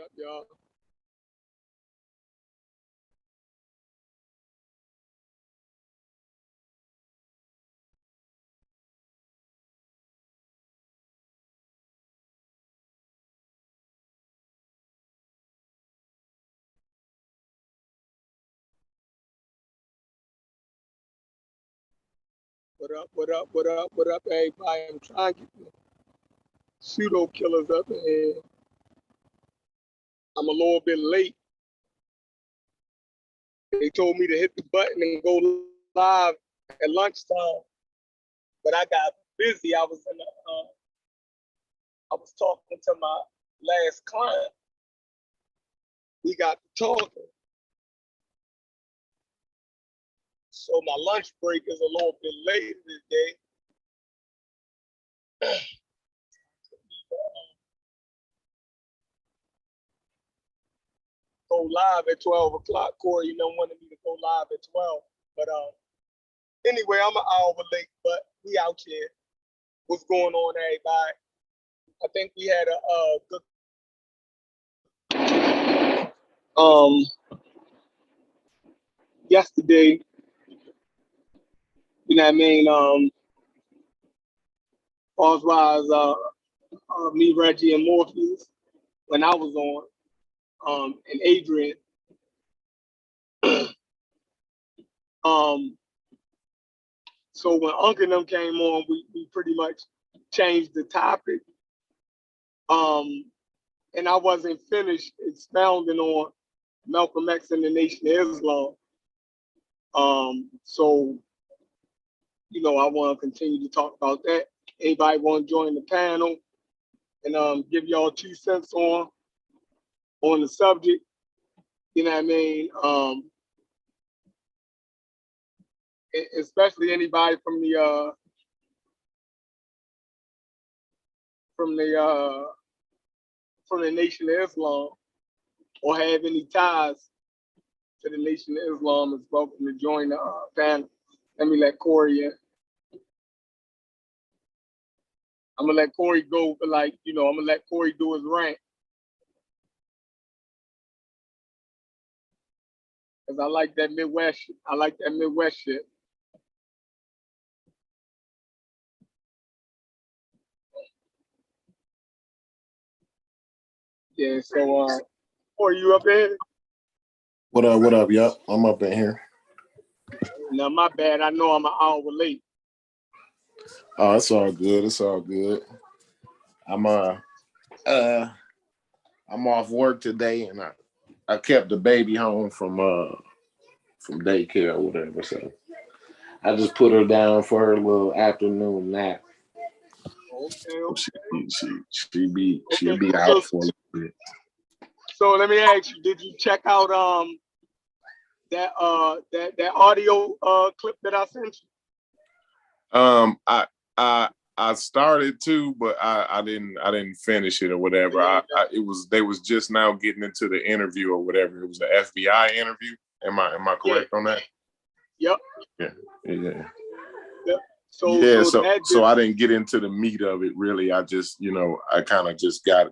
up, y'all? What up, what up, what up, what up, everybody? I'm trying to get the pseudo killers up in here. I'm a little bit late. They told me to hit the button and go live at lunchtime, but I got busy. I was talking to my last client. We got to talking. So my lunch break is a little bit later today. Go live at 12 o'clock. Corey, you know, wanted me to go live at 12. But anyway, I'm an hour late, but we out here. What's going on, everybody? I think we had a good yesterday. You know what I mean? As well as me, Reggie, and Morpheus when I was on, and Adrian. So when Uncle and them came on, we pretty much changed the topic. And I wasn't finished expounding on Malcolm X and the Nation of Islam. So, you know, I want to continue to talk about that. Anybody want to join the panel and give y'all 2 cents on the subject? You know what I mean? Especially anybody from the Nation of Islam or have any ties to the Nation of Islam is welcome to join the panel. Let me let Corey in. I'm gonna let Corey go for I'm gonna let Corey do his rant. Cause I like that Midwest shit. Yeah, so Corey, you up in? What up? Yep, I'm up in here. No, my bad. I know I'm an hour late. Oh, it's all good. I'm off work today, and I kept the baby home from daycare or whatever. So I just put her down for her little afternoon nap. Okay. She'll be out for a little bit. So let me ask you: did you check out that audio clip that I sent you? I started to, but I didn't finish it or whatever. They was just now getting into the interview or whatever. It was the FBI interview. Am I correct on that? Yep. Yeah. Yep. So I didn't get into the meat of it really. I just, I kind of just got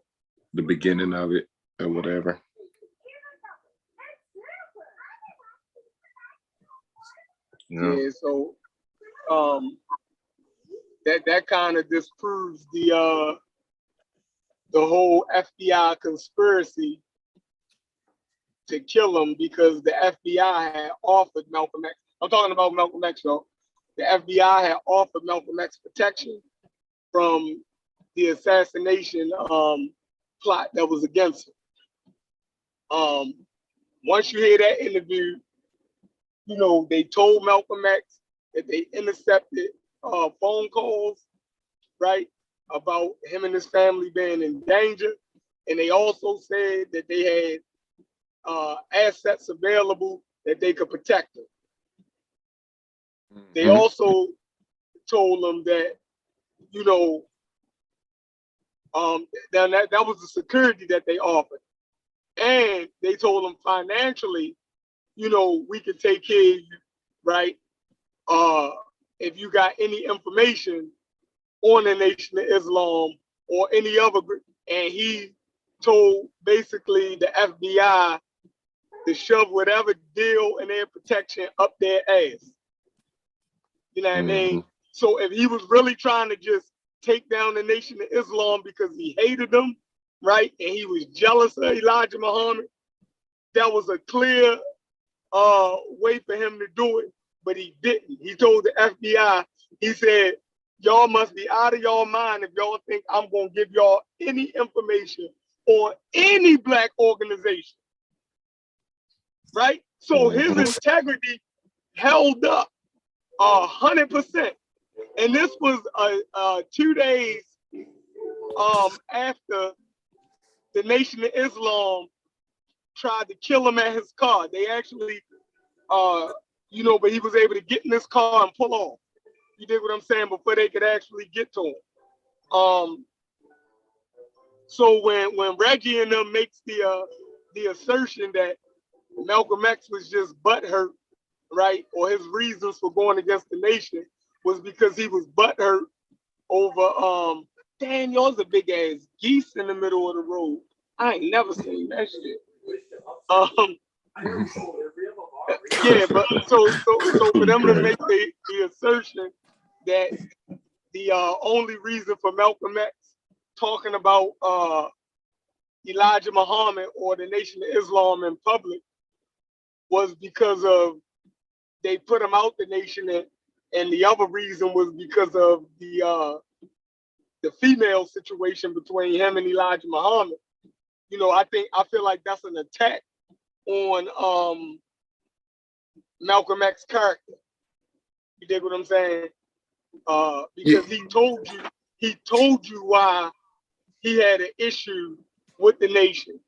the beginning of it or whatever. Yeah. So that kind of disproves the whole FBI conspiracy to kill him, because the FBI had offered Malcolm X. I'm talking about Malcolm X, though. The FBI had offered Malcolm X protection from the assassination plot that was against him. Once you hear that interview, they told Malcolm X that they intercepted phone calls, right, about him and his family being in danger. And they also said that they had assets available that they could protect him. They also told them that, that was the security that they offered. And they told them financially, we can take care of you, right? If you got any information on the Nation of Islam or any other group. And he told basically the FBI to shove whatever deal in their protection up their ass. You know what I mean? So if he was really trying to just take down the Nation of Islam because he hated them, right? And he was jealous of Elijah Muhammad, that was a clear way for him to do it, but he didn't. He told the FBI, he said, y'all must be out of y'all mind if y'all think I'm going to give y'all any information on any Black organization, right? So his integrity held up 100%. And this was 2 days after the Nation of Islam tried to kill him at his car. They actually, but he was able to get in this car and pull off. You dig what I'm saying? Before they could actually get to him. So when Reggie and them makes the assertion that Malcolm X was just butthurt, right, or his reasons for going against the nation was because he was butthurt over damn, y'all's a big ass geese in the middle of the road. I ain't never seen that shit. Yeah, but so for them to make the assertion that the only reason for Malcolm X talking about Elijah Muhammad or the Nation of Islam in public was because of they put him out the nation, and the other reason was because of the female situation between him and Elijah Muhammad. I feel like that's an attack on Malcolm X's character. You dig what I'm saying? Because he told you why he had an issue with the nation,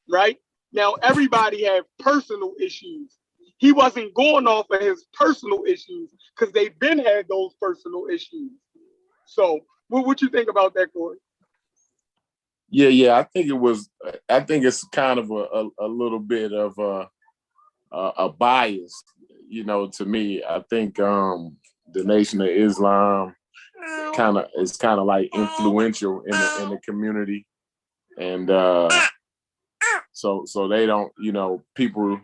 right? Now everybody had personal issues. He wasn't going off of his personal issues because they've been had those personal issues. So what you think about that, Corey? Yeah. I think it's kind of a little bit of a bias, to me. I think the Nation of Islam is kind of like influential in the community, and so they don't, people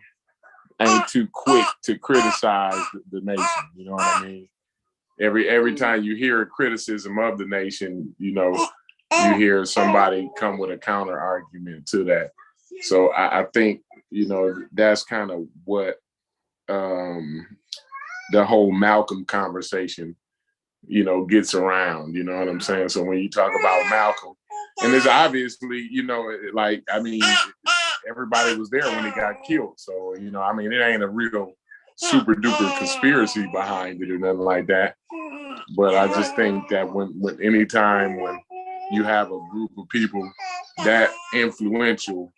ain't too quick to criticize the nation. You know what I mean? Every time you hear a criticism of the nation, you hear somebody come with a counter argument to that. So I think, that's kind of what the whole Malcolm conversation, gets around. You know what I'm saying? So when you talk about Malcolm, and it's obviously, everybody was there when he got killed. So, it ain't a real super duper conspiracy behind it or nothing like that. But I just think that when anytime when you have a group of people that influential,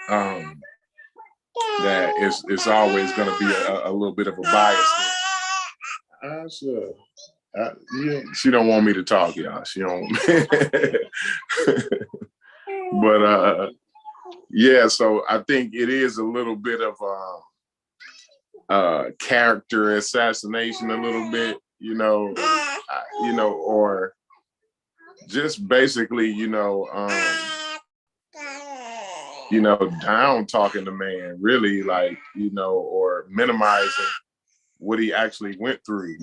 that it's always going to be a little bit of a bias there. Sure. She don't want me to talk, y'all. She don't. But yeah, so I think it is a little bit of character assassination, a little bit, or just basically, down talking the man, really, like, or minimizing what he actually went through,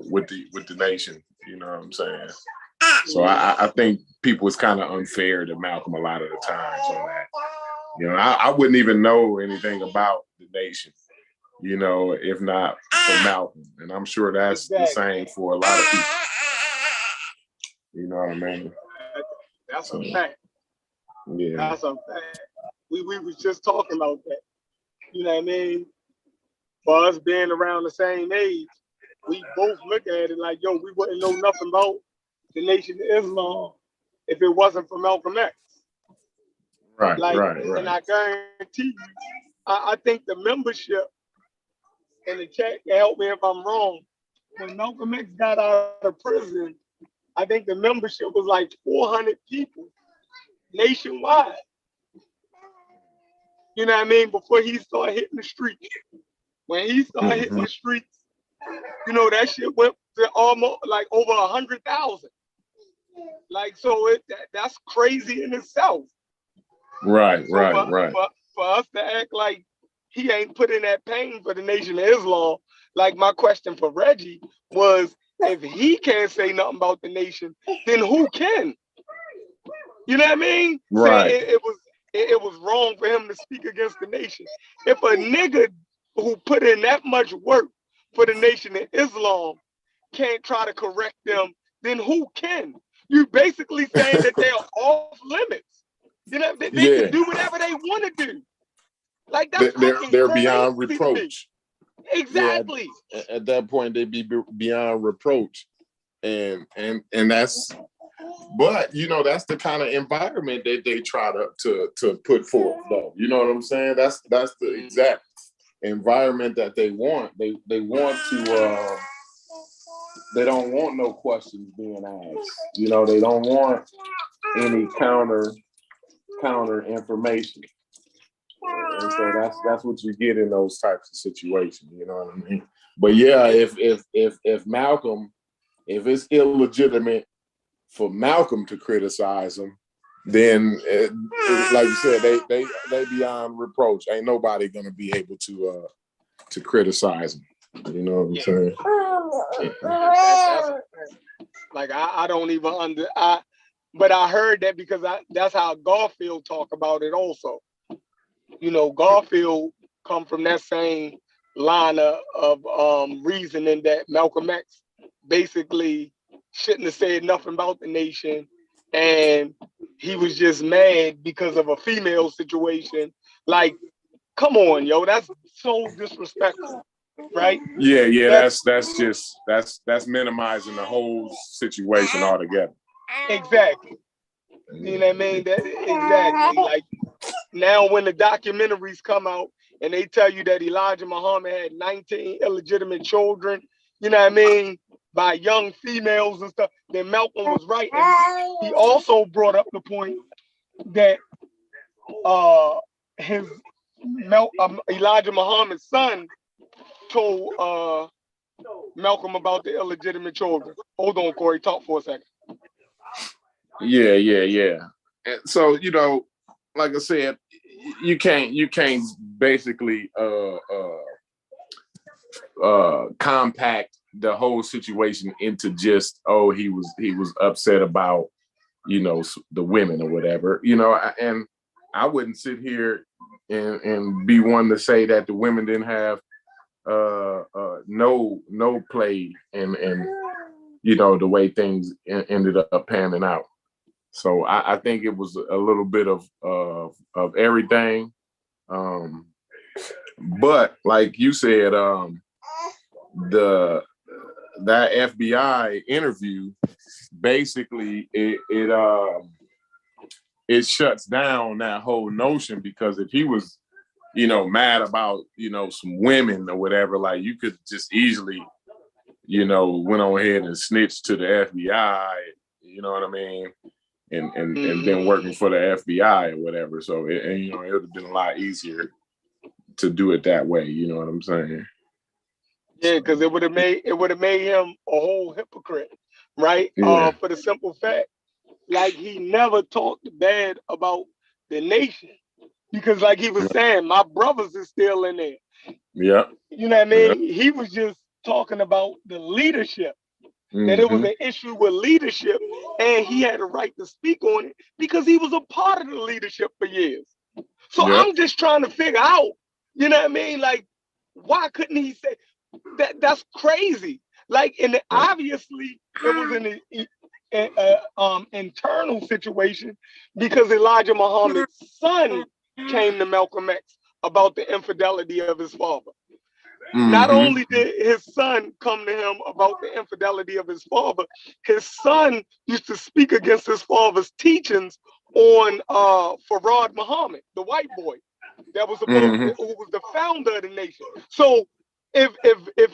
with the nation. You know what I'm saying? So I think people was kind of unfair to Malcolm a lot of the times on that. I wouldn't even know anything about the nation, if not for Malcolm. And I'm sure that's the same for a lot of people. You know what I mean? That's a fact. Yeah. That's a fact. We was just talking about that. You know what I mean? For us being around the same age, we both look at it like, yo, we wouldn't know nothing about the Nation of Islam if it wasn't for Malcolm X. Right. And I guarantee you, I think the membership in the chat can help me if I'm wrong. When Malcolm X got out of prison, I think the membership was like 400 people nationwide. You know what I mean? Before he started hitting the streets. When he started hitting the streets, that shit went to almost like over 100,000. Like, so that's crazy in itself. Right, So right, right. for us to act like he ain't put in that pain for the Nation of Islam, like my question for Reggie was, if he can't say nothing about the nation, then who can? You know what I mean? Saying Right. it was wrong for him to speak against the nation. If a nigga who put in that much work for the Nation of Islam can't try to correct them, then who can? You basically saying that they're off limits. You know, they can Yeah. do whatever they want to do. Like that's They're fucking they're crazy beyond to me. reproach. Yeah, Exactly. at that point they'd be beyond reproach. And that's, but you know, that's the kind of environment that they try to put forth though. You know what I'm saying? That's the exact environment that they want. They want to they don't want no questions being asked. You know, they don't want any counter information. And so that's what you get in those types of situations. You know what I mean? But yeah, if Malcolm, if it's illegitimate for Malcolm to criticize him, then like you said, they beyond reproach. Ain't nobody gonna be able to criticize him. You know what I'm saying? Like I don't even but I heard that because that's how Garfield talk about it also. You know, Garfield come from that same line of reasoning that Malcolm X basically shouldn't have said nothing about the nation, and he was just mad because of a female situation. Like, come on, yo, that's so disrespectful, right? Yeah, That's that's minimizing the whole situation altogether. exactly. You know what I mean? That exactly. Like now when the documentaries come out and they tell you that Elijah Muhammad had 19 illegitimate children, you know what I mean, by young females and stuff, then Malcolm was right. And he also brought up the point that his Elijah Muhammad's son told Malcolm about the illegitimate children. Hold on, Corey, talk for a second. Yeah. And so, you know, like I said, you can't basically compact the whole situation into just, oh, he was upset about, you know, the women or whatever, you know. And I wouldn't sit here and be one to say that the women didn't have no play in you know, the way things ended up panning out. So I think it was a little bit of everything. But like you said, that FBI interview basically it shuts down that whole notion, because if he was, you know, mad about, you know, some women or whatever, like you could just easily, you know, went on ahead and snitched to the FBI, you know what I mean? And been working for the FBI or whatever. So you know, it would have been a lot easier to do it that way. You know what I'm saying? Yeah, because it would have made him a whole hypocrite, right? Yeah. For the simple fact, like he never talked bad about the nation, because like he was saying, my brothers is still in there. Yeah. You know what I mean? Yeah. He was just talking about the leadership. That it was an issue with leadership, and he had a right to speak on it because he was a part of the leadership for years. So I'm just trying to figure out, you know what I mean? Like, why couldn't he say that? That's crazy. Like, and obviously it was an internal situation because Elijah Muhammad's son came to Malcolm X about the infidelity of his father. Not only did his son come to him about the infidelity of his father, his son used to speak against his father's teachings on Farad Muhammad, the white boy that was who was the founder of the nation. So if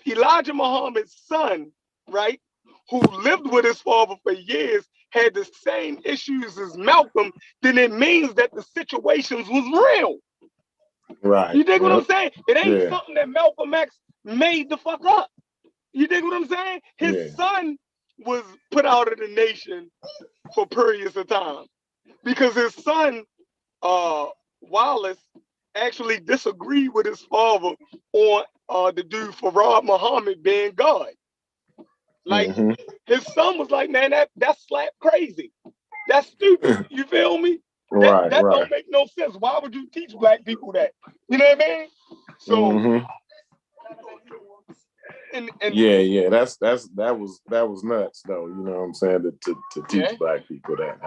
Elijah Muhammad's son, right, who lived with his father for years, had the same issues as Malcolm, then it means that the situations was real. Right. You dig what I'm saying? It ain't something that Malcolm X made the fuck up. You dig what I'm saying? His son was put out of the nation for periods of time because his son Wallace actually disagreed with his father on the dude Farad Muhammad being God. Like his son was like, man, that's slap crazy. That's stupid. You feel me? That don't make no sense. Why would you teach black people that? You know what I mean? So and yeah, that was nuts though. You know what I'm saying, to teach black people that.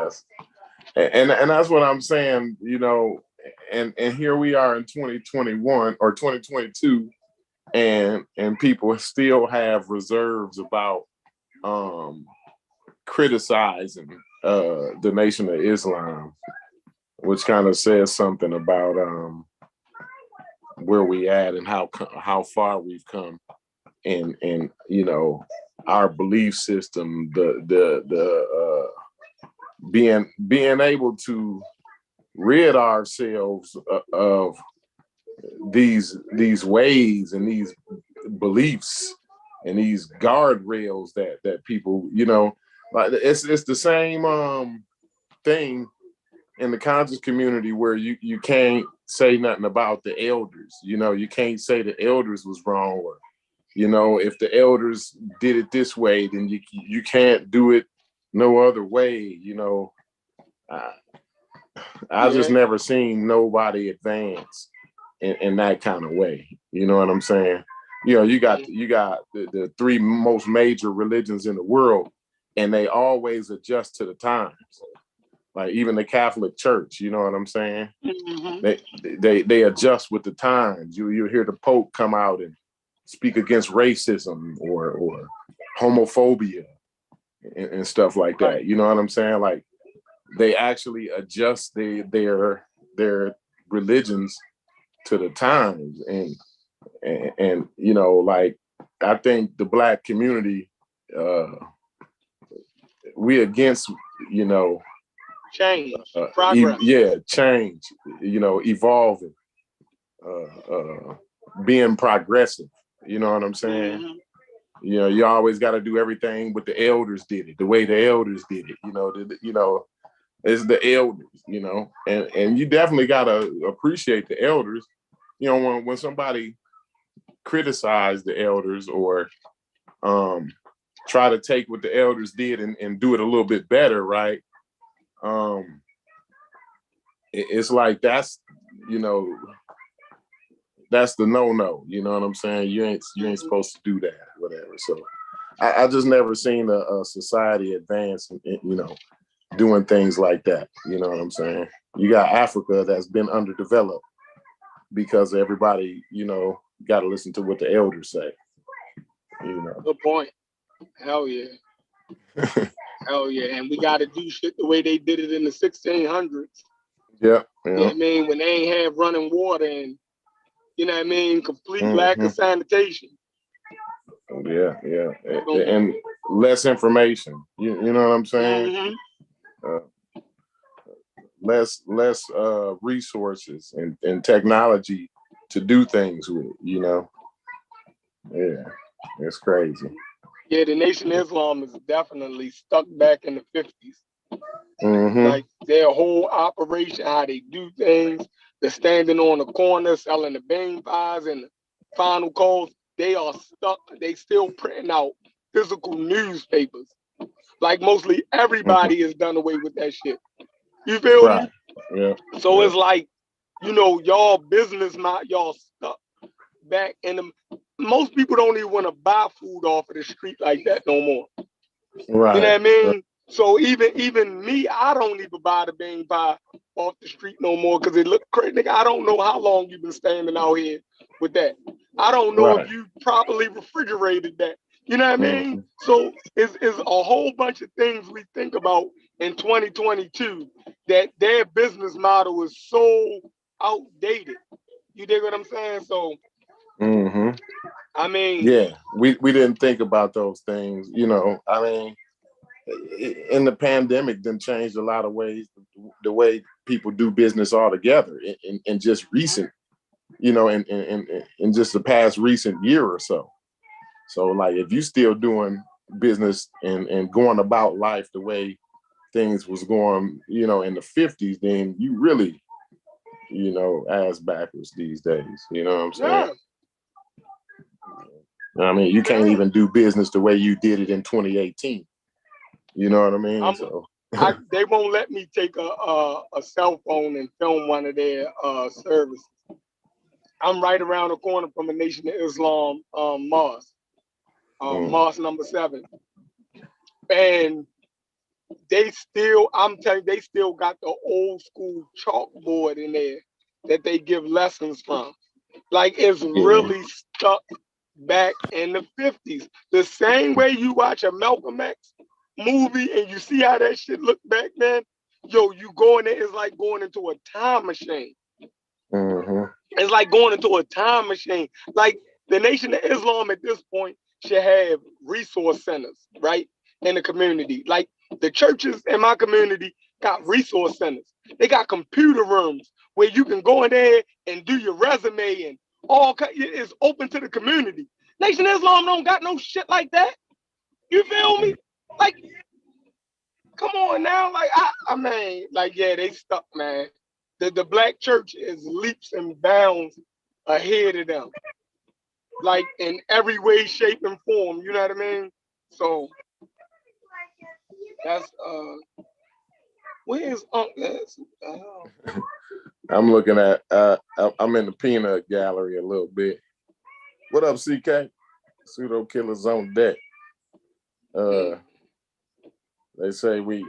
And that's what I'm saying, you know, and here we are in 2021 or 2022, and people still have reserves about criticizing the Nation of Islam, which kind of says something about where we at and how far we've come, and you know, our belief system, the being able to rid ourselves of these ways and these beliefs and these guardrails that people, you know, like it's the same thing in the conscious community where you can't say nothing about the elders. You know, you can't say the elders was wrong, or, you know, if the elders did it this way, then you can't do it no other way. You know, I just never seen nobody advance in that kind of way. You know what I'm saying? You know, you got the three most major religions in the world, and they always adjust to the times. Like even the Catholic Church, you know what I'm saying? They adjust with the times. You hear the Pope come out and speak against racism or homophobia and stuff like that. You know what I'm saying? Like they actually adjust their religions to the times, and you know, like I think the black community, we against, you know, change, progress. Change, you know, evolving, being progressive. You know what I'm saying? You know, you always got to do everything, but the elders did it the way the elders did it. You know, it's the elders. You know, and you definitely got to appreciate the elders. You know, when somebody criticize the elders or try to take what the elders did and do it a little bit better, right? It's like that's, you know, that's the no. You know what I'm saying? You ain't supposed to do that, whatever. So I just never seen a society advance, you know, doing things like that. You know what I'm saying? You got Africa that's been underdeveloped because everybody, you know, got to listen to what the elders say. You know. Good point. Hell yeah. Hell yeah. And we got to do shit the way they did it in the 1600s. Yeah. You know what I mean? When they ain't have running water and, you know what I mean, complete lack of sanitation. Yeah. And less information. You know what I'm saying? Less resources and technology to do things with, you know. Yeah, it's crazy. Yeah, the Nation of Islam is definitely stuck back in the 50s. Like their whole operation, how they do things, they're standing on the corner selling the bean pies and the final calls, they are stuck. They still printing out physical newspapers. Like mostly everybody has done away with that shit. You feel me? Yeah. So it's like, you know, y'all business, not y'all stuck back in the. Most people don't even want to buy food off of the street like that no more. Right. You know what I mean? So even me, I don't even buy the bean pie off the street no more because it look crazy. Nigga, I don't know how long you've been standing out here with that. I don't know if you properly refrigerated that. You know what I mean? So it's a whole bunch of things we think about in 2022 that their business model is so outdated. You dig what I'm saying? So, I mean, yeah, we didn't think about those things. You know, I mean, in the pandemic, then changed a lot of ways, the way people do business altogether in just recent, you know, in just the past recent year or so. So like if you still doing business and going about life the way things was going, you know, in the 50s, then you really you know, ass backwards these days. You know what I'm saying? Yeah. I mean, you can't even do business the way you did it in 2018. You know what I mean? They won't let me take a cell phone and film one of their services. I'm right around the corner from a Nation of Islam mosque, mosque number 7, and I'm telling you, they still got the old school chalkboard in there that they give lessons from. Like it's really stuck back in the 50s. The same way you watch a Malcolm X movie and you see how that shit looked back then. Yo, you go in there, it's like going into a time machine. It's like going into a time machine. Like the Nation of Islam at this point should have resource centers, right? In the community. Like the churches in my community got resource centers. They got computer rooms where you can go in there and do your resume and it's open to the community. Nation of Islam don't got no shit like that. You feel me? Like, come on now. Like, I mean, like, yeah, they stuck, man. The black church is leaps and bounds ahead of them. Like, in every way, shape, and form. You know what I mean? So, that's, where's Uncle? I'm looking at, I'm in the peanut gallery a little bit. What up, CK? Pseudo killers on deck. They say when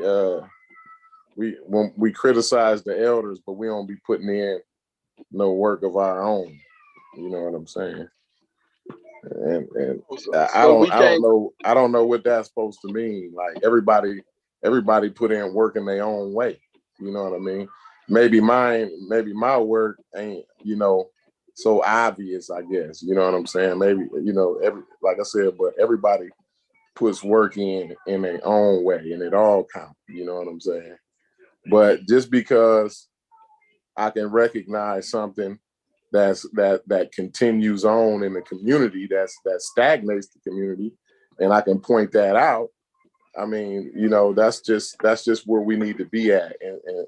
we criticize the elders, but we don't be putting in no work of our own. You know what I'm saying? And I don't know what that's supposed to mean. Like everybody put in work in their own way. You know what I mean? Maybe my work ain't, you know, so obvious, I guess. You know what I'm saying? Maybe, you know, like I said, but everybody puts work in their own way, and it all counts. You know what I'm saying? But just because I can recognize something that continues on in the community, that stagnates the community, and I can point that out. I mean, you know, that's just where we need to be at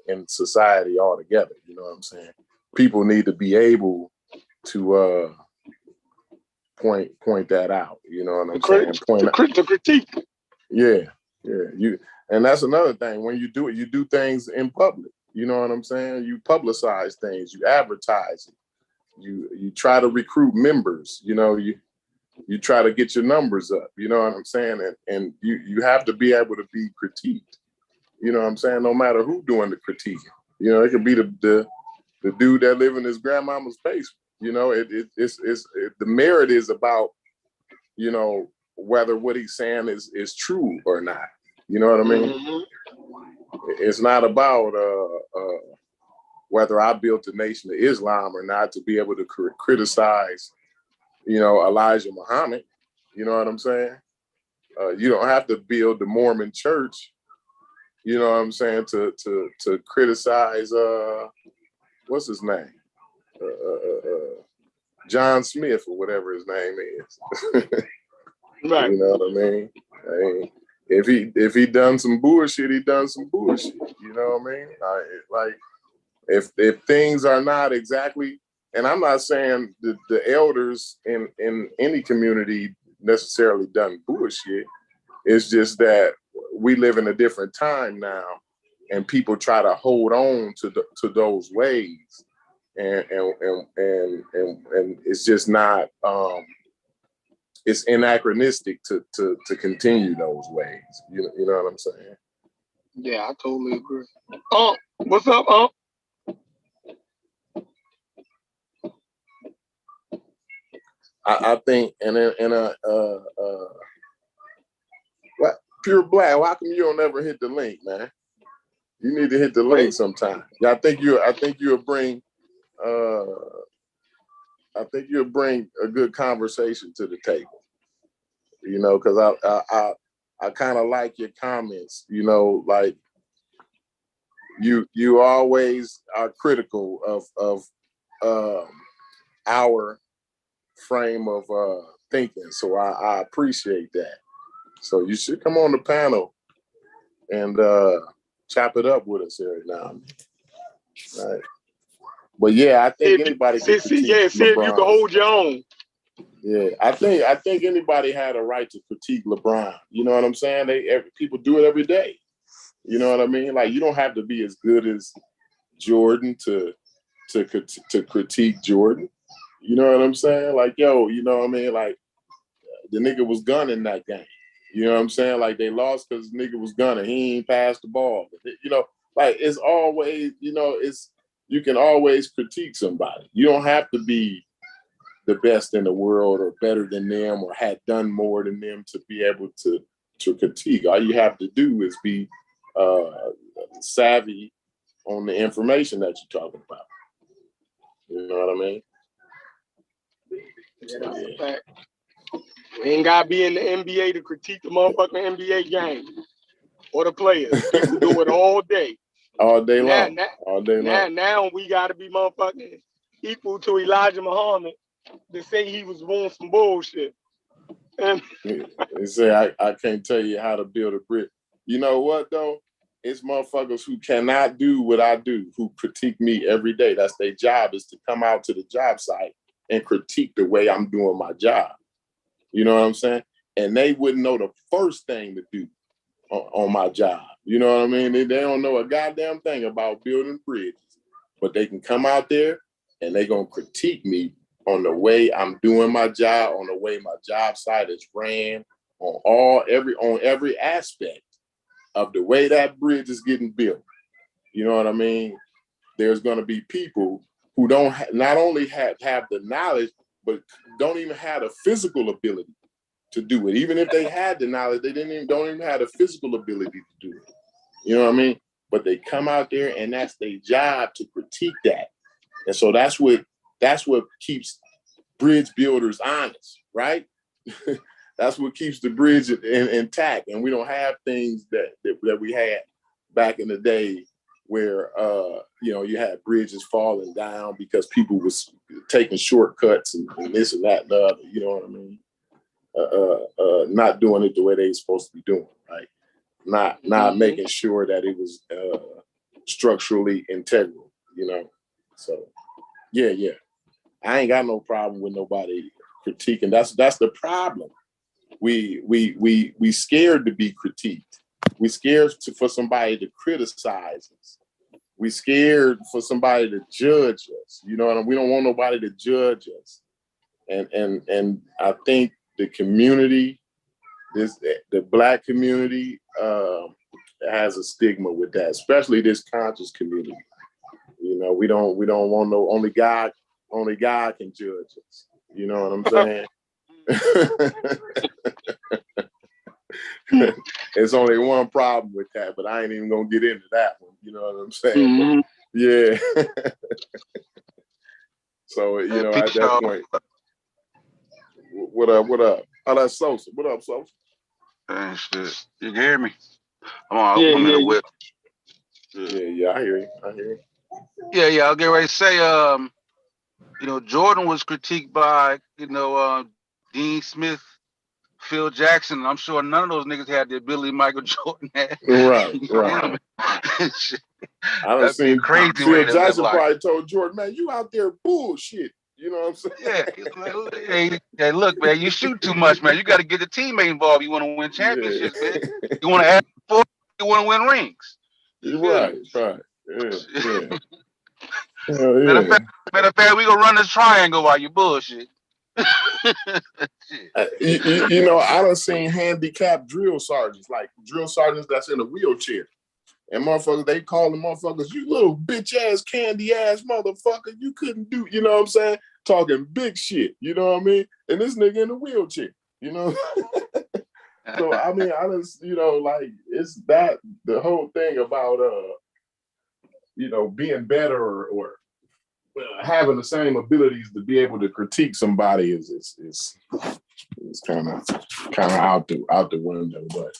in society altogether. You know what I'm saying? People need to be able to point that out. You know what I'm saying? To critique. Yeah. And that's another thing. When you do it, you do things in public. You know what I'm saying? You publicize things. You advertise it. You try to recruit members. You know, you try to get your numbers up. You know what I'm saying? And you have to be able to be critiqued. You know what I'm saying? No matter who doing the critiquing. You know, it could be the dude that live in his grandmama's basement. You know, it's the merit is about, you know, whether what he's saying is true or not. You know what I mean? Mm-hmm. It's not about whether I built the Nation of Islam or not to be able to criticize, you know, Elijah Muhammad. You know what I'm saying? You don't have to build the Mormon church, you know what I'm saying, to criticize what's his name? John Smith or whatever his name is. Right. You know what I mean? If he done some bullshit, he done some bullshit. You know what I mean? Like if things are not exactly, and I'm not saying the elders in any community necessarily done bullshit. It's just that we live in a different time now, and people try to hold on to those ways, and it's just not. It's anachronistic to continue those ways. You know what I'm saying? Yeah, I totally agree. What's up, I think what Pure Black, why come you don't ever hit the link, man? You need to hit the link sometime. Yeah, I think you'll bring a good conversation to the table. You know, because I kind of like your comments. You know, like you always are critical of our frame of thinking. So I appreciate that. So you should come on the panel and chop it up with us every now and then. Right. But yeah, I think See, anybody can critique yeah, see if you can LeBron. hold your own. Yeah, I think anybody had a right to critique LeBron. You know what I'm saying? People do it every day. You know what I mean? Like, you don't have to be as good as Jordan to critique Jordan. You know what I'm saying? Like, yo, you know what I mean? Like, the nigga was gunning that game. You know what I'm saying? Like, they lost because the nigga was gunning. He ain't passed the ball. You know, like, it's always, you know, you can always critique somebody. You don't have to be the best in the world or better than them or had done more than them to be able to critique. All you have to do is be savvy on the information that you're talking about. You know what I mean? Yeah, that's a fact. We ain't gotta be in the NBA to critique the motherfucking NBA game or the players. People do it all day. All day long. All day long. Now we gotta be motherfucking equal to Elijah Muhammad to say he was doing some bullshit. And they say I can't tell you how to build a brick. You know what though? It's motherfuckers who cannot do what I do, who critique me every day. That's their job, is to come out to the job site and critique the way I'm doing my job. You know what I'm saying? And they wouldn't know the first thing to do on my job. You know what I mean? They don't know a goddamn thing about building bridges, but they can come out there and they gonna critique me on the way I'm doing my job, on the way my job site is ran, on every aspect of the way that bridge is getting built. You know what I mean? There's gonna be people who don't not only have the knowledge, but don't even have the physical ability to do it. Even if they had the knowledge, they don't even have the physical ability to do it. You know what I mean? But they come out there and that's their job to critique that. And so that's what keeps bridge builders honest, right? That's what keeps the bridge intact. And we don't have things that we had back in the day where you had bridges falling down because people was taking shortcuts and this and that and the other, you know what I mean? Not doing it the way they're supposed to be doing, right? Not making sure that it was structurally integral, you know? So yeah. I ain't got no problem with nobody critiquing. That's the problem. We scared to be critiqued. We scared for somebody to criticize us. We scared for somebody to judge us. You know what I mean? We don't want nobody to judge us. And I think the community, the Black community, has a stigma with that, especially this conscious community. You know, we don't want no only God can judge us. You know what I'm saying? There's only one problem with that, but I ain't even gonna get into that one. You know what I'm saying? Mm-hmm. Yeah. So, you know, at that point, what up? Oh, that's Sosa. What up, Sosa? Hey, shit. You can hear me? I'm in the whip. Yeah, I hear you. Yeah, I'll get ready to say, Jordan was critiqued by, Dean Smith, Phil Jackson. I'm sure none of those niggas had the ability Michael Jordan had. Right. I done seen crazy. Phil Jackson probably told Jordan, man, you out there bullshit. You know what I'm saying? Yeah. Hey, look, man, you shoot too much, man. You got to get the teammate involved. You want to win championships, man. You want to add four. You want to win rings. Right. Yeah. Matter of fact, we gonna run this triangle while you bullshit. you know, I done seen handicapped drill sergeants, like drill sergeants that's in a wheelchair. And motherfuckers, they call them motherfuckers, you little bitch ass, candy ass motherfucker, you couldn't do, you know what I'm saying? Talking big shit, you know what I mean? And this nigga in a wheelchair, you know? So, I mean, I just, like, it's that, the whole thing about, being better or having the same abilities to be able to critique somebody is kind of out the window. But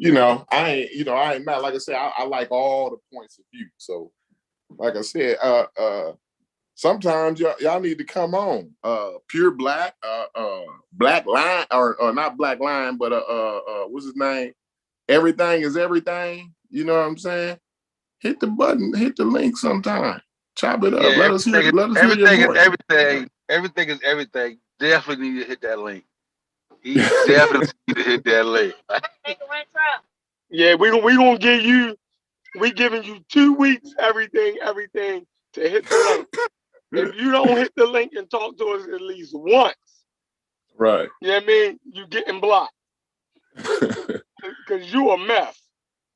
I ain't mad. Like I said, I like all the points of view. So, like I said, sometimes y'all need to come on. Pure Black, Black Line, or not Black Line, but what's his name? Everything is Everything. You know what I'm saying? Hit the button, hit the link sometime. Chop it up. Yeah, Let us hear your everything is voice. everything. Everything is everything. Definitely need to hit that link. He definitely need to hit that link. Yeah, we gonna give you. We giving you 2 weeks. Everything to hit the link. If you don't hit the link and talk to us at least once, Right. you know what I mean? You getting blocked because you a mess.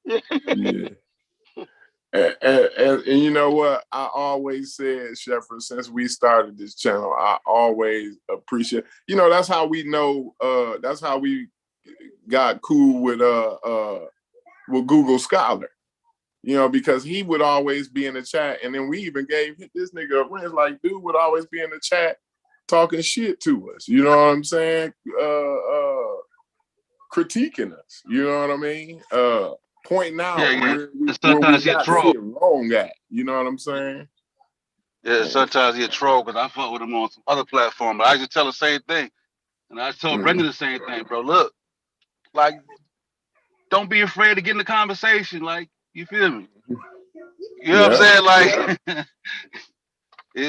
Yeah. And you know what? I always said, Shepard, since we started this channel, I always appreciate, that's how we know, that's how we got cool with Google Scholar, because he would always be in the chat. And then we even gave this nigga a ring, like, dude would always be in the chat talking shit to us. You know what I'm saying? Critiquing us. You know what I mean? Pointing out where we sometimes he a got troll. shit wrong at. You know what I'm saying? Yeah, sometimes he a troll because I fuck with him on some other platform. But I just tell the same thing. And I told Brendan the same thing, bro. Look, like, don't be afraid to get in the conversation. Like, you feel me? You know what I'm saying? Like,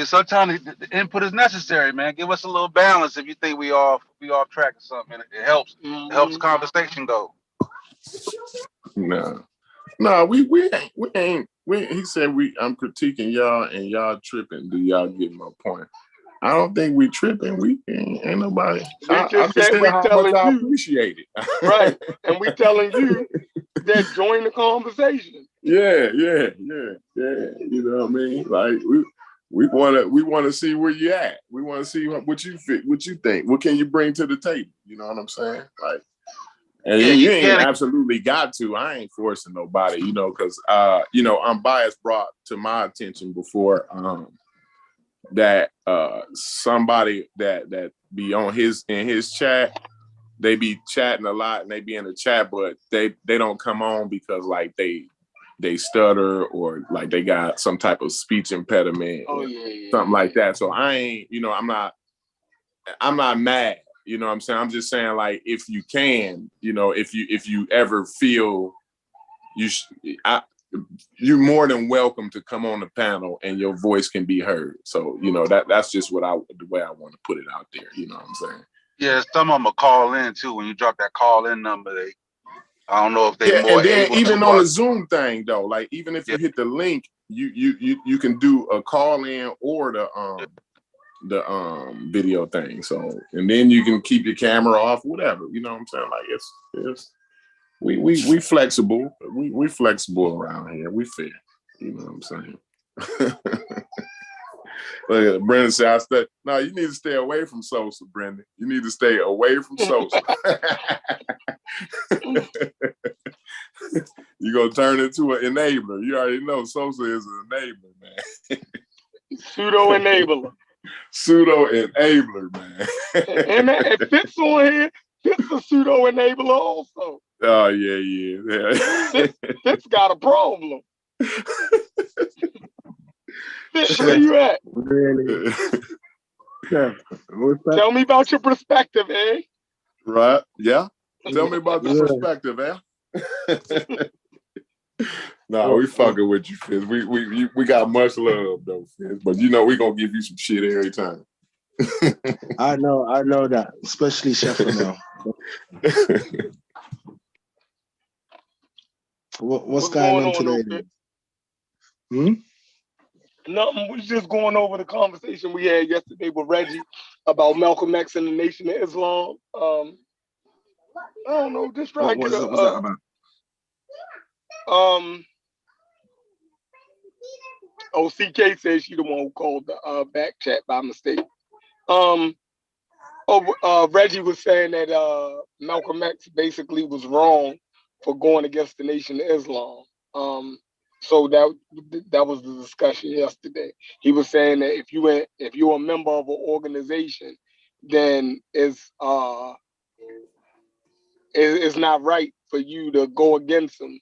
sometimes the input is necessary, man. Give us a little balance if you think we off track or something. It helps. It helps the conversation go. No, we ain't. He said I'm critiquing y'all and y'all tripping. Do y'all get my point? I don't think we tripping. We ain't nobody. We just said we telling you. I appreciate it. Right, and we telling you that join the conversation. Yeah. You know what I mean? Like we want to see where you at. We want to see what you think. What can you bring to the table? You know what I'm saying? Like. And you ain't absolutely got to. I ain't forcing nobody, because unbiased brought to my attention before that somebody that be in his chat, they be chatting a lot and they be in the chat, but they don't come on because like they stutter or like they got some type of speech impediment or something like that. So I ain't, I'm not mad. You know what I'm saying? I'm just saying, like, if you can, if you ever feel you're more than welcome to come on the panel and your voice can be heard. So, that's just the way I want to put it out there. You know what I'm saying? Yeah, some of them will call in too. When you drop that call in number, I don't know if they more and then able even to on the Zoom thing though, like even if you hit the link, you can do a call in or the video thing. So, and then you can keep your camera off, whatever. You know what I'm saying? Like it's we flexible. We flexible around here. We fair. You know what I'm saying? Look at Brendan said, no, you need to stay away from Sosa, Brendan. You need to stay away from Sosa. You're going to turn into an enabler. You already know Sosa is an enabler, man. Pseudo-enabler. Pseudo-enabler, man. And it fits on here. Fits a pseudo-enabler also. Oh, yeah. Fitz got a problem. Fitz, where you at? Really? Tell me about your perspective, eh? Right, yeah. Tell me about the perspective, eh? No, we fucking with you, Fizz. We got much love, though, Fizz. But we gonna give you some shit every time. I know that, especially Sheffield now. What's going on today? Nothing. We're just going over the conversation we had yesterday with Reggie about Malcolm X and the Nation of Islam. I don't know. Just trying to get what's that about? CK says she the one who called the back chat by mistake. Reggie was saying that Malcolm X basically was wrong for going against the Nation of Islam. So that was the discussion yesterday. He was saying that if you're a member of an organization, then it's not right for you to go against them.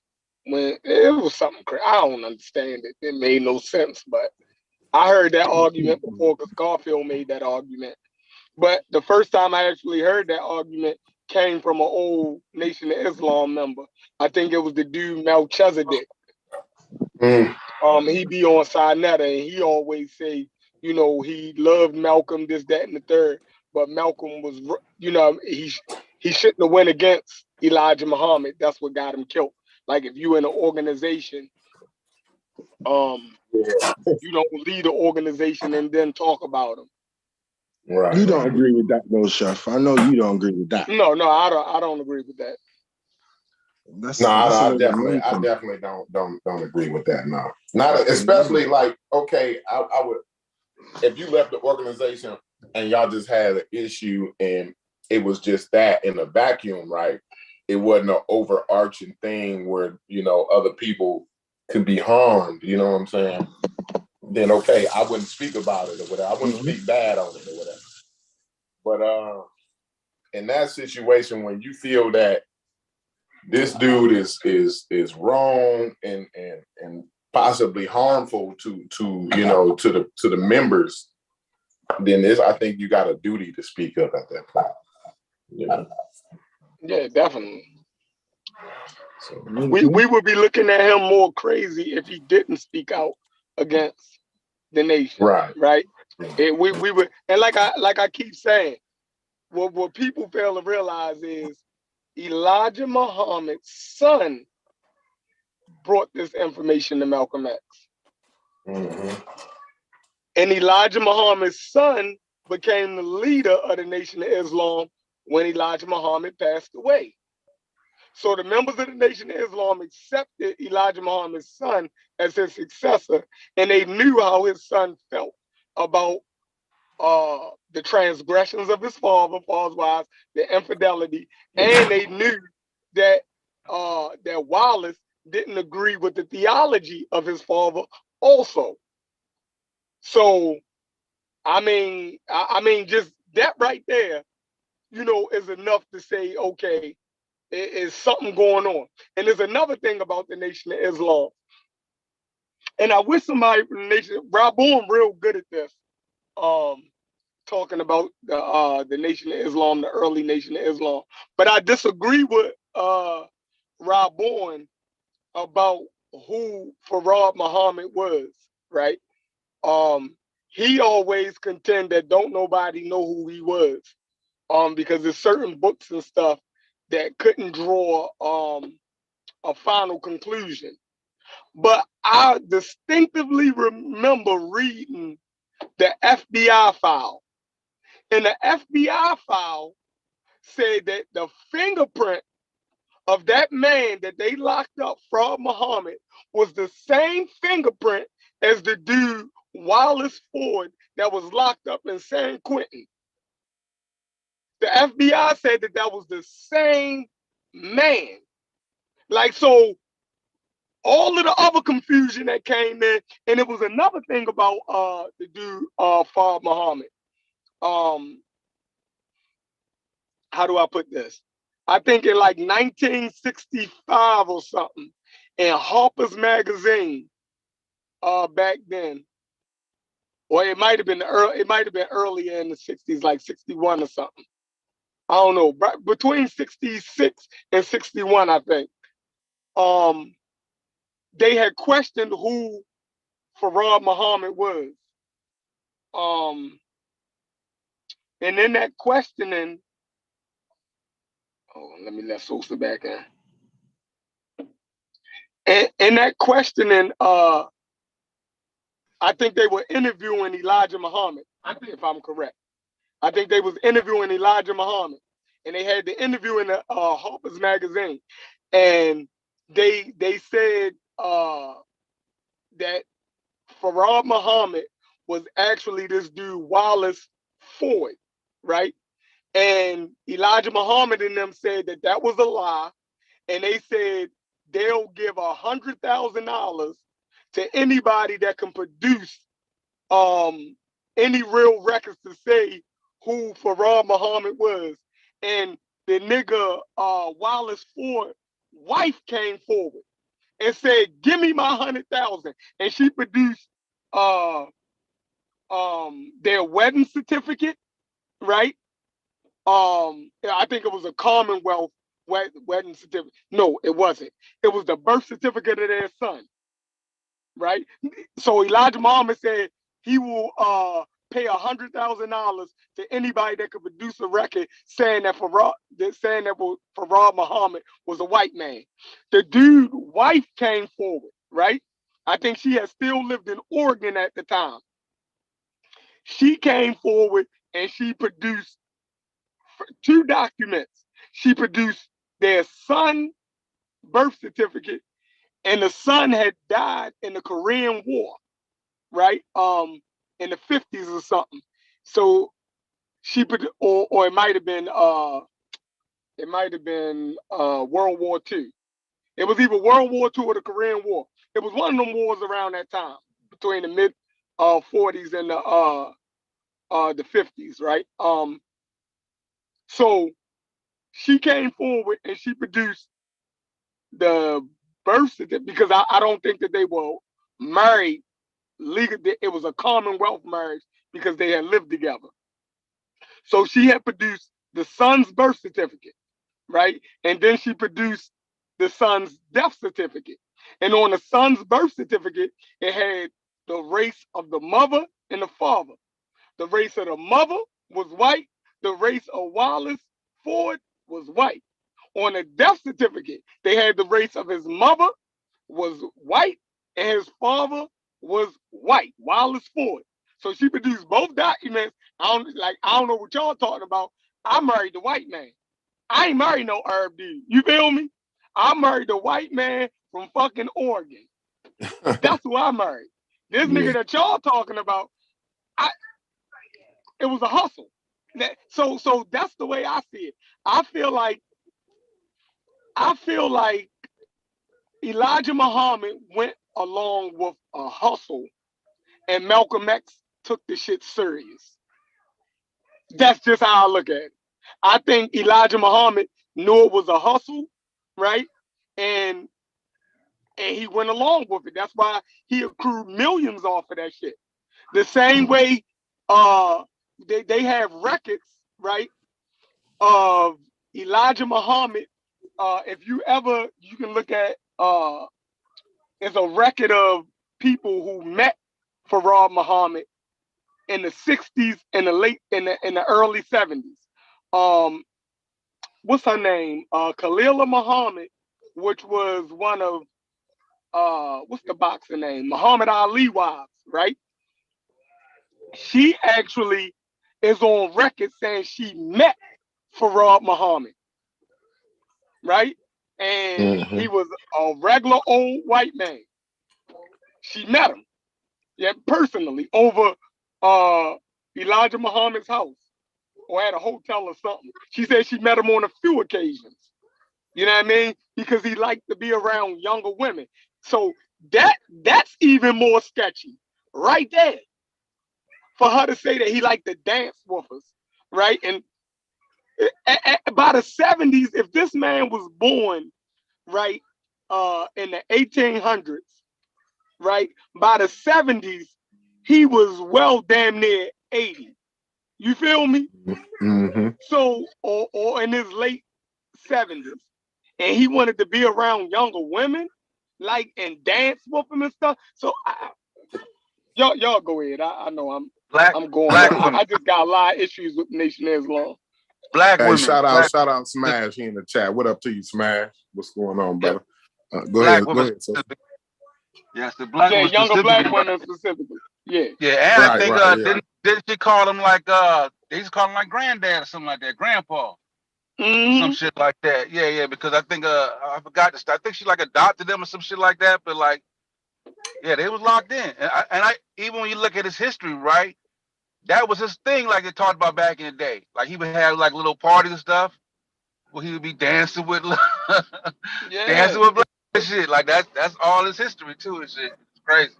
When it was something crazy. I don't understand it. It made no sense, but I heard that argument before because Garfield made that argument. But the first time I actually heard that argument came from an old Nation of Islam member. I think it was the dude Melchizedek. He be on Sinetta, and he always say, you know, he loved Malcolm, this, that, and the third, but Malcolm was, you know, he shouldn't have went against Elijah Muhammad. That's what got him killed. Like if you in an organization, you don't lead an organization and then talk about them. Right. You don't agree with that, though, Chef. I know you don't agree with that. No, I don't agree with that. I definitely don't agree with that. No, not especially like, okay, I would, if you left the organization and y'all just had an issue and it was just that in a vacuum, right? It wasn't an overarching thing where, you know, other people could be harmed, you know what I'm saying? Then okay, I wouldn't speak about it or whatever. I wouldn't speak bad on it or whatever. But in that situation, when you feel that this dude is wrong and possibly harmful to you know, to the members, then I think you got a duty to speak up at that point. Yeah. Yeah, definitely. So, we would be looking at him more crazy if he didn't speak out against the nation. Right. We would, and like I keep saying, what people fail to realize is Elijah Muhammad's son brought this information to Malcolm X. And Elijah Muhammad's son became the leader of the Nation of Islam when Elijah Muhammad passed away. So the members of the Nation of Islam accepted Elijah Muhammad's son as his successor, and they knew how his son felt about the transgressions of his father, wise, the infidelity, and they knew that that Wallace didn't agree with the theology of his father also. So, I mean, just that right there, you know, is enough to say, okay, is something going on. And there's another thing about the Nation of Islam. And I wish somebody from the Nation, Rabon real good at this, talking about the Nation of Islam, the early Nation of Islam. But I disagree with Rabon about who Farad Muhammad was, right? He always contend that don't nobody know who he was, because there's certain books and stuff that couldn't draw a final conclusion. But I distinctively remember reading the FBI file. And the FBI file said that the fingerprint of that man that they locked up, Farad Muhammad, was the same fingerprint as the dude Wallace Ford that was locked up in San Quentin. The FBI said that that was the same man. Like, so all of the other confusion that came in, and it was another thing about the dude Farad Muhammad. How do I put this? I think in like 1965 or something, in Harper's Magazine, back then, or it might have been earlier in the 60s, like 61 or something. I don't know, between 66 and 61, I think. They had questioned who Farad Muhammad was. And in that questioning, let me let Sosa back in. And in that questioning, I think they were interviewing Elijah Muhammad. I think, if I'm correct, I think they was interviewing Elijah Muhammad, and they had the interview in the Harper's Magazine, and they said that Farad Muhammad was actually this dude Wallace Ford, right? And Elijah Muhammad and them said that that was a lie, and they said they'll give $100,000 to anybody that can produce any real records to say who Farad Muhammad was. And the nigga Wallace Ford wife came forward and said, "Give me my 100,000," and she produced their wedding certificate, right? I think it was a Commonwealth wedding certificate. No, it wasn't. It was the birth certificate of their son, right? So Elijah Muhammad said he will pay $100,000 to anybody that could produce a record saying that Farad Muhammad was a white man. The dude's wife came forward, right? I think she had still lived in Oregon at the time. She came forward and she produced 2 documents. She produced their son's birth certificate, and the son had died in the Korean War, right? In the 50s or something. So she put, or it might have been World War II. It was either World War II or the Korean War. It was one of them wars around that time, between the mid 40s and the 50s, right? So she came forward and she produced the birth certificate, because I don't think that they were married legally. It was a commonwealth marriage because they had lived together. So she had produced the son's birth certificate, right? And then she produced the son's death certificate. And on the son's birth certificate, it had the race of the mother and the father. The race of the mother was white. The race of Wallace Ford was white. On the death certificate, they had the race of his mother was white and his father was white, Wallace Ford. So she produced both documents. I don't know what y'all talking about. I married the white man. I ain't married no Arab dude. You feel me? I married the white man from fucking Oregon. That's who I married. This nigga that y'all talking about, it was a hustle. So that's the way I see it. I feel like Elijah Muhammad went along with a hustle, and Malcolm X took the shit serious. That's just how I look at it. I think Elijah Muhammad knew it was a hustle, right? And he went along with it. That's why he accrued millions off of that shit. The same way they have records, right, of Elijah Muhammad. If you can look at it's a record of people who met Farad Muhammad in the 60s and in the early 70s. What's her name? Khalila Muhammad, which was one of what's the boxer name? Muhammad Ali wives, right? She actually is on record saying she met Farad Muhammad, right? And he was a regular old white man. She met him, yeah, personally over Elijah Muhammad's house or at a hotel or something. She said she met him on a few occasions. You know what I mean? Because he liked to be around younger women. So that's even more sketchy right there. For her to say that he liked to dance with us, right? And by the 70s, if this man was born, right, in the 1800s, right, by the 70s, he was well damn near 80. You feel me? Mm-hmm. So, or in his late 70s, and he wanted to be around younger women, like, and dance with them and stuff. So, y'all go ahead. I know I'm going. Black women. I just got a lot of issues with Nation Islam. Black Hey, women. shout out Smash here in the chat. What up to you, Smash? What's going on, brother? Go black ahead. women. Go ahead, so. Yes, the black women younger black women specifically. Yeah. Yeah, and Right, I think yeah. didn't she call him like they used to call him like granddad or something like that, grandpa. Some shit like that. Yeah, because I think I forgot this. I think she like adopted them or some shit like that. But like, yeah, they was locked in. And I even when you look at his history, right, that was his thing. Like they talked about back in the day. Like he would have like little parties and stuff where he would be dancing with, dancing with black and shit. Like that's all his history too and shit. It's crazy.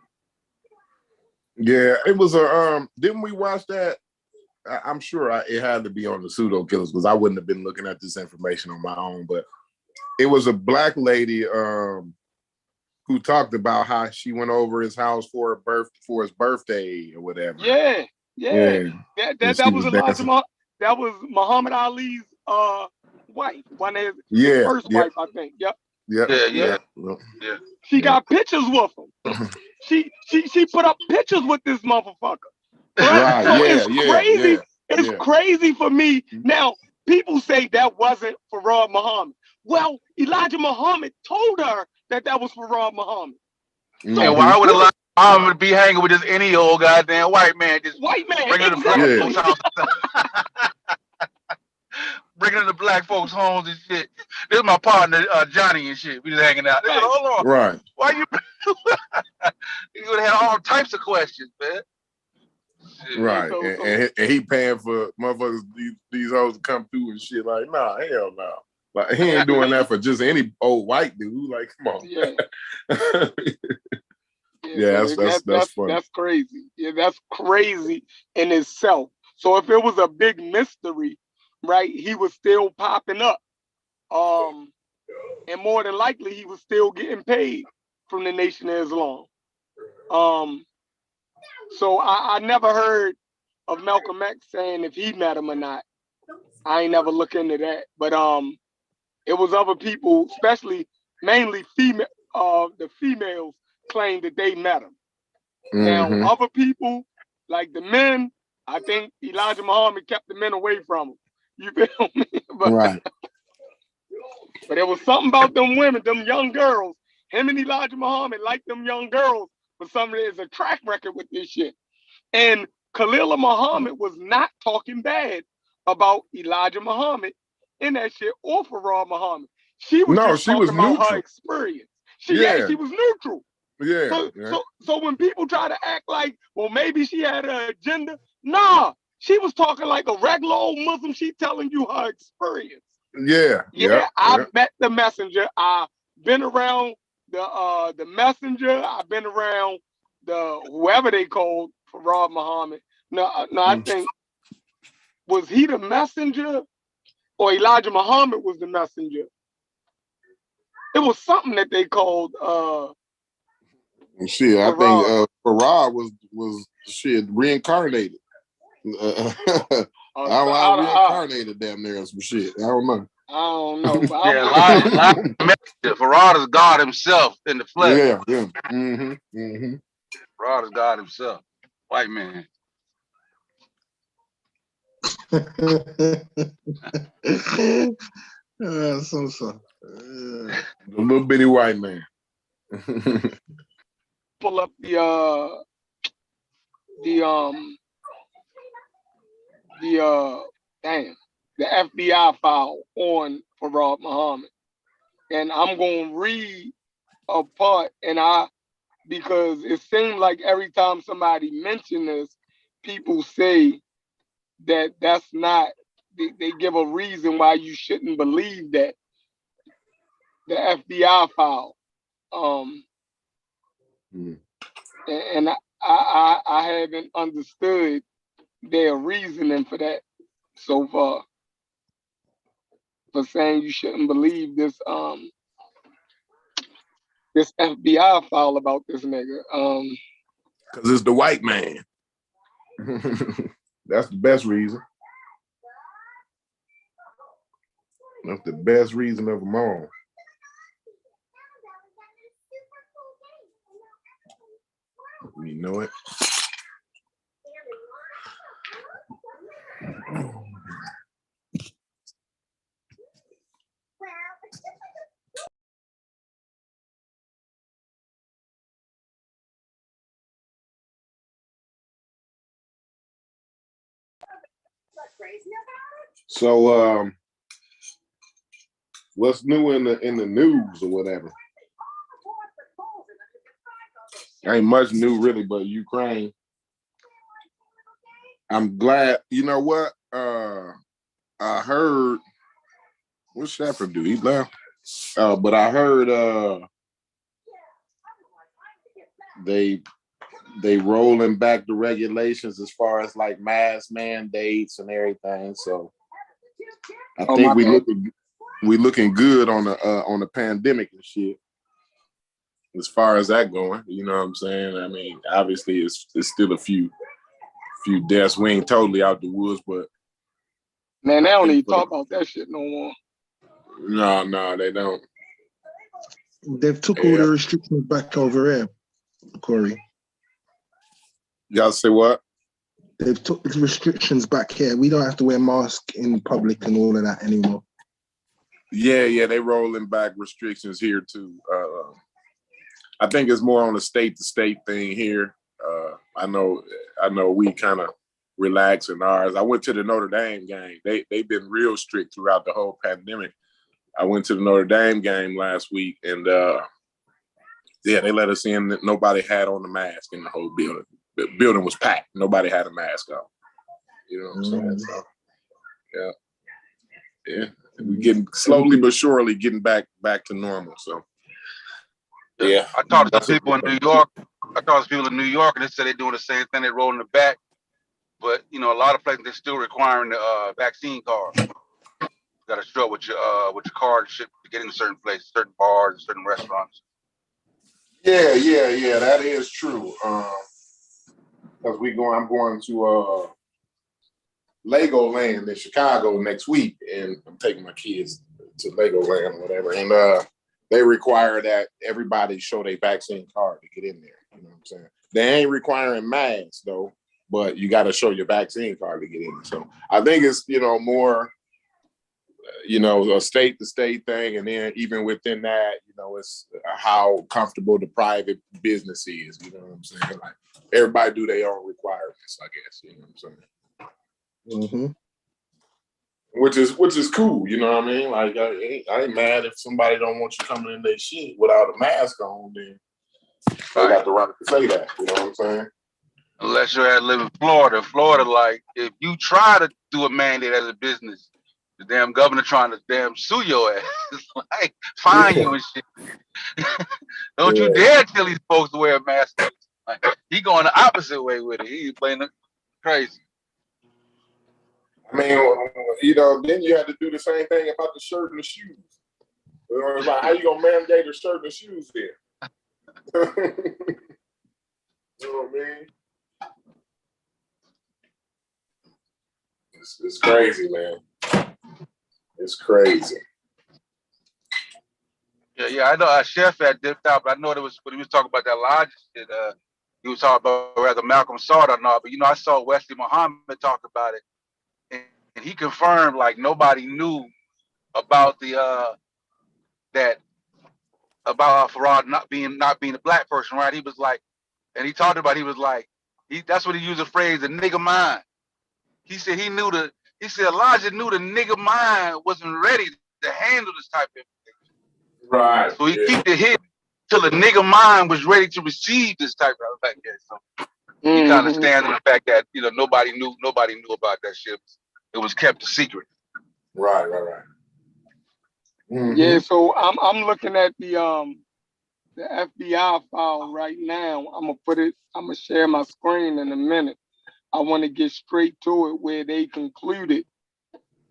Yeah, it was a didn't we watch that? I'm sure it had to be on the Pseudo Killers because I wouldn't have been looking at this information on my own, but it was a black lady who talked about how she went over his house for his birthday or whatever. Yeah. That was Elijah. That was Muhammad Ali's wife, one of his first wife, I think. Yep. Yeah. She got pictures with him. She put up pictures with this motherfucker. Right. So Yeah. it's crazy. Yeah. It's Yeah. crazy for me. Now, people say that wasn't Farad Muhammad. Well, Elijah Muhammad told her that was Farad Muhammad. So And why would Elijah Muhammad be hanging with just any old goddamn white man? Just white man, bringing exactly. to black folks' house. Bringing to black folks' homes and shit. This is my partner, Johnny and shit. We just hanging out. Right. Hold on. Right. Why you? You would have had all types of questions, man. Shit. Right. So- And he paying for motherfuckers, these hoes to come through and shit. Like, nah, hell no. Like, he ain't doing that for just any old white dude. Like, come on. Yeah. Yeah, that's funny. That's crazy. Yeah, that's crazy in itself. So if it was a big mystery, right, he was still popping up. And more than likely he was still getting paid from the Nation of Islam. So I never heard of Malcolm X saying if he met him or not. I ain't never looked into that. But it was other people, especially mainly female, the females claimed that they met him. Now, other people, like the men, I think Elijah Muhammad kept the men away from him. You feel me? Right. But there was something about them women, them young girls. Him and Elijah Muhammad liked them young girls for some reason. There's a track record with this shit. And Khalila Muhammad was not talking bad about Elijah Muhammad in that shit or Farad Muhammad. She was just talking about her experience. She was neutral. Yeah. So when people try to act like, well, maybe she had an agenda, nah, she was talking like a regular old Muslim. She telling you her experience. Yeah. I met the messenger. I've been around the messenger. I've been around the whoever they called Farad Muhammad. No, I think, was he the messenger or Elijah Muhammad was the messenger? It was something that they called shit, I think Farad was shit reincarnated. I reincarnated damn near some shit. I don't know. I don't know. Yeah, Farad is God himself in the flesh. Yeah. Farad is God himself. White man. A little bitty white man. Pull up the FBI file on Farad Muhammad, and I'm gonna read a part, because it seemed like every time somebody mentions this, people say that that's not. They give a reason why you shouldn't believe that the FBI file. And I haven't understood their reasoning for that so far, for saying you shouldn't believe this this FBI file about this nigga. Because it's the white man. That's the best reason. That's the best reason of them all. You know it. So what's new in the news or whatever? Ain't much new really, but Ukraine. I'm glad. You know what? I heard. What Shepard do? He left. But I heard they rolling back the regulations as far as like mask mandates and everything. So I think we looking good on the pandemic and shit. As far as that going, you know what I'm saying? I mean, obviously it's still a few deaths. We ain't totally out the woods, but man, they don't even talk about that shit no more. No, they don't. They've took all the restrictions back over here. Corey. Y'all say what? They've took the restrictions back here. We don't have to wear masks in public and all of that anymore. Yeah, they rolling back restrictions here too. I think it's more on a state-to-state thing here. I know we kind of relax in ours. I went to the Notre Dame game. They've been real strict throughout the whole pandemic. I went to the Notre Dame game last week, and they let us in. Nobody had on the mask in the whole building. The building was packed. Nobody had a mask on. You know what I'm saying? So, yeah. We're getting slowly but surely getting back to normal. So, yeah. I talked to people in New York. And they said they're doing the same thing. They're rolling it back. But, a lot of places, they're still requiring the vaccine card. You got to show up with your card to get into certain places, certain bars, and certain restaurants. Yeah, that is true. Because I'm going to Legoland in Chicago next week, and I'm taking my kids to Legoland or whatever, and they require that everybody show their vaccine card to get in there. You know what I'm saying? They ain't requiring masks though, but you got to show your vaccine card to get in. So I think it's more a state-to-state thing, and then even within that, it's how comfortable the private business is. You know what I'm saying? Like everybody do their own requirements, I guess. You know what I'm saying? Mm-hmm. Which is cool, you know what I mean? Like I ain't mad if somebody don't want you coming in their shit without a mask on, then they got the right to say that, you know what I'm saying? Unless you're at live in Florida. Florida, like if you try to do a mandate as a business, the damn governor trying to damn sue your ass, like fine you and shit. Don't you dare tell these folks to wear a mask. Like, he going the opposite way with it. He playing crazy. I mean, then you had to do the same thing about the shirt and the shoes. It's like, how you gonna mandate a shirt and shoes there? You know what I mean? It's crazy, man. It's crazy. Yeah. I know our chef had dipped out, but I know it was when he was talking about that logic shit. He was talking about whether Malcolm saw it or not. But I saw Wesley Muhammad talk about it. And he confirmed like nobody knew about the about Farad not being a black person, right? He was like, and he talked about that's what he used the phrase the nigga mind. He said Elijah knew the nigga mind wasn't ready to handle this type of information. Right. So he keep it hidden till the nigga mind was ready to receive this type of fact. So he kind of stands on the fact that nobody knew about that shit. It was kept a secret. Right. Mm-hmm. Yeah, so I'm looking at the FBI file right now. I'm gonna share my screen in a minute. I want to get straight to it where they concluded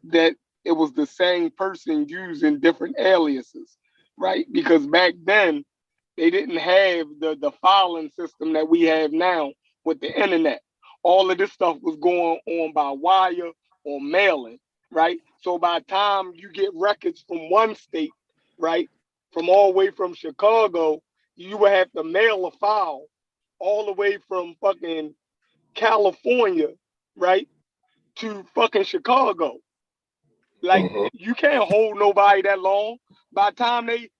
that it was the same person using different aliases, right? Because back then they didn't have the filing system that we have now with the internet. All of this stuff was going on by wire or mailing, right? So by the time you get records from one state, right, from all the way from Chicago, you would have to mail a file all the way from fucking California, right, to fucking Chicago. Like, you can't hold nobody that long. By the time they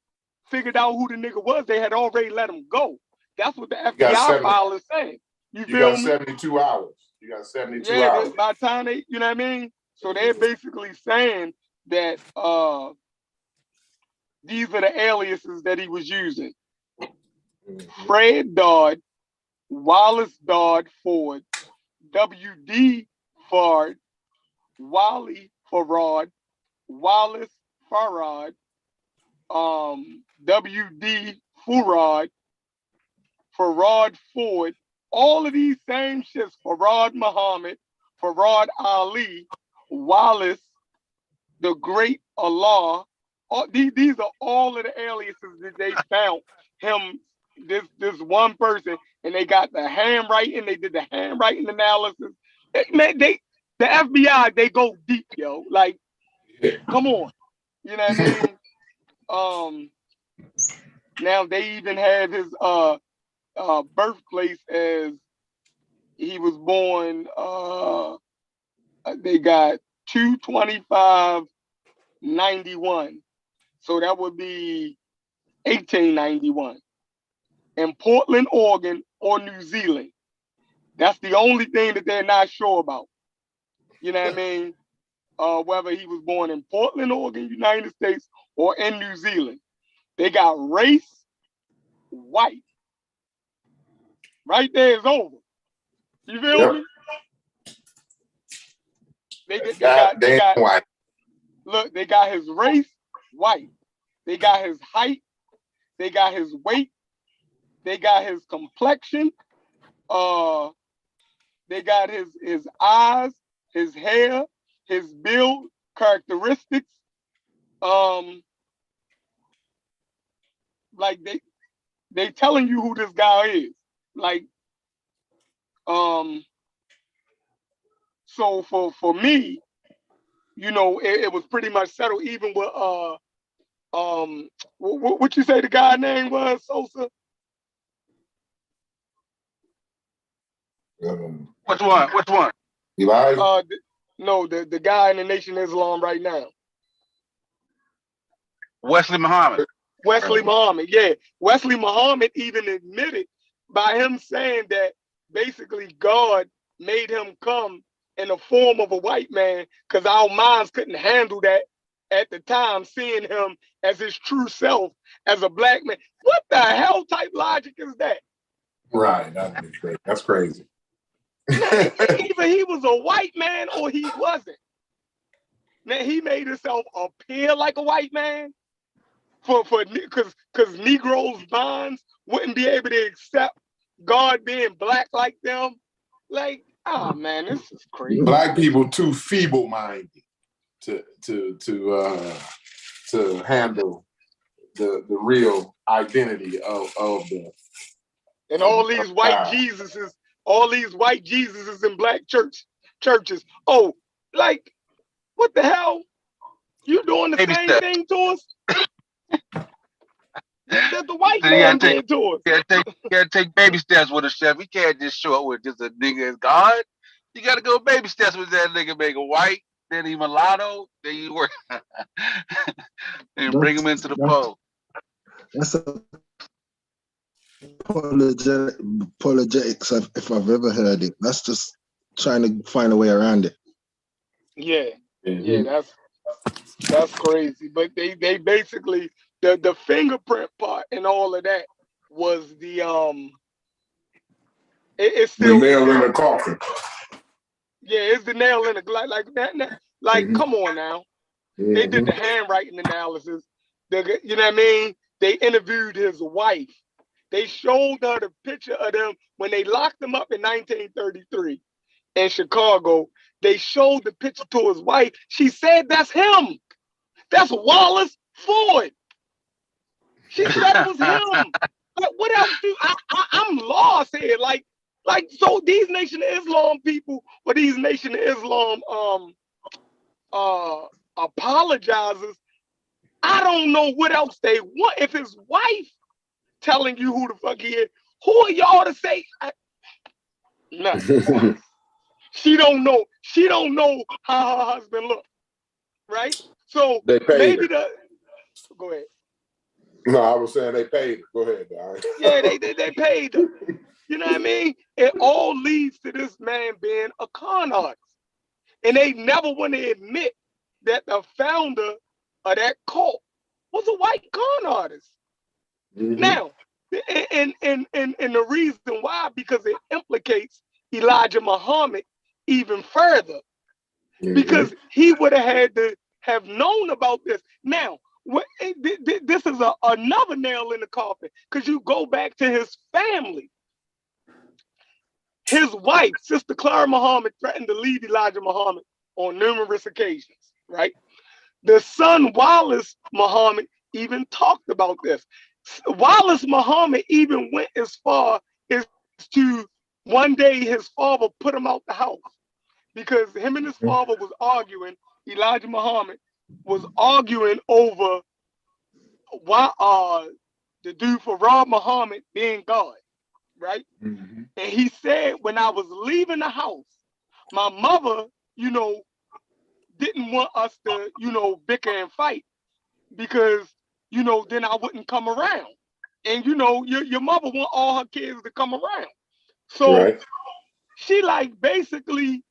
figured out who the nigga was, they had already let him go. That's what the FBI file is saying. You feel me? 72 hours. You got 72 hours. By the time they, you know what I mean? So they're basically saying that these are the aliases that he was using. Fred Dodd, Wallace Dodd Ford, W.D. Fard, Wally Farad, Wallace Farad, W.D. Farad, Farad Ford, all of these same shits, Farad Muhammad, Farad Ali, Wallace, the Great Allah, these are all of the aliases that they found him, this one person, and they got the handwriting, they did the handwriting analysis. Man, the FBI, they go deep, yo. Like, come on. You know what I mean? Now they even have his birthplace as he was born. They got 2/25/91, so that would be 1891 in Portland, Oregon, or New Zealand. That's the only thing that they're not sure about. You know what I mean? Whether he was born in Portland, Oregon, United States, or in New Zealand. They got race, white. Right there is over. You feel me? They got white. Look, they got his race, white. They got his height. They got his weight. They got his complexion. They got his eyes, his hair, his build characteristics. Like they telling you who this guy is. Like, so for me, you know, it was pretty much settled. Even with what you say the guy name was, Sosa? Which one? Elijah? No, the guy in the Nation of Islam right now. Wesley Muhammad. Wesley Muhammad, yeah. Wesley Muhammad even admitted by him saying that basically God made him come in the form of a white man because our minds couldn't handle that at the time, seeing him as his true self as a black man. What the hell type logic is that? Right, that's crazy. Either he was a white man or he wasn't. Now he made himself appear like a white man because Negroes' minds wouldn't be able to accept God being black like them. Like, oh man, this is crazy. Black people too feeble-minded to handle the real identity of the. And all these white Jesuses, in black churches. Oh, like, what the hell? You doing the same thing to us? That the white man did to us. Gotta take baby steps with a chef. You can't just show up with just a nigga as God. You gotta go baby steps with that nigga, make him white, then he mulatto, then you work and bring him into the fold. That's apologetics if I've ever heard it. That's just trying to find a way around it. Yeah, that's crazy. But they basically the fingerprint part and all of that was the it's still the nail in the coffin. Yeah, it's the nail in the like that. Like, come on now. They did the handwriting analysis. You know what I mean? They interviewed his wife. They showed her the picture of them when they locked him up in 1933 in Chicago. They showed the picture to his wife. She said, "That's him. That's Wallace Ford." She said it was him. But what else I'm lost here. Like, so these Nation of Islam people or these Nation of Islam apologizers, I don't know what else they want. If his wife telling you who the fuck he is, who are y'all to say? Nothing. She don't know. She don't know how her husband look, right? So maybe her. Go ahead. No, I was saying they paid her. Go ahead, Don. Yeah, they paid her. You know what I mean? It all leads to this man being a con artist. And they never want to admit that the founder of that cult was a white con artist. Now, and the reason why, because it implicates Elijah Muhammad even further. Because he would have had to have known about this. Now, this is another nail in the coffin, because you go back to his family. His wife, Sister Clara Muhammad, threatened to leave Elijah Muhammad on numerous occasions, right? The son, Wallace Muhammad, even talked about this. Wallace Muhammad even went as far as to one day his father put him out the house because him and his father was arguing. Elijah Muhammad was arguing over why the dude Farad Muhammad being God. right? Mhm. And he said, when I was leaving the house, my mother, didn't want us to, bicker and fight because, then I wouldn't come around. And, your mother want all her kids to come around. So Right. she like basically,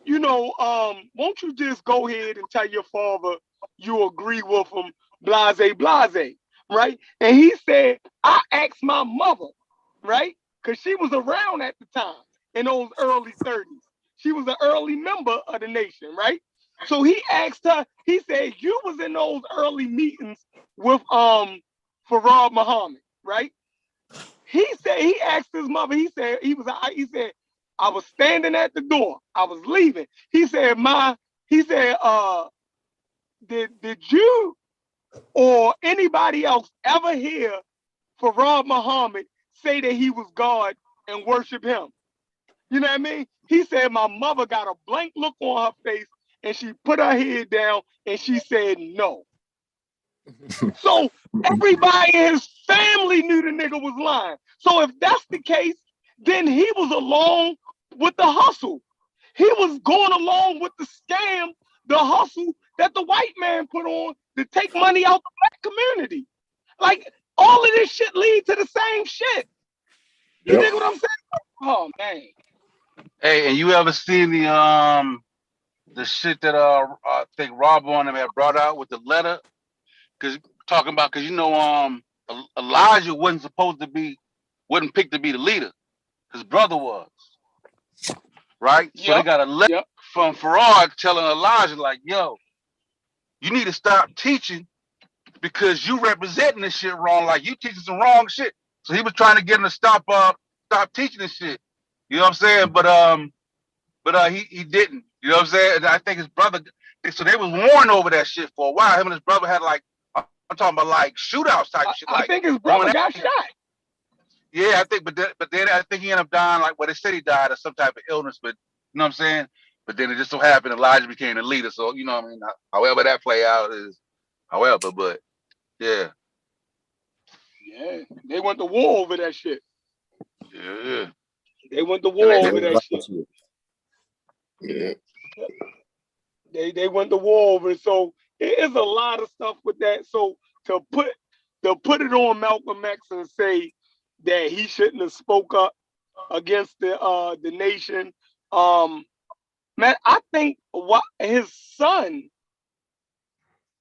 won't you just go ahead and tell your father you agree with him, blase, blase, right? And he said, I asked my mother, right? Because she was around at the time in those early 30s. She was an early member of the nation, right? So he asked her, he said, you was in those early meetings with Farad Muhammad, right? He said he asked his mother, he said, I was standing at the door. I was leaving. He said, did you or anybody else ever hear Farad Muhammad say that he was God and worship him? You know what I mean? He said my mother got a blank look on her face and she put her head down and she said no. So everybody in his family knew the nigga was lying. So if that's the case, then he was along with the hustle. He was going along with the scam, the hustle that the white man put on to take money out the black community. Like all of this shit lead to the same shit. You Yep. dig what I'm saying? Oh man. Hey, and you ever seen the shit that I think Rob on him had brought out with the letter? Because Elijah wasn't picked to be the leader. His brother was, right? So they got a letter from Farad telling Elijah, like, yo, you need to stop teaching because you representing this shit wrong. Like, you teaching some wrong shit. So he was trying to get him to stop teaching this shit. You know what I'm saying? But he didn't. You know what I'm saying? And I think his brother. So they was warring over that shit for a while. Him and his brother had like, I'm talking about like shootouts type shit. I think his brother got shot. Yeah, I think, but then I think he ended up dying. Like, well, they said he died of some type of illness, but you know what I'm saying. But then it just so happened Elijah became the leader. So you know what I mean. However that play out is, but yeah. Yeah, they went to war over that shit. Yeah. They went to war over that shit. Yeah. They went to war over it. So it is a lot of stuff with that. So to put it on Malcolm X and say that he shouldn't have spoke up against the nation. Man, I think his son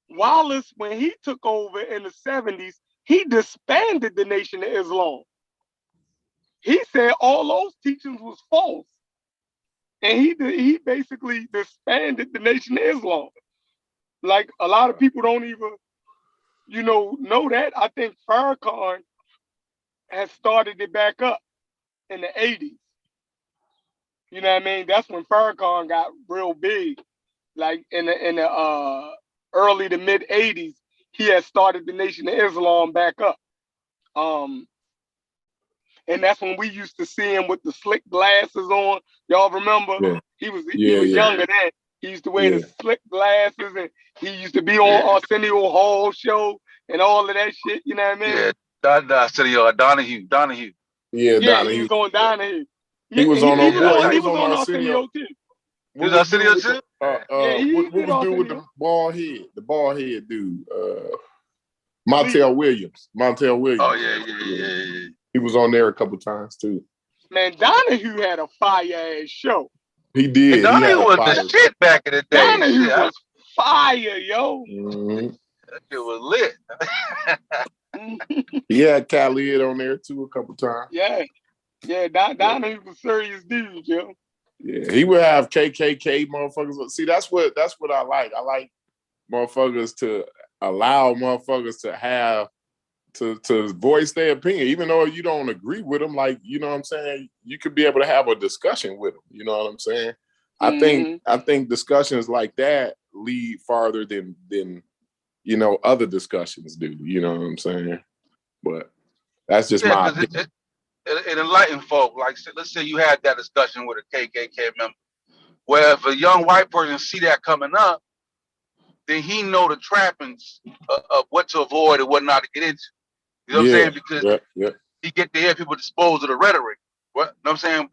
Wallace, when he took over in the 70s, he disbanded the Nation of Islam. He said all those teachings was false. And he basically disbanded the Nation of Islam. Like a lot of people don't even, know that. I think Farrakhan has started it back up in the 80s. You know what I mean? That's when Farrakhan got real big. Like in the early to mid 80s, he had started the Nation of Islam back up. And that's when we used to see him with the slick glasses on. Y'all remember? Yeah. He was younger then. He used to wear the slick glasses, and he used to be on Arsenio Hall show and all of that shit. You know what I mean? Yeah, Arsenio Donahue. Yeah, Donahue. He was on Donahue. He was on He was on Arsenio too. He was Arsenio too? What was dude with the bald head? The bald head dude. Montel Williams. Oh yeah. He was on there a couple times too. Man, Donahue had a fire ass show. He did. And Donahue was the shit back in the day. Donahue was fire, yo. Mm-hmm. That shit was lit. He had Khalid on there too a couple times. Yeah. Donahue was serious dude, yo. Yeah, he would have KKK motherfuckers. See, that's what I like. I like motherfuckers to allow motherfuckers to have to voice their opinion, even though you don't agree with them. Like, you know what I'm saying? You could be able to have a discussion with them. You know what I'm saying? I think discussions like that lead farther than other discussions do. You know what I'm saying? But that's just my opinion. It enlightened folk. Like, let's say you had that discussion with a KKK member. Well, if a young white person see that coming up, then he know the trappings of what to avoid and what not to get into. You know what I'm saying? Because he get to hear people dispose of the rhetoric. What know what I'm saying?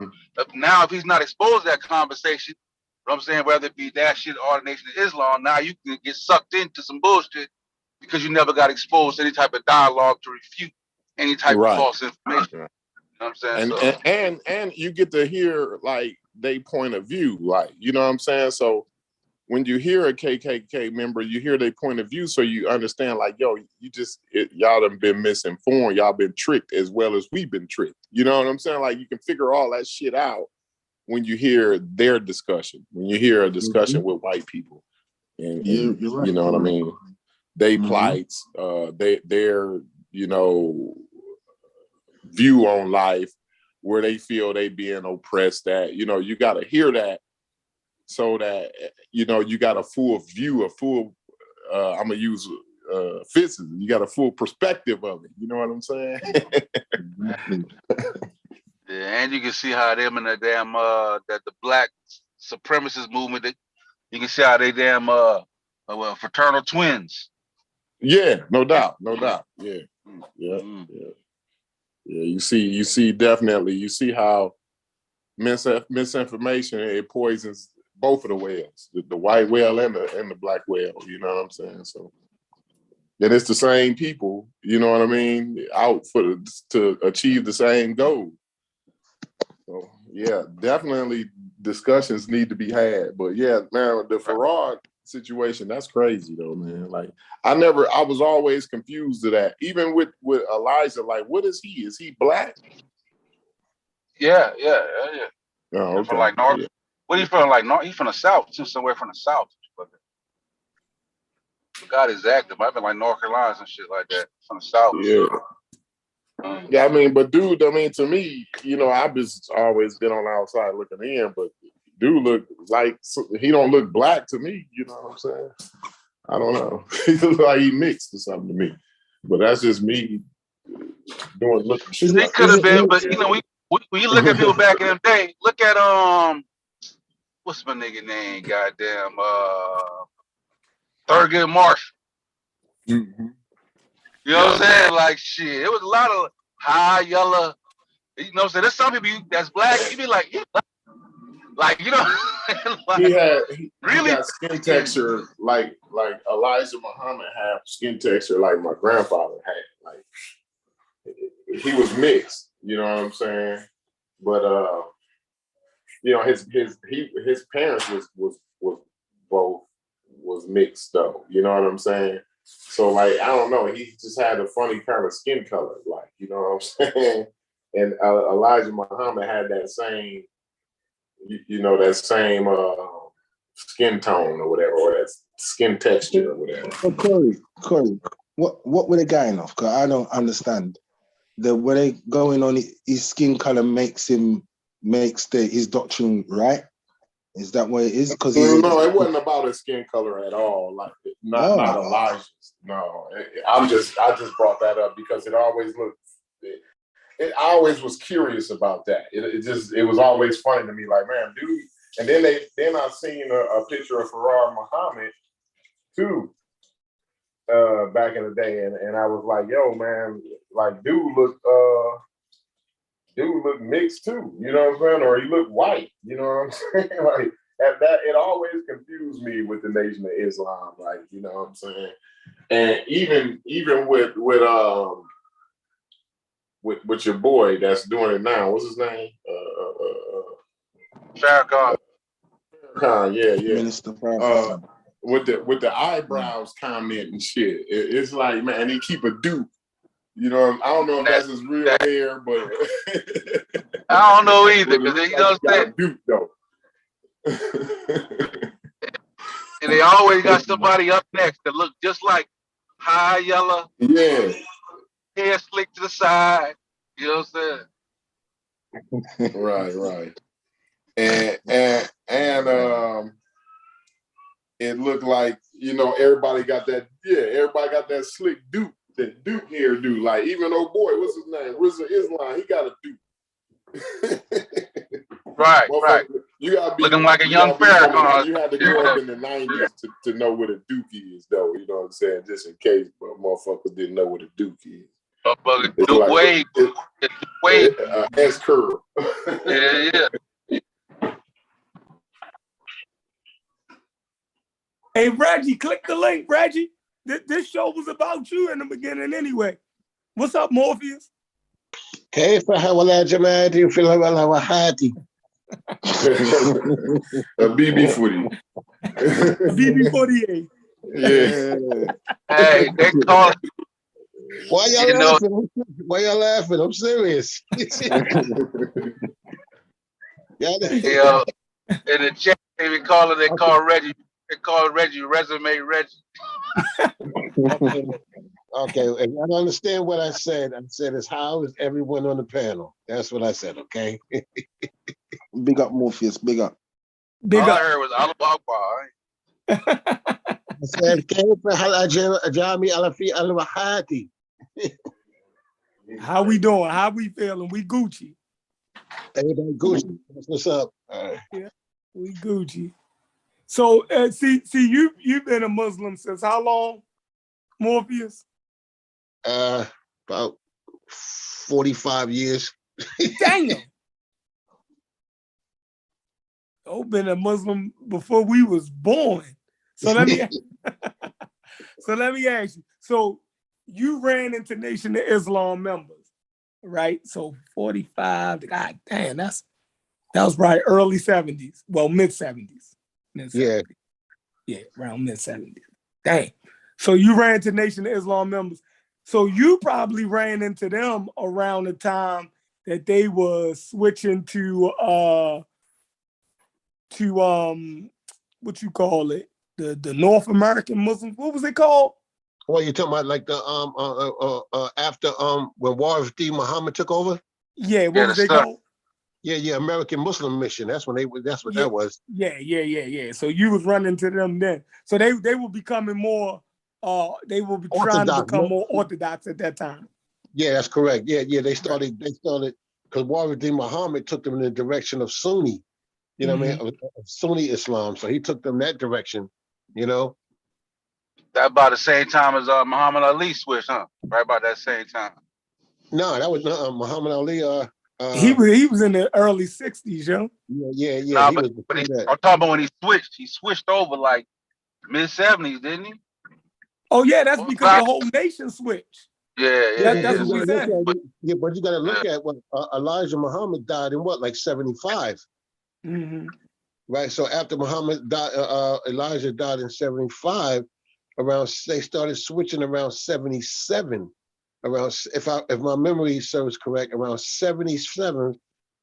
Now, if he's not exposed to that conversation, you know what I'm saying, whether it be that shit or the Nation of Islam, now you can get sucked into some bullshit because you never got exposed to any type of dialogue to refute any type of false information. You know what I'm saying? And you get to hear like they point of view, like, you know what I'm saying? So when you hear a KKK member, you hear their point of view, so you understand, like, yo, y'all done been misinformed, y'all been tricked as well as we've been tricked. You know what I'm saying? Like, you can figure all that shit out when you hear their discussion, when you hear a discussion with white people, and You're right. you know what I mean? They plights, their view on life, where they feel they being oppressed at. You know, you got to hear that, so that, you know, you got a full view, I'm gonna use physics. You got a full perspective of it. You know what I'm saying? Yeah, and you can see how them and the damn that the black supremacist movement, you can see how they damn fraternal twins. Yeah, no doubt. Yeah. You see definitely. You see how misinformation, it poisons both of the whales, the white whale and the black whale. You know what I'm saying? So, and it's the same people. You know what I mean? Out to achieve the same goal. So yeah, definitely discussions need to be had. But yeah, man, the Farad situation, that's crazy though, man. Like, I was always confused to that. Even with Elijah, like, what is he? Is he black? Yeah. Oh, okay. From like North. Yeah. What are you from? Like North? He's from the South too, somewhere from the South. God is active. I've been like North Carolina and shit like that, from the South. Yeah. Yeah, I mean, but dude, I mean, to me, you know, I've just always been on the outside looking in, but dude look like, he don't look black to me. You know what I'm saying? I don't know. He looks like he mixed or something to me. But that's just me looking shit. He could have been, but you know, when you look at people back in the day, look at what's my nigga name? Goddamn, Thurgood Marshall. Mm-hmm. You know what I'm saying? Like, shit, it was a lot of high yellow. You know what I'm saying? There's some people that's black. You be like, like, you know, like, he really got skin texture like Elijah Muhammad had skin texture like my grandfather had. Like, he was mixed. You know what I'm saying? But you know, his parents was mixed though. You know what I'm saying? So like, I don't know, he just had a funny kind of skin color, like, you know what I'm saying? And Elijah Muhammad had that same, you know, that same skin tone or whatever, or that skin texture or whatever. So Corey, what were they going off? Because I don't understand. Were they going on his skin color makes his doctrine right? Is that what it is? Because no, it wasn't about his skin color at all. Like, not Elijah's. No, I just brought that up because it always looked. I always was curious about that. It was always funny to me. Like, man, dude. And then I seen a picture of Farad Muhammad too, back in the day, and I was like, yo, man, like, dude looked mixed too, you know what I'm saying? Or he looked white, you know what I'm saying? Like, that it always confused me with the Nation of Islam, like, you know what I'm saying? And even with your boy that's doing it now, what's his name? Farrakhan. Yeah. Minister Farrakhan. With the eyebrows comment and shit, it's like, man, he keep a dupe. You know, I don't know if that's his real hair, but I don't know either, because you know what I'm saying? Dupe though. And they always got somebody up next that look just like high yellow. Yeah. Hair slicked to the side. You know what I'm saying? Right. And it looked like, you know, everybody got that slick dupe, that dupe hairdo. Like, even old boy, what's his name? RZA Islam, he got a dupe. Right. You gotta be looking like a young Farrakhan. You had to grow up in the 90s to know what a duke is, though. You know what I'm saying? Just in case, but motherfuckers didn't know what a duke is. Motherfucker, It's Duke like Wade. It's Duke Wade. S curve. Yeah. Hey, Reggie, click the link, Reggie. This show was about you in the beginning anyway. What's up, Morpheus? كيف حول جماعتي في الوحاتي A BB footy. BB48. Yeah. Hey, they call it, Why y'all you know, laughing? Why y'all laughing? I'm serious. Y'all- in the chat, they call Reggie Resume Reggie. Okay, if y'all don't understand what I said is how is everyone on the panel? That's what I said, okay? Big up Morpheus, big up. Big All I up. heard was Alibaba. I said, كيف حول جامي على في الوحاتي. How we doing? How we feeling? We Gucci. Everybody Gucci, that's what's up. All right. Yeah, we Gucci. So see, you've been a Muslim since how long, Morpheus? About 45 years. Damn. I've been a Muslim before we was born. So let me ask you. So you ran into Nation of Islam members, right? So 45. God damn, that was probably early 70s. Well, mid 70s. Yeah. Yeah, around mid 70s. Dang. So you ran into Nation of Islam members. So you probably ran into them around the time that they were switching to what you call it? The North American Muslims. What was it called? Well, you're talking about like the after when Warith Muhammad took over? Yeah, what was they called? Yeah, American Muslim Mission. That's what that was. Yeah. So you was running to them then. So they were becoming more they will be trying to become more orthodox at that time. Yeah, that's correct. Yeah. They started because Warith Muhammad took them in the direction of Sunni, you know what I mean? Of Sunni Islam. So he took them that direction, you know. That about the same time as Muhammad Ali switched, huh? Right about that same time. No, that was Muhammad Ali. He was in the early 60s, yo. Yeah. Nah, but I'm talking about when he switched. He switched over like mid 70s, didn't he? Oh yeah, that's because the whole nation switched. Yeah. That's what we said. Yeah, but you got to look at what Elijah Muhammad died in what, like 75. Right. So after Muhammad died, Elijah died in 75. They started switching around 77. Around, if my memory serves correct, around 77,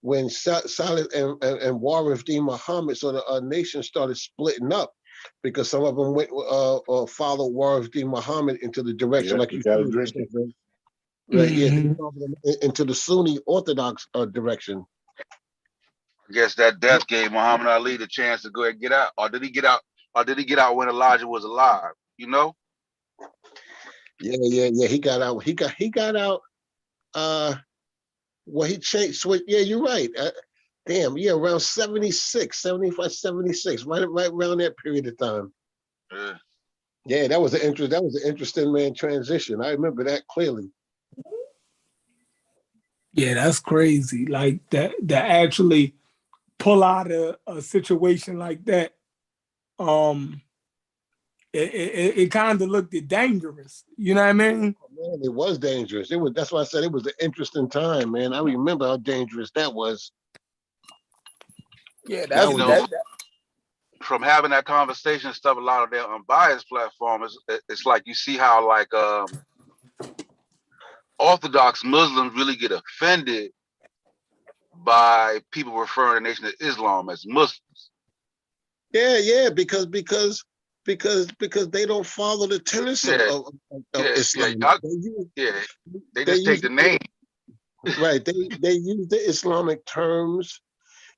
when Salih and Warith Muhammad, so the nation started splitting up because some of them went followed Warith Muhammad into the direction like you said, right? Into the Sunni Orthodox direction. I guess that death gave Muhammad Ali the chance to go ahead and get out, or did he get out? Or did he get out when Elijah was alive? You know? Yeah. He got out. He got out. Well, he changed. Yeah, you're right. Damn. Yeah, around 76, 75, 76, right around that period of time. Yeah, that was an interesting man transition. I remember that clearly. Yeah, that's crazy. Like that actually pull out a situation like that. It kind of looked dangerous. You know what I mean? Man, it was dangerous. That's why I said it was an interesting time, man. I remember how dangerous that was. Yeah, from having that conversation and stuff, a lot of their unbiased platforms, it's like you see how like Orthodox Muslims really get offended by people referring to the Nation of Islam as Muslims. Yeah, because they don't follow the tenets of Islam. They just take the name. Right. They use the Islamic terms.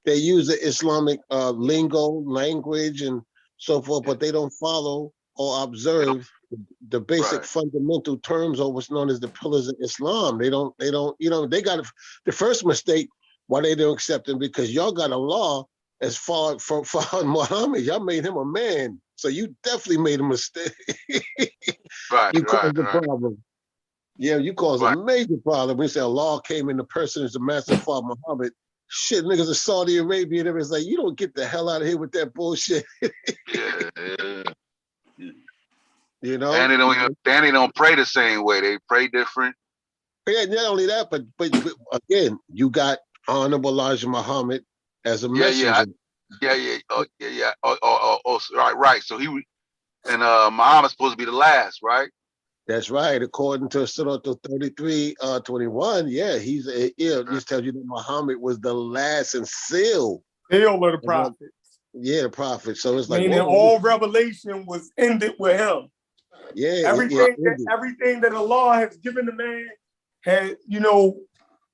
They use the Islamic lingo, language, and so forth, but they don't follow or observe the basic fundamental terms or what's known as the pillars of Islam. They don't, they got the first mistake why they don't accept them, because y'all got a law as far from Muhammad. Y'all made him a man. So you definitely made a mistake. You caused the problem. Yeah, you cause a major problem. We say Allah came in the person as the master Farad Muhammad. Shit, niggas of Saudi Arabia and everything's like, you don't get the hell out of here with that bullshit. Yeah. You know? And they don't pray the same way. They pray different. Yeah, not only that, but again, you got Honorable Elijah Muhammad as a messenger. Yeah. Oh, right. So Muhammad's supposed to be the last, right? That's right. According to Surah 33:21, this tells you that Muhammad was the last and seal. Seal of the prophets. Yeah, the prophet. So it's like meaning all revelation was ended with him. Yeah, everything that Allah has given the man had,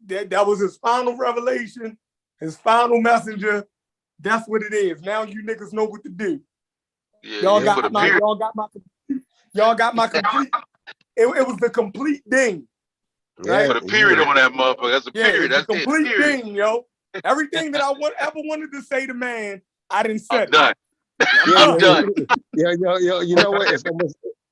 that was his final revelation, his final messenger. That's what it is. Now you niggas know what to do. Yeah, y'all got my complete. It was the complete thing. Right? Put a period on that motherfucker. That's a period. That's the complete thing, yo. Everything that I ever wanted to say to man, I didn't say. Done. I'm done. Yeah, you know what?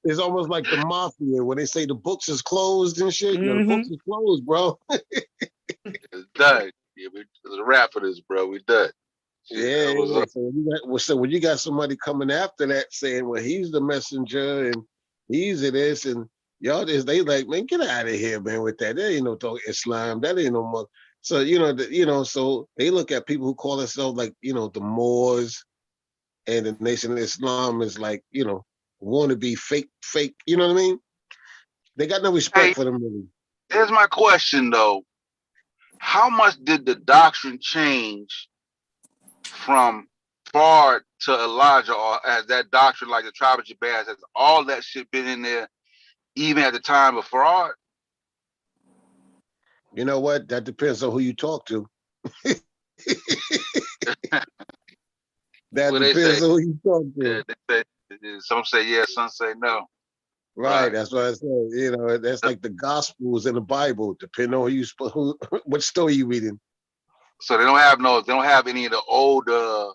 It's almost like the mafia when they say the books is closed and shit. The books is closed, bro. It's done. Yeah, it's a wrap for this, bro. We done. Yeah. So when you got somebody coming after that saying, well, he's the messenger and he's this and y'all they like, man, get out of here, man, with that. There ain't no talk Islam. That ain't no more. So so they look at people who call themselves like, the Moors and the Nation of Islam is like, want to be fake, you know what I mean? They got no respect for them really. Here's my question though. How much did the doctrine change from Farad to Elijah, or has that doctrine like the tribe of Jabez, has all that shit been in there even at the time of Farad? You know what? That depends on who you talk to. That depends on who you talk to. Yeah, some say yes, some say no. Right, that's what I said. That's like the Gospels in the Bible, depending on what story you reading. So they don't have any of the old, or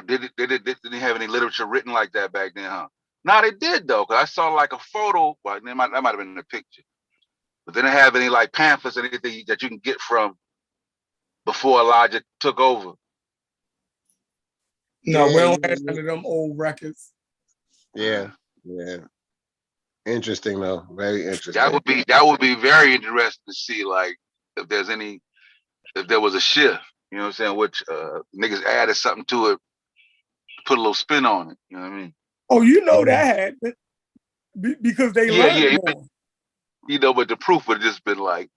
didn't have any literature written like that back then, huh? No, they did though, because I saw like a photo. Well, that might have been in the picture, but they didn't have any like pamphlets or anything that you can get from before Elijah took over. No, we don't have none of them old records. Yeah. Interesting though, very interesting. That would be very interesting to see, like, if there was a shift, you know what I'm saying, which niggas added something to it, put a little spin on it, you know what I mean? Oh, that happened because they learned more. But the proof would have just been like,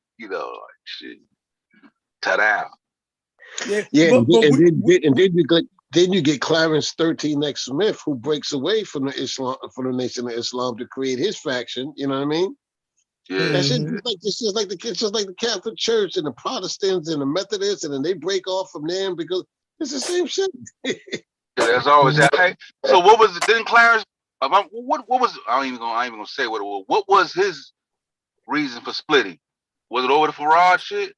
shit, ta-da. Then you get Clarence 13X Smith, who breaks away from the Nation of Islam to create his faction. You know what I mean? Yeah. That shit it's just like the Catholic Church and the Protestants and the Methodists, and then they break off from them because it's the same shit. That's always that. Hey, so what was it? Didn't Clarence? What was? I ain't even gonna say what it was. What was his reason for splitting? Was it over the Farad shit?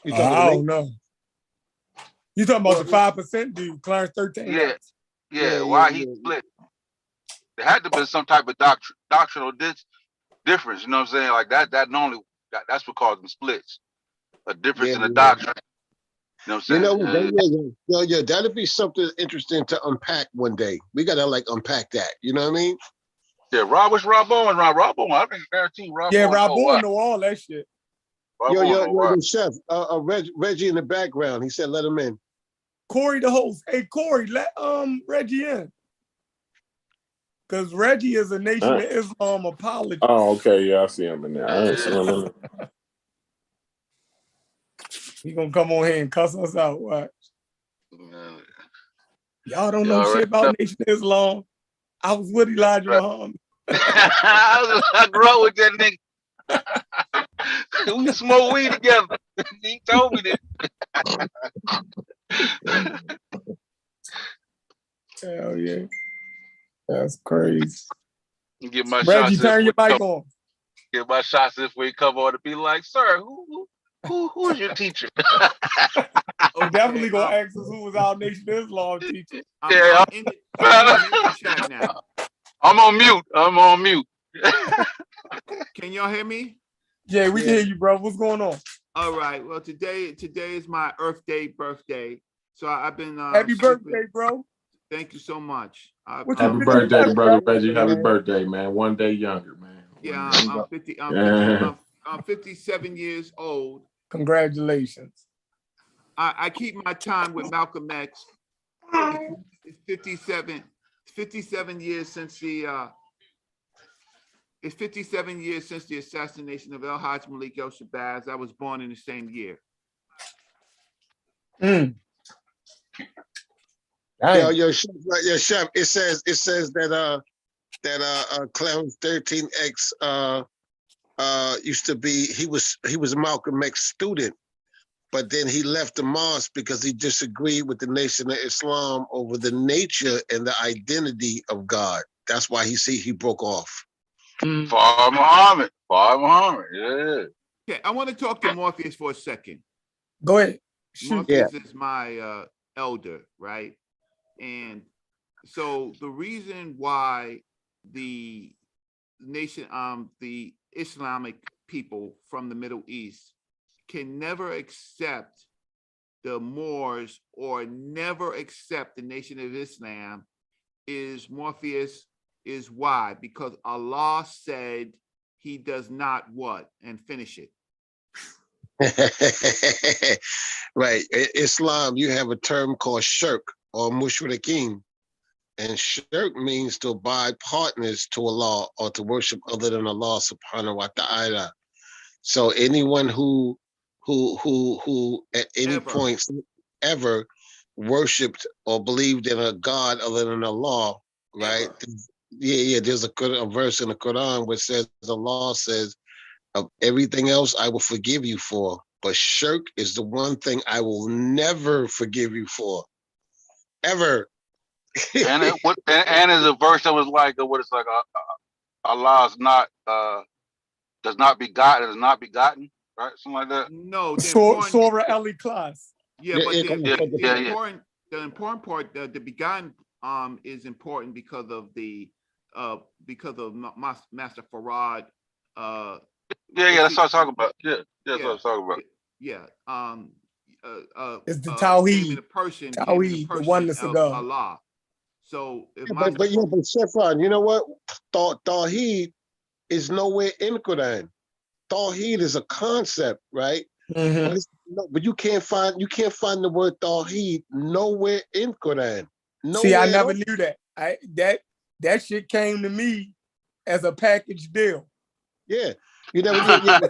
I don't know. You talking about the 5% dude, Clarence 13? Yeah. Why he split? There had to be some type of doctrinal difference. You know what I'm saying? Like that normally that's what caused them splits. A difference in the doctrine. You know what I'm saying? That'd be something interesting to unpack one day. We gotta unpack that. You know what I mean? Yeah, what's Rob Owen? Rob Owen, I can guarantee Rob Owen. Yeah, Rob Owen know all that shit. Yo, chef, Reggie in the background. He said, let him in. Corey, the host. Hey, Corey, let Reggie in. Because Reggie is a Nation of Islam apologist. Oh, okay. Yeah, I see him in there. I ain't seen him in there. He gonna come on here and cuss us out. Watch. Y'all don't know shit about Nation of Islam. I was with Elijah Muhammad. I grew up with that nigga. We smoke weed together. He told me that. Hell yeah. That's crazy. Get my Reggie, shots turn your mic on. Get my shots if we come on to be like, sir, who's your teacher? Oh, definitely gonna ask us who was our Nation of Islam teacher. I'm in the chat now. I'm on mute. I'm on mute. Can y'all hear me? Yeah, we can hear you, bro. What's going on? All right. Well, today is my Earth Day birthday. So I've been Happy birthday, bro. Thank you so much. What you Happy 57, birthday, brother right? Reggie. Happy birthday, man. One day younger, man. Yeah, I'm 50. I'm 57 years old. Congratulations. I keep my time with Malcolm X. It's 57 years since the it's 57 years since the assassination of El Hajj Malik El Shabazz. I was born in the same year. Yo, chef. It says that Clarence 13X used to be he was a Malcolm X student, but then he left the mosque because he disagreed with the Nation of Islam over the nature and the identity of God. That's why he broke off. Farad Muhammad. Farad Muhammad. Yeah. Okay, I want to talk to Morpheus for a second. Go ahead. Shoot. Morpheus is my elder, right? And so the reason why the nation, the Islamic people from the Middle East can never accept the Moors or never accept the Nation of Islam is Morpheus is why? Because Allah said he does not what? And finish it. Right. Islam, you have a term called shirk or mushrikeen. And shirk means to abide partners to Allah or to worship other than Allah subhanahu wa ta'ala. So anyone who at any point ever worshipped or believed in a God other than Allah, right? Yeah, there's a verse in the Quran which says Allah says, of everything else I will forgive you for, but shirk is the one thing I will never forgive you for. Ever. And is a verse that was like what it's like Allah is not does not begotten, is not begotten, right? Something like that. No, Surah Al-Ikhlas. Yeah, but yeah. The important part, the begotten is important because of Master Farad. That's what I'm talking about. That's what I'm talking about. Yeah. It's the Tawheed. In the person, Tawheed, the oneness of God. Allah. So, but Shefron, you know what? Tawheed is nowhere in Quran. Tawheed is a concept, right? Mm-hmm. But you can't find the word Tawheed nowhere in Quran. See, I never knew that. That shit came to me as a package deal. Yeah, you never did. Yeah,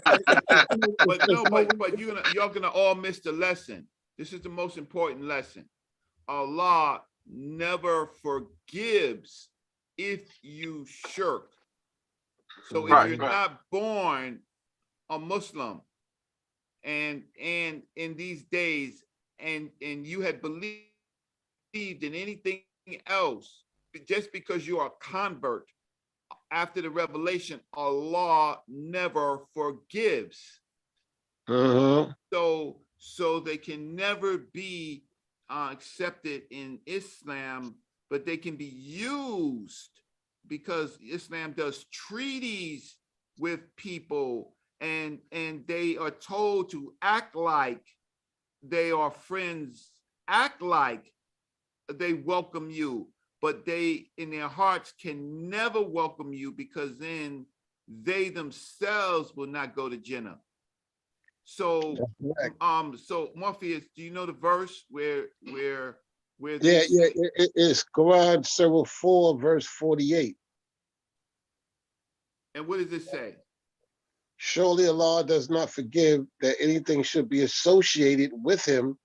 but you're gonna all miss the lesson. This is the most important lesson. Allah never forgives if you shirk. So if you're not born a Muslim and in these days and you had believed in anything else, just because you are a convert after the revelation, Allah never forgives. So they can never be accepted in Islam, but they can be used because Islam does treaties with people and they are told to act like they are friends, act like they welcome you, but they in their hearts can never welcome you because then they themselves will not go to Jannah. So so Morpheus, do you know the verse where it is Quran Surah 4 verse 48. And what does it say? Surely Allah does not forgive that anything should be associated with him,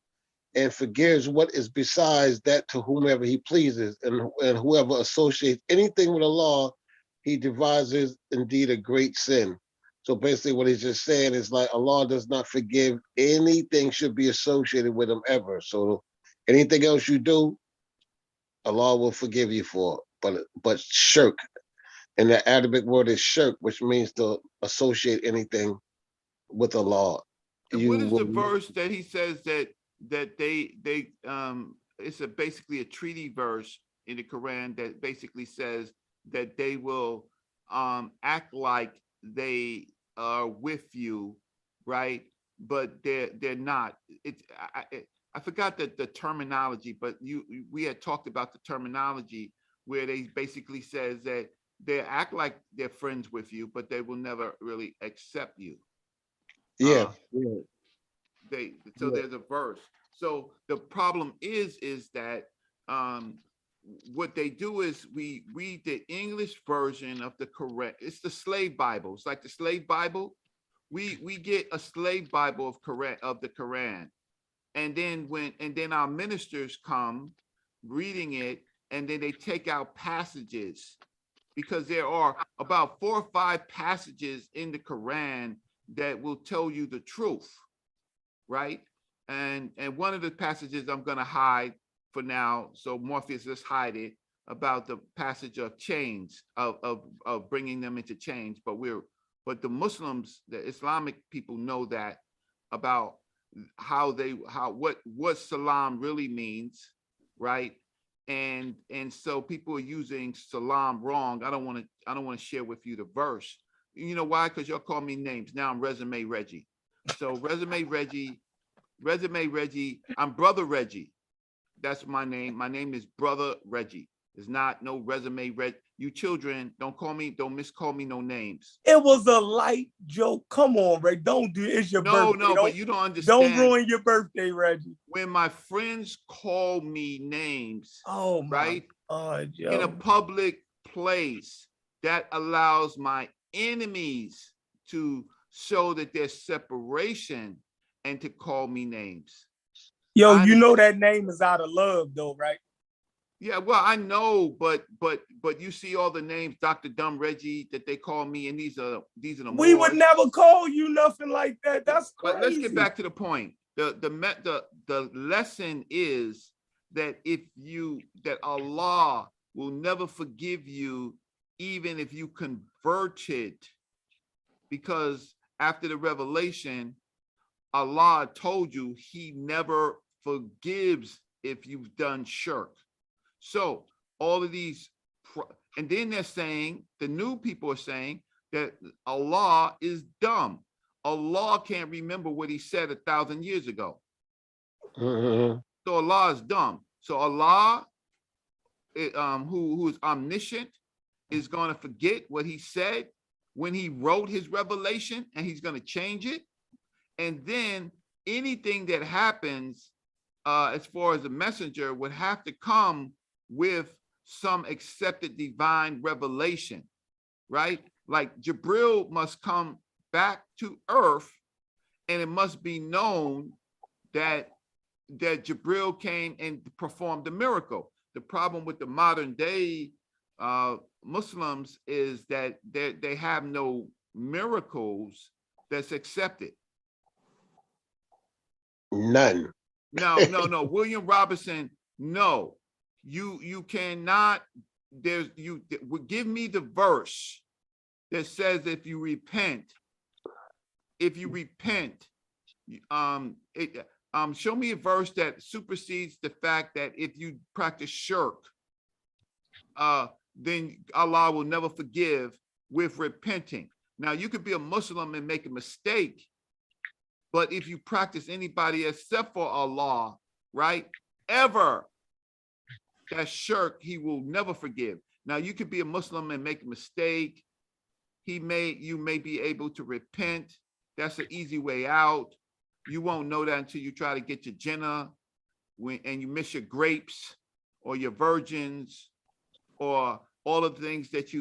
and forgives what is besides that to whomever he pleases, and whoever associates anything with Allah, he devises indeed a great sin. So basically what he's just saying is like Allah does not forgive anything should be associated with him ever. So anything else you do, Allah will forgive you for. But shirk, and the Arabic word is shirk, which means to associate anything with Allah. And what is the verse that he says that they it's basically a treaty verse in the Quran that basically says that they will act like they are with you, right? But they're not. I forgot the terminology, but we had talked about the terminology where they basically says that they act like they're friends with you, but they will never really accept you. Yeah. So there's a verse. So the problem is that what they do is we read the English version of the Quran. It's the slave Bible. It's like the slave Bible. We get a slave Bible of the Quran, and then our ministers come reading it, and then they take out passages, because there are about 4 or 5 passages in the Quran that will tell you the truth, right? And one of the passages I'm going to hide for now, so Morpheus, let's hide it, about the passage of chains, of bringing them into chains. But the Muslims, the Islamic people know that about what salam really means, right? And so people are using salam wrong. I don't want to share with you the verse. You know why? Because y'all call me names. Now I'm Resume Reggie. So Resume Reggie, I'm Brother Reggie. That's my name. My name is Brother Reggie. It's not no Resume Reggie. You children, don't miscall me no names. It was a light joke. Come on, Ray. Don't do it. It's your birthday. No, but you don't understand. Don't ruin your birthday, Reggie. When my friends call me names, oh my right? God, yo. In a public place, that allows my enemies to show that there's separation and to call me names. Yo, you know that name is out of love though, right? Yeah, well, I know, but you see all the names, Dr. Dumb Reggie, that they call me, and these are the we Moors. would never call you nothing like that. That's crazy. But let's get back to the point. The lesson is that that Allah will never forgive you even if you converted, because after the revelation, Allah told you he never forgives if you've done shirk. So all of these, and then they're saying, the new people are saying that Allah is dumb. Allah can't remember what he said 1,000 years ago. So Allah is dumb. So Allah, who is omniscient, is going to forget what he said when he wrote his revelation, and he's going to change it. And then anything that happens as far as a messenger would have to come with some accepted divine revelation, right? Like Jibril must come back to earth, and it must be known that Jibril came and performed the miracle. The problem with the modern day Muslims is that they have no miracles that's accepted. None. No. William Robinson, no. You cannot. Give me the verse that says if you repent, show me a verse that supersedes the fact that if you practice shirk, then Allah will never forgive with repenting. Now you could be a Muslim and make a mistake, but if you practice anybody except for Allah, right, ever, that shirk, he will never forgive. Now you could be a Muslim and make a mistake. You may be able to repent. That's an easy way out. You won't know that until you try to get your Jannah and you miss your grapes or your virgins or all of the things that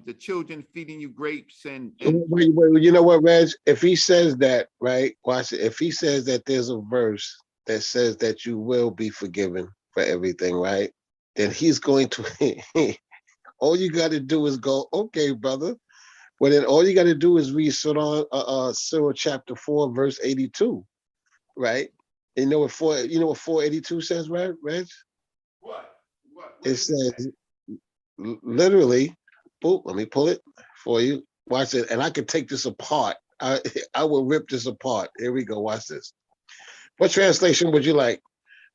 the children feeding you grapes and wait, you know what, Reg? If he says that, right? Watch it. If he says that there's a verse that says that you will be forgiven for everything, right? Then he's going to, all you got to do is go, okay, brother. Well, then all you got to do is read Surah chapter 4, verse 82, right? And you know what 482 says, right, Reg? What It says, literally, let me pull it for you. Watch it. And I can take this apart. I will rip this apart. Here we go. Watch this. What translation would you like?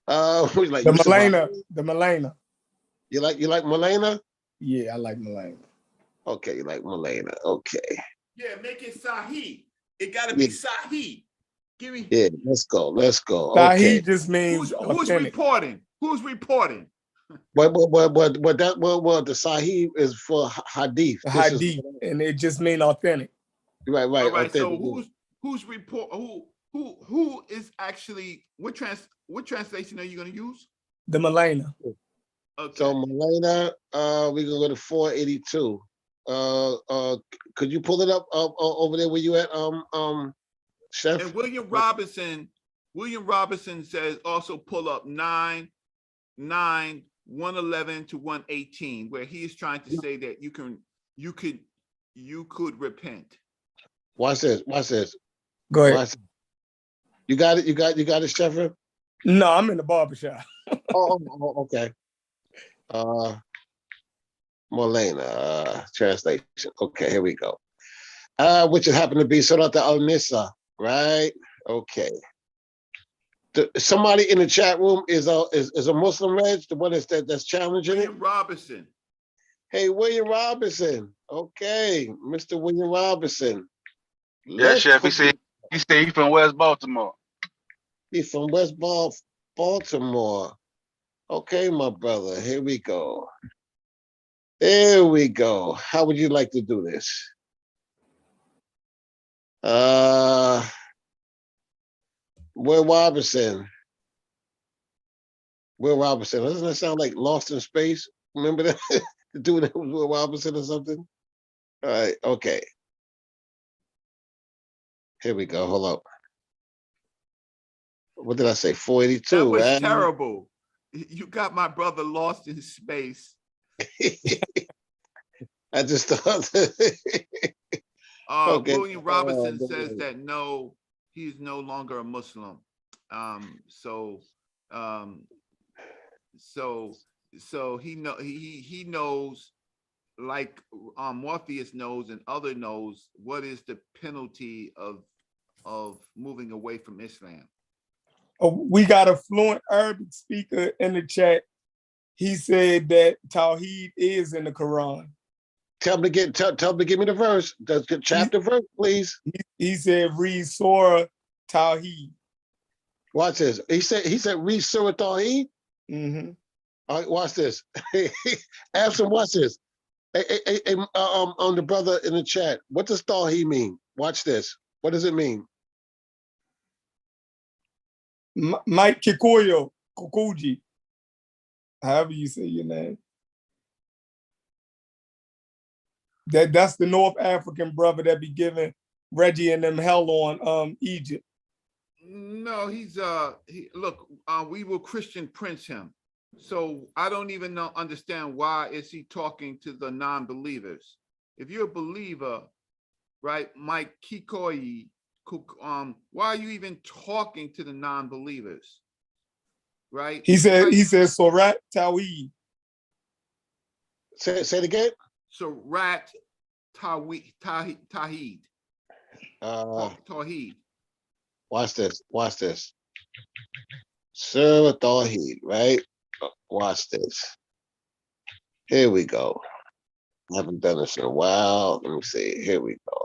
Would you like the Milena. You like Milena? Yeah, I like Malena. Okay, you like Malena. Okay. Yeah, make it Sahih. It gotta Yeah. be Sahih. Give me Yeah, let's go. Let's go. Sahih Okay. just means who's authentic. reporting? Who's reporting? But the Sahih is for hadith. This is Hadith, and it just means authentic. right. All right. Authentic. So who's report? Who is actually what translation are you going to use? The Malena. Okay. So Malena, we're gonna go to 482. Could you pull it up over there where you at, Chef? And William Robinson says also pull up 9, 111 to 118, where he is trying to say that you could repent. Watch this. Go ahead. Watch. You got it. You got it, Chef. No, I'm in the barbershop. Okay. Malena, translation. Okay, here we go. Which just happened to be Surat al-Nisa, right? Okay. Somebody in the chat room is a Muslim, Reg, the one that's challenging William it. Robinson. Hey, William Robinson. Okay, Mr. William Robinson. Yeah, Chef. He said he's from West Baltimore. He's from West Baltimore. Okay, my brother. Here we go. There we go. How would you like to do this? Will Robinson. Doesn't that sound like Lost in Space? Remember that? The dude that was Will Robinson or something? All right, okay. Here we go. Hold up. What did I say? 482, That was right? terrible. You got my brother lost in space. I just thought. Okay. William Robinson says that no, he's no longer a Muslim. So he knows, like Morpheus knows and other knows, what is the penalty of moving away from Islam. We got a fluent Arabic speaker in the chat. He said that Tawheed is in the Quran. Tell him to give me the verse, the chapter verse, please. He said read Surah Tawheed. Watch this. He said read Surah Tawheed. Mm-hmm. All right, watch this. Absent, watch this. On the brother in the chat, what does Tawheed mean? Watch this. What does it mean? Mike Kikuyo, Kukuji, however you say your name. That's the North African brother that be giving Reggie and them hell on Egypt. No, we will Christian Prince him. So I don't even understand why is he talking to the non-believers. If you're a believer, right, Mike Kikoyi, why are you even talking to the non-believers? Right? He said Surat Tawheed. Say it again. Surat Tawheed. Tawheed. Watch this. Surah Tawheed, right? Watch this. Here we go. I haven't done this in a while. Let me see. Here we go.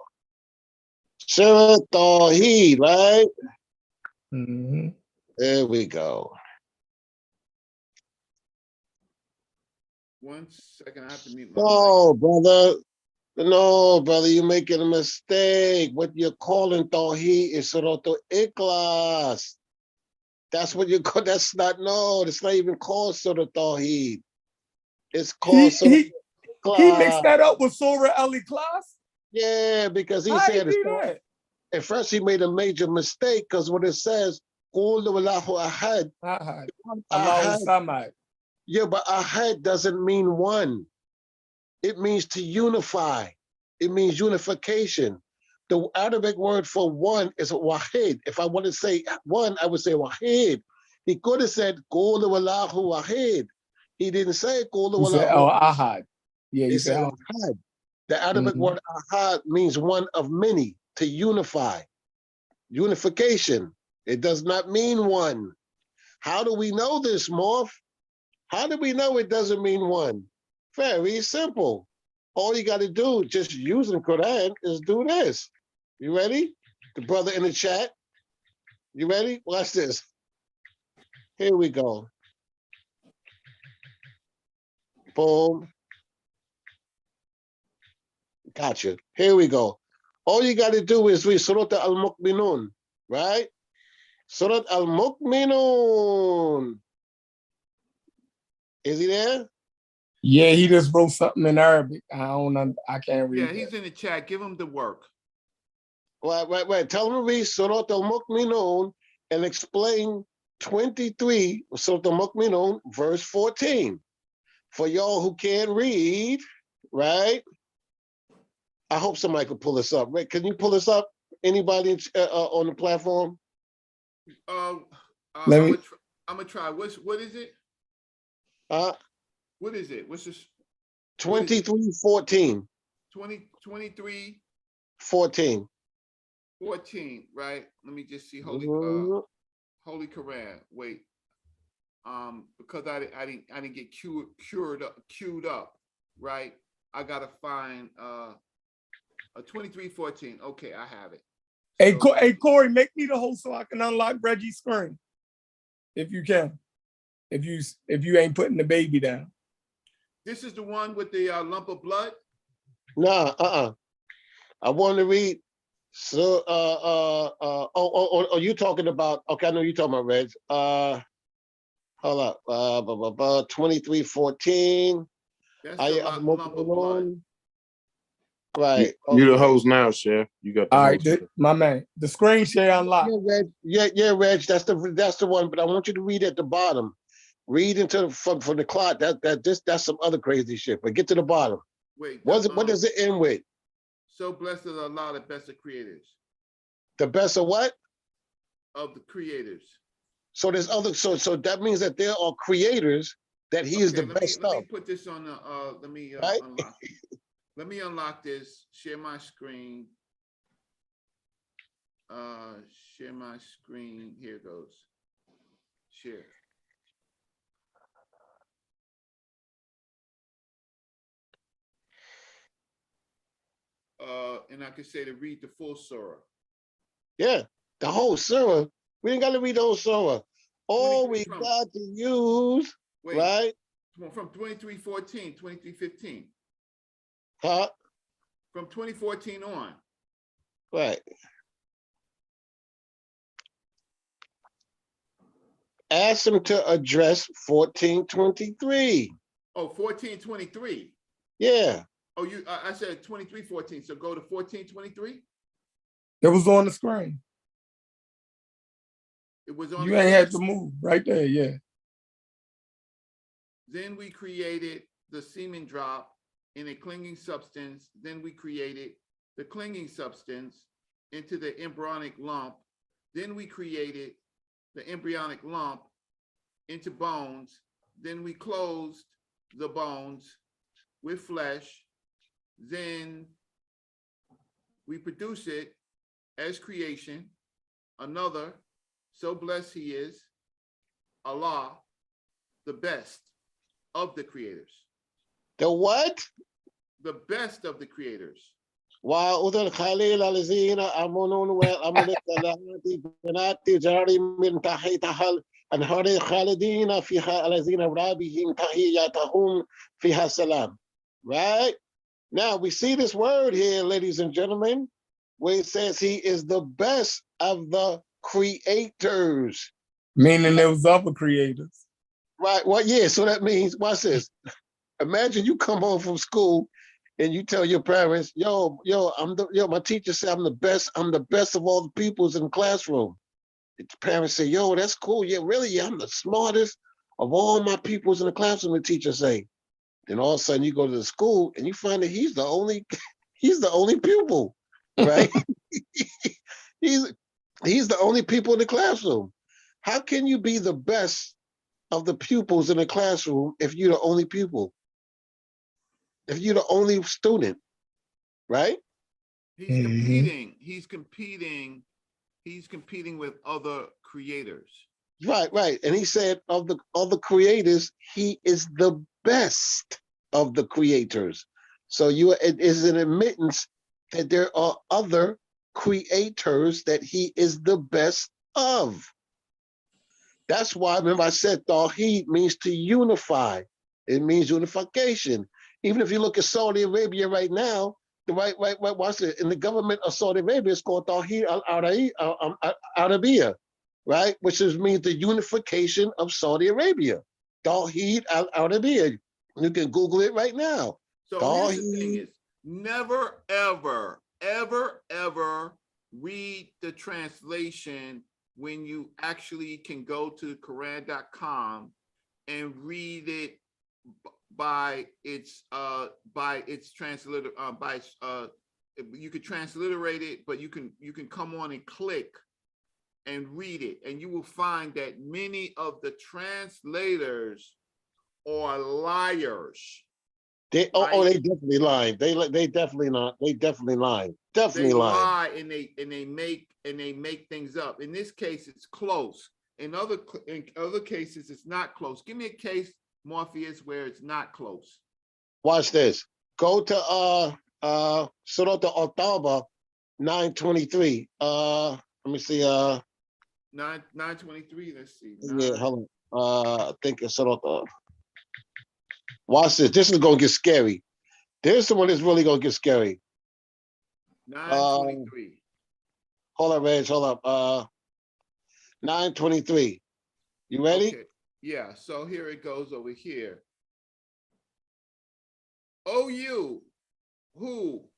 Surah Tawheed, right? Mm-hmm. There we go. 1 second, I have to mute my No, brother, you're making a mistake. What you're calling Tawheed is Surah Ikhlas. That's what you call. It's not even called Surah Tawheed. It's called Surah Ikhlas. He mixed that up with Surah Al-Ikhlas? Yeah, because he said at first he made a major mistake because what it says, Qul Allahu Ahad. Allahu Samad. Yeah, but Ahad doesn't mean one. It means to unify. It means unification. The Arabic word for one is wahid. If I want to say one, I would say wahid. He could have said Qul Allahu Wahid. He didn't say Qul Allahu Ahad. Yeah, he said Ahad. The Arabic word ahad means one of many, to unify. Unification. It does not mean one. How do we know this, Morph? How do we know it doesn't mean one? Very simple. All you got to do, just using Quran, is do this. You ready? The brother in the chat. You ready? Watch this. Here we go. Boom. Gotcha. Here we go. All you got to do is read Surah Al-Mu'minun, right? Surah Al-Mu'minun. Is he there? Yeah, he just wrote something in Arabic. I can't read. Yeah, he's in the chat. Give him the work. Right. Tell him to read Surah Al-Mu'minun and explain 23, Surah Al-Mu'minun, verse 14. For y'all who can't read, right? I hope somebody could pull this up. Rick, can you pull this up? Anybody on the platform? I'm Let me. gonna try. What is it? What is it? What's this? 23:14. 23, 14. 14, right? Let me just see Holy Quran. Wait. Because I didn't get queued up, right? I gotta find a 23:14. Okay, I have it. Hey, So, hey, Corey, make me the host so I can unlock Reggie's screen, if you can. If you ain't putting the baby down. this is the one with the lump of blood. Nah, I want to read. So, you talking about? Okay, I know you're talking about Reg. Hold up. 23:14. That's the lump of blood. Right. You the host now, Chef. You got the All host. right, my man. The screen share unlocked. Yeah, Reg. That's the one. But I want you to read at the bottom. Read into from the clock. That's some other crazy shit. But get to the bottom. Wait. What does it end with? So blessed is Allah, the best of creators. The best of what? Of the creators. So there's other. So that means that there are creators that he is the best of. Let me put this on the. Let me right? unlock. Let me unlock this. Share my screen. Share my screen. Here it goes. Share. And I can say to read the full surah. Yeah, the whole surah. We ain't got to read the whole surah. All we got to use, right? From 23:14, 23:15. Huh? From 2014 on. Right. Ask him to address 14:23. Oh, 14:23. Yeah. Oh, I said 23:14. So go to 14:23. It was on the screen. It was on. You ain't had to move right there. Yeah. Then we created the semen drop in a clinging substance. Then we created the clinging substance into the embryonic lump. Then we created the embryonic lump into bones. Then we closed the bones with flesh. Then we produce it as creation. Another, so blessed he is, Allah, the best of the creators. The what? The best of the creators. وأذن خليل الذين آمنوا والعمل الصالحات جنات تجري من تحتها الأنهار خالدين فيها الذين ربهم تحيتهم فيها سلام. Right? Now we see this word here, ladies and gentlemen, where it says he is the best of the creators. Meaning there was other creators. Right. Well, yeah. So that means, watch this. Imagine you come home from school and you tell your parents, yo, my teacher said I'm the best of all the pupils in the classroom. The parents say, yo, that's cool. Yeah, really? Yeah, I'm the smartest of all my pupils in the classroom, the teacher say. Then all of a sudden you go to the school and you find that he's the only pupil, right? he's the only pupil in the classroom. How can you be the best of the pupils in the classroom if you're the only pupil? If you're the only student, right? He's competing with other creators. Right. And he said of the creators, he is the best. of the creators. So it is an admittance that there are other creators that he is the best of. That's why, remember I said Tawheed means to unify. It means unification. Even if you look at Saudi Arabia right now, watch it. In the government of Saudi Arabia, it's called Tawheed al-Arabiya, right? Which means the unification of Saudi Arabia. Tawheed al-Arabiya. You can Google it right now. So here's the thing is, never, ever, ever, ever read the translation when you actually can go to Quran.com and read it by its translator, you could transliterate it, but you can come on and click and read it, and you will find that many of the translators are liars. They definitely lying. They definitely not. They definitely lying. Definitely They lying. lie and they make things up. In this case, it's close. In other cases, it's not close. Give me a case, Morpheus, where it's not close. Watch this. Go to Surah Al-Tawbah 9:23. Let me see. 9:23. Let's see. Yeah, hold on. I think it's Surah Al. Watch this. This is gonna get scary. There's someone that's really gonna get scary. 9:23. Hold up, Reg. Hold up. 9:23. You ready? Okay. Yeah. So here it goes over here. O you who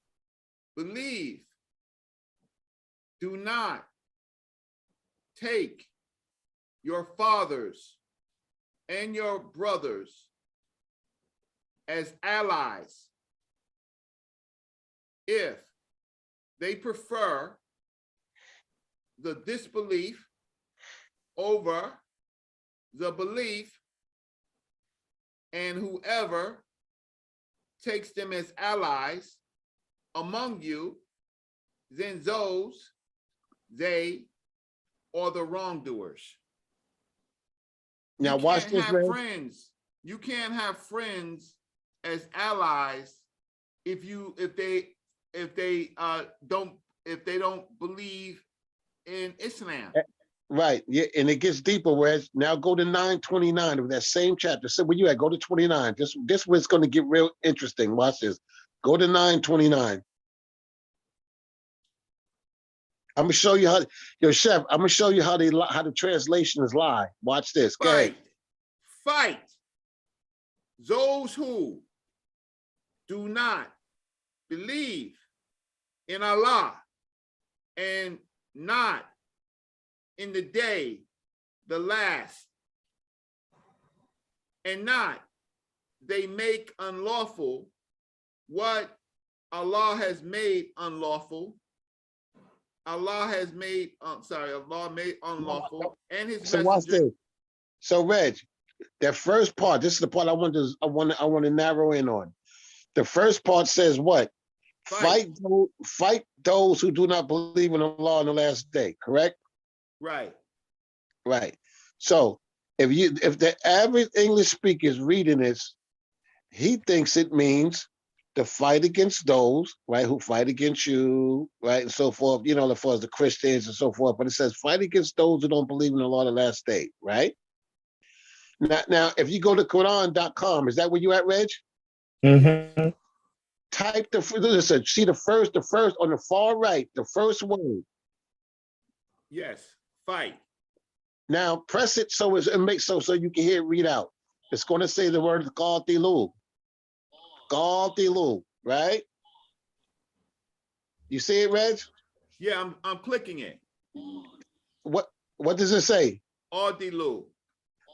believe, do not take your fathers and your brothers as allies if they prefer the disbelief over the belief, and whoever takes them as allies among you, then they are the wrongdoers. Now watch this, Reg. Friends. You can't have friends as allies if they don't believe in Islam. Right. Yeah, and it gets deeper. Whereas now go to 9:29 of that same chapter. So where you at? Go to 29. This where it's going to get real interesting. Watch this. Go to 9:29. I'm gonna show you how, Chef. I'm gonna show you how the translations lie. Watch this. Fight those who do not believe in Allah and not in the day, the last, and not they make unlawful what Allah has made unlawful. Allah made unlawful, and his So messenger. watch this. So Reg, that first part, this is the part I want to narrow in on. The first part says what? Fight those who do not believe in Allah on the last day, correct? Right. Right. So if the average English speaker is reading this, he thinks it means to fight against those, right, who fight against you, right, and so forth, as far as the Christians and so forth. But it says fight against those who don't believe in the law of the last day, right? Now, if you go to Quran.com, is that where you at, Reg? Mm-hmm. Type see the first on the far right, the first word. Yes, fight. Now press it so it makes so you can hear it read out. It's going to say the word Qatilu. Qatilu, right? You see it, Reg? Yeah, I'm clicking it. What does it say? Qatilu.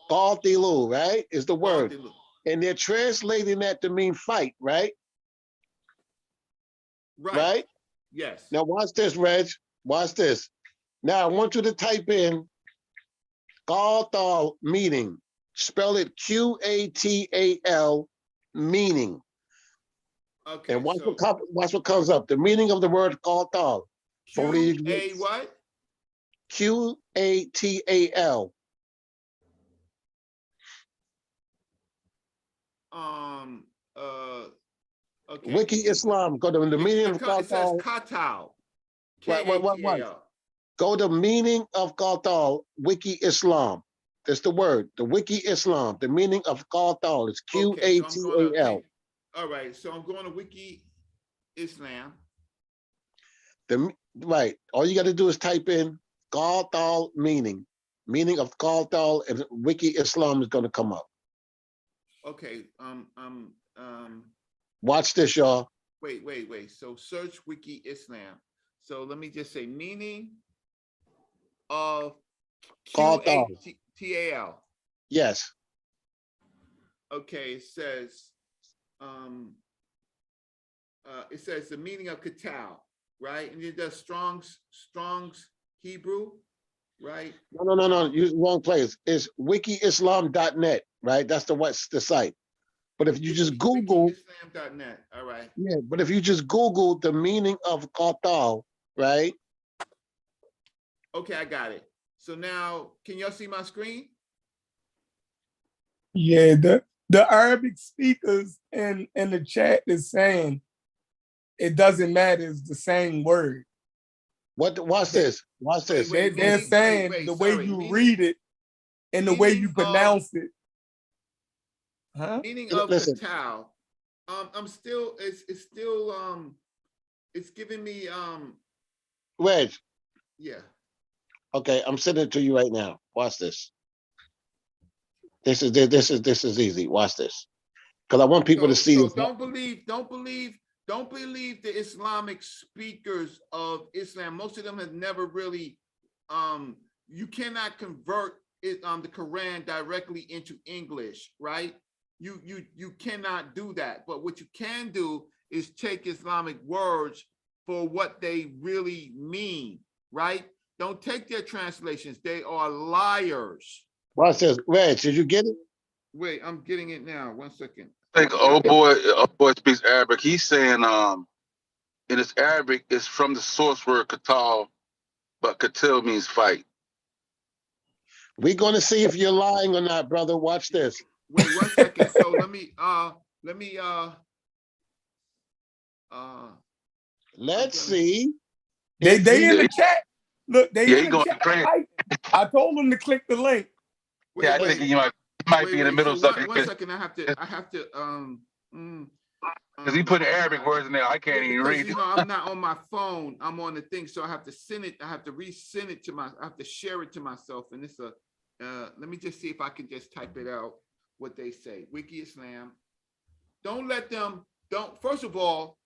Qatilu, right? Is the word. Qatilu. And they're translating that to mean fight, right? Right. Yes. Now watch this, Reg. Watch this. Now I want you to type in Qatal meaning. Spell it Qatal meaning. Okay. And watch what comes up. The meaning of the word Qatal. Q-A what? Qatal. Okay. Wiki Islam. Go to the meaning of It says Qatal. Katal. What? Katal. Go to meaning of Qatal. Wiki Islam. That's the word. The Wiki Islam. The meaning of Qatal is Qatal. All right. So I'm going to Wiki Islam. Right. All you got to do is type in Qatal meaning of Qatal, and Wiki Islam is going to come up. Okay. Watch this, y'all. Wait. So search Wiki Islam. So let me just say meaning of Qatal. Yes. Okay. It says the meaning of Qatal, right? And it does Strong's Hebrew, right? No. You're wrong place. It's wikiislam.net, right? That's the site. But if you just Google wikiislam.net, all right. Yeah, but if you just Google the meaning of Qatal, right? Okay, I got it. So now, can y'all see my screen? Yeah, the Arabic speakers in the chat is saying it doesn't matter, it's the same word. Watch this. They're saying the way you read it and the way you pronounce it. Huh? Meaning of Qatal. It's giving me Reg. Yeah. Okay, I'm sending it to you right now. Watch this. This is easy. Watch this. Because I want people to see this. Don't believe the Islamic speakers of Islam. Most of them have never really you cannot convert it the Quran directly into English, right? You cannot do that. But what you can do is take Islamic words for what they really mean, right? Don't take their translations. They are liars. Watch this. Reg, did you get it? Wait, I'm getting it now. 1 second. I think old boy speaks Arabic. He's saying in his Arabic it's from the source word Qatal, but Qatil means fight. We're gonna see if you're lying or not, brother. Watch this. Wait 1 second. So let me let's see. They in the chat. Look, they in the chat. I told them to click the link. I think you might be in the middle of something. 1 second, I have to because he put Arabic words in there. I can't even read. You know, I'm not on my phone. I'm on the thing, so I have to send it. I have to resend it to I have to share it to myself. And it's let me just see if I can just type it out. What they say, Wiki Islam. Don't let them. First of all,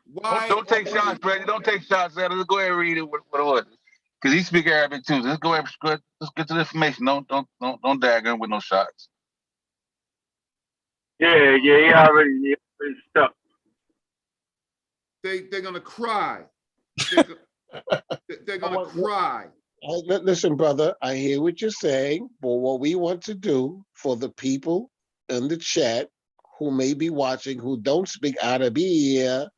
why? Don't take shots, Brady. Don't take shots. Let's go ahead and read it. What because he speaks Arabic too. Let's go ahead. Let's get to the information. Don't dag him with no shots. Yeah, he already stuck. They're gonna cry. They're gonna cry. Listen, brother, I hear what you're saying, but what we want to do for the people in the chat who may be watching who don't speak Arabic,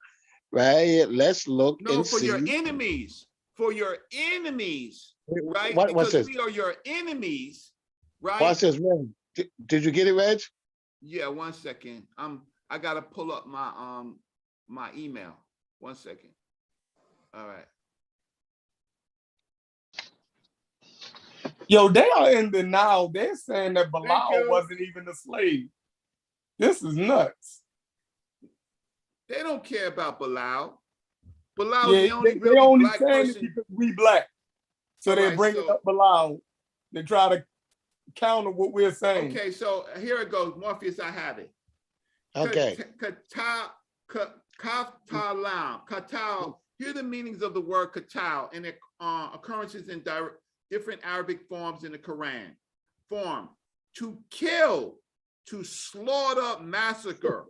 right? Let's look and see. For your enemies. For your enemies, right? What's this? We are your enemies, right? What's this, Reg? Did you get it, Reg? Yeah, 1 second. I gotta pull up my my email. 1 second. All right. Yo, they are in denial. They're saying that Bilal wasn't even a slave. This is nuts. They don't care about Bilal. Bilal is the only they only black saying person. it because we black. So they're bringing up Bilal. They try to counter what we're saying. Okay, so here it goes. Morpheus, I have it. Okay. Qatal. Here are the meanings of the word qatal and their occurrences in different Arabic forms in the Quran. Form: to kill, to slaughter, massacre.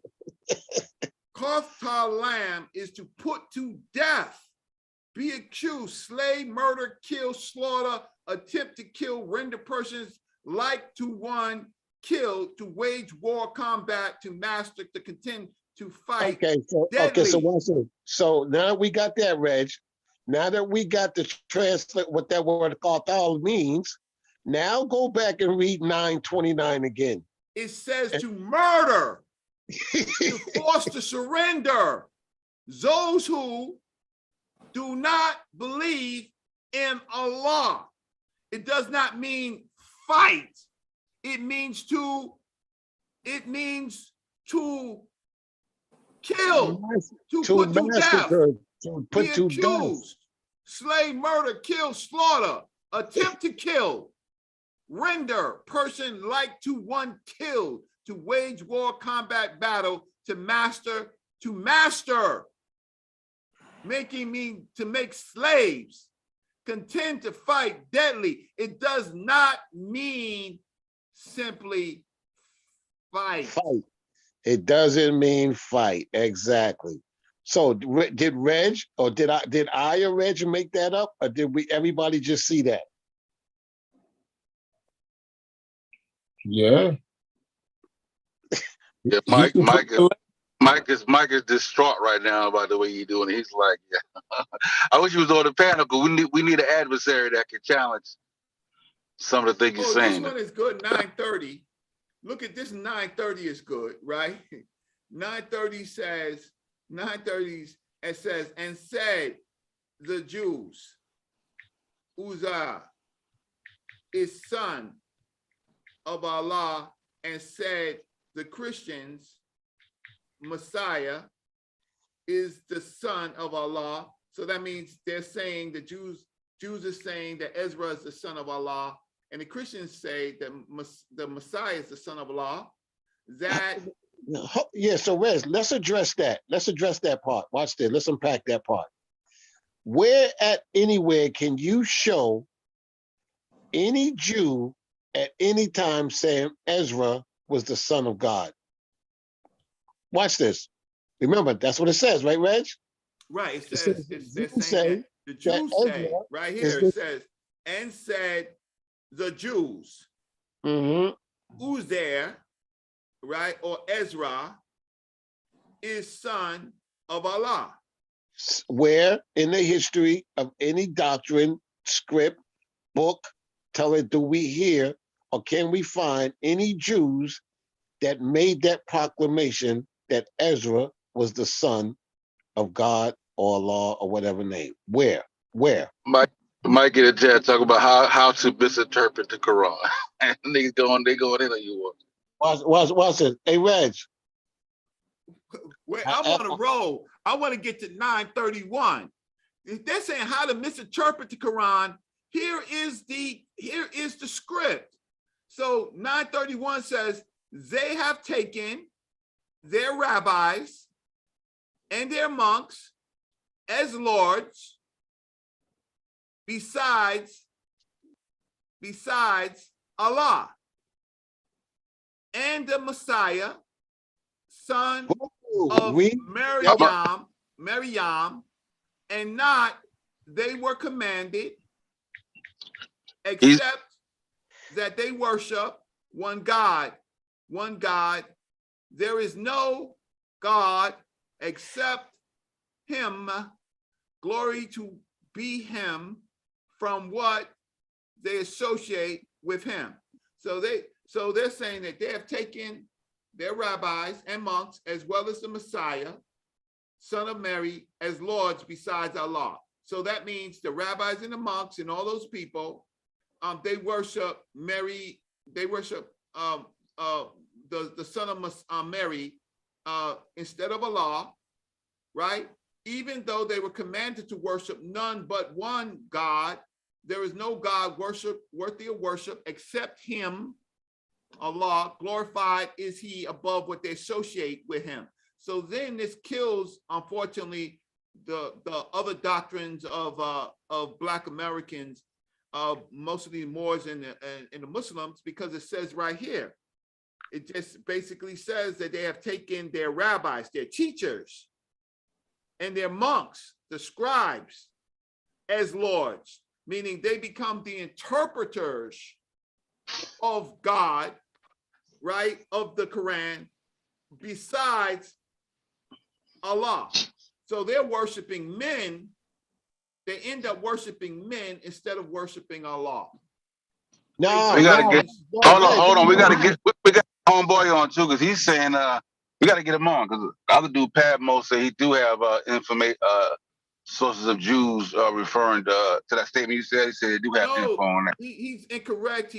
Qatal is to put to death, be accused, slay, murder, kill, slaughter, attempt to kill, render persons like to one, kill, to wage war, combat, to master, to contend, to fight. So now we got that, Reg. Now that we got to translate what that word qatal means, now go back and read 929 again. It says to murder. to force to surrender those who do not believe in Allah. It does not mean fight. It means to kill, to put to death, to be put to death. accused, slay, murder, kill, slaughter, attempt to kill, render, person like to one killed, to wage war, combat, battle, to master, making me to make slaves, contend to fight deadly. It does not mean simply fight. Fight. It doesn't mean fight. Exactly. So did Reg or did I or Reg make that up, or did everybody just see that? Yeah. Yeah, Mike is distraught right now by the way you're doing it. He's like, yeah. I wish he was on the panel, because we need an adversary that can challenge some of the things you're saying. This one is good, 930. Look at this, 930 is good, right? 930 says, it says, and said the Jews, Uzzah is son of Allah, and said the Christians, Messiah is the son of Allah. So that means they're saying, the Jews are saying that Ezra is the son of Allah, and the Christians say that the Messiah is the son of Allah. That yeah. So Rez, let's address that. Let's address that part. Watch this. Let's unpack that part. Where at anywhere can you show any Jew at any time saying Ezra was the son of God? Watch this. Remember, that's what it says, right, Reg? Right. It says they're saying that the Jews say right here. It says, and said the Jews. Who's there, right? Or Ezra is son of Allah. Where in the history of any doctrine, script, book, do we hear or can we find any Jews that made that proclamation that Ezra was the son of God or Allah or whatever name? Where? Might get a chat talk about how to misinterpret the Quran. And they going in on you. Watch it. Hey, Reg. Wait, I'm on a roll. I want to get to 931. If they're saying how to misinterpret the Quran, here is the script. So 931 says, they have taken their rabbis and their monks as lords besides Allah, and the Messiah, son of Maryam, and not they were commanded, except that they worship one God. There is no God except him. Glory to be him, from what they associate with him. So they're saying that they have taken their rabbis and monks, as well as the Messiah, son of Mary, as lords besides Allah. So that means the rabbis and the monks and all those people, they worship Mary. They worship the son of Mary instead of Allah, right? Even though they were commanded to worship none but one God, there is no God worthy of worship except him, Allah. Glorified is he above what they associate with him. So then this kills, unfortunately, the other doctrines of Black Americans, mostly Moors and the Muslims, because it says right here, it just basically says that they have taken their rabbis, their teachers, and their monks, the scribes, as lords, meaning they become the interpreters of God, right, of the Quran, besides Allah. So they're worshiping men. They end up worshiping men instead of worshiping Allah. No, we gotta get. Hold on. We got homeboy on too, because he's saying We got to get him on because the other dude, Padmo, said he do have sources of Jews referring to that statement you said. He said they do have info on that. He's incorrect.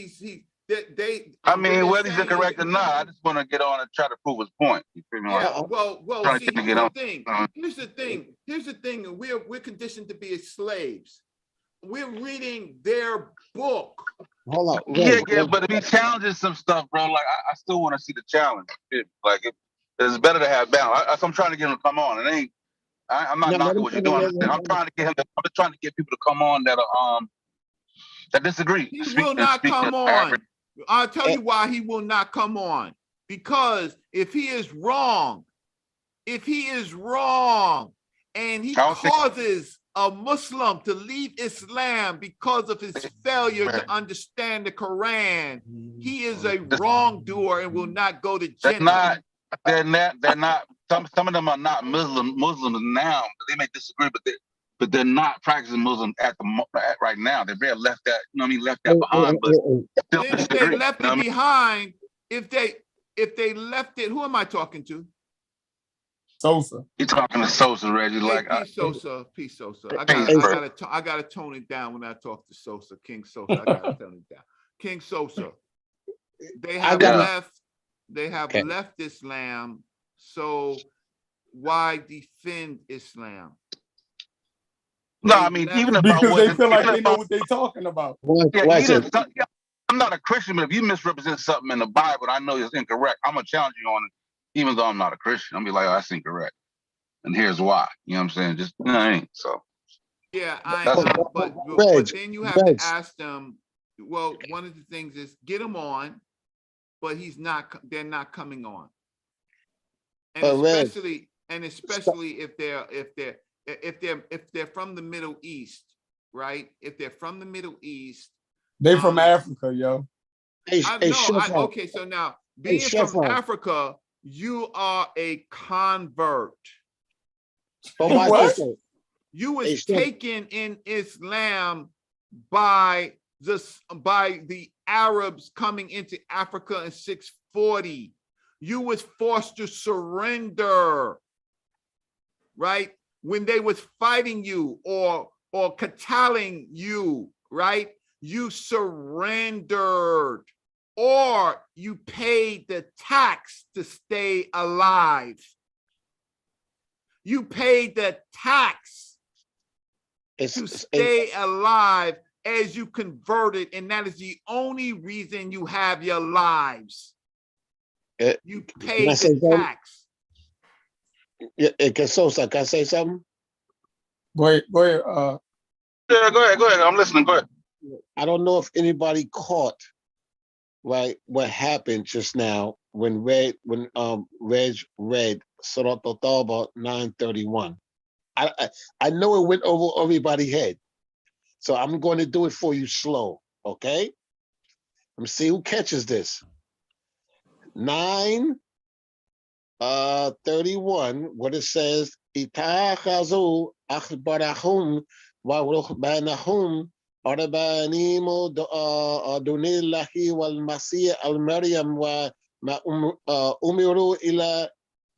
I mean, whether he's incorrect or not, I just want to get on and try to prove his point. You feel me? Yeah. Well. See, here's the thing. Here's the thing. We're conditioned to be slaves. We're reading their book. Hold on. Yeah, but if he challenges some stuff, bro, like I still want to see the challenge. It's better to have balance. I'm trying to get him to come on. It ain't. I'm not knocking what you're doing. I'm trying to get him. I'm just trying to get people to come on that disagree. He will not come on. I'll tell you why he will not come on. Because if he is wrong, and he causes a Muslim to leave Islam because of his failure to understand the Quran, he is a wrongdoer and will not go to Jannah. They're not. Some of them are not Muslims now. They may disagree, but they're not practicing Muslim at right now. They may have left that. Left that behind. But if they left it behind, if they left it, who am I talking to? Sosa. You're talking to Sosa, Reggie. Peace, Sosa. I gotta tone it down when I talk to Sosa, King Sosa. I gotta tone it down. King Sosa. They have left Islam. So why defend Islam? No, I mean, even because they feel like they know what they're talking about. I'm not a Christian, but if you misrepresent something in the Bible, I know it's incorrect. I'm gonna challenge you on it, even though I'm not a Christian. I'm gonna be like, oh, that's incorrect, and here's why. You know what I'm saying? Just I ain't so. Yeah, but then you have to ask them. Well, one of the things is get them on, but they're not coming on, and especially if they're from the Middle East, right? If they're from the Middle East, they from Africa, yo. Okay, so now being from Africa, you are a convert. What? You was taken in Islam by the Arabs coming into Africa in 640. You was forced to surrender, right? When they was fighting you or cattaling you, right? You surrendered, or you paid the tax to stay alive. You paid the tax to stay alive as you converted, and that is the only reason you have your lives. You paid the tax. Sosa, can I say something? Go ahead. Yeah, go ahead. I'm listening. Go ahead. I don't know if anybody caught right what happened just now when Reg read Surat Al-Tawbah 931. I know it went over everybody's head, so I'm going to do it for you slow, okay? Let me see who catches this. 9:31, what it says, Ita'khazu akhbarahum wa ruhbanahum arbanimu dunillahi wal masih al maryam wa ma umiru ila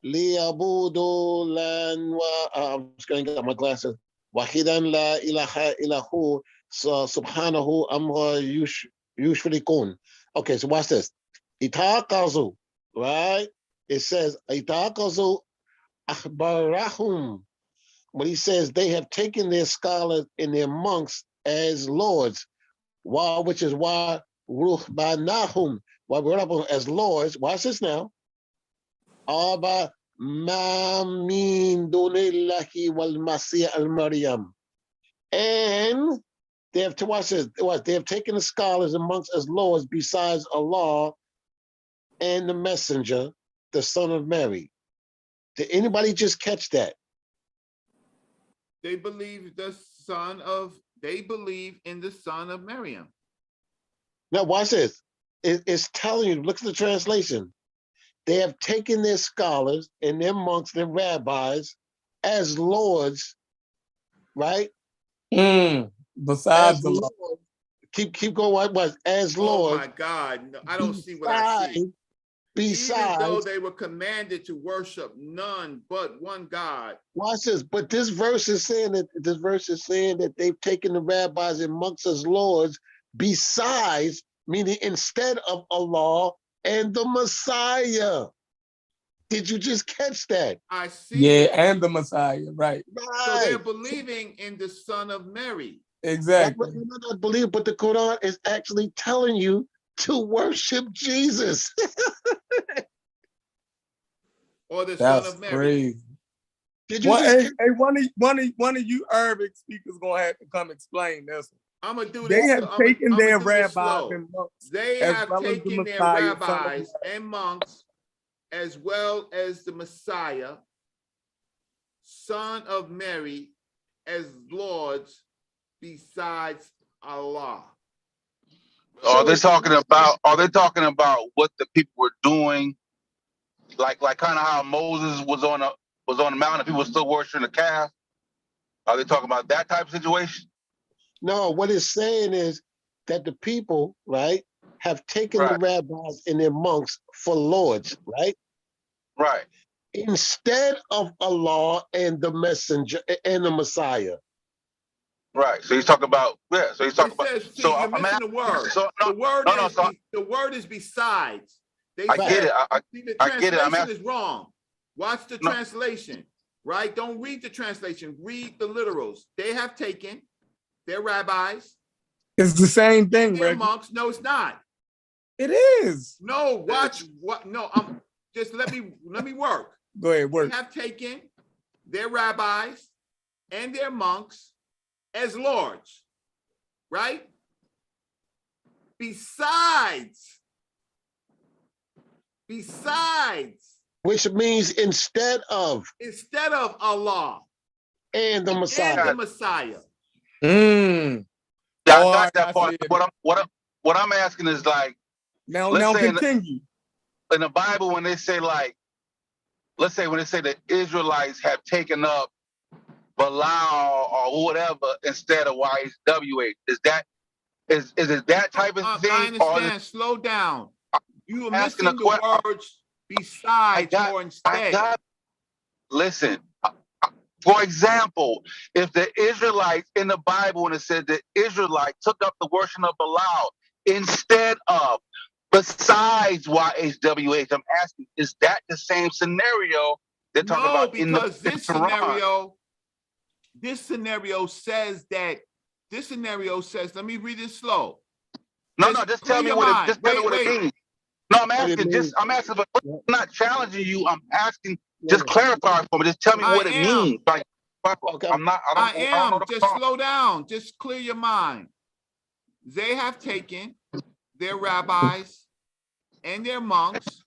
liyabudu lan wa I'm just going to get my glasses. Wahidan la ilaha illahu subhanahu amra yushrikun. Okay, so watch this. Ita'kazu, right? It says Ita'kazu akhbarahum. When he says they have taken their scholars and their monks as lords, which is why ruhbanahum, why we're up as lords. Watch this now. Aba ma min dunillahi wal masih al maryam, and they have to watch this. They have taken the scholars and monks as lords besides Allah and the messenger, the son of Mary. Did anybody just catch that? They believe in the son of Maryam. Now watch this. It's telling you, look at the translation. They have taken their scholars and their monks, their rabbis as lords, right? Besides the Lord. Keep going. What as lords? Oh my God! No, I don't see what I see. even though Besides, they were commanded to worship none but one God. watch this. But this verse is saying that they've taken the rabbis and monks as lords, besides, meaning instead of Allah and the Messiah. Did you just catch that? I see. Yeah, it. and the Messiah, right? So they're Right. believing in the Son of Mary. Exactly. You might not believe, but the Quran is actually telling you to worship Jesus. Or the That's Son of Mary. crazy. Did you Well, just hey, one of you Arabic speakers gonna have to come explain this. I'm gonna do They this. have taken their rabbis slow. and monks They as have well as the taken their Messiah, Son of rabbis and monks as well as the Messiah, Son of Mary, as lords besides Allah. Are they talking about what the people were doing? Like kind of how Moses was on the mountain and people were still worshiping the calf? Are they talking about that type of situation? No, what it's saying is that the people, right, have taken the rabbis and their monks for lords, right? Right. Instead of Allah and the messenger and the Messiah. Right. So he's talking about So he's talking It about. says, see, you're missing the word. So the word is besides. They I get it. see, the I get it. translation is wrong. Watch the translation, right? Don't read the translation. Read the literals. They have taken their rabbis. It's the same thing, their Reggie. monks. No, it's not. It is. No, watch what? No, just let me work. Go ahead, work. They have taken their rabbis and their monks as lords, right? Besides, which means instead of Allah and the Messiah. And the Messiah. Yeah, I got that part. What I'm asking is like, now continue. In the Bible, when they say like, let's say when they say the Israelites have taken up Belial or whatever instead of YHWH, is it that type of thing? I understand. Slow down. You are missing the words besides or instead. Listen. For example, if the Israelites in the Bible, when it said the Israelites took up the worship of Belial instead of, besides YHWH, I'm asking, is that the same scenario they're talking about in the Quran? This scenario says, let me read it slow. No, just tell me what it means. No, I'm asking for, I'm not challenging you. I'm asking, just clarify for me. Just tell me what it means. Like, Just slow down. Just clear your mind. They have taken their rabbis and their monks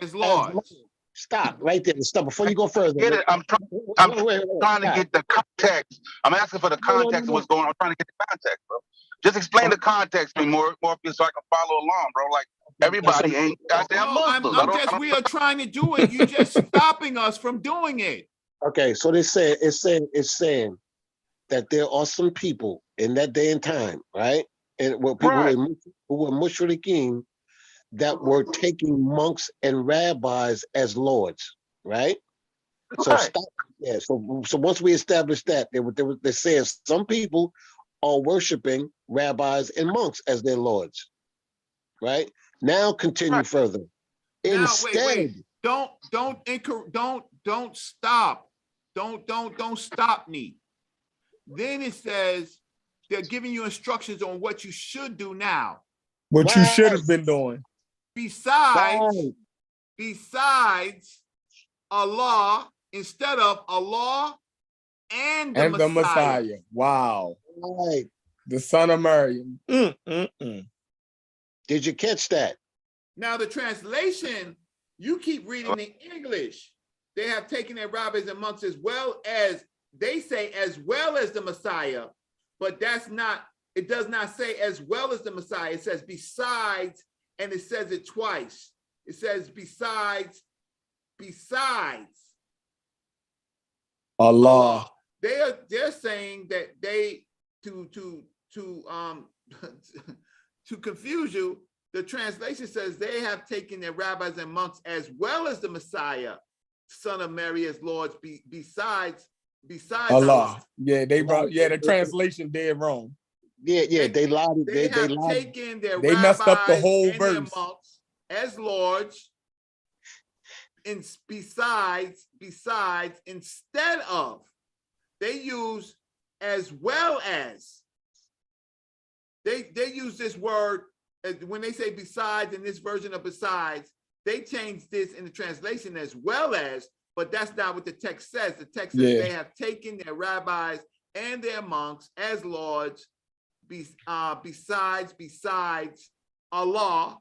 as lords. Stop right there. Stop before you go further. Get it? I'm trying to get the context. I'm asking for the context of what's going on. I'm trying to get the context, bro. Just explain the context to me more so I can follow along, bro. Like everybody ain't goddamn Muslims. We are trying to do it. You're just stopping us from doing it. Okay, so it's saying that there are some people in that day and time, right? And people who were mushrikeen that were taking monks and rabbis as lords, right? So stop. Yeah. So once we established that, they said some people are worshiping rabbis and monks as their lords, right? Now continue further. Instead, wait. Don't stop. Don't stop me. Then it says they're giving you instructions on what you should do now. What you should have been doing. Besides Allah, instead of Allah and the Messiah. Wow. Right. The Son of Mary. Did you catch that? Now the translation, you keep reading in English. They have taken their rabbis and monks as well as, they say as well as the Messiah, but it does not say as well as the Messiah. It says besides, and it says it twice. It says besides Allah. They're saying that they to confuse you, the translation says they have taken their rabbis and monks as well as the Messiah, son of Mary, as lords, besides Allah. Yeah, the translation dead wrong. Yeah, they lied. They have lied. taken their They rabbis messed up the whole and their verse. monks as lords, and besides, instead of, they use as well as. They use this word when they say besides in this version of besides. They changed this in the translation as well as, but that's not what the text says. The text says they have taken their rabbis and their monks as lords, besides Allah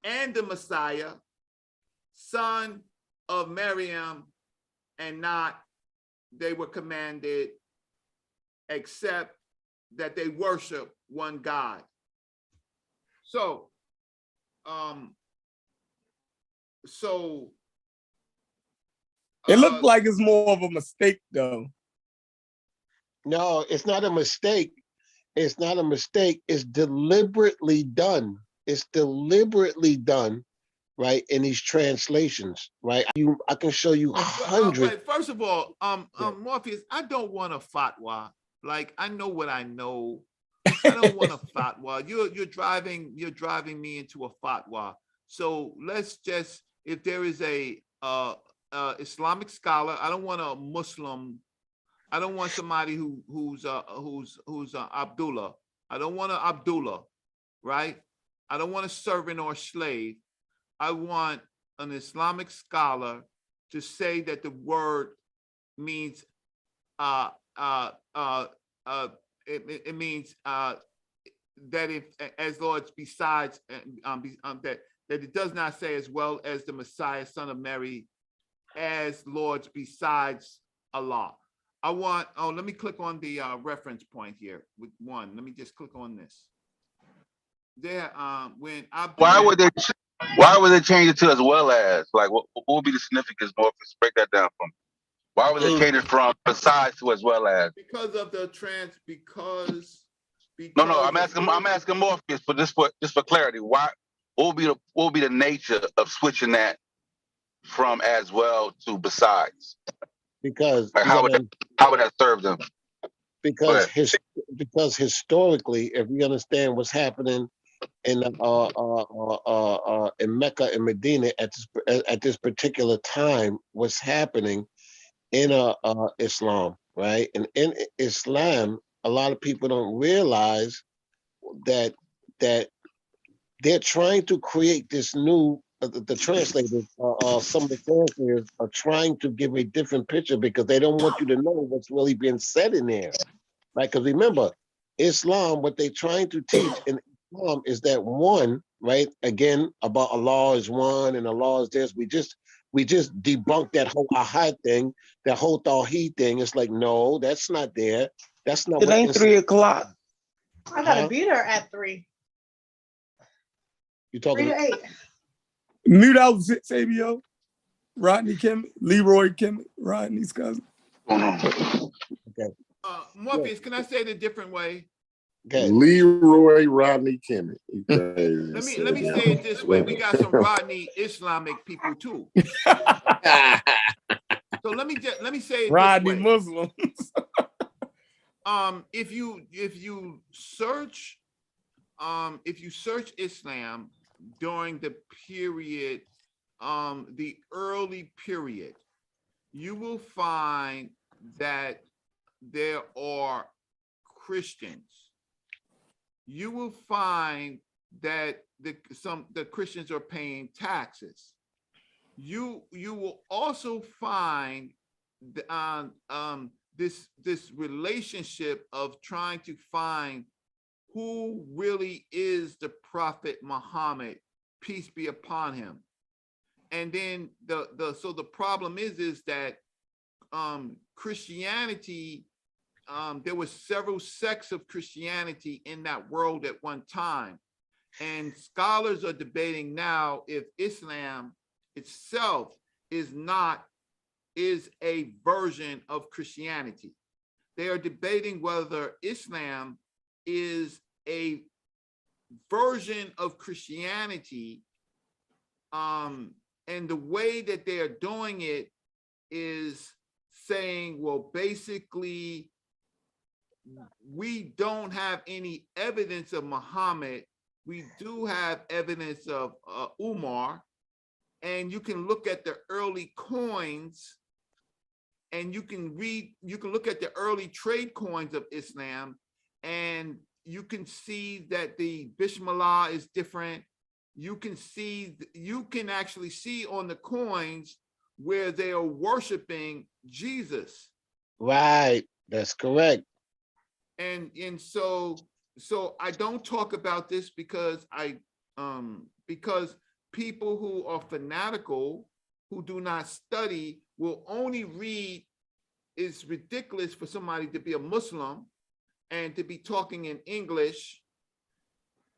and the Messiah, son of Maryam, and not they were commanded, except that they worship one God. So, it looked like it's more of a mistake, though. No, it's not a mistake. It's not a mistake. It's deliberately done. It's deliberately done, right, in these translations, right? I can show you hundreds. First of all, Morpheus, I don't want a fatwa. Like, I know what I know. I don't want a fatwa. You're driving me into a fatwa. So let's just, if there is a Islamic scholar, I don't want a Muslim. I don't want somebody who's Abdullah. I don't want an Abdullah, right? I don't want a servant or a slave. I want an Islamic scholar to say that the word means it means that if as Lord's besides that it does not say as well as the Messiah, son of Mary, as Lord's besides Allah. Let me click on the reference point here with one. Let me just click on this. There, when why would they change it to as well as? Like, what would be the significance? Morpheus, break that down for me. Why would they change it from besides to as well as? Because of the because no, I'm asking Morpheus for just for clarity. Why? What would be the nature of switching that from as well to besides? Because like how would that serve them? Because historically, if we understand what's happening in Mecca and Medina at this particular time, what's happening in Islam, right? And in Islam, a lot of people don't realize that they're trying to create this new. The translators, some of the translators are trying to give a different picture because they don't want you to know what's really being said in there, right? Because remember, Islam, what they're trying to teach in Islam is that one, right? Again, about Allah is one and Allah is this. We just debunked that whole ahad thing, that whole tawheed thing. It's like, no, that's not there. That's not. It ain't 3 o'clock. I got to be there at 3. You talking 3 to 8. Mute out Sabio, Rodney Kimmett, Leroy Kimmett, Rodney's cousin. Okay. Morpheus, can I say it a different way? Okay. Leroy Rodney Kimmett. Let me say it this way. We got some Rodney Islamic people too. So let me say it Rodney this way. Muslims. If you search Islam during the period, the early period, you will find that there are Christians. You will find that the Christians are paying taxes. You will also find this relationship of trying to find who really is the Prophet Muhammad, peace be upon him. And then the problem is that Christianity, there were several sects of Christianity in that world at one time. And scholars are debating now if Islam itself is a version of Christianity. They are debating whether Islam is a version of Christianity, and the way that they are doing it is saying, well, basically, we don't have any evidence of Muhammad. We do have evidence of Umar, and you can look at the early coins, and you can look at the early trade coins of Islam, and you can see that the Bismillah is different. You can actually see on the coins where they are worshiping Jesus. Right, that's correct. And so I don't talk about this because because people who are fanatical, who do not study, will only read. It's ridiculous for somebody to be a Muslim and to be talking in English.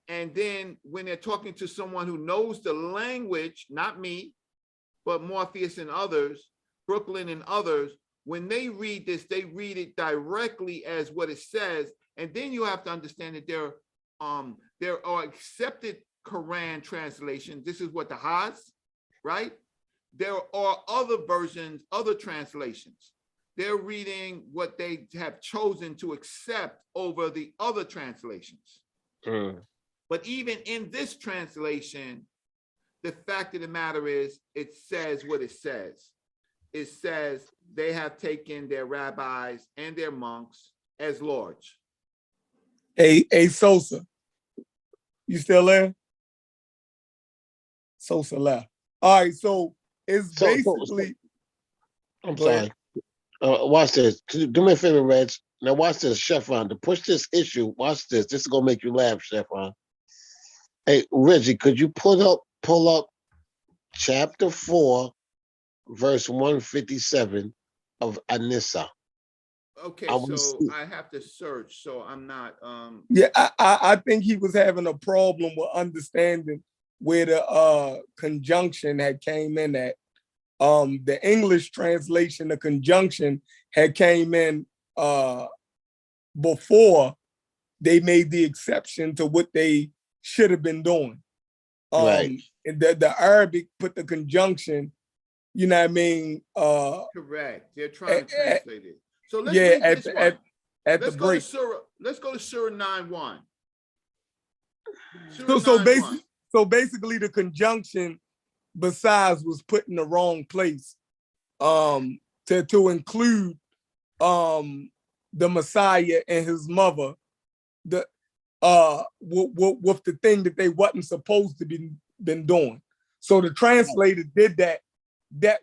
And then when they're talking to someone who knows the language, not me, but Morpheus and others, Brooklyn and others, when they read this, they read it directly as what it says. And then you have to understand that there are accepted Quran translations. This is what the Hajj, right? There are other versions, other translations. They're reading what they have chosen to accept over the other translations. But even in this translation, the fact of the matter is, it says what it says. It says they have taken their rabbis and their monks as lords. Hey, Sosa, you still there? Sosa left. All right, so it's basically. I'm sorry. Watch this. Do me a favor, Reg. Now watch this, Chevron. To push this issue, watch this. This is gonna make you laugh, Chevron. Hey, Reggie, could you pull up chapter 4, verse 157 of Anissa? Okay, so I have to search, so I'm not. Yeah, I think he was having a problem with understanding where the conjunction had came in at. The English translation, the conjunction had came in before they made the exception to what they should have been doing. Right. And the Arabic put the conjunction, you know what I mean? Correct. They're trying to translate it. So let's read this one. Let's go to Surah. Let's go to Surah 9:1. So basically the conjunction besides was put in the wrong place to include the Messiah and his mother, with the thing that they wasn't supposed to been doing. So the translator did that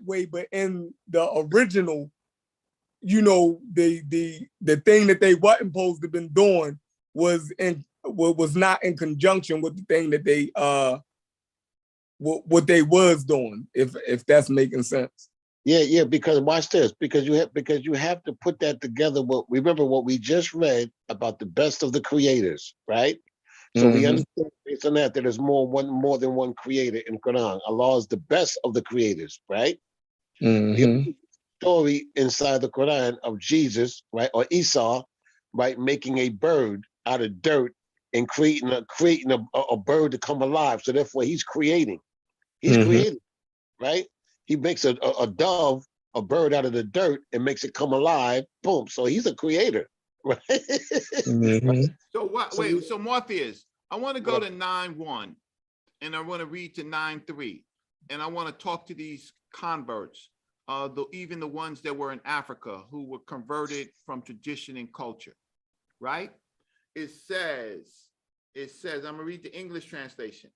way, but in the original, you know, the thing that they wasn't supposed to been doing was not in conjunction with the thing that they what they was doing, if that's making sense. Yeah, because watch this, because you have to put that together. Remember what we just read about the best of the creators, right? So we understand based on that there's more than one creator in Quran. Allah is the best of the creators, right? The story inside the Quran of Jesus, right, or Esau, right, making a bird out of dirt and creating a bird to come alive. So therefore he's creating. He's creating, right? He makes a dove, a bird out of the dirt and makes it come alive. Boom. So he's a creator, right? So what? Wait. So Morpheus, I want to go to 9:1, and I want to read to 9:3, and I want to talk to these converts, even the ones that were in Africa who were converted from tradition and culture, right? It says, I'm gonna read the English translation.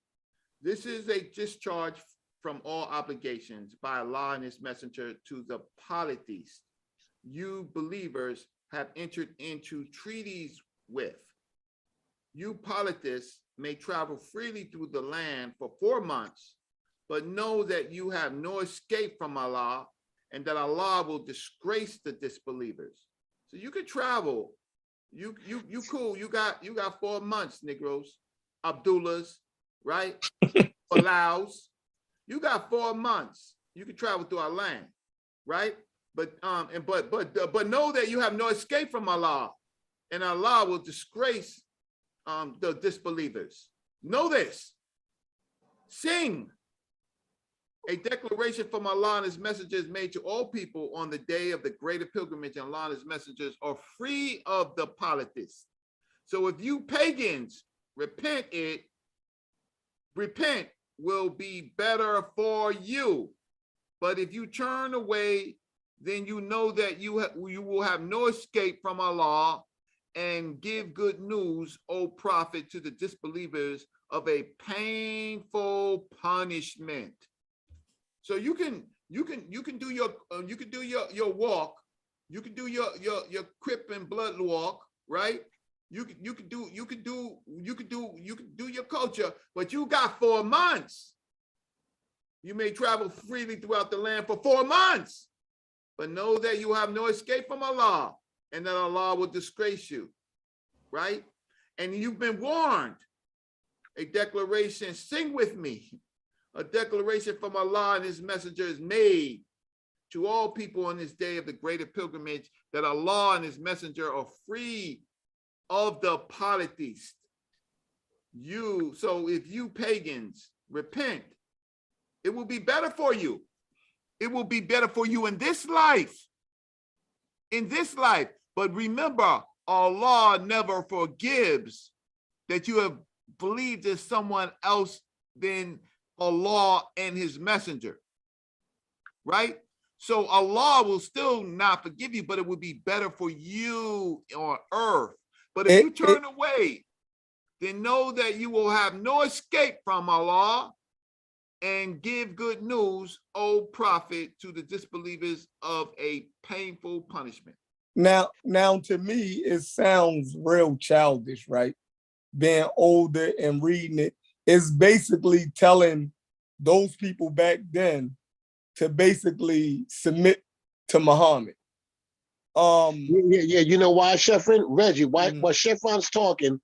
This is a discharge from all obligations by Allah and his messenger to the polytheists you believers have entered into treaties with. You polytheists may travel freely through the land for 4 months, but know that you have no escape from Allah and that Allah will disgrace the disbelievers. So you could travel. You cool. You got 4 months, Negroes, Abdullahs, right? Allows. You got 4 months. You can travel through our land, right? But know that you have no escape from Allah, and Allah will disgrace the disbelievers. Know this. Sing. A declaration from Allah and his messengers made to all people on the day of the greater pilgrimage, and Allah and his messengers are free of the polytheists. So if you pagans repent will be better for you. But if you turn away, then you know that you will have no escape from Allah, and give good news, O prophet, to the disbelievers of a painful punishment. So you can do your walk, you can do your Crip and blood walk, right? You can do your culture, but you got 4 months. You may travel freely throughout the land for 4 months, but know that you have no escape from Allah, and that Allah will disgrace you, right? And you've been warned. A declaration, sing with me. A declaration from Allah and his messenger is made to all people on this day of the greater pilgrimage, that Allah and his messenger are free of the polytheists. So if you pagans repent, it will be better for you. It will be better for you in this life. In this life. But remember, Allah never forgives that you have believed in someone else than Allah and his messenger, right? So Allah will still not forgive you, but it would be better for you on earth. But if you turn away, then know that you will have no escape from Allah, and give good news, O prophet, to the disbelievers of a painful punishment. Now to me, it sounds real childish, right? Being older and reading it, it's basically telling those people back then to basically submit to Muhammad. Yeah. You know why, Sheffrin? Reggie, while Sheffrin's talking,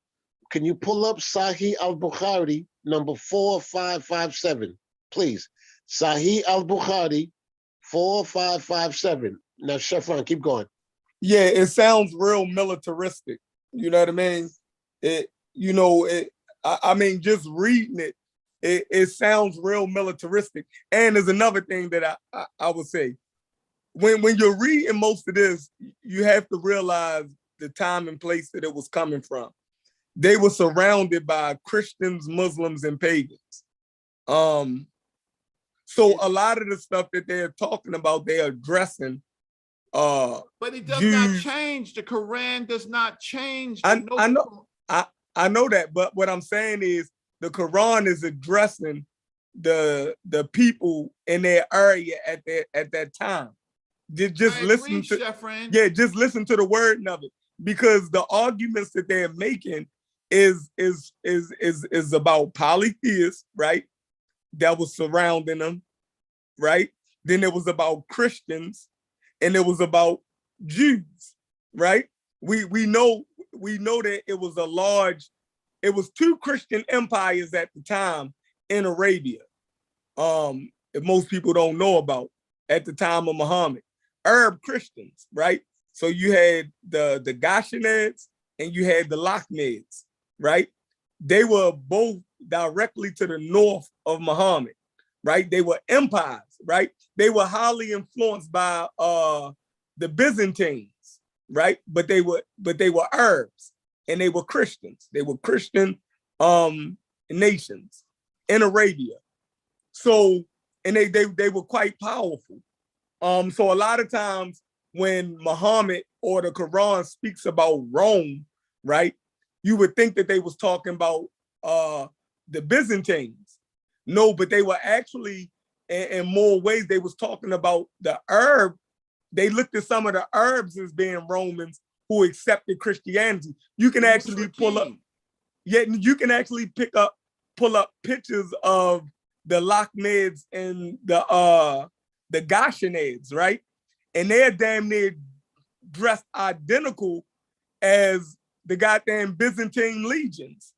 can you pull up Sahih al-Bukhari, number 4557, please? Sahih al-Bukhari, 4557. Now, Sheffrin, keep going. Yeah, it sounds real militaristic. You know what I mean? I mean, just reading it sounds real militaristic. And there's another thing that I would say. When you're reading most of this, you have to realize the time and place that it was coming from. They were surrounded by Christians, Muslims, and pagans. So a lot of the stuff that they're talking about, they're addressing. But it does not change. The Quran does not change. I know that, but what I'm saying is the Quran is addressing the people in their area at that time. Just listen to the wording of it, because the arguments that they're making is about polytheists, right? That was surrounding them, right? Then it was about Christians, and it was about Jews, right? We know that it was 2 Christian empires at the time in Arabia. If most people don't know about at the time of Muhammad, Arab Christians, right? So you had the Ghashanids and you had the Lakhmids, right? They were both directly to the north of Muhammad, right? They were empires, right? They were highly influenced by the Byzantines, right? But they were Arabs, and they were Christians. They were Christian nations in Arabia. So, and they were quite powerful. So a lot of times when Muhammad or the Quran speaks about Rome, right, you would think that they was talking about the Byzantines. No, but they were actually, in more ways, they was talking about the Arab. They looked at some of the Arabs as being Romans who accepted Christianity. You can actually pull up pictures of the Lakhmids and the Ghashanids, right? And they're damn near dressed identical as the goddamn Byzantine legions,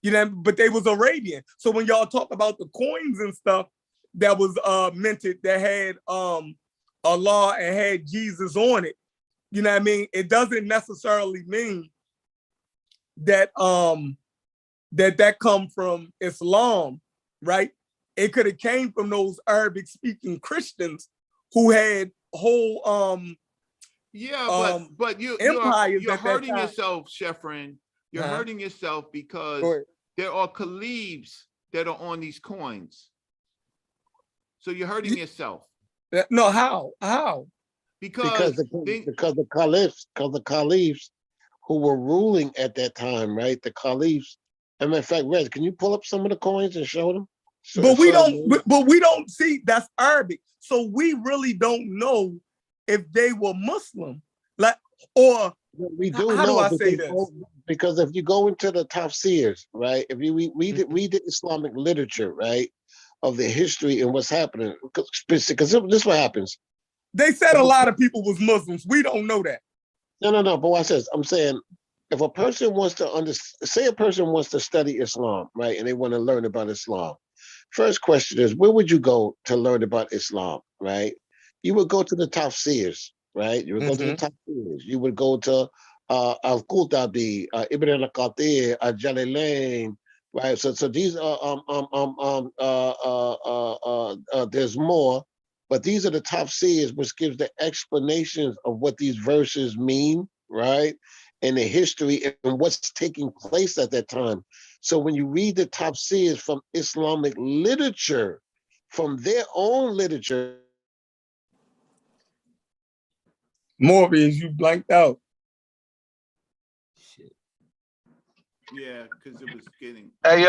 you know, but they was Arabian. So when y'all talk about the coins and stuff that was minted that had Allah and had Jesus on it, you know what I mean? It doesn't necessarily mean that that come from Islam, right? It could have came from those Arabic speaking Christians who had whole Yeah, but you're empires at that hurting time. yourself, Sheffrin. You're hurting yourself because Go ahead. there are caliphs that are on these coins. So you're hurting yourself. No, how? Because the caliphs who were ruling at that time, right? The caliphs. As a matter of fact, Rez, can you pull up some of the coins and show them? But we don't see that's Arabic. So we really don't know if they were Muslim. Like, or we do how know do I say this? Because if you go into the tafsirs, right? If you read the Islamic literature, right, of the history and what's happening, because this is what happens. They said a lot of people was Muslims. We don't know that. No. But watch this. I'm saying, if a person wants to say a person wants to study Islam, right, and they want to learn about Islam, first question is, where would you go to learn about Islam, right? You would go to the tafsirs, right? You would go to the tafsirs. You would go to Al-Qurtubi, Ibn al-Qatir, Al-Jalalain, right? So these are there's more, but these are the tafsirs, which gives the explanations of what these verses mean, right? And the history and what's taking place at that time. So when you read the tafsirs from Islamic literature, from their own literature. Morbius, you blanked out. Yeah, because it was getting. Hey,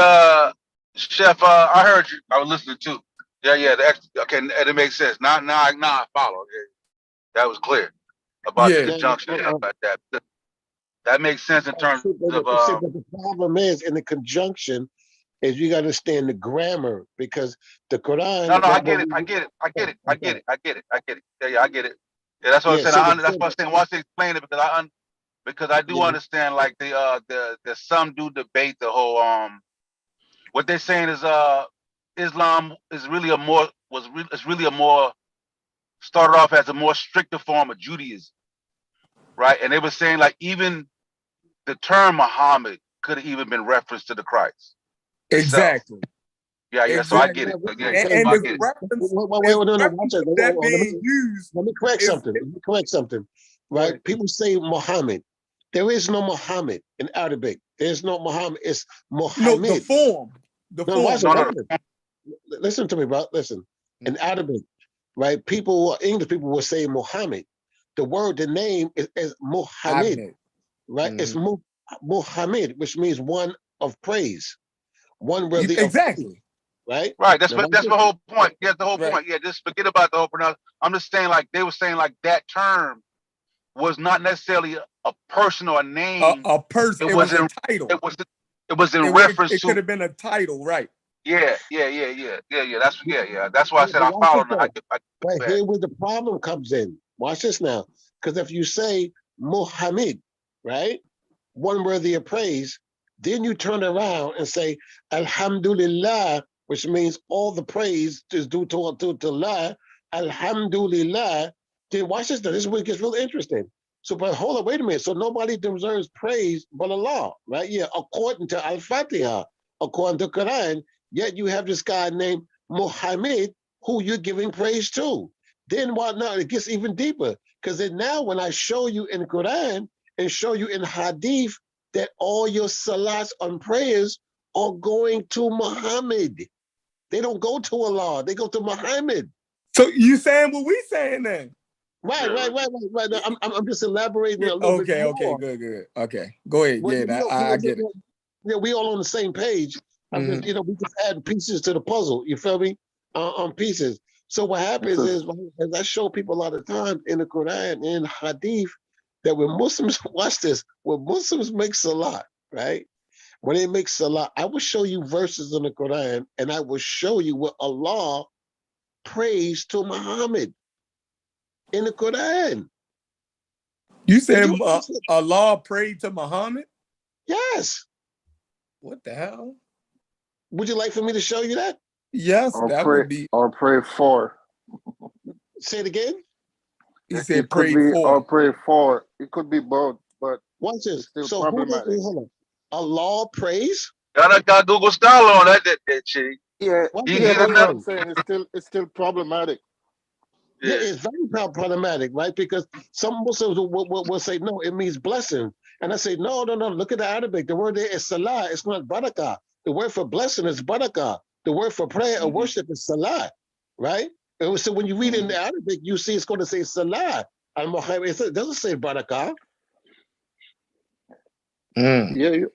Chef, I heard you. I was listening too. Yeah. Okay, it makes sense. Now I follow. Yeah, that was clear about the conjunction. About that. That makes sense in terms of. But the problem is in the conjunction is you got to understand the grammar, because the Quran. No, I get it. I get it. Yeah, I get it. Yeah, that's what I'm saying. That's what I'm saying. Once they explain it, because I do understand, like the some do debate the whole what they're saying is Islam is really a more started off as a more stricter form of Judaism, right? And they were saying, like, even the term Muhammad could have even been reference to the Christ. Exactly. Yeah. Exactly. So I get it. And the reference, let me correct something. Right? People say Muhammad. There is no Muhammad in Arabic. There's no Muhammad. It's Muhammad. No, the form. Listen to me, bro. Listen. In Arabic, right? English people will say Muhammad. The name is Muhammad. Right? It's Muhammad, which means one of praise. One worthy of praise, right? Right. That's the whole point. Yeah, the whole point. Yeah, just forget about the whole pronoun. I'm just saying, like, they were saying, like, that term was not necessarily a person or a name. A person. It was a title. It was in reference to. It could have been a title, right? Yeah. That's why I said I followed. But here where the problem comes in. Watch this now. Because if you say Muhammad, right, one worthy of praise, then you turn around and say Alhamdulillah, which means all the praise is due to Allah. Alhamdulillah. Then watch this. This is where it gets really interesting. So, but hold on, wait a minute. So nobody deserves praise but Allah, right? Yeah, according to Al-Fatiha, according to Quran, yet you have this guy named Muhammad who you're giving praise to. Then what now? It gets even deeper. Because then now when I show you in Quran and show you in Hadith that all your salats and prayers are going to Muhammad. They don't go to Allah. They go to Muhammad. So you saying what we saying then? Right. I'm just elaborating a little bit more. Okay, good. Okay, go ahead. I get it. Yeah, we all on the same page. We just add pieces to the puzzle. You feel me? On pieces. So what happens is, as I show people a lot of time in the Quran and Hadith, that when Muslims, watch this, when Muslims make salah, right? When they make salah, I will show you verses in the Quran and I will show you what Allah prays to Muhammad in the Quran. You said Allah prayed to Muhammad? Yes. What the hell? Would you like for me to show you that? Yes, would be. Or pray for. Say it again. He said pray for. Or pray for. It could be both, but watch this. still so problematic. Hold on. Allah prays? I got Google Scholar on that shit. Yeah, Why is Easier yeah, that than that's what that. I'm wrong? saying. It's still problematic. Yeah, Yeah. it's very problematic, right? Because some Muslims will say, no, it means blessing. And I say, no, no, no, look at the Arabic. The word there is salah, it's not barakah. The word for blessing is barakah. The word for prayer or worship is salah, right? And so when you read in the Arabic, you see it's going to say salah. It doesn't say barakah. Mm. Yeah,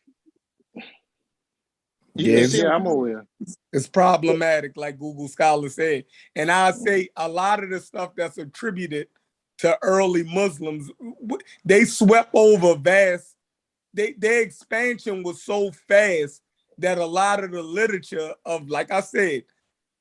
Yeah, You see, yeah, I'm aware. it's problematic, like Google Scholar said. And I say a lot of the stuff that's attributed to early Muslims, they swept over vast, their expansion was so fast that a lot of the literature of, like I said,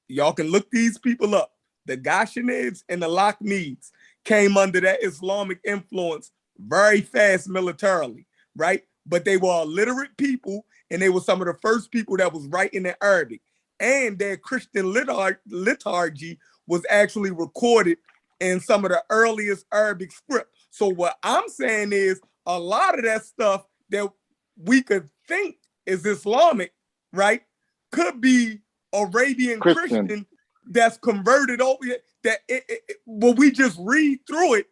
y'all can look these people up. The Ghassanids and the Lakhmids came under that Islamic influence very fast militarily, right? But they were illiterate people, and they were some of the first people that was writing in Arabic. And their Christian liturgy was actually recorded in some of the earliest Arabic script. So what I'm saying is a lot of that stuff that we could think is Islamic, right, could be Arabian Christian. Christian that's converted over that when we just read through it,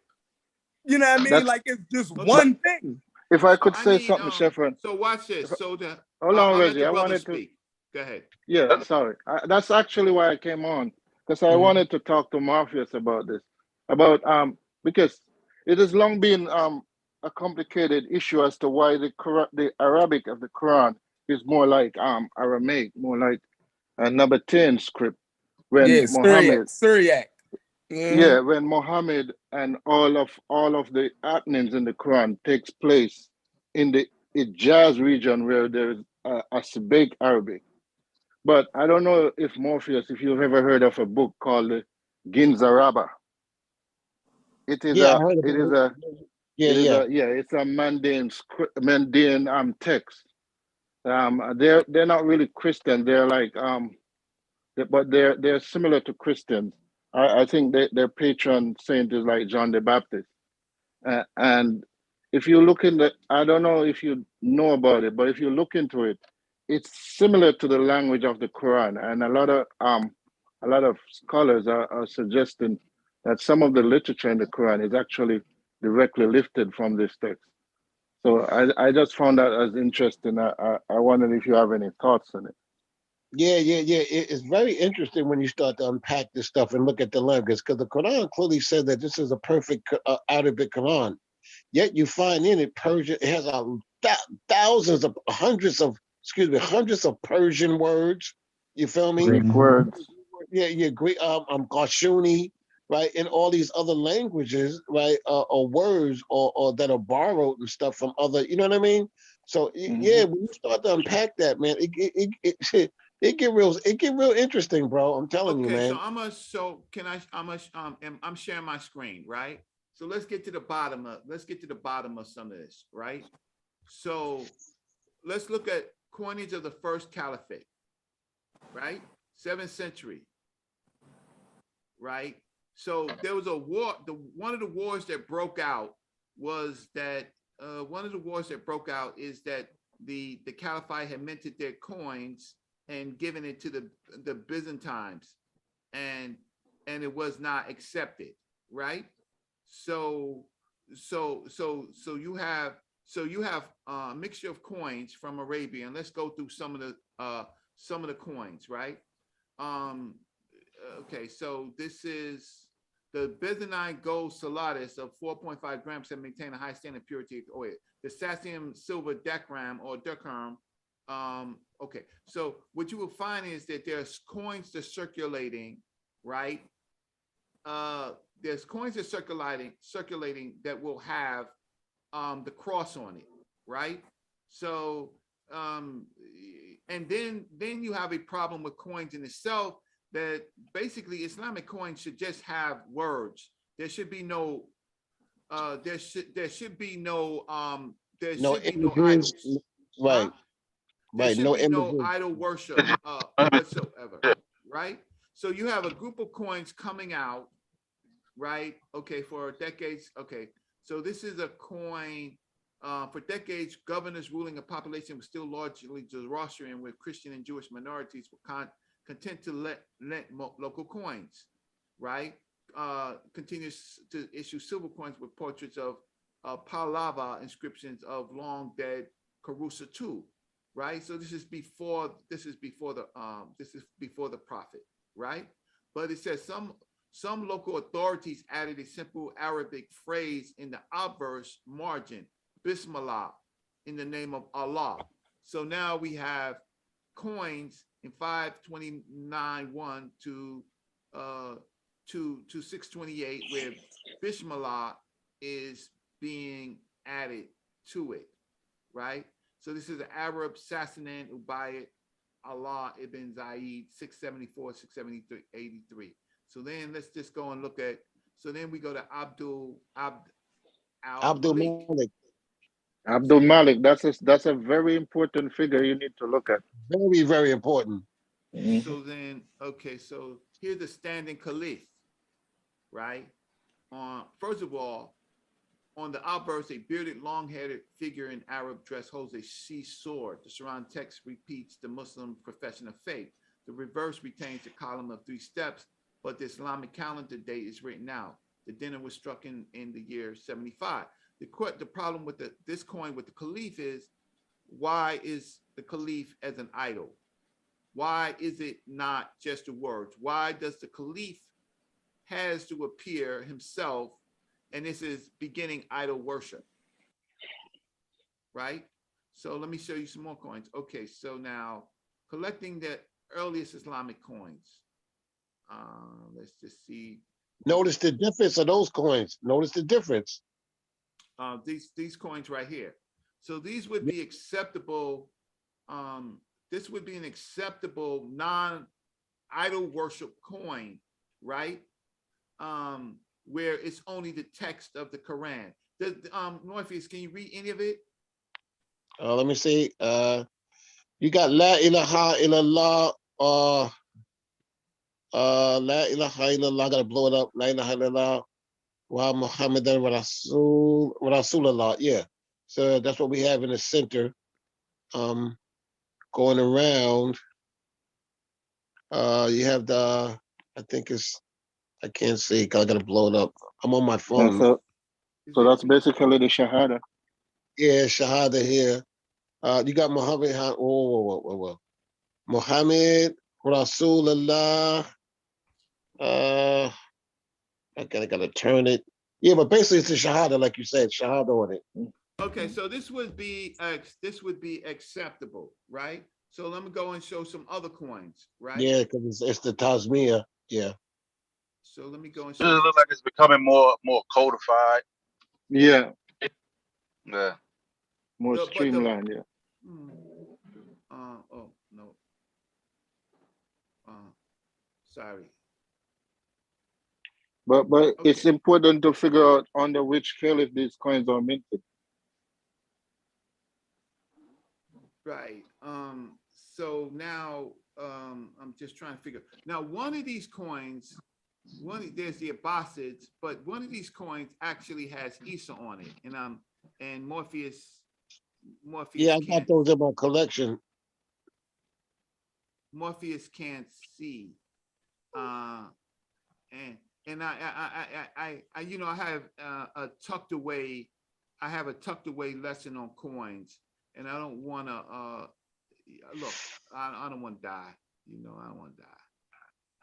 you know what I mean? That's Like it's just Okay. one thing. if I So could I say need something, Shepard. so watch this. So Hold on, I'll let Reggie. the I brother wanted to. speak. Go ahead. Yeah, sorry. That's actually why I came on, because I wanted to talk to Morpheus about this, about because it has long been a complicated issue as to why the Arabic of the Quran is more like Aramaic, more like a Nabatean script. When Yeah, Muhammad, Syriac. yeah, when Muhammad and all of the happenings in the Quran takes place in the Hijaz region where there's a Arabic Arabic. But I don't know if Morpheus, if you've ever heard of a book called Ginzaraba. yeah, I heard It about is it. a Yeah, yeah. yeah, it's a mundane text. They're not really Christian. They're like but they're similar to Christians. I think their patron saint is like John the Baptist. And if you look in the, I don't know if you know about it, but if you look into it, it's similar to the language of the Quran, and a lot of scholars are suggesting that some of the literature in the Quran is actually directly lifted from this text. So I just found that as interesting. I wondered if you have any thoughts on it. Yeah, yeah, yeah. It's very interesting when you start to unpack this stuff and look at the language, because the Quran clearly said that this is a perfect Arabic Quran. Yet you find in it Persian. It has thousands of hundreds of Persian words. You feel me? Greek words. Yeah, yeah. Greek, Gashuni, right, and all these other languages, right, or words or that are borrowed and stuff from other. You know what I mean? So yeah, when you start to unpack that, man, it get real interesting, bro. I'm telling you, Okay, man. I'm sharing my screen, right? So let's get to the bottom of some of this, right? So let's look at coinage of the first caliphate, right? 7th century, right? So there was a war. One of the wars that broke out was that is that the caliphate had minted their coins and given it to the Byzantines, and it was not accepted, right? So you have a mixture of coins from Arabia, and let's go through some of the coins, right? Okay, so this is the Byzantine gold salatus of 4.5 grams that maintain a high standard of purity of oil. The Sassium silver decram or dirham. Okay, so what you will find is that there's coins that are circulating, right? There's coins that are circulating that will have the cross on it, right? So and then you have a problem with coins in itself, that basically Islamic coins should just have words. There should be no no images, idols. right? There Right, should no be no images. idol worship whatsoever, right? So you have a group of coins coming out, right? Okay, for decades. Okay, so this is a coin For decades, governors ruling a population was still largely Zoroastrian, where Christian and Jewish minorities were content to let local coins, right? Continues to issue silver coins with portraits of Pahlava inscriptions of long dead Karusa II, right? So this is before the prophet, right? But it says some local authorities added a simple Arabic phrase in the obverse margin, Bismillah, in the name of Allah. So now we have coins in 529.1 to 628, where Bismillah is being added to it, right? So this is an Arab Sassanan Ubayyid Allah ibn Zaid 674, 673, 83. So then let's just go and look at, so then we go to Abdul Malik. Abdul Malik, that's a very important figure you need to look at. Very, very important. So then, okay, so here's the standing caliph, right? First of all, on the obverse, a bearded, long-headed figure in Arab dress holds a seized sword. The Quran text repeats the Muslim profession of faith. The reverse retains a column of 3 steps, but the Islamic calendar date is written out. The dinner was struck in the year 75. The problem with this coin with the caliph is, why is the caliph as an idol? Why is it not just the words? Why does the caliph has to appear himself? And this is beginning idol worship, right? So let me show you some more coins. Okay, so now collecting the earliest Islamic coins. Let's just see. Notice the difference of those coins. Notice the difference. These coins right here. So these would be acceptable. This would be an acceptable non-idol worship coin, right? Where it's only the text of the Quran. Morpheus, can you read any of it? Let me see. You got La ilaha illallah, La ilaha illallah, I gotta blow it up. La ilaha illallah wa Muhammadan Rasulullah. Yeah. So that's what we have in the center. Going around. You have I think it's, I can't see because I gotta blow it up. I'm on my phone. So that's basically the Shahada. Yeah, Shahada here. You got Muhammad. Whoa. Muhammad Rasulullah. I gotta turn it. Yeah, but basically it's a Shahada, like you said, Shahada on it. Okay, so this would be acceptable, right? So let me go and show some other coins, right? Yeah, because it's the Tasmiyah. Yeah. So let me go and It show. looks like it's becoming more codified. Yeah. Yeah. More streamlined, yeah. Oh no. Sorry. But Okay. It's important to figure out under which caliph these coins are minted. Right. So now I'm just trying to figure. Now, one of these coins, there's the Abbasids, but one of these coins actually has Isa on it, and Morpheus. Yeah, I got those in my collection. Morpheus can't see, and I you know, I have a tucked away lesson on coins, and I don't want to look. I don't want to die. You know, I don't want to die.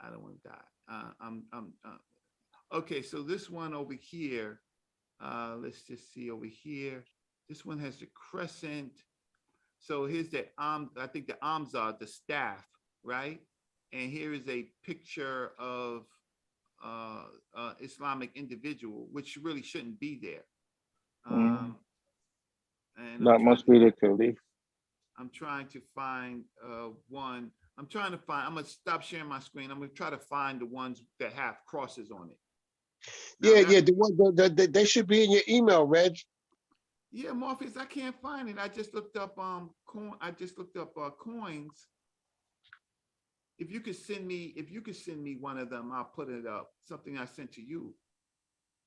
I don't want to die. Okay. So this one over here, let's just see over here. This one has the crescent. So here's the I think the Amza, the staff, right? And here is a picture of Islamic individual, which really shouldn't be there. And that must be the caliph. I'm trying to find one. I'm gonna stop sharing my screen. I'm gonna try to find the ones that have crosses on it. Now, Yeah, the one they should be in your email, Reg. Yeah, Morpheus, I can't find it. I just looked up coins. If you could send me one of them, I'll put it up. Something I sent to you.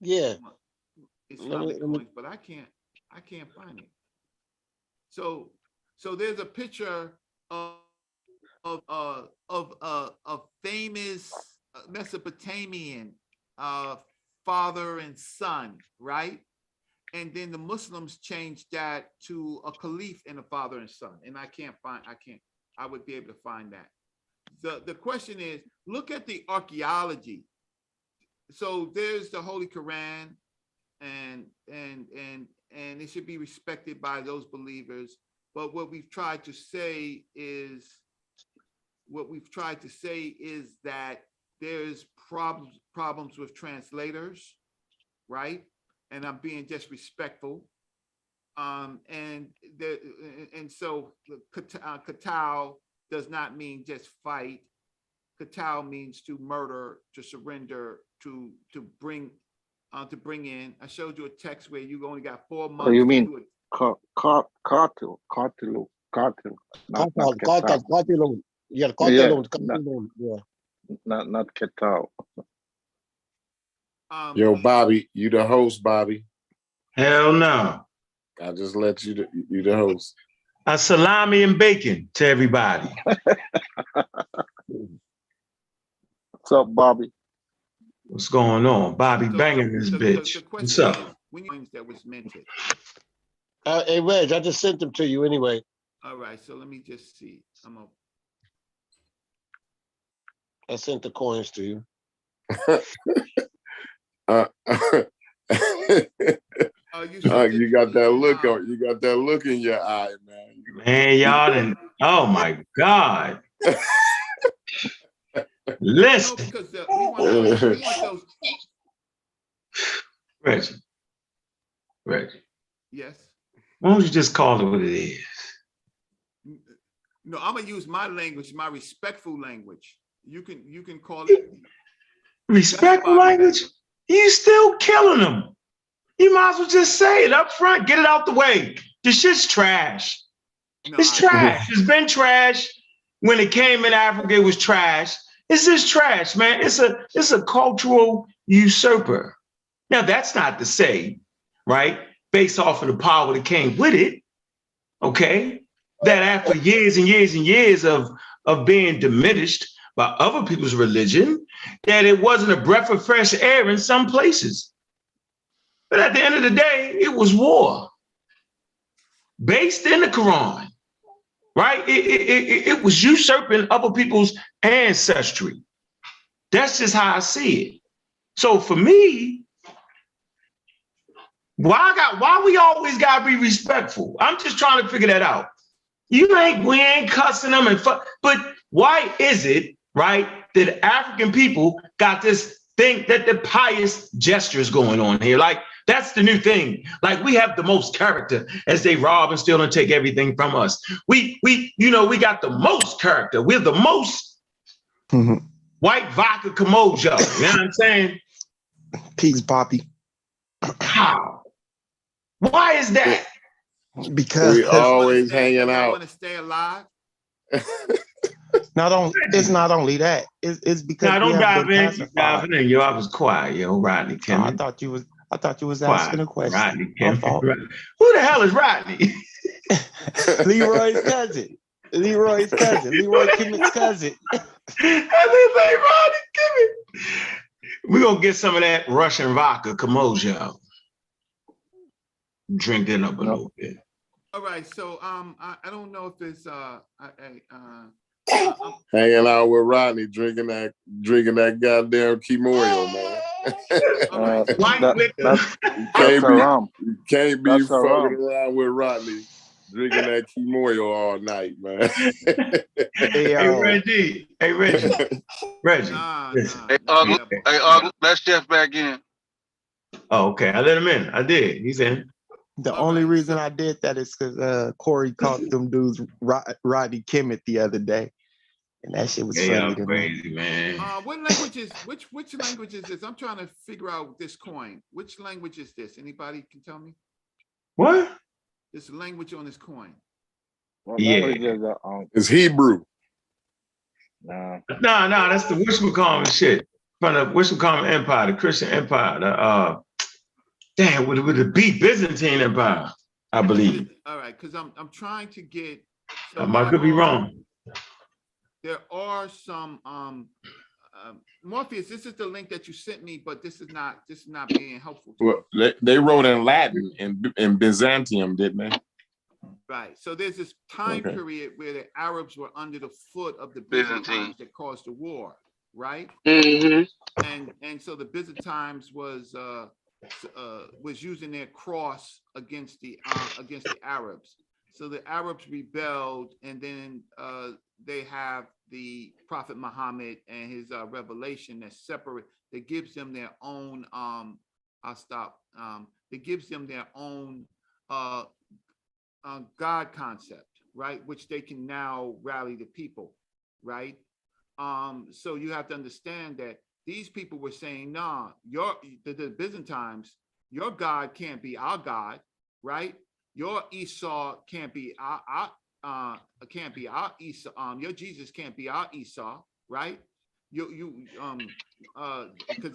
Yeah. Islamic coins, but I I can't find it. So there's a picture of a famous Mesopotamian father and son, right? And then the Muslims changed that to a caliph and a father and son. And I would be able to find that. The question is, look at the archaeology. So there's the Holy Quran, and it should be respected by those believers. But what we've tried to say is that there's problems with translators, right? And I'm being just respectful. And so Katal does not mean just fight. Katal means to murder, to surrender, to bring in. I showed you a text where you only got 4 months. Oh, you mean to do it. cartel? Yeah, not Ketal. Yo, Bobby, you the host, Bobby. Hell no. I just let you the host. A salami and bacon to everybody. What's up, Bobby? What's going on? Bobby banging this bitch. What's up? That was minted. hey, Reg, I just sent them to you anyway. All right, so let me just see. I sent the coins to you. You got that look on. You got that look in your eye, man. Man, y'all didn't. Oh my God. Listen. No, because we want those. Reggie. Yes. Why don't you just call it what it is? No, I'm gonna use my language, my respectful language. You can call it respectful language. You still killing them. You might as well just say it up front. Get it out the way. This shit's trash. No, it's trash. It's been trash. When it came in Africa, it was trash. It's just trash, man. It's a cultural usurper. Now, that's not to say, right, based off of the power that came with it, okay, that after years and years and years of being diminished by other people's religion, that it wasn't a breath of fresh air in some places. But at the end of the day, it was war based in the Quran, right? It was usurping other people's ancestry. That's just how I see it. So for me, why we always gotta be respectful? I'm just trying to figure that out. We ain't cussing them but why is it, right, that African people got this thing that the pious gestures going on here? Like, that's the new thing. Like, we have the most character as they rob and steal and take everything from us. We got the most character. We're the most white vodka Kamojo. You know what I'm saying? Peace, Bobby. How? Why is that? Because we always hanging out. I want to stay alive. It's not only that. It's because don't dive in. Yo, I was quiet, yo, Rodney Kim. I thought you was asking a question. Rodney Kim. Who the hell is Rodney? Leroy's cousin. Leroy Kimmitt's cousin. Rodney Kimmett. We're gonna get some of that Russian vodka Kamojo. Drink it up a little bit. All right, so I don't know if it's hanging out with Rodney, drinking that goddamn Kimoyo, man. Can't be fucking around with Rodney, drinking that Kimoyo all night, man. Hey Reggie. Hey, let Chef back in. Oh, okay. I let him in. I did. He's in. The only reason I did that is because Corey caught them dudes Rodney Kimmett the other day, and that shit was funny to crazy, me. Man. What language is which language is this? I'm trying to figure out this coin. Which language is this? Anybody can tell me? What? This language on this coin. It's Hebrew. No, that's the whatchamacallit shit from the whatchamacallit Empire, the Christian Empire, with the Byzantine Empire. I believe. All right, because I'm trying to get. I could be wrong. There are some Morpheus. This is the link that you sent me, but this is not being helpful. Well, they wrote in Latin in Byzantium, didn't they? Right. So there's this time period where the Arabs were under the foot of the Byzantines that caused the war, right? Mm-hmm. And so the Byzantines was using their cross against the Arabs. So the Arabs rebelled, and then they have the Prophet Muhammad and his revelation that gives them their own. It gives them their own God concept, right? Which they can now rally the people, right? So you have to understand that these people were saying, nah, the Byzantines, your God can't be our God, right? Your Esau can't be our Esau. Your Jesus can't be our Esau, right? Because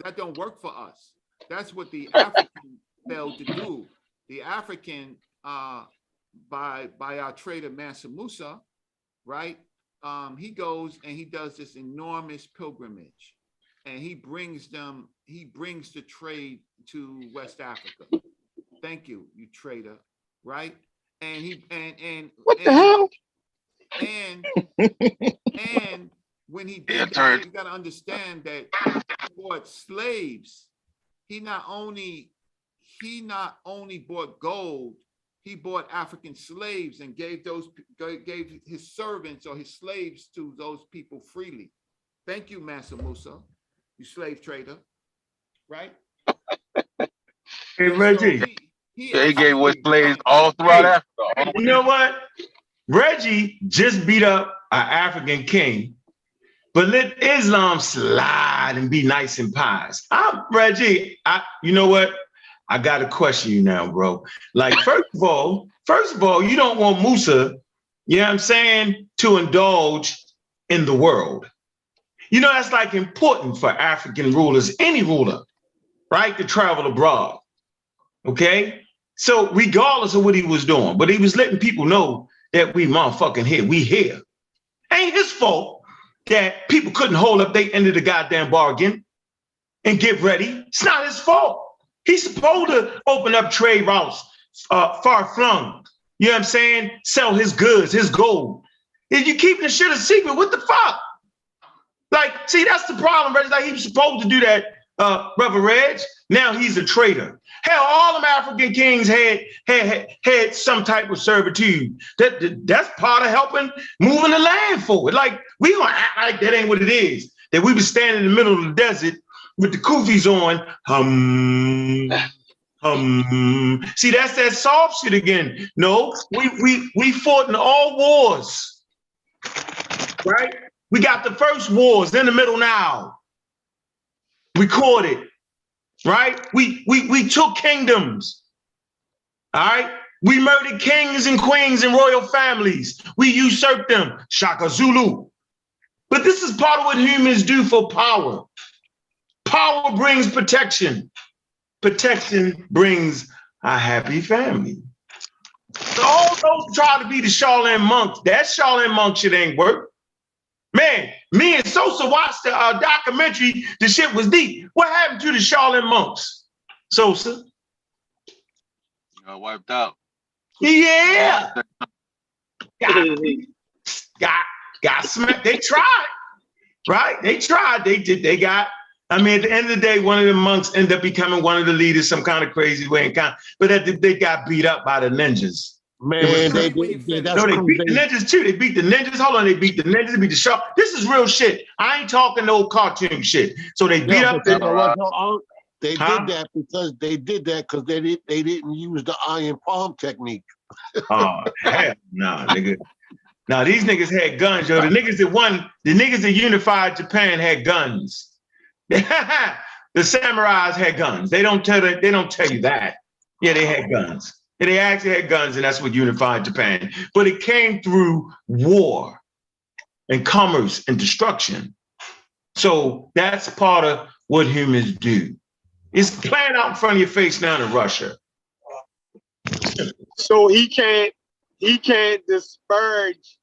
that don't work for us. That's what the African failed to do. The African, by our trader Mansa Musa, right? He goes and he does this enormous pilgrimage, and he brings the trade to West Africa. Thank you, you trader. Right, and what the hell? And when he did that, you got to understand that he bought slaves. He not only bought gold, he bought African slaves and gave his servants or his slaves to those people freely. Thank you, Mansa Musa, you slave trader. Right? Hey, Reggie. He gave away slaves all throughout Africa. You know what? Reggie just beat up an African king, but let Islam slide and be nice and pious. Reggie, you know what? I got to question you now, bro. Like, first of all, you don't want Musa, you know what I'm saying, to indulge in the world. You know, that's like important for African rulers, any ruler, right, to travel abroad. Okay? So regardless of what he was doing, but he was letting people know that we motherfucking here, we here. Ain't his fault that people couldn't hold up their end of the goddamn bargain and get ready. It's not his fault. He's supposed to open up trade routes far flung. You know what I'm saying? Sell his goods, his gold. If you keeping the shit a secret, what the fuck? Like, see, that's the problem, Reg. Like, he was supposed to do that, Brother Reg. Now he's a traitor. Hell, all them African kings had some type of servitude. That's part of helping moving the land forward. Like, we gonna act like that ain't what it is. That we was standing in the middle of the desert with the kufis on. See, that's that soft shit again. No, we fought in all wars, right? We got the first wars in the middle now. Recorded. Right? We took kingdoms. All right? We murdered kings and queens and royal families. We usurped them. Shaka Zulu. But this is part of what humans do for power. Power brings protection. Protection brings a happy family. So all those try to be the Shaolin monks. That Shaolin monk shit ain't work. Man, me and Sosa watched the documentary. The shit was deep. What happened to the Shaolin monks, Sosa? Got wiped out. Yeah. Got smacked. They tried, right? They tried. They did. They got. I mean, at the end of the day, one of the monks ended up becoming one of the leaders, some kind of crazy way. But they got beat up by the ninjas. Man, they beat the ninjas too. They beat the ninjas. Hold on, they beat the ninjas. They beat the shark. This is real shit. I ain't talking no cartoon shit. So they beat up. They did that because they didn't use the iron palm technique. Oh hell no, nigga. Now these niggas had guns, yo. The niggas that unified Japan had guns. The samurais had guns. They don't tell you that. Yeah, they had guns. And they actually had guns, and that's what unified Japan. But it came through war and commerce and destruction. So that's part of what humans do. It's playing out in front of your face now in Russia. So he can't disparage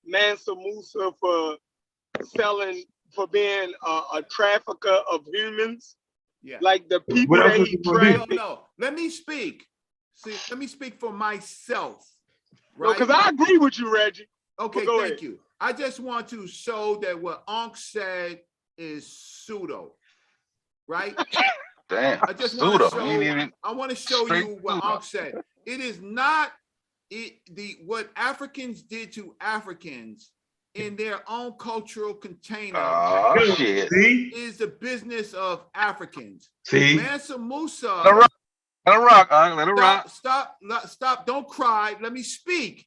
Mansa Musa for being a trafficker of humans. Yeah. Like the people What else that was he you gonna do? trafficked. No, let me speak. See, let me speak for myself. No, Right? because I agree with you, Reggie. Okay, go thank ahead. you. I just want to show that what Ankh said is pseudo, right? Damn. I just Pseudo. want to show. I want to show straight you what pseudo. Ankh said. It is not what Africans did to Africans in their own cultural container. Oh shit. See? Is the business of Africans. See? Mansa Musa. Let it rock. Let it rock. Stop. Don't cry. Let me speak.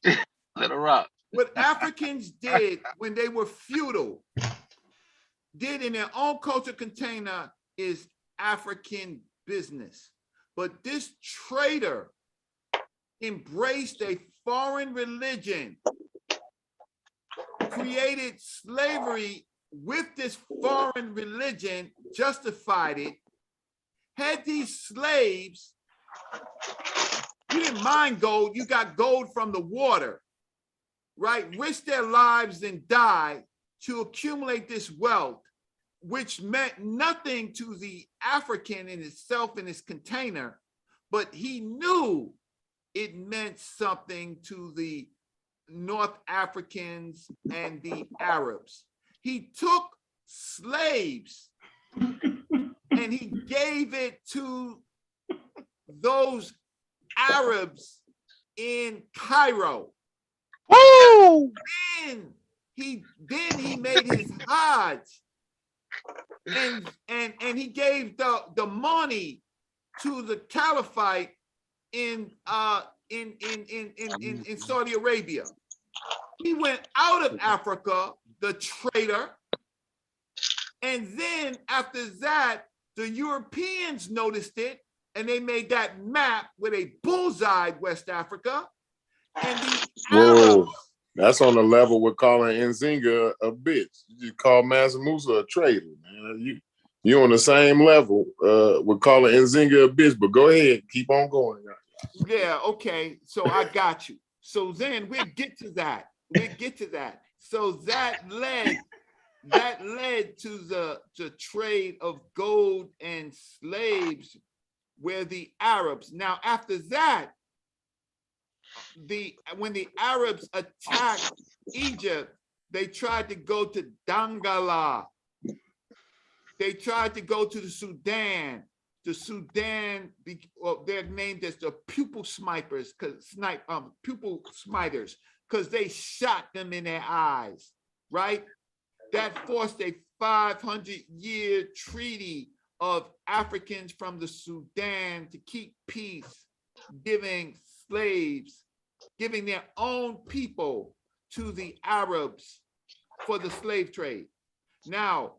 Let it rock. What Africans did when they were feudal, did in their own culture container is African business. But this traitor embraced a foreign religion, created slavery with this foreign religion, justified it, had these slaves. You didn't mine gold, you got gold from the water, right? Risked their lives and died to accumulate this wealth, which meant nothing to the African in itself in his container, but he knew it meant something to the North Africans and the Arabs. He took slaves and he gave it to those Arabs in Cairo. Woo! Then he made his Hajj and he gave the money to the Caliphate in Saudi Arabia. He went out of Africa, the traitor, and then after that, the Europeans noticed it, and they made that map with a bullseye West Africa, and the Arabs. That's on the level we're calling Nzinga a bitch. You call Mansa Musa a traitor, man. You on the same level. We're calling Nzinga a bitch, but go ahead, keep on going. Yeah, okay. So I got you. So then we'll get to that. So that led to the trade of gold and slaves where the Arabs. Now, after that, when the Arabs attacked Egypt, they tried to go to Dangala. They tried to go to the Sudan. The Sudan, they're named as the pupil smiters, because they shot them in their eyes, right? That forced a 500-year treaty of Africans from the Sudan to keep peace, giving slaves, giving their own people to the Arabs for the slave trade. Now,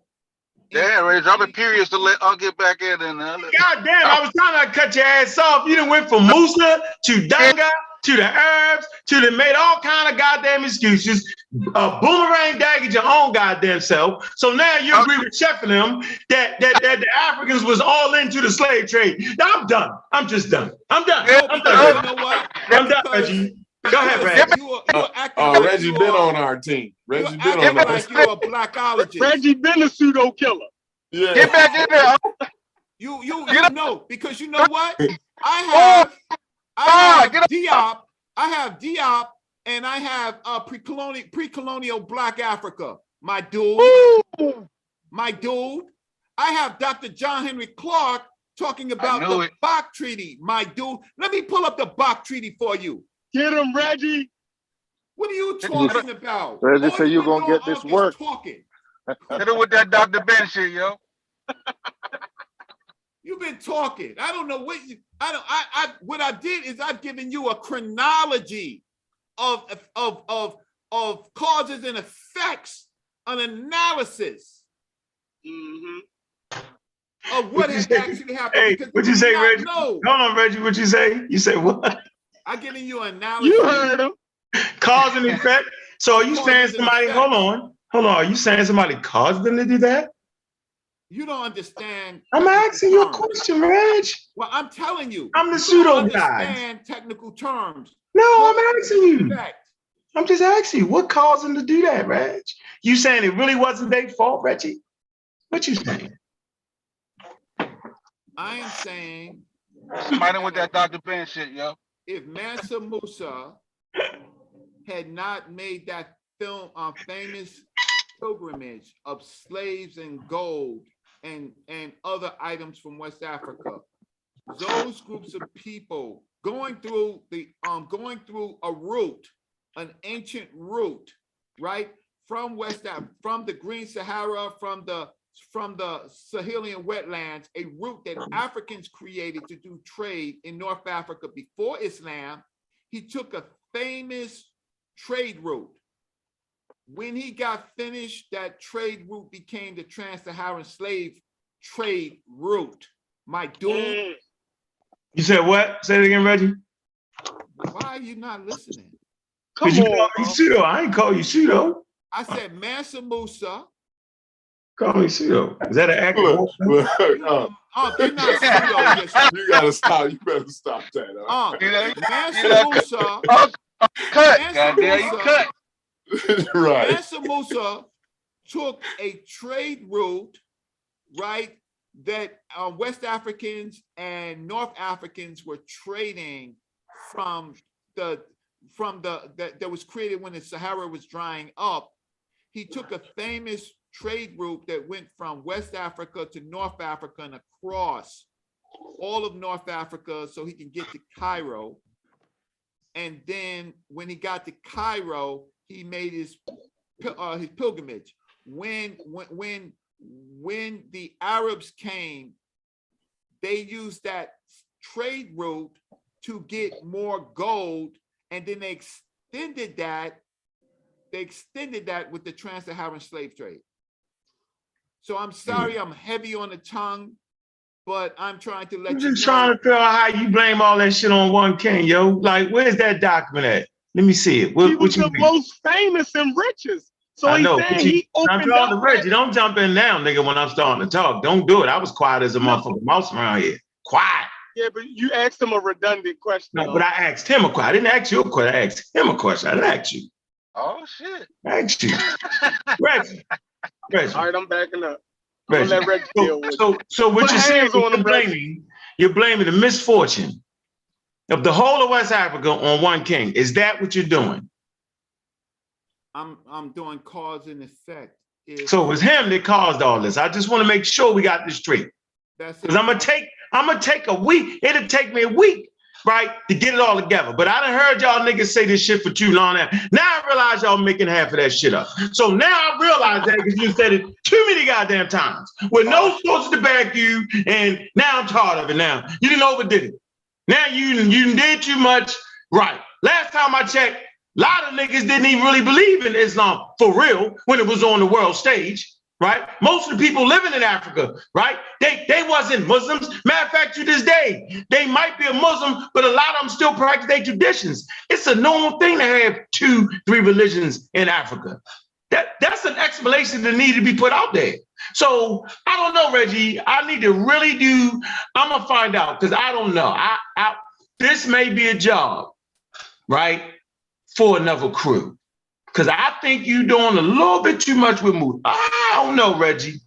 yeah, Ray, I'm curious to I'll get back in and God damn, I was trying to cut your ass off. You done went from Musa to Danga to the Arabs to they made all kind of goddamn excuses. Boomerang dagged your own goddamn self. So now you agree with Chef and them that the Africans was all into the slave trade. Now I'm done. I'm just done. I'm done. I'm done. You know what? I'm done, Reggie. Go ahead, Reggie. Reggie been on our team. Reggie been on our team. You're a blackologist. Reggie been a pseudo killer. Yeah. Get back in there. You know, because you know what? I have Diop, and I have pre-colonial Black Africa. My dude. I have Dr. John Henry Clark talking about the Bach Treaty. My dude. Let me pull up the Bach Treaty for you. Get him, Reggie. What are you talking about? Reggie said you're gonna get this work. Talking. Hit it with that Dr. Ben shit, yo. You've been talking. I don't know what what I did is I've given you a chronology of causes and effects, an analysis of what has actually happened. Hey, what'd you say, Reggie? Hold on, Reggie. What'd you say? You say what? I'm giving you an analysis. You heard him. Cause and effect. So are you saying somebody? Hold on. Are you saying somebody caused them to do that? You don't understand. I'm asking you a question, Reg. Well, I'm telling you. I'm the pseudo guy. Understand technical terms. No, I'm asking you. I'm just asking you, what caused them to do that, Reg? You saying it really wasn't their fault, Reggie? What you saying? I am saying Somebody with that Dr. Ben shit, yo. if Mansa Musa had not made that famous pilgrimage of slaves and gold and other items from West Africa, those groups of people going through a route, an ancient route, right, from West Africa, from the Green Sahara, from the Sahelian wetlands, a route that Africans created to do trade in North Africa before Islam. He took a famous trade route. When he got finished, that trade route became the Trans-Saharan slave trade route. My dude. You said what? Say it again, Reggie. Why are you not listening? Because you call me pseudo. I ain't call you pseudo. I said Mansa Musa. Call me pseudo. Is that an acronym? They're not pseudo. You gotta stop. You better stop that. Mansa Musa. Right. Mansa Musa took a trade route, right, that West Africans and North Africans were trading from that was created when the Sahara was drying up. He took a famous trade route that went from West Africa to North Africa and across all of North Africa so he can get to Cairo. And then when he got to Cairo, he made his pilgrimage. When the Arabs came, they used that trade route to get more gold, and then they extended that with the Trans-Saharan slave trade. So I'm sorry, I'm heavy on the tongue, but I'm trying to let you know. I'm just trying to figure out how you blame all that shit on one king, yo. Like, where's that document at? Let me see it. He was the most famous and richest. So I know, he opened up. Reggie, don't jump in now, nigga, when I'm starting to talk. Don't do it. I was quiet as a motherfucking mouse around here. Quiet. Yeah, but you asked him a redundant question. No, but I asked him a question. I didn't ask you a question. I asked him a question. I didn't ask you. Oh, shit. I asked you. Reggie. All right, I'm backing up. Reggie. Let Reggie deal with it. So what you're saying is you're blaming the misfortune of the whole of West Africa on one king. Is that what you're doing? I'm doing cause and effect. So it was him that caused all this. I just want to make sure we got this straight. Because I'm gonna take a week. It'll take me a week, right, to get it all together. But I done heard y'all niggas say this shit for too long now. Now I realize y'all making half of that shit up. So now I realize that because you said it too many goddamn times with no sources to back you, and now I'm tired of it. Now you didn't overdid it. Now you did too much. Right. Last time I checked, a lot of niggas didn't even really believe in Islam for real when it was on the world stage, right? Most of the people living in Africa, right? They wasn't Muslims. Matter of fact, to this day, they might be a Muslim, but a lot of them still practice their traditions. It's a normal thing to have 2-3 religions in Africa. That's an explanation that needs to be put out there. So I don't know, Reggie. I need to really do. I'm gonna find out because I don't know. This may be a job, right, for another crew. Because I think you're doing a little bit too much with Moose. I don't know, Reggie.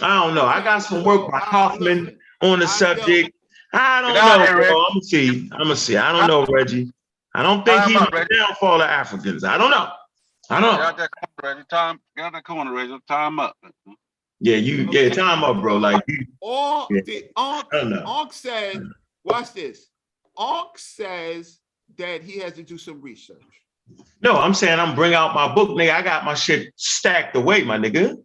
I don't know. I got some work by Hoffman on the subject. I don't know, bro. I'm gonna see. I don't know, Reggie. I don't think he's the downfall of Africans. I don't know. Get out that corner, Reggie. Get out that corner, Reggie. Time up. Yeah, time up, bro. Like Onk said, watch this. Onk says that he has to do some research. No, I'm saying I'm bring out my book, nigga. I got my shit stacked away, my nigga.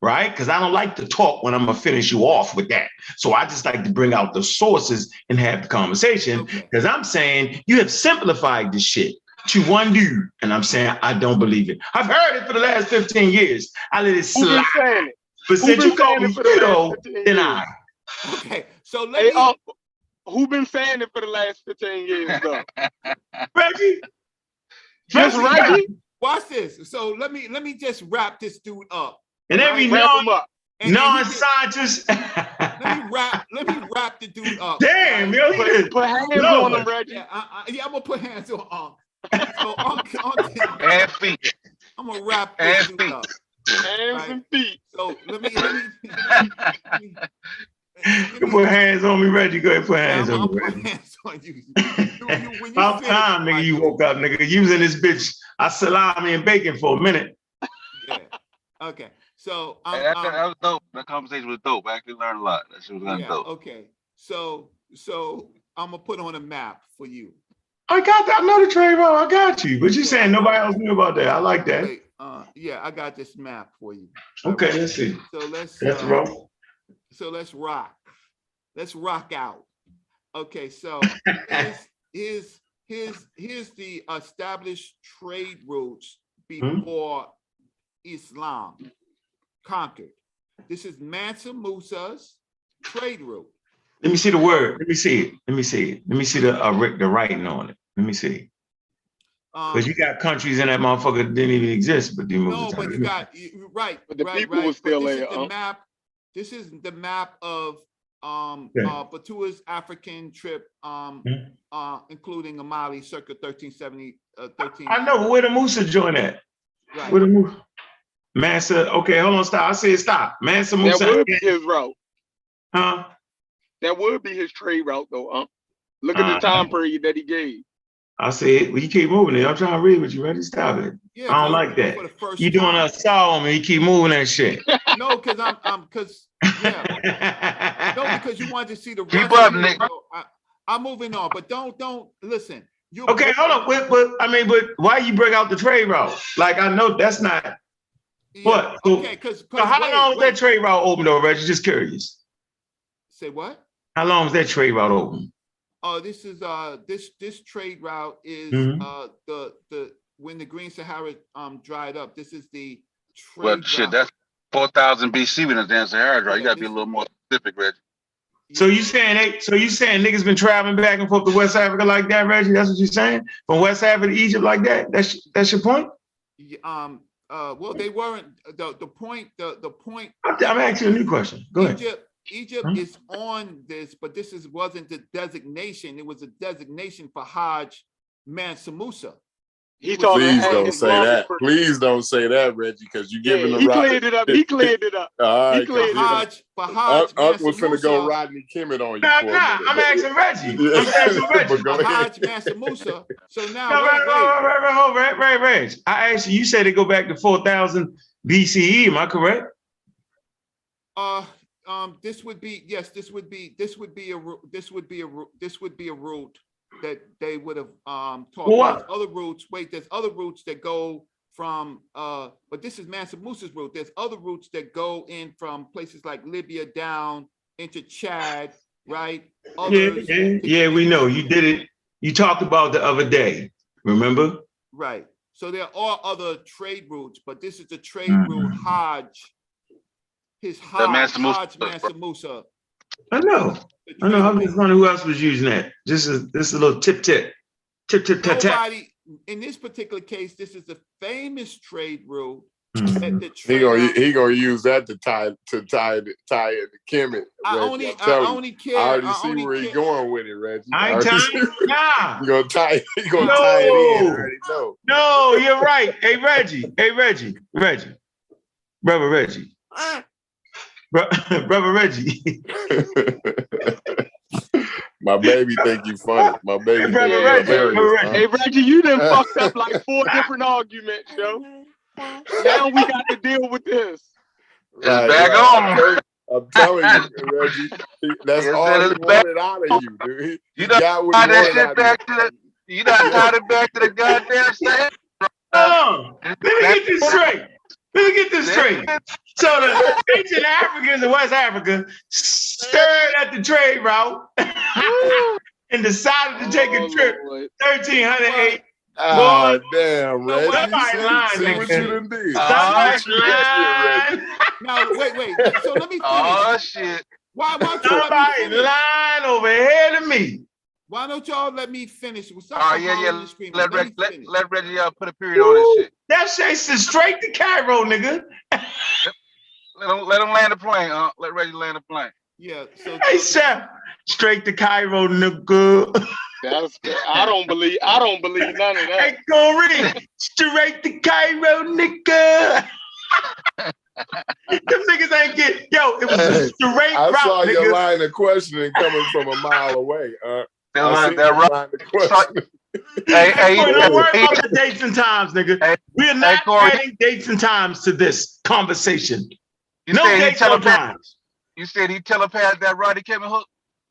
Right? Because I don't like to talk when I'm gonna finish you off with that. So I just like to bring out the sources and have the conversation. Because I'm saying you have simplified this shit to one dude. And I'm saying I don't believe it. I've heard it for the last 15 years. I let it slide. But since you call me pseudo, then I. Okay, so let me. Who been saying it for the last 15 years, though? Reggie. Just Reggie. Watch this. So let me just wrap this dude up. And every Non-scientists. Let me wrap the dude up. Damn, yo, put hands on him, Reggie. Yeah, I'm gonna put hands on Unc. So and feet. I'm gonna wrap this dude up. Hands and feet. So let me you put hands on me, Reggie. Go ahead, put hands on me, Reggie. Hands on you. About time, nigga, you woke up, nigga. You was in this bitch. I salami and bacon for a minute. Yeah. Okay. So that was dope. That conversation was dope. I actually learned a lot. That shit was dope. Okay. So I'm gonna put on a map for you. I got that. I know the trade route. I got you. But you saying nobody else knew about that. I like that. Wait, yeah, I got this map for you. Okay, let's see. So let's roll. So let's rock. Let's rock out. Okay, so here's the established trade routes before Islam conquered. This is Mansa Musa's trade route. Let me see the word. Let me see it. Let me see it. Let me see the writing on it. Let me see. Because you got countries in that motherfucker that didn't even exist, but they moved. No, but you got right. But the people were still there. This is the map of Batua's African trip, including Amali circa 1370. I know, but where the Musa join at? Right. Where the Musa? Mansa. Okay, hold on, stop. I said stop. Mansa Musa. That would be his route. Huh? That would be his trade route, though. Look at the time period that he gave. I said, well, you keep moving it. I'm trying to read with you, ready? Stop it. Yeah, I don't like that. You doing a saw on me, you keep moving that shit. No, because because you wanted to see the keep up, Nick. I'm moving on, but don't listen. Okay, hold on. But why you bring out the trade route? Like, I know that's not what. Okay, so how long was that trade route open though, Reggie? Just curious. Say what? How long was that trade route open? This is this trade route is the when the Green Sahara dried up. This is the trade route. Shit, that's 4,000 BC when the damn Sahara dry. You gotta be a little more specific, Reggie. So you saying niggas been traveling back and forth to West Africa like that, Reggie? That's what you're saying? From West Africa to Egypt like that? That's your point? Well, they weren't the point. I'm asking you a new question. Go ahead. Egypt is on this, but wasn't the designation. It was a designation for Hajj Mansa Musa. Please don't say that. Please don't say that, Reggie, because you're giving the he cleared it up. He cleared it up. All right. For Hajj Unc was finna go Rodney Kimmett on you. Nah, I'm asking Reggie. For Hajj Mansa Musa. So now, Reg. I asked you. You said it go back to 4,000 BCE. Am I correct? This would be a route that they would have taught. There's other routes. There's other routes that go from but this is Mansa Musa's route. There's other routes that go in from places like Libya down into Chad, right? Yeah, we know. You did it. You talked about the other day, remember? Right. So there are other trade routes, but this is the trade route Hajj. His Hajj Mansa Musa. I know. I'm just wondering who else was using that. This is a little tip. Nobody in this particular case. This is a famous trade route. He gonna use that to tie it to Kemet. I only care. I already see where he's going with it, Reggie. I ain't tying. Nah. He gonna tie it in. I already know. No, you're right. Hey Reggie. Brother Reggie. Brother Reggie. My baby think you funny. My baby think you hilarious. Hey Reggie, you done fucked up like 4 different arguments, yo. Now we got to deal with this. Back on. I'm telling you, Reggie. That's all he wanted out of you, dude. You got what he wanted out of you. You done tied it back to the goddamn Sahara. Let me get this straight. So the ancient Africans in West Africa stirred at the trade route and decided to take a trip 1308. Oh, damn, Reggie. Somebody lying, see what you done did. Now, wait. So let me finish. Oh, shit. Why somebody lying over here to me? Why don't y'all let me finish? Yeah. Let Reggie put a period on this shit. That shit's straight to Cairo, nigga. Let him land the plane. Let Reggie land the plane. Yeah. So Hey, Chef, straight to Cairo, nigga. I don't believe none of that. Hey, Corey, straight to Cairo, nigga. Them niggas ain't get, yo, it was a straight I route, saw your nigga. line of questioning coming from a mile away. Hey, Corey, don't worry about the dates and times, nigga. We are not adding dates and times to this conversation. No dates, no times. You said he telepathed that Roddy Kevin hook?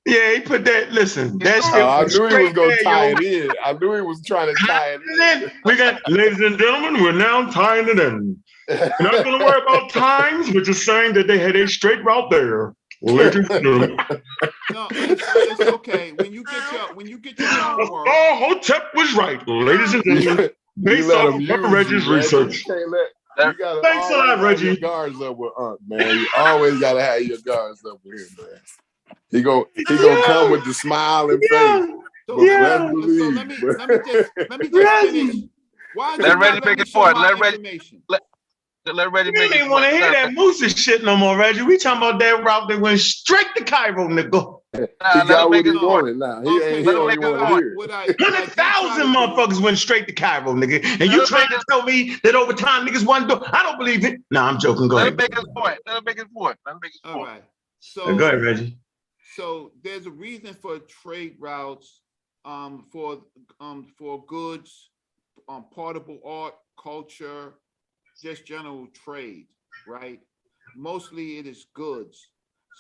Yeah, he put that, listen, that shit I was knew he was straight going there, to tie yo. it in. I knew he was trying to tie it in. We got, ladies and gentlemen, we're now tying it in. We're not going to worry about times. We're just saying that they had a straight route there. Ladies and gentlemen. No, it's okay. When you get your homework. Oh, Hotep was right, ladies and gentlemen. Based on Reggie's research. You gotta Thanks a lot, have Reggie. your guards up with man. You always gotta have your guards up with him, man. He gonna come with the smiling face. So let me just finish. Why let Reggie make it forward. Let Reggie We don't even want to hear that Musa shit no more, Reggie. We talking about that route that went straight to Cairo, nigga. He got what he wanted now. He don't want to hear it. 100,000 motherfuckers went straight to Cairo, nigga. And you trying to tell me that over time niggas want to do? I don't believe it. Nah, I'm joking. Go ahead. Let him make his point. All right. So go ahead, Reggie. So there's a reason for trade routes for goods, portable art, culture, just general trade, right? Mostly it is goods.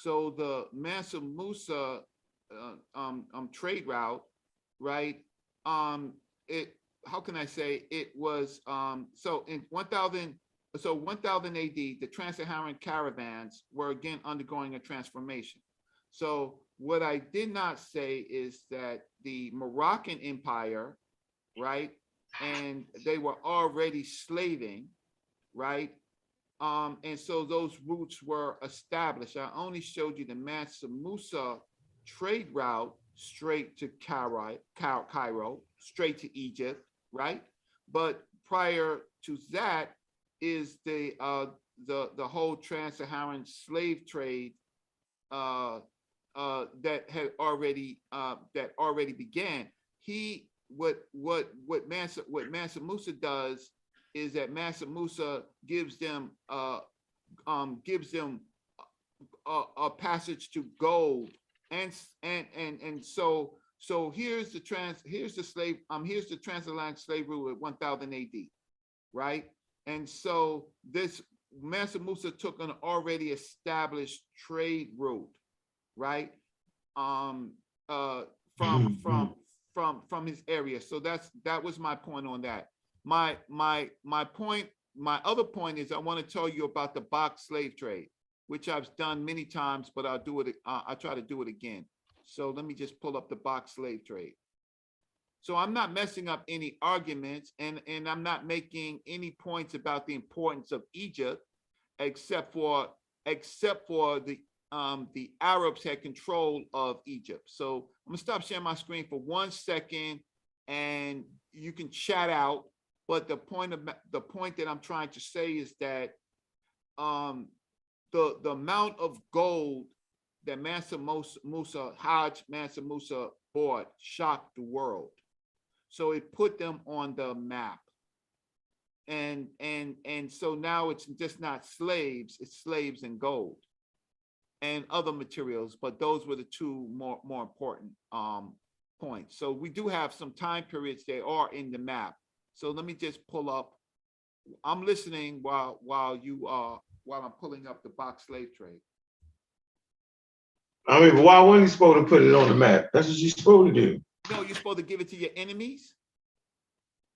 So the Mansa Musa trade route, right? How can I say it was so in 1000 AD, the trans-Saharan caravans were again undergoing a transformation. So what I did not say is that the Moroccan Empire, right, and they were already slaving, right? And so those routes were established. I only showed you the Mansa Musa trade route straight to Cairo, straight to Egypt, right? But prior to that is the whole trans-Saharan slave trade that had already began. What Mansa Musa does is that Mansa Musa gives them a passage to gold, and so here's the transatlantic slave route at 1000 AD, right? And so this Mansa Musa took an already established trade route, right? From his area. So that was my point on that. My other point is I want to tell you about the box slave trade, which I've done many times, but I'll do it. I try to do it again. So let me just pull up the box slave trade. So I'm not messing up any arguments, and I'm not making any points about the importance of Egypt, except for the Arabs had control of Egypt. So I'm gonna stop sharing my screen for 1 second, and you can chat out. But the point that I'm trying to say is that the amount of gold that Mansa Musa bought shocked the world. So it put them on the map. And so now it's just not slaves, it's slaves and gold and other materials, but those were the two more important points. So we do have some time periods that are in the map. So let me just pull up. I'm listening while I'm pulling up the box slave trade. I mean, why wasn't you supposed to put it on the map? That's what you're supposed to do. No, you're supposed to give it to your enemies.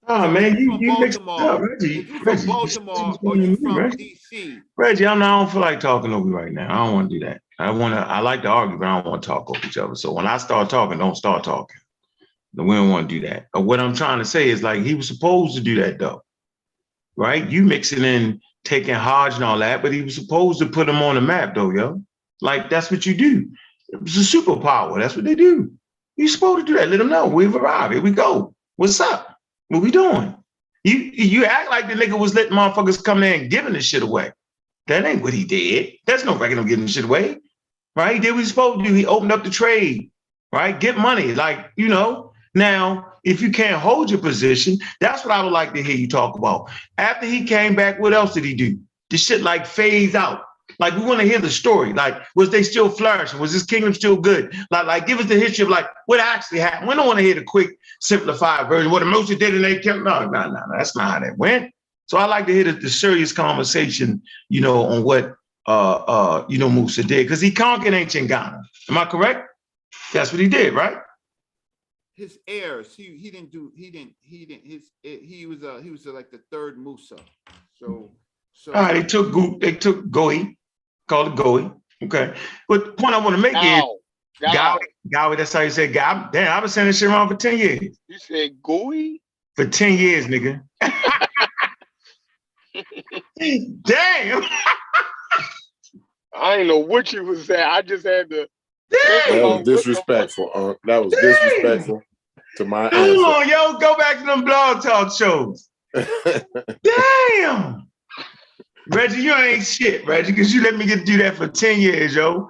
Oh man, you mixed Baltimore, up, Reggie. if you from Baltimore or you from DC. Reggie, I don't feel like talking over you right now. I don't want to do that. I like to argue, but I don't want to talk over each other. So when I start talking, don't start talking. We don't want to do that. But what I'm trying to say is, like, he was supposed to do that though, right? You mixing in, taking Hodge and all that, but he was supposed to put him on the map though, yo. Like, that's what you do. It was a superpower. That's what they do. You're supposed to do that. Let them know we've arrived. Here we go. What's up? What we doing? You act like the nigga was letting motherfuckers come in and giving this shit away. That ain't what he did. There's no record of giving shit away, right? He did what he's supposed to do. He opened up the trade, right? Get money, like, you know. Now, if you can't hold your position, that's what I would like to hear you talk about. After he came back, what else did he do? The shit like phased out. Like, we want to hear the story. Like, was they still flourishing? Was his kingdom still good? Like, give us the history of like what actually happened. We don't want to hear the quick, simplified version. What the Moses did and they kept. No, that's not how that went. So I like to hear the serious conversation, you know, on what you know, Musa did, because he conquered ancient Ghana. Am I correct? That's what he did, right? His heirs, he was like the third Musa. So all right, they took Goi, called it Goi. Okay. But the point I want to make is Gowie, that's how you say Gowie. Damn, I've been saying this shit wrong for 10 years. You said Goi? For 10 years, nigga. Damn. I didn't know what you was saying. I just had to. That was disrespectful. That was disrespectful to my answer. Hold on, yo. Go back to them blog talk shows. Damn. Reggie, you ain't shit, Reggie, because you let me get to do that for 10 years, yo.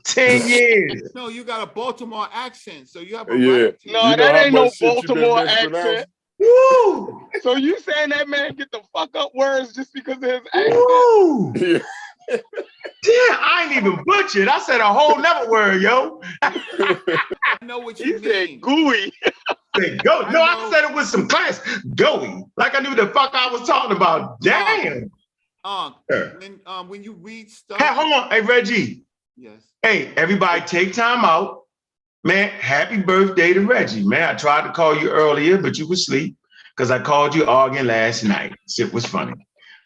10 years. No, you got a Baltimore accent, so you have a right. No, that ain't no Baltimore accent. Woo! So you saying that man get the fuck up words just because of his accent? Woo! Damn, I ain't even butchered. I said a whole nother word, yo. I know what you mean. Said gooey. Go. No, I said it with some class. Gooey. Like I knew the fuck I was talking about. Damn. When you read stuff. Hey, hold on. Hey, Reggie. Yes. Hey, everybody take time out. Man, happy birthday to Reggie. Man, I tried to call you earlier, but you were asleep because I called you arguing last night. It was funny.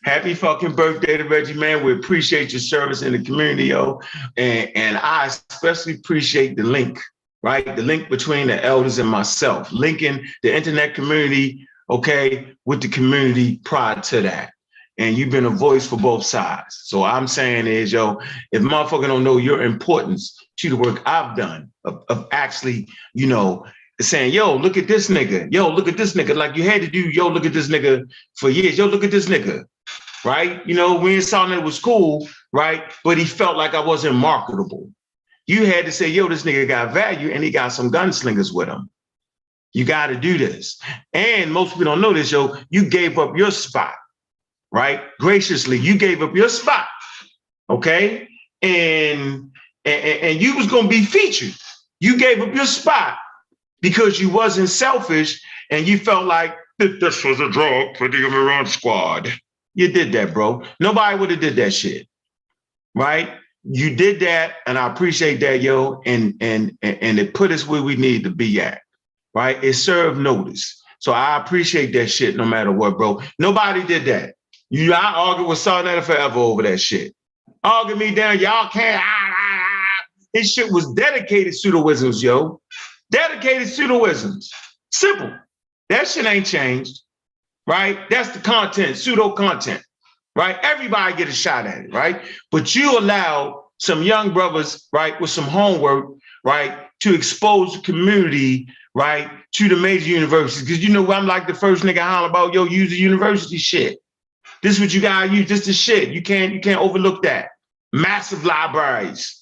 Happy fucking birthday to Reggie, man. We appreciate your service in the community, yo. And I especially appreciate the link, right? The link between the elders and myself, linking the internet community, okay, with the community prior to that. And you've been a voice for both sides. So I'm saying is, yo, if motherfucker don't know your importance to the work I've done of actually, you know, saying, yo, look at this nigga. Yo, look at this nigga. Like you had to do, yo, look at this nigga for years. Yo, look at this nigga. Right? You know, we saw that it was cool, right? But he felt like I wasn't marketable. You had to say, yo, this nigga got value and he got some gunslingers with him. You got to do this. And most people don't know this, yo, you gave up your spot, right? Graciously, you gave up your spot, okay? And you was going to be featured. You gave up your spot because you wasn't selfish and you felt like this was a drug for the Iran squad. You did that, bro. Nobody would have did that shit, right? You did that, and I appreciate that, yo. And it put us where we need to be at, right? It served notice, so I appreciate that shit, no matter what, bro. Nobody did that. I argue with Sarnetta forever over that shit. Argue me down, y'all can't. This shit was dedicated pseudoisms, yo. Dedicated pseudoisms. Simple. That shit ain't changed. Right? That's the content, pseudo content, right? Everybody get a shot at it, right? But you allow some young brothers, right, with some homework, right, to expose the community, right, to the major universities. Because you know, I'm like the first nigga holler about, yo, use the university shit. This is what you gotta use. This is shit. You can't overlook that. Massive libraries.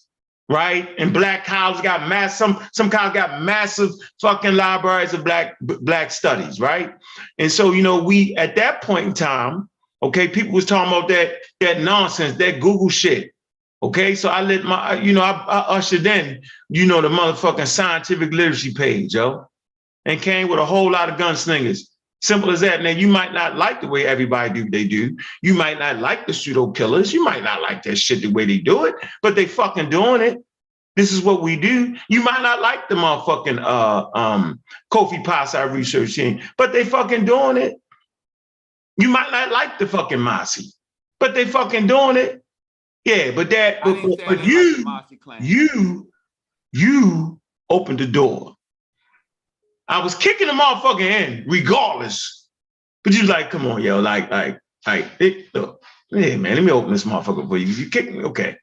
Right? And black colleges got some colleges got massive fucking libraries of black studies, right? And so, you know, we at that point in time, okay, people was talking about that nonsense, that Google shit. Okay, so I let my, you know, I ushered in, you know, the motherfucking scientific literacy page, yo, and came with a whole lot of gunslingers. Simple as that. Now, you might not like the way everybody do what they do. You might not like the pseudo killers. You might not like that shit the way they do it, but they fucking doing it. This is what we do. You might not like the motherfucking Kofi Pasa research team, but they fucking doing it. You might not like the fucking Masi, but they fucking doing it. Yeah, but you opened the door. I was kicking the motherfucker in regardless. But you was like, come on, yo, look, hey man, let me open this motherfucker for you. You kick me, okay.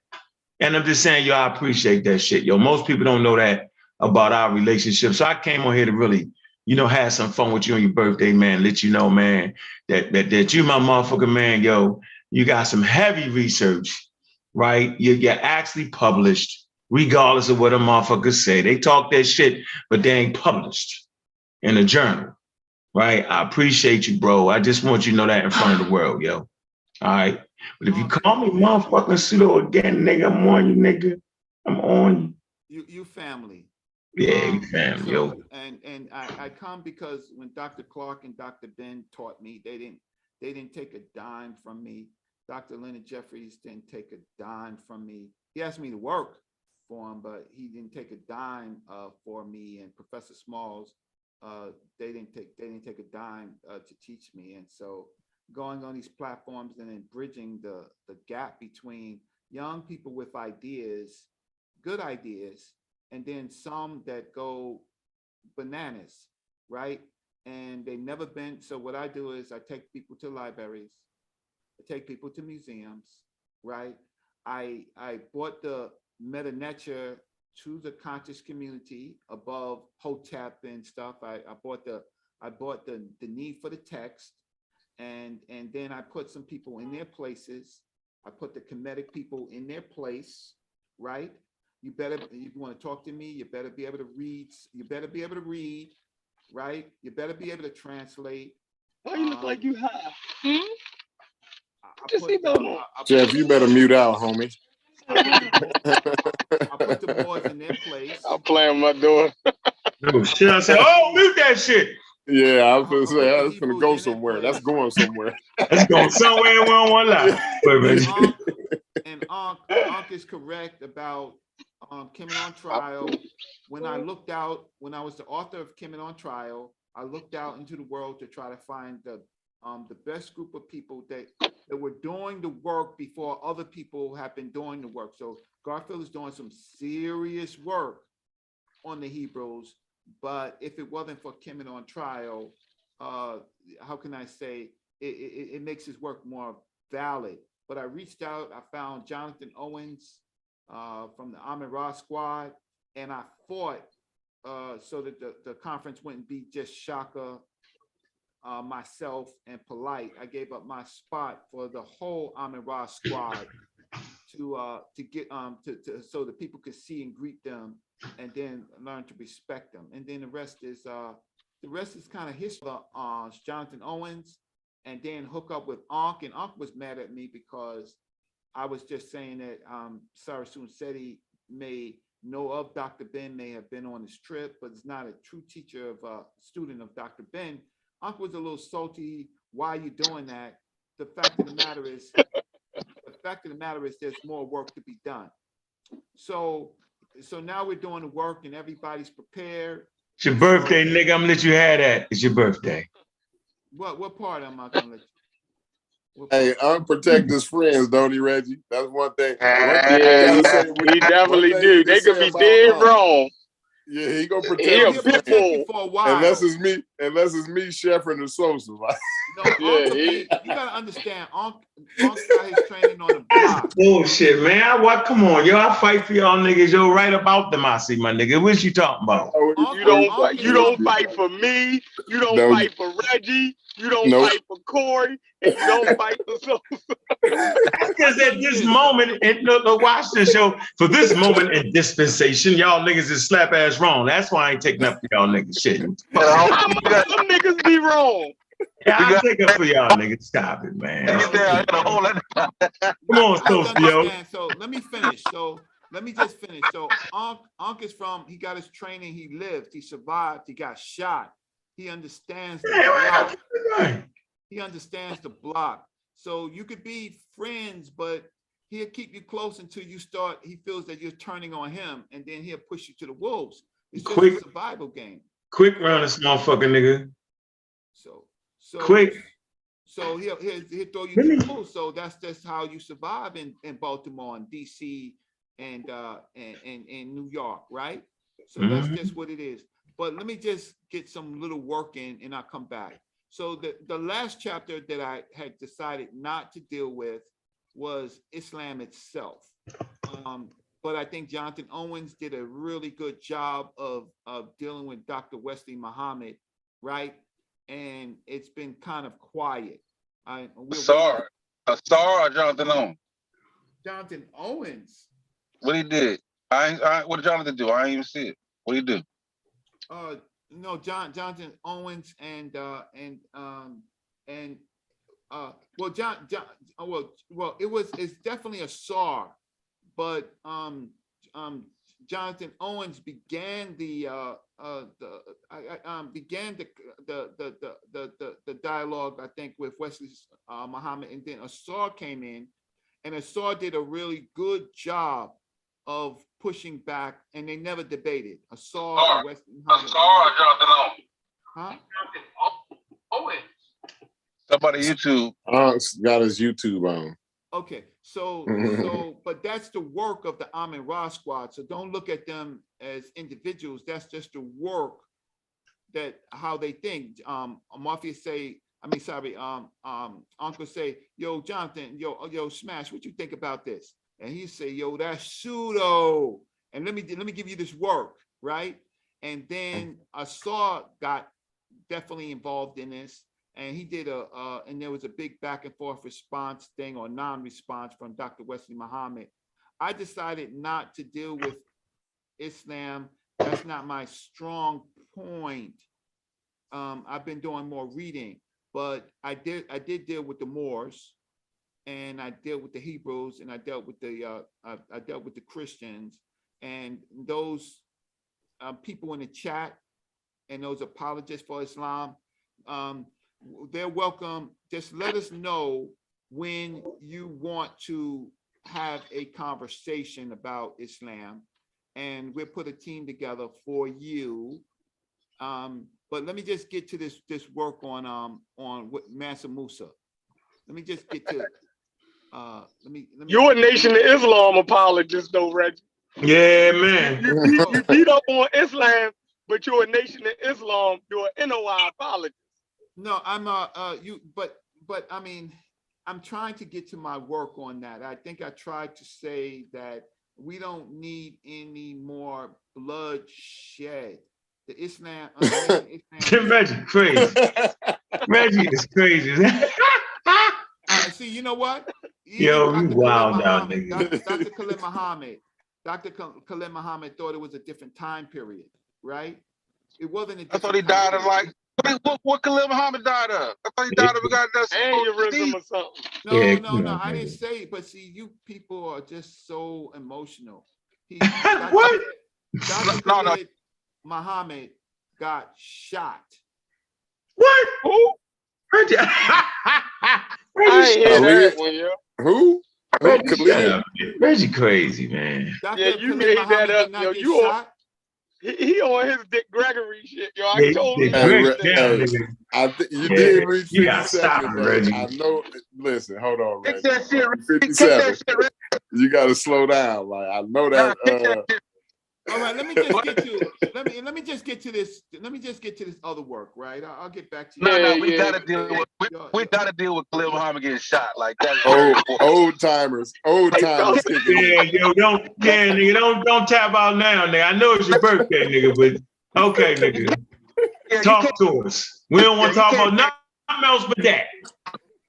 And I'm just saying, yo, I appreciate that shit, yo. Most people don't know that about our relationship. So I came on here to really, you know, have some fun with you on your birthday, man. Let you know, man, that you my motherfucker, man, yo. You got some heavy research, right? You're actually published, regardless of what a motherfucker say. They talk that shit, but they ain't published in a journal, right? I appreciate you, bro. I just want you to know that in front of the world, yo. All right. But if you call me motherfucking pseudo again, nigga, I'm on you, nigga. I'm on you. You family. Yeah, you family, so, yo. And I come because when Dr. Clark and Dr. Ben taught me, they didn't take a dime from me. Dr. Leonard Jeffries didn't take a dime from me. He asked me to work for him, but he didn't take a dime for me. And Professor Smalls, they didn't take a dime to teach me. And so going on these platforms and then bridging the gap between young people with ideas, good ideas, and then some that go bananas, right? And they've never been. So what I do is I take people to libraries, I take people to museums, right? I brought the meta nature to the conscious community above Hotep and stuff. I brought the need for the text, and then I put some people in their places. I put the Kemetic people in their place, right? You want to talk to me, you better be able to read. You better be able to read, right? You better be able to translate. Why you look like you high? Jeff, you better mute out, homie. I put the boys in their place. I'm playing my door. Oh shit! I said, oh, mute that shit. Yeah, I was gonna say I was gonna go somewhere. That's going somewhere. That's going somewhere we don't want to And Ankh is correct about Kemet on Trial. When I was the author of Kemet on Trial, I looked out into the world to try to find the best group of people that were doing the work before other people have been doing the work. So Garfield is doing some serious work on the Hebrews, but if it wasn't for Kemet on Trial, how can I say, it makes his work more valid. But I reached out, I found Jonathan Owens from the Amid-Ra squad, and I fought so that the conference wouldn't be just Shaka, myself, and Polite. I gave up my spot for the whole Amid-Ra squad to get so that people could see and greet them, and then learn to respect them. And then the rest is kind of history. Jonathan Owens, and then hook up with Ankh, and Ankh was mad at me because I was just saying that Sarasun Seti may know of Dr. Ben, may have been on his trip, but is not a true teacher of student of Dr. Ben. Ankh was a little salty. Why are you doing that? The fact of the matter is there's more work to be done. So now we're doing the work and everybody's prepared. It's your birthday, nigga. I'm gonna let you have that. It's your birthday. What part am I gonna let you? Hey, unprotect his friends, don't he, Reggie? That's one thing. He definitely do. They could be dead wrong. Yeah, he gonna protect you for a while. Unless it's me, Sheffrin and Sosa. Like. No, you gotta understand, Ankh got his training on the block. Bullshit, man. What? Come on, yo. I fight for y'all niggas. Yo, right about them. I see my nigga. What you talking about? You don't fight for me. You don't fight for Reggie. You don't fight for Corey. And you don't fight for Sosa. Because at this moment, watch this show. For this moment in dispensation, y'all niggas is slap ass wrong. That's why I ain't taking up for y'all niggas shit. Some niggas be wrong. Yeah, I'll take up for y'all niggas. Stop it, man. Come on, Sophia. So let me finish. So let me just finish. So Ankh is he got his training, he lived, he survived, he got shot. He understands the block. He understands the block. So you could be friends, but he'll keep you close until he feels that you're turning on him, and then he'll push you to the wolves. It's just a survival game. Quick round this motherfucker, nigga. So quick. So he'll throw you to the wolves. So that's just how you survive in Baltimore and DC and New York, right? So that's just what it is. But let me just get some little work in and I'll come back. So the last chapter that I had decided not to deal with was Islam itself. But I think Jonathan Owens did a really good job of dealing with Dr. Wesley Muhammad, right? And it's been kind of quiet. Star or Jonathan Owens? Jonathan Owens. What he did? What did Jonathan do? I ain't even see it. What did he do? No, Jonathan Owens and it's definitely a SAR, but Jonathan Owens began the dialogue, I think, with Wesley Muhammad, and then Asar came in, and Asar did a really good job of pushing back, and they never debated. Asar and Wesley Muhammad. Asar or Jonathan Owens? Huh? Owens. Somebody YouTube. Got his YouTube on. Okay, so but that's the work of the Amin Ra squad. So don't look at them as individuals. That's just the work that how they think. Mafia say, Uncle say, yo, Jonathan, yo, Smash, what you think about this? And he say, yo, that's pseudo. And let me give you this work, right? And then Asar got definitely involved in this. And he did and there was a big back and forth response thing or non-response from Dr. Wesley Muhammad. I decided not to deal with Islam. That's not my strong point. I've been doing more reading, but I did deal with the Moors, and I dealt with the Hebrews, and I dealt with the Christians, and those people in the chat, and those apologists for Islam. They're welcome. Just let us know when you want to have a conversation about Islam, and we'll put a team together for you. But let me just get to this work on what Mansa Musa. Let me just get to let me. You're a Nation of Islam apologist, though, Reggie. Yeah, man. You beat up on Islam, but you're a Nation of Islam. You're an NOI apologist. No, I'm but I mean, I'm trying to get to my work on that. I think I tried to say that we don't need any more bloodshed. The Islam Reggie crazy. Reggie is crazy. See, you know what? Yo, you wild out, nigga. Dr. Khalid Muhammad thought it was a different time period, right? It wasn't a different. I thought he died of like what Khalid Muhammad died of. I thought he died of aneurysm or something. No, I didn't say it, but see, you people are just so emotional. What? Dr. Khalid Muhammad got shot. What? Who? Reggie. Who? Reggie crazy, man. Yeah, you made that up. Yo, you shot? He on his Dick Gregory shit, yo. I told him. You did reach 50 seconds. Stop, Reggie. I know. Listen, hold on, Reggie. 57. You got to slow down. Like I know that. All right, let me just get to let me just get to this. Let me just get to this other work, right? I'll get back to you. No, we gotta deal with we gotta deal with Khalid Muhammad getting shot. Like that's old timers. Yeah, yo, don't tap out now, nigga. I know it's your birthday, nigga, but okay, nigga. Talk to us. We don't want to talk about nothing else but that.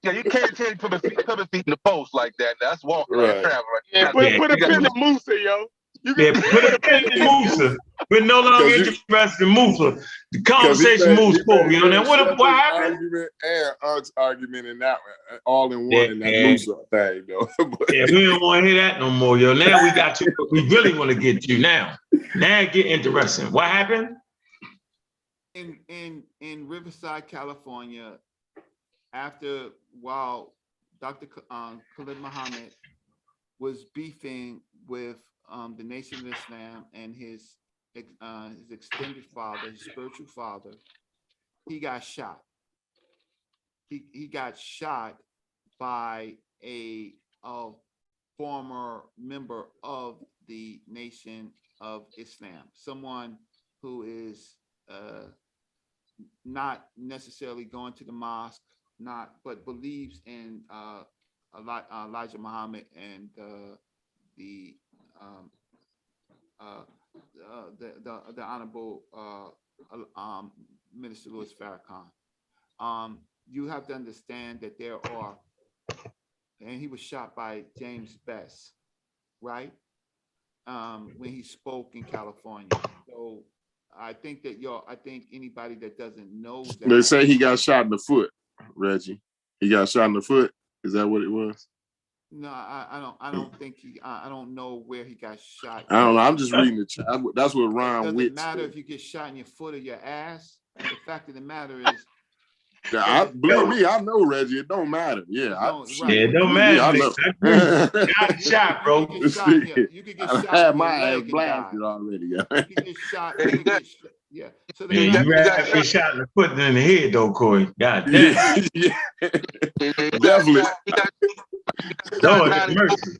Yeah, you can't take put his feet in the post like that. That's walking right. Travel. Yeah, put a pin in Musa, yo. Put a pin in Musa. We're no longer interested in Musa. The conversation moves forward. You know what happened? Argument in that one, all in one in that Musa thing, though. Yeah, we don't want to hear that no more, yo. Now we got you. We really want to get you now. Now it get interesting. What happened? In Riverside, California, while Dr. Khalid Muhammad was beefing with the Nation of Islam and his extended father, his spiritual father, he got shot. He got shot by a former member of the Nation of Islam, someone who is not necessarily going to the mosque, but believes in Elijah Muhammad and the Honorable Minister Louis Farrakhan. You have to understand that there are and he was shot by James Best, right? When he spoke in California. So I think anybody that doesn't know that. They say he got shot in the foot, Reggie. He got shot in the foot. Is that what it was? No, I don't think I don't know where he got shot. I don't know. I'm just reading the chat. That's what Ron It Witt doesn't matter said. if you get shot in your foot or your ass. The fact of the matter is, Believe me, I know, Reggie. It don't matter. Yeah, it don't matter. I know. Got shot, bro. You could get shot. I had in my your ass leg and blasted die. already. You could get shot. You could get shot. Yeah. So Yeah, you rather get shot in the foot than in the head, though, Corey. God damn. Yeah, definitely. Lord have mercy.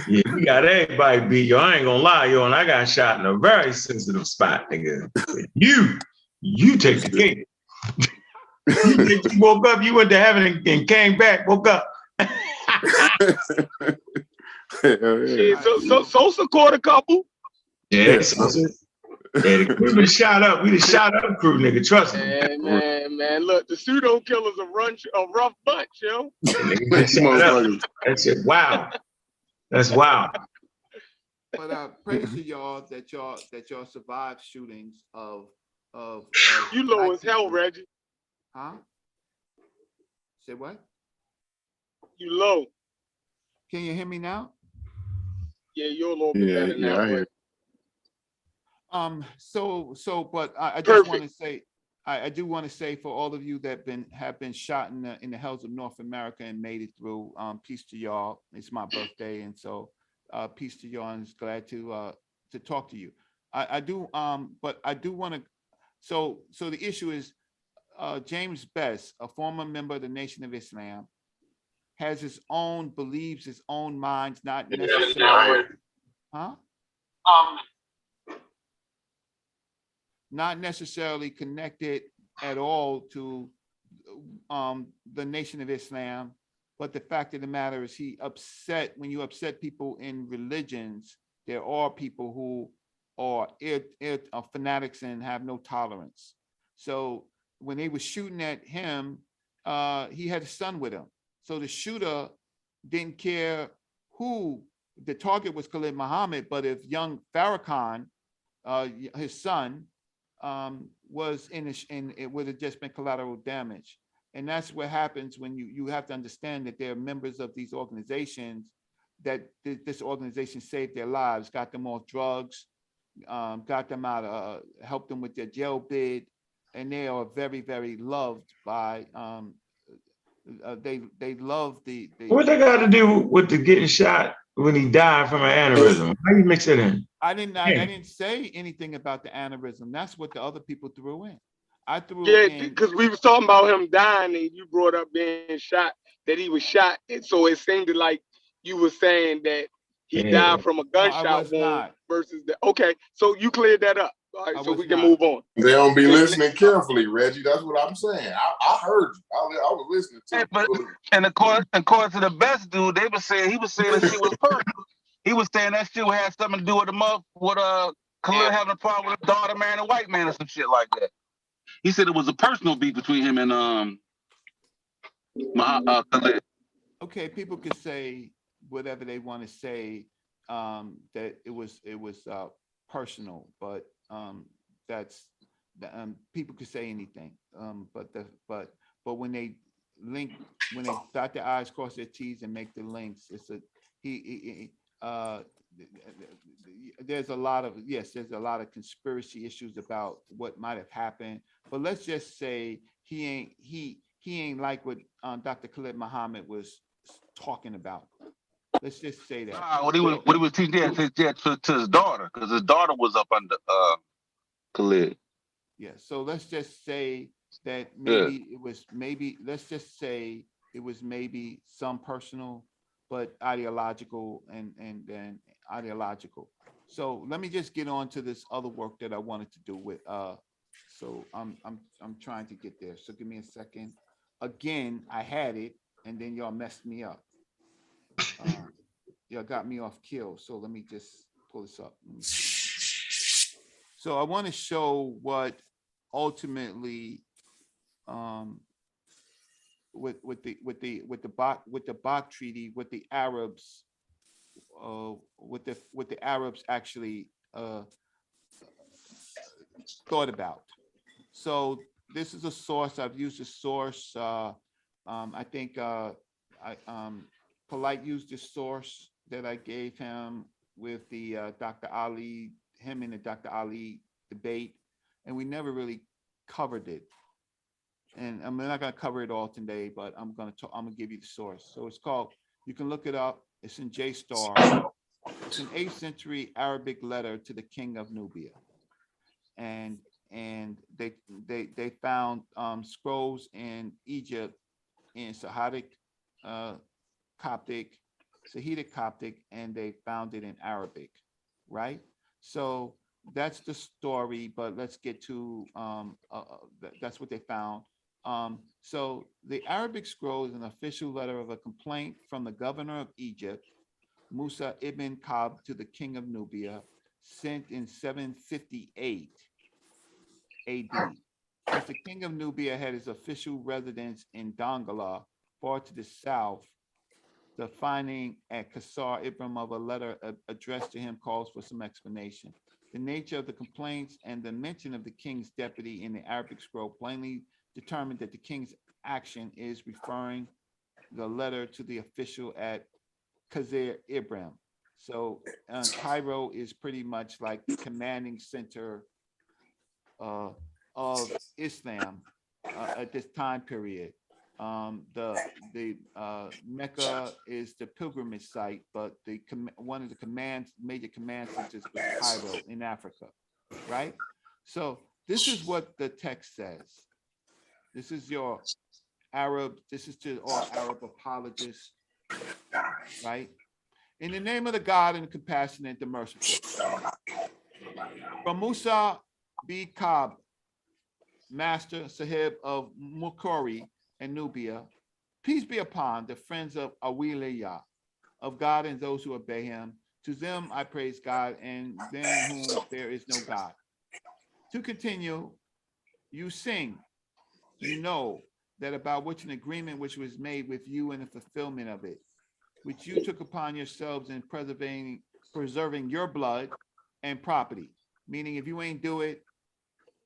Yeah, you got everybody beat, yo. I ain't gonna lie, yo, and I got shot in a very sensitive spot, nigga. You take the cake. You woke up, you went to heaven and came back, woke up. Shit, so Sosa caught a couple. Yeah, the crew been shot up. We the shot up crew, nigga. Trust me. Man, look, the pseudo killers a rough bunch, yo. That's it. Wow. That's wow. But praise to y'all that y'all survived shootings of you low as hell, Reggie. Huh? Say what? You low. Can you hear me now? Yeah, you're a little bit better now. I hear. But I just want to say, I do want to say for all of you that have been shot in the hells of North America and made it through, peace to y'all. It's my birthday, and so peace to y'all, and glad to talk to you. I do want to. So the issue is James Best, a former member of the Nation of Islam, has his own beliefs, his own minds, not necessarily, not necessarily connected at all to the Nation of Islam. But the fact of the matter is when you upset people in religions, there are people who are fanatics and have no tolerance. So when they were shooting at him, he had a son with him. So the shooter didn't care who the target was. Khalid Muhammad, but if young Farrakhan, his son, was it would have just been collateral damage. And that's what happens when you have to understand that they're members of these organizations, that this organization saved their lives, got them off drugs, got them out, helped them with their jail bid, and they are very, very loved by. They love the. What they got to do with the getting shot when he died from an aneurysm? How you mix it in? I didn't say anything about the aneurysm. That's what the other people threw in. I threw in because we was talking about him dying, and you brought up being shot. That he was shot, and so it seemed like you were saying that he died from a gunshot wound versus the. Okay, so you cleared that up. All right, so we can move on. They don't be listening carefully, Reggie. That's what I'm saying. I heard you. I was listening to you. But and according to the Best dude, he was saying that shit was personal. He was saying that shit had something to do with Khalid having a problem with a daughter marrying a white man or some shit like that. He said it was a personal beef between him and Khalid. Okay, people could say whatever they want to say, that it was personal, but that's people could say anything. But when they dot their I's, cross their T's, and make the links, there's a lot of conspiracy issues about what might have happened. But let's just say he ain't like what Dr. Khalid Muhammad was talking about. Let's just say that. What he was teaching to his daughter, because his daughter was up under Khalid. Yeah. So let's just say that let's just say it was maybe some personal, but ideological and ideological. So let me just get on to this other work that I wanted to do with. So I'm trying to get there. So give me a second. Again, I had it, and then y'all messed me up. Y'all got me off kill. So let me just pull this up. So I want to show what ultimately the Bach Treaty, with the Arabs, what the Arabs actually thought about. So this is a source. I've used a source. I think Polite used this source that I gave him with the Dr. Ali, him and the Dr. Ali debate, and we never really covered it. And I'm not going to cover it all today, but I'm going to give you the source. So it's called, you can look it up. It's in J-Star. It's an 8th century Arabic letter to the king of Nubia. And they found scrolls in Egypt in Sahidic Coptic, and they found it in Arabic, right? So that's the story, but let's get to, that's what they found. So the Arabic scroll is an official letter of a complaint from the governor of Egypt, Musa ibn Kab, to the king of Nubia, sent in 758 AD. As the king of Nubia had his official residence in Dongola, far to the south, the finding at Qasar Ibram of a letter addressed to him calls for some explanation. The nature of the complaints and the mention of the king's deputy in the Arabic scroll plainly determined that the king's action is referring the letter to the official at Qasar Ibram. So Cairo is pretty much like the commanding center of Islam at this time period. The Mecca is the pilgrimage site, but one of the major command centers was Cairo in Africa, right? So this is what the text says. This is your Arab, this is to all Arab apologists, right? In the name of the God and the compassionate, the merciful. From Musa B. Kab, Master Sahib of Mukori and Nubia, peace be upon the friends of Awiliya, of God and those who obey him. To them I praise God, and than whom there is no God. To continue, you sing, you know that about which an agreement which was made with you and the fulfillment of it, which you took upon yourselves in preserving your blood and property. Meaning, if you ain't do it,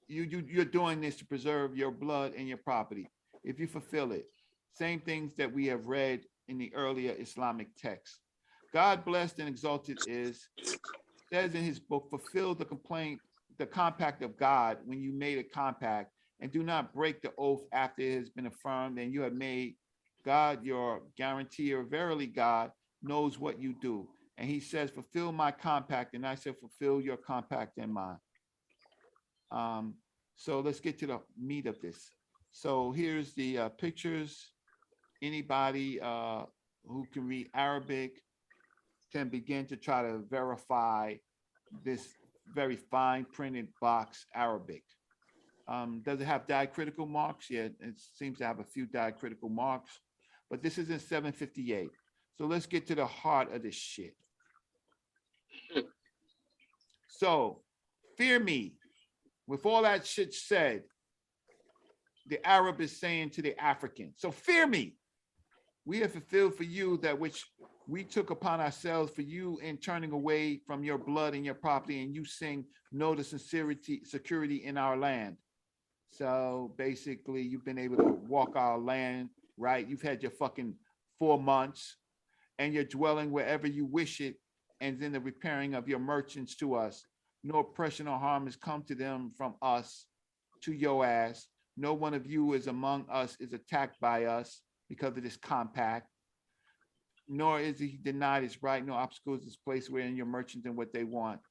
you're doing this to preserve your blood and your property. If you fulfill it, same things that we have read in the earlier Islamic texts. God blessed and exalted says in his book, fulfill the compact of God when you made a compact, and do not break the oath after it has been affirmed and you have made God your guarantor. Verily, God knows what you do. And he says, fulfill my compact. And I said, fulfill your compact and mine. So let's get to the meat of this. So here's the pictures. Anybody who can read Arabic can begin to try to verify this very fine printed box Arabic. Does it have diacritical marks? Yeah, it seems to have a few diacritical marks, but this is in 758. So let's get to the heart of this shit. So, fear me. With all that shit said, the Arab is saying to the African, so fear me. We have fulfilled for you that which we took upon ourselves for you in turning away from your blood and your property, and you sing no to security in our land. So basically, you've been able to walk our land, right? You've had your fucking 4 months, and you're dwelling wherever you wish it, and then the repairing of your merchants to us. No oppression or harm has come to them from us to your ass. No one of you is among us is attacked by us because of this compact, nor is he denied his right, no obstacles is placed wherein your merchants and what they want.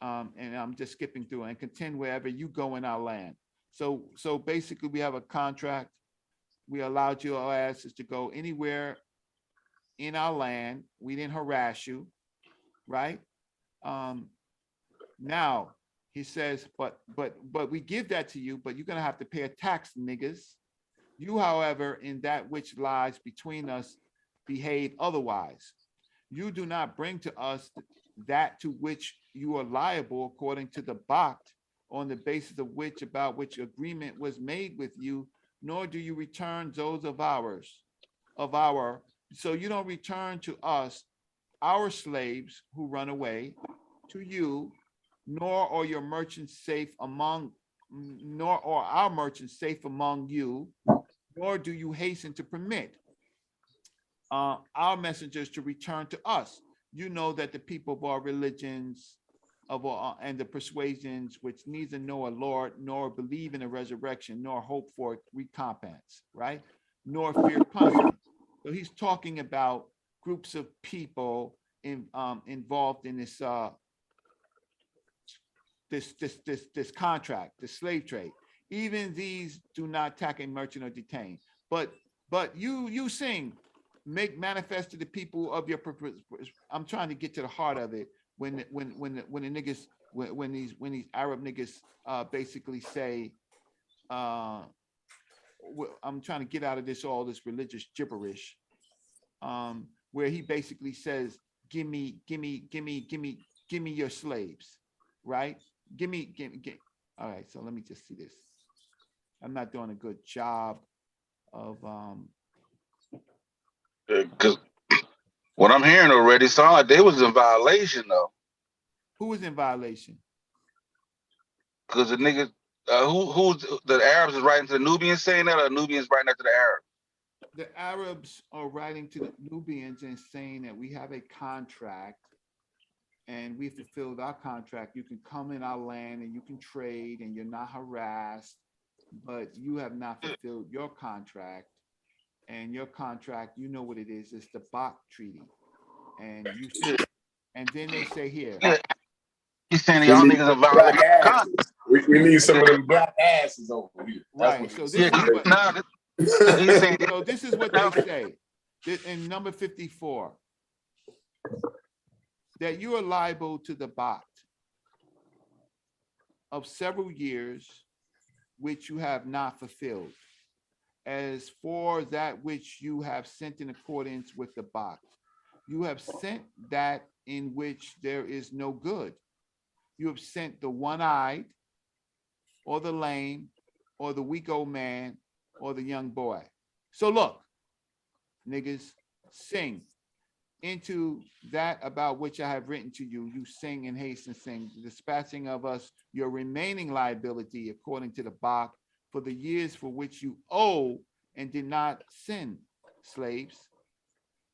And I'm just skipping through, and contend wherever you go in our land. So basically, we have a contract. We allowed your asses to go anywhere in our land. We didn't harass you, right? Now he says, but we give that to you, but you're gonna have to pay a tax, niggas. You, however, in that which lies between us, behave otherwise. You do not bring to us that to which you are liable according to the Bakt, on the basis of which agreement was made with you, nor do you return those of so you don't return to us our slaves who run away to you, nor are your merchants safe among, nor are our merchants safe among you, nor do you hasten to permit our messengers to return to us. You know that the people of our religions and the persuasions which neither know a Lord, nor believe in a resurrection, nor hope for recompense, right? Nor fear punishment. So he's talking about groups of people involved in this this contract, the slave trade. Even these do not attack a merchant or detain. But you sing, make manifest to the people of your purpose. I'm trying to get to the heart of it. When the niggas, when these Arab niggas basically say, I'm trying to get out of all this religious gibberish, where he basically says, give me your slaves, right? Give me. All right, so let me just see this. I'm not doing a good job of because what I'm hearing already sound like they was in violation though. Who was in violation? Because the niggas, who's the Arabs is writing to the Nubians saying that, or the Nubians writing that to the Arabs? The Arabs are writing to the Nubians and saying that we have a contract and we fulfilled our contract. You can come in our land and you can trade and you're not harassed, but you have not fulfilled your contract. And your contract, you know what it is, it's the Bach Treaty. And then they say here. He's saying y'all niggas are violating the contract. We need some of them black asses over here. Right. So this is what they say in number 54, that you are liable to the Bach of several years which you have not fulfilled, as for that which you have sent in accordance with the Bach. You have sent that in which there is no good. You have sent the one-eyed, or the lame, or the weak old man, or the young boy. So look, niggas, sing into that about which I have written to you. You sing and hasten, sing, dispatching of us your remaining liability according to the Bach for the years for which you owe and did not send slaves,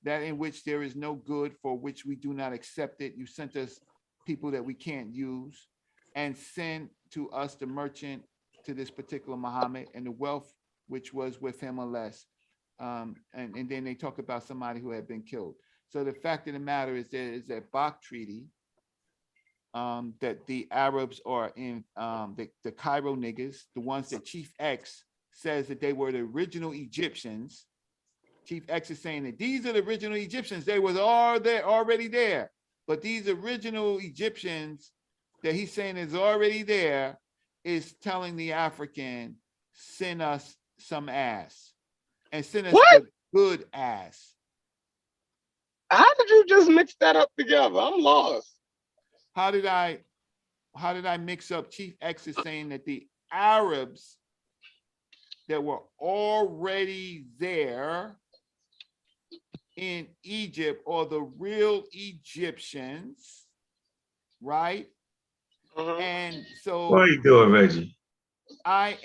that in which there is no good, for which we do not accept it. You sent us people that we can't use, and send to us the merchant, to this particular Muhammad, and the wealth which was with him or less. And then they talk about somebody who had been killed. So the fact of the matter is there is a Bach Treaty that the Arabs are in, the Cairo niggas, the ones that Chief X says that they were the original Egyptians. Chief X is saying that these are the original Egyptians. They was already there. But these original Egyptians that he's saying is already there is telling the African, send us some ass. And send us the good ass. How did you just mix that up together? I'm lost. How did I mix up? Chief X is saying that the Arabs that were already there in Egypt, or the real Egyptians, right? And so what are you doing, Reggie? What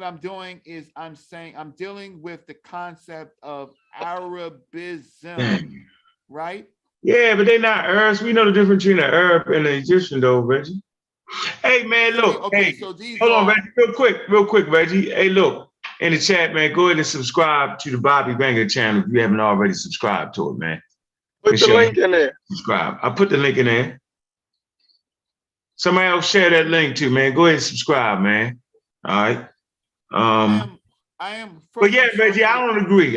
I'm doing is I'm saying I'm dealing with the concept of Arabism, right? Yeah, but they're not Arabs. We know the difference between an Arab and an Egyptian, though, Reggie. Hey, man, look. Okay, hey, so these hold on, Reggie, real quick, Reggie. Hey, look, in the chat, man, go ahead and subscribe to the Bobby Banger channel if you haven't already subscribed to it, man. Put the link in there. Subscribe. I put the link in there. Somebody else share that link too, man. Go ahead and subscribe, man. All right. I am. But yeah, Reggie, I don't agree.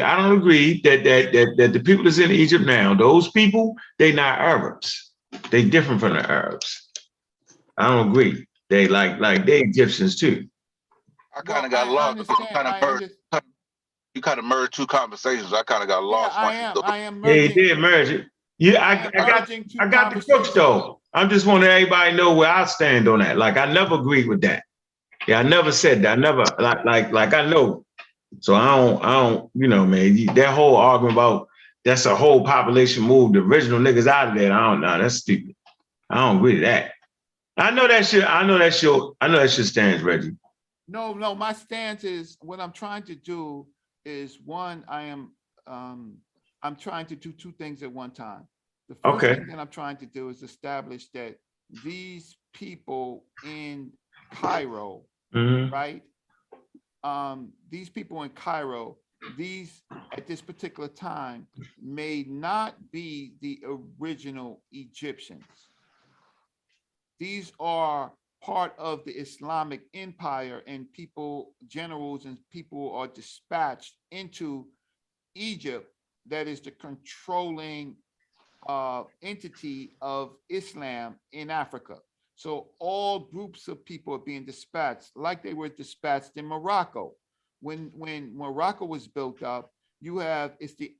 That the people that's in Egypt now, those people, they not Arabs. They different from the Arabs. I don't agree. They like they Egyptians too. I kind of got lost. You kind of merged two conversations. I kind of got lost. I am merging. Yeah, you did merge it. Yeah, I got the crooks though. I'm just wanting everybody to know where I stand on that. Like I never agreed with that. Yeah, I never said that. I never like I know. So I don't, you know, man, that whole argument about that's a whole population move, the original niggas out of there. I don't know. That's stupid. I don't agree to that. I know that shit stands, Reggie. No, my stance is what I'm trying to do is one, I'm trying to do two things at one time. The first thing that I'm trying to do is establish that these people in Cairo, right? These people in Cairo, these at this particular time may not be the original Egyptians. These are part of the Islamic empire, and people, generals and people are dispatched into Egypt that is the controlling entity of Islam in Africa. So all groups of people are being dispatched like they were dispatched in Morocco. When Morocco was built up, it's the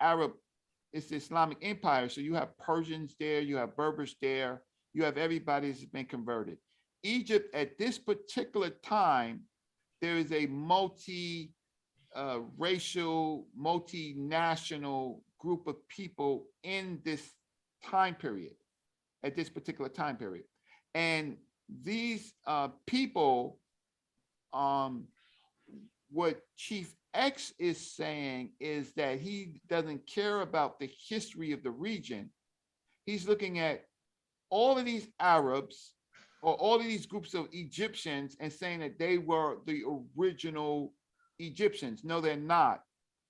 Islamic empire. So you have Persians there, you have Berbers there, you have everybody that's been converted. Egypt at this particular time, there is a multi-racial, multinational group of people in this time period, at this particular time period. And these people, what Chief X is saying is that he doesn't care about the history of the region. He's looking at all of these Arabs or all of these groups of Egyptians and saying that they were the original Egyptians. No, they're not.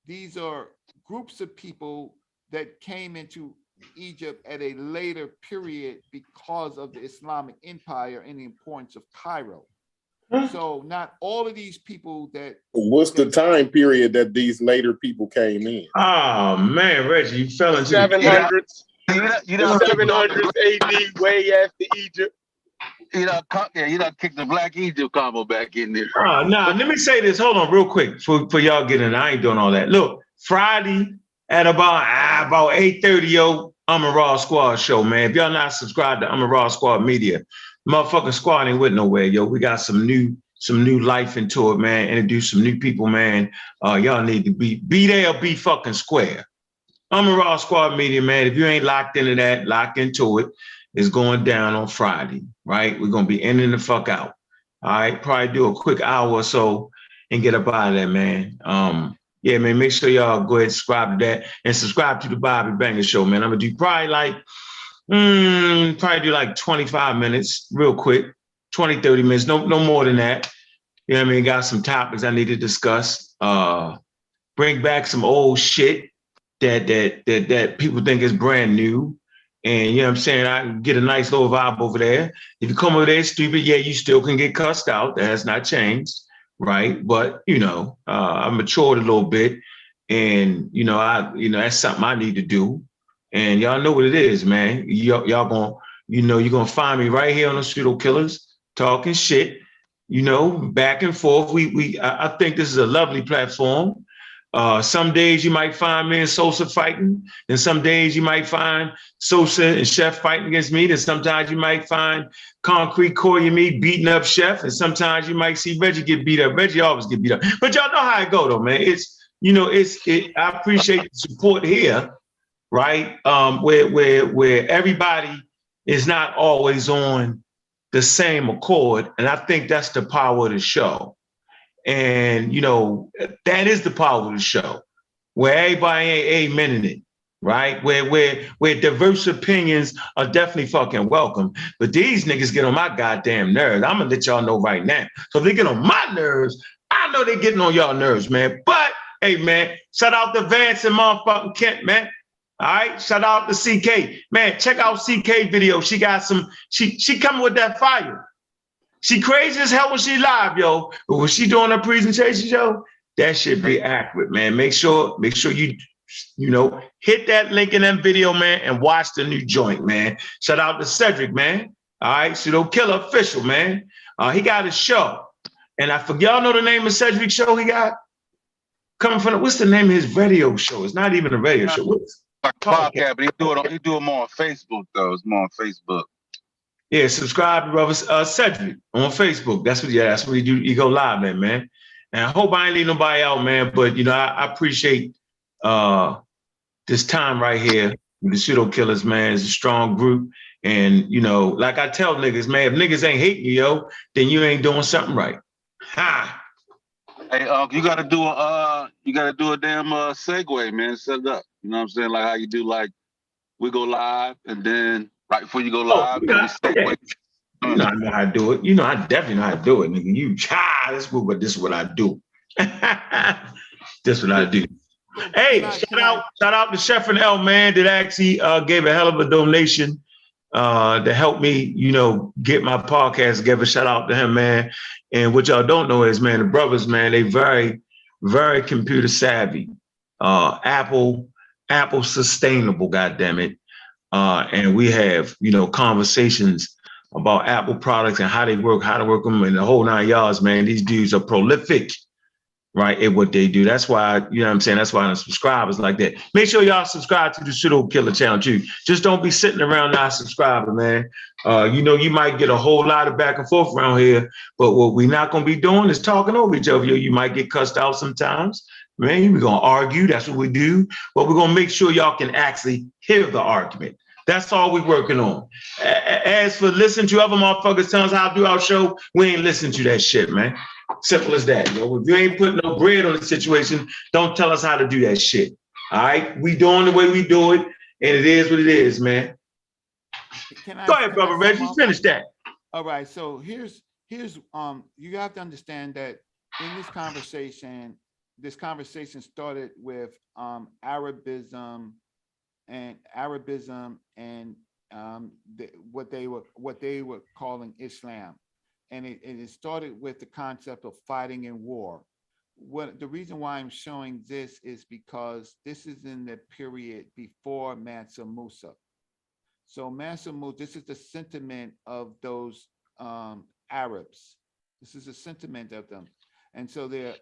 These are groups of people that came into Egypt at a later period because of the Islamic empire and the importance of Cairo. So not all of these people that... What's the time period that these later people came in? Oh, man, Reggie, you fell into 700s. The 700s AD, way after Egypt. You done kicked the Black Egypt combo back in there. Oh, no, let me say this. Hold on real quick for y'all getting in. I ain't doing all that. Look, Friday at about 8:30, yo, I'm a Raw Squad show, man. If y'all not subscribed to I'm a Raw Squad Media, motherfucking squad ain't with nowhere, yo. We got some new life into it, man. Introduce some new people, man. Y'all need to be there or be fucking square. I'm a Raw Squad Media, man. If you ain't locked into that, lock into it. It's going down on Friday, right? We're going to be ending the fuck out. All right? Probably do a quick hour or so and get up out of there, man. Yeah, man, make sure y'all go ahead and subscribe to that and subscribe to the Bobby Banger Show, man. I'm going to do probably like 25 minutes real quick, 20, 30 minutes, no more than that. You know what I mean? Got some topics I need to discuss. Bring back some old shit that people think is brand new. And you know what I'm saying? I can get a nice little vibe over there. If you come over there stupid, yeah, you still can get cussed out. That has not changed, right? But you know, I matured a little bit, and you know, that's something I need to do. And y'all know what it is, man. Y'all gonna, you're gonna find me right here on the Pseudo Killers talking shit. You know, back and forth. I think this is a lovely platform. Some days you might find me and Sosa fighting, and some days you might find Sosa and Chef fighting against me. Then sometimes you might find Concrete Corey and me beating up Chef, and sometimes you might see Reggie get beat up. Reggie always get beat up, but y'all know how it go though, man. I appreciate the support here, right? Where everybody is not always on the same accord, and I think that's the power of the show. And, you know, that is the power of the show, where everybody ain't amening it, right? Where diverse opinions are definitely fucking welcome. But these niggas get on my goddamn nerves. I'm gonna let y'all know right now. So if they get on my nerves, I know they're getting on y'all nerves, man. But, hey, man, shout out to Vance and motherfucking Kent, man. All right, shout out to CK. Man, check out CK video. She got she coming with that fire. She crazy as hell when she live, yo. But when she doing her presentation, yo, that should be accurate, man. Make sure you hit that link in that video, man, and watch the new joint, man. Shout out to Cedric, man. All right, Pseudo Killer Official, man. He got a show. And I forget, y'all know the name of Cedric's show he got? Coming from, what's the name of his radio show? It's not even a radio show. What's podcast, but he do it more on Facebook, though. It's more on Facebook. Yeah, subscribe to Brother Cedric on Facebook. That's what you do. You go live there, man. And I hope I ain't leave nobody out, man. But I appreciate this time right here with the Pseudo Killers, man. It's a strong group. And like I tell niggas, man, if niggas ain't hating you, then you ain't doing something right. Ha! Hey, you gotta do a damn segue, man. Set it up. You know what I'm saying? Like how you do, like we go live, and then right before you go live, then we segue. You know I know how to do it. I definitely know how to do it, nigga. This is what I do. This is what I do. Hey, shout out to Chef and L, man, that actually gave a hell of a donation to help me, get my podcast together. Shout out to him, man. And what y'all don't know is, man, the brothers, man, they very, very computer savvy. Apple sustainable, goddammit. And we have, conversations about Apple products and how they work, how to work them, and the whole 9 yards, man. These dudes are prolific, right, at what they do. That's why, you know what I'm saying? That's why I'm subscribers like that. Make sure y'all subscribe to the Pseudo Killer channel too. Just don't be sitting around not subscribing, man. You might get a whole lot of back and forth around here, but what we're not going to be doing is talking over each other. You might get cussed out sometimes. Man, we're going to argue. That's what we do. But we're going to make sure y'all can actually hear the argument. That's all we're working on. As for listening to other motherfuckers tell us how to do our show, we ain't listening to that shit, man. Simple as that. If you ain't putting no bread on the situation, don't tell us how to do that shit. All right? We doing the way we do it, and it is what it is, man. Go ahead, brother Reggie. Finish that. All right. So here's you have to understand that in this conversation started with Arabism and what they were calling Islam. And it started with the concept of fighting in war. The reason why I'm showing this is because this is in the period before Mansa Musa. So Mansa Musa, this is the sentiment of those Arabs. This is the sentiment of them, and so the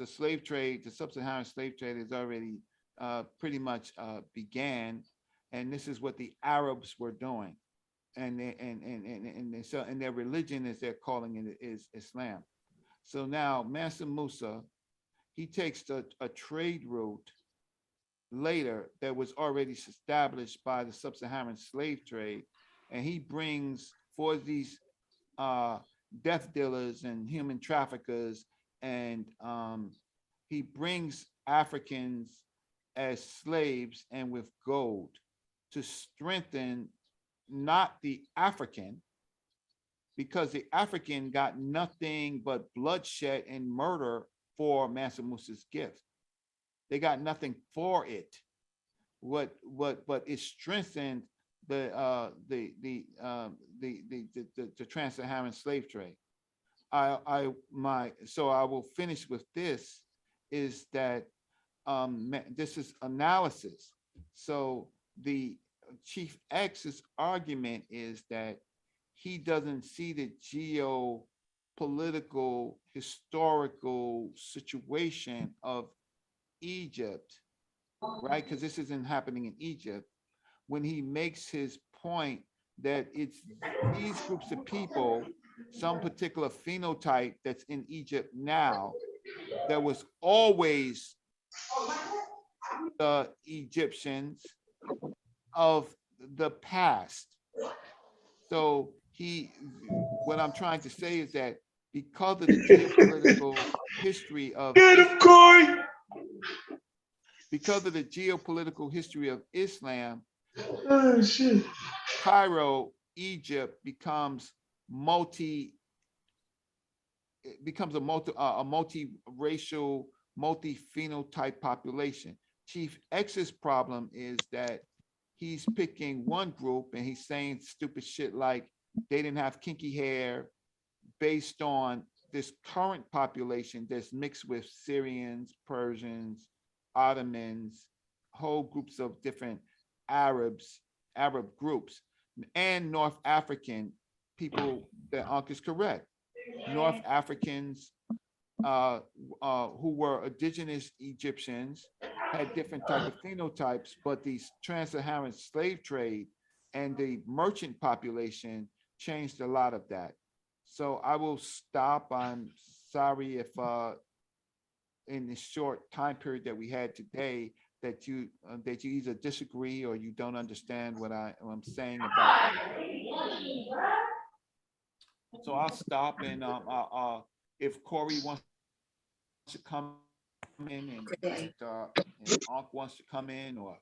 slave trade, the sub-Saharan slave trade, is already pretty much began, and this is what the Arabs were doing. And their religion, as they're calling it, is Islam. So now Mansa Musa, he takes a trade route later that was already established by the sub-Saharan slave trade, and he brings for these death dealers and human traffickers, and he brings Africans as slaves and with gold to strengthen not the African, because the African got nothing but bloodshed and murder for Mansa Musa's gift. They got nothing for it. But it strengthened the trans-Saharan slave trade. So I will finish with this, is that this is analysis. So the Chief X's argument is that he doesn't see the geopolitical, historical situation of Egypt, right? Because this isn't happening in Egypt. When he makes his point that it's these groups of people, some particular phenotype that's in Egypt now, that was always the Egyptians of the past. So what I'm trying to say is that because of the geopolitical history of Islam, Cairo, Egypt becomes a multiracial, multi-phenotype population. Chief X's problem is that he's picking one group and he's saying stupid shit like they didn't have kinky hair based on this current population that's mixed with Syrians, Persians, Ottomans, whole groups of different Arab groups, and North African people. That Unc is correct. North Africans who were indigenous Egyptians had different type of phenotypes, but these trans-Saharan slave trade and the merchant population changed a lot of that. So I will stop. I'm sorry if in the short time period that we had today that you either disagree or you don't understand what I'm saying about it. So I'll stop, and if Corey wants to come in and Ankh wants to come in, or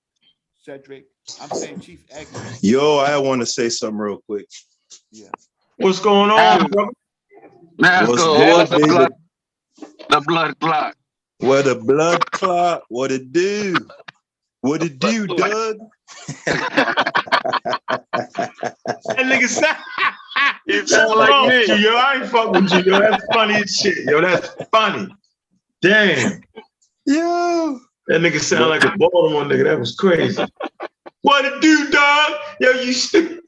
Cedric, I'm saying Chief Exit. Yo, I want to say something real quick. Yeah. What's going on, brother? Now What's go. good, What's the baby? blood clot? What a blood clot. What it do? What it do, Doug? That nigga sound. You sound like me. You, yo, I ain't fuck with you, yo. That's funny as shit, yo. That's funny. Damn. Yo. That nigga sound like a Baltimore nigga. That was crazy. What it do, dog? Yo, you stupid.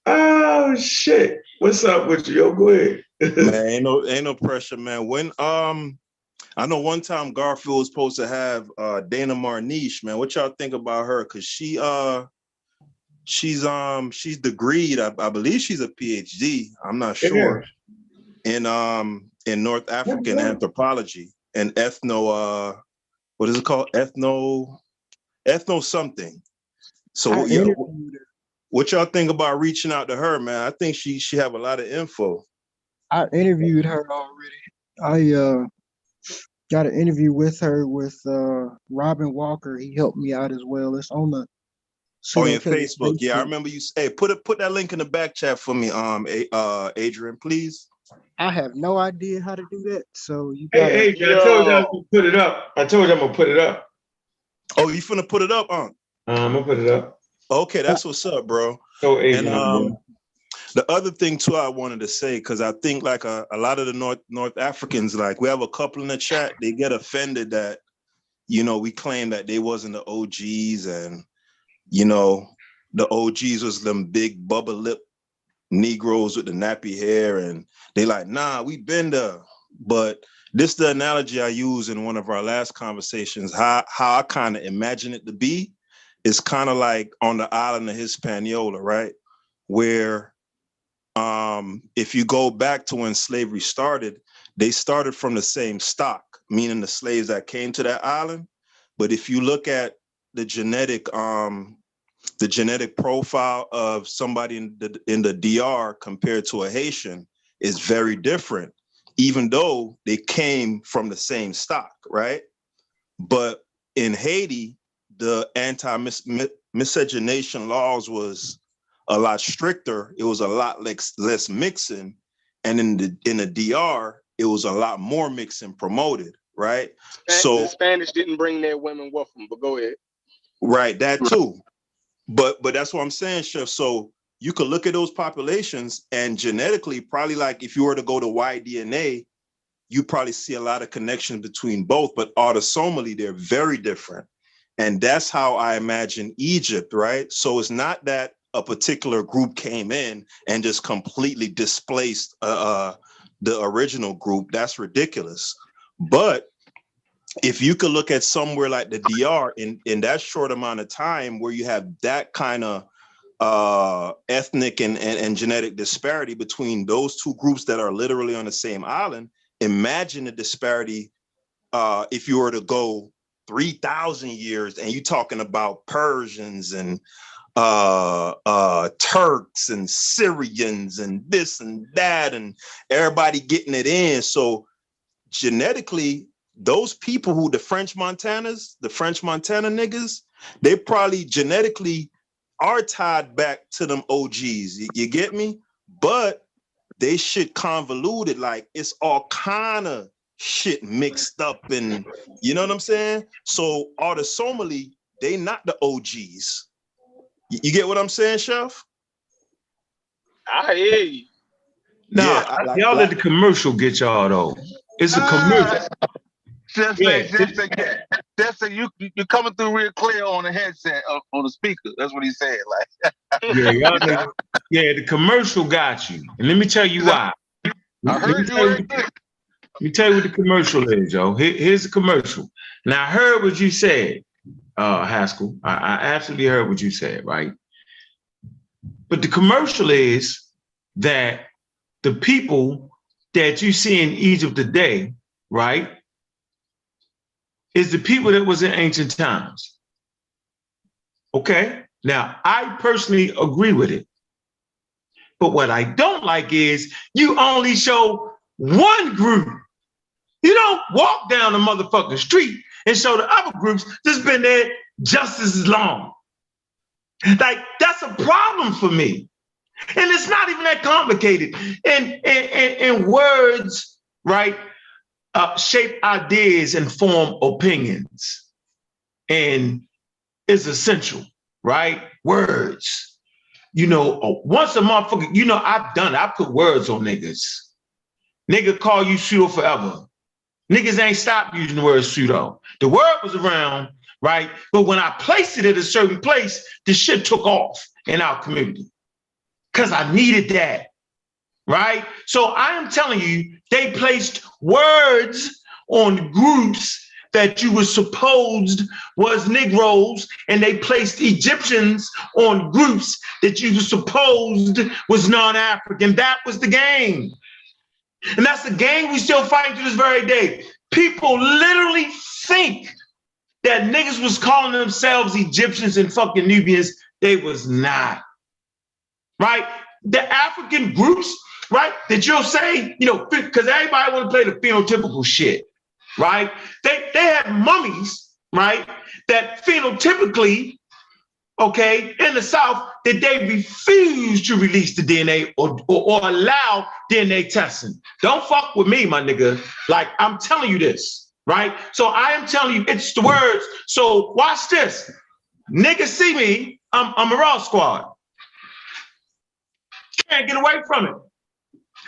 Oh shit. What's up with you? Yo, go ahead. Man, ain't no pressure, man. When I know one time Garfield was supposed to have Dana Marniche, man. What y'all think about her? Cause she's degreed. I believe she's a PhD. I'm not sure. In North African anthropology and ethno what is it called? Ethno something. So yeah, what y'all think about reaching out to her, man? I think she have a lot of info. I interviewed her already. I got an interview with her with Robin Walker. He helped me out as well. It's on the on your Facebook. Yeah, I remember you. Hey, put that link in the back chat for me, Adrian, please. I have no idea how to do that. So you got Hey, I told you I'm gonna put it up. I told you I'm gonna put it up. Oh, you finna put it up, I'm gonna put it up. Okay, that's what's up, bro. So Adrian, and the other thing too I wanted to say, because I think like a lot of the North Africans, like we have a couple in the chat, they get offended that, you know, we claim that they wasn't the OGs, and you know, the OGs was them big bubble lip Negroes with the nappy hair, and they like, nah, we been there. But this the analogy I used in one of our last conversations, how I kind of imagine it to be. It's kind of like on the island of Hispaniola, right? Where if you go back to when slavery started, they started from the same stock, meaning the slaves that came to that island. But if you look at the genetic profile of somebody in the DR compared to a Haitian is very different, even though they came from the same stock, right? But in Haiti, the anti-miscegenation laws was a lot stricter. It was a lot less mixing. And in the DR, it was a lot more mixing promoted, right? So the Spanish didn't bring their women with them, but go ahead. Right, that too. But that's what I'm saying, Chef. So you could look at those populations and genetically, probably like if you were to go to Y-DNA, you probably see a lot of connection between both, but autosomally, they're very different. And that's how I imagine Egypt, right? So it's not that a particular group came in and just completely displaced the original group. That's ridiculous. But if you could look at somewhere like the DR in that short amount of time where you have that kind of ethnic and genetic disparity between those two groups that are literally on the same island, imagine the disparity if you were to go 3,000 years and you're talking about Persians and Turks and Syrians and this and that and everybody getting it in. So genetically, those people who the French Montana niggas, they probably genetically are tied back to them OGs. You get me? But they shit convoluted, like it's all kind of shit mixed up, and you know what I'm saying? So autosomally, they not the OGs. You get what I'm saying, Chef? I hear you. Nah, yeah, y'all let the commercial get y'all though. It's a commercial. Just say you coming through real clear on the headset, on the speaker. That's what he said. Like, yeah, the commercial got you, and let me tell you why. I heard you. Let me tell you what the commercial is, yo. Here's the commercial. Now I heard what you said. Haskell. I absolutely heard what you said, right? But the commercial is that the people that you see in Egypt today, right, is the people that was in ancient times. Okay? Now, I personally agree with it. But what I don't like is you only show one group. You don't walk down the motherfucking street and show the other groups that's been there just as long. Like, that's a problem for me. And it's not even that complicated. And words, right, shape ideas and form opinions. And it's essential, right? Words. You know, once a motherfucker, you know, I've done it. I put words on niggas. Nigga call you pseudo forever. Niggas ain't stopped using the word pseudo. The word was around, right? But when I placed it at a certain place, the shit took off in our community. Because I needed that, right? So I am telling you, they placed words on groups that you were supposed was Negroes, and they placed Egyptians on groups that you were supposed was non-African. That was the game. And that's the game we still fighting to this very day. People literally think that niggas was calling themselves Egyptians and fucking Nubians. They was not. Right? The African groups, right, that you'll say, you know, because everybody want to play the phenotypical shit, right? They have mummies, right, that phenotypically, okay, in the South, that they refuse to release the DNA or allow DNA testing. Don't fuck with me, my nigga. Like, I'm telling you this, right? So I am telling you, it's the words. So watch this. Niggas see me, I'm a Raw Squad. Can't get away from it.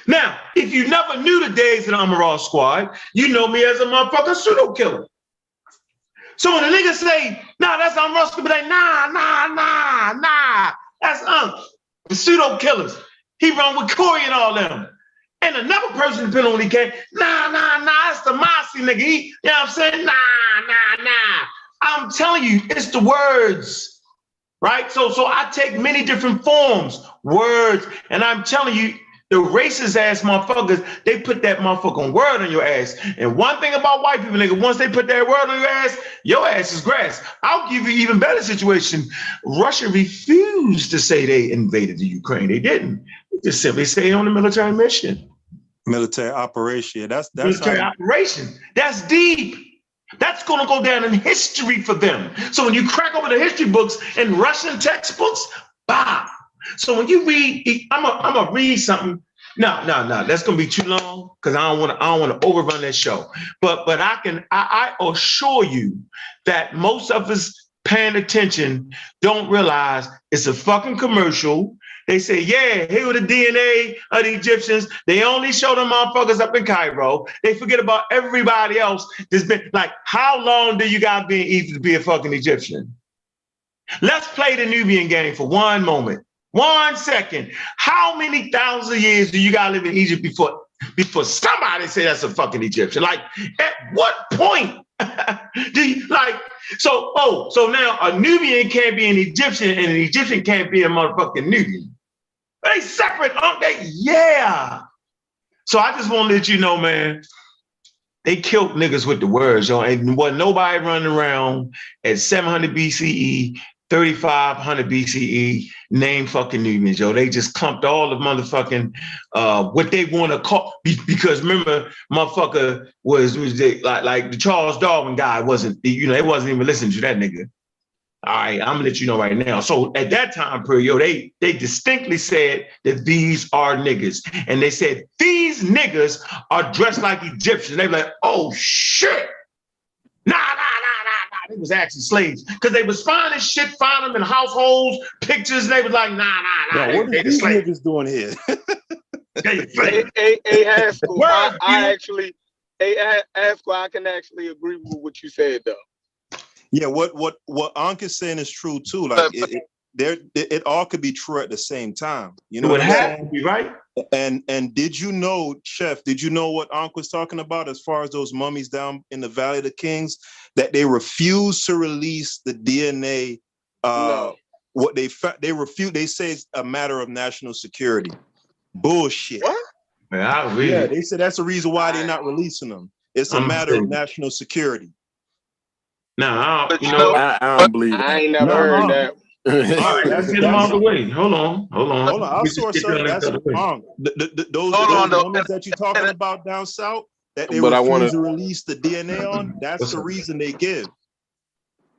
Now, if you never knew the days of the Amaral Squad, you know me as a motherfucking pseudo killer. So when the niggas say, nah, that's Amaral Squad, be like, nah, that's the pseudo killers. He run with Corey and all them. And another person depending on when he came, nah, that's the Mossy nigga. He, you know what I'm saying? Nah. I'm telling you, it's the words. Right? So I take many different forms, words, and I'm telling you, the racist ass motherfuckers, they put that motherfucking word on your ass. And one thing about white people, nigga, once they put that word on your ass is grass. I'll give you an even better situation. Russia refused to say they invaded the Ukraine. They didn't. They just simply say on a military mission. Military operation. That's military operation. That's deep. That's going to go down in history for them. So when you crack open the history books and Russian textbooks, bah. So when you read, I'm gonna read something. No, that's gonna be too long because I don't want to overrun that show. But I assure you that most of us paying attention don't realize it's a fucking commercial. They say, yeah, here were the DNA of the Egyptians. They only show them motherfuckers up in Cairo. They forget about everybody else that's been, like, how long do you gotta be in Egypt to be a fucking Egyptian? Let's play the Nubian game for one moment. 1 second. How many thousands of years do you gotta live in Egypt before somebody say that's a fucking Egyptian? Like, at what point do you, like, so now a Nubian can't be an Egyptian and an Egyptian can't be a motherfucking Nubian. They separate, aren't they? Yeah. So I just want to let you know, man, they killed niggas with the words, yo. And wasn't nobody running around at 700 BCE, 3500 BCE, named fucking Nubians, yo. They just clumped all the motherfucking, what they want to call, because remember, motherfucker was like the Charles Darwin guy wasn't, you know, they wasn't even listening to that nigga. All right, I'm gonna let you know right now. So at that time period, yo, they distinctly said that these are niggas. And they said, these niggas are dressed like Egyptians. They were like, oh shit. Nah. They was actually slaves. Because they was finding shit, finding them in households, pictures, and they was like, nah. Yo, what are these niggas doing here? Hey, Haskell, I can actually agree with what you said, though. Yeah, what Ankh is saying is true too. Like it all could be true at the same time. You know, it has to be, right? And did you know, Chef, did you know what Ankh was talking about as far as those mummies down in the Valley of the Kings? That they refuse to release the DNA. No. What they refuse, they say it's a matter of national security. Bullshit. What? Yeah, they said that's the reason why they're not releasing them. It's a matter of national security. Now, I don't believe that. I ain't never heard that. All right, let's get them out the way. Hold on. I'll source something. That's wrong. Those mummies that you're talking about down south that they refuse to release the DNA on, that's the reason they give.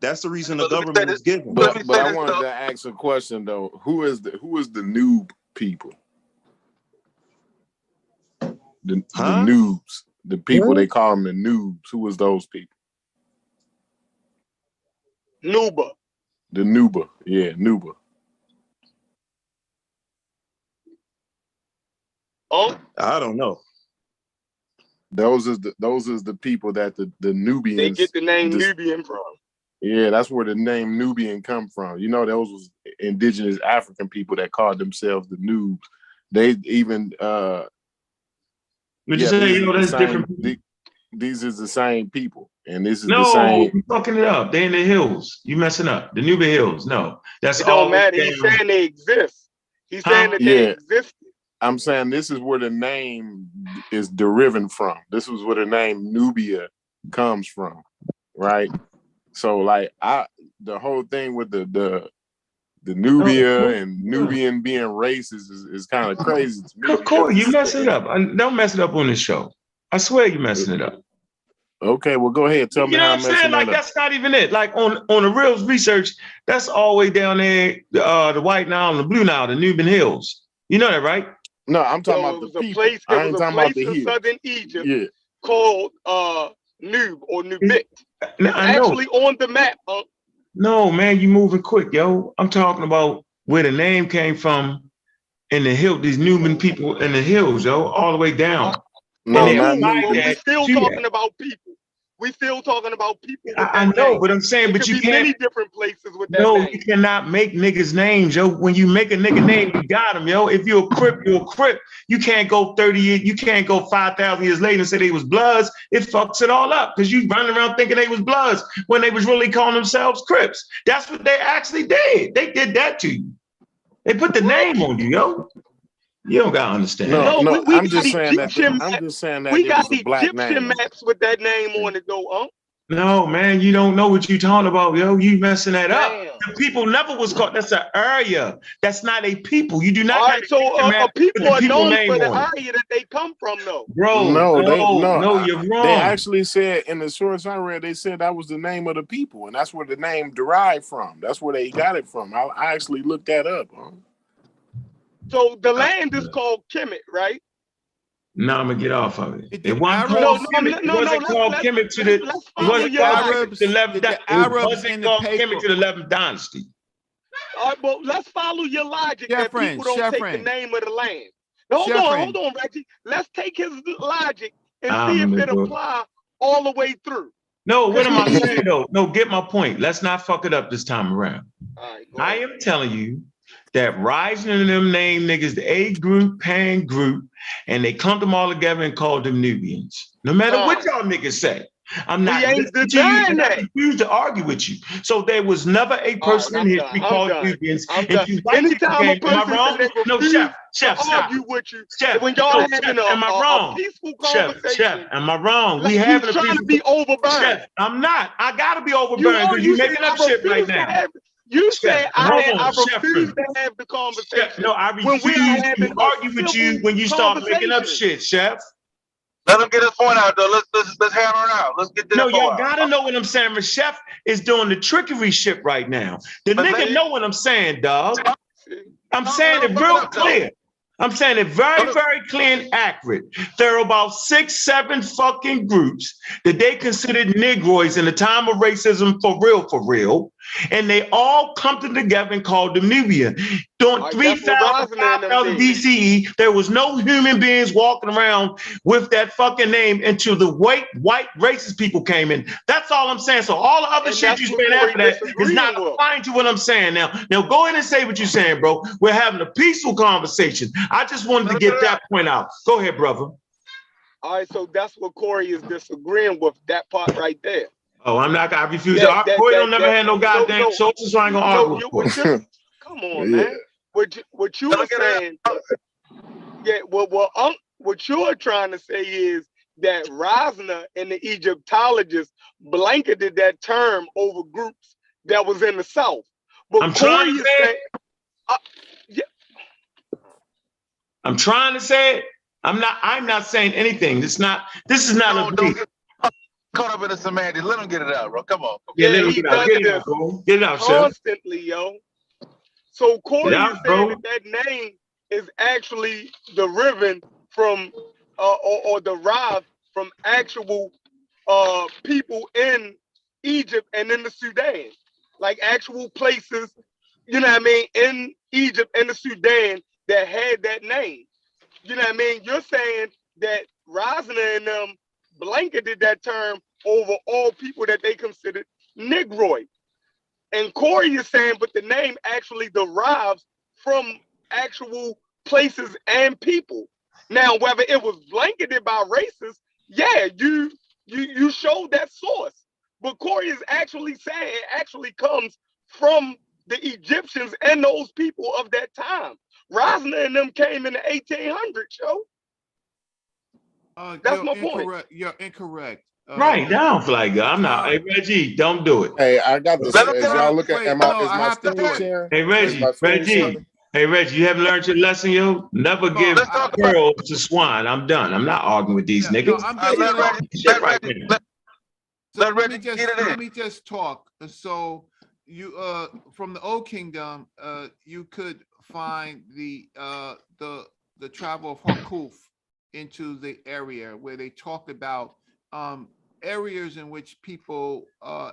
That's the reason the government is giving. But I wanted to ask a question though. Who is the noob people? The noobs, the people they call them the noobs. Who was those people? Nuba. The Nuba, yeah, Nuba. Oh, I don't know. Those is the people that the Nubians. They get the name Nubian from. Yeah, that's where the name Nubian come from. You know, those was indigenous African people that called themselves the Noobs. They even that's different. These is the same people, and this is the same. You fucking it up. They in the hills. You messing up. The Nubian Hills. No, that's it don't matter. He's saying they exist. He's saying that they exist. I'm saying this is where the name is deriving from. This is where the name Nubia comes from, right? So like the whole thing with the Nubia and Nubian being racist is kind of crazy to me. Corey, you messing it up. Don't mess it up on this show. I swear you're messing it up. Okay, well go ahead. Tell me how I'm messing it up. That's not even it. Like on the real research, that's all the way down there, the White Nile and the Blue Nile, the Nubian Hills. You know that, right? No, I'm talking about the people. I ain't talking about the hills. Southern Egypt called Nub or Nubit. I know. Actually on the map. No, man, you moving quick, yo. I'm talking about where the name came from in the hill. These Nubian people in the hills, yo, all the way down. No, we're still talking about people. We're still talking about people. I know, but I'm saying, but you can't. Many different places with that. No, name. you cannot make niggas' names, yo. When you make a nigga name, you got him, yo. If you're a Crip, you're a Crip. You can't go 30 years. You can't go 5,000 years later and say they was Bloods. It fucks it all up because you running around thinking they was Bloods when they was really calling themselves Crips. That's what they actually did. They did that to you. They put the name on you, yo. You don't gotta understand. No, I'm just saying that we it got was a black Egyptian name. maps with that name on it, though, No, man, you don't know what you're talking about, yo. You messing that up. The people never was called. That's an area. That's not a people. You do not. All right, so people are known for the area that they come from, though. Bro, no, you're wrong. They actually said in the source I read, they said that was the name of the people, and that's where the name derived from. That's where they got it from. I actually looked that up. So the land is called Kemet, right? No, I'm gonna get off of it. It wasn't called Kemet. It wasn't called Kemet to the. It wasn't called the 11th dynasty. All right, well, let's follow your logic that people don't take the name of the land. No, hold on, Reggie. Let's take his logic and see if it applies all the way through. No, what am I saying though? No, get my point. Let's not fuck it up this time around. I am telling you that Rising and them name niggas the A group, Pan group, and they clumped them all together and called them Nubians. No matter what y'all niggas say. I'm not refused to argue with you. So there was never a person in history called Nubians. Anytime a person am I wrong? No, Chef, stop. With you, Chef, when y'all having a peaceful conversation. Chef, am I wrong? We having a trying to be overburned. Chef, I'm not. I gotta be overburned because you making up shit right now. You said I refuse to have the conversation. No, I refuse to argue with you when you start making up shit, Chef. Let him get his point out, though. Let's hammer it out. Let's get this. No, y'all gotta know what I'm saying. The Chef is doing the trickery shit right now. The nigga know what I'm saying, dog. I'm saying it real clear. I'm saying it very, very clear and accurate. There are about 6, 7 fucking groups that they considered Negroids in the time of racism for real. And they all clumped together and called them Nubia. During 3,000, 5,000 BCE, there was no human beings walking around with that fucking name until the white racist people came in. That's all I'm saying. So all the other shit you saying after that is not applying to what I'm saying now. Now go ahead and say what you're saying, bro. We're having a peaceful conversation. I just wanted to get that point out. Go ahead, brother. All right, so that's what Corey is disagreeing with, that part right there. Oh, I refuse to argue. Corey don't never had no goddamn sources, so I ain't gonna argue with Corey. Come on, man. What you were saying, what you're trying to say is that Rosner and the Egyptologists blanketed that term over groups that was in the South. But I'm trying to say it. I'm trying to say it. I'm not saying anything. This is not a debate. Caught up in the semantic. Let him get it out, bro. Come on. Yeah, let him get it out, bro. Get it out, sir. Constantly, yo. So Corey is saying that name is actually deriven from or derived from actual people in Egypt and in the Sudan, like actual places, you know what I mean, in Egypt and the Sudan that had that name. You know what I mean? You're saying that Rosner and them blanketed that term over all people that they considered Negroid. And Corey is saying, but the name actually derives from actual places and people. Now, whether it was blanketed by racists, yeah, you showed that source. But Corey is actually saying it actually comes from the Egyptians and those people of that time. Rosner and them came in the 1800s, yo. That's my point. You're incorrect. Right, down, flag guy. I'm not. Hey, Reggie, don't do it. Hey, I got this. Y'all looking at my screen share? Hey, Reggie, you haven't learned your lesson, yo? Never give pearls to swine. I'm done. I'm not arguing with these niggas. Let me just talk. So you from the Old Kingdom, you could find the travel of Harkuf into the area where they talked about areas in which people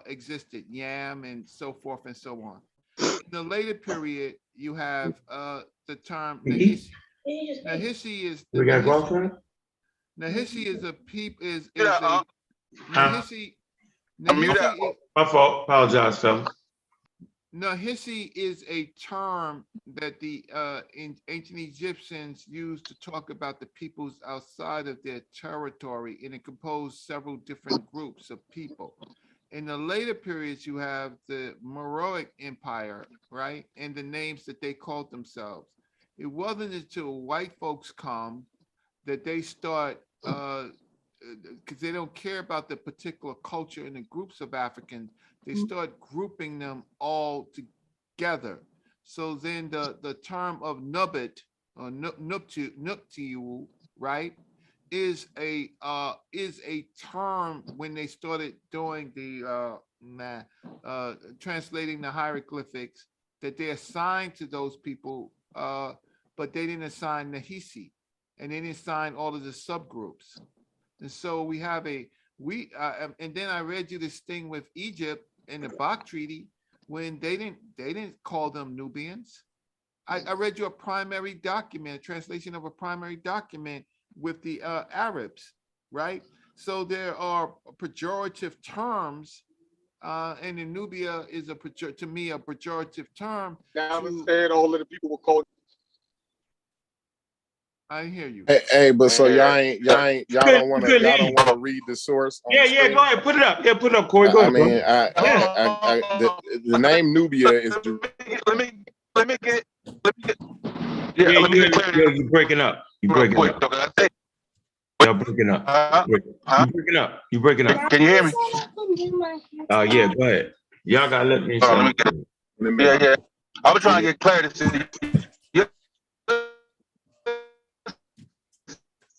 existed, Yam and so forth and so on. In the later period, you have the term Nahisi. Nahisi is a people is a Nahisi. My fault. Apologize, fellas. Nahisi is a term that the ancient Egyptians used to talk about the peoples outside of their territory, and it composed several different groups of people. In the later periods, you have the Meroic Empire, right? And the names that they called themselves. It wasn't until white folks come that they start, because they don't care about the particular culture and the groups of Africans, they start grouping them all together. So then the term of Nubit or Nuptiu, right, is a term when they started doing the translating the hieroglyphics that they assigned to those people, but they didn't assign Nahisi, and they didn't assign all of the subgroups. And so we have and then I read you this thing with Egypt in the Bach Treaty when they didn't call them Nubians. I read you a primary document, a translation of a primary document with the Arabs, right? So there are pejorative terms, and in Nubia is to me a pejorative term. Now I said all of the people were called. I hear you. Hey, but so y'all don't want to read the source. Go ahead, put it up. Yeah, put it up, Corey. Go ahead. The name Nubia is. Let me get. You're breaking up. You're breaking up. You're breaking up. You're breaking up. Can you hear me? Yeah, go ahead. Y'all gotta let me. Yeah. I was trying to get clarity.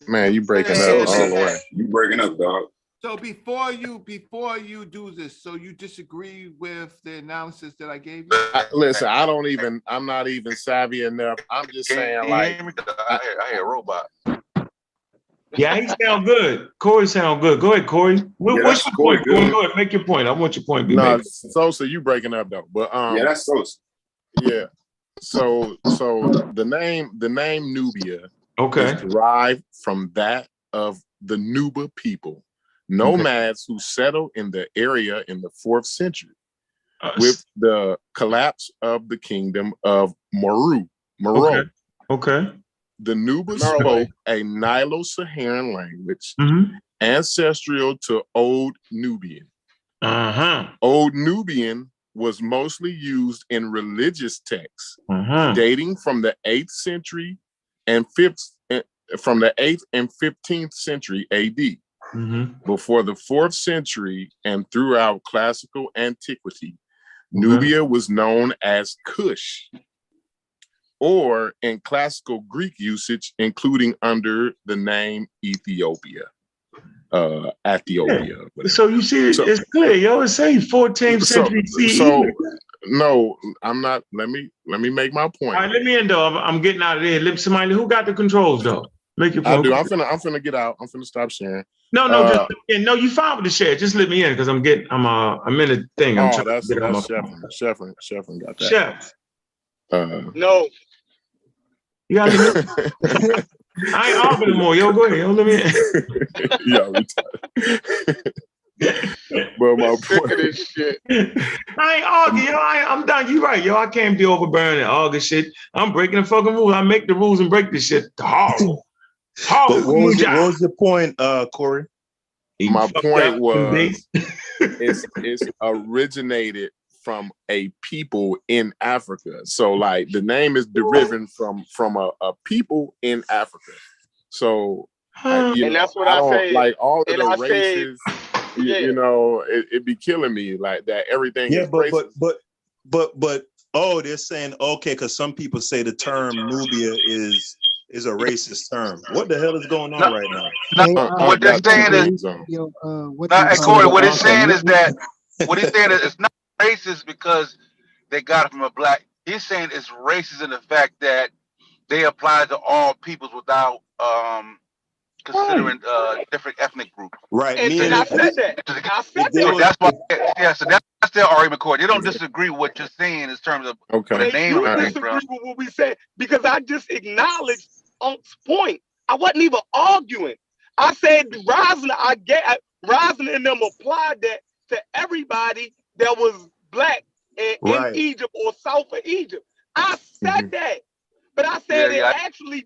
Man, you breaking up all the way. You breaking up, dog. So before you do this, so you disagree with the analysis that I gave you? Listen, I'm not even savvy enough. I'm just saying, like, I hear a robot. Yeah, he sound good. Corey sound good. Go ahead, Corey. What's your point, Corey? Go ahead, make your point. I want your point to be made. So you breaking up though, but yeah, that's so. Yeah. So the name Nubia okay is derived from that of the Nuba people, nomads who settled in the area in the 4th century. With the collapse of the kingdom of Meroe. Okay. The Nuba spoke a Nilo-Saharan language ancestral to Old Nubian. Old Nubian was mostly used in religious texts dating from the 8th century and 15th century AD. Before the 4th century and throughout classical antiquity, Nubia was known as Kush, or in classical Greek usage, including under the name Ethiopia. Ethiopia. Yeah. So you see, it's clear, yo. It says 14th century CE. So no, I'm not. Let me make my point. All right, let me end though. I'm getting out of there. Let somebody who got the controls though. Make your point. I do. I'm finna get out. I'm finna stop sharing. No, no, you fine with the share. Just let me in because I'm in a thing. I'm trying that's to get Sheffrin got that. Chef. No. You got to I ain't arguing no more. Yo, go ahead. Yo, let me in. But my point this shit. I ain't arguing, yo. I'm done. You right, yo. I can't be overbearing and argue shit. I'm breaking the fucking rules. I make the rules and break this shit. Horrible. But what was your point, Corey? My point was it's originated from a people in Africa. So like the name is derived from a people in Africa. So and that's what I say. Like all of the races, you know, it be killing me like that. Everything is racist. But they're saying okay, because some people say the term Nubia is a racist term. What the hell is going on right now? What they're saying is, Corey, what he's saying is that it's not racist because they got it from a black. He's saying it's racist in the fact that they apply to all peoples without considering different ethnic groups. Right. And I said that. I said So that. that's why. So that's their argument, Corey. They don't disagree with what you're saying in terms of where the name came from. With what we said because I just acknowledged Unc's point. I wasn't even arguing. I said Rosalind and them applied that to everybody that was black in Egypt or south of Egypt. I said that, but I said actually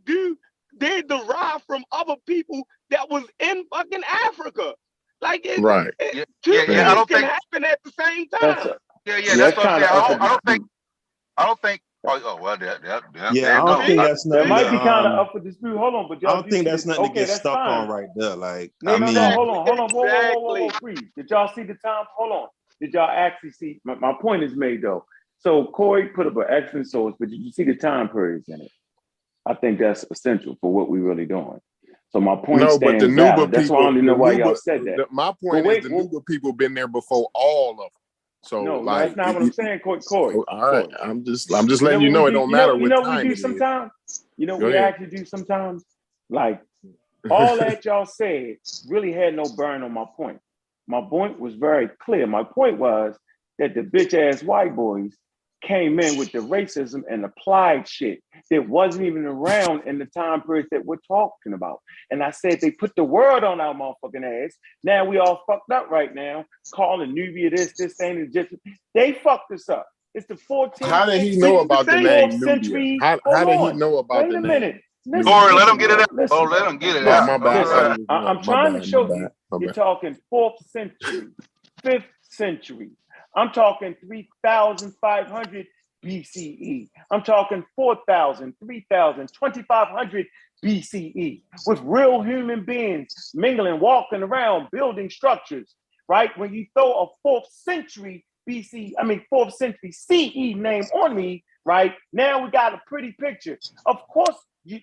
they derive from other people that was in fucking Africa. Like two things can happen at the same time. That's what I'm saying. I don't think. Oh well, I don't think that's nothing. It might be kind of up for dispute. Hold on, but I don't think that's nothing to get stuck on right there. Like, hold on, whoa, freeze. Did y'all see the time? Hold on. Did y'all actually see? My point is made though. So Corey put up an excellent source, but did you see the time periods in it? I think that's essential for what we're really doing. So my point stands out. That's why I don't even know why y'all said that. My point is the Nuba people been there before all of them. So no, like, that's not what I'm saying, Corey. All right, I'm just letting you know it don't matter what time we do sometimes. You know we actually do sometimes. Like all that y'all said really had no bearing on my point. My point was very clear. My point was that the bitch ass white boys came in with the racism and applied shit that wasn't even around in the time period that we're talking about. And I said they put the word on our motherfucking ass. Now we all fucked up right now, calling Nubia this ain't Egyptian. They fucked us up. It's the 14th. How did he know about the name Nubia? How did he know about the name? Wait a minute. Corey, let him get it out. Oh, let him get it out. My bad. I'm trying to show you. You're talking 4th century, 5th century. I'm talking 3,500 BCE. I'm talking 4,000, 3,000, 2,500 BCE with real human beings mingling, walking around, building structures, right? When you throw a 4th century CE name on me, right? Now we got a pretty picture. Of course,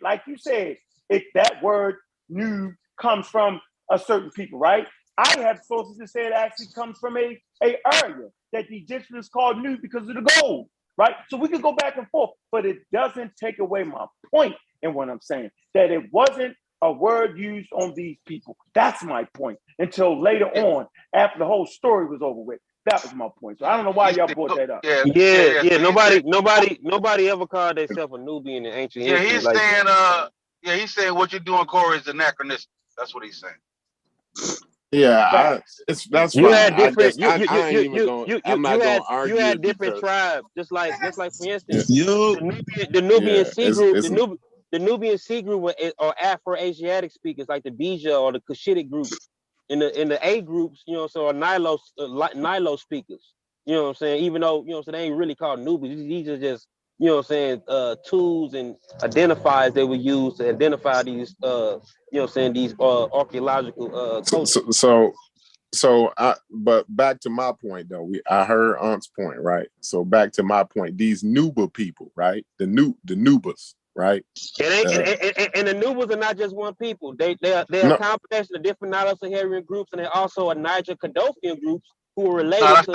like you said, that word "new" comes from a certain people, right? I have sources that say it actually comes from a area that the Egyptians called new because of the gold, right? So we can go back and forth, but it doesn't take away my point in what I'm saying, that it wasn't a word used on these people. That's my point. Until later on, after the whole story was over with. That was my point. So I don't know why y'all brought that up. Yeah. Nobody ever called themselves a Nubian in ancient history. He's like saying, he's saying what you're doing, Corey, is anachronistic. That's what he's saying. Yeah, that's you fine. had different. I ain't even going. I'm not going to argue. You had different tribes, just like for instance, the Nubian Sea group, the Nubian Sea group are Afro-Asiatic speakers like the Bija or the Cushitic group. In the A groups, so are Nilo speakers. You know what I'm saying? Even though so they ain't really called Nubians. These are just tools and identifiers they would use to identify these these archaeological cultures. But back to my point though, I heard Aunt's point, right? So back to my point, these Nuba people, right? The Nubas, right? And the Nubas are not just one people. They're a combination of different Nilo-Saharan groups, and they're also a Niger-Cadothian groups who are related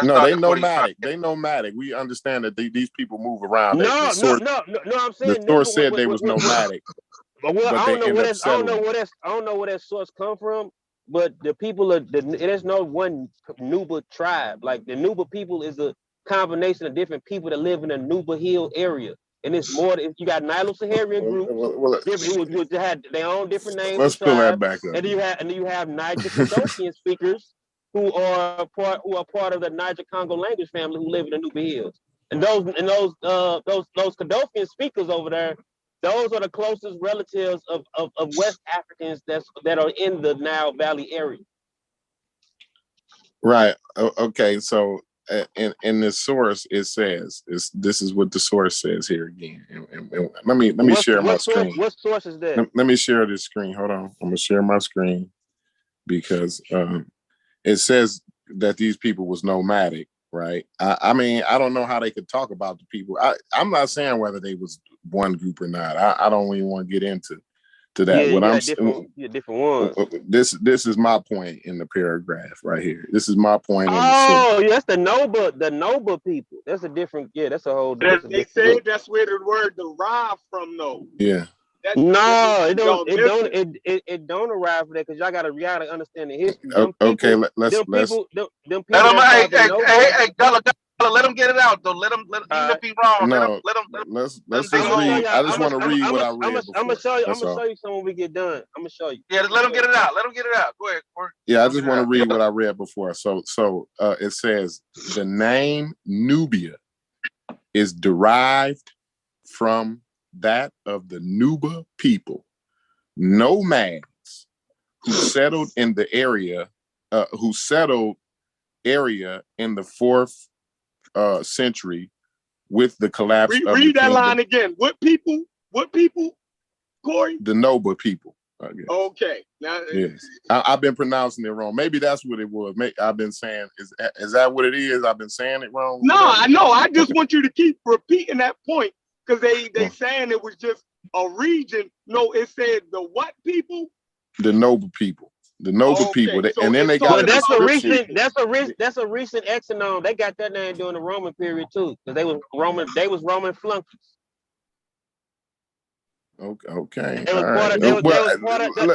No, they nomadic. They nomadic. We understand that these people move around. No, I'm saying the source said they was nomadic. But I don't know where that source come from. But the people there's no one Nuba tribe. Like the Nuba people is a combination of different people that live in the Nuba Hill area. And it's more, you got Nilo-Saharan groups who had their own different names. Let's pull that back up. And then you have Niger-Cadothian speakers who are part of the Niger-Congo language family who live in the Nuba Hills. And those Cadothian speakers over there, those are the closest relatives of West Africans that are in the Nile Valley area. Right. Okay. So in the source, it says this is what the source says here again. And let me share my screen. What source is that? Let me share this screen. Hold on. I'm gonna share my screen because it says that these people was nomadic, right? I mean, I don't know how they could talk about the people. I'm not saying whether they was one group or not. I don't even want to get into that. Yeah, what I'm different ones. This is my point in the paragraph right here. This is my point. That's the Noba people. That's a different. Yeah, that's a whole. They say that's where the word derived from, though. Yeah. It don't arrive for that because y'all gotta understand the history. Okay, let's. Let him get it out though. Let him even if he's wrong. No, let's just read. I just want to read what I read. I'm gonna show you some when we get done. I'm gonna show you. Yeah, let him get it out. Go ahead. Yeah, I just want to read what I read before. So it says the name Nubia is derived from that of the Nuba people, nomads who settled in the area, in the 4th century with the collapse of read that line again. What people, Corey? The Noba people. Okay. Now, yes, I've been pronouncing it wrong. Maybe that's what it was. I've been saying, is that what it is? I've been saying it wrong. No, I know. I just want you to keep repeating that point because they saying it was just a region. No, it said the what people? The Noba people. The Noba people. So and then they got that's a recent exonym. They got that name during the Roman period too, because they was Roman flunkies. Okay.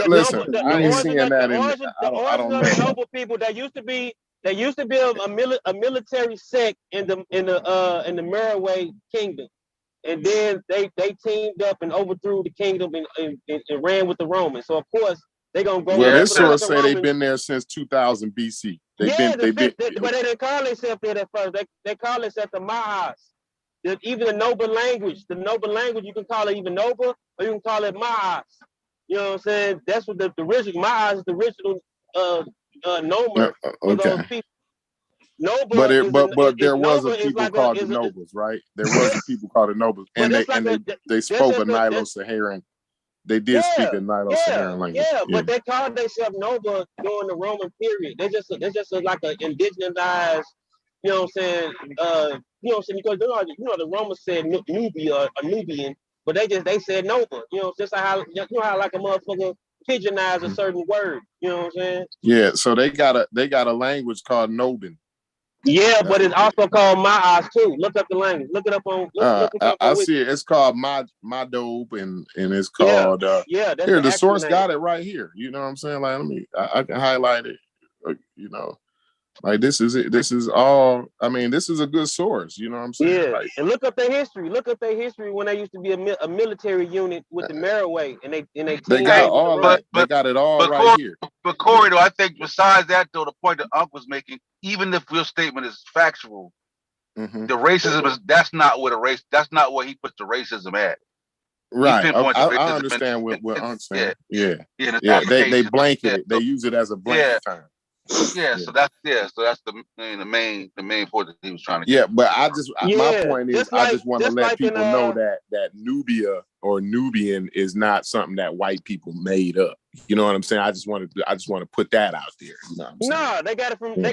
Listen, I ain't seeing that in I don't know. The Noble people, there used to be a military sect in the Merowe kingdom. And then they teamed up and overthrew the kingdom and ran with the Romans. So of course they're gonna go. Well, this source say they've been there since 2000 BC. But they didn't call themselves that at first. They call themselves the Mahas. Even the Noba language, you can call it even Noba, or you can call it Mahas. You know what I'm saying? That's what the original Mahas is the original Noma for those people. Noba, but there was a people called the Nobas, right? There was a people called the Nobas, and they spoke a Nilo-Saharan. They did speak a Nilo-Saharan language. Yeah, but they called themselves Noba during the Roman period. They're just like an indigenized. You know what I'm saying? Because the Romans said Nubia or Nubian, but they said Noba. You know, just how how like a motherfucker pigeonize a certain word. You know what I'm saying? Yeah. So they got a language called Nobin. Yeah, but it's also called Ma'as too. Look up the language. Look it up on. Look it up on I see it. It's called my dope, and it's called that's here. the The actual source name. got it right here. You know what I'm saying? Like, I can highlight it. You know, like this is it. This is all. I mean, this is a good source. You know what I'm saying? Yeah, Like, and look up their history. Look up their history when they used to be a military unit with the Merowe, and they got all that. They got it all right here. But Corey, though, I think besides that, though, the point that Unc was making, even if your statement is factual, the racism is that's not what he puts the racism at. Right. I understand what Unc's saying. Yeah. They blanket it. They use it as a blanket term. Yeah. So that's the main point that he was trying to get. Yeah, but my point is, I just want to let people know that Nubia or Nubian is not something that white people made up. You know what I'm saying? I just want to put that out there. You know what I'm saying? No, they got it from Nub.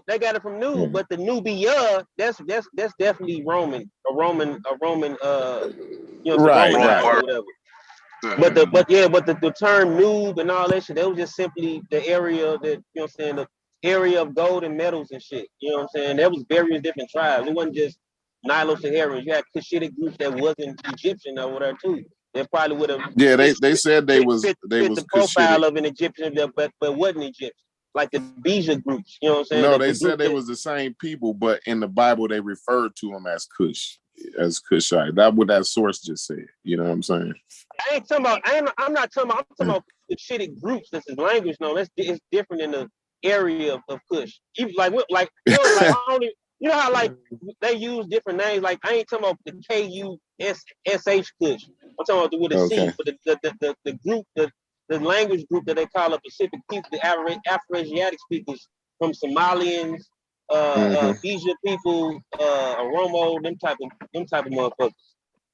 They got it from Nub, but the Nubia, that's definitely Roman. A Roman right. or whatever. But the term noob and all that shit, that was just simply the area that, the area of gold and metals and shit. You know what I'm saying? There was various different tribes. It wasn't just Nilo-Saharans. You had Cushitic groups that wasn't Egyptian or whatever too. They probably would have. Yeah, they said they was the profile of an Egyptian, but wasn't Egyptian. Like the Bija groups. You know what I'm saying? No, they said they was the same people, but in the Bible they referred to them as Cush. As Cushite. That's what that source just said. You know what I'm saying? I'm not talking about the shitty groups. This is language. No, it's different in the area of Kush. Even like I don't even, you know how like they use different names. Like I ain't talking about the KUSH Kush. I'm talking about with a C. But the group, the language group that they call a Pacific people, the Afro-Asiatic speakers from Somalians, Bija people, Oromo, them type of motherfuckers.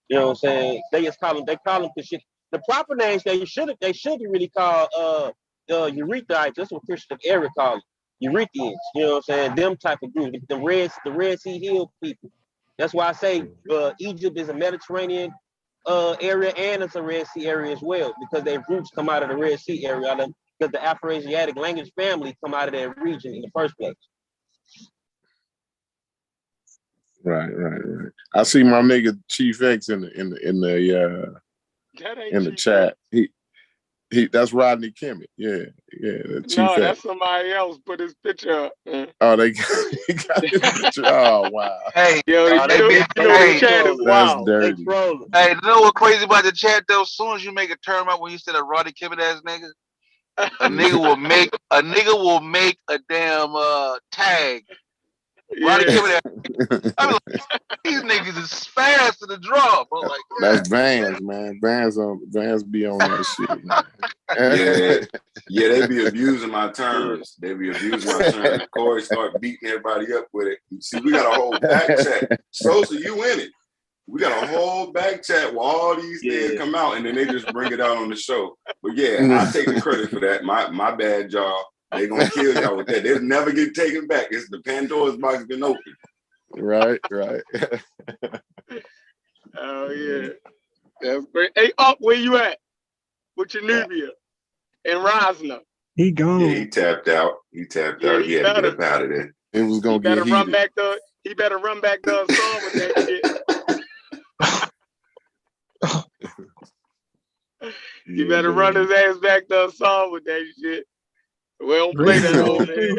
You know what I'm saying? They call them shit. The proper names they should really call Eurythmites. That's what Christian Eric called them. Eurythians. You know what I'm saying? Them type of group. The Red Sea Hill people. That's why I say Egypt is a Mediterranean area and it's a Red Sea area as well, because their roots come out of the Red Sea area, because the Afro-Asiatic language family come out of that region in the first place. Right. I see my nigga Chief X in the chat. He that's Rodney Kimmett. Yeah. Chief X. That's somebody else put his picture up. Oh, they got his picture. Oh wow. Hey, the chat is wild. That's dirty. Hey, you know what crazy about the chat though? As soon as you make a term out when you said a Rodney Kimmett ass nigga, a nigga will make a damn tag. Rodney Kimmett. I'm like, these niggas is fast to the draw, bro. Like, that's Vans, man. Vans be on that shit, man. Yeah, they be abusing my terms. They be abusing my terms. Corey start beating everybody up with it. See, we got a whole back chat. Sosa, you in it. We got a whole back chat where all these things come out, and then they just bring it out on the show. But yeah, I take the credit for that. My bad, y'all. They gonna kill y'all with that. They'll never get taken back. It's the Pandora's box been open. Right. Oh yeah, that's great. Hey, where you at? With your Nubia and Rosner? He gone. Yeah, he tapped out. He had to get up out of there. It was gonna get heated. He better run back the song with that shit. He better run his ass back to a song with that shit. We don't play that old man.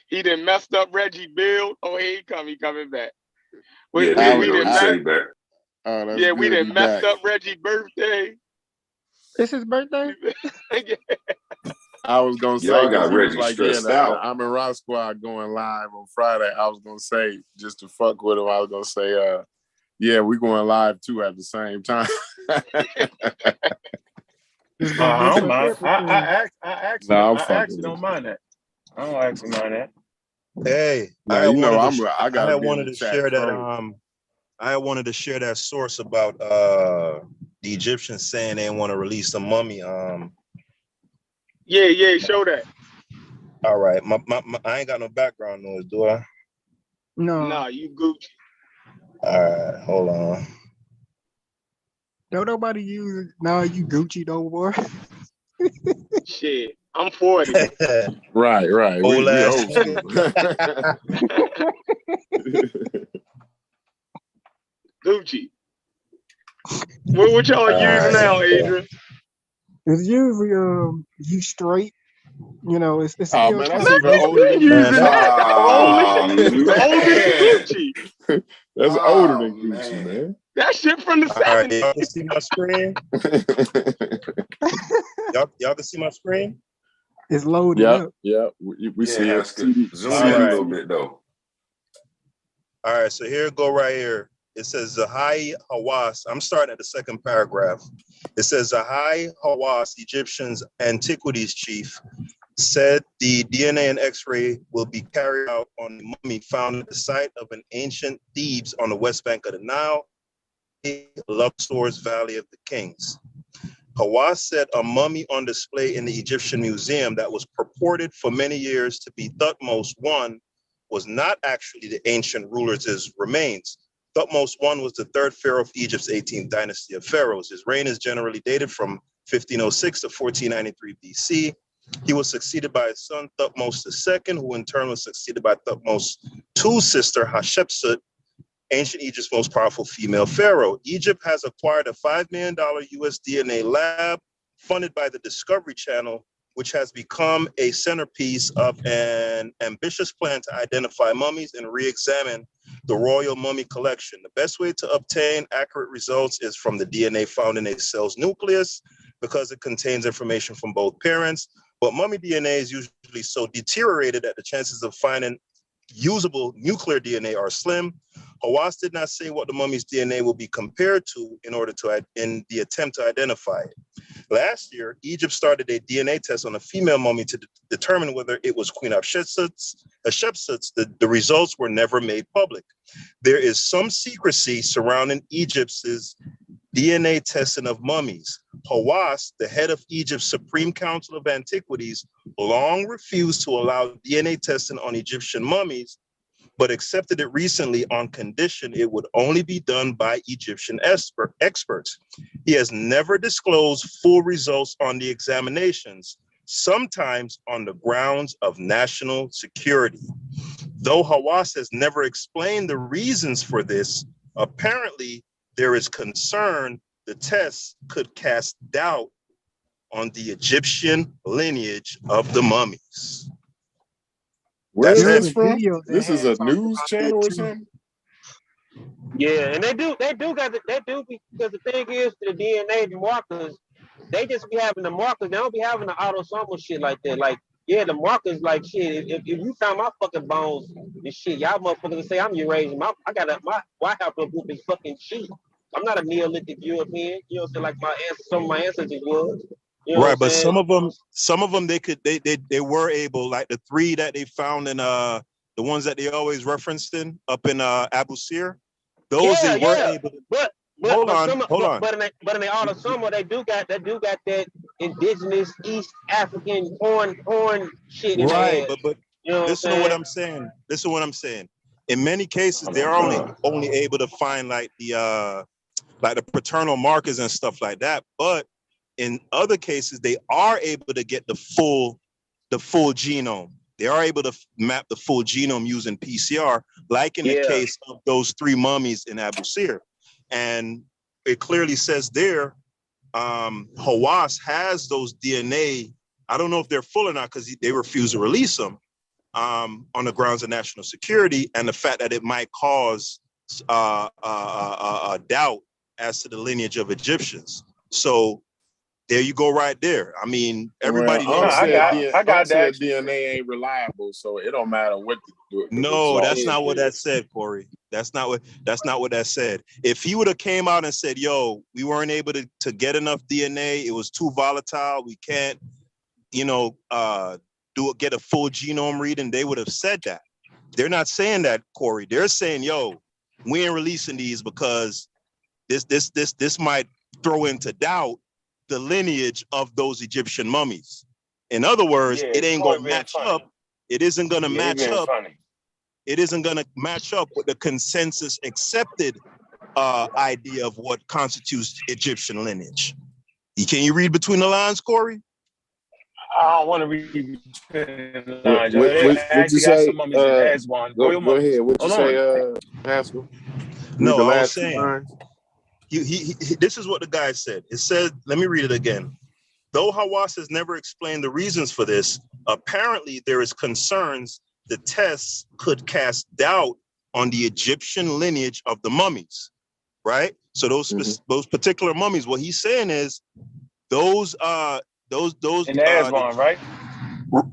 He done messed up Reggie Build. Oh, he coming back. We done messed up Reggie's birthday. It's his birthday? I was gonna say, y'all got Reggie stressed out. I'm in Rock Squad going live on Friday. I was gonna say, just to fuck with him, I was gonna say, yeah, we going live too at the same time. I don't mind. I actually don't mind that. I don't actually mind that. Hey, I wanted to share that. I wanted to share that source about the Egyptians saying they want to release the mummy. Yeah, show that. All right, I ain't got no background noise, do I? No, you Gucci. All right, hold on. Don't nobody use it. No, you Gucci though, boy. Shit, I'm 40. Right. Old We ass old school. Gucci. What y'all using now, Adrian? It's usually you straight. You know, it's Oh still man, kind that's of even older Been than using Gucci. that. That's old as Gucci. That's older than Gucci, man. That shit from the All right, 70s. y'all can see my screen. y'all can see my screen. It's loaded up. Yeah. We see it. Zoom in a little bit though. All right, so here it go right here. It says Zahai Hawass. I'm starting at the second paragraph. It says Zahai Hawass, Egyptian's antiquities chief, said the DNA and X-ray will be carried out on the mummy found at the site of an ancient Thebes on the west bank of the Nile, Luxor's Valley of the Kings. Hawass said a mummy on display in the Egyptian museum that was purported for many years to be Thutmose I was not actually the ancient ruler's remains. Thutmose I was the third pharaoh of Egypt's 18th dynasty of pharaohs. His reign is generally dated from 1506 to 1493 BC. He was succeeded by his son Thutmose II, who in turn was succeeded by Thutmose II's sister Hatshepsut, ancient Egypt's most powerful female pharaoh. Egypt has acquired a $5 million US DNA lab funded by the Discovery Channel, which has become a centerpiece of an ambitious plan to identify mummies and re-examine the royal mummy collection. The best way to obtain accurate results is from the DNA found in a cell's nucleus, because it contains information from both parents. But mummy DNA is usually so deteriorated that the chances of finding usable nuclear DNA are slim. Hawass did not say what the mummy's DNA will be compared to in the attempt to identify it. Last year, Egypt started a DNA test on a female mummy to determine whether it was Queen Hatshepsut's. The results were never made public. There is some secrecy surrounding Egypt's DNA testing of mummies. Hawass, the head of Egypt's Supreme Council of Antiquities, long refused to allow DNA testing on Egyptian mummies, but accepted it recently on condition it would only be done by Egyptian experts. He has never disclosed full results on the examinations, sometimes on the grounds of national security. Though Hawass has never explained the reasons for this, apparently there is concern the tests could cast doubt on the Egyptian lineage of the mummies. Where is There was this a from? video that This is had a talked news about channel that or too. something? Yeah, and they do because the thing is the DNA, the markers, they just be having the markers. They don't be having the autosomal shit like that. Like, yeah, the markers, like shit. If you found my fucking bones and shit, y'all motherfuckers say I'm Eurasian. I got my White House group is fucking shit. I'm not a Neolithic European. You know what I'm saying? Like some of my ancestors was. You know Right, what but I'm some of them they were able, like the three that they found in the ones that they always referenced in up in Abu Sir, those they were able to. But Hold on. in the autosomal they do got that indigenous East African horn shit in Right, there. but You know listen to what I'm saying. Listen to what I'm saying. In many cases, they're only able to find like the paternal markers and stuff like that. But in other cases, they are able to get the full genome. They are able to map the full genome using PCR, like in the case of those three mummies in Abu Sir. And it clearly says there, Hawass has those DNA. I don't know if they're full or not because they refuse to release them on the grounds of national security and the fact that it might cause a doubt as to the lineage of Egyptians. So there you go right there. I mean, everybody knows. I got that. DNA ain't reliable, so it don't matter what the No, that's not what that said, Corey. That's not what that said. If he would have came out and said, yo, we weren't able to get enough DNA, it was too volatile, we can't, get a full genome reading, they would have said that. They're not saying that, Corey. They're saying, yo, we ain't releasing these because this might throw into doubt the lineage of those Egyptian mummies. In other words, it ain't gonna match up. It isn't gonna match up. It isn't gonna match up with the consensus accepted idea of what constitutes Egyptian lineage. Can you read between the lines, Corey? don't want to read What you say? Go ahead. What you say, Pascal? No, the I was last two saying. lines? This is what the guy said. It said, let me read it again. Though Hawass has never explained the reasons for this, apparently there is concerns the tests could cast doubt on the Egyptian lineage of the mummies, right? So those particular mummies, what he's saying is those in Aswan, right?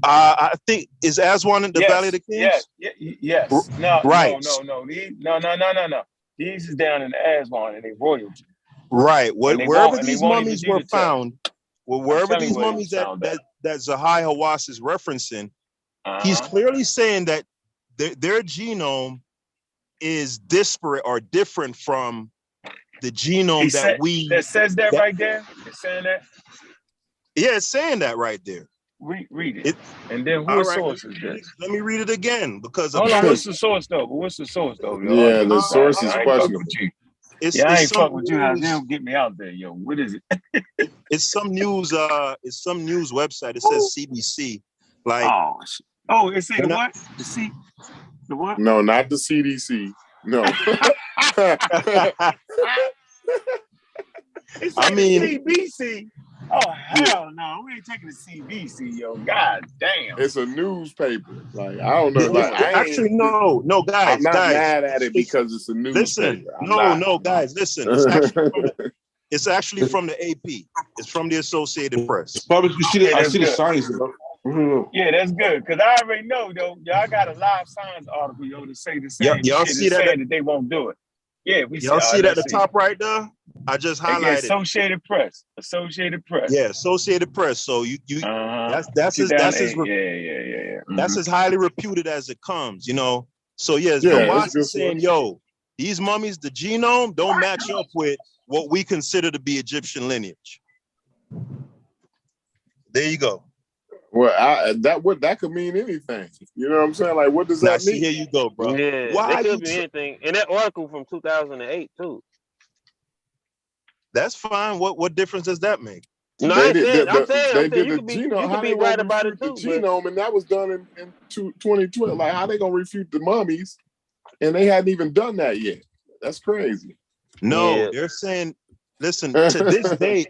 I think is Aswan in the Valley of the Kings? Yes. No. Right. No. These is down in Aswan and they royalty. Right. Wherever these mummies were found, wherever these mummies that Zahai Hawass is referencing, he's clearly saying that their genome is disparate or different from the genome that says that right there. It's saying that. Yeah, it's saying that right there. Read it. And then whose source is this? Let me read it again because hold on. What's the source though? Yeah, the source is questionable. I ain't fuck with you. How they'll get me out there, yo. What is it? It's some news. It's some news website. It says CBC. Like, it said what? The what? No, not the CDC. No. It's like CBC. Oh hell no, we ain't taking the CBC, yo. God damn. It's a newspaper. Like I don't know. Actually, no, guys. I'm not mad at it because it's a newspaper. Listen, guys, listen. It's actually from the AP. It's from the Associated Press. I see the science. Yeah, that's good. Cause I already know though. Y'all got a live science article, yo, to say the same. Y'all see that they won't do it. Yeah, we y'all see that at the top right there? I just highlighted Associated Press. Yeah, Associated Press. So you that's as that's as highly reputed as it comes, you know. So Hawass is saying, yo, these mummies, the genome don't match up with what we consider to be Egyptian lineage. There you go. Well, that could mean anything. You know what I'm saying? Like, what does that mean? Here you go, bro. Yeah, that could be anything. And that article from 2008 too. That's fine. What difference does that make? No, I'm saying you could be right about it too. The genome, and that was done in 2012. Like, how they gonna refute the mummies? And they hadn't even done that yet. That's crazy. No, they're saying, listen, to this date,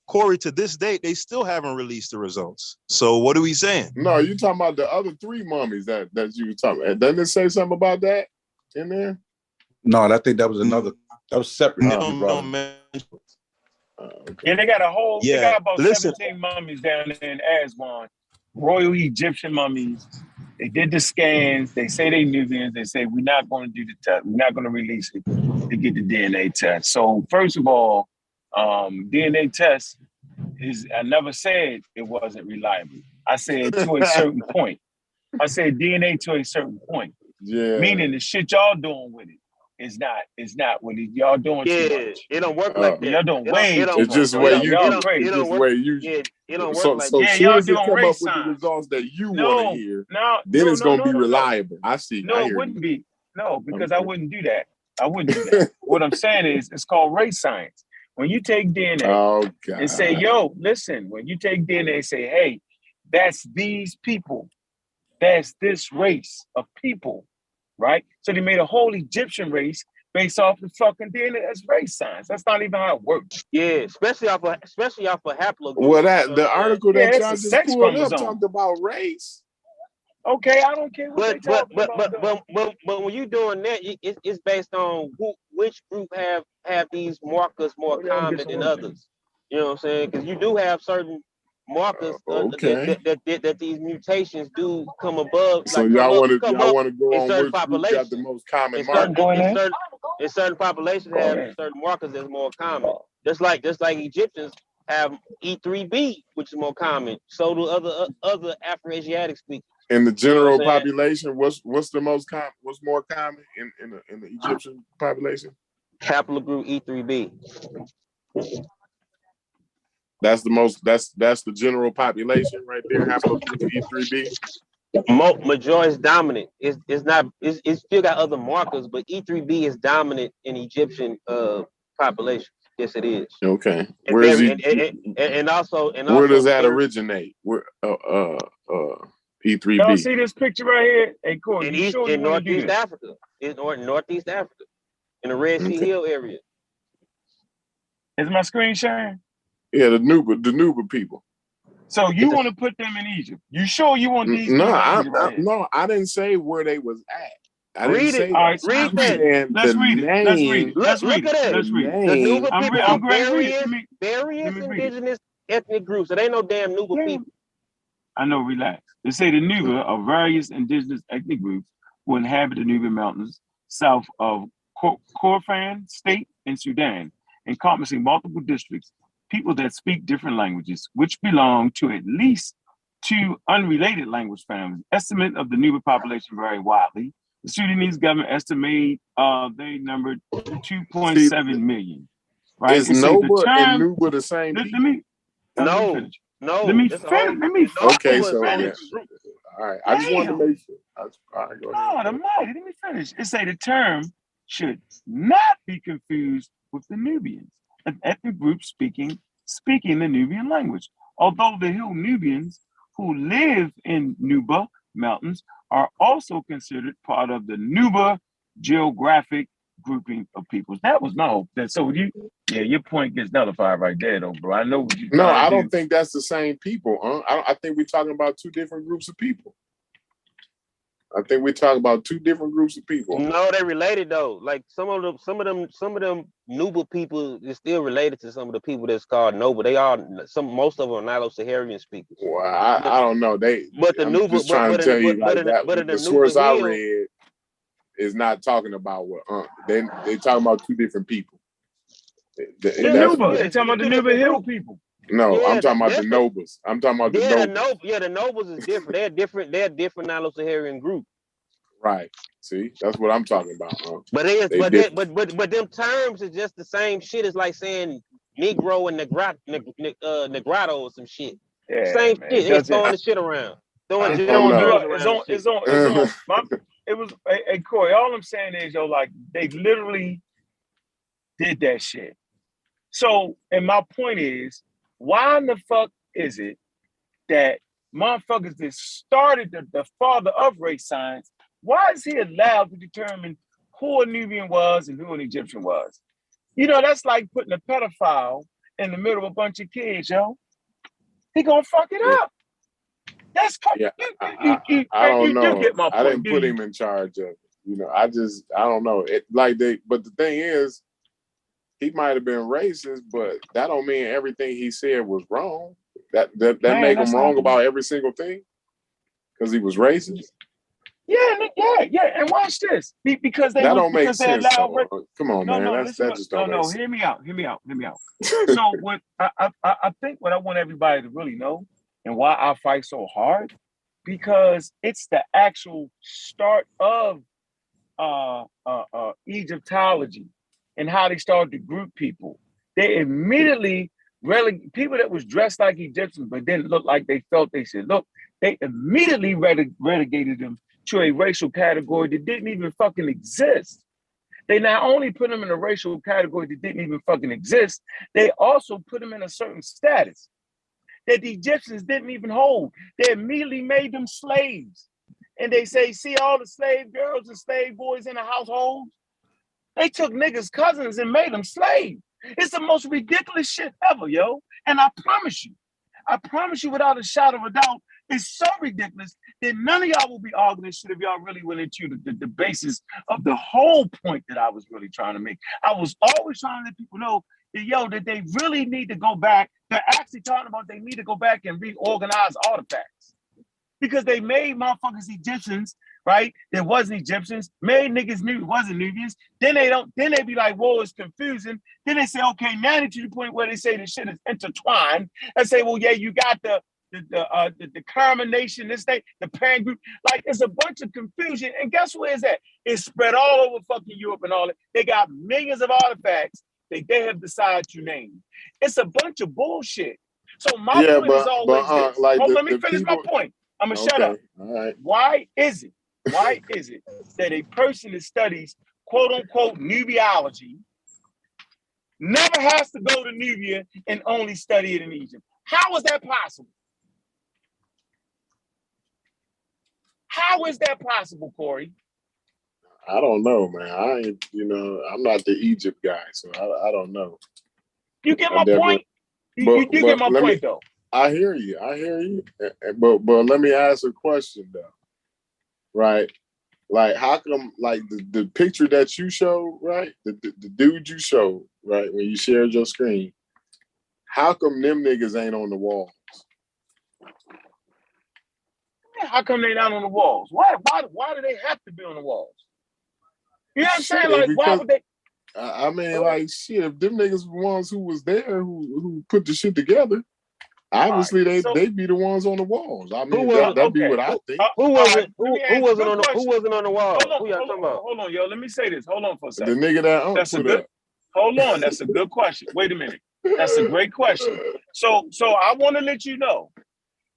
Corey, to this date, they still haven't released the results. So what are we saying? No, you talking about the other three mummies that you were talking about. Doesn't it say something about that in there? No, I think that was another. That was separate. Yeah, they got a whole. They got about 17 mummies down there in Aswan, royal Egyptian mummies. They did the scans. They say they Nubians. They say we're not going to do the test. We're not going to release it to get the DNA test. So first of all, DNA test is. I never said it wasn't reliable. I said to a certain point. I said DNA to a certain point. Yeah. Meaning the shit y'all doing with it is not what y'all doing too much. It don't work like that. Y'all doing way too much. It's just way you it so don't work like soon that. as it come up with the results that you want to hear, then it's gonna be reliable. I see. No, it wouldn't be. No, because I wouldn't do that. I wouldn't do that. What I'm saying is it's called race science. When you take DNA and say, yo, listen, when you take DNA and say, hey, that's these people, that's this race of people, right? So they made a whole Egyptian race based off the fucking DNA. That's race science. That's not even how it works. Yeah, especially off of haplogroup. Well, the article that y'all just pulled up talked about race. Okay, I don't care what they talking about. But when you're doing that, it's based on which group have these markers more common than others. You know what I'm saying? Because you do have certain markers that these mutations do come above. So y'all want to go on which group got the most common markers? In certain populations have certain markers that's more common. Just like Egyptians have E3B, which is more common. So do other Afro-Asiatic speakers. In the general population, what's the most common? What's more common in the Egyptian population? Haplogroup E3B. That's the most. That's the general population right there. Haplogroup E3B. Majority is dominant. It's still got other markers, but E3B is dominant in Egyptian population. Yes, it is. Okay. Where is he? And also, where does that originate? Where E3B? Y'all see this picture right here? Hey, Corey, in you East, sure you in want to do Northeast this? Africa, in Northeast Africa, in the Red Sea Hill area. Is my screen sharing? Yeah, the Nuba people. So you want to put them in Egypt? You sure you want these people in Egypt right here? No, I didn't say where they was at. I didn't Read say it. that. All right, Read that. Let's read it. Let's read it. Let's read Look it. at Let's read it. The Nuba people I'm are going to read it. various let me read it. indigenous ethnic groups. It ain't no damn Nuba people. I know, relax. They say the Nuba are various indigenous ethnic groups who inhabit the Nubian Mountains south of Kordofan State in Sudan, encompassing multiple districts, people that speak different languages, which belong to at least 2 unrelated language families. Estimate of the Nuba population vary widely. The Sudanese government estimate they numbered 2.7 million. Right? Is Noba and Nuba the same people? No. Let me finish. Okay, so yeah. All right. I just wanted to make sure. All right, go ahead. Let me finish. It say the term should not be confused with the Nubians, an ethnic group speaking the Nubian language. Although the Hill Nubians who live in Nuba Mountains are also considered part of the Nuba geographic grouping of peoples. That was my hope. So your point gets nullified right there, though, bro. I know what you're No, I don't think that's the same people. I think we're talking about 2 different groups of people. I think we're talking about 2 different groups of people. No, they're related though. Like some of them Nuba people is still related to some of the people that's called Noba. They are most of them are Nilo-Saharan speakers. Well, I don't know. I'm just trying to tell you the source I read is not talking about what they talking about 2 different people. Nuba. They talking about the Nuba Hill people. No, I'm talking about the Nobas. I'm talking about the Nobas. The Nobas is different. They're different Nilo-Saharan group. Right. See, that's what I'm talking about. But them terms is just the same shit as like saying Negro and Negrado or some shit. Yeah, same man, shit. It's throwing the shit around. Throwing It's on. Hey, Corey, all I'm saying is, like, they literally did that shit. So, and my point is, why in the fuck is it that motherfuckers that started the father of race science, why is he allowed to determine who a Nubian was and who an Egyptian was? That's like putting a pedophile in the middle of a bunch of kids, yo. He gonna fuck it up. That's I don't know. You get my point, I didn't put him in charge of it. I don't know. But the thing is, he might have been racist, but that don't mean everything he said was wrong. That make him wrong about every single thing because he was racist. Yeah. And watch this. Because they make sense. Allowed. Come on, man. That just don't make sense. Hear me out. So what I think what I want everybody to really know and why I fight so hard, because it's the actual start of Egyptology and how they started to group people. They immediately people that was dressed like Egyptians but didn't look like they felt they should look. They immediately relegated them to a racial category that didn't even fucking exist. They not only put them in a racial category that didn't even fucking exist, they also put them in a certain status that the Egyptians didn't even hold. They immediately made them slaves. And they say, see all the slave girls and slave boys in the household? They took niggas' cousins and made them slaves. It's the most ridiculous shit ever, yo. And I promise you without a shadow of a doubt, it's so ridiculous that none of y'all will be arguing this shit if y'all really went into the basis of the whole point that I was really trying to make. I was always trying to let people know that, that they really need to go back. They're actually talking about they need to go back and reorganize artifacts. Because they made motherfuckers Egyptians, right? That wasn't Egyptians, made niggas wasn't Nubians. Then they be like, whoa, it's confusing. Then they say, okay, now to the point where they say this shit is intertwined. And say, well, yeah, you got the Karma Nation, this thing, the parent group. Like, it's a bunch of confusion. And guess where it's at? It's spread all over fucking Europe and all that. They got millions of artifacts that they have decided to name. It's a bunch of bullshit. So my point is always this. Let me finish my point. I'm gonna shut up. All right. Why is it that a person that studies quote unquote nubiology never has to go to Nubia and only study it in Egypt. How is that possible? How is that possible, Corey? I don't know, man. I ain't, I'm not the Egypt guy, so I don't know. You get my point? You get my point, though. I hear you. But let me ask a question, though. Right? Like, how come, like, the picture that you showed, right? The dude you showed, right? When you shared your screen, how come them niggas ain't on the walls? How come they not on the walls? Why do they have to be on the walls? You know what I'm saying? Like, why would they? I mean, like, shit, if them niggas were the ones who was there, who put the shit together, obviously they be the ones on the walls. I mean, that'd be what I think. Who wasn't on the wall? Who y'all talking about? Hold on, yo. Let me say this. Hold on for a second. The nigga that put up. Hold on. That's a good question. Wait a minute. That's a great question. So I want to let you know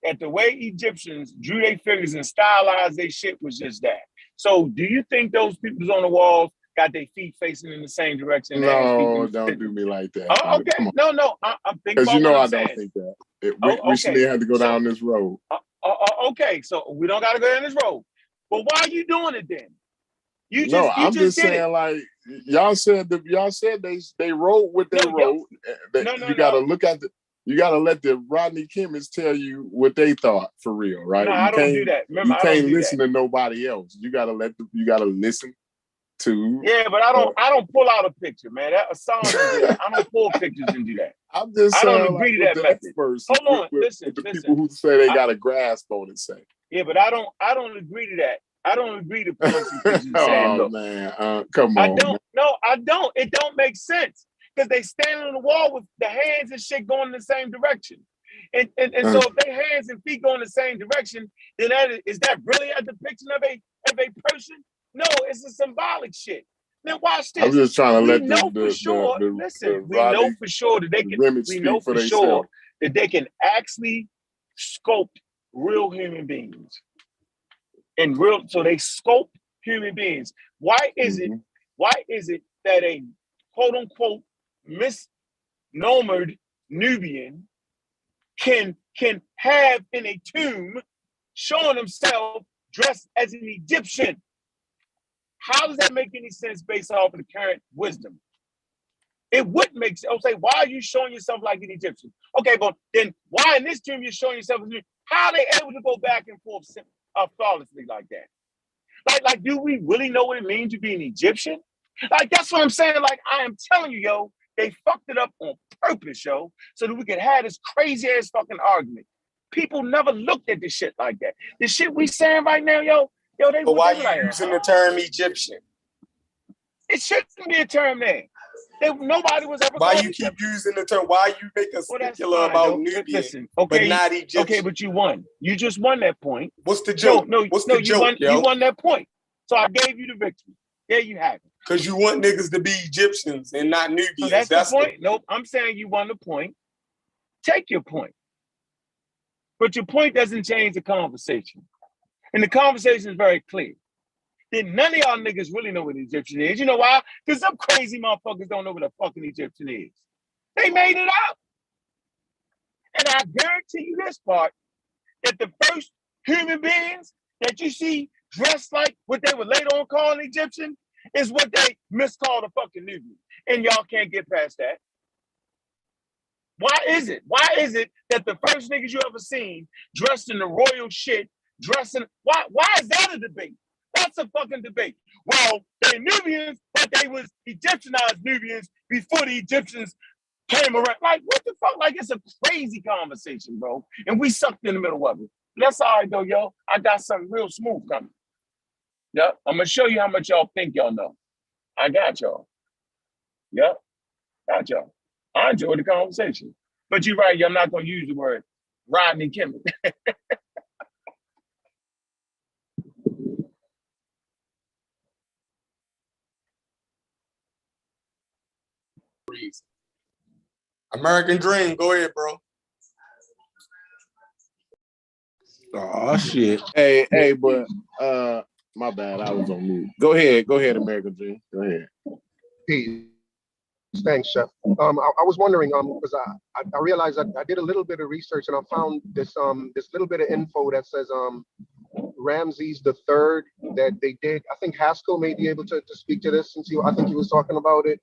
that the way Egyptians drew their figures and stylized their shit was just that. So do you think those people on the walls got their feet facing in the same direction? No, don't do me like that. Oh, okay. No. I'm thinking because about I what I'm don't saying. think that. We shouldn't have to go down this road. Okay, so we don't got to go down this road. But why are you doing it then? I'm just saying, like, y'all said they wrote what they wrote. You got to look at you got to let the Rodney Kimmons tell you what they thought for real, right? No, I don't do that. Remember, you can't listen to nobody else. You got to listen to. Yeah, but I don't pull out a picture, man. That Assange did that. I don't pull pictures and do that. I'm just saying, I don't agree to that method. Experts, hold on, listen. The people who say they got a grasp on it say. Yeah, but I don't agree to that. I don't agree to pulling some pictures and saying, look. Man, come on. I don't. It don't make sense. Because they standing on the wall with the hands and shit going in the same direction. And so if their hands and feet go in the same direction, then is that really a depiction of a person? No, it's a symbolic shit. Now watch this. I'm just trying to let we know for sure that they can actually sculpt real human beings. So they sculpt human beings. Why is it that a quote unquote misnomered Nubian can have in a tomb showing himself dressed as an Egyptian? How does that make any sense based off of the current wisdom? It would make sense. I would say, why are you showing yourself like an Egyptian? Okay, but then why in this tomb you're showing yourself as an Egyptian? How are they able to go back and forth flawlessly like that? Like, do we really know what it means to be an Egyptian? Like, that's what I'm saying. Like, I am telling you, yo, they fucked it up on purpose, yo, so that we could have this crazy ass fucking argument. People never looked at this shit like that. The shit we saying right now, yo, they. But why you using the term Egyptian? It shouldn't be a term there. Nobody was ever. Why you keep using the term? Why you make us particular about Nubian, listen, okay, but not Egyptian? Okay, but you won. You just won that point. What's the joke? What's the joke, you won that point. So I gave you the victory. There you have it. Because you want niggas to be Egyptians and not Nubians. So that's the point. Nope, I'm saying you won the point. Take your point. But your point doesn't change the conversation. And the conversation is very clear. Then none of y'all niggas really know what an Egyptian is. You know why? Because some crazy motherfuckers don't know what a fucking Egyptian is. They made it up. And I guarantee you this part, that the first human beings that you see dressed like what they would later on call an Egyptian is what they miscalled a fucking Nubian. And y'all can't get past that. Why is it? Why is it that the first niggas you ever seen dressed in the royal shit, why is that a debate? That's a fucking debate. Well, they're Nubians, but they was Egyptianized Nubians before the Egyptians came around. Like, what the fuck? Like, it's a crazy conversation, bro. And we sucked in the middle of it. That's all right, though, yo. I got something real smooth coming. Yep. I'm going to show you how much y'all think y'all know. I got y'all. Yep. Got y'all. I enjoyed the conversation. But you're right, I'm not going to use the word Rodney Kimmons. American Dream. Go ahead, bro. Oh shit. Hey, but my bad. I was on mute. Go ahead, American Dream. Go ahead. Thanks, Chef. I was wondering, because I realized I did a little bit of research and I found this little bit of info that says Ramses the Third, that they did. I think Haskell may be able to speak to this, since I think he was talking about it.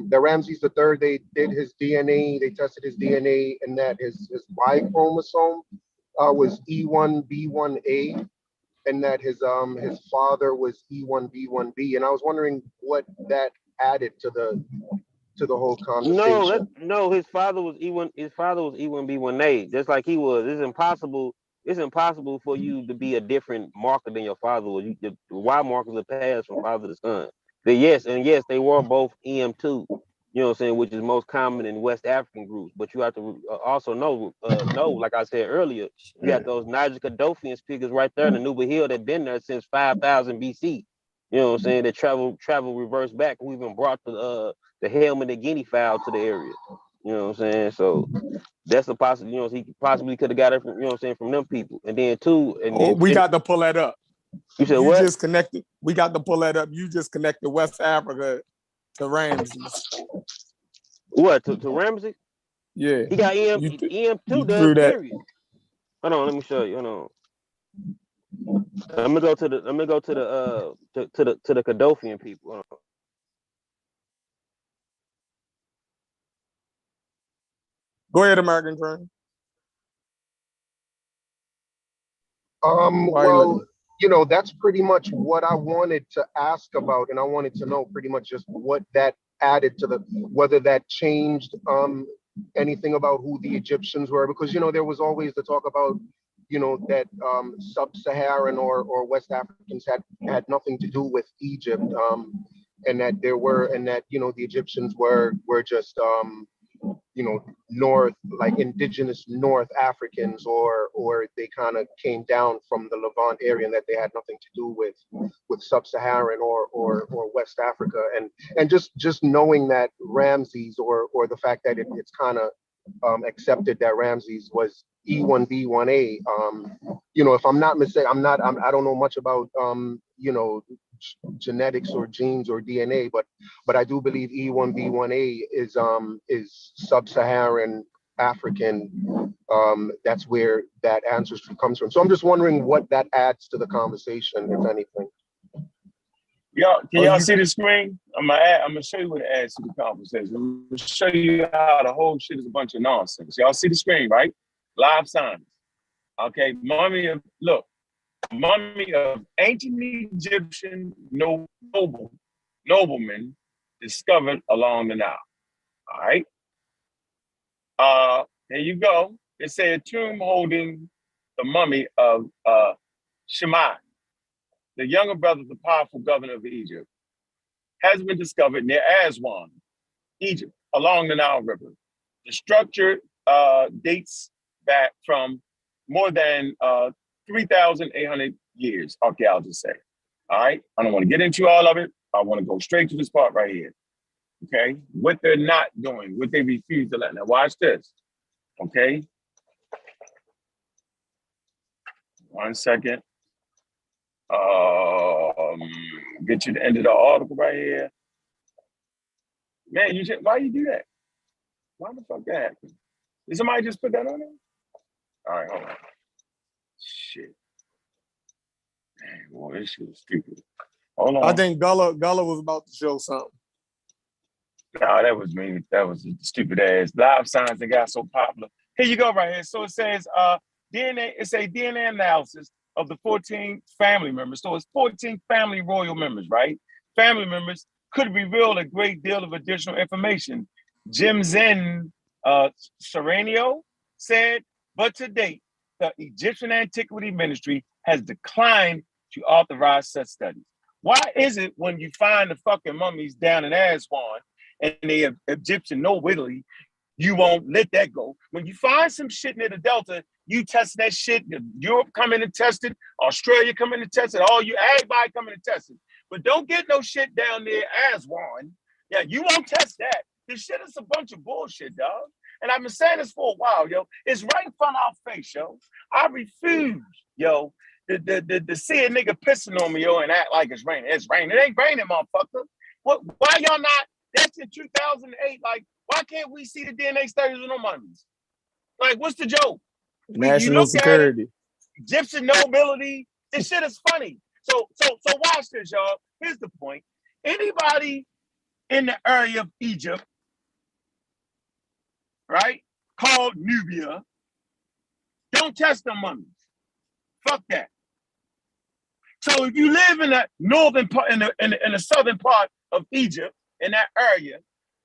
That Ramses the Third, they did his DNA, they tested his DNA, and that his Y chromosome was E1B1A, and that his father was E1B1B. And I was wondering what that added to the whole conversation. No, his father was E1. His father was E1B1A, just like he was. It's impossible for you to be a different marker than your father was. The Y markers are passed from father to son. Yes, they were both EM2. You know what I'm saying, which is most common in West African groups. But you have to also know, like I said earlier, you got those Niger-Kaddofian speakers right there in the Nuba Hill that been there since 5000 BC. You know what I'm saying? That travel reverse back. We even brought the helmet and guinea fowl to the area. You know what I'm saying? So that's a possibility. You know, he possibly could have got it from, you know what I'm saying, from them people. And then we got to pull that up. You said what? Just connected. We got to pull that up. You just connected West Africa to Ramses. What, to Ramses? Yeah. He got EM2 done, period. Hold on, let me show you. Hold on. I'm gonna go to the Kaddofian people. Hold on. Go ahead, American Dream. Well, that's pretty much what I wanted to ask about, and I wanted to know pretty much just what that added to whether that changed anything about who the Egyptians were, because there was always the talk about that sub-Saharan or West Africans had nothing to do with Egypt, and that the Egyptians were just North, like indigenous North Africans, or they kind of came down from the Levant area, and that they had nothing to do with sub-Saharan or West Africa, and just knowing that Ramses, or the fact that it's kind of accepted that Ramses was E1B1A. If I'm not mistaken, I don't know much about genetics or genes or DNA, but I do believe E1B1A is sub-Saharan African. That's where that ancestry comes from. So I'm just wondering what that adds to the conversation, if anything. Can y'all see the screen? I'm gonna show you what it adds to the conversation. I'm gonna show you how the whole shit is a bunch of nonsense. Y'all see the screen, right? Live signs. Okay, mummy of ancient Egyptian noblemen discovered along the Nile. All right. There you go. It say a tomb holding the mummy of Shammai, the younger brother of the powerful governor of Egypt, has been discovered near Aswan, Egypt, along the Nile River. The structure dates back from more than 3,800 years, archaeologists say. All right, I don't want to get into all of it. I want to go straight to this part right here. Okay, what they're not doing, what they refuse to let. Now watch this. Okay, 1 second. Get you the end of the article right here. Man, why you do that? Why the fuck that happened? Did somebody just put that on there? All right, hold on. Shit. Dang, boy, this shit is stupid. Hold on. I think Gullah was about to show something. No, that was me. That was a stupid ass live signs that got so popular. Here you go right here. So it says DNA, it's a DNA analysis of the 14 family members. So it's 14 family royal members, right? Family members could reveal a great deal of additional information. Jim Zen Serenio said, but to date, the Egyptian Antiquity Ministry has declined to authorize such studies. Why is it when you find the fucking mummies down in Aswan and the Egyptian nobility, you won't let that go? When you find some shit near the Delta, you test that shit. Europe come in and test it. Australia come in and test it. Everybody come in and test it. But don't get no shit down there Aswan. Yeah, you won't test that. This shit is a bunch of bullshit, dog. And I've been saying this for a while, yo. It's right in front of our face, yo. I refuse, yo, to see a nigga pissing on me, yo, and act like it's raining. It's raining. It ain't raining, motherfucker. Why y'all not That's in 2008. Like, why can't we see the DNA studies on the mummies? Like, what's the joke? National security. Egyptian nobility. This shit is funny. So watch this, y'all. Here's the point. Anybody in the area of Egypt, right, called Nubia, don't test them mummies. Fuck that. So if you live in the northern part, in the southern part of Egypt, in that area,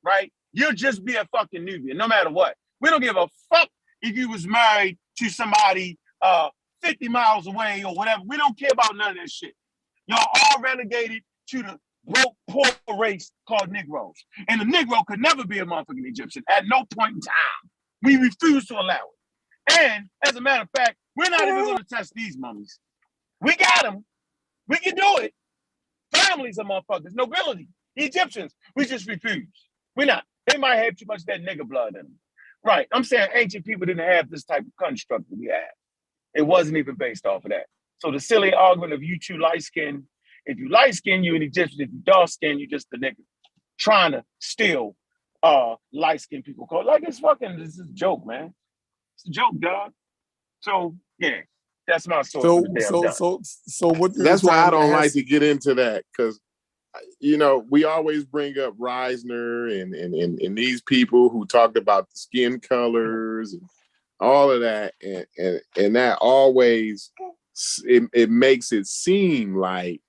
right, you'll just be a fucking Nubian, no matter what. We don't give a fuck if you was married to somebody 50 miles away or whatever. We don't care about none of that shit. Y'all all relegated to the broke, poor race called Negroes. And the Negro could never be a motherfucking Egyptian at no point in time. We refuse to allow it. And as a matter of fact, we're not even going to test these mummies. We got them. We can do it. Families of motherfuckers, nobility, Egyptians. We just refuse. We're not. They might have too much of that nigger blood in them. Right. I'm saying ancient people didn't have this type of construct that we have. It wasn't even based off of that. So the silly argument of you two light skinned, if you light skinned, you an Egyptian. If you dark skinned, you just a nigga. Trying to steal light skinned people. Like it's fucking, this is a joke, man. It's a joke, dog. So yeah, that's my story. So what? That's why I don't like to get into that, because you know we always bring up Reisner and these people who talked about the skin colors and all of that, and that always it makes it seem like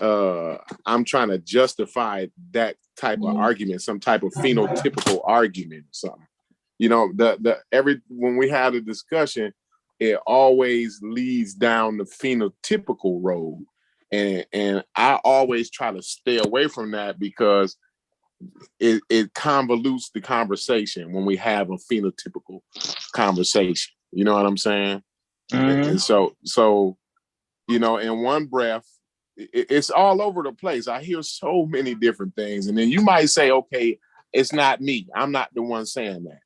I'm trying to justify that type of argument, some type of phenotypical argument or something. You know, when we have a discussion, it always leads down the phenotypical road. And I always try to stay away from that because it convolutes the conversation when we have a phenotypical conversation. You know what I'm saying? Mm-hmm. And so, you know, in one breath, it's all over the place. I hear so many different things. And then you might say, okay, it's not me. I'm not the one saying that.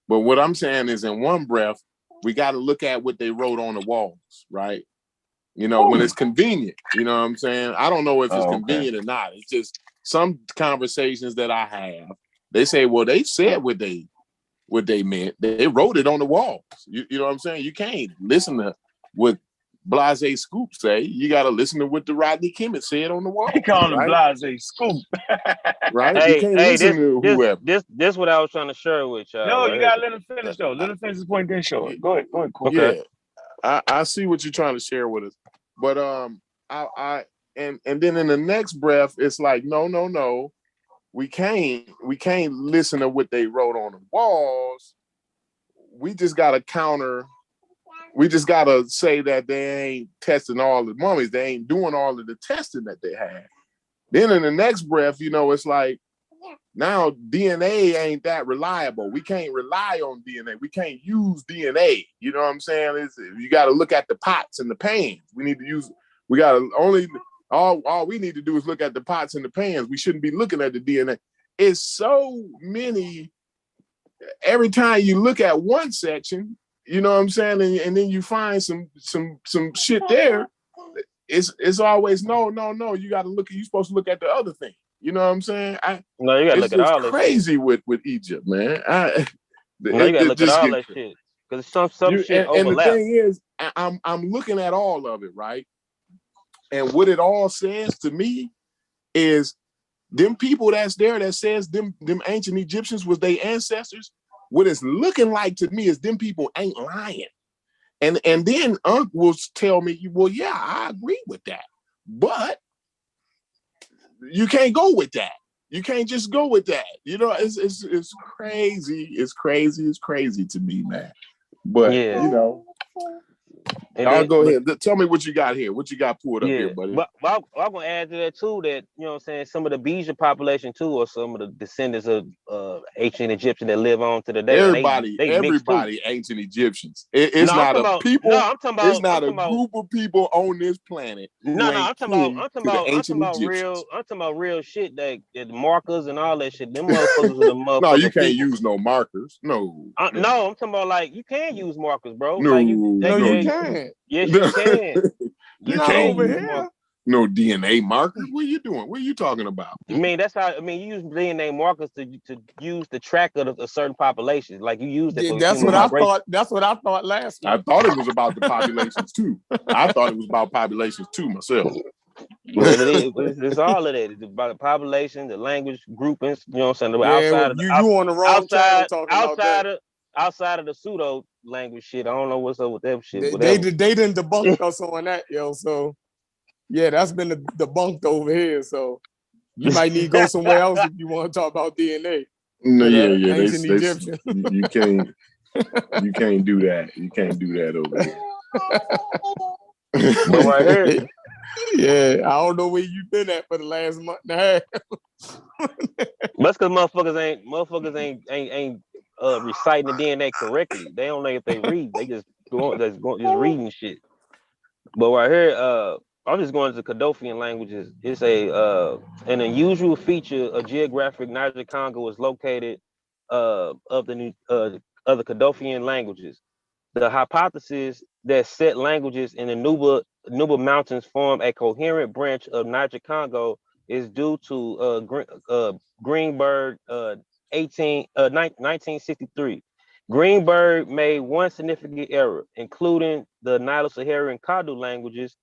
But what I'm saying is in one breath, we got to look at what they wrote on the walls, right? You know, when it's convenient, you know what I'm saying? I don't know if it's convenient or not. It's just some conversations that I have. They say, well, they said what they meant. They wrote it on the walls. You know what I'm saying? You can't listen to what Blase Scoop say. You got to listen to what the Rodney Kimmett said on the wall. They call him Blase Scoop. Right? You can't listen to whoever. This what I was trying to share with y'all. No, you got to let him finish, though. Let him finish his point, then show it. Go ahead. Cool. Okay. Yeah, I see what you're trying to share with us. But I then in the next breath, it's like, no. We can't listen to what they wrote on the walls. We just gotta counter. We just gotta say that they ain't testing all the mummies. They ain't doing all of the testing that they have. Then in the next breath, you know, it's like now DNA ain't that reliable. We can't rely on DNA. We can't use DNA. You know what I'm saying? You got to look at the pots and the pans. All we need to do is look at the pots and the pans. We shouldn't be looking at the DNA. It's so many. Every time you look at one section, you know what I'm saying, and then you find some shit there. It's always no. You got to look. You're supposed to look at the other thing. You know what I'm saying? No, you got to look at all that. It's crazy with Egypt, man. You got to look at all that shit because some shit overlap. And the thing is, I'm looking at all of it, right? And what it all says to me is them people that's there that says them ancient Egyptians was their ancestors. What it's looking like to me is them people ain't lying. And then Unc will tell me, well, yeah, I agree with that, but you can't go with that. You can't just go with that. You know, it's crazy. It's crazy to me, man. But yeah. You know, I'll go ahead. Tell me what you got here. What you got pulled up here, buddy? But I'm gonna add to that too. That you know, what I'm saying some of the Bija population too, or some of the descendants of ancient Egyptian that live on to the day. Everybody ancient Egyptians. It's not a people. No, I'm talking about. It's not a group of people on this planet. No, I'm talking about real shit. That the markers and all that shit. Them motherfuckers are the motherfuckers. No, you can't use no markers. No. No, I'm talking about like you can use markers, bro. No, like you can't. Yes, you can. You can't over here. No DNA markers? What are you doing? What are you talking about? I mean, that's how. I mean, you use DNA markers to use the track of a certain population. Like you use it. That's what I thought. That's what I thought last time. I thought it was about the populations too. I thought it was about populations too myself. Well, it's all of that. It's about the population, the language groupings. You know what I'm saying? Yeah, you on the wrong channel talking about that. Outside of the pseudo language shit, I don't know what's up with that shit. They didn't debunk us on that, yo. So yeah, that's been debunked over here. So you might need to go somewhere else if you want to talk about DNA. No, yeah. Ancient Egyptian. You can't do that. You can't do that over here. But right here. Yeah, I don't know where you've been at for the last month and a half. That's because motherfuckers ain't reciting the DNA correctly. They don't know if they read. They just reading shit. But right here, I'm just going to Kodofian languages. It's an unusual feature of geographic Niger-Congo is located of the Kodofian languages. The hypothesis that set languages in the Nuba Mountains form a coherent branch of Niger-Congo is due to Greenberg 1963. Greenberg made one significant error, including the Nilo-Saharan Kadu languages.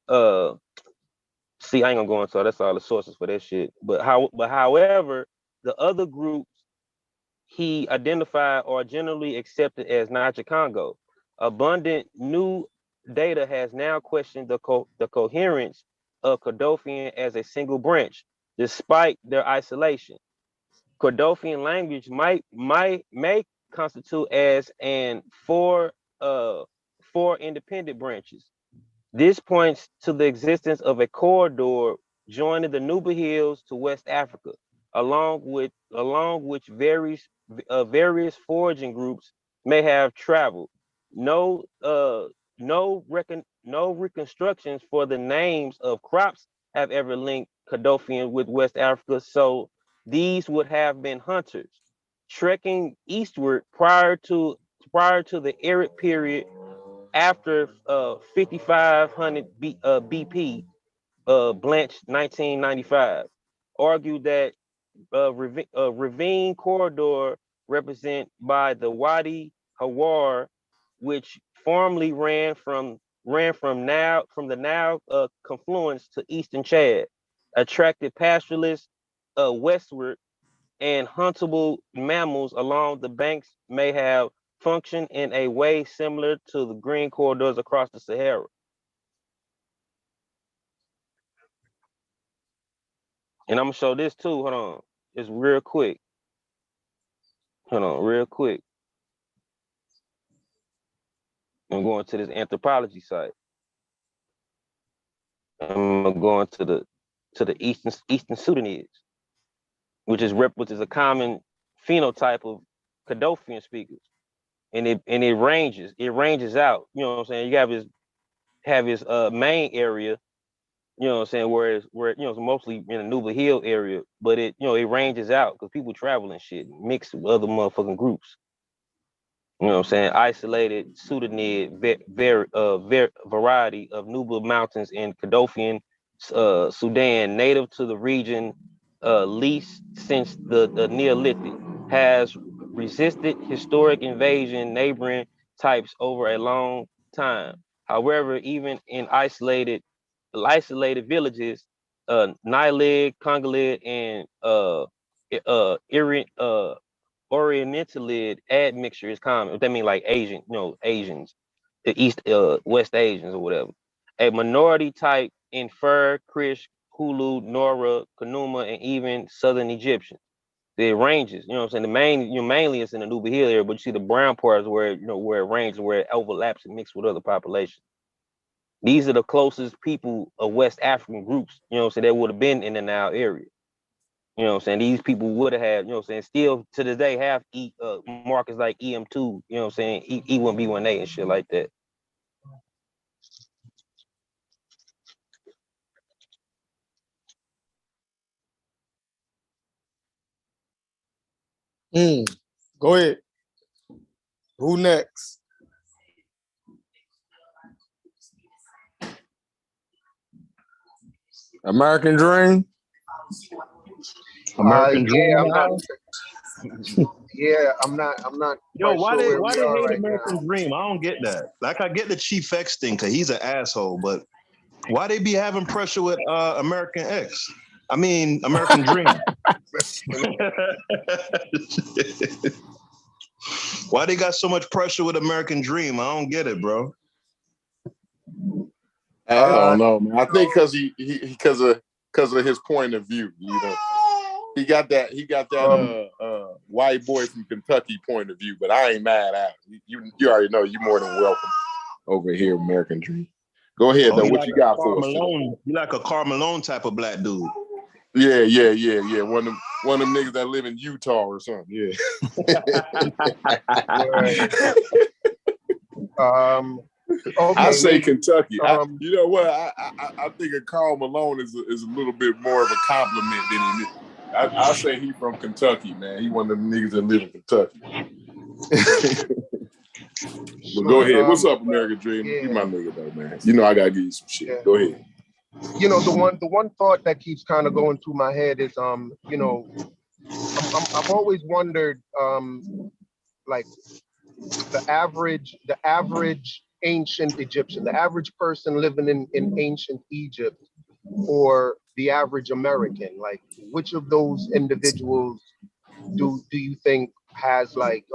See, I ain't gonna go into that's all the sources for that shit. But however, the other groups he identified are generally accepted as Niger-Congo. Abundant new data has now questioned the coherence of Kodofian as a single branch, despite their isolation. Kodofian language may constitute as four independent branches. This points to the existence of a corridor joining the Nuba Hills to West Africa, along which various foraging groups may have traveled. No reconstructions for the names of crops have ever linked Kodofian with West Africa, so these would have been hunters trekking eastward prior to the arid period after 5500 BP. Blanche 1995 argued that ravine corridor represented by the Wadi Hawar, which formerly ran from the Nile confluence to eastern Chad, attracted pastoralists westward, and huntable mammals along the banks may have functioned in a way similar to the green corridors across the Sahara. And I'm gonna show this too. Hold on. It's real quick. Hold on, real quick. I'm going to this anthropology site. I'm going to the Eastern Sudanese, which is a common phenotype of Kodofian speakers. And it ranges out. You know what I'm saying? You have his main area, you know what I'm saying, where it's mostly in the Nuba Hill area, but it ranges out because people travel and shit, mixed with other motherfucking groups. You know what I'm saying? Isolated Sudanese variety of Nuba Mountains in Kodofian Sudan, native to the region least since the Neolithic, has resisted historic invasion neighboring types over a long time. However, even in isolated villages, Nilid, Congolid, and Orientalid admixture is common. That means like Asian, Asians, the West Asians or whatever. A minority type in Fur, Krish, Hulu, Nora, Kanuma, and even Southern Egyptian. It ranges, you know what I'm saying? Mainly it's in the Nuba Hill area, but you see the brown parts where where it ranges, where it overlaps and mixes with other populations. These are the closest people of West African groups, so that would have been in the Nile area. You know what I'm saying? These people would have had, still to this day have markers like EM2, you know what I'm saying? E1B1A and shit like that. Go ahead. Who next? American Dream. American Dream. Yeah, I'm not. Yeah, I'm not. Yo, quite sure where why we they are hate right American now. Dream? I don't get that. Like, I get the Chief X thing because he's an asshole, but why they be having pressure with American X? I mean, American Dream. Why they got so much pressure with American Dream? I don't get it, bro. I don't know, man. I think because because of his point of view, you know. He got that white boy from Kentucky point of view, but I ain't mad at him. You already know you're more than welcome over here, American Dream. Go ahead, though. What you got for us? You like a Carmelone type of black dude. Yeah. One of them niggas that live in Utah or something. Yeah. Okay, I say Kentucky. You know what? I think a Karl Malone is a little bit more of a compliment than he is. I say he from Kentucky, man. He one of them niggas that live in Kentucky. But go ahead. What's up, American Dream? Yeah. You my nigga though, man. You know I gotta give you some shit. Yeah. Go ahead. You know, the one thought that keeps kind of going through my head is you know, I've always wondered like the average ancient Egyptian, the average person living in ancient Egypt, or the average American, like which of those individuals do you think has like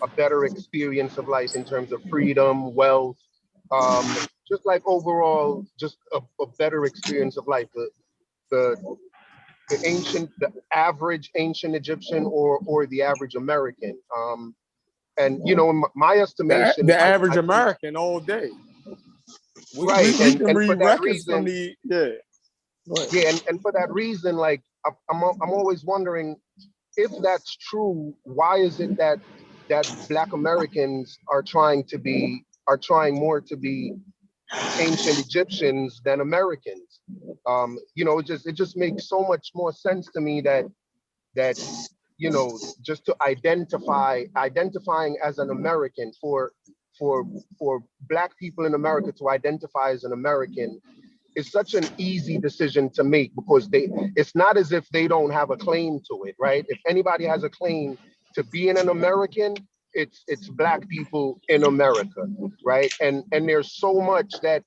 a better experience of life in terms of freedom, wealth, just like overall, just a better experience of life, the average ancient Egyptian or the average American? And you know, in my estimation, the average American all day. Right, We and can read for that records from reason, and for that reason, like I'm always wondering, if that's true, why is it that Black Americans are trying more to be ancient Egyptians than Americans? You know, it just makes so much more sense to me that you know, just to identifying as an American, for Black people in America to identify as an American is such an easy decision to make, because it's not as if they don't have a claim to it, right? If anybody has a claim to being an American, it's Black people in America, right? And there's so much that,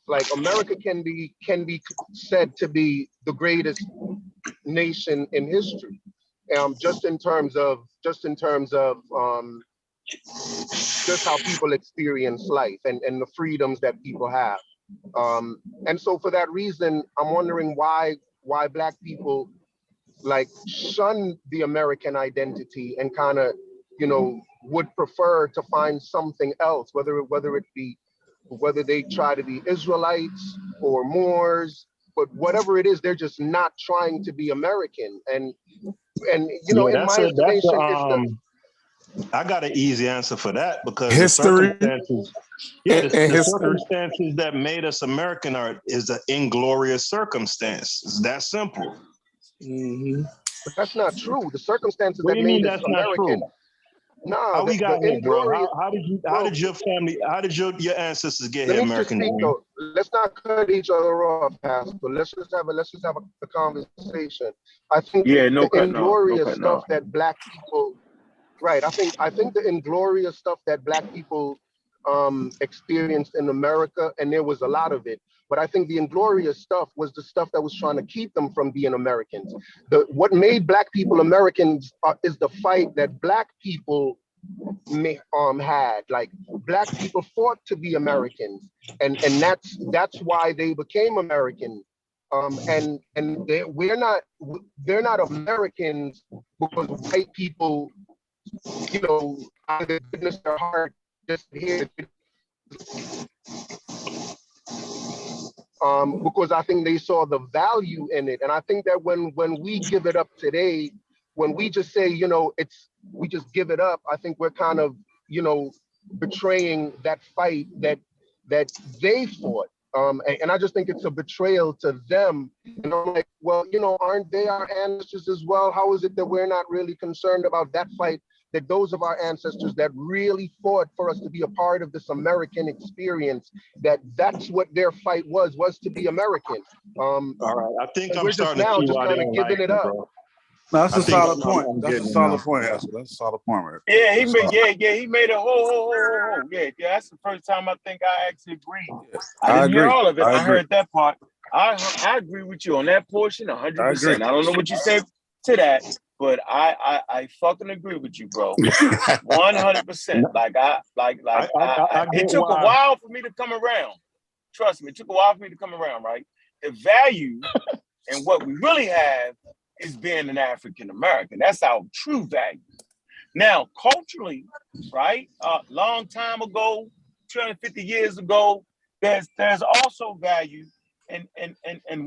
like, America can be said to be the greatest nation in history, just in terms of just how people experience life and the freedoms that people have. And so for that reason, I'm wondering why Black people like shun the American identity and kind of, you know, would prefer to find something else, whether they try to be Israelites or Moors, but whatever it is, they're just not trying to be American. And you know, in my estimation, I got an easy answer for that, because history. the circumstances that made us American is an inglorious circumstance. It's that simple. Mm-hmm. But that's not true. The circumstances what that do you made mean us that's American. Not true? No, how we got here, bro? How did your family? How did your ancestors get here? American Dream? Though. Let's not cut each other off, Pastor. Let's just have a conversation. I think the inglorious stuff that Black people, right? I think the inglorious stuff that Black people experienced in America, and there was a lot of it. But I think the inglorious stuff was the stuff that was trying to keep them from being Americans. What made Black people Americans is the fight that Black people had. Like, Black people fought to be Americans, and that's why they became American. And they're not Americans because white people, you know, out of the goodness of their heart, just here. Because I think they saw the value in it. And I think that when we give it up today, when we just say, you know, we just give it up, I think we're kind of, you know, betraying that fight that they fought. And I just think it's a betrayal to them. And I'm like, well, you know, aren't they our ancestors as well? How is it that we're not really concerned about that fight that those of our ancestors that really fought for us to be a part of this American experience, that's what their fight was to be American. All right, I think I'm we're just starting to now see just why kind they of don't like giving it me, up. bro. No, that's I a think solid point. I'm That's a getting solid now. point, Haskell. That's a solid point, right? Yeah, he made a ho. Yeah, that's the first time I think I actually agreed. I didn't hear agree. all of it. I I agree. heard that part. I agree with you on that portion 100%. I agree. I don't know what you said to that, but I fucking agree with you, bro. 100%. It took a while for me to come around. Trust me, it took a while for me to come around, right? The value and what we really have is being an African American. That's our true value. Now, culturally, right? Long time ago, 250 years ago, there's also value and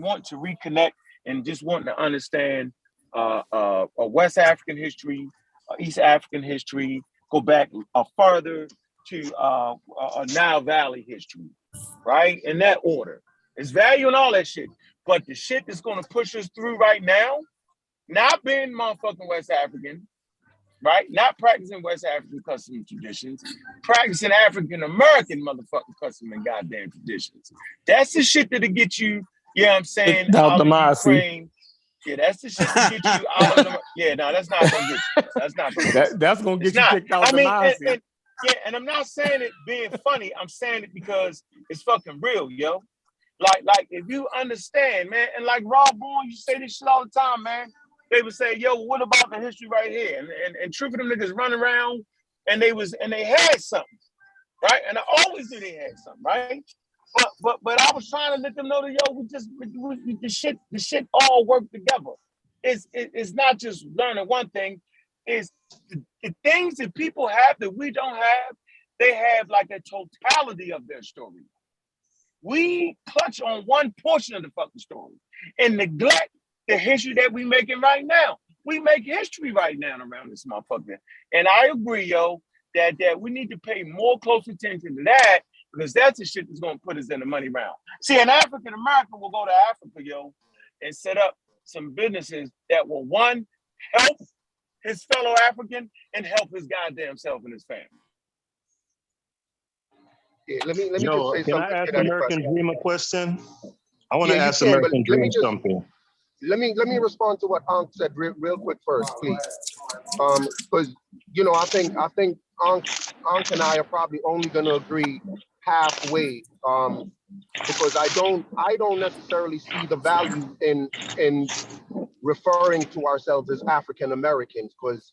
want to reconnect and just wanting to understand West African history, East African history, go back further to Nile Valley history, right? In that order. There's value in all that shit. But the shit that's going to push us through right now, not being motherfucking West African, right? Not practicing West African custom and traditions, practicing African American motherfucking custom and goddamn traditions. That's the shit that'll get you, you know what I'm saying, out of Ukraine. Yeah, that's the shit to get you out of the. Yeah, no, that's not gonna get you. That's not gonna get you. That's gonna get you kicked out the Nazi. And I'm not saying it being funny. I'm saying it because it's fucking real, yo. Like if you understand, man, and like Rob Bourne, you say this shit all the time, man. They would say, "Yo, what about the history right here?" And true for them niggas run around, and they had something, right? And I always knew they had something, right? But I was trying to let them know that the shit all work together. It's not just learning one thing. It's the things that people have that we don't have. They have like a totality of their story. We clutch on one portion of the fucking story and neglect the history that we making right now. We make history right now around this motherfucker. And I agree, yo, that we need to pay more close attention to that because that's the shit that's going to put us in the money round. See, an African American will go to Africa, yo, and set up some businesses that will, one, help his fellow African and help his goddamn self and his family. Yeah, let me just say can something. I ask American Dream a question? I want to ask you can, American Dream something. Let me respond to what Ankh said real quick first, please. Because I think Ankh and I are probably only going to agree halfway. Because I don't necessarily see the value in referring to ourselves as African Americans, because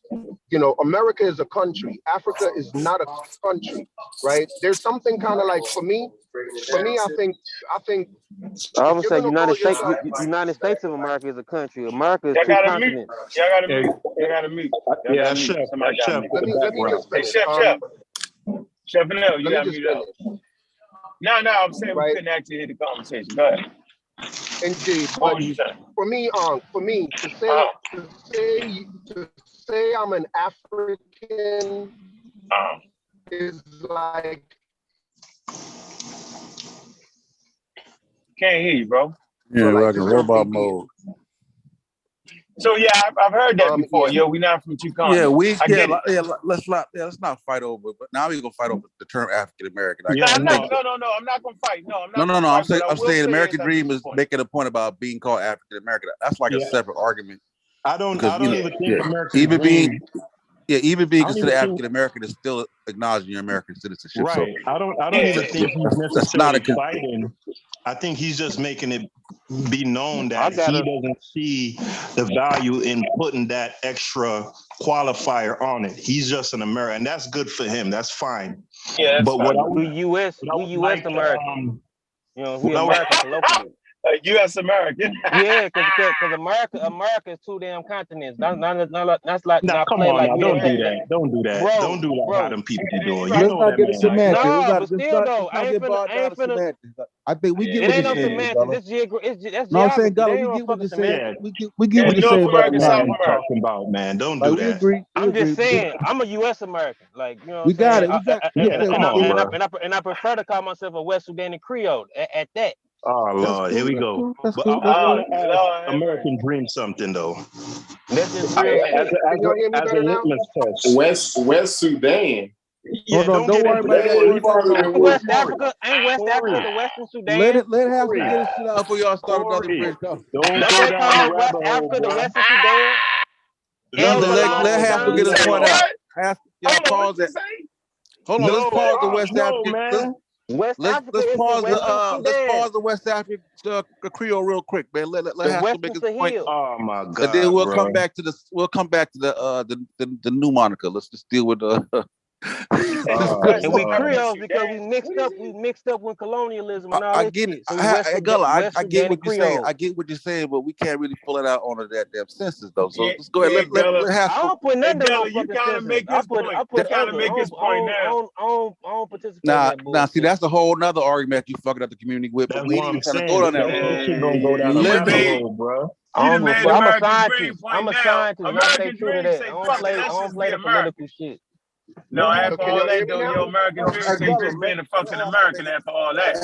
America is a country. Africa is not a country, right? There's something kind of like for me, I think I would say United States of America is a country. America is two continents. Y'all gotta mute. Yeah, Chef. Let me just finish. Chef Vanel, you gotta mute up. No, I'm saying we couldn't actually hear the conversation. Go ahead. Indeed, What were you saying? For me, to say I'm an African is like. Can't hear you, bro. Yeah, like in robot mode. So yeah, I've heard that before. Yo, we not from two continents. Let's not fight over. But now we're gonna fight over the term African American. No, I'm not gonna fight. I'm saying American Dream is making a point about being called African American. That's like a separate argument. I don't even think American even Dream. Even being considered African American is still acknowledging your American citizenship. Right. So, I don't even think he's necessarily fighting. I think he's just making it be known that he doesn't see the value in putting that extra qualifier on it. He's just an American, and that's good for him. That's fine. Yeah, that's fine. We U.S. American. We American locally. U.S. American. Yeah, because America is two damn continents. That's like nah, come on, now, don't do that. Don't do that. Bro, don't do that. How them people be doing? Let's not get semantic. No, but still though, I ain't finna. I think we get It what ain't you're no saying. semantics. That's No, I'm saying, geography. we get what you're saying. Yeah. We get what you're saying about American talking about, man. Don't do that. We agree. I'm just saying, I'm a U.S. American. Like, you know, we got it. And I prefer to call myself a West Sudani Creole at that. Oh Lord, here we go. That's but cool. I want to ask American Dream something though. That's just Can real y'all hear me As a better now? litmus test. West Sudan. Yeah, Hold on, don't worry about that. Way farther than where West you are. Africa, ain't West Africa the Western Sudan? Let Haskell get his shit out before y'all start another bridge. Don't Don't go they down call the it West rabbit hole, Africa the bro. Western Sudan? Let Haskell get his point out. Y'all Hold on, pause what you it. say? Hold on, let's pause the West No, African. man. West Africa Let's is the pause Western the let's Sudan. pause the West African Creole real quick, man. Let The Haskell make Western his point. Sahel. Oh my God, And then we'll bro. come back to the new moniker. Let's just deal with the And we Creoles because we mixed up with colonialism and all that shit. So we West I get Sudanic what you're saying. Creole. I get what you're saying, but we can't really pull it out on that damn census though. So Yeah, let's go ahead. yeah, Let I Haskell. don't put nothing on no You fucking gotta census. make I his put point. other. You gotta make his point now. I don't participate in that Now, bullshit. see, that's a whole nother argument you fucking up the community with, but That's we what ain't even I'm trying to saying. go down that This road. shit gonna go down a Let rabbit me. hole, bro. I don't You give a made fuck. I'm a American scientist. Dream point I'm a now. scientist, and I stay American true to Dream that. say, I don't fuck it, play. I let's don't just play be the American. political shit. No, after Can all y'all hear that me though, now? your American Dream say just being a fucking American after all that.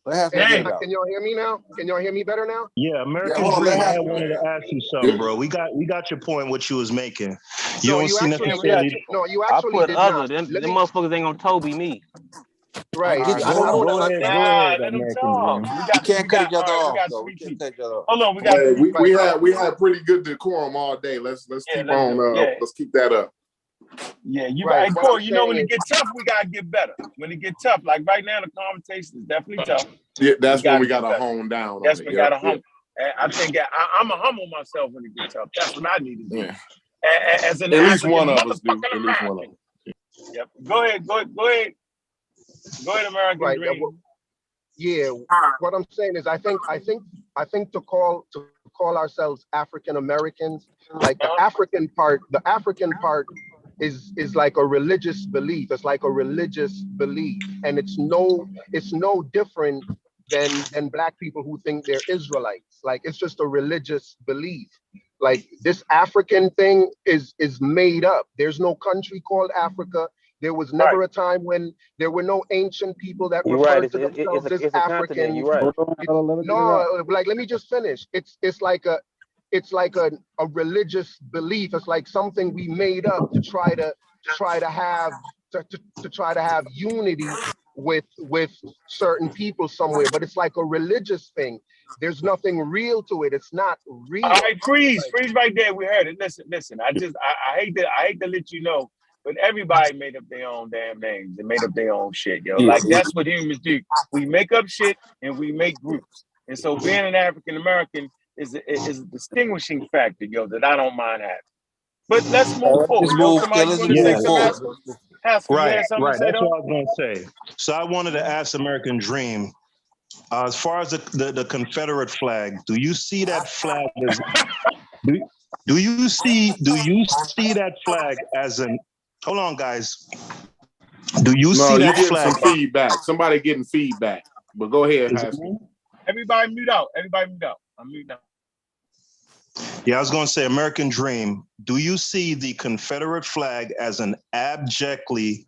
Let Haskell Hey, get it out. can y'all hear me now? Can y'all hear me better now? Yeah, American hold on, Dream. let I Haskell. wanted to ask you something, bro. We got your point. What you was making. You No, don't you see actually necessarily. did. No, you I actually put did other. not. Them Let me. motherfuckers ain't gonna Toby me. Right. Get I hold on. don't. Go ahead, Let them American talk. Dream. We can't cut each other all right, we off got though. We three can't people. cut each other off. Hold on, we got Hey, three we people. had pretty good decorum all day. Let's keep let's on. do it. Let's keep that up. Yeah, you Right. got What I'm Corey, you know when saying it is, get tough, we gotta get better. When it get tough, like right now the conversation is definitely tough. Yeah, that's when we get gotta better. hone down That's on when it. we gotta humble. And I think I'm a humble myself when it gets tough. That's what I need to do. Yeah. As an At least African one of us do. motherfucking At least one of American. us. Yep. Go ahead, American right. Dream. Yeah. What I'm saying is, I think to call ourselves African Americans, like the African part is like a religious belief. It's like a religious belief, and it's no different than black people who think they're Israelites. Like, it's just a religious belief. Like, this African thing is made up. There's no country called Africa. There was never a time when there were no ancient people that You're referred right. to themselves as It's a continent. Africans. You're right. No, like, let me just finish. It's like a religious belief. It's like something we made up to try to have unity with certain people somewhere. But it's like a religious thing. There's nothing real to it. It's not real. All right, freeze right there. We heard it. Listen. I hate to let you know, but everybody made up their own damn names and made up their own shit, yo. Like, that's what humans do. We make up shit and we make groups. And so being an African American is a distinguishing factor, yo, that I don't mind having. But let's move forward. Somebody want to say something? Haskell, you had something to say, That's though? what I was gonna say. So I wanted to ask American Dream. As far as the Confederate flag, do you see that flag as do you see that flag as an hold on, guys? Do you see that getting flag? some feedback. Somebody getting feedback. But go ahead, Haskell. Everybody mute out. I'm muting out. Yeah, I was going to say, American Dream, do you see the Confederate flag as an abjectly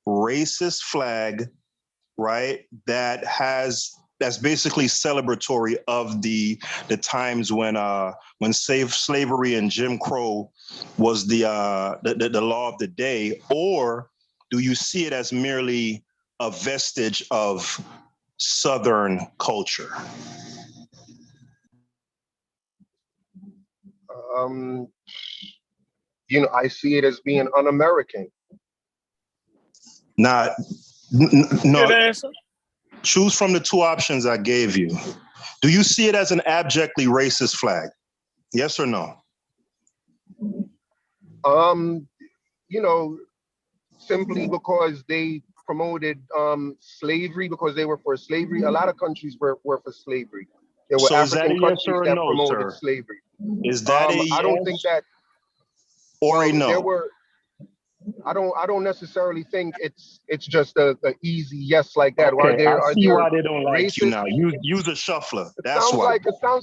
racist flag, right, that's basically celebratory of the times when slavery and Jim Crow was the law of the day? Or do you see it as merely a vestige of Southern culture? I see it as being un-American. No. Good answer. Choose from the two options I gave you. Do you see it as an abjectly racist flag? Yes or no? Simply because they promoted slavery, because they were for slavery. A lot of countries were for slavery. There were So is that African a yes countries or a that no, promoted sir? slavery. Is that a yes? I don't think that. Or a no? There were. I don't necessarily think it's just a easy yes like that. Okay, I see why they don't like you racist? now. Use a shuffler. That's Sounds why.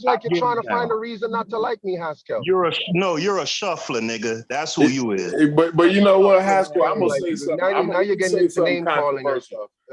like you're trying to find a reason not to like me, Haskell. You're a shuffler, nigga. That's who you is. But you know what, Haskell? I'm gonna say something. Now you're getting into name calling.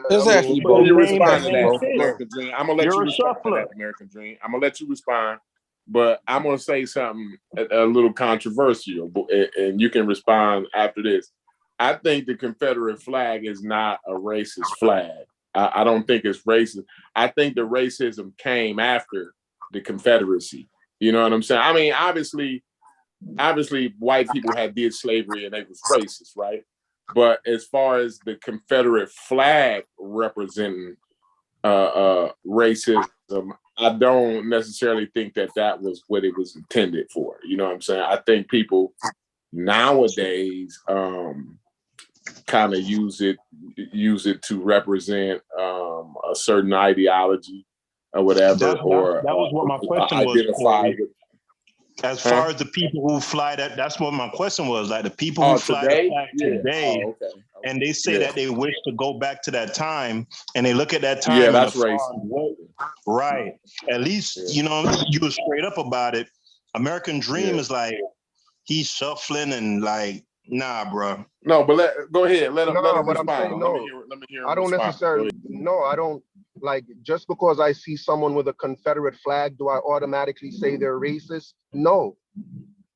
Exactly, bro. You respond to that, Fair. American Dream. I'm gonna let You're you a respond to shuffler. that, American Dream. I'm gonna let you respond. but I'm gonna say something a little controversial, and you can respond after this. I think the Confederate flag is not a racist flag. I don't think it's racist. I think the racism came after the Confederacy. You know what I'm saying? I mean, obviously white people had did slavery and they was racist, right? But as far as the Confederate flag representing racism, I don't necessarily think that was what it was intended for. You know what I'm saying? I think people nowadays kind of use it to represent a certain ideology or whatever, that was what my question was, identify with. As far as the people who fly that's what my question was. Like the people who fly the flag today, and they say that they wish to go back to that time, and they look at that time. Yeah, that's racist. Right. At least you know you were straight up about it. American Dream is like he's shuffling and like, nah, bro. No, but go ahead. Let him but respond. I'm saying no. Let me hear him I don't respond. necessarily. No, I don't. Like, just because I see someone with a Confederate flag, do I automatically say they're racist? No.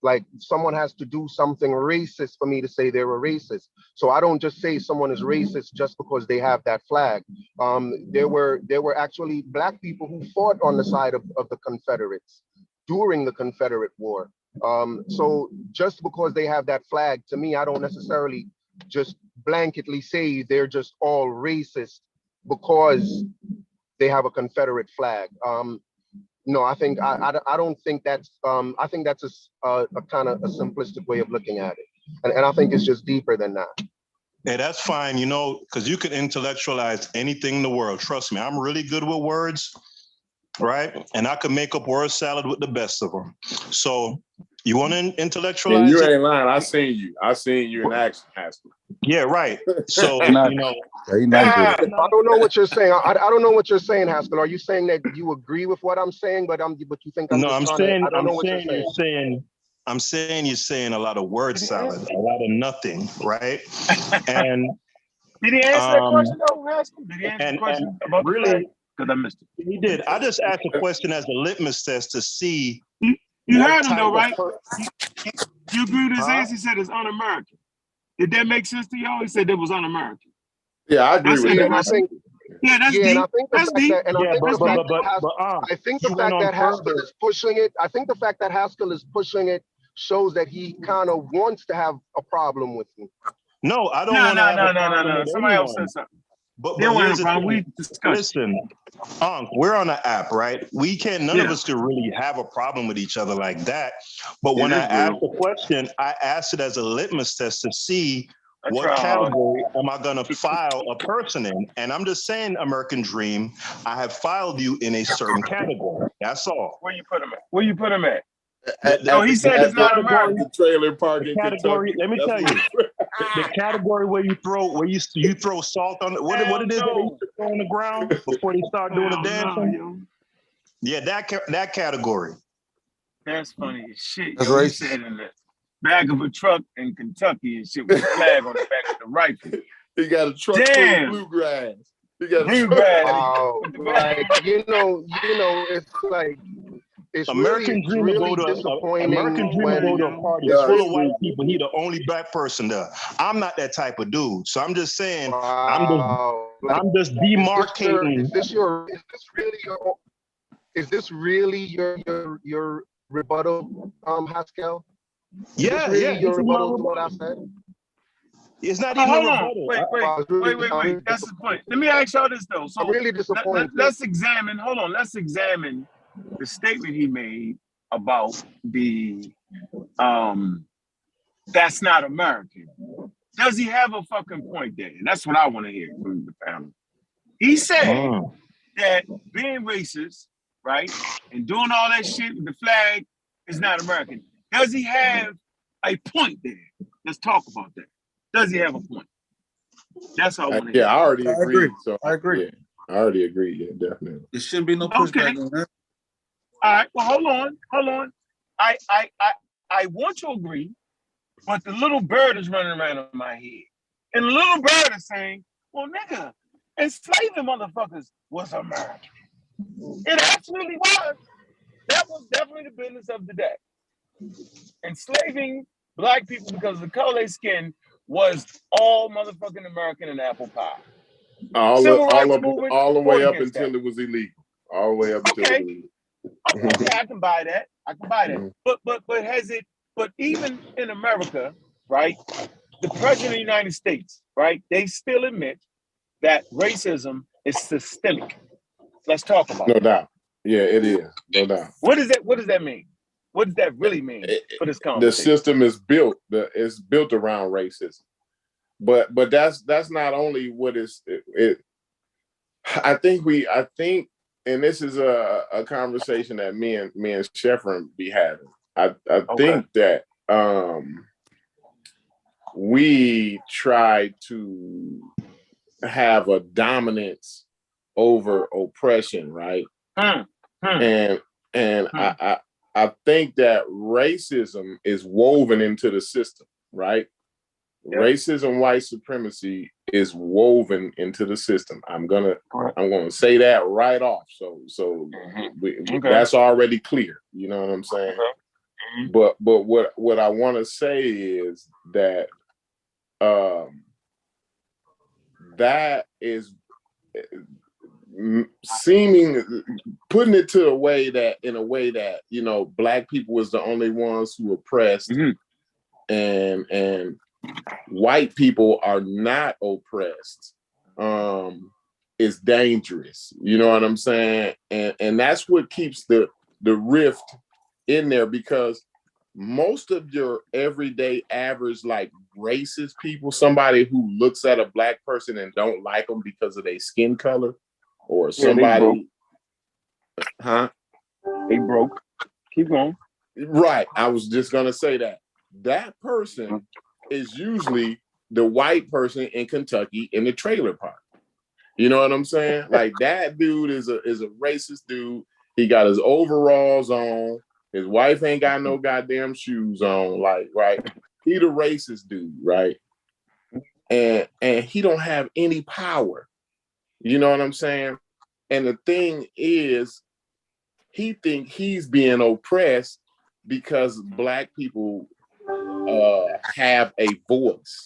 Like, someone has to do something racist for me to say they're a racist. So I don't just say someone is racist just because they have that flag. There were actually Black people who fought on the side of the Confederates during the Confederate War. So just because they have that flag, to me, I don't necessarily just blanketly say they're just all racist because they have a Confederate flag. No, I think I don't think that's I think that's a kind of a simplistic way of looking at it, and I think it's just deeper than that. Yeah, that's fine, you know, because you can intellectualize anything in the world. Trust me, I'm really good with words, right? And I can make up word salad with the best of them. So you want to intellectualize and you it? ain't lying. I seen you in action, Haskell. Yeah, right. So you know, I don't know what you're saying. I don't know what you're saying, Haskell. Are you saying that you agree with what I'm saying, but you think I'm just trying to? I don't know what you're saying. I'm saying you're saying a lot of word salad, a lot of nothing, right? And did he answer that question though, Haskell? Did he answer the question about the flag? Because I missed it. He did. I just asked a question as a litmus test to see. You heard him though, right? You agree with his answer? He said it's un-American. Did that make sense to y'all? He said it was un-American. Yeah, I agree with that. I think. Yeah, that's deep. And I think that's deep. I think the fact that Haskell is pushing it. I think the fact that Haskell is pushing it shows that he kind of wants to have a problem with me. No, I don't want to have a problem with Somebody else said something. But here's the thing. Listen, we're on an app, right? None of us could really have a problem with each other like that. But when I asked the question, I asked it as a litmus test to see what category am I going to file a person in. And I'm just saying, American Dream, I have filed you in a certain category. That's all. Where you put him at? He said it's not American. The trailer park in category. Kentucky. Let me tell you, the category where you throw salt on what it is that they used to throw on the ground before they start doing the dancing. Yeah, that category. That's funny as shit. That's You said in the back of a truck in Kentucky and shit with a flag on the back of the rifle. He got a truck full of bluegrass. He got a bluegrass. Like you know, it's like. It's American Dream will go to disappointing. American Dream will go to a party. It's full of white people. He the only Black person there. I'm not that type of dude. So I'm just saying. I'm just demarcating. Is this really your rebuttal, Haskell? Yeah, your rebuttal to what I said. It's not even a rebuttal. Wait. That's the point. Let me ask y'all this though. So I'm really disappointed. Let's examine. Hold on. Let's examine the statement he made about the that's not American. Does he have a fucking point there? And that's what I want to hear from the panel. He said that being racist, right, and doing all that shit with the flag is not American. Does he have a point there? Let's talk about that. Does he have a point? That's all I want to hear. Yeah, I already agree. I agree. Yeah, I already agree. Yeah, definitely. There shouldn't be no pushback on that. All right. Well, hold on. I want to agree, but the little bird is running around in my head, and the little bird is saying, "Well, nigga, enslaving motherfuckers was American. It absolutely was. That was definitely the business of the day. Enslaving black people because of the color of their skin was all motherfucking American and apple pie. All the way up against until that. it was illegal. All the way up until it was illegal. Okay, I can buy that. I can buy that. But has it? But even in America, right? The president of the United States, right? They still admit that racism is systemic. Let's talk about it. No doubt. Yeah, it is. No doubt. What does that mean? What does that really mean for this conversation? The system is built. It's built around racism. But that's not only what it. I think, and this is a conversation that me and Sheffrin be having. I think that we try to have a dominance over oppression, right? And I think that racism is woven into the system, right? Yep. Racism, white supremacy is woven into the system. I'm gonna say that right off. So that's already clear. You know what I'm saying? But what I want to say is that that is putting it to a way that you know, black people was the only ones who oppressed, and white people are not oppressed, is dangerous. You know what I'm saying? And that's what keeps the rift in there, because most of your everyday average, like, racist people, somebody who looks at a black person and don't like them because of their skin color, or somebody, they broke. Keep going. Right. I was just gonna say that person is usually the white person in Kentucky in the trailer park. You know what I'm saying? Like, that dude is a racist dude. He got his overalls on. His wife ain't got no goddamn shoes on. Like, right? He the racist dude, right? And he don't have any power. You know what I'm saying? And the thing is, he think he's being oppressed because black people have a voice.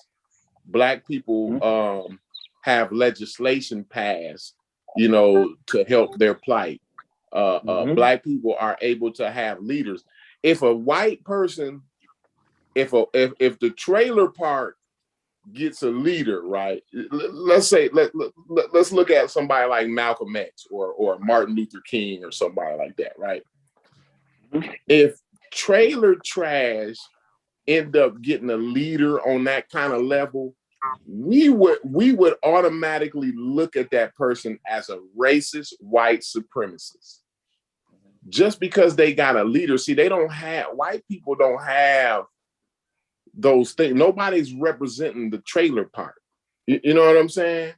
Black people have legislation passed, you know, to help their plight. Black people are able to have leaders. If a white person, if the trailer park gets a leader, right? Let's say let's look at somebody like Malcolm X or Martin Luther King or somebody like that, right? If trailer trash end up getting a leader on that kind of level, we would automatically look at that person as a racist white supremacist. Just because they got a leader. See, white people don't have those things. Nobody's representing the trailer park. You know what I'm saying?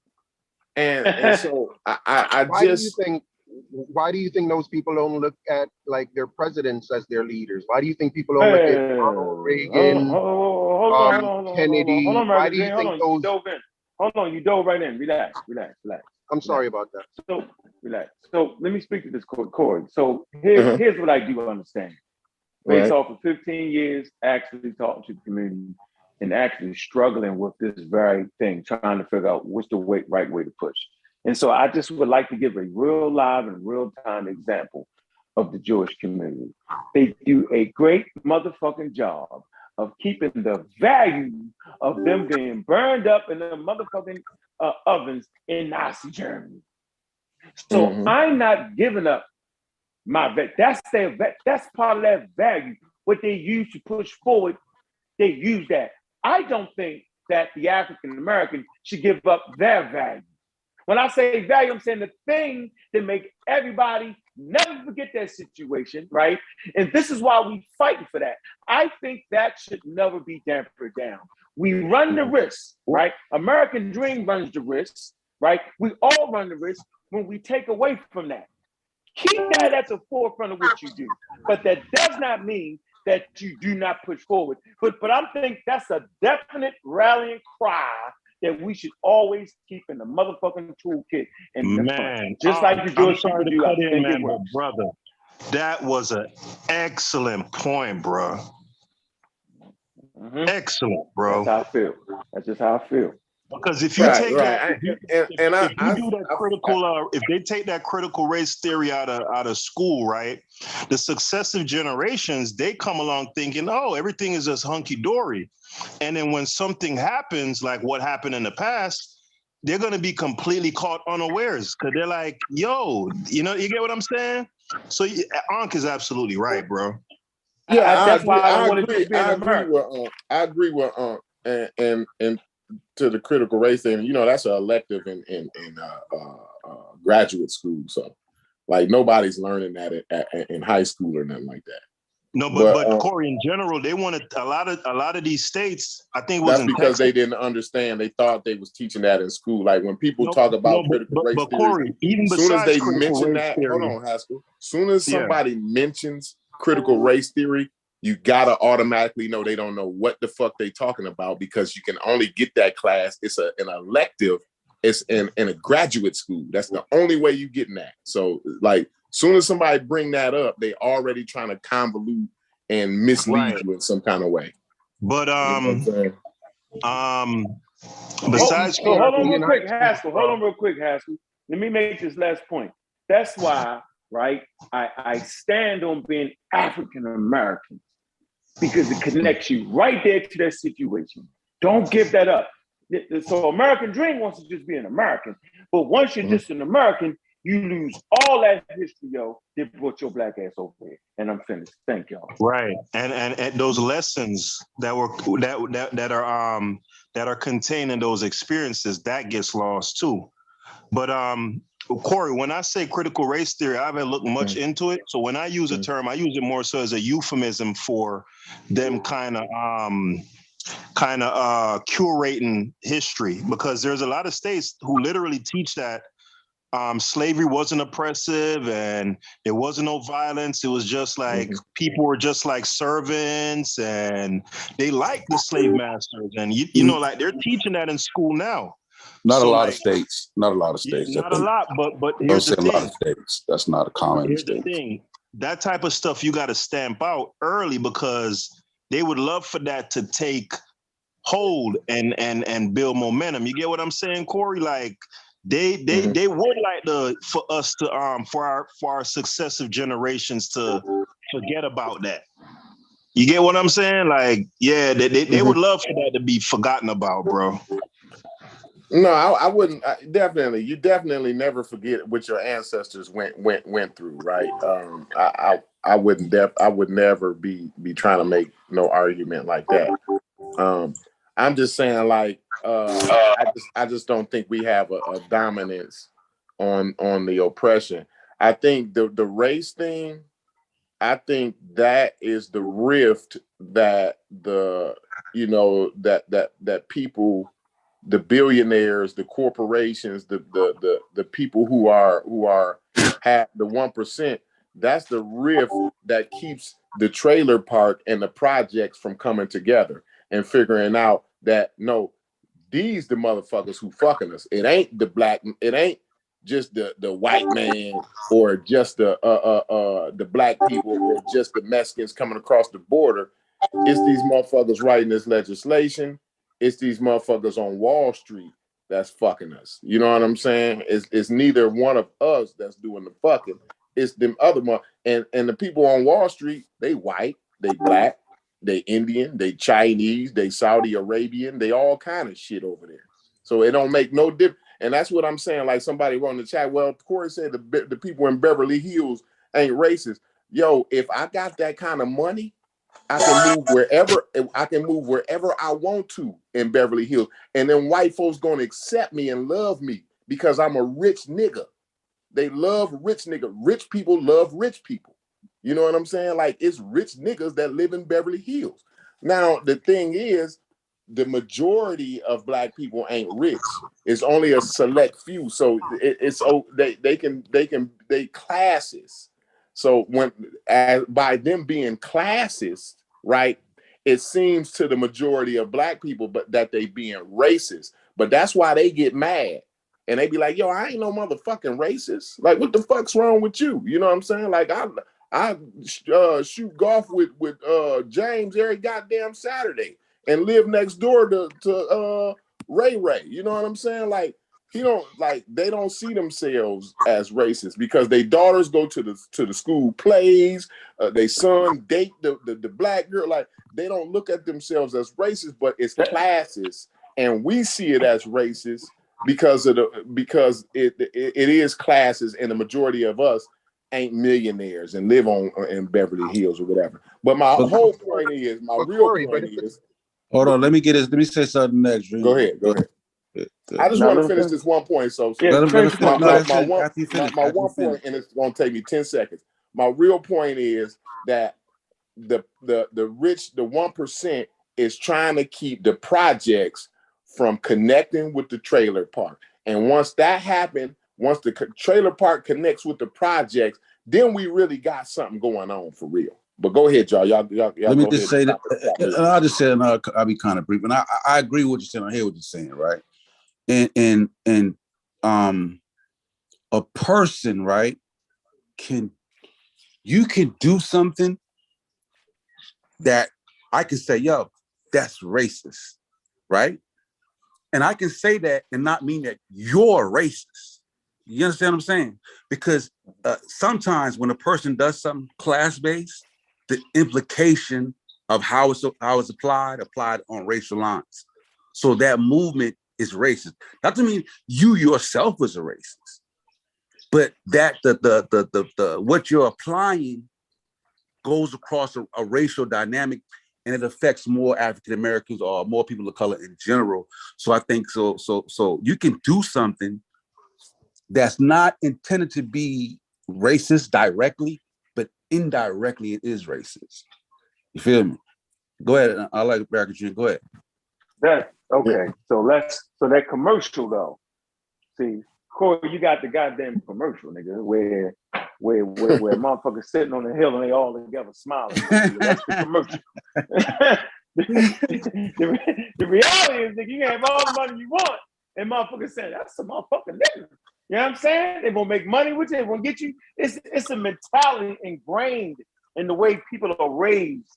And so why do you think those people don't look at, like, their presidents as their leaders? Why do you think people don't look at Ronald Reagan, Kennedy? Why do you think those? You dove right in. Relax. I'm sorry about that. So relax. So let me speak to this, Corey. So here's what I do understand. Based off of 15 years actually talking to the community and actually struggling with this very thing, trying to figure out what's the right way to push. And so I just would like to give a real live and real-time example of the Jewish community. They do a great motherfucking job of keeping the value of them being burned up in the motherfucking ovens in Nazi Germany. So I'm not giving up my vet. That's their vet. That's part of that value. What they use to push forward, they use that. I don't think that the African American should give up their value. When I say value, I'm saying the thing that make everybody never forget that situation, right? And this is why we fighting for that. I think that should never be dampened down. We run the risk, right? American dream runs the risk, right? We all run the risk when we take away from that. Keep that at the forefront of what you do. But that does not mean that you do not push forward. But I think that's a definite rallying cry that we should always keep in the motherfucking toolkit. And just like the Jewish people do, I think it works. Brother, That was an excellent point, bro. Excellent, bro. That's how I feel. That's just how I feel. Because if you take that, if they take that critical race theory out of school, right? The successive generations, they come along thinking, oh, everything is just hunky dory, and then when something happens, like what happened in the past, they're gonna be completely caught unawares because they're like, yo, you get what I'm saying? So Ankh is absolutely right, bro. Yeah, that's why I agree. wanted to be in America. I agree with and to the critical race thing. That's an elective in graduate school. So, like, nobody's learning that in high school or nothing like that. No, but Corey, in general, they wanted a lot of these states. I think it was that's because they didn't understand. They thought they was teaching that in school. Like when people talk about critical race theory, Corey, even as soon as they besides mention that, theory, hold on, Haskell. As soon as somebody mentions critical race theory, you gotta automatically know they don't know what the fuck they talking about because you can only get that class. It's an elective. It's in a graduate school. That's the only way you getting that. So like, soon as somebody bring that up, they already trying to convolute and mislead you in some kind of way. But besides, hold on real quick, Haskell. Let me make this last point. That's why, right? I stand on being African American because it connects you right there to that situation. Don't give that up. So American Dream wants to just be an American, but once you're just an American, you lose all that history, yo, that brought your black ass over here. And I'm finished. Thank y'all. Right, and those lessons that are contained in those experiences, that gets lost too. But Corey, when I say critical race theory, I haven't looked much into it. So when I use a term, I use it more so as a euphemism for them kind of curating history, because there's a lot of states who literally teach that slavery wasn't oppressive and there wasn't no violence. It was just like people were just like servants and they liked the slave masters. And you know, like they're teaching that in school now. Not a lot of states. Not a lot of states. Not a lot, but here's the thing. A lot of states. That's not a common Here's the thing. That type of stuff you got to stamp out early because they would love for that to take hold and build momentum. You get what I'm saying, Corey? Like they would like for us to for our successive generations to forget about that. You get what I'm saying? Like, yeah, they would love for that to be forgotten about, bro. No, I wouldn't. You definitely never forget what your ancestors went through, right? I would never be trying to make no argument like that. I'm just saying, like, I just don't think we have a dominance on the oppression. I think the race thing, I think that is the rift that that people, the billionaires, the corporations, the people who have the 1%, that's the rift that keeps the trailer park and the projects from coming together and figuring out that no, these the motherfuckers who fucking us. It ain't the black, it ain't just the white man or just the black people or just the Mexicans coming across the border. It's these motherfuckers writing this legislation. It's these motherfuckers on Wall Street that's fucking us. You know what I'm saying? It's neither one of us that's doing the fucking. It's them other and the people on Wall Street, they white, they black, they Indian, they Chinese, they Saudi Arabian, they all kind of shit over there. So it don't make no difference. And that's what I'm saying. Like somebody wrote in the chat, well, Corey said the people in Beverly Hills ain't racist. Yo, if I got that kind of money, I can move wherever I want to in Beverly Hills. And then white folks gonna accept me and love me because I'm a rich nigga. They love rich nigga. Rich people love rich people. You know what I'm saying? Like, it's rich niggas that live in Beverly Hills. Now, the thing is, the majority of black people ain't rich. It's only a select few. So they classes. So by them being classes, right, it seems to the majority of black people, but that they being racist. But that's why they get mad. And they be like, yo, I ain't no motherfucking racist. Like, what the fuck's wrong with you? You know what I'm saying? Like, I shoot golf with James every goddamn Saturday and live next door to Ray Ray. You know what I'm saying? Like they don't see themselves as racist because their daughters go to the school plays, their son date the black girl. Like they don't look at themselves as racist, but it's classes, and we see it as racist because it is classes, and the majority of us ain't millionaires and live in Beverly Hills or whatever. But my whole point is, hold on, let me say something next. Dream. Go ahead. I just want to finish this one point. So my one point, and it's going to take me 10 seconds. My real point is that the rich, the 1%, is trying to keep the projects from connecting with the trailer park. And once that happened, once the trailer park connects with the projects, then we really got something going on for real. But go ahead, y'all. Let me just say that, and I'll just say, and I'll be kind of brief. And I agree with what you're saying. I hear what you're saying, right? And a person, right, you can do something that I can say, yo, that's racist, right? And I can say that and not mean that you're racist. You understand what I'm saying? Because sometimes when a person does something class-based, the implication of how it's applied on racial lines. So that movement is racist. Not to mean you yourself was a racist, but that the what you're applying goes across a racial dynamic, and it affects more African Americans or more people of color in general. So I think so you can do something that's not intended to be racist directly, but indirectly it is racist. You feel me? Go ahead. I like American Dream. Go ahead. That okay. So that commercial though. See, Corey, you got the goddamn commercial, nigga, where motherfuckers sitting on the hill and they all together smiling. That's the commercial. the reality is, nigga, you can have all the money you want, and motherfuckers saying that's a motherfucking nigga. You know what I'm saying? They gonna make money with you. They gonna get you. It's a mentality ingrained in the way people are raised.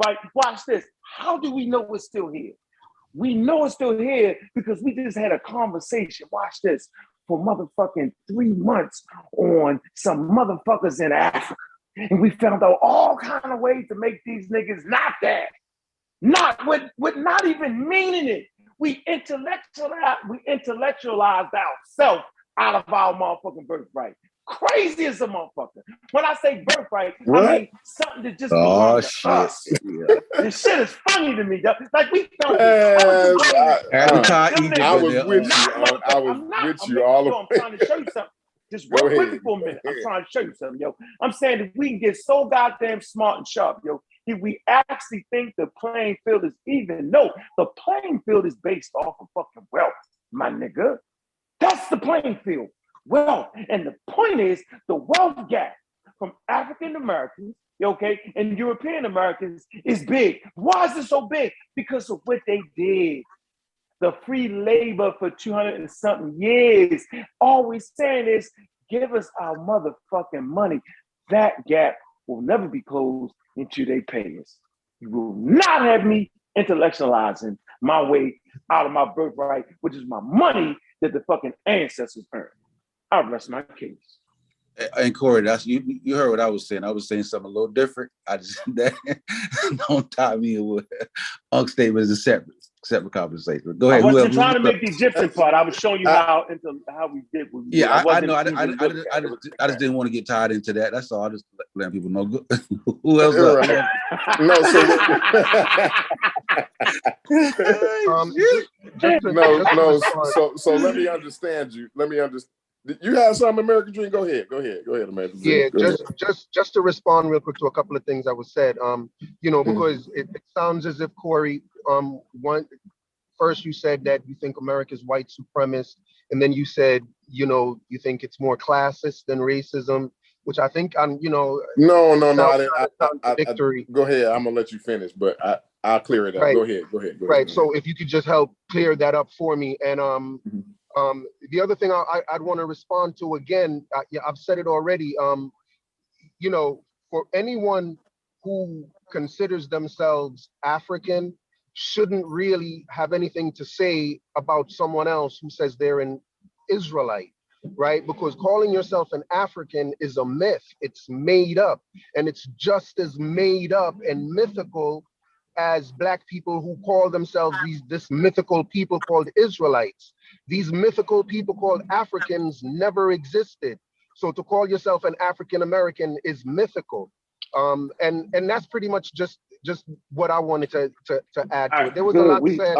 Like, watch this. How do we know it's still here? We know it's still here because we just had a conversation. Watch this. For motherfucking 3 months on some motherfuckers in Africa. And we found out all kind of ways to make these niggas not that. Not with not even meaning it. We intellectualized ourselves out of our motherfucking birthright. Crazy as a motherfucker. When I say birthright, I mean something that just belongs to us. Yeah. This shit is funny to me. Like we found this. I was with you all the way. I'm trying to show you something. Just work with me for a minute. I'm trying to show you something, yo. I'm saying that we can get so goddamn smart and sharp, yo. If we actually think the playing field is even, no, the playing field is based off of fucking wealth, my nigga. That's the playing field. Wealth. And the point is the wealth gap from African Americans, okay, and European Americans is big. Why is it so big? Because of what they did. The free labor for 200 and something years. All we're saying is give us our motherfucking money. That gap will never be closed until they pay us. You will not have me intellectualizing my way out of my birthright, which is my money that the fucking ancestors earned. I rest my case. And Corey, that's you heard what I was saying. I was saying something a little different. I just that don't tie me in with Unc's statement is a separate conversation. Go ahead. I wasn't trying to make the Egyptian part. I was showing you how we did. Yeah, I know. I just didn't want to get tied into that. That's all. I just letting people know. Who else? So let me understand you. You have something, American Dream. Go ahead, American Dream. Yeah, just to respond real quick to a couple of things that was said. Because it sounds as if Corey, first you said that you think America's white supremacist, and then you said, you think it's more classist than racism, which I think No. Victory. Go ahead. I'm gonna let you finish, but I'll clear it up. Right. Go ahead. Right. So if you could just help clear that up for me, and the other thing I'd want to respond to again, I've said it already. for anyone who considers themselves African shouldn't really have anything to say about someone else who says they're an Israelite, right? Because calling yourself an African is a myth. It's made up, and it's just as made up and mythical as Black people who call themselves this mythical people called Israelites. These mythical people called Africans never existed. So to call yourself an African American is mythical. And that's pretty much just what I wanted to add to it. There was a lot said.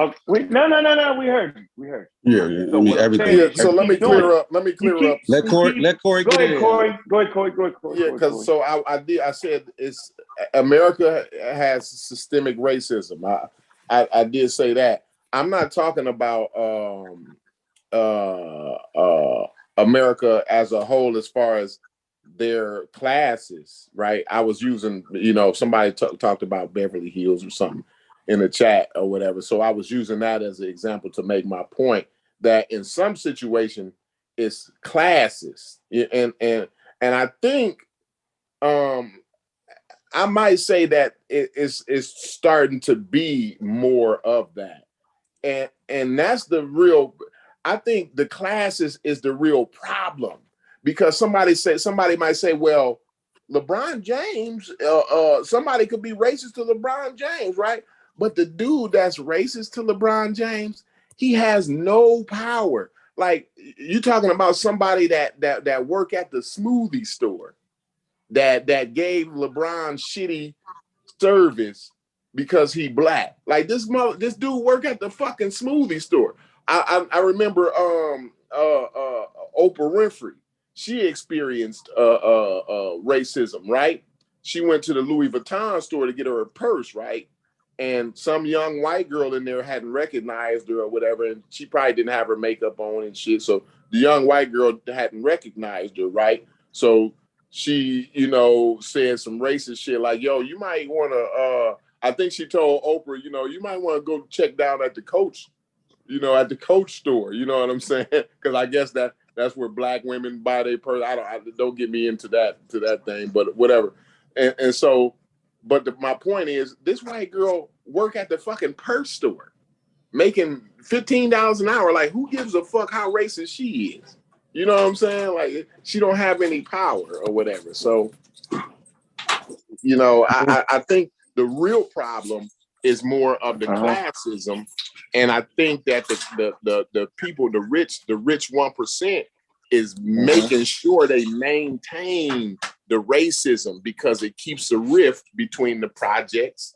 No. We heard you. Yeah, I mean everything. So let me clear up. Let Corey go get ahead, in. Corey. Yeah, because so I said it's America has systemic racism. I did say that. I'm not talking about America as a whole as far as their classes, right? I was using, somebody talked about Beverly Hills or something in the chat or whatever. So I was using that as an example to make my point that in some situation it's classes. And I think I might say that it's starting to be more of that. And that's the real, I think the classes is the real problem. Because somebody might say, well, LeBron James, somebody could be racist to LeBron James, right? But the dude that's racist to LeBron James, he has no power. Like you're talking about somebody that work at the smoothie store, that gave LeBron shitty service because he Black. Like this dude work at the fucking smoothie store. I remember Oprah Winfrey. She experienced racism, right? She went to the Louis Vuitton store to get her a purse, right? And some young white girl in there hadn't recognized her or whatever, and she probably didn't have her makeup on and shit. So the young white girl hadn't recognized her, right? So she, said some racist shit like, yo, you might want to, I think she told Oprah, you might want to go check down at the Coach, at the Coach store, you know what I'm saying? Because I guess that's where Black women buy their purse. Don't get me into that thing, but whatever. And so, but my point is, this white girl work at the fucking purse store, making $15 an hour. Like, who gives a fuck how racist she is? You know what I'm saying? Like, she don't have any power or whatever. So, I think the real problem is more of the classism. And I think that the people, the rich 1% is making sure they maintain the racism because it keeps a rift between the projects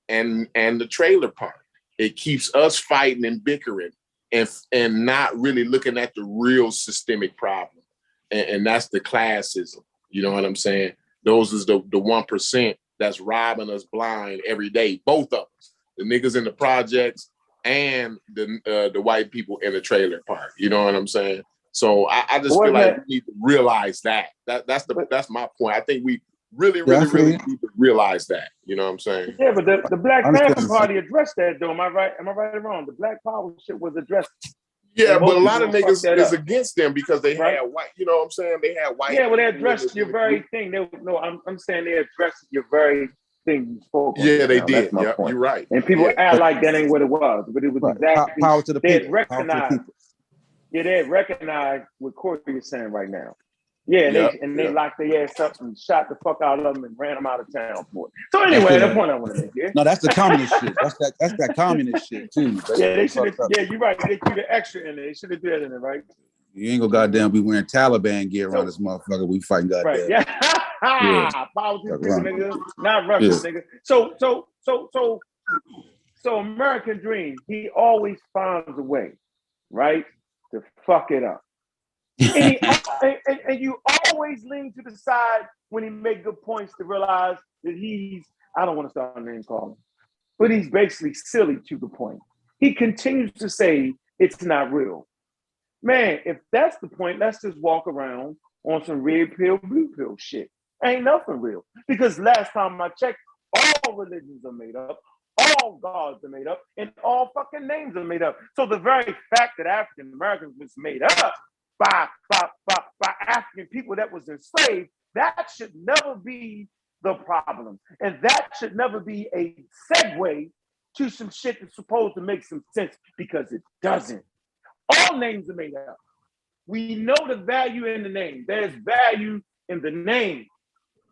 and the trailer park. It keeps us fighting and bickering and not really looking at the real systemic problem. And that's the classism. You know what I'm saying? Those is the 1% that's robbing us blind every day. Both of us, the niggas in the projects and the white people in the trailer park. You know what I'm saying? So I just feel like we need to realize that. That's my point. I think we really need to realize that. You know what I'm saying? Yeah, but the Black Panther Party addressed that though. Am I right or wrong? The Black Power shit was addressed. Yeah, but a lot of niggas is against them because they had white, you know what I'm saying? They had white. Yeah, well, they addressed your very thing. I'm saying they addressed your very thing you spoke on. Yeah, they did. Yeah, you're right. And people act like that ain't what it was, but it was exactly. Power to the people. They had recognized what Corey is saying right now. Yeah, they locked their ass up and shot the fuck out of them and ran them out of town for it. So anyway, the point I want to make here. No, that's the communist shit. That's that communist shit too. They should have. Yeah, you're right. They threw the extra in there. They should have did it in there, right? You ain't gonna goddamn be wearing Taliban gear around this motherfucker. We fighting goddamn. Right. Yeah. Power to the people, nigga. Not Russia, nigga. So American Dream, he always finds a way, right, to fuck it up. And you always lean to the side when he make good points to realize that I don't want to start a name calling, but he's basically silly to the point. He continues to say it's not real. Man, if that's the point, let's just walk around on some red pill, blue pill shit. Ain't nothing real. Because last time I checked, all religions are made up, all gods are made up, and all fucking names are made up. So the very fact that African Americans was made up by African people that was enslaved, that should never be the problem. And that should never be a segue to some shit that's supposed to make some sense, because it doesn't. All names are made up. We know the value in the name. There's value in the name.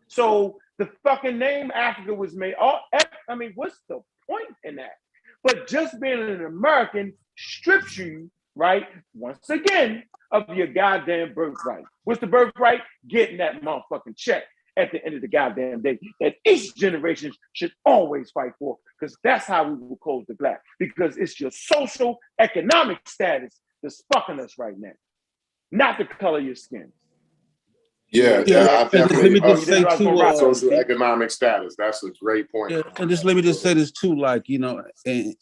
So the fucking name Africa was made. I mean, what's the point in that? But just being an American strips you, right, once again, of your goddamn birthright. What's the birthright? Getting that motherfucking check at the end of the goddamn day that each generation should always fight for, because that's how we will close the gap. Because it's your social economic status that's fucking us right now, not the color of your skin. Yeah, Yeah, I and just let me just say too, socioeconomic status. That's a great point. Yeah, and just let me just say this too, like, you know, and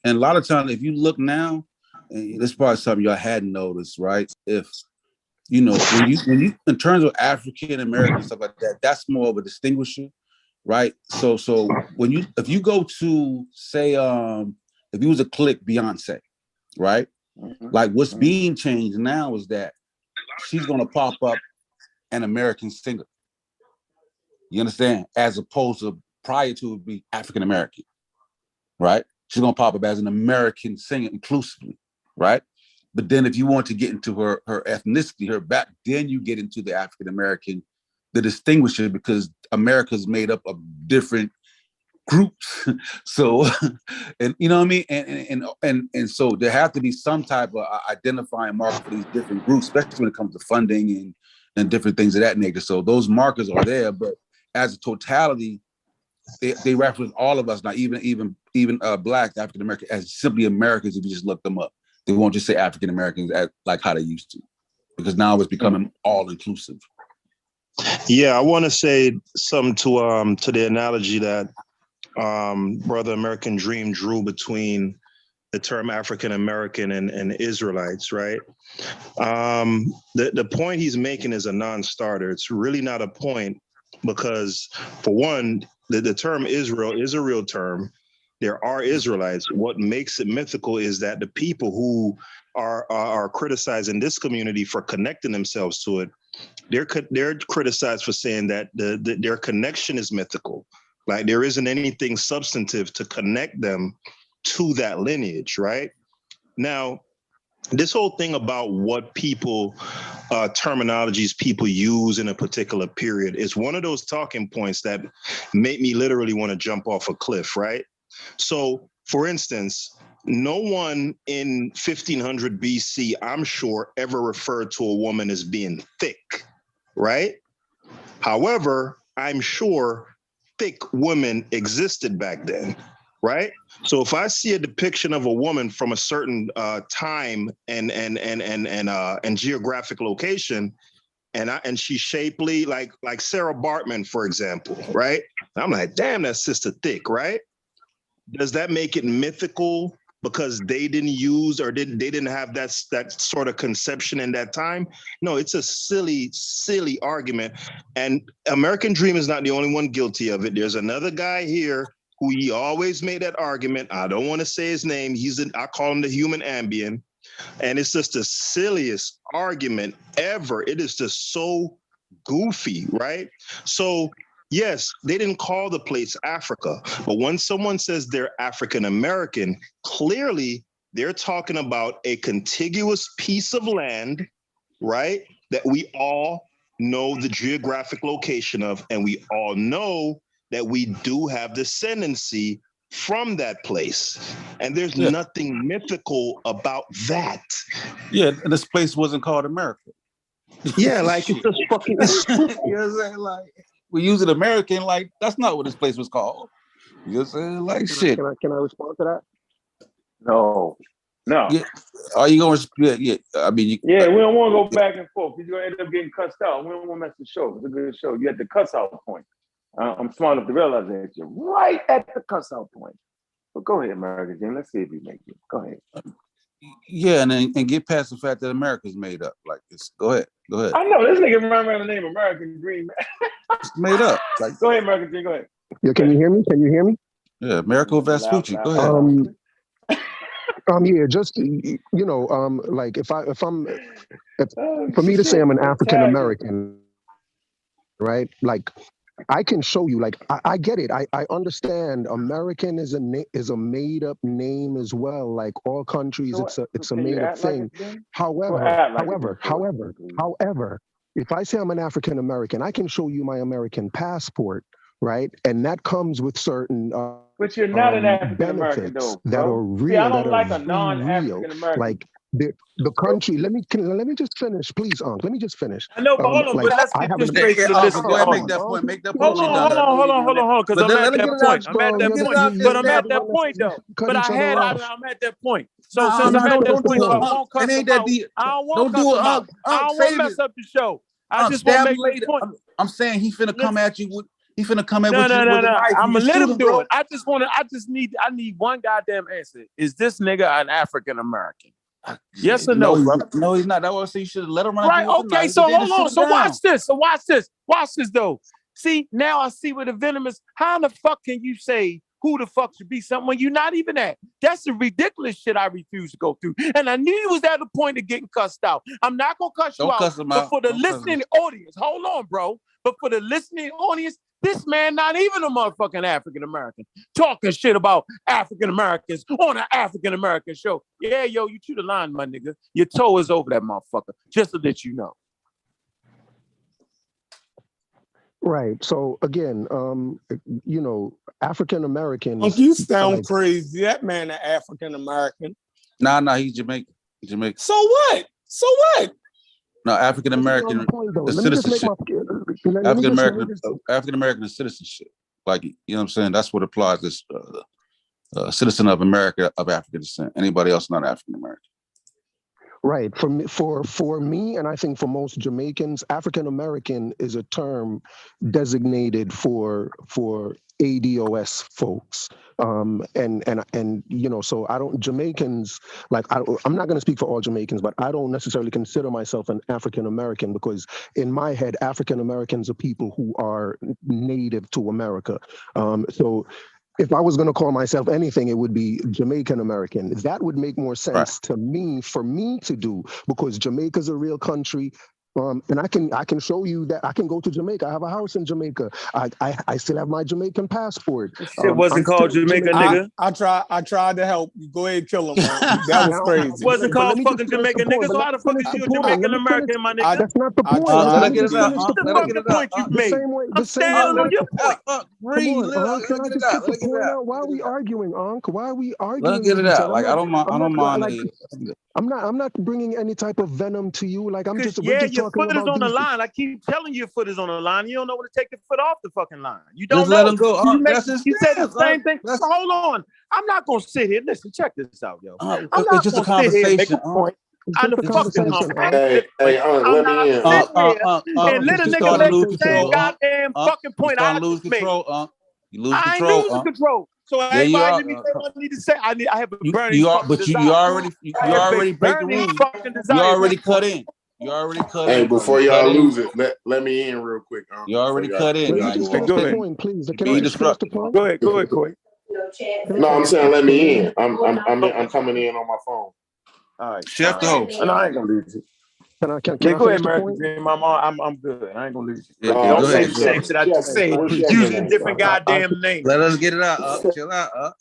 a lot of times, if you look now, and this is probably something y'all hadn't noticed, right? If you know, when you in terms of African American stuff like that, that's more of a distinguisher, right? So if you go to say, if you was to click Beyonce, right? Like what's being changed now is that she's gonna pop up an American singer. You understand? As opposed to prior to it be African American, right? She's gonna pop up as an American singer inclusively, right? But then if you want to get into her ethnicity, her back, then you get into the African American, the distinguisher, because America's made up of different groups. So, and you know what I mean? And so there have to be some type of identifying marker for these different groups, especially when it comes to funding and different things of that nature. So those markers are there, but as a totality, they reference all of us now, even Black African American, as simply Americans. If you just look them up, they won't just say African Americans like how they used to, because now it's becoming all inclusive. Yeah, I want to say something to the analogy that Brother American Dream drew between the term African American and Israelites, right? The point he's making is a non-starter. It's really not a point, because for one, the term Israel is a real term. There are Israelites. What makes it mythical is that the people who are criticized in this community for connecting themselves to it, they're criticized for saying that their connection is mythical. Like there isn't anything substantive to connect them to that lineage, right? Now, this whole thing about what terminologies people use in a particular period is one of those talking points that make me literally want to jump off a cliff, right? So, for instance, no one in 1500 BC, I'm sure, ever referred to a woman as being thick, right? However, I'm sure thick women existed back then, right? So if I see a depiction of a woman from a certain time and geographic location, and she's shapely, like Sarah Bartman, for example, right? I'm like, damn, that sister thick, right? Does that make it mythical because they didn't use or they didn't have that sort of conception in that time? No, it's a silly argument. And American Dream is not the only one guilty of it. There's another guy here who he always made that argument. I don't want to say his name. I call him the human Ambien. And it's just the silliest argument ever. It is just so goofy, right? So yes, they didn't call the place Africa, but when someone says they're African American, clearly they're talking about a contiguous piece of land, right? That we all know the geographic location of, and we all know that we do have descendancy from that place. And there's nothing mythical about that. Yeah, and this place wasn't called America. Yeah, like it's just fucking. You know what I'm saying? Like, we use it American, like that's not what this place was called. You know what I'm saying? Like shit. Can I respond to that? No. Yeah. Are you going to? Yeah. I mean, we don't want to go back and forth. You're going to end up getting cussed out. We don't want to mess the show. It's a good show. You at the cuss out point. I'm smart enough to realize that you're right at the cuss out point. But go ahead, American Dream. Let's see if you make it. Go ahead. Yeah, and get past the fact that America's made up. Like this. Go ahead. I know this nigga remember the name American Dream. It's made up. Like, go ahead, American Dream. Go ahead. Yeah, can you hear me? Can you hear me? Yeah, America Vespucci. Go ahead. Yeah, just like if for me to say I'm an African American, right? Like I can show you. Like I get it. I understand. American is a made up name as well. Like all countries, So it's a can you made up act like thing. it then? Well, However, act like it then, however, if I say I'm an African American, I can show you my American passport, right? And that comes with certain but you're not an African American benefits though, that are bro. See, I real, that don't are like a very real. non-African American. Like the country. Let me just finish, please, Unc. Let me just finish. I know, but hold on, Like but let's I get have this an straight for the listening Go ahead, make audience. that point. Make that Hold point. We done. I know you doing that. on, because But I'm at let her get that it out. point. I'm at that Get it point. out. But I'm at that point though. cut But each other off. I'm at that point. So Nah, since I'm at that don't point, do so I it. won't cuss It ain't them that out. deep. I don't Don't want to do cuss it. them out. I don't want to mess up the show. I just want to Stab him make this later. point. I'm saying he finna come at you with. He finna come at No. with a knife. I'm You gonna let shoot him him, do bro. it. I need one goddamn answer. Is this nigga an African American? Yes or no, brother? No, he's not. That was say you should have let him run Right, at you with the okay, knife, so but then hold just on. shoot him So down. watch this though. See, now I see where the venomous. How in the fuck can you say who the fuck should be something when you're not even at? That's the ridiculous shit I refuse to go through. And I knew you was at the point of getting cussed out. I'm not gonna cuss you Don't out, cuss him but out. for the Don't cuss listening audience, hold on, bro. But for the listening audience, this man not even a motherfucking African American talking shit about African Americans on an African American show. Yeah, yo, you to the line, my nigga. Your toe is over that motherfucker. Just to let you know. Right. So again, African Americans. You sound crazy. That man an African American. Nah, he's Jamaican. So what? No, African American is citizenship. African American is citizenship. Like, you know what I'm saying? That's what applies to citizen of America of African descent. Anybody else not African American. Right. For me, and I think for most Jamaicans, African American is a term designated for ADOS folks. So I don't Jamaicans, like I'm not going to speak for all Jamaicans, but I don't necessarily consider myself an African American because in my head, African Americans are people who are native to America. So if I was going to call myself anything, it would be Jamaican American. That would make more sense to me, for me to do, because Jamaica's a real country. And I can show you that I can go to Jamaica. I have a house in Jamaica. I still have my Jamaican passport. Shit wasn't called Jamaica, nigga. I tried to help you. Go ahead, kill him. Man. That was crazy. It wasn't called fucking Jamaica, nigga. So how the fuck is you a Jamaican American, my nigga? That's not the point. Let her get it out. What the fucking point you made? I'm standing on your point. Can I just get the point out? Why are we arguing, Unc? Why are we arguing? Let her get it out. Like I don't mind. I'm not bringing any type of venom to you. Like we're just your talking foot is about on the these. line. I keep telling you your foot is on the line. You don't know when to take your foot off the fucking line. You don't just know. Let him go. You said the same thing. So hold on. I'm not gonna sit here. Listen, check this out, yo. I'm not just a gonna sit here and make a conversation. point. I'm the fucking Hey, I'm not sitting here and let a nigga make the same goddamn fucking point I lose just made. control, You lose I ain't control. losing control. So everybody let me say what I need to say. I have a burning desire. You already break the rules. You already cut in. You already cut in. Hey, before y'all lose it, let me in real quick. You already cut in. Go ahead. Point, please. Can I just finish the point? Go ahead, Corey. No, I'm saying let me in. I'm coming in on my phone. All right. Chef the host. No, I ain't gonna lose it. Can I go ahead, the American point? Dream. I'm good. I ain't gonna lose it. Go Don't say ahead. the same shit I just said using different goddamn names. Let us get it out. Chill out.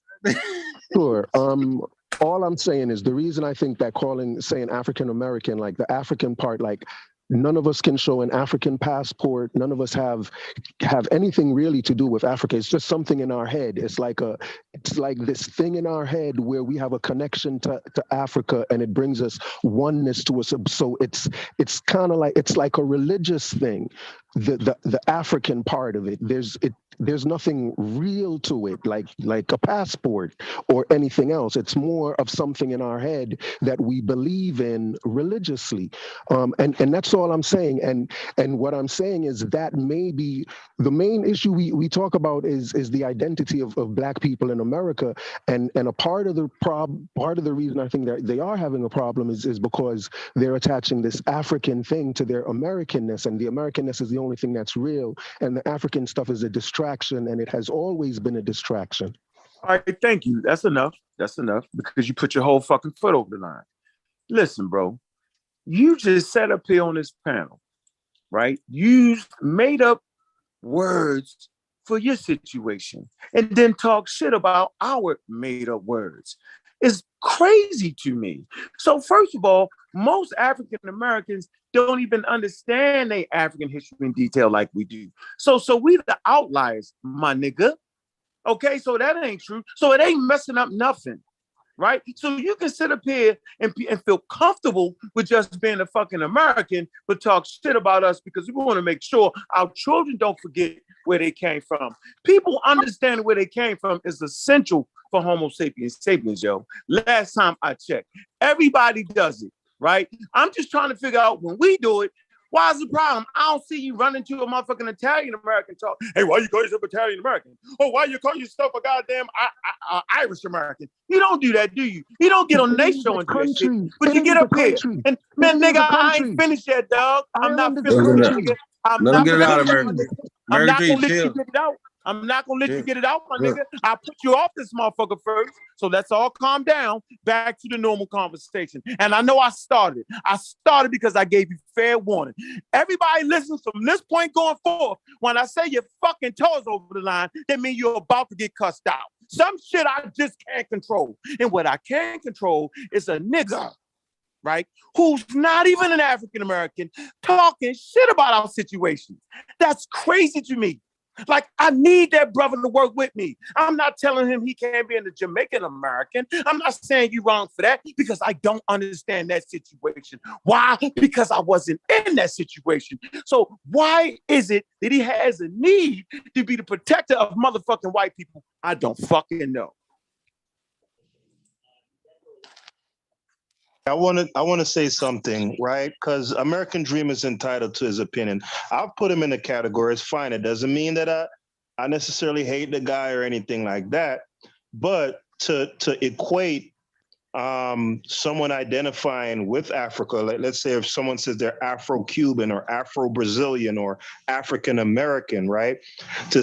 Sure. All I'm saying is the reason I think that saying African American, like the African part, like none of us can show an African passport. None of us have anything really to do with Africa. It's just something in our head. It's like this thing in our head where we have a connection to Africa, and it brings us oneness to us. So it's kind of like it's like a religious thing. The African part of it. There's nothing real to it, like a passport or anything else. It's more of something in our head that we believe in religiously, and that's all I'm saying. And what I'm saying is that maybe the main issue we talk about is the identity of Black people in America, and a part of the reason I think that they are having a problem is because they're attaching this African thing to their Americanness, and the Americanness is the only thing that's real, and the African stuff is a distraction, and it has always been a distraction. All right, thank you. That's enough, because you put your whole fucking foot over the line. Listen, bro, you just sat up here on this panel, right? You made up words for your situation and then talk shit about our made-up words. It's crazy to me. So first of all, most African Americans don't even understand their African history in detail like we do. So we the outliers, my nigga. Okay, so that ain't true. So it ain't messing up nothing, right? So you can sit up here and feel comfortable with just being a fucking American, but talk shit about us because we want to make sure our children don't forget where they came from. People understanding where they came from is essential for Homo sapiens, yo. Last time I checked, everybody does it, right? I'm just trying to figure out when we do it, why is the problem? I don't see you run into a motherfucking Italian American talk. Hey, why you call yourself Italian American? Oh, why you call yourself a goddamn Irish American? You don't do that, do you? You don't get on their show and do that shit. But you get up here and man, nigga, I ain't finished yet, dog. I'm not finished, nigga. I'm Let them not get it out, finished, American. my nigga. I'm not American gonna let chill. you get it out. I'm not gonna let you Chill. get it out, my Good. nigga. I'll put you off this motherfucker first. So let's all calm down. Back to the normal conversation. And I know I started. I started because I gave you fair warning. Everybody listens from this point going forth. When I say your fucking toes over the line, that means you're about to get cussed out. Some shit I just can't control. And what I can control is a nigga, right, who's not even an African American, talking shit about our situation. That's crazy to me. Like, I need that brother to work with me. I'm not telling him he can't be in the Jamaican American. I'm not saying you wrong for that because I don't understand that situation. Why? Because I wasn't in that situation. So why is it that he has a need to be the protector of motherfucking white people? I don't fucking know. I want to say something, right? Because American Dream is entitled to his opinion. I'll put him in the category. It's fine. It doesn't mean that I necessarily hate the guy or anything like that. But to equate someone identifying with Africa, let's say if someone says they're Afro-Cuban or Afro-Brazilian or African-American, right? To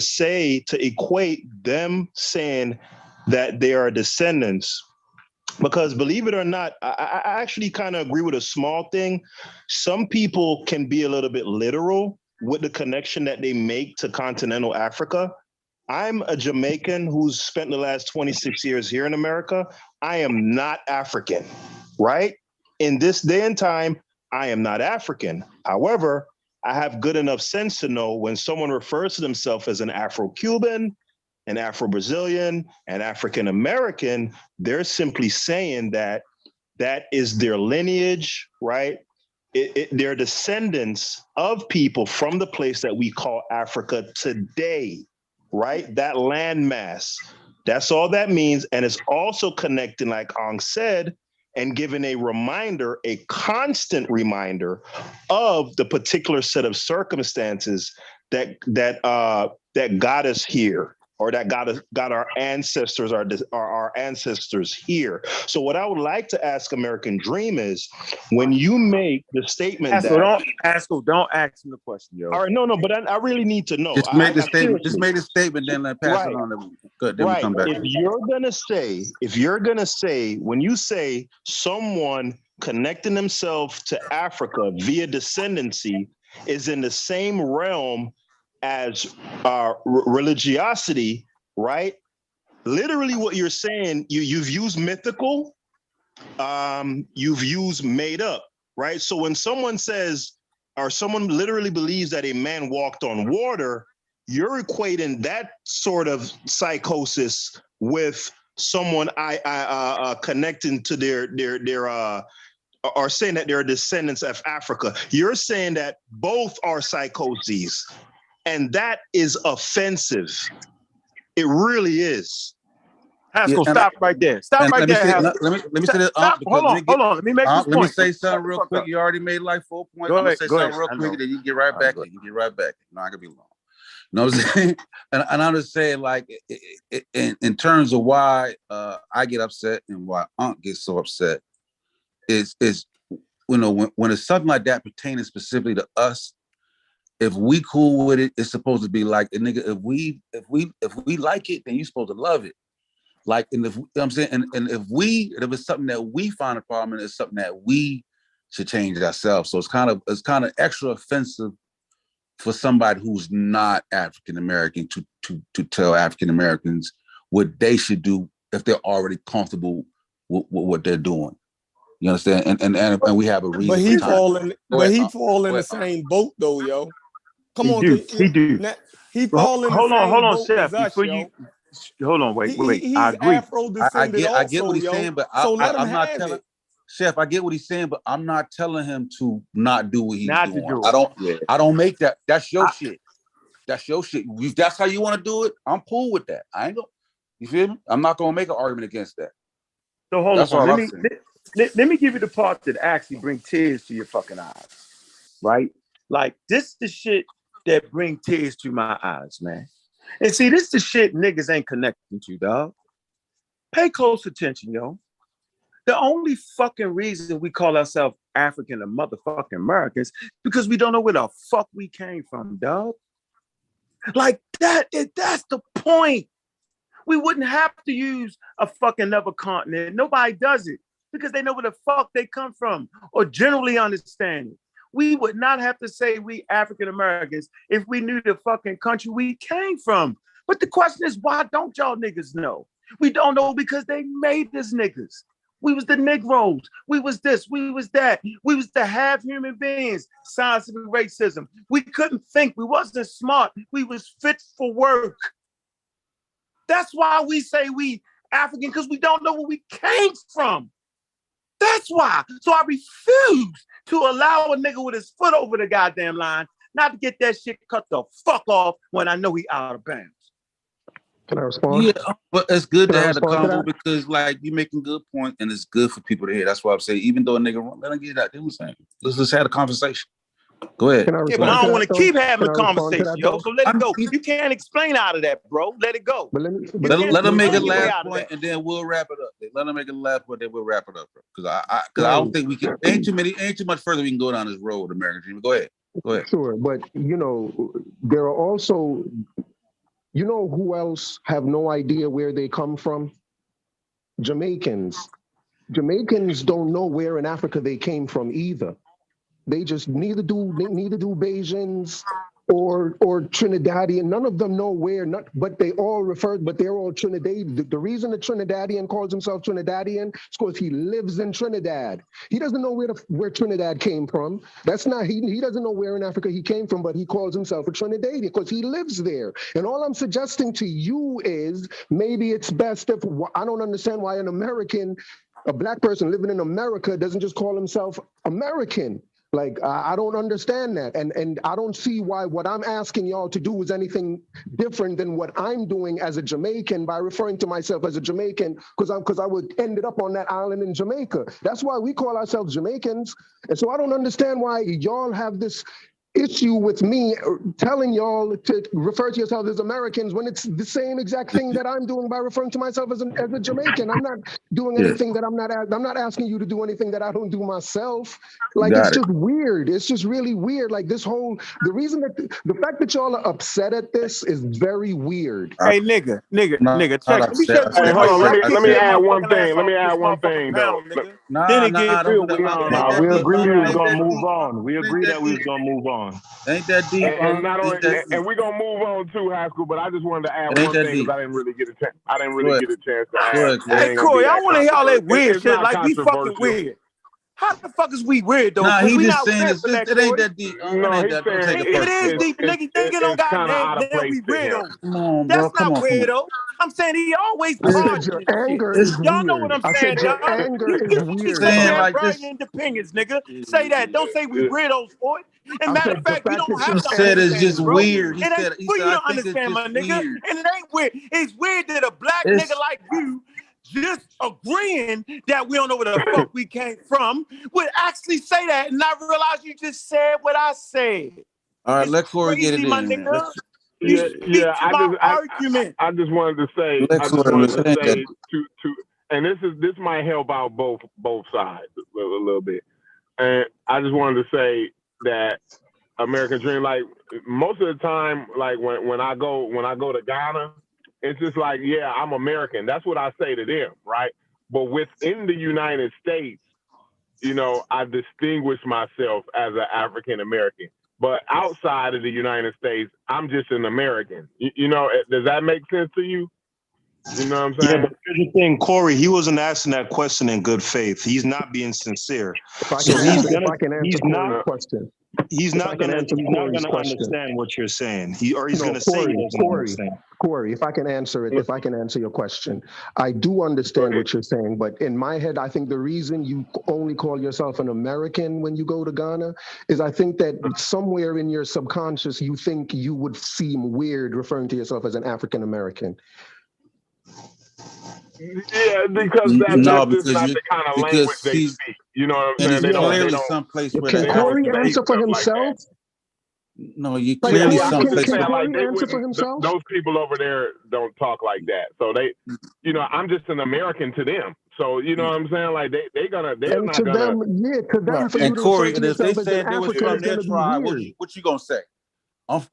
equate them saying that they are descendants. Because believe it or not, I actually kind of agree with a small thing. Some people can be a little bit literal with the connection that they make to continental Africa. I'm a Jamaican who's spent the last 26 years here in America. I am not African, right? In this day and time, I am not African. However, I have good enough sense to know when someone refers to themselves as an Afro-Cuban, an Afro-Brazilian, an African-American, they're simply saying that is their lineage, right? They're descendants of people from the place that we call Africa today, right? That landmass. That's all that means. And it's also connecting, like Ang said, and giving a reminder, a constant reminder of the particular set of circumstances that got us here, or that got our ancestors, our ancestors here. So what I would like to ask American Dream is, when you make the statement Don't ask him the question, yo. All right, no, but I really need to know. Just make the statement. Just make the statement, then pass it on. Good, then we come back. If you're gonna say, when you say someone connecting themselves to Africa via descendancy is in the same realm as religiosity, right? Literally what you're saying, you've used mythical, you've used made up, right? So when someone says, or someone literally believes that a man walked on water, you're equating that sort of psychosis with someone connecting to their or saying that they're descendants of Africa. You're saying that both are psychoses. And that is offensive. It really is. Haskell, stop right there. Stop right there, Haskell. Let me say this. Hold on. Let me make this point. Let me say something real quick. You already made like 4 points. I'm going to say something real quick, then you get right back. You get right back. Not going to be long. You know what I'm saying? And I'm just saying, like, in terms of why I get upset and why Unc gets so upset is you know, when it's something like that pertaining specifically to us, if we cool with it, it's supposed to be like, a nigga, if we like it, then you're supposed to love it. Like, and if, you know what I'm saying, and if it's something that we find a problem in, it's something that we should change ourselves. So it's kind of extra offensive for somebody who's not African American to tell African Americans what they should do if they're already comfortable with what they're doing. You understand? And we have a reason. But he for time. fall in the same boat though, yo. Come on, he do. He fall in the same hold on, boat Chef. as us, Before yo. you, hold on, wait. He's I agree. Afro-descended I get what he's also, saying, but so let him I'm not have telling it. Chef. I get what he's saying, but I'm not telling him to not do what he's Not doing. to do it. I don't make that. That's your shit. That's your shit. If that's how you want to do it, I'm cool with that. I ain't gonna. You feel me? I'm not gonna make an argument against that. So hold That's on. all Let me give you the part that actually bring tears to your fucking eyes, right? Like this is the shit that bring tears to my eyes, man. And see, this is the shit niggas ain't connecting to, dog. Pay close attention, yo. The only fucking reason we call ourselves African or motherfucking Americans because we don't know where the fuck we came from, dog. Like that's the point. We wouldn't have to use a fucking another continent. Nobody does it because they know where the fuck they come from or generally understand it. We would not have to say we African Americans if we knew the fucking country we came from. But the question is, why don't y'all niggas know? We don't know because they made us niggas. We was the Negroes. We was this. We was that. We was the half human beings. Scientific racism. We couldn't think. We wasn't smart. We was fit for work. That's why we say we African, because we don't know where we came from. That's why. So I refuse to allow a nigga with his foot over the goddamn line not to get that shit cut the fuck off when I know he out of bounds. Can I respond? Yeah, but it's good Can to I have the respond to convo that? because, like, you're making good points and it's good for people to hear. That's why I'm saying, even though a nigga wrong, let him get it out there. Let's just have a conversation. Go ahead. Can I Yeah, but I respond to don't that, want to though? keep having Can a I respond to conversation, that, yo. though? So let it go. You can't explain out of that, bro. Let it go. But let Let him make a explain your way last out of point that. and then we'll wrap it up. Let him make a last point, then we'll wrap it up, bro. Because I don't think we can. Ain't too much further we can go down this road, American Dream. Go ahead. Sure, but you know, there are also, you know, who else have no idea where they come from? Jamaicans. Jamaicans don't know where in Africa they came from either. They just neither do Bajans or Trinidadian. None of them know where. But they all but they're all Trinidadian. The reason the Trinidadian calls himself Trinidadian is because he lives in Trinidad. He doesn't know where Trinidad came from. That's not he doesn't know where in Africa he came from, but he calls himself a Trinidadian because he lives there. And all I'm suggesting to you is maybe it's best if I don't understand why a black person living in America doesn't just call himself American. Like, I don't understand that. And I don't see why what I'm asking y'all to do is anything different than what I'm doing as a Jamaican by referring to myself as a Jamaican, because I would ended up on that island in Jamaica. That's why we call ourselves Jamaicans. And so I don't understand why y'all have this issue with me telling y'all to refer to yourself as Americans when it's the same exact thing that I'm doing by referring to myself as a Jamaican. I'm not doing anything that I'm not asking you to do anything that I don't do myself. Like, it's just weird. It's just really weird. Like the fact that y'all are upset at this is very weird. Hey, nigga, check. Hey, hold on. Let me add one thing. Let me add one thing, though. Then it get real weird. Nah, we agreed we was gonna move on. We agreed that we was gonna move on. Ain't that deep? And not only, and we're gonna move on too, high school. But I just wanted to add one thing because I didn't really get a chance. To add. Hey, Corey, I want to hear all that weird shit. Like we fucking weird. How the fuck is we weird though? Nah, he we just not saying it ain't that deep. No, he's saying it is deep, nigga. You think it don't got name? We weirdo. Come on, bro. That's not weirdo. I'm saying he always I said partying your and shit. anger is Y'all know weird. what I'm I saying, said your dog. anger is weird. Saying like brilliant opinions, nigga. Say that. Don't say we weirdos for it. And I matter said of the fact, you fact don't that have you to said it's understand just it, bro. weird. He It ain't said for you I to think it's understand, my just nigga. weird. And it ain't weird. It's weird that a black nigga like you just agreeing that we don't know where the fuck we came from would actually say that and not realize you just said what I said. All right, let Corey get it Crazy, my in, man. nigga. You speak to my argument. I just wanted to say. And this might help out both sides a little bit. And I just wanted to say that American Dream, like most of the time, like when I go to Ghana, it's just like, yeah, I'm American. That's what I say to them, right? But within the United States, you know, I distinguish myself as an African American but outside of the United States, I'm just an American. You know, does that make sense to you? You know what I'm saying? Yeah, but here's the thing, Corey, he wasn't asking that question in good faith. He's not being sincere. If I So can he's answer, gonna, if I can answer he's Corey's not, question. he's If not I can gonna, answer he's not Corey's gonna question. understand what you're saying. He's No, gonna say he Corey, doesn't understand. Corey, if I can answer it, if I can answer your question, I do understand what you're saying, but in my head, I think the reason you only call yourself an American when you go to Ghana is I think that somewhere in your subconscious, you think you would seem weird referring to yourself as an African American. Yeah, because that's just not the kind of language they speak. You know what I'm saying? They don't. Someplace where Can the Corey African answer for himself? No, you Like, clearly Corey, someplace. can Saying, like, Corey answer for himself? those people over there don't talk like that. So they, you know, I'm just an American to them. So you know what I'm saying? Like they're And not to gonna. them, yeah, to them, for you And to Corey, refer and to if they yourself as an said they was African from is their going to be tribe, weird. what you gonna say?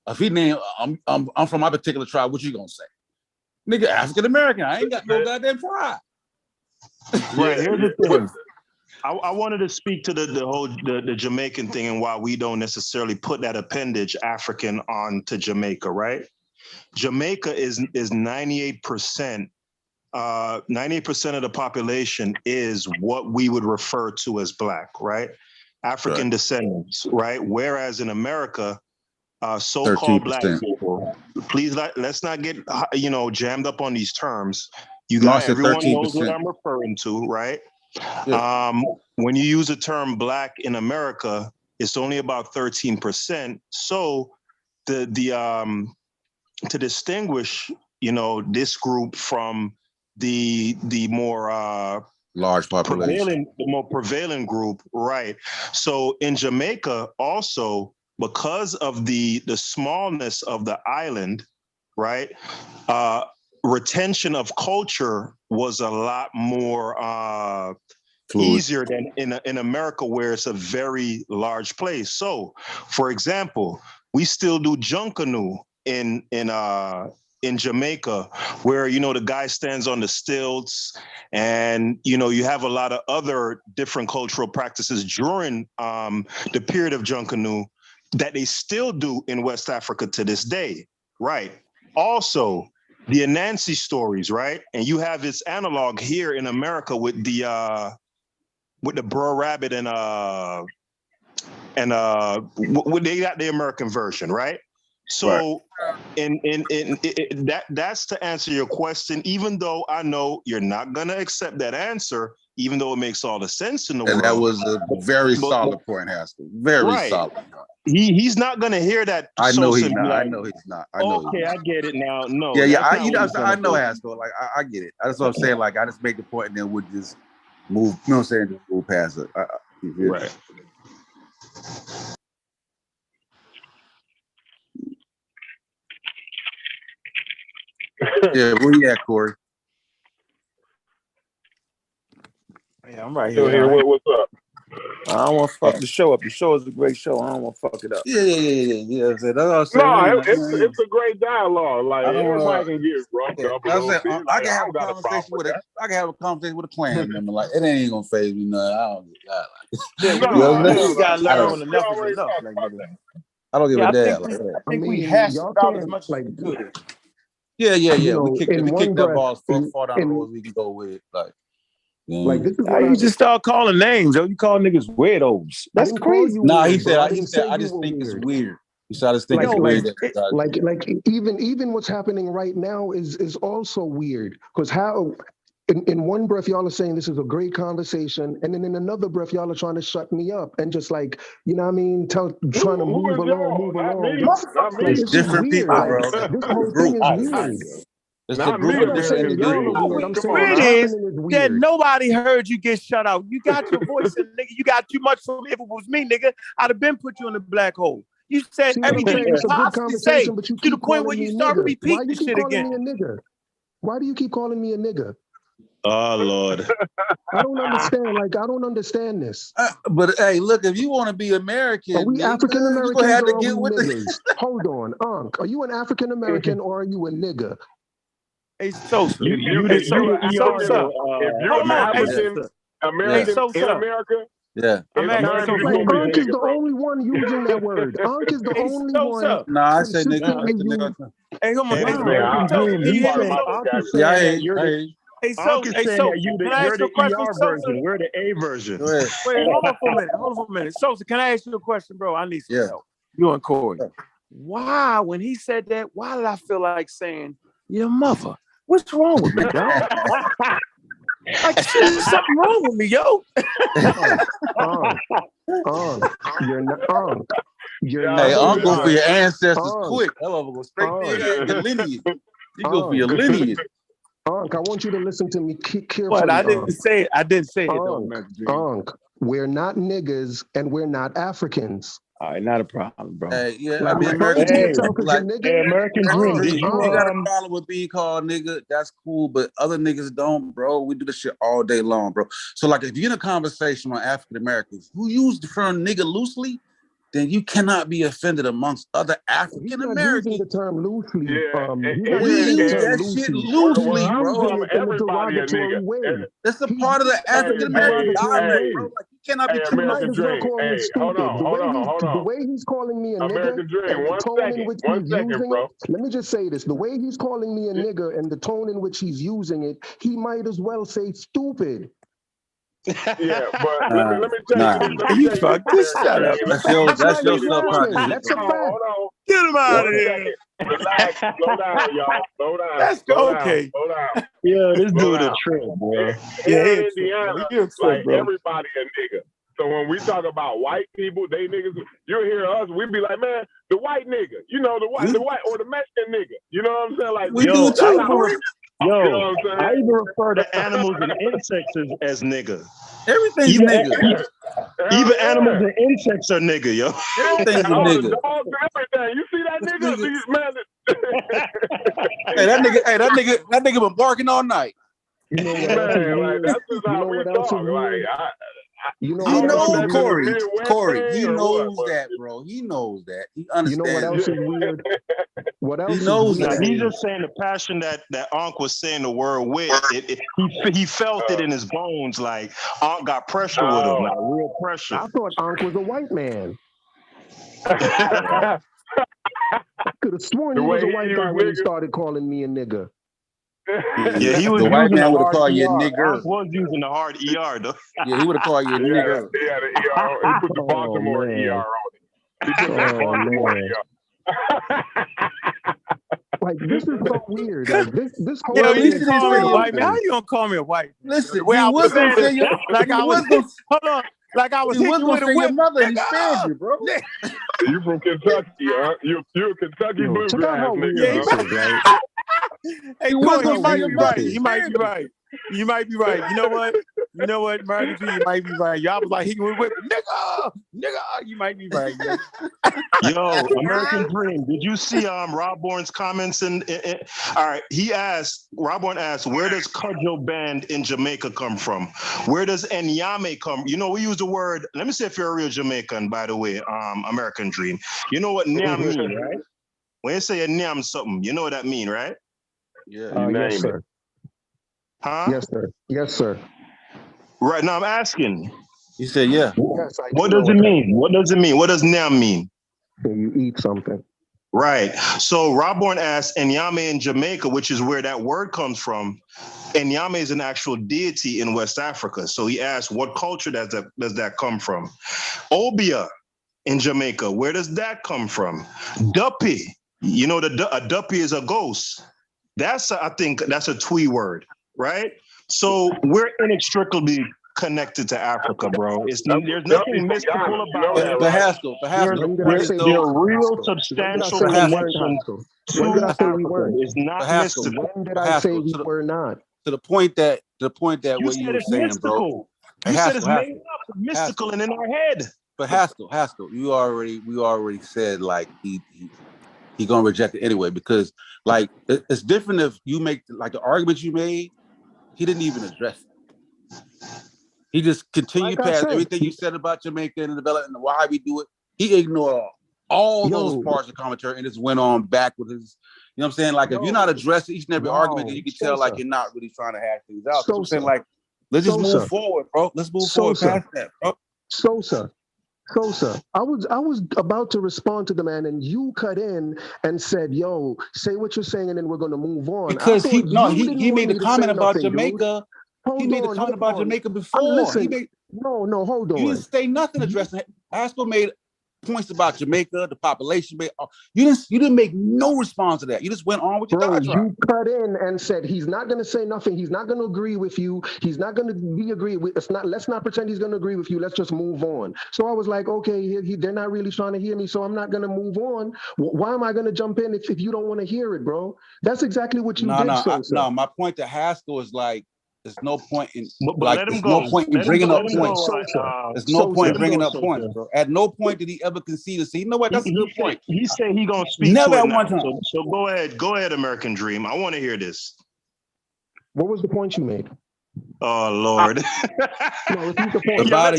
If he named, I'm from my particular tribe. What you gonna say? Nigga, African American. I ain't got no goddamn tribe. Right, here's the thing. I wanted to speak to the whole the Jamaican thing and why we don't necessarily put that appendage African on to Jamaica, right? Jamaica is 98%. 98% of the population is what we would refer to as Black, right? African descendants, right? Whereas in America, so-called 13%. Black people, please let's not get jammed up on these terms. You No, I got said everyone 13%. knows what I'm referring to, right? Yeah. When you use the term Black in America, it's only about 13%. So to distinguish, this group from the more large population, the more prevalent group, right? So in Jamaica, also because of the smallness of the island, right? Retention of culture was a lot more easier than in America, where it's a very large place. So, for example, we still do Junkanoo in Jamaica, where the guy stands on the stilts, and you have a lot of other different cultural practices during the period of Junkanoo that they still do in West Africa to this day, right? Also, the Anansi stories, right? And you have its analog here in America with the Brer Rabbit and they got the American version, right? So that's to answer your question, even though I know you're not gonna accept that answer, even though it makes all the sense in the world. And that was a very solid point, Haskell. Very solid. He's not gonna hear that. I know he's not. I know he's not. I know. Okay, I get it now. No. Yeah. I know Haskell. Like I get it. That's what I'm saying. Like I just make the point, and then we'll just move. You know what I'm saying? Just move past it. Right. Yeah, where you at, Corey? Yeah, I'm right Still here. here. What's up? I don't want to fuck the show up. The show is a great show. I don't want to fuck it up. Yeah. That's what I'm saying. No, it's a great dialogue. Like I don't everybody can get roughed up a little bit. I can have a conversation with I can have a conversation with a Klan member. Like it ain't gonna phase me. No, I don't. You gotta learn when enough is enough. I don't give a damn. I think we hashed it out as much as we could. Yeah. We kicked that ball as far down the road as we can go with it. Like this is you just start calling names, yo. You call niggas weirdos. That's crazy. Nah, he said I just think it's weird. He said I just think it's weird. Like even what's happening right now is also weird, because how in one breath y'all are saying this is a great conversation, and then in another breath y'all are trying to shut me up and just like, you know what I mean, trying to move along. It's different people, bro. This whole thing is weird. It's the group of different individuals. I'm saying It is that nobody heard you get shut out. You got your voice in, nigga. You got too much from me. If it was me, nigga, I'd have been put you in the black hole. You said everything you possibly say to the point where you start repeating this shit again. Why do you keep calling me a nigga? Oh Lord. I don't understand. Like I don't understand this. But hey, look, if you want to be American, are we African Americans have to or get are we with niggas? Hold on, Unc. Are you an African American or are you a nigga? Hey, Sosa. If you're an African American in America, Yeah. Ankh is the only one using that word. Ankh is the only one. Nah, I say nigga. Hey, come on. Hey, American Dream, he's saying Ankh is saying that you're the Ankh is saying that you're the ER version. We're the A version. Wait, hold on for a minute. Sosa, can I ask you a question, bro? I need some help. You and Corey. Why, when he said that, why did I feel like saying, your mother? What's wrong with me, dog? Like, there's something wrong with me, yo. You're not. Hey, I'm going for your ancestors quick. Hello, go straight to your lineage. You go for your lineage. Ankh, I want you to listen to me carefully. But I didn't say it, though, Ankh, we're not niggas and we're not Africans. All right, not a problem, bro. Hey, yeah, Like, I mean, American Dream, like, American Dream. You got a problem with being called nigga, that's cool, but other niggas don't, bro. We do this shit all day long, bro. So, like, if you're in a conversation with African Americans who use the term nigga loosely, then you cannot be offended amongst other African Americans. The term loosely. We use that shit loosely, bro. Everybody a nigga. That's a part of the African American dialect, bro. Like, you cannot be too much. Hold on. The way he's calling me a American nigga, Dream, and the tone in which he's using it. Let me just say this: the way he's calling me a nigga and the tone in which he's using it, he might as well say stupid. Yeah, but let me tell you. You fuck this shut up. That's your subconscious. That's a fact. Hold on. Get him out of here. Relax. Slow down, y'all. Slow down. Let's go. Okay. Slow down. Yeah, this dude a trip, bro. Yeah, Indiana, like everybody a nigga. So when we talk about white people, they niggas, you'll hear us, we be like, man, the white nigga, you know, the white or the Mexican nigga. You know what I'm saying? Like we do too. You know what I'm saying? I even refer to animals and insects as nigga. Everything's nigga. Even animals and insects are nigga, yo. Everything's a nigga. Dogs, everything. You see that nigga? Man, that nigga been barking all night. You know man, like, that's just how we talk. Like, you know, he knows Corey. He knows that, bro. He knows that. He understands. You know what else is weird? What else? He knows that. He's just saying the passion that Ankh was saying the word with. He felt it in his bones. Like Ankh got pressure with him, like real pressure. I thought Ankh was a white man. I could have sworn he was a white guy when he started calling me a nigga. Yeah, he was the white man would have called you a nigger. Ankh was using the hard ER though. Yeah, he would have called you a nigger. Yeah, the ER. He put the Baltimore ER on it. He put the Baltimore ER. Like, this is so weird. Like, this whole at least you didn't say white man. How you gonna call me a white man? Listen, I was gonna say your like I was hold on. Like I was hitting you with a whip. Your mother and he fed you, bro. You from Kentucky, huh? You're a Kentucky bluegrass nigga. Huh? Hey, Corey, he might be right. He might be right. You might be right. You know what, Marty P, you might be right. Y'all was like, he would whip, nigga. You might be right. Yo, American Dream. Did you see Rob Bourne's comments? All right, Rob Bourne asked, where does cudgel band in Jamaica come from? Where does Enyame come? You know, we use the word. Let me say if you're a real Jamaican, by the way, American Dream. You know what nyam mean, right? When you say a nyam something, you know what that mean, right? Yeah, yes, sir. Huh? Yes, sir. Yes, sir. Right now, I'm asking. You said yeah. Yes, what does it mean? What does it mean? What does nyam mean? You eat something. Right. So Rob Bourne asked, Enyame in Jamaica, which is where that word comes from. Enyame is an actual deity in West Africa. So he asked, what culture does that come from? Obia in Jamaica, where does that come from? Duppy, you know, a duppy is a ghost. I think that's a Twi word, right? So we're inextricably connected to Africa, bro. There's nothing mystical about it. The Haskell. There's a real substantial connection to Africa. It's not mystical. When did I say we were not? To the point that what you were saying, mystical. Bro. You said it's made up, mystical, and in our head. But Haskell, we already said like he gonna reject it anyway, because like it's different if you make like the arguments you made, he didn't even address it. He just continued past everything you said about Jamaica and the development and why we do it. He ignored all those parts of commentary and just went on back with his, you know what I'm saying? Like if you're not addressing each and every argument, then you can tell like you're not really trying to hash things out. So I'm saying like, let's just move forward, bro. Let's move forward past that, bro. Sosa, I was about to respond to the man, and you cut in and said, "Yo, say what you're saying, and then we're gonna move on." Because he made a comment about Jamaica. He made a comment about Jamaica before. Listen, no, hold on. You didn't say nothing addressing it. Haskell made points about Jamaica, the population. You didn't make no response to that. You just went on with your diatribe. You cut in and said he's not going to say nothing. He's not going to agree with you. He's not going to be agree with. Let's not pretend he's going to agree with you. Let's just move on. So I was like, okay, they're not really trying to hear me, so I'm not going to move on. Why am I going to jump in if you don't want to hear it, bro? That's exactly what you did. No. My point to Haskell is like, there's no point in there's no point in bringing up points. There's no point in bringing up points, bro. At no point did he ever concede to say, you know what? That's a good point. He said he gonna speak. Never to at it one now. time. So go ahead, American Dream. I want to hear this. What was the point you made? Oh Lord. About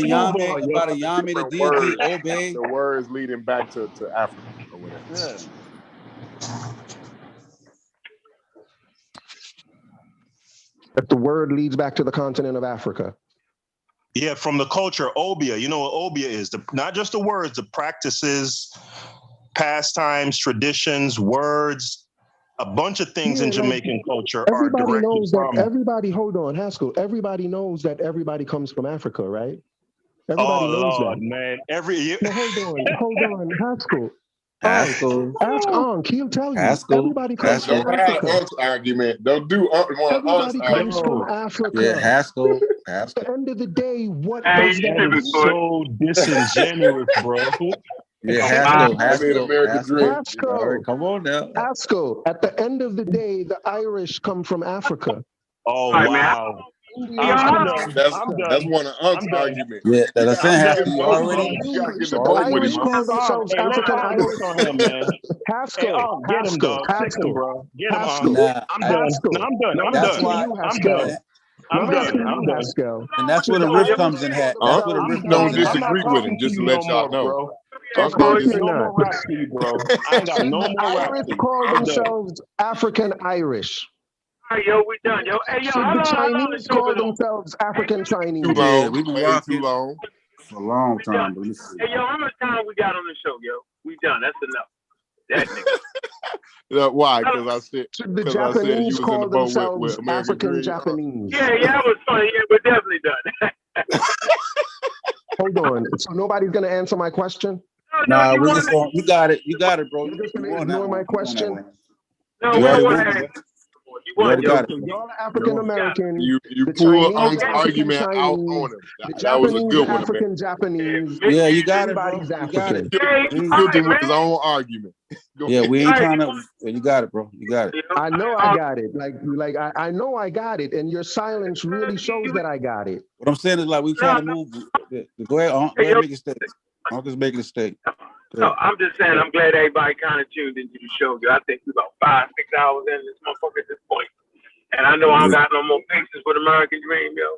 a Yami, the deity, obey. The words leading back to Africa or whatever. Yeah. That the word leads back to the continent of Africa. Yeah, from the culture, obia. You know what obia is? Not just the words, the practices, pastimes, traditions, words, a bunch of things in Jamaican culture are everybody directly knows from. that everybody, hold on, Haskell. Everybody knows that everybody comes from Africa, right? Everybody knows Lord, that. man. Every year. No, hold on, Haskell. Haskell. Ask Unc, he'll tell you. Haskell. Everybody comes from Don't Africa. have Unc's argument. Don't do Unc's Everybody comes from Africa. Yeah, Haskell. At the end of the day, what That does that is so disingenuous, bro. Yeah, Haskell. Come on now. Haskell. At the end of the day, the Irish come from Africa. Oh, wow. That's one of Unc's arguments. Yeah, that's saying you already The Irish call themselves African Irish. Haskell, get him, dog. Haskell, bro. Get him, Haskell. I'm done. And that's where the riff comes in. That's where the riff Don't comes in. disagree with him, just to let y'all know. Unc don't disagree. No more rap to you, bro. I ain't got no more rap Irish to you. call themselves African Irish. All right, yo, we done, yo. Hey, yo, Should the Chinese call themselves African Chinese? Too long. Yeah, we've been Way rocking too long. for a long time. But let me see. Hey, yo, how much time we got on the show, yo? We done. That's enough. That nigga. Why? Because I said Should the you was in Japanese the call boat themselves with American African Dream. Japanese? Yeah, that was funny. Yeah, we're definitely done. Hold on. So nobody's gonna answer my question? Nah, we're just on. You got it, bro. You're just gonna ignore my question? No, we don't want to ask. You already got it. So y'all are African American. You the pull Chinese Unc's argument African out Chinese, on him. The That was a Japanese good one, African man. Japanese. Yeah, you got it, bro. Everybody's You got African. it. He killed him with his own argument. Go Yeah, ahead. we ain't trying to. You got it, bro. You got it. I know I got it. I know I got it, and your silence really shows that I got it. What I'm saying is like we trying to move. Go ahead, Unc. Go ahead, make a statement. Unc is making a statement. No, I'm just saying, I'm glad everybody kind of tuned into the show. I think we're about 5-6 hours in this motherfucker at this point. And I know I don't got no more patience with American Dream, yo.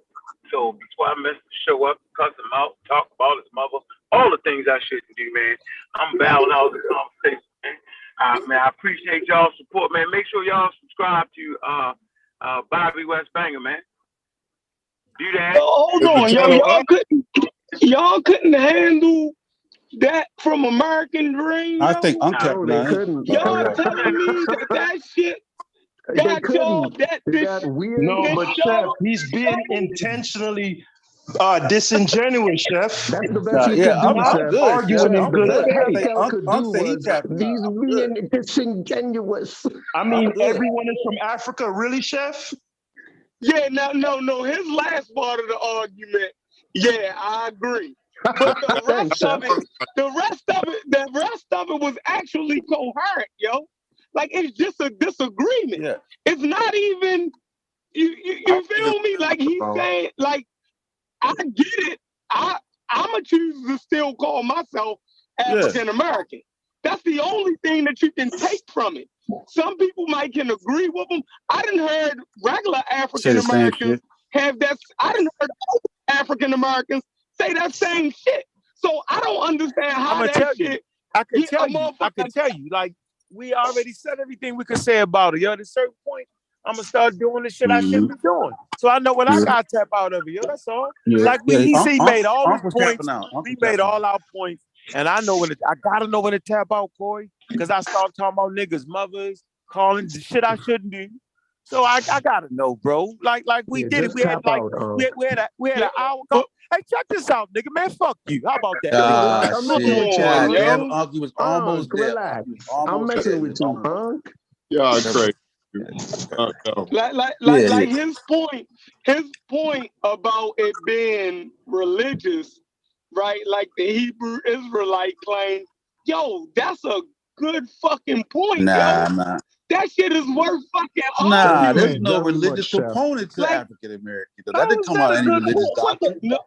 So before I mess the show up, cuss him out, talk about his mother, all the things I shouldn't do, man. I'm bowing out of the conversation, man. Man, I appreciate y'all's support, man. Make sure y'all subscribe to Bobby West Banger, man. Do that. Hold on, y'all couldn't handle that from American Dream. I think Unc kept couldn't. Y'all telling me that shit got y'all that weird. No, but Chef, he's being intentionally disingenuous, Chef. That's the best you yeah, can do, I'm Chef. good. Arguing in good faith. Unc said he tapped him He's out. being disingenuous. I mean, everyone is from Africa, really, Chef? Yeah, no. His last part of the argument, yeah, I agree. But the rest of it was actually coherent, yo. Like it's just a disagreement. Yeah. It's not even you feel me? Like he's saying, like, I get it. I'ma choose to still call myself African American. That's the only thing that you can take from it. Some people might can agree with them. I done heard regular African Americans have that. I done heard African Americans say that same shit. So I don't understand how that shit. I can tell you. Like we already said everything we could say about it. Yo, at a certain point, I'm gonna start doing the shit I should be doing. So I know what I got to tap out of it, yo. That's all. Like he made all his points. We made all our points, and I know I gotta know when to tap out, Corey, because I start talking about niggas' mothers, calling the shit I shouldn't do. So I gotta know, bro. Like we did it. We had like we had an hour. Hey, check this out, nigga. Man, fuck you. How about that? I'm messing with you, damn, Uncle was almost there. Relax. I'm messing with you, Unc. Y'all crazy. Like his point about it being religious, right? Like the Hebrew Israelite claim, yo, that's a good fucking point, yo. Nah. That shit is worth fucking all. Nah, there's no religious component to African American. That didn't come out of any religious doctrine. No.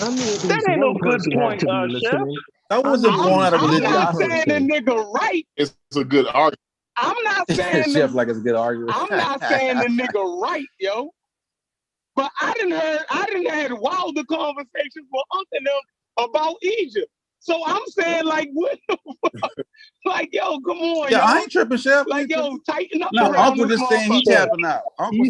I mean, that ain't no good point, Chef. That wasn't born out of religious doctrine. I'm not saying the nigga right. It's a good argument. I'm not saying Chef like it's a good argument. I'm not saying the nigga right, yo. But I didn't had wilder conversations with Uncle and them about Egypt. So I'm saying, like, what the fuck? Like, yo, come on, yeah, yo. I ain't tripping, Chef. Like, yo, tighten up. No, Uncle just saying he tapping out. Uncle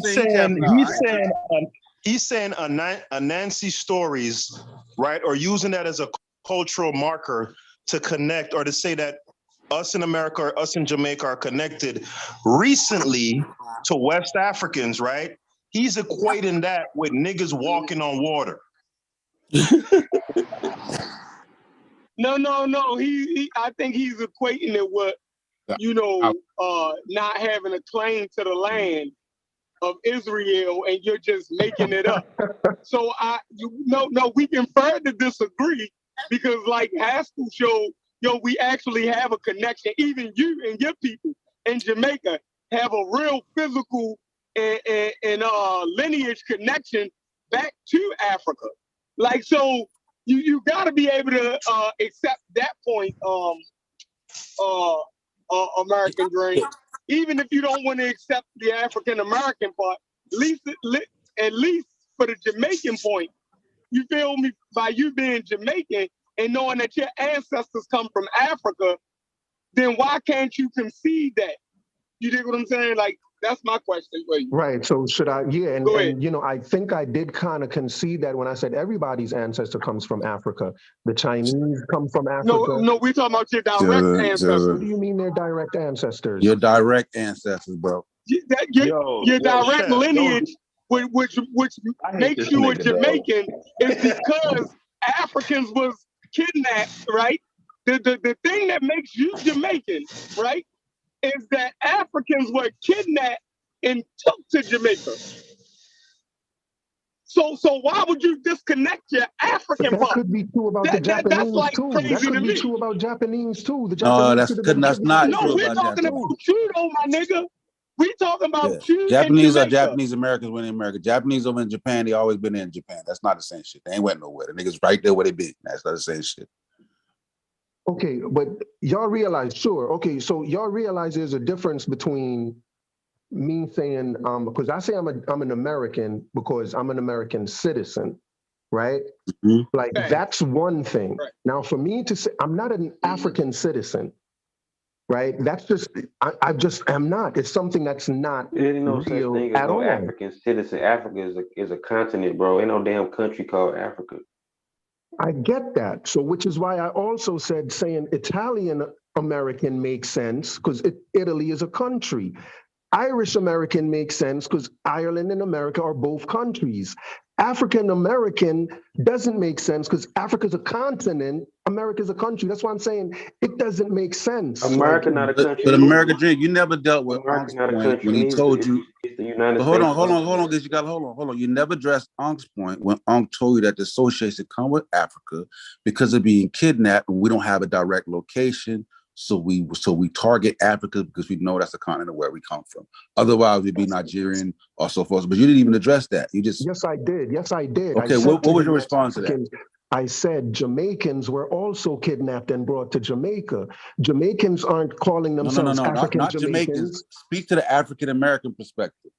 He's saying a Nancy stories, right? Or using that as a cultural marker to connect or to say that us in America or us in Jamaica are connected recently to West Africans, right? He's equating that with niggas walking on water. No. He I think he's equating it with, not having a claim to the land of Israel and you're just making it up. So we can further disagree because like Haskell showed, we actually have a connection. Even you and your people in Jamaica have a real physical and lineage connection back to Africa. Like, so you got to be able to accept that point, American Dream. Even if you don't want to accept the African American part, at least for the Jamaican point, you feel me? By you being Jamaican and knowing that your ancestors come from Africa, then why can't you concede that? You dig what I'm saying? Like, that's my question for you. Right. So should I? Yeah. And I think I did kind of concede that when I said everybody's ancestor comes from Africa. The Chinese come from Africa. No, we talking about your direct ancestors. What do you mean they're direct ancestors? Your direct ancestors, bro. Your direct lineage, which makes you a Jamaican, is because Africans was kidnapped, right? The thing that makes you Jamaican, right, is that Africans were kidnapped and took to Jamaica. So why would you disconnect your African part? That could be true about the Japanese that's like too. Crazy that could to be me. true about Japanese too. That's not no, true we're about talking Japanese. about you though, my nigga. We talking about you. Japanese are Japanese Americans when in America. Japanese over in Japan, they always been in Japan. That's not the same shit. They ain't went nowhere. The niggas right there where they been. That's not the same shit. Okay, but y'all realize, sure. Okay, so y'all realize there's a difference between me saying, because I say I'm an American because I'm an American citizen, right? Mm-hmm. Like that's one thing. Right. Now, for me to say I'm not an African citizen, right? That's just I just am not. It's something that's not There ain't no such thing as no African citizen. Africa is a continent, bro. Ain't no damn country called Africa. I get that. So, which is why I also said saying Italian American makes sense because Italy is a country. Irish American makes sense because Ireland and America are both countries. African American doesn't make sense because Africa's a continent, America's a country. That's why I'm saying it doesn't make sense. America not a country. But America Dream, you never dealt with Unc's point when he told you. But hold on, because you got hold on. You never addressed Unc's point when Unc told you that the association come with Africa because of being kidnapped and we don't have a direct location. So we target Africa because we know that's the continent where we come from. Otherwise, we'd be Nigerian or so forth. But you didn't even address that. You just Yes, I did. Okay, what was your response to that? I said Jamaicans were also kidnapped and brought to Jamaica. Jamaicans aren't calling themselves African not Jamaicans. Speak to the African American perspective.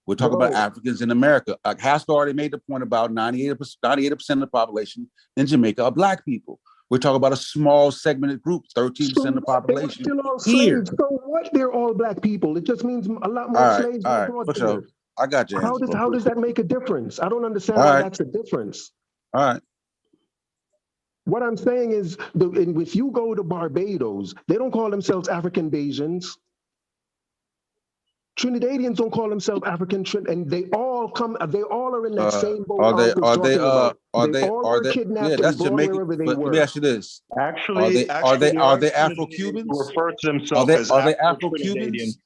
We're talking about Africans in America. Haskell already made the point about 98% of the population in Jamaica are Black people. We're talking about a small segmented group, 13% of the population. They're still all Here. slaves. So what? They're all black people. It just means a lot more slaves were brought here. I got you. How does that make a difference? I don't understand all why right. that's a difference. All right. What I'm saying is, if you go to Barbados, they don't call themselves African Bajans. Trinidadians don't call themselves African, and they all are in that same boat. Are they kidnapped yeah, that's and brought Jamaican. wherever they But were. let me ask you this. Actually, are they Trinidadians Afro-Cubans? who refer to themselves as Afro-Cubans?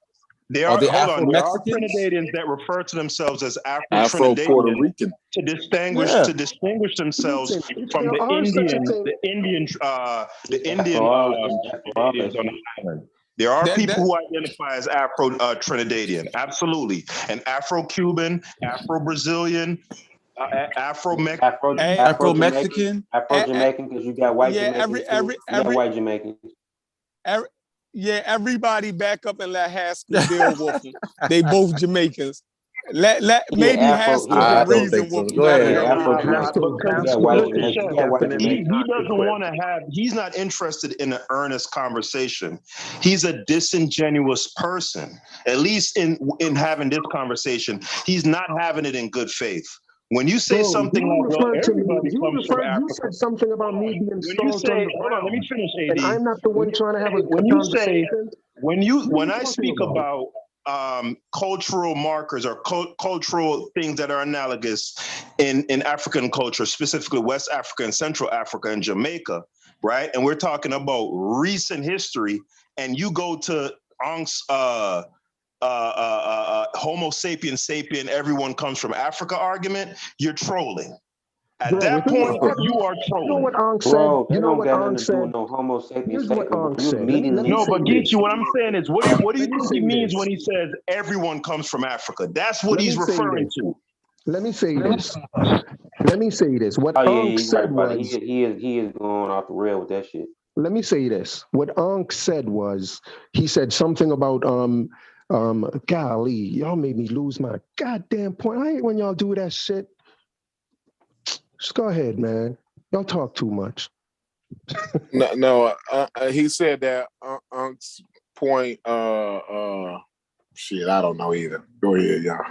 There they are Afro-Mexicans? Trinidadians that refer to themselves as Afro-Puerto Afro-Trinidadian Rican to distinguish themselves from the Indians on the island. There are people who identify as Afro-Trinidadian, absolutely, and Afro-Cuban, Afro-Brazilian, Afro-Mexican, Afro-Mexican, Afro-Jamaican, because you got white Jamaicans too. You got white Jamaicans. Everybody back up and let Haskell deal with them. They both Jamaicans. Maybe Haskell's the reason with He doesn't want to have. He's not interested in an earnest conversation. He's a disingenuous person. At least in having this conversation, he's not having it in good faith. When you say something like, "Well, everybody comes from Africa," you said something about me being stalled on the hold on, let me finish, AD. And I'm not the one trying to have a conversation. When I speak about cultural markers or cultural things that are analogous in African culture, specifically West Africa and Central Africa and Jamaica, right? And we're talking about recent history, and you go to Ank's Homo sapiens sapien, everyone comes from Africa argument, you're trolling. At that point, you are trolling. You know what Ankh said? Bro, you know what Ankh said? No Homo sapiens. Here's what Ankh said. No, but Geechee, what I'm saying is, what do you think he means when he says everyone comes from Africa? That's what he's referring to. Let me say this. What Ankh said was, he is going off the rail with that shit. Let me say this. What Ankh said was, he said something about golly, y'all made me lose my goddamn point. I hate when y'all do that shit. Just go ahead, man. Y'all talk too much. He said that Unc's point. Shit, I don't know either. Go ahead, y'all.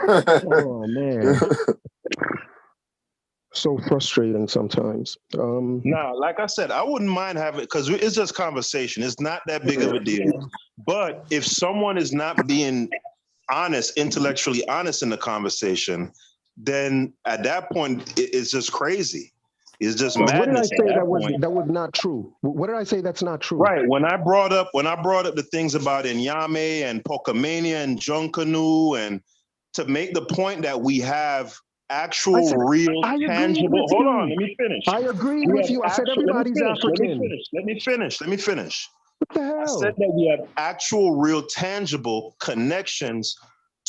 Oh man, so frustrating sometimes. Nah, like I said, I wouldn't mind having it because it's just conversation. It's not that big of a deal. But if someone is not being honest, intellectually honest in the conversation, then at that point it's just crazy. It's just madness. What did I say that was not true? What did I say that's not true? Right. When I brought up the things about Nyame and Pocamania and Junkanu, and to make the point that we have actual, real, tangible. Hold on, let me finish. I agree with you. I said everybody's African. Let me finish. What the hell? I said that we have actual, real, tangible connections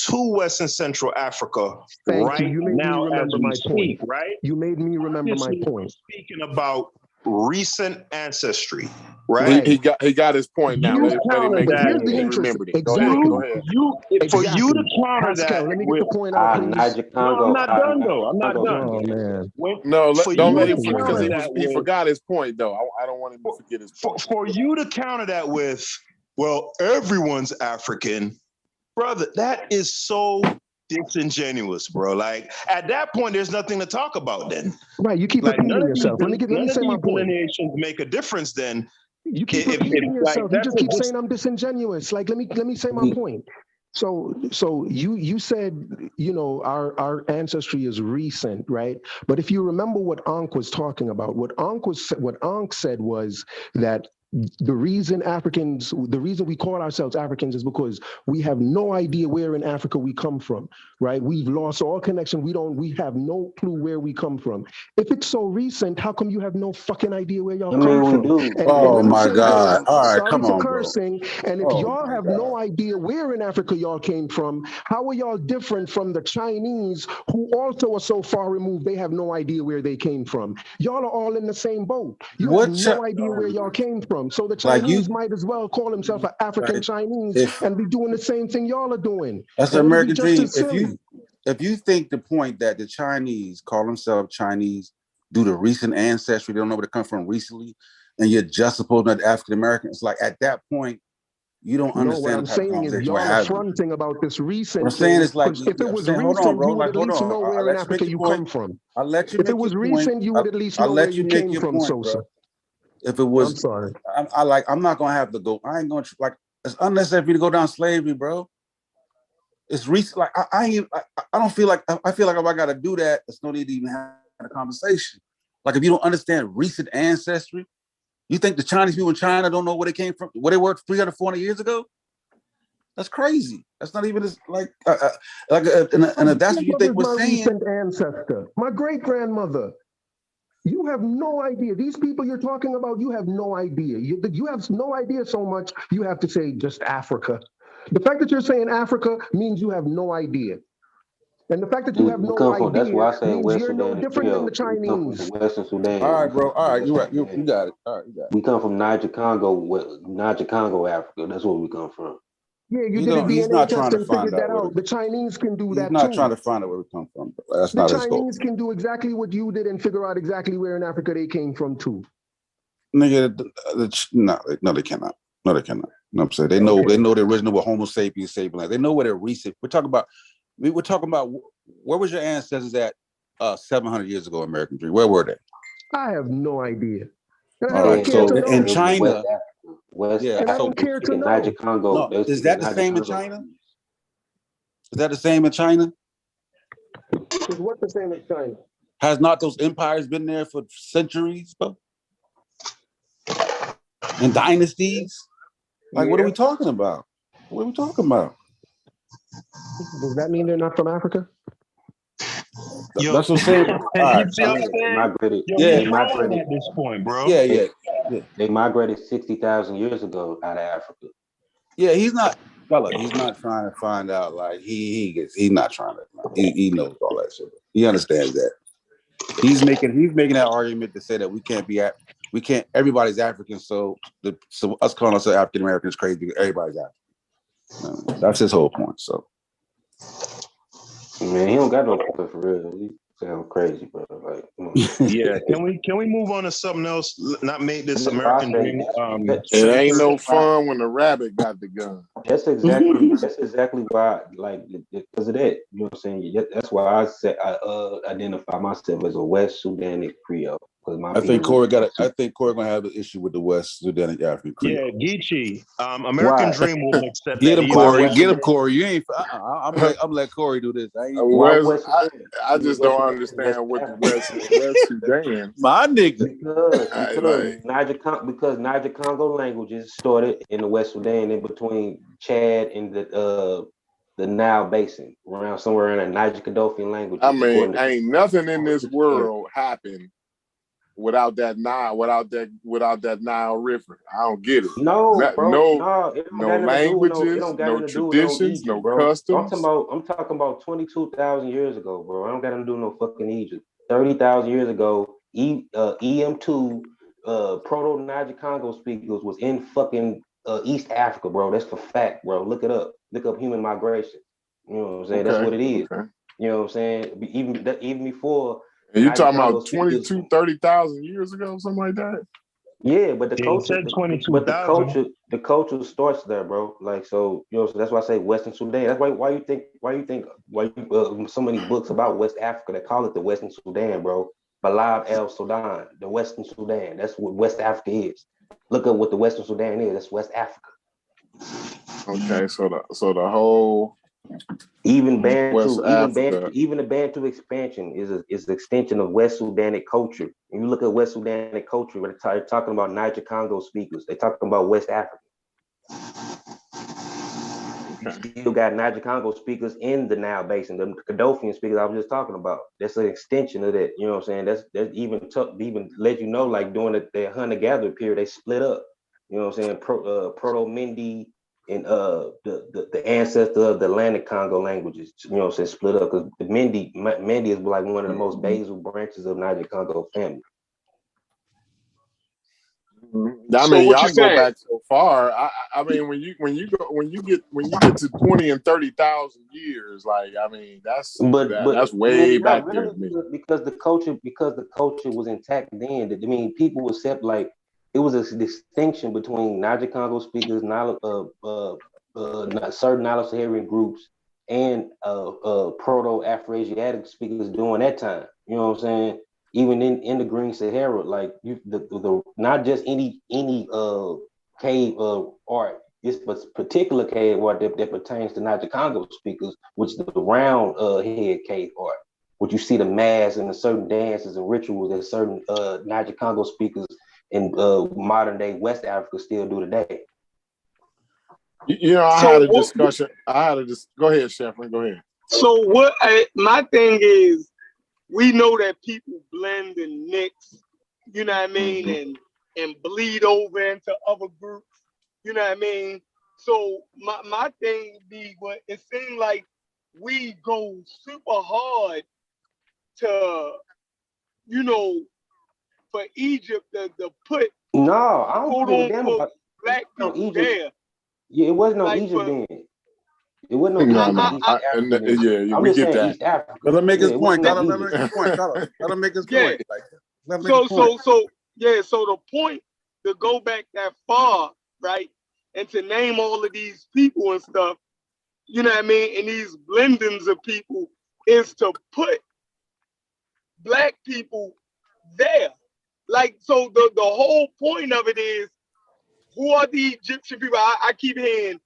to West and Central Africa You made now me remember my point. Right? You made me remember my point. Speaking about recent ancestry, right? He got his point now. Let him make here's the he interest. remembered it. Exactly. Go ahead. For you to counter Pascal, that, let me get the point out, please. No, I'm not done though. I'm not done. Oh man. Don't let him because he forgot his point though. I don't want him to forget his point. For you to counter that with, well, everyone's African, brother, that is so disingenuous, bro. Like at that point, there's nothing to talk about then. Right, you keep repeating yourself. Let me say my point. Delineations make a difference then. You keep repeating yourself. You just keep saying I'm disingenuous. Like let me say my point. So you said, our ancestry is recent, right? But if you remember what Ankh was talking about, what Ankh said was that the reason we call ourselves Africans is because we have no idea where in Africa we come from, right? We've lost all connection. We have no clue where we come from. If it's so recent, how come you have no fucking idea where y'all come from? Oh my God. All right, come on, cursing. And if y'all have no idea where in Africa y'all came from, how are y'all different from the Chinese who also are so far removed they have no idea where they came from? Y'all are all in the same boat. You have no idea where y'all came from. So the Chinese might as well call himself an African Chinese and be doing the same thing y'all are doing. That's the American dream. If you think the point that the Chinese call themselves Chinese due to recent ancestry, they don't know where they come from recently, and you're just supposed to be African American. It's like at that point, you don't understand what I'm the type of saying is conversation we're y'all are having. fronting about this recent What I'm saying thing. is like, If it was saying, hold on, recent, bro. you would Like, at hold least on. know I'll where in let you make Africa your you point. come from. I'll let you If it make was your point. recent, you would at least I'll know where let you you make came your from, point, Sosa. bro. If it was, I'm sorry. I'm not gonna have to go. I ain't gonna like. It's unnecessary for you to go down slavery, bro. It's recent. Like I don't feel like I feel like if I gotta do that, there's no need to even have a conversation. Like if you don't understand recent ancestry, you think the Chinese people in China don't know where they came from, where they were 300, 400 years ago? That's crazy. That's not even as like and if that's what you think we're my saying. Recent ancestor, my great grandmother. You have no idea. These people you're talking about, you have no idea. You have no idea so much. You have to say just Africa. The fact that you're saying Africa means you have no idea. And the fact that you have no idea That's why I say means West you're no Sudan. different than the We come from Chinese. the Western Sudan. All right, bro. All right, you're right. You got it. All right, you got it. We come from Niger Congo, Africa. That's where we come from. Yeah, you did a He's DNA not test trying to and find figured that out where out. The Chinese can do he's that not too. trying to find out where we come from. Bro. That's The not his goal. Chinese can do exactly what you did and figure out exactly where in Africa they came from too. Nigga, no, they cannot. No, they cannot. You know what I'm saying? They know the original with Homo sapiens, sapiens. They know where they're recent. We're talking about where was your ancestors at 700 years ago, American Dream? Where were they? I have no idea. And All right, so in China, West and I don't care to know. Niger Congo. No, is that the same in China? Is that the same in China? Is what the same in China? Has not those empires been there for centuries, bro? And dynasties? Like, what are we talking about? What are we talking about? Does that mean they're not from Africa? That's what I'm saying. You see what I'm saying? Migrated. They migrated at this point, bro. Yeah. They migrated 60,000 years ago out of Africa. Yeah, he's not trying to find out. Like he's not trying to. He knows all that shit. He understands that. He's making that argument to say that we can't. Everybody's African, so us calling ourselves African American is crazy because everybody's African. That's his whole point. So, man, he don't got no point for real. He sound crazy, bro. Like, yeah. Can we move on to something else? Not make this American dream. It ain't no fun when the rabbit got the gun. That's exactly why, like, because of that. You know what I'm saying? That's why I said I identify myself as a West Sudanic Creole. I think Corey gonna have an issue with the West Sudanic African Creole. Yeah, Geechee. American Dream will accept Get that. him, Corey. Get him, Corey. You ain't. I'm let Corey do this. I just don't understand what the West Sudan. My nigga. Because Niger Congo languages started in the West Sudan in between Chad and the Nile Basin, around somewhere in the Niger Kaddofian language. I mean, ain't nothing in this world happened without that Nile River. I don't get it. No languages, no traditions, no customs. I'm talking about 22,000 years ago, bro. I don't got to do no fucking Egypt. 30,000 years ago, EM2 Proto-Niger Congo speakers was in fucking East Africa, bro. That's for fact, bro. Look it up. Look up human migration. You know what I'm saying? That's what it is. Okay. You know what I'm saying? Even before. And you talking about 30,000 years ago, something like that? Yeah, but the culture starts there, bro. Like, so, you know, so that's why I say Western Sudan. That's why you think so many books about West Africa, they call it the Western Sudan, bro. Balad El Sudan, the Western Sudan. That's what West Africa is. Look at what the Western Sudan is. That's West Africa. Okay, so the whole even the Bantu expansion is an extension of West Sudanic culture. When you look at West Sudanic culture, they're talking about Niger Congo speakers. They're talking about West Africa. You still got Niger Congo speakers in the Nile Basin, the Kaddofian speakers I was just talking about. That's an extension of that. You know what I'm saying? That's even let you know, like during the hunter-gatherer period, they split up. You know what I'm saying? Proto-Mindi and the ancestor of the Atlantic Congo languages, you know what I'm saying, split up because the Mindi is like one of the most basal branches of Niger Congo family. I mean, y'all go back so far. I mean, when you get to 20 and 30,000 years, like, I mean, that's way back there to me. Because the culture was intact then. I mean, people accept, like, distinction between Niger Congo speakers, certain Nilo-Saharan groups, and Proto-Afro-Asiatic speakers during that time. You know what I'm saying? Even in the Green Sahara, like the not just any cave art. This particular cave art that pertains to Niger Congo speakers, which is the round head cave art, which you see the masks and the certain dances and rituals that certain Niger Congo speakers in modern day West Africa still do today. You know, I had a discussion. Go ahead, Sheffrin. Go ahead. So my thing is, we know that people blend and mix, you know what I mean, and bleed over into other groups, you know what I mean? So my thing would be, what it seemed like we go super hard to, you know, for Egypt to put quote unquote black people there. Yeah, it wasn't no Like Egypt then. It wasn't no Egypt. Yeah, we get that. East Africa. Let him make his point. Let him make his point. Let him make his point. So the point, to go back that far, right, and to name all of these people and stuff, you know what I mean, and these blendings of people, is to put black people there. Like, so the whole point of it is, who are the Egyptian people? I keep hearing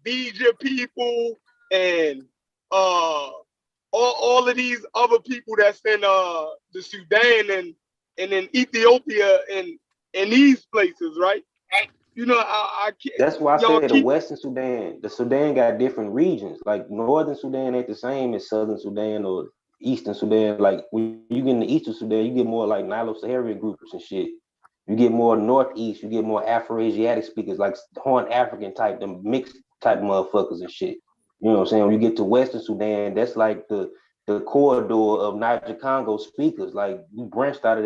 Bija people and all of these other people that's in the Sudan and in Ethiopia and these places, right? You know, I can't. That's why I said the Western Sudan. The Sudan got different regions. Like Northern Sudan ain't the same as Southern Sudan or Eastern Sudan. Like when you get in the Eastern Sudan, you get more like Nilo-Saharan groups and shit. You get more Northeast, you get more Afro-Asiatic speakers, like Horn African type, them mixed type motherfuckers and shit. You know what I'm saying? When you get to Western Sudan, that's like the corridor of Niger Congo speakers. Like we branched out of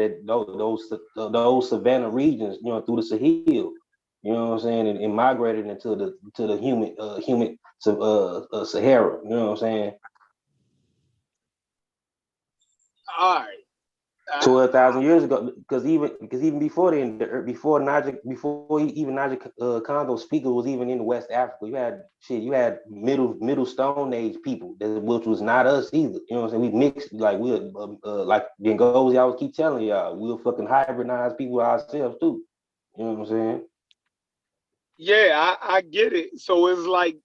those savannah regions, you know, through the Sahel. You know what I'm saying? And migrated into the humid Sahara. You know what I'm saying? All right. 12,000 years ago, because even before then, before even Niger Congo speakers was even in West Africa, you had middle Stone Age people, which was not us either. You know what I'm saying? We mixed, like we're like Ngozi always keep telling y'all, we'll fucking hybridize people ourselves too. You know what I'm saying? Yeah, I get it. So it's like,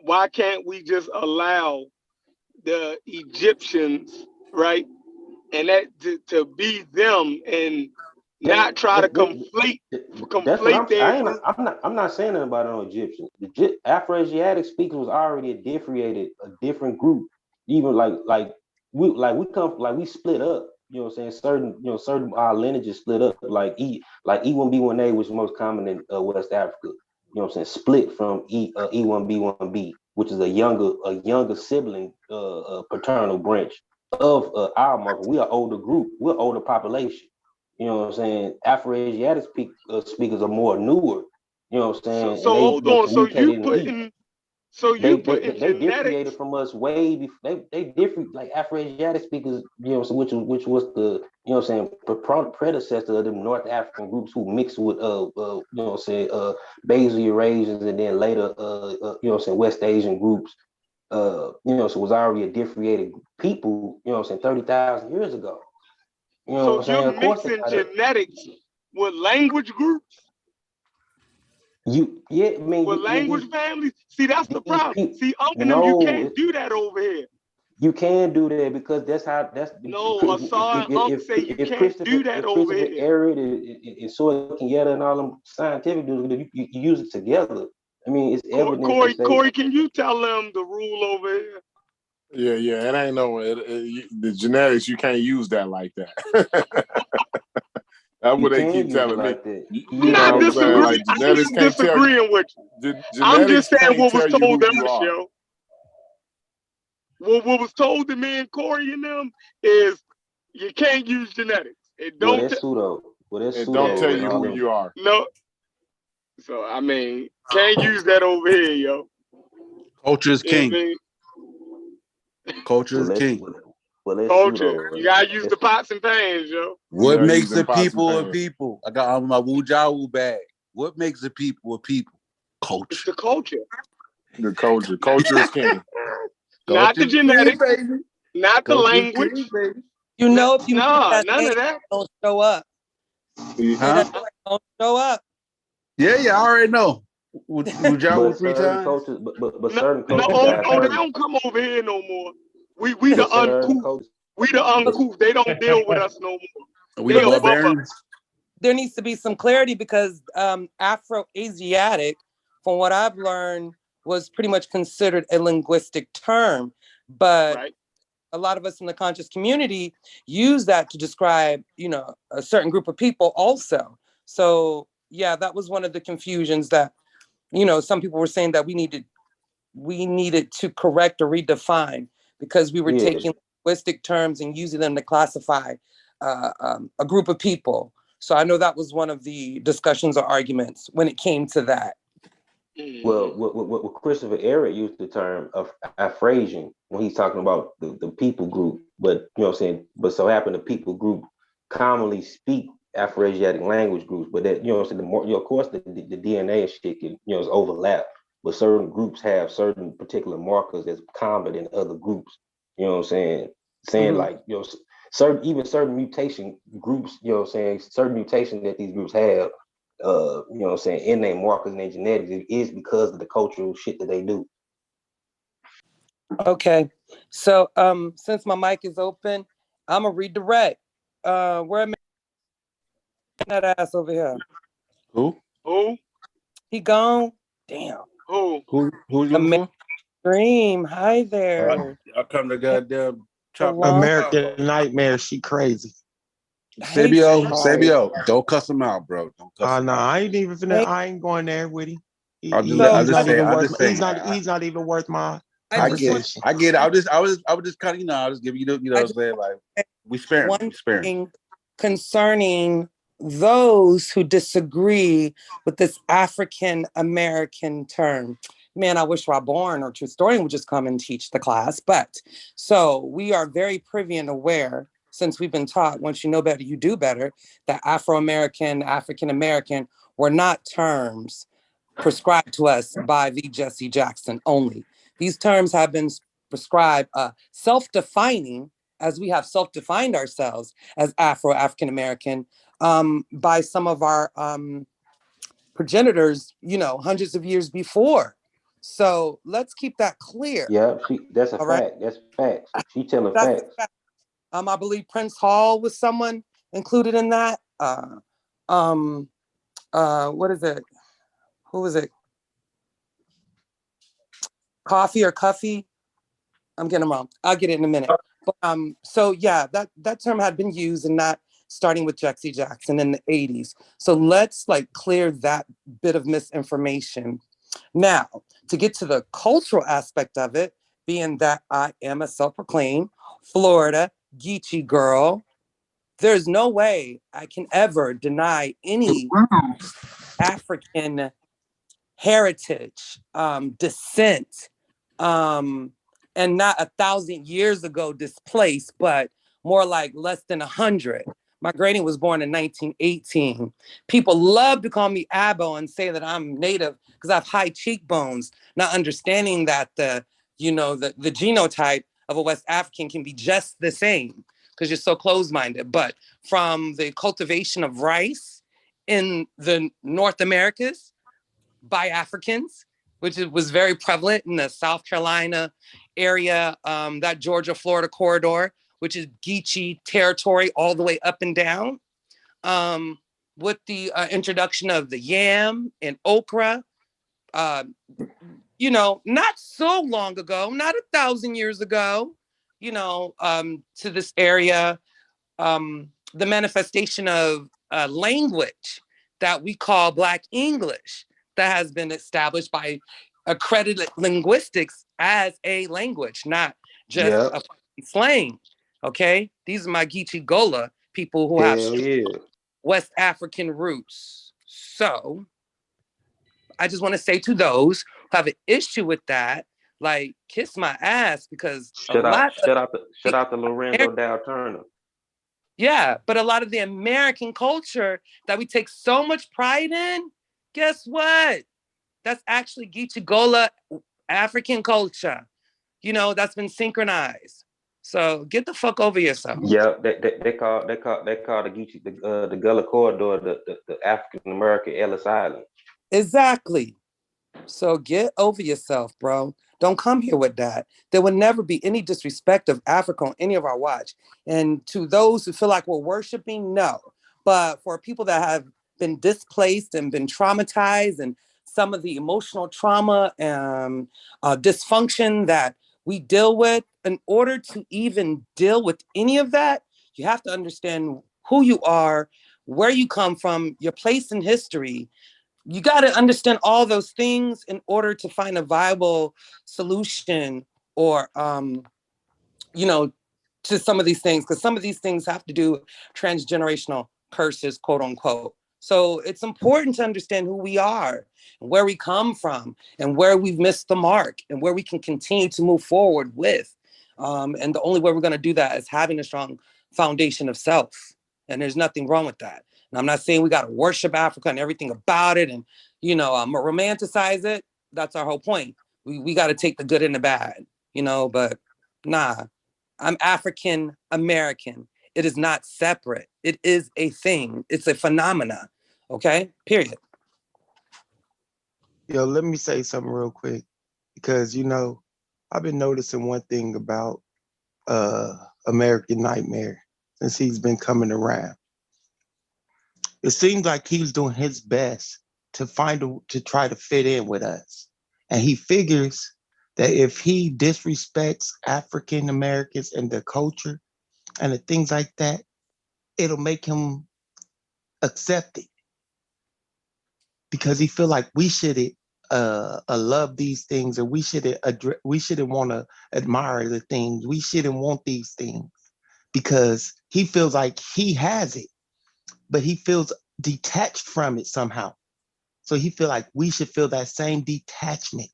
why can't we just allow the Egyptians, right, and that to be them and not try to conflate their. I'm not saying nothing about no Egyptians. Afro-Asiatic speakers was already a different group. Even we split up. You know what I'm saying? Certain our lineages split up. Like E1B1A, which is most common in West Africa. You know what I'm saying? Split from E1B1B, which is a younger sibling paternal branch of our mother. We are older group. We're older population. You know what I'm saying? Afro-Asiatic speakers are more newer. You know what I'm saying? So hold on. So you putting they differentiated from us way before. They different, like Afro-Asiatic speakers. You know, which was the, you know what I'm saying, predecessor of the North African groups who mixed with you know what I'm saying, Basal Eurasians, and then later you know what I'm saying, West Asian groups. You know, so it was already a differentiated people. You know what I'm saying, 30,000 years ago. You know what I'm saying? You're mixing genetics with language groups? With language families? See, that's the problem. See, you can't do that over here. You can do that because that's no, Assad say you can't do that over here. Arid and Soy Kenyatta and all them scientific dudes, you use it together. I mean, it's evidence. Corey, can you tell them the rule over here? Yeah, it ain't the genetics, you can't use that like that. That's what they keep telling me. I'm not disagreeing. Like, I'm just disagreeing with you. I'm just saying what was told to us, yo. What was told to me and Corey and them is you can't use genetics. It don't. That's pseudo. It don't tell you who you are. No. So I mean, can't use that over here, yo. Culture is king. Culture is king. let's Culture. You gotta use the pots and pans, yo. What makes a people a people? I got on my Wujawu bag. What makes a people a people? Culture. It's the culture. The culture. Culture is king. Not the genetics. Not the Culture language. king, baby. You know, if you none of that. Don't show up. Huh? Don't show up. Yeah, I already know. Wujawu 3 times. Cultures, but certain cultures No, got they certain. don't come over here no more. We the uncouth. We the uncouth. They don't deal with us no more. We the barbarians. There needs to be some clarity because Afro-Asiatic, from what I've learned, was pretty much considered a linguistic term. But a lot of us in the conscious community use that to describe, a certain group of people also. So yeah, that was one of the confusions that, some people were saying that we needed to correct or redefine because we were taking linguistic terms and using them to classify a group of people. So I know that was one of the discussions or arguments when it came to that. Well, what Christopher Ehret used the term of Afrasian when he's talking about the people group, but but so happen the people group commonly speak Afroasiatic language groups, but that the more of course the DNA and shit can is overlap, but certain groups have certain particular markers that's common in other groups. Saying like certain mutation groups, certain mutation that these groups have. In their markers and their genetics, it is because of the cultural shit that they do. Okay, so since my mic is open, I'm gonna redirect. Where am I? That ass over here? Who? He gone? Damn. Who you looking for? Dream. Hi there. I'll come to goddamn chop American Nightmare. She crazy. Sabio, don't cuss him out, bro. Don't cuss him No, out. I ain't even finna. I ain't going there with him. He's not even worth my. I get it. I was just kind of, I was giving you, what I'm saying, like we sparing. One thing concerning those who disagree with this African American term. Man, I wish Raborn or Historian would just come and teach the class. But so we are very privy and aware, since we've been taught, once you know better, you do better, that Afro-American, African-American were not terms prescribed to us by the Jesse Jackson only. These terms have been prescribed self-defining, as we have self-defined ourselves as African-American by some of our progenitors, hundreds of years before. So let's keep that clear. Yeah, that's a fact. That's facts. She telling facts. I believe Prince Hall was someone included in that. What is it? Who was it? Coffee or Cuffy? I'm getting them wrong. I'll get it in a minute. But, so yeah, that term had been used and not starting with Jesse Jackson in the 80s. So let's clear that bit of misinformation. Now, to get to the cultural aspect of it, being that I am a self-proclaimed Florida Geechee girl, there's no way I can ever deny any African heritage, descent, and not 1,000 years ago displaced, but more like less than 100. My granny was born in 1918. People love to call me Abo and say that I'm native because I have high cheekbones, not understanding that the genotype of a West African can be just the same because you're so closed-minded. But from the cultivation of rice in the North Americas by Africans, which was very prevalent in the South Carolina area, that Georgia-Florida corridor, which is Geechee territory all the way up and down. With the introduction of the yam and okra, not so long ago, not 1,000 years ago, to this area, the manifestation of language that we call Black English that has been established by accredited linguistics as a language, not just a slang. Okay, these are my Geechee Gola people who have West African roots. So I just want to say to those who have an issue with that, like kiss my ass, because Shout out to Lorenzo Dow Turner. Yeah, but a lot of the American culture that we take so much pride in, guess what? That's actually Geechee Gola African culture. You know, that's been synchronized. So get the fuck over yourself. Yeah, they call the Geechee the Gullah Corridor the African American Ellis Island. Exactly. So get over yourself, bro. Don't come here with that. There will never be any disrespect of Africa on any of our watch. And to those who feel like we're worshiping, no. But for people that have been displaced and been traumatized, and some of the emotional trauma and dysfunction that we deal with, in order to even deal with any of that, you have to understand who you are, where you come from, your place in history. You got to understand all those things in order to find a viable solution, or, you know, to some of these things, because some of these things have to do with transgenerational curses, quote unquote. So it's important to understand who we are, and where we come from, and where we've missed the mark, and where we can continue to move forward with. And the only way we're going to do that is having a strong foundation of self. And there's nothing wrong with that. And I'm not saying we got to worship Africa and everything about it and, you know, romanticize it. That's our whole point. We got to take the good and the bad, you know, but nah, I'm African American. It is not separate. It is a thing. It's a phenomena. Okay, period. Yo, let me say something real quick, because, you know, I've been noticing one thing about American Nightmare since he's been coming around. It seems like he's doing his best to try to fit in with us. And he figures that if he disrespects African Americans and their culture and the things like that, it'll make him accept it. Because he feel like we should love these things, and we shouldn't want to admire the things. We shouldn't want these things because he feels like he has it, but he feels detached from it somehow. So he feel like we should feel that same detachment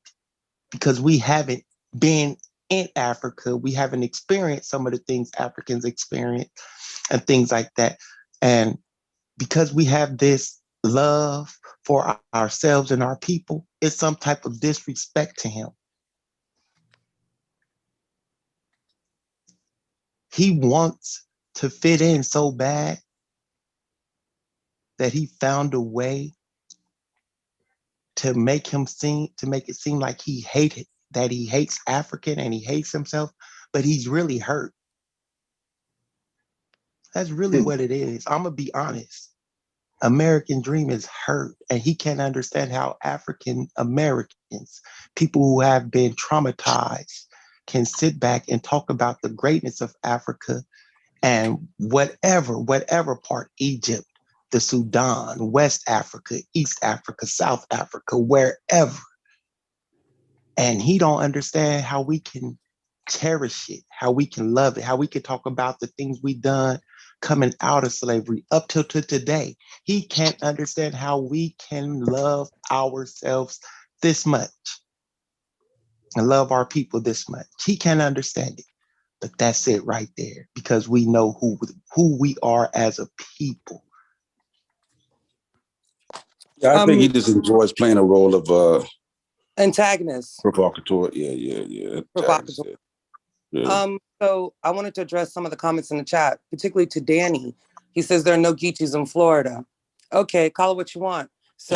because we haven't been in Africa. We haven't experienced some of the things Africans experience and things like that. And because we have this love for ourselves and our people, it's some type of disrespect to him. He wants to fit in so bad that he found a way to make it seem like he hates African and he hates himself, but he's really hurt. That's really what it is. I'm gonna be honest. American dream is hurt, and he can't understand how African Americans, people who have been traumatized, can sit back and talk about the greatness of Africa and whatever part, Egypt, the Sudan, West Africa, East Africa, South Africa, wherever. And he don't understand how we can cherish it, how we can love it, how we can talk about the things we done coming out of slavery up till today. He can't understand how we can love ourselves this much and love our people this much. He can't understand it, but that's it right there, because we know who we are as a people. Yeah, I think he just enjoys playing a role of antagonist. Provocateur. Yeah. Provocateur. Yeah. So I wanted to address some of the comments in the chat, particularly to Danny. He says there are no Geechees in Florida. Okay, call it what you want. So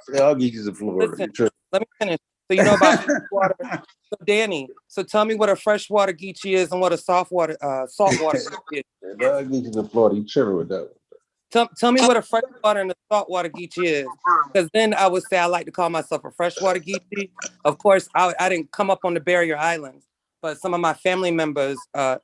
there are Geechees in Florida. Listen, let me finish. So you know about water. So Danny, so tell me what a freshwater Geechee is and what a saltwater Geechee is. There are Geechees in Florida. You tripping with that one. Tell me what a freshwater and a saltwater Geechee is, because then I would say I like to call myself a freshwater Geechee. Of course, I didn't come up on the barrier islands, but some of my family members,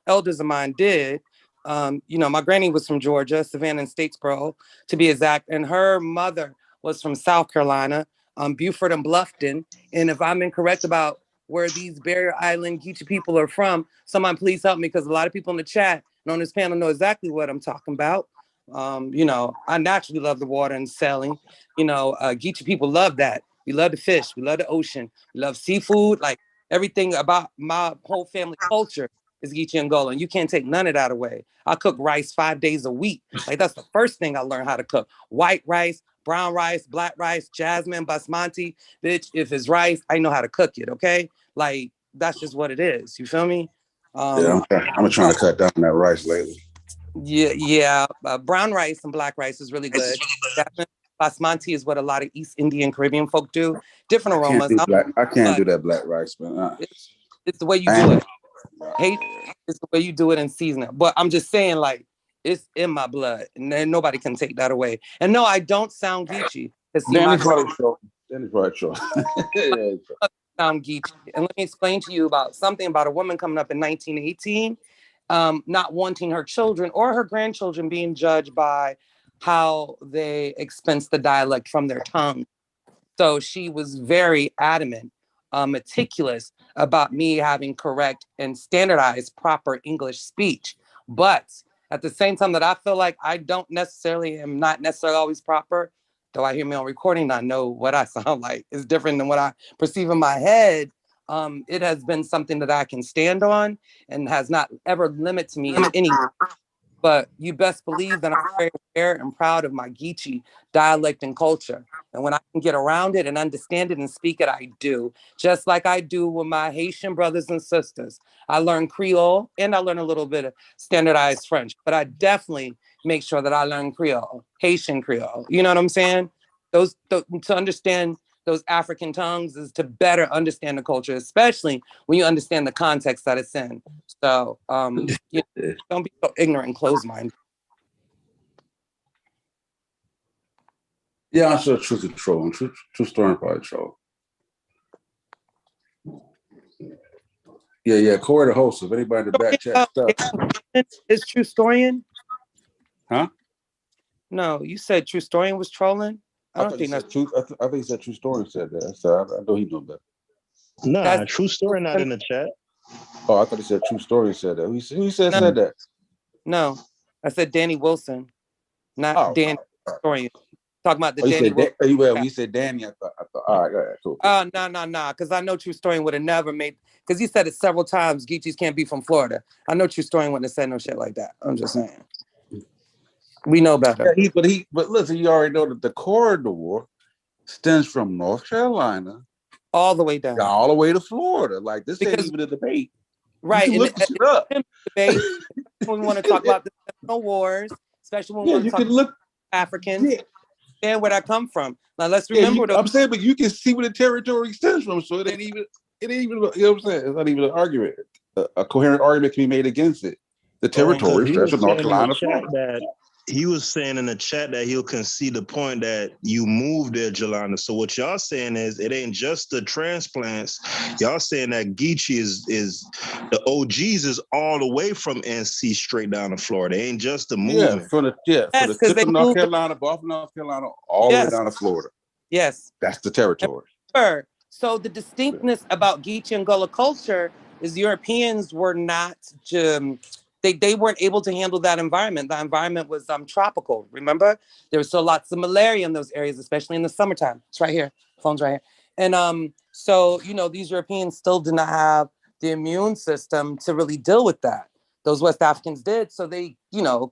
elders of mine did. You know, my granny was from Georgia, Savannah and Statesboro, to be exact, and her mother was from South Carolina, Beaufort and Bluffton. And if I'm incorrect about where these barrier island Geechee people are from, someone please help me, because a lot of people in the chat and on this panel know exactly what I'm talking about. You know, I naturally love the water and sailing. You know, Geechee people love that. We love the fish. We love the ocean. We love seafood. Like, Everything about my whole family culture is Geechee Angola, and you can't take none of that away. I cook rice 5 days a week. Like, that's the first thing I learned how to cook. White rice, brown rice, black rice, jasmine, basmati. Bitch, if it's rice, I know how to cook it, okay? Like, that's just what it is. You feel me? Yeah, I'm trying to cut down that rice lately. Yeah. Brown rice and black rice is really good. Jasmine, basmati is what a lot of East Indian Caribbean folk do. Different aromas. I can't do that black rice, man. It's the way you do it. Hate is the way you do it and season it. But I'm just saying, like, it's in my blood, and then nobody can take that away. And no, I don't sound Geechee. Danny's probably true. Danny's probably true. Sound Geechee. And let me explain to you about something about a woman coming up in 1918, not wanting her children or her grandchildren being judged by how they expense the dialect from their tongue. So she was very adamant, meticulous about me having correct and standardized proper English speech. But at the same time that I feel like I am not necessarily always proper, though I hear me on recording and I know what I sound like is different than what I perceive in my head. It has been something that I can stand on and has not ever limited me in any. But you best believe that I'm very aware and proud of my Geechee dialect and culture. And when I can get around it and understand it and speak it, I do. Just like I do with my Haitian brothers and sisters. I learn Creole and I learn a little bit of standardized French, but I definitely make sure that I learn Creole, Haitian Creole. You know what I'm saying? To understand those African tongues is to better understand the culture, especially when you understand the context that it's in. So, don't be so ignorant and closed-minded. Yeah, I'm sure truth is true. True story probably true. Yeah. Corey the host. If anybody in the back chat stuff. Is True Storian? Huh? No, you said True Storian was trolling. I don't think that's true. I think he said True Story said that. So I know he knew better. Nah, True Story not in the chat. Oh, I thought he said True Story said that. Who said that? No, I said Danny Wilson, not Danny Storian. Talking about the Danny Wilson. When you said Danny, I thought all right, cool. No, because I know True Storian would have never made, because he said it several times, Geechees can't be from Florida. I know True Storian wouldn't have said no shit like that. I'm just saying. We know better. Yeah, but listen, you already know that the corridor stems from North Carolina all the way down, all the way to Florida. Like, this ain't even a debate, right? You can look this shit up. Debate when we want to talk about the Seminole Wars, especially when we want to talk about Africans and where that come from. Now let's remember. I'm saying, but you can see where the territory stems from, so it ain't even. You know what I'm saying? It's not even an argument. A coherent argument can be made against it. The territory stems from North Carolina, Florida. He was saying in the chat that he'll concede the point that you moved there, Jelana. So what y'all saying is it ain't just the transplants. Y'all saying that Geechee is the OGs is all the way from NC straight down to Florida. It ain't just the movement. From the tip of North Carolina, Boston, North Carolina, all the way down to Florida. Yes. That's the territory. So the distinctness about Geechee Angola culture is Europeans were not they weren't able to handle that environment. The environment was tropical. Remember, there was still lots of malaria in those areas, especially in the summertime. It's right here. Phone's right here. And so these Europeans still did not have the immune system to really deal with that. Those West Africans did, so they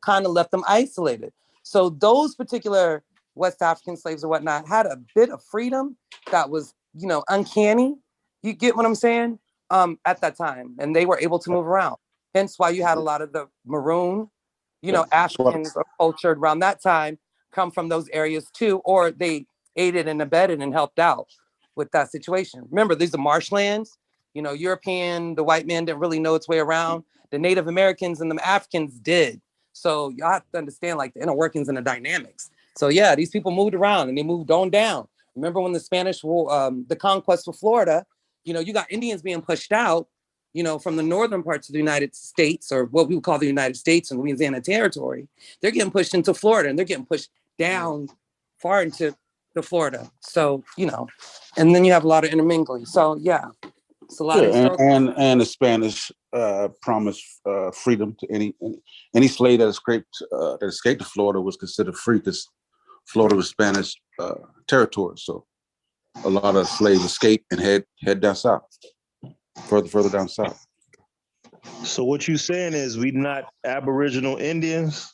kind of left them isolated. So those particular West African slaves or whatnot had a bit of freedom that was uncanny. You get what I'm saying? At that time, and they were able to move around. Hence why you had a lot of the maroon, Africans or cultured around that time come from those areas too, or they aided and abetted and helped out with that situation. Remember, these are marshlands. The white man didn't really know its way around. The Native Americans and the Africans did. So y'all have to understand like the inner workings and the dynamics. So yeah, these people moved around and they moved on down. Remember when the Spanish war, the conquest of Florida, you got Indians being pushed out, from the northern parts of the United States, or what we would call the United States and Louisiana Territory. They're getting pushed into Florida, and they're getting pushed down far into the Florida. So, and then you have a lot of intermingling. So, yeah, it's a lot of and the Spanish promised freedom to any slave that escaped to Florida was considered free because Florida was Spanish territory. So a lot of slaves escaped and head down south. further down south. So what you saying is we not Aboriginal Indians?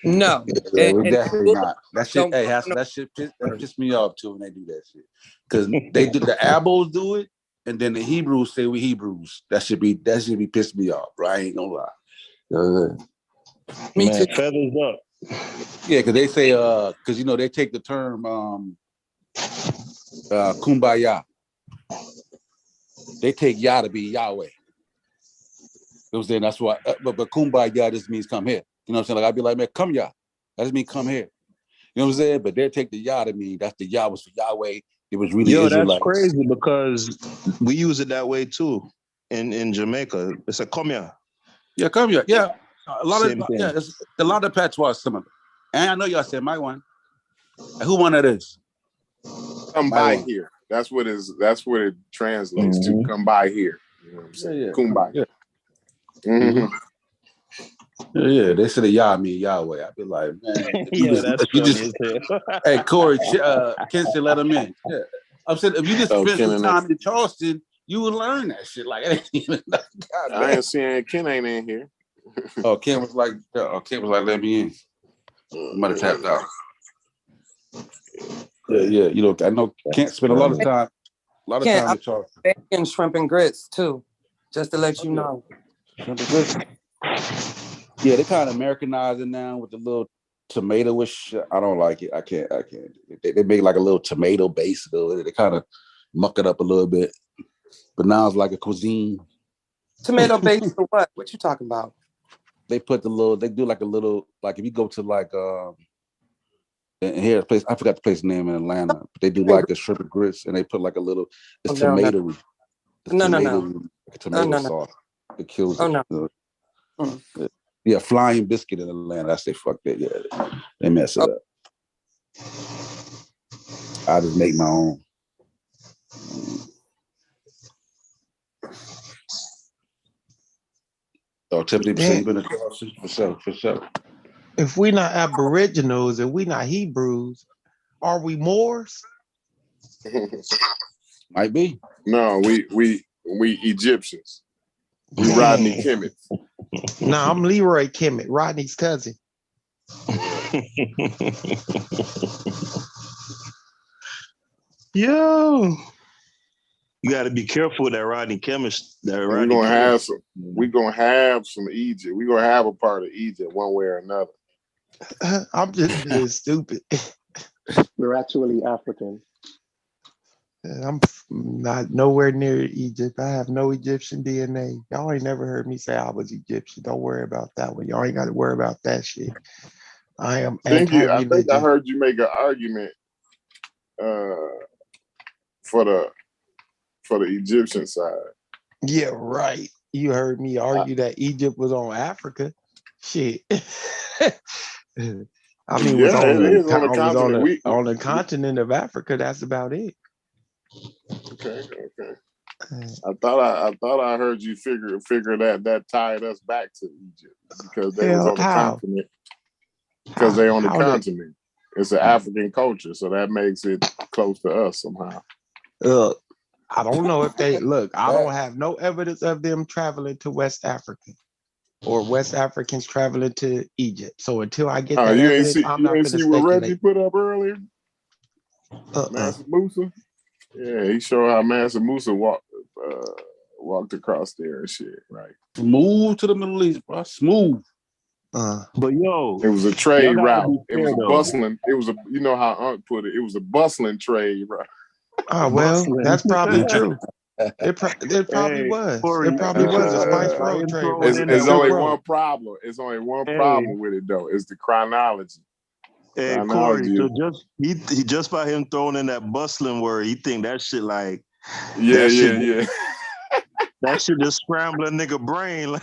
No, Yeah, we definitely not. That shit, hey, that shit piss me off too when they do that shit. Because they do the Abos do it, and then the Hebrews say we Hebrews. That should be pissing me off, bro. I ain't gonna lie. Me too. Feathers up. Yeah, because they say because they take the term kumbaya. They take Yah to be Yahweh. You know what I'm saying? That's why, but kumbaya just means come here. You know what I'm saying? Like I'd be like, man, come Yah. That just means come here. You know what I'm saying? But they take the Yah to mean that's the Yah was for Yahweh. It was really Israelites. That's crazy because we use it that way too in Jamaica. It's a come here. Yeah, come here. Yeah, a lot of patois is similar. And I know y'all said my one. And who one of this? Come by here. That's what it translates to. Come by here. You know what I'm saying? Yeah. Kumbaya. Yeah. Mm-hmm. Yeah, they said Yah mean Yahweh. I'd be like, man, that's funny. Hey, Corey, Ken said let him in. Yeah. I'm saying if you just spend some time in Charleston, you would learn that shit. Like, it ain't even. I ain't seeing Ken ain't in here. Ken was like, let me in. I might have tapped out. Yeah. I know Kent spent a lot of time in Charleston. Bacon, shrimp, and grits too, just to let you know. Yeah, they kind of Americanized it now with the little tomato-ish. I don't like it. I can't. They make like a little tomato base though. They kind of muck it up a little bit. But now it's like a cuisine. Tomato base for what? What you talking about? They do like a little, like if you go to like here place, I forgot the place name in Atlanta, but they do like a shrimp and grits and they put like a little tomatoey. No. Tomato sauce. It kills it. No. Yeah, flying biscuit in Atlanta. I say fuck that. Yeah, they mess it up. I just make my own. Oh, Tiffany, you've been for sure. If we not Aboriginals and we not Hebrews, are we Moors? Might be. No, we Egyptians. We Rodney Kemet. Nah, I'm Leroy Kemet, Rodney's cousin. Yo, you got to be careful with that Rodney Kemet. We're gonna have some Egypt. We're gonna have a part of Egypt one way or another. I'm just being stupid. We're actually African. I'm not nowhere near Egypt. I have no Egyptian DNA. Y'all ain't never heard me say I was Egyptian. Don't worry about that one. Y'all ain't got to worry about that shit. I am I think I heard you make an argument for the Egyptian side. Yeah, right. You heard me argue that Egypt was on Africa. Shit. I mean, Yeah, was on the continent of Africa. That's about it. Okay. I thought I heard you figure that tied us back to Egypt because they was on the continent. Because they're on the continent. It's an African culture, so that makes it close to us somehow. I don't know if they look. I don't have no evidence of them traveling to West Africa or West Africans traveling to Egypt. So until I get that evidence, I'm not going to speculate. You ain't see what Reggie put up earlier? Master Musa? Yeah, he showed how Master Musa walked across there and shit, right? Smooth to the Middle East, bro. Smooth. But yo, it was a trade route. It was bustling. It was you know how Unc put it. It was a bustling trade route. Oh well, that's probably true. It probably was. It probably was a Spice Road trade. It's only one problem. It's only one problem with it though. It's the chronology. Hey, Corey, so he just by him throwing in that bustling word, he think that shit like yeah. That shit just scramble a nigga brain.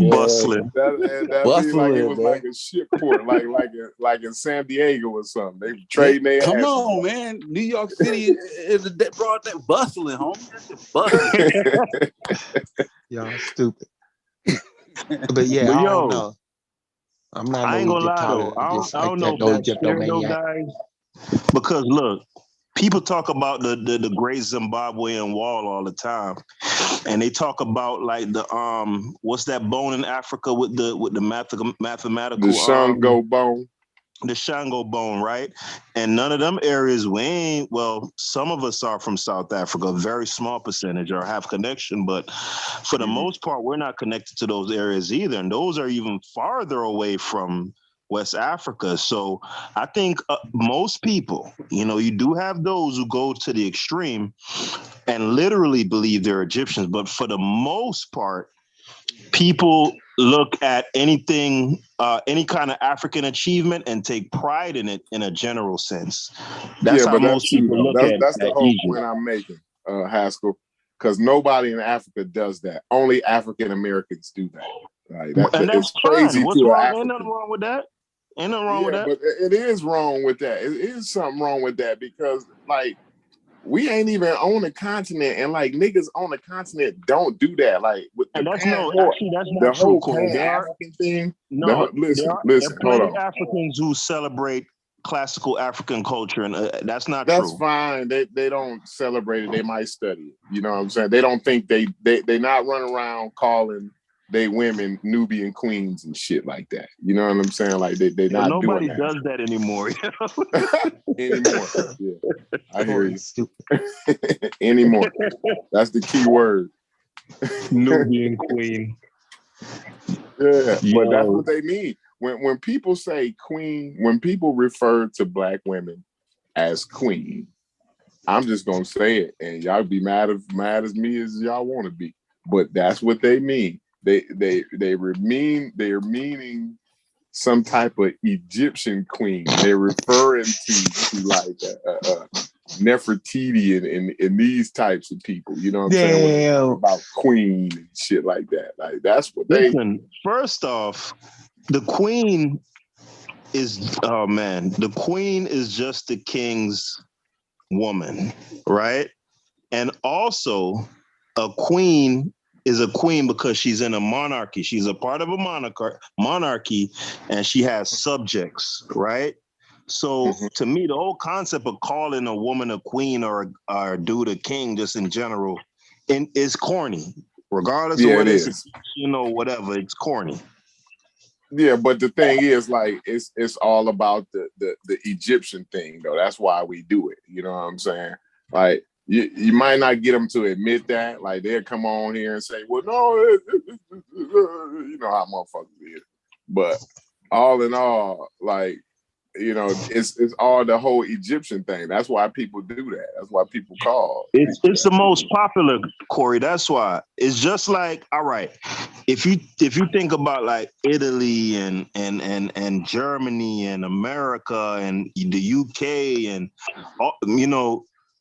Bustling. That be like it was like a ship port, like in San Diego or something. They trading their Come asses. on, man. New York City is brought that bustling, homie. That shit bustling. Y'all stupid. But yeah, I don't know. I'm not. I ain't gonna lie though. I don't know if that's fair though, guys. Because look, people talk about the Great Zimbabwean Wall all the time, and they talk about like the what's that bone in Africa with the mathematical The Shango bone. The Shango bone, right? And none of them areas some of us are from South Africa, a very small percentage or have connection, but for the most part, we're not connected to those areas either. And those are even farther away from West Africa. So I think most people, you do have those who go to the extreme and literally believe they're Egyptians, but for the most part, people look at anything, any kind of African achievement and take pride in it in a general sense. That's how most people look at That's the whole Egypt. point I'm making, Haskell, because nobody in Africa does that. Only African Americans do that. Right? And that's it's crazy. fine. What's to wrong? African. Ain't nothing wrong with that. Ain't nothing wrong with that. But it is wrong with that. It is something wrong with that because, like, we ain't even on the continent, and like niggas on the continent don't do that. Like with the that's the not true, whole Corey. Pan-African thing. Listen, Listen, hold on. Africans who celebrate classical African culture, and that's not true. That's fine. They don't celebrate it. They might study it. You know what I'm saying? They don't think they not run around calling they women Nubian queens and shit like that. You know what I'm saying? Like they not nobody doing that. does that anymore. Anymore. Yeah. I hear you. Anymore. That's the key word. Nubian queen. Yeah, but that's what they mean. When people say queen, when people refer to black women as queen, I'm just gonna say it, and y'all be mad as me as y'all want to be. But that's what they mean. They're meaning some type of Egyptian queen. They're referring to like Nefertiti and these types of people. You know what I'm saying? When they talk about queen and shit like that. Like that's what they. Listen, first off, the queen is the queen is just the king's woman, right? And also, a queen is a queen because she's in a monarchy. She's a part of a monarchy, and she has subjects, right? So to me, the whole concept of calling a woman a queen or dude a king, just in general, is corny. Regardless of what it is, whatever, it's corny. Yeah, but the thing is, like, it's all about the Egyptian thing, though. That's why we do it. You know what I'm saying? Like, you might not get them to admit that. Like, they'll come on here and say, well, no, you know how motherfuckers is. But all in all, like, it's all the whole Egyptian thing. That's why people do that. That's why people call. It's the most popular, Corey. That's why. It's just like, all right, if you think about like Italy and Germany and America and the UK and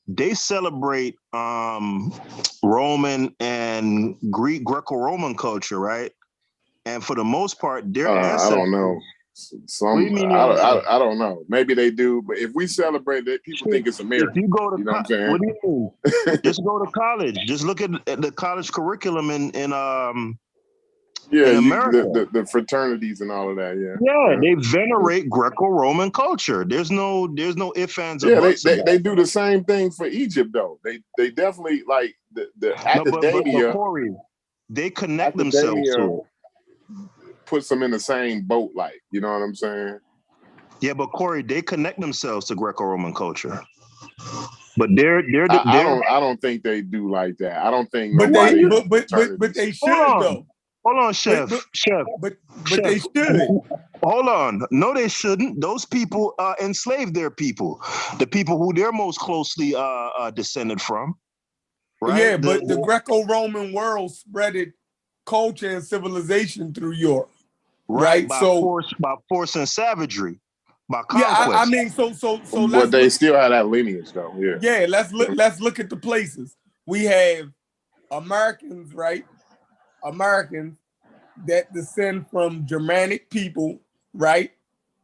they celebrate Roman and Greco-Roman culture, right? And for the most part, their ancestors. I don't know. I don't know. Maybe they do, but if we celebrate it, people think it's American. If you go to you know what I'm saying? What do you mean? Just go to college. Just look at the college curriculum in America. The fraternities and all of that. Yeah, they venerate Greco-Roman culture. There's no ifs, ands, or buts. They do the same thing for Egypt though. They definitely like the academia. But Corey, they connect themselves to it. Puts them in the same boat, like, you know what I'm saying? Yeah, but Corey, they connect themselves to Greco-Roman culture. But I don't think they do like that. I don't think. But they should though. Hold on, Chef. But they should. Hold on. No, they shouldn't. Those people enslaved their people, the people who they're most closely descended from. Right? Yeah, but the Greco-Roman world spreaded culture and civilization through Europe. Right, by force and savagery, by conquest. Yeah, I mean, so. But they still have that lineage, though. Yeah. Yeah, let's look at the places. We have Americans, right? Americans that descend from Germanic people, right?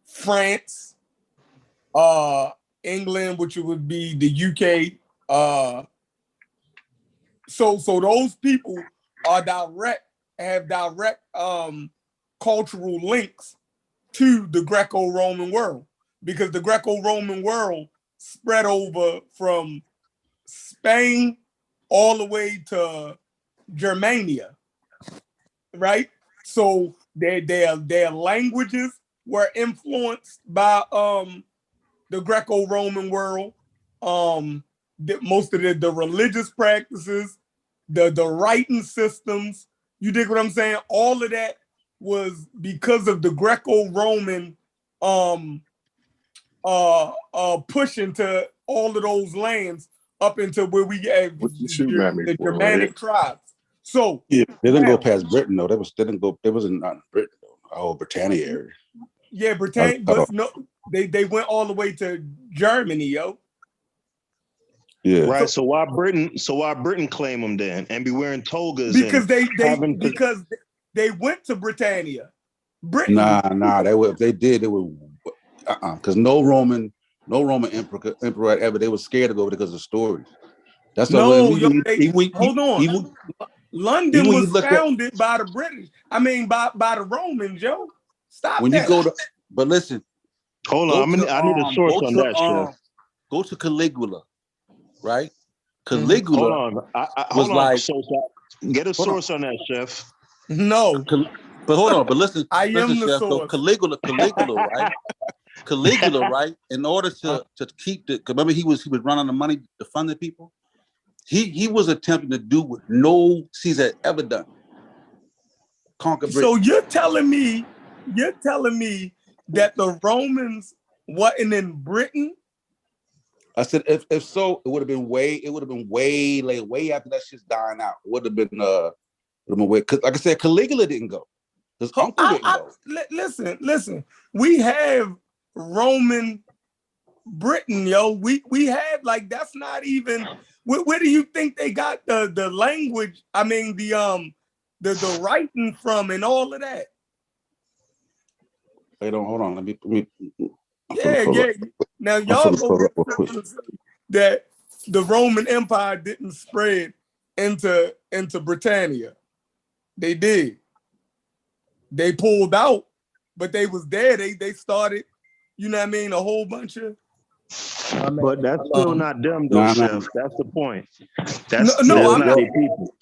France, England, which would be the UK. So those people are have direct cultural links to the Greco-Roman world, because the Greco-Roman world spread over from Spain all the way to Germania, right? So their languages were influenced by the Greco-Roman world. Most of the religious practices, the writing systems. You dig what I'm saying? All of that was because of the Greco-Roman push into all of those lands up into where we have the Germanic tribes. So yeah, they didn't go past Britain though. They wasn't not in Britain though. Oh, Britannia area. Yeah, Britannia, but no, they went all the way to Germany, yo. Yeah. Right. So why Britain claim them then and be wearing togas? Because and because they went to Britannia. Britain. Nah. If they did, they would. Because no Roman emperor ever. They were scared to go because of stories. That's hold on. London was founded by the British. I mean, by the Romans, yo. Stop when that. You go to, but listen. Hold on, I need a source on that, Chef. Go to Caligula, right? Caligula hold was on, like. Get a source on that, Chef. No. But hold on, but listen. I am the Chef, source. So Caligula, right? Caligula, right? In order to keep remember he was running the money to fund the people. He was attempting to do what no Caesar had ever done. Conquer Britain. So you're telling me that the Romans wasn't in Britain? I said if so, it would have been way late, way after that shit's dying out. It would have been way, because like I said, Caligula didn't go. His uncle didn't go. Listen. We have Roman Britain, yo. We have, like, that's not even where do you think they got the language? I mean the writing from and all of that. Hey, don't hold on. Let me Yeah. Now y'all go that the Roman Empire didn't spread into Britannia. They did. They pulled out, but they was there. They started, you know what I mean, a whole bunch of. But that's still not them, though, Chef. That's the point. That's I'm not not. the people.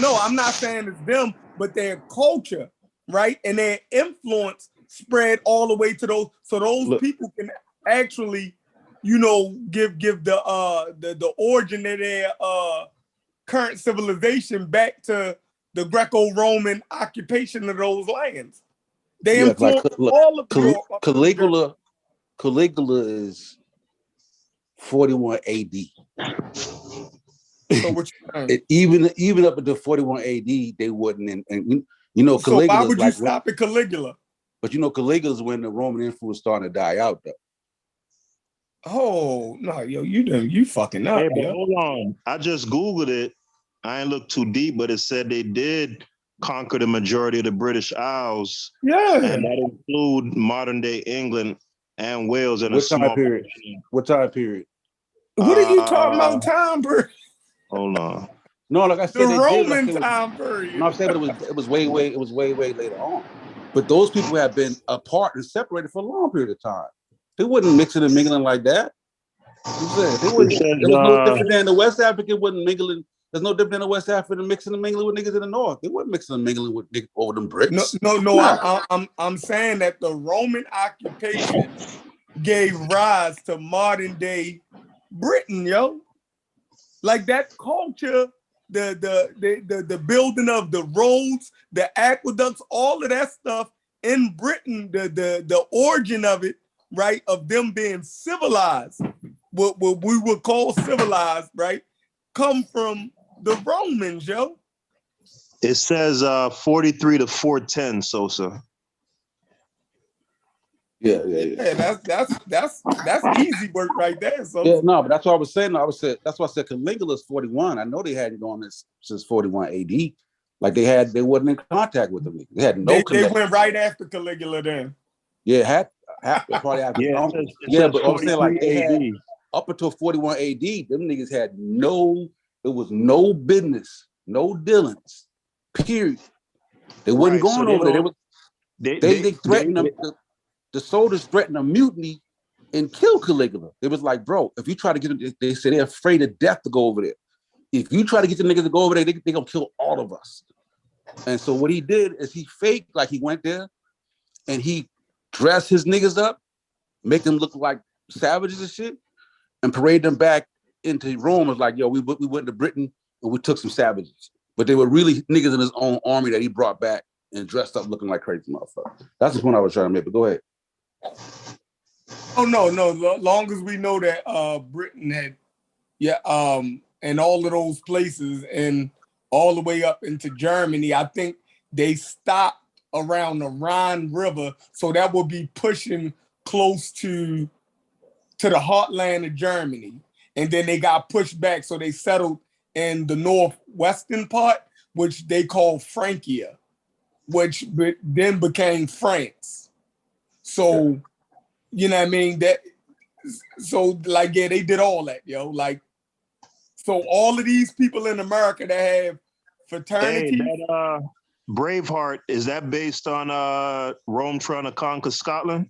No, I'm not saying it's them, but their culture, right, and their influence spread all the way to those. So those people can actually, you know, give the origin of their current civilization back to the Greco-Roman occupation of those lands. They influenced all of Caligula is 41 AD. So what you saying? Even up until 41 AD, they wouldn't. And you know, so Caligula. Why would you stop at Caligula? But you know, Caligula is when the Roman influence starting to die out, though. Oh no, yo, you fucking up. Hey, but hold on. I just Googled it. I ain't looked too deep, but it said they did conquer the majority of the British Isles. Yeah, and that include modern day England and Wales and What time period? What time period? What are you talking about, time period? Hold on. No, like I said, the Roman time period. No, I'm saying, but it was way later on. But those people have been apart and separated for a long period of time. They wouldn't mixing and mingling like that. You said they wouldn't. It was no different than the West African wouldn't mingling. There's no different than the West African mixing and mingling with niggas in the North. They weren't mixing and mingling with niggas over them bricks. No. I'm saying that the Roman occupation gave rise to modern day Britain, yo. Like that culture, the building of the roads, the aqueducts, all of that stuff in Britain, the origin of it, right, of them being civilized, what we would call civilized, right, come from the Romans, yo. It says 43 to 410, Sosa. Yeah. That's easy work right there. So yeah, no, but that's what I was saying. That's why I said Caligula's 41. I know they hadn't gone this since 41 AD. Like they wasn't in contact with them. They had no. They went right after Caligula then. Yeah, probably after. Yeah, but I'm saying like they had up until 41 AD, them niggas had no. It was no business, no dealings. Period. They wasn't going over there. They threatened them. The soldiers threatened a mutiny and kill Caligula. It was like, bro, if you try to get them, they say they're afraid of death to go over there. If you try to get the niggas to go over there, they gonna kill all of us. And so what he did is he faked like he went there and he dressed his niggas up, make them look like savages and shit, and parade them back into Rome. As like, yo, we went to Britain and we took some savages. But they were really niggas in his own army that he brought back and dressed up looking like crazy motherfuckers. That's the point I was trying to make, but go ahead. Oh, no. Long as we know that Britain had, and all of those places and all the way up into Germany, I think they stopped around the Rhine River. So that would be pushing close to the heartland of Germany. And then they got pushed back. So they settled in the northwestern part, which they call Francia, which then became France. So, you know what I mean? They did all that, yo. Like, so all of these people in America that have fraternities. Hey, that Braveheart, is that based on Rome trying to conquer Scotland?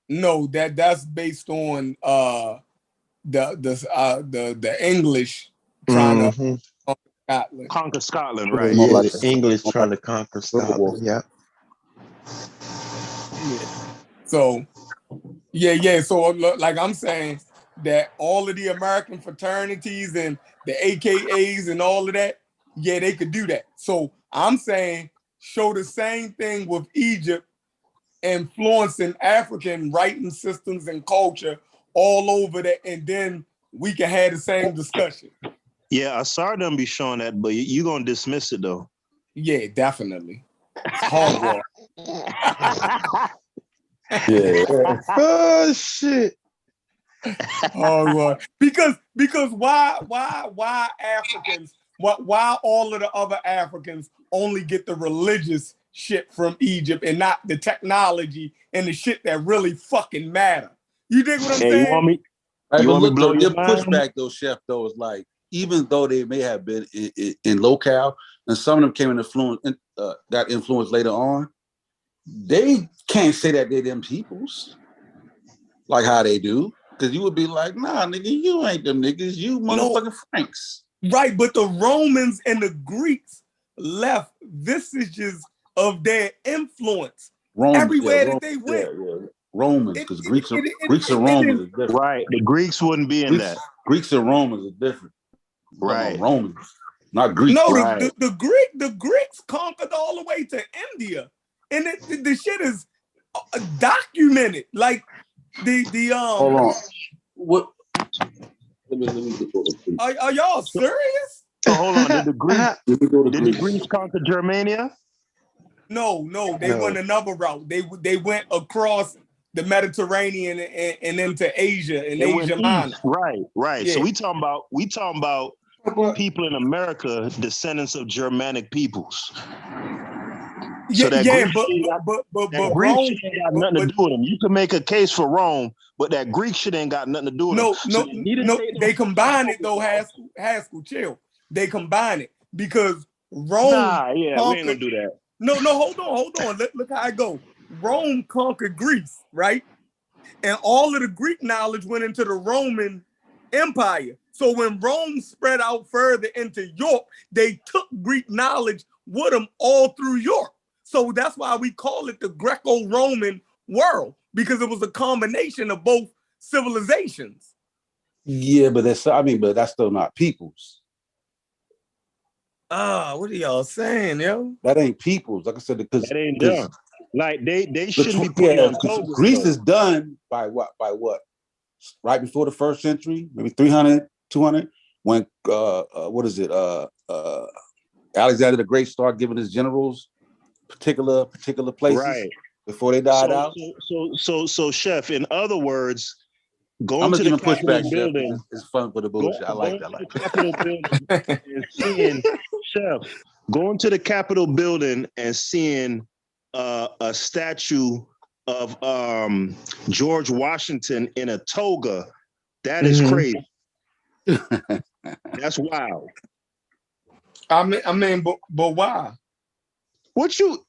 No, that's based on the English trying to conquer Scotland, right? Yeah, the English trying to conquer Scotland. Yeah. So, So, like I'm saying, that all of the American fraternities and the AKAs and all of that, they could do that. So I'm saying, show the same thing with Egypt influencing African writing systems and culture all over that, and then we can have the same discussion. Yeah, I saw them be showing that, but you gonna dismiss it though? Yeah, definitely. Hogwash. Oh shit. Hogwash. Because why Africans? Why all of the other Africans only get the religious shit from Egypt and not the technology and the shit that really fucking matter? You dig what I'm saying? You want me Look, blow your your mind? pushback though, Chef, though, is like, even though they may have been in locale, and some of them came got influenced later on, they can't say that they're them peoples like how they do. Because you would be like, nah, nigga, you ain't them niggas, you motherfucking Franks. Right, but the Romans and the Greeks left vestiges of their influence everywhere that they went. Romans, because Greeks and Romans is different. Right, the Greeks wouldn't be in that. Greeks and Romans are different. Right, Romans, not Greeks. No, right. the Greeks conquered all the way to India, and the shit is documented. Like Hold on, what? Let me are y'all serious? So hold on, did the Greeks conquer Germania? No, they went another route. They went across the Mediterranean and into Asia and Asia Minor. Right. Yeah. So we talking about people in America, descendants of Germanic peoples. So that Greek shit ain't got nothing to do with them. You can make a case for Rome, but that Greek shit ain't got nothing to do with them. No, they combine it though, Haskell, chill. They combine it because Rome we ain't gonna do that. No, hold on. Look how I go. Rome conquered Greece, right? And all of the Greek knowledge went into the Roman Empire. So when Rome spread out further into Europe, they took Greek knowledge with them all through Europe. So that's why we call it the Greco-Roman world, because it was a combination of both civilizations. Yeah, but that's still not peoples. What are y'all saying, yo? That ain't peoples. Like I said, because that ain't done. Like they shouldn't be putting on togas. Greece is done by what? Right before the first century, maybe 300, 200, when Alexander the Great started giving his generals particular places before they died out. So, Chef, in other words, I'm gonna give him pushback, building. It's fun for the bullshit. I like that. Capitol building and seeing Chef going to the Capitol building and seeing a statue of George Washington in a toga. That is crazy. That's wild. I mean, but why? What you?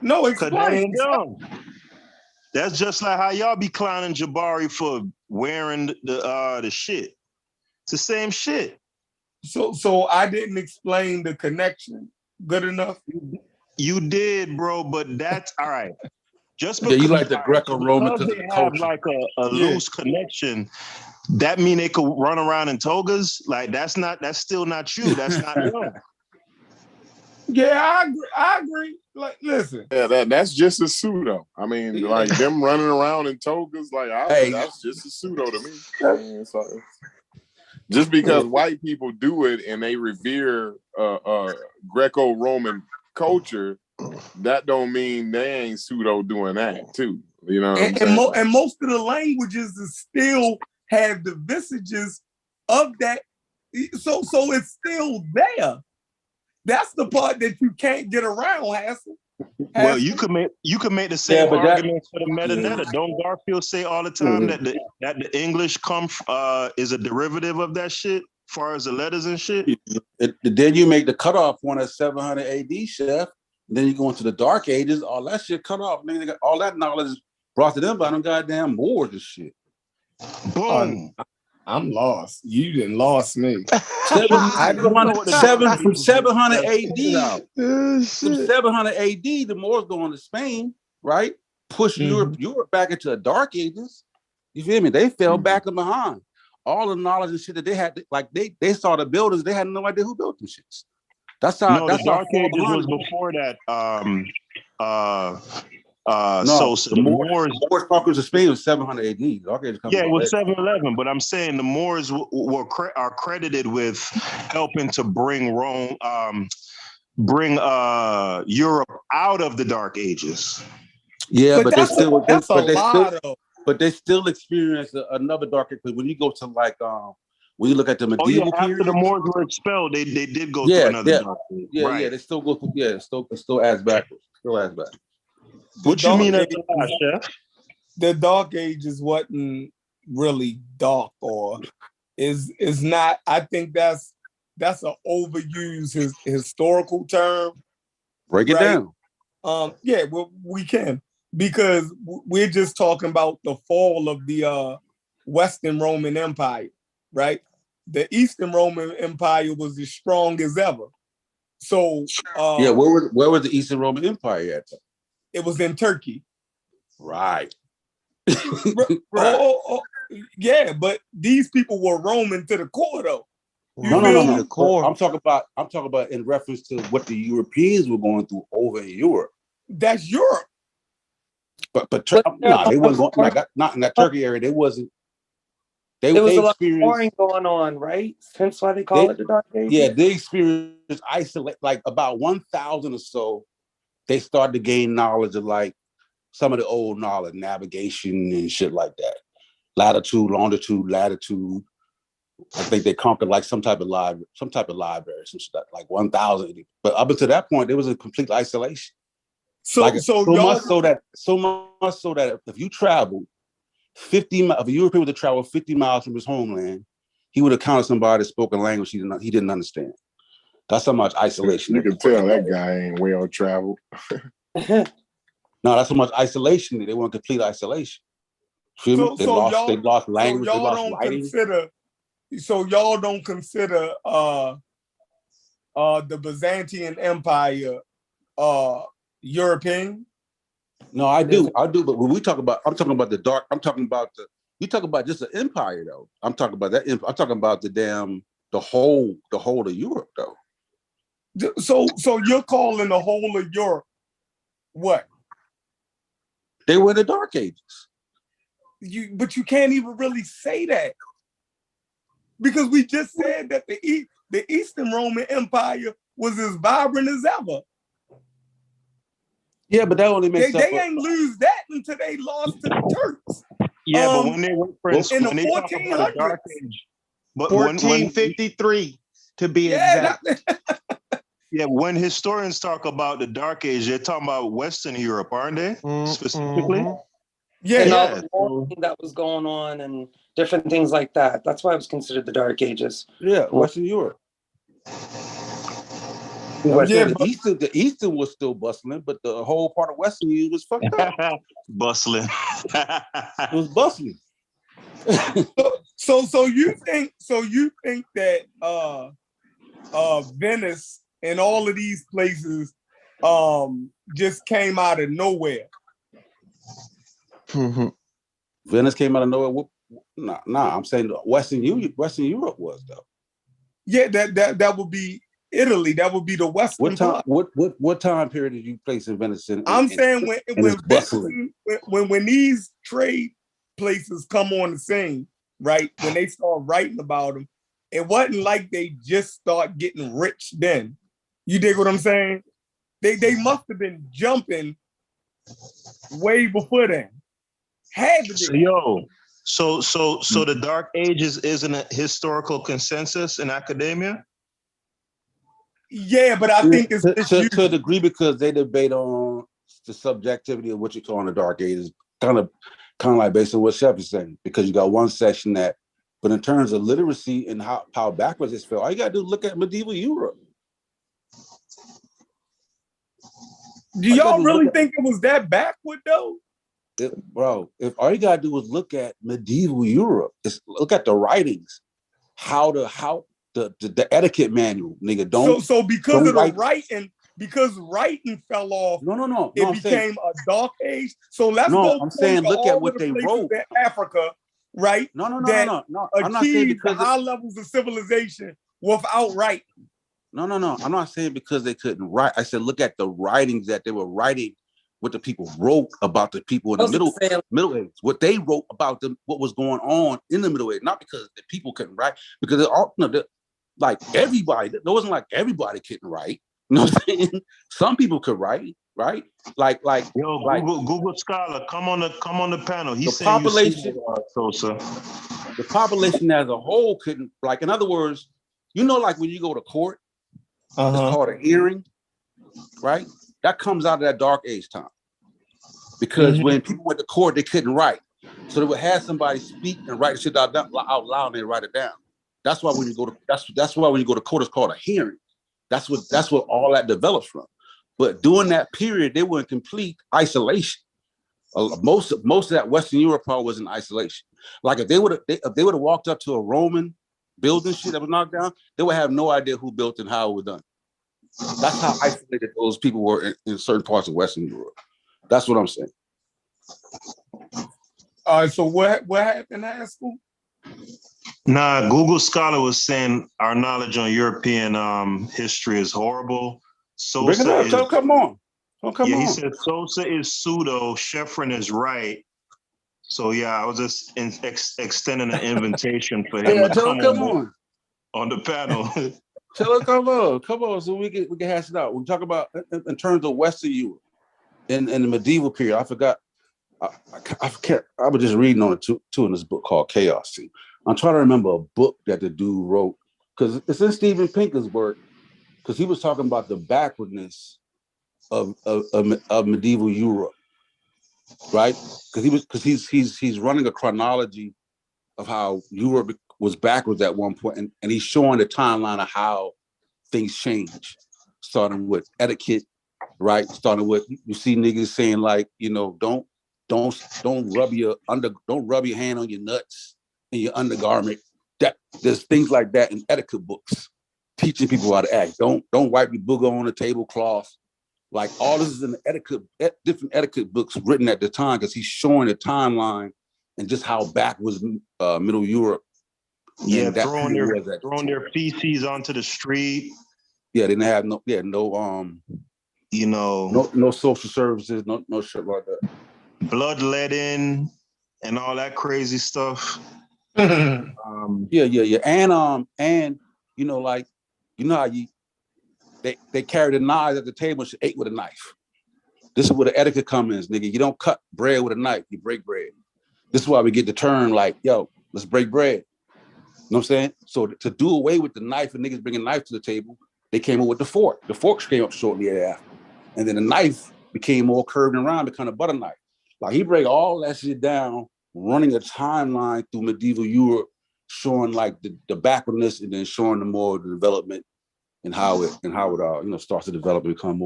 No, explain. That's just like how y'all be clowning Jabari for wearing the shit. It's the same shit. So I didn't explain the connection good enough. You did, bro, but that's all right. Just because you like the Greco-Roman because they have like a loose connection, that mean they could run around in togas? Like that's still not you. That's not them. Yeah, I agree. Like, listen. Yeah, that's just a pseudo. I mean, like them running around in togas, like that's just a pseudo to me. So, just because white people do it and they revere Greco-Roman culture, that don't mean they ain't pseudo doing that too. You know what I'm saying? And most of the languages still have the visages of that. So it's still there. That's the part that you can't get around, Hassel. Well, you could make the same argument for the meta-neta. Don't Garfield say all the time that the English is a derivative of that shit, as far as the letters and shit? Then you make the cutoff point at 700 AD, Chef. Then you go into the Dark Ages, all that shit cut off. Nigga, all that knowledge is brought to them by them goddamn Moors and shit. Boom. I'm lost. You done lost me. 700 from 700 AD. From 700 AD, the Moors go into Spain, right? Push Europe back into the Dark Ages. You feel me? They fell back and behind. All the knowledge and shit that they had, like they saw the buildings, they had no idea who built them shits. That's how. The Dark Ages was before that. The Moors conquers of Spain was 700 AD. The Dark Ages it was 711. But I'm saying the Moors are credited with helping to bring Europe out of the Dark Ages. Yeah, but they still experience another Dark Age. When you go to like when you look at the medieval period, after the Moors were expelled, they did go through another Dark Age. Yeah, they still go through. Yeah, still ass backwards. Still ass backwards. What you mean at the last, Chef? The Dark Ages wasn't really dark, or is not. I think that's an overused historical term. Break it down. Yeah, well, we can, because we're just talking about the fall of the Western Roman Empire, right? The Eastern Roman Empire was as strong as ever. So where was the Eastern Roman Empire at? It was in Turkey. Right. Yeah, but these people were Roman to the core, though. No. I'm talking about in reference to what the Europeans were going through over in Europe. That's Europe. But they wasn't going not in that Turkey area. They wasn't. There was a lot of warring going on, right? Hence why they call it the Dark Ages. Yeah, they experienced isolate like about 1,000 or so. They started to gain knowledge of like some of the old knowledge, navigation and shit like that. Latitude, longitude, latitude. I think they conquered like some type of library, some shit, like 1,000. But up until that point, there was a complete isolation. So much so that if you traveled 50 miles, if a European were to travel 50 miles from his homeland, he would encounter somebody that spoke a language he didn't understand. That's how much isolation. You can tell that guy ain't well traveled. No, that's how much isolation. They were in complete isolation. They lost language. They lost writing. So y'all don't consider the Byzantine Empire European? No, I do. But when I'm talking about the dark. You talk about just the empire though. I'm talking about that. I'm talking about the whole of Europe though. So you're calling the whole of Europe what? They were the Dark Ages. But you can't even really say that, because we just said that the Eastern Roman Empire was as vibrant as ever. Yeah, but that only makes they ain't lose that until they lost to the Turks. Yeah, but when they were in the 1400s, 1453 to be exact. Yeah, when historians talk about the Dark Age, they're talking about Western Europe, aren't they? Specifically? And all the warring that was going on and different things like that. That's why it was considered the Dark Ages. Yeah, Western Europe. The Eastern was still bustling, but the whole part of Western Union was fucked up. Bustling. It was bustling. So you think that Venice and all of these places just came out of nowhere? Venice came out of nowhere. Nah, I'm saying Western Europe was though. Yeah, that would be Italy. That would be the Western part. What time period did you place in Venice? I'm saying when these trade places come on the scene, right? When they start writing about them, it wasn't like they just start getting rich then. You dig what I'm saying? They must have been jumping way before then. Had to be. So the Dark Ages isn't a historical consensus in academia? Yeah, but I think it's to a degree because they debate on the subjectivity of what you call in the Dark Ages, kind of like based on what Chef is saying. Because you got one section that, but in terms of literacy and how backwards it fell, all you got to do is look at medieval Europe. Do y'all really think it was that backward though? Bro, if all you gotta do is look at medieval Europe, look at the writings, the etiquette manual, nigga. So because of the writing, because writing fell off, it became a dark age. So let's go. I'm saying look at what they wrote. In Africa, right? No. I'm not saying because high levels of civilization without writing. No. I'm not saying because they couldn't write. I said look at the writings that they were writing. What the people wrote about the people in the Middle Ages, what they wrote about them, what was going on in the Middle Ages, not because the people couldn't write, because like everybody, it wasn't like everybody couldn't write. You know what I'm saying? Some people could write, right? Like Google Scholar, come on the panel. He said the population as a whole couldn't, like in other words, like when you go to court, it's called a hearing, right? That comes out of that Dark Age time. Because when people went to court, they couldn't write. So they would have somebody speak and write shit out loud and they write it down. That's why when you go to that's why when you go to court, it's called a hearing. That's what all that develops from. But during that period, they were in complete isolation. Most of that Western Europe part was in isolation. Like if they would have walked up to a Roman building shit that was knocked down, they would have no idea who built and how it was done. That's how isolated those people were in certain parts of Western Europe. That's what I'm saying. All right, so what happened in high school? Nah, Google Scholar was saying our knowledge on European history is horrible. Sosa come on. He said Sosa is pseudo, Sheffrin is right. So yeah, I was just extending an invitation for him to come on the panel. Tell her come on, so we can hash it out. We talk about in terms of Western Europe in the medieval period. I forgot. I was just reading on it too in this book called Chaos. I'm trying to remember a book that the dude wrote because it's in Steven Pinker's work because he was talking about the backwardness of medieval Europe, right? Because he's running a chronology of how Europe was backwards at one point, and he's showing the timeline of how things change, starting with etiquette, right? Starting with you see niggas saying like, don't rub your hand on your nuts in your undergarment. That there's things like that in etiquette books, teaching people how to act. Don't wipe your booger on the tablecloth. Like all this is in the different etiquette books written at the time because he's showing the timeline and just how backwards Middle Europe. Yeah, throwing their feces onto the street. Yeah, they didn't have no social services, no shit like that. Bloodletting and all that crazy stuff. Yeah. And how they carry the knives at the table and she ate with a knife. This is where the etiquette comes in, nigga. You don't cut bread with a knife, you break bread. This is why we get the term like, yo, let's break bread. You know what I'm saying? So to do away with the knife and niggas bringing a knife to the table, they came up with the fork. The forks came up shortly after. And then the knife became more curved and round, become a butter knife. Like he break all that shit down, running a timeline through medieval Europe, showing like the backwardness and then showing the more development and how it starts to develop and become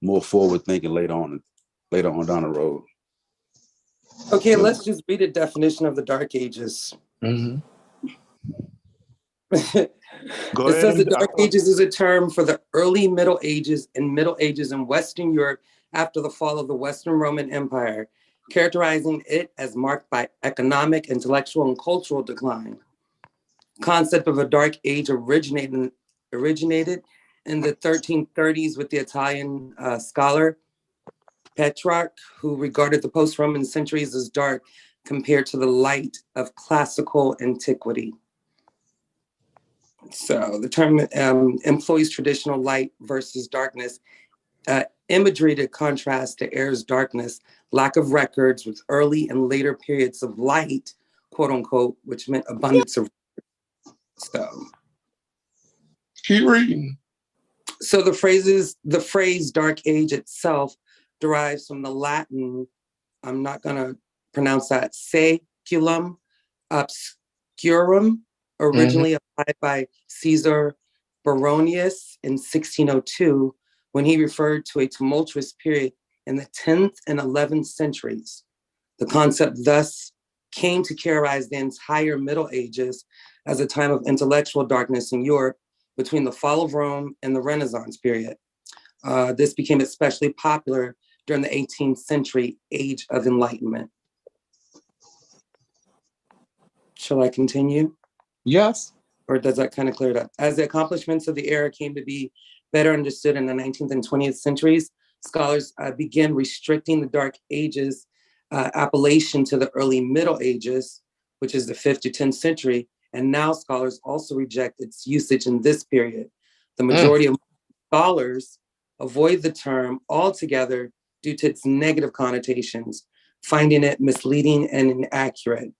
more forward thinking later on down the road. Okay, let's just read a definition of the Dark Ages. Mm-hmm. It says the Dark Ages is a term for the early Middle Ages and Middle Ages in Western Europe after the fall of the Western Roman Empire, characterizing it as marked by economic, intellectual, and cultural decline. Concept of a Dark Age originated in the 1330s with the Italian scholar Petrarch, who regarded the post-Roman centuries as dark compared to the light of classical antiquity. So the term employs traditional light versus darkness imagery to contrast the era's darkness, lack of records with early and later periods of light, quote unquote, which meant abundance of. So keep reading. So the phrase Dark Age itself derives from the Latin, I'm not gonna pronounce that, saeculum obscurum, originally applied by Caesar Baronius in 1602, when he referred to a tumultuous period in the 10th and 11th centuries. The concept thus came to characterize the entire Middle Ages as a time of intellectual darkness in Europe between the fall of Rome and the Renaissance period. This became especially popular during the 18th century Age of Enlightenment. Shall I continue? Yes. Or does that kind of clear it up? As the accomplishments of the era came to be better understood in the 19th and 20th centuries, scholars began restricting the Dark Ages appellation to the early Middle Ages, which is the 5th to 10th century, and now scholars also reject its usage in this period. The majority of scholars avoid the term altogether due to its negative connotations, finding it misleading and inaccurate.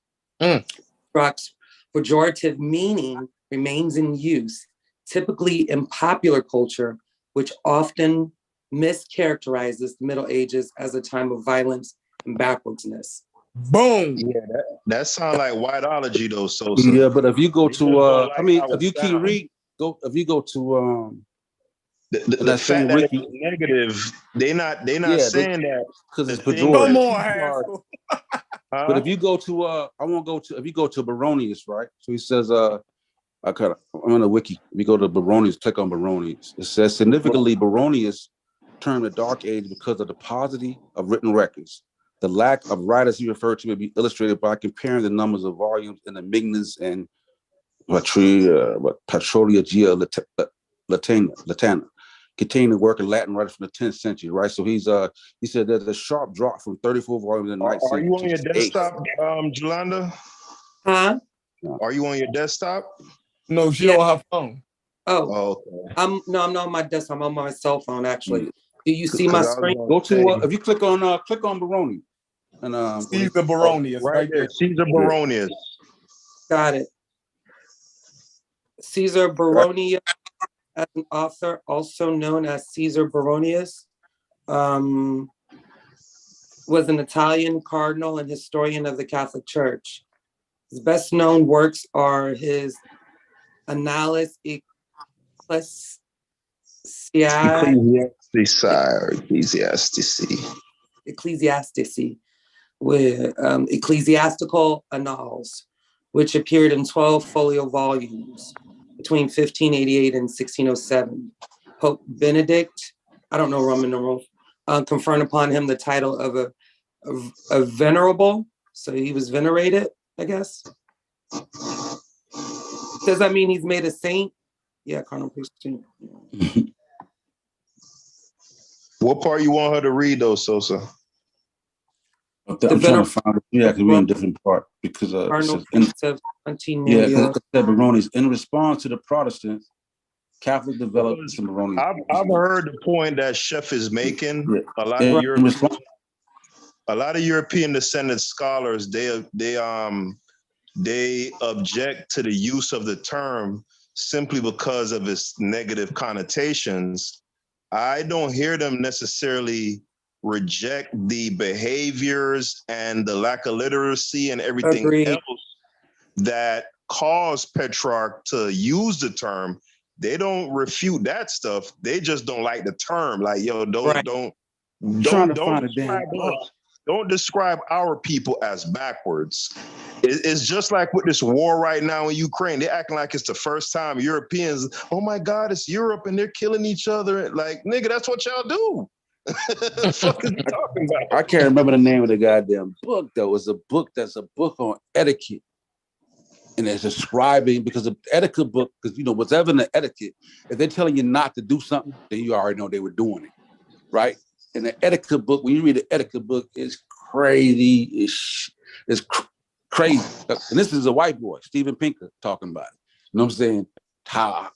Brock's pejorative meaning remains in use, typically in popular culture, which often mischaracterizes the Middle Ages as a time of violence and backwardsness. Boom. Yeah, that sounds like whiteology though, Sosa. Yeah, but if you go to if you keep reading, if you go to the fact that it's negative, they're not saying that because it's pejorative. Come on, Haskell. But if you go to if you go to Baronius, right? So he says I'm on the wiki. If you go to Baronius, click on Baronius. It says significantly Baronius termed the Dark Age because of the paucity of written records. The lack of writers he referred to may be illustrated by comparing the numbers of volumes in the Mignus and Patrologia Latana, containing the work of Latin writers from the 10th century, right? So he said there's a sharp drop from 34 volumes in the 9th century. Are you on your desktop, Jolanda? Huh? Are you on your desktop? No, she on her phone. Oh, okay. I'm not on my desktop. I'm on my cell phone actually. Do you see my screen? Go to if you click on Baroni and Caesar Baronius, right there. Caesar Baronius. Got it. Caesar Baronius, as an author, also known as Caesar Baronius, was an Italian cardinal and historian of the Catholic Church. His best known works are his Annales Ecclesiastici, with Ecclesiastical Annals, which appeared in 12 folio volumes between 1588 and 1607. Pope Benedict, I don't know Roman numerals, conferred upon him the title of a venerable, so he was venerated, I guess. Does that mean he's made a saint? Yeah, Cardinal Priest. What part you want her to read though, Sosa? I'm trying to find it. Yeah, because we're in a different part because Baronius. In response to the Protestants, Catholic developed some Baronius. I've heard the point that Chef is making. A lot of European descendant scholars they object to the use of the term simply because of its negative connotations. I don't hear them necessarily reject the behaviors and the lack of literacy and everything else that caused Petrarch to use the term. they don't refute that stuff. They just don't like the term. Like, yo, don't describe our people as backwards. It's just like with this war right now in Ukraine. They're acting like it's the first time Europeans, oh my God, it's Europe and they're killing each other. Like, nigga, that's what y'all do. The fuck is you talking about? I can't remember the name of the goddamn book, though. It's a book on etiquette. And it's describing, because the etiquette book, because, you know, whatever in the etiquette, if they're telling you not to do something, then you already know they were doing it, right? And the etiquette book, when you read the etiquette book, it's crazy. It's crazy. And this is a white boy, Steven Pinker, talking about it. You know what I'm saying? How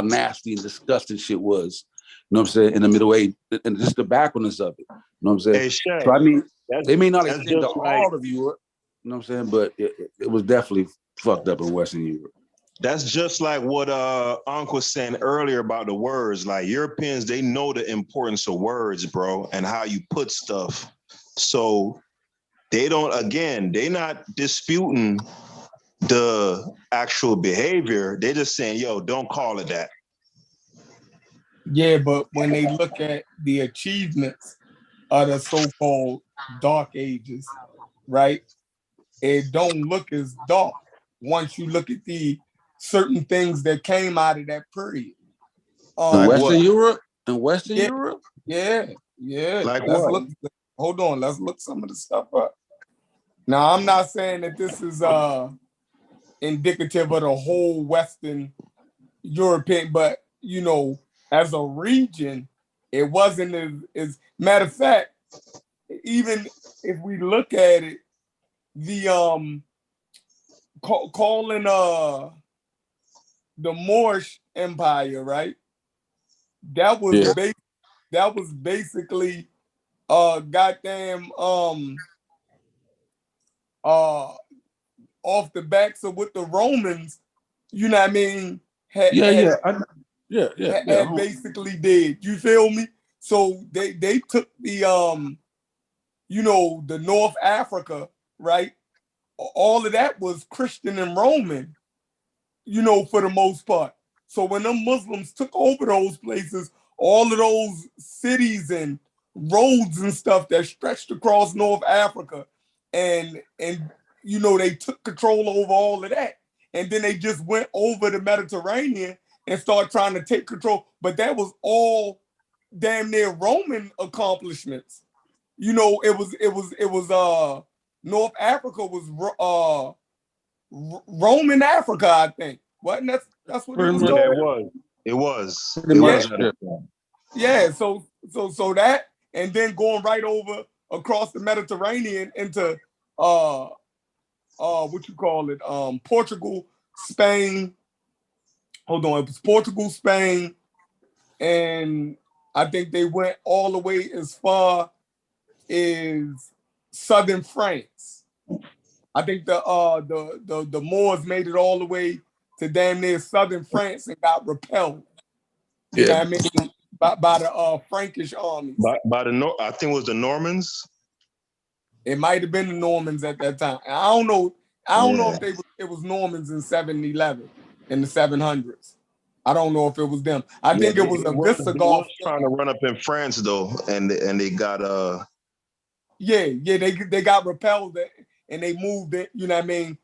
nasty and disgusting shit was. You know what I'm saying? In the Middle Age, and just the backwardness of it. You know what I'm saying? Hey, Shay, so I mean, they may not that's extend to just like- all of Europe. You know what I'm saying? But it was definitely fucked up in Western Europe. That's just like what Unc was saying earlier about the words. Like, Europeans, they know the importance of words, bro, and how you put stuff. So they're not disputing the actual behavior. They're just saying, yo, don't call it that. Yeah, but when they look at the achievements of the so-called Dark Ages, right, it don't look as dark once you look at the certain things that came out of that period. In Western Europe? In Western yeah, Europe? Yeah. Like let's what? look. Hold on. Let's look some of the stuff up. Now, I'm not saying that this is indicative of the whole Western European, but, you know, as a region, it wasn't as matter of fact, even if we look at it, the calling the Moorish Empire, right? That was basically goddamn off the backs of what the Romans, you know what I mean, had basically did. You feel me? So they took the you know, the North Africa, right? All of that was Christian and Roman, you know, for the most part. So when them Muslims took over those places, all of those cities and roads and stuff that stretched across North Africa, and you know, they took control over all of that. And then they just went over the Mediterranean and started trying to take control. But that was all damn near Roman accomplishments. You know, it was North Africa was Roman Africa, I think. Wasn't that's what it was called? It was. Yeah, so that, and then going right over across the Mediterranean into what you call it, Portugal, Spain. Hold on, it was Portugal, Spain, and I think they went all the way as far as southern France. I think the Moors made it all the way to damn near southern France and got repelled. You know what I mean? By the Frankish armies. I think it was the Normans. It might have been the Normans at that time. I don't know. I don't know if it was Normans in 711 in the 700s. I don't know if it was them. I think it was a Visigoth trying to run up in France though, and they got they got repelled and they moved it. You know what I mean?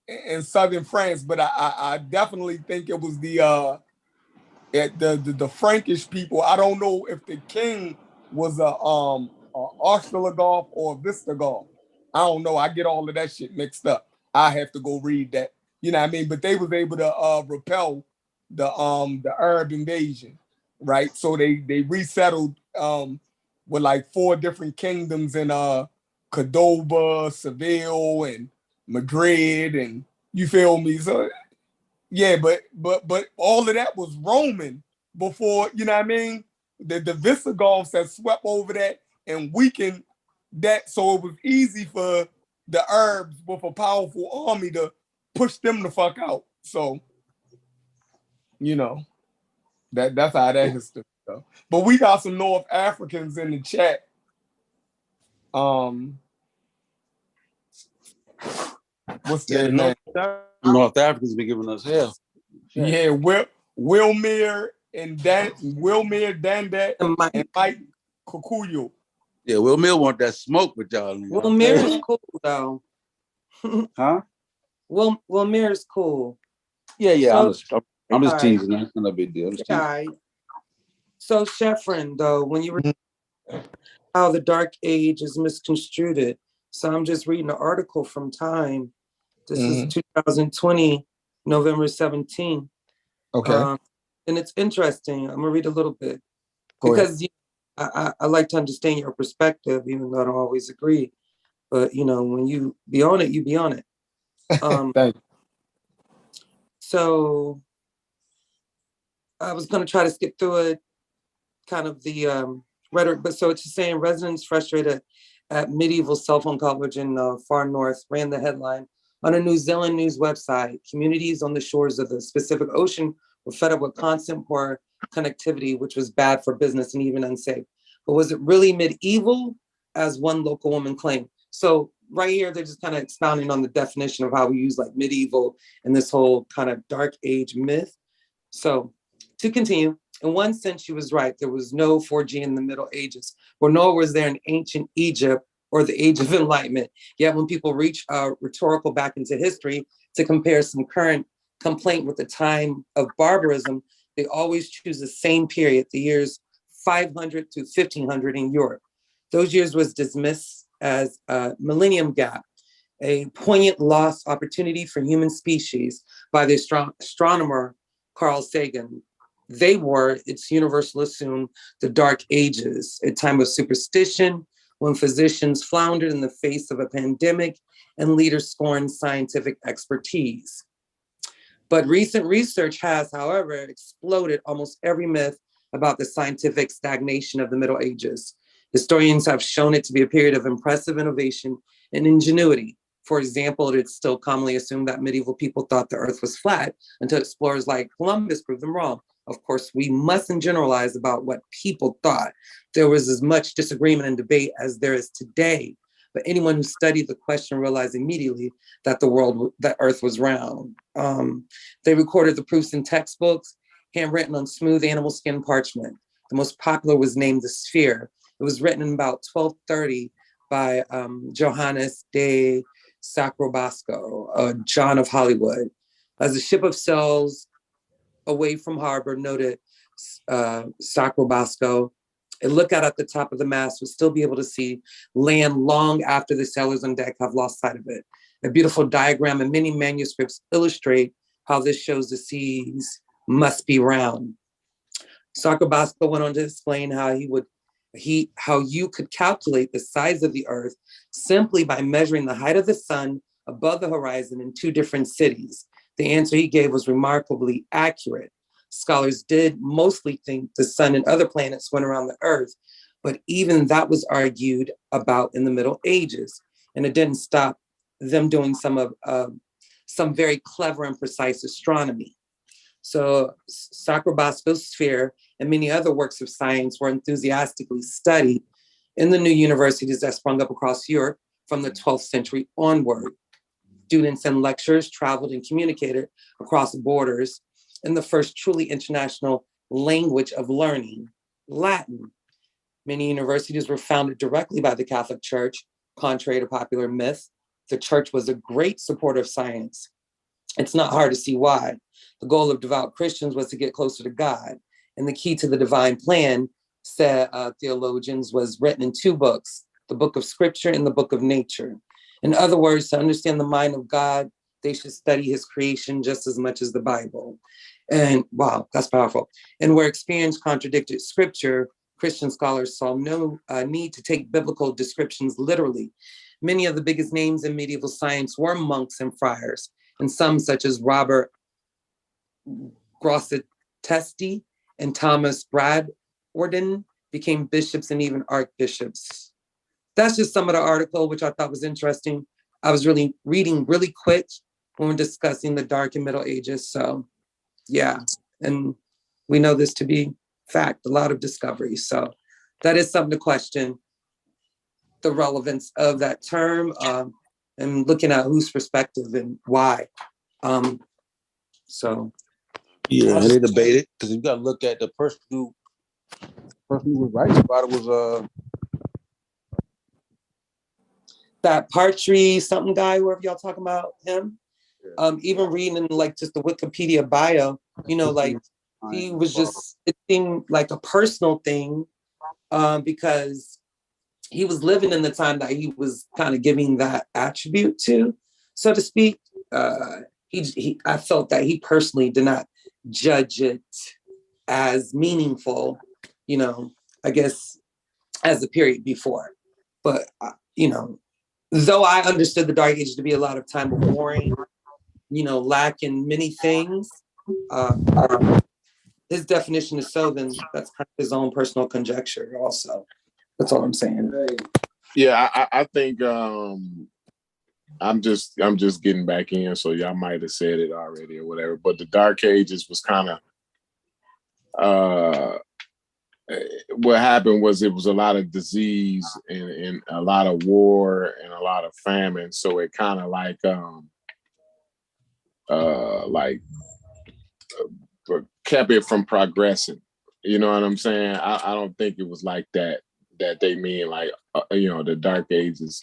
In southern France, but I definitely think it was the Frankish people. I don't know if the king was a Ostrogoth or a Visigoth. I don't know. I get all of that shit mixed up. I have to go read that. You know what I mean? But they was able to repel the Arab invasion, right? So they resettled with like 4 different kingdoms in Cordoba, Seville, and Madrid, and you feel me? So yeah, but all of that was Roman before, you know what I mean? The Visigoths had swept over that and weakened that, so it was easy for the Arabs with a powerful army to push them the fuck out. So, you know, that's how that history goes. But we got some North Africans in the chat. What's their name? North Africans been giving us hell. Yeah, Wilmir Dandat, and Mike Kukuyo. Yeah, Will Mill want that smoke with y'all. Will Mir is cool though. Huh? Will Mir is cool. Yeah. So, I'm just teasing. That's not a big deal. I'm just teasing. Yeah. So, Sheffrin, though, when you were how the Dark Age is misconstrued, so I'm just reading an article from Time. This is 2020, November 17. Okay. And it's interesting. I'm gonna read a little bit Go ahead. because I like to understand your perspective, even though I don't always agree. But you know, when you be on it, you be on it. Thank you. So I was gonna try to skip through it, kind of the rhetoric, but so it's just saying residents frustrated at medieval cell phone coverage in far north ran the headline on a New Zealand news website. Communities on the shores of the Pacific Ocean were fed up with constant poor connectivity, which was bad for business and even unsafe. But was it really medieval, as one local woman claimed? So right here, they're just kind of expounding on the definition of how we use like medieval and this whole kind of dark age myth. So to continue, in one sense, she was right. There was no 4G in the Middle Ages, or nor was there in ancient Egypt or the Age of Enlightenment. Yet when people reach rhetorical back into history to compare some current complaint with the time of barbarism, they always choose the same period, the years 500 to 1500 in Europe. Those years was dismissed as a millennium gap, a poignant lost opportunity for human species by the astronomer Carl Sagan. They were, it's universal assumed, the Dark Ages, a time of superstition when physicians floundered in the face of a pandemic and leaders scorned scientific expertise. But recent research has, however, exploded almost every myth about the scientific stagnation of the Middle Ages. Historians have shown it to be a period of impressive innovation and ingenuity. For example, it's still commonly assumed that medieval people thought the earth was flat until explorers like Columbus proved them wrong. Of course, we mustn't generalize about what people thought. There was as much disagreement and debate as there is today. But anyone who studied the question realized immediately that that Earth was round. They recorded the proofs in textbooks, handwritten on smooth animal skin parchment. The most popular was named the Sphere. It was written in about 1230 by Johannes de Sacrobosco, John of Hollywood. As a ship of sails away from harbor, noted Sacrobosco, a lookout at the top of the mast would still be able to see land long after the sailors on deck have lost sight of it. A beautiful diagram and many manuscripts illustrate how this shows the seas must be round. Sacrobosco went on to explain how you could calculate the size of the earth simply by measuring the height of the sun above the horizon in two different cities. The answer he gave was remarkably accurate. Scholars did mostly think the sun and other planets went around the earth, but even that was argued about in the Middle Ages, and it didn't stop them doing some very clever and precise astronomy. So Sacrobosco's Sphere and many other works of science were enthusiastically studied in the new universities that sprung up across Europe from the 12th century onward. Students and lecturers traveled and communicated across borders in the first truly international language of learning, Latin. Many universities were founded directly by the Catholic Church, contrary to popular myth. The church was a great supporter of science. It's not hard to see why. The goal of devout Christians was to get closer to God. And the key to the divine plan, said theologians, was written in two books, the book of scripture and the book of nature. In other words, to understand the mind of God, they should study his creation just as much as the Bible. And wow, that's powerful. And where experience contradicted scripture, Christian scholars saw no need to take biblical descriptions literally. Many of the biggest names in medieval science were monks and friars, and some such as Robert Grosseteste and Thomas Bradwardine became bishops and even archbishops. That's just some of the article, which I thought was interesting. I was really reading really quick when we're discussing the Dark and Middle Ages. So yeah, and we know this to be fact, a lot of discoveries. So that is something to question, the relevance of that term and looking at whose perspective and why. So Yeah, they debated because you got to look at the person who was writing about it was that Partridge something guy, whoever y'all talking about him. Even reading in like just the Wikipedia bio, you know, like he was just, it seemed like a personal thing because he was living in the time that he was kind of giving that attribute to, so to speak. I felt that he personally did not judge it as meaningful, you know, I guess as the period before. But, you know, though I understood the Dark Age to be a lot of time of warring, you know, lacking many things, his definition is so, then that's kind of his own personal conjecture also. That's all I'm saying. Yeah, I think I'm just getting back in, so y'all might have said it already or whatever. But the Dark Ages was kind of what happened was it was a lot of disease and a lot of war and a lot of famine. So it kind of kept it from progressing. You know what I'm saying? I don't think it was like that they mean like you know, the Dark Ages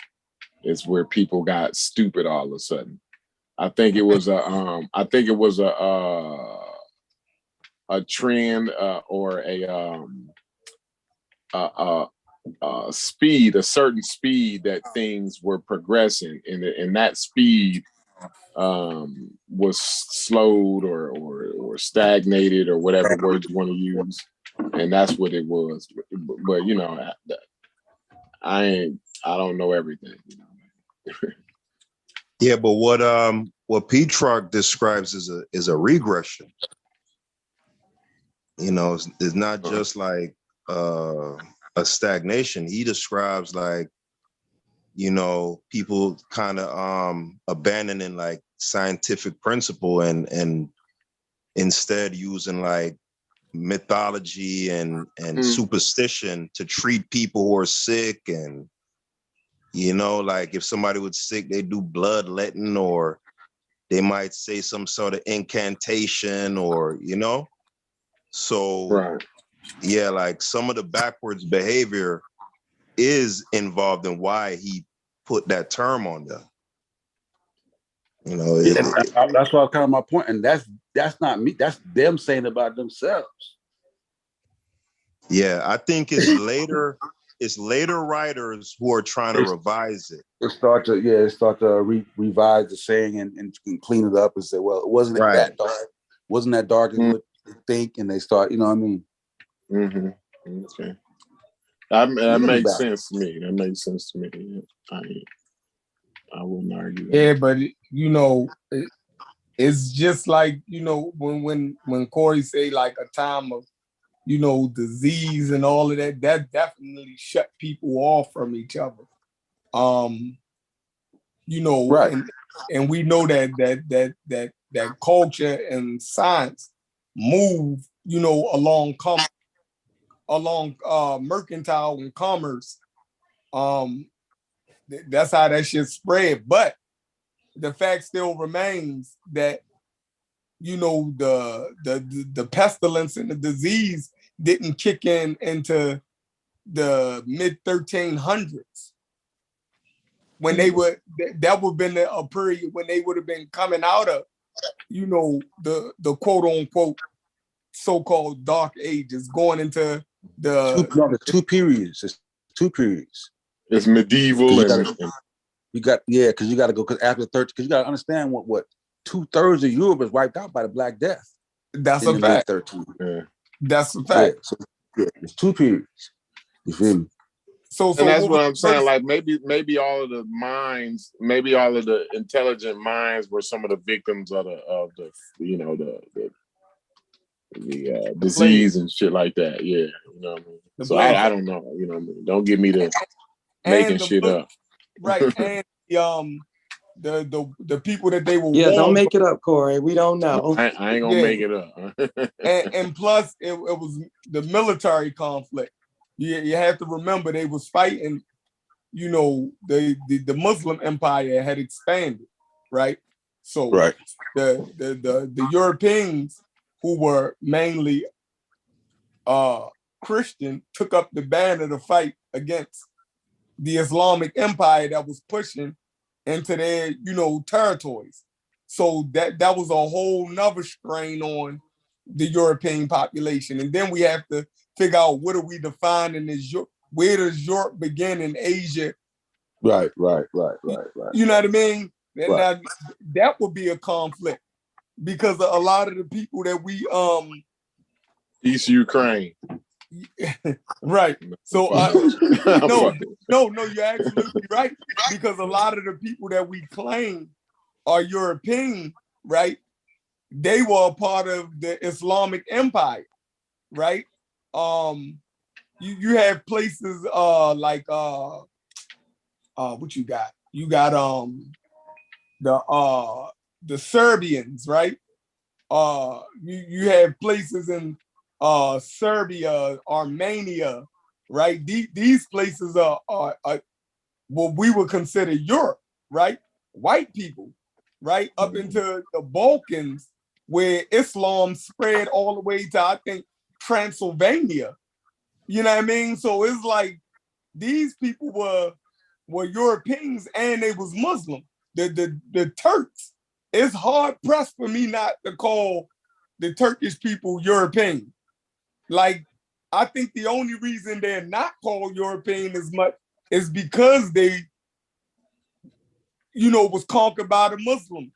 is where people got stupid all of a sudden. I think it was a trend or a speed, a certain speed that things were progressing, and that speed was slowed or stagnated or whatever word you want to use, and that's what it was. But you know, I don't know everything. You know? Yeah, but what Petrarch describes is a regression. You know, it's not just like a stagnation. He describes like, you know, people kind of abandoning like scientific principle and instead using like mythology and superstition to treat people who are sick. And you know, like if somebody was sick, they do bloodletting, or they might say some sort of incantation, or you know. So yeah, like some of the backwards behavior is involved in why he put that term on there. You know, that's what kind of my point, and that's not me. That's them saying about themselves. Yeah, I think it's later. It's later writers who are trying to revise it. They start to revise the saying and clean it up and say, well, it wasn't that dark. Wasn't that dark as what you think? And they start, you know what I mean? Mm-hmm. Okay. That makes sense to me. That makes sense to me. I wouldn't argue that. Yeah, but you know, it's just like, you know, when Corey say like a time of, you know, disease and all of that, that definitely shut people off from each other. You know, and we know that culture and science move, you know, along mercantile and commerce. That's how that shit spread. But the fact still remains that, you know, the pestilence and the disease didn't kick in into the mid 1300s, when that would have been a period when they would have been coming out of, you know, the quote unquote so-called Dark Ages, going into two periods. It's two periods. It's medieval because you got to go, because after 13, because you got to understand what 2/3 of Europe is wiped out by the Black Death. That's a fact. 13. Yeah. That's a fact. Yeah, so, it's two periods. You feel me? So that's what I'm saying. Like maybe all of the minds, maybe all of the intelligent minds were some of the victims of the you know, the disease and shit like that. Yeah, you know what I mean. So I don't know. You know what I mean. Don't get me to making shit up. Right, and the people that they were. Yeah, don't make it up, Corey. We don't know. I ain't gonna make it up. and plus, it was the military conflict. You have to remember they was fighting. You know, the Muslim empire had expanded, right? So the Europeans who were mainly Christian, took up the banner to fight against the Islamic Empire that was pushing into their, territories. So that was a whole nother strain on the European population. And then we have to figure out, what are we defining as Europe? Where does Europe begin in Asia? Right. You know what I mean? And Right. that would be a conflict, because a lot of the people that we East Ukraine. Right. So no, you're absolutely right. Because a lot of the people that we claim are European, right? They were a part of the Islamic Empire, right? You have places like what you got? You got the Serbians, right? You have places in Serbia, Armenia, right? These places are what we would consider Europe, right? White people, right? Up into the Balkans, where Islam spread all the way to, I think, Transylvania. You know what I mean? So it's like these people were Europeans and they was Muslim. The Turks, it's hard pressed for me not to call the Turkish people European. Like, I think the only reason they're not called European as much is because they, was conquered by the Muslims,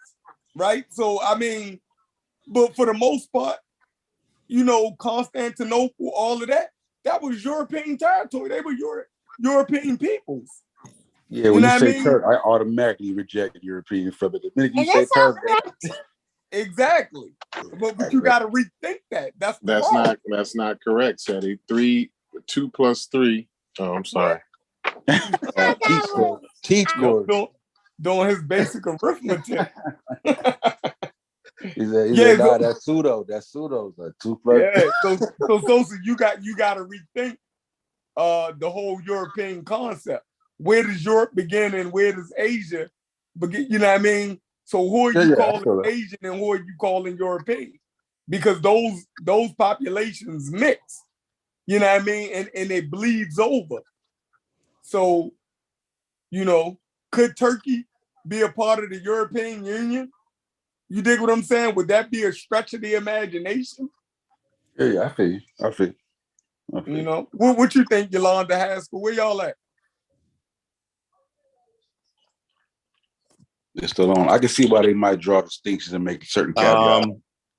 right? So, I mean, but for the most part, Constantinople, all of that was European territory. They were European peoples. Yeah, when you say Turk, I automatically reject European from it. The minute you say Turk, exactly. But you got to rethink that. That's not correct, Shetty. 2 + 3. Oh, I'm sorry. Teach course. Doing his basic arithmetic. He said, nah, that's pseudo. That's pseudo. Like 2 + Yeah. So you got to rethink the whole European concept. Where does Europe begin and where does Asia begin? You know what I mean? So who are you calling Asian and who are you calling European? Because those populations mix. You know what I mean? And it bleeds over. So, could Turkey be a part of the European Union? You dig what I'm saying? Would that be a stretch of the imagination? Yeah, I feel you. What you think, Yolanda Haskell? Where y'all at? They're still on. I can see why they might draw distinctions and make certain caveats.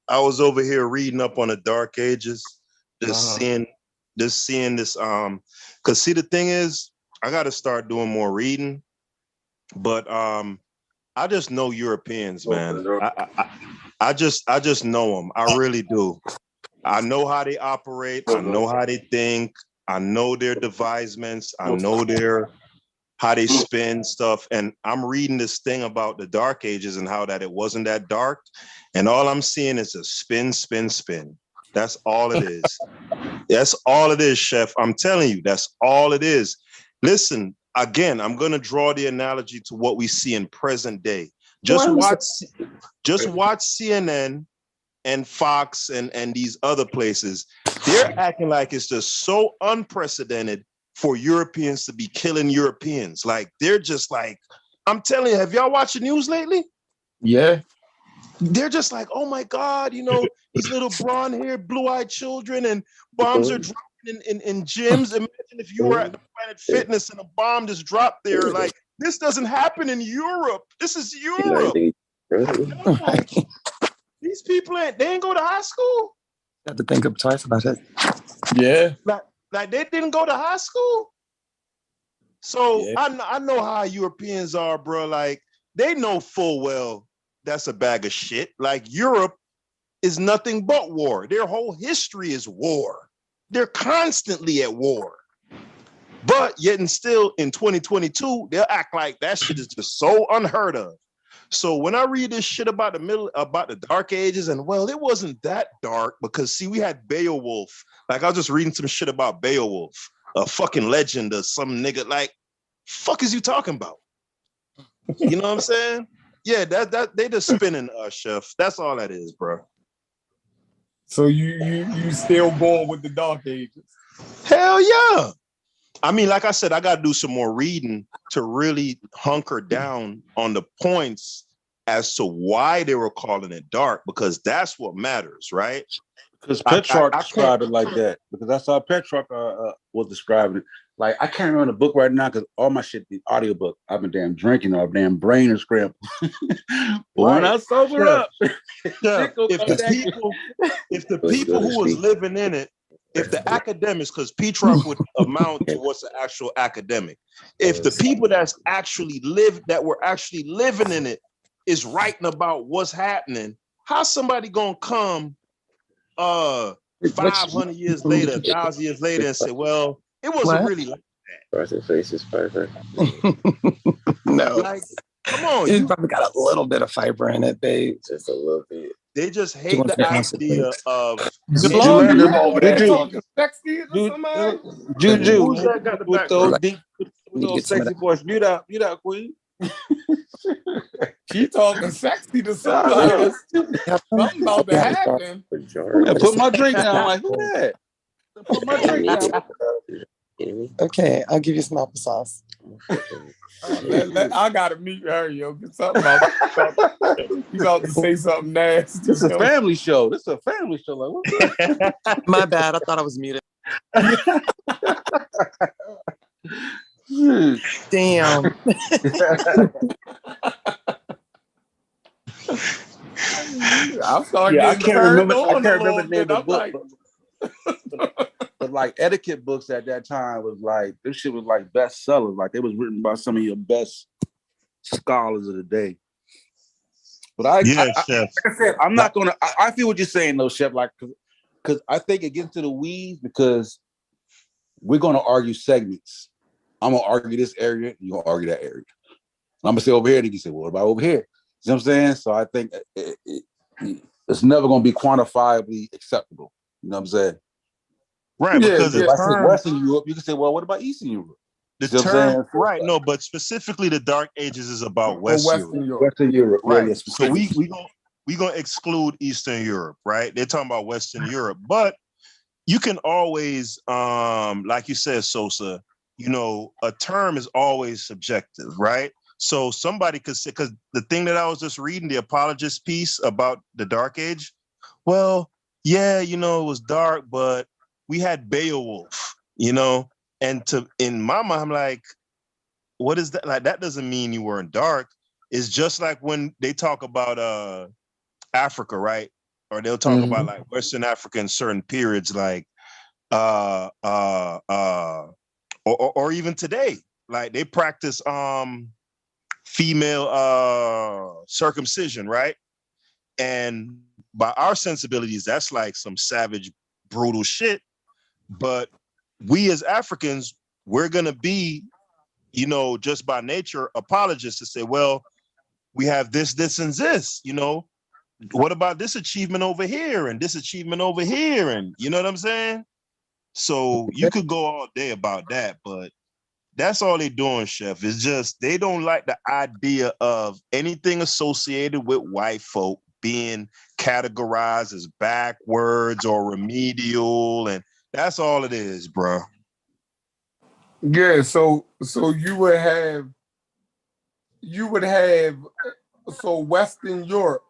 I was over here reading up on the Dark Ages, seeing this. Cause see, the thing is, I got to start doing more reading, but I just know Europeans, man. I just know them. I really do. I know how they operate. I know how they think. I know their devisements. I know how they spin stuff. And I'm reading this thing about the Dark Ages and how that it wasn't that dark. And all I'm seeing is a spin. That's all it is. That's all it is, Chef. I'm telling you, that's all it is. Listen, again, I'm going to draw the analogy to what we see in present day. Just watch CNN and Fox and these other places. They're acting like it's just so unprecedented for Europeans to be killing Europeans. Like, they're just like, I'm telling you, have y'all watched the news lately? Yeah. They're just like, oh my God, these little blonde-haired, blue-eyed children and bombs are dropping in gyms. Imagine if you were at the Planet Fitness and a bomb just dropped there. Like, this doesn't happen in Europe. This is Europe. No. These people they ain't go to high school. You have to think up twice about it. Yeah. Like they didn't go to high school. So I know how Europeans are, bro. Like, they know full well that's a bag of shit. Like, Europe is nothing but war. Their whole history is war. They're constantly at war. But yet and still in 2022, they'll act like that shit is just so unheard of. So when I read this shit about the Dark Ages, and well, it wasn't that dark because see, we had Beowulf. Like, I was just reading some shit about Beowulf, a fucking legend or some nigga. Like, fuck is you talking about? You know what I'm saying? Yeah, that they just spinning Chef. That's all that is, bro. So you still going with the Dark Ages? Hell yeah. I mean, like I said, I got to do some more reading to really hunker down on the points as to why they were calling it dark, because that's what matters, right? Because Petrarch described it like that. Because that's how Petrarch was describing it. Like, I can't remember the book right now because all my shit is audiobook. I've been damn drinking, our damn brain is scrambled. When I sober up, if the people who was living in it, if the academics, because Petrarch would amount to what's an actual academic, if the people that were actually living in it is writing about what's happening, how's somebody gonna come 500 years later, 1,000 years later, and say, well, it wasn't really like that? No. Like, come on. It's probably got a little bit of fiber in it, babe. Just a little bit. They just hate the idea of talking sexy or somebody? Juju, Who's that got the with background? those deep, with those sexy voice. Mute out, Queen. She talking sexy to somebody. Something about to happen. I put my drink down. I'm like, who that? Put my drink down. Okay, I'll give you some applesauce. I gotta meet her, yo. Something about you about to say something nasty. This is a family show. This is a family show. Like, what's that? My bad. I thought I was muted. Damn. I can't remember the name of the book. But like etiquette books at that time was like, this shit was like bestsellers. Like, they was written by some of your best scholars of the day. But Chef. Like I said, I'm not gonna. I feel what you're saying, though, Chef. Like, because I think it gets to the weeds because we're gonna argue segments. I'm gonna argue this area, you're gonna argue that area. I'm gonna say over here, and you can say, well, what about over here? You know what I'm saying? So I think it's never gonna be quantifiably acceptable. You know what I'm saying? Right, because the term, Western Europe, you can say, well, what about Eastern Europe? The term, right? No, but specifically, the Dark Ages is about Western Europe. Western Europe, right? Yeah, so we gonna exclude Eastern Europe, right? They're talking about Western Europe, but you can always, like you said, Sosa, you know, a term is always subjective, right? So somebody could say, because the thing that I was just reading, the apologist piece about the Dark Age, well, yeah, you know, it was dark, but we had Beowulf, you know, and in my mind, I'm like, what is that? Like, that doesn't mean you weren't dark. It's just like when they talk about Africa, right? Or they'll talk about like Western Africa in certain periods, like or even today, like they practice female circumcision, right? And by our sensibilities, that's like some savage, brutal shit. But we as Africans, we're gonna be, you know, just by nature, apologists to say, well, we have this, and this, you know. What about this achievement over here and this achievement over here? And you know what I'm saying? So you could go all day about that, but that's all they're doing, Chef. It's just they don't like the idea of anything associated with white folk being categorized as backwards or remedial, and that's all it is, bro. Yeah, so you would have so Western Europe,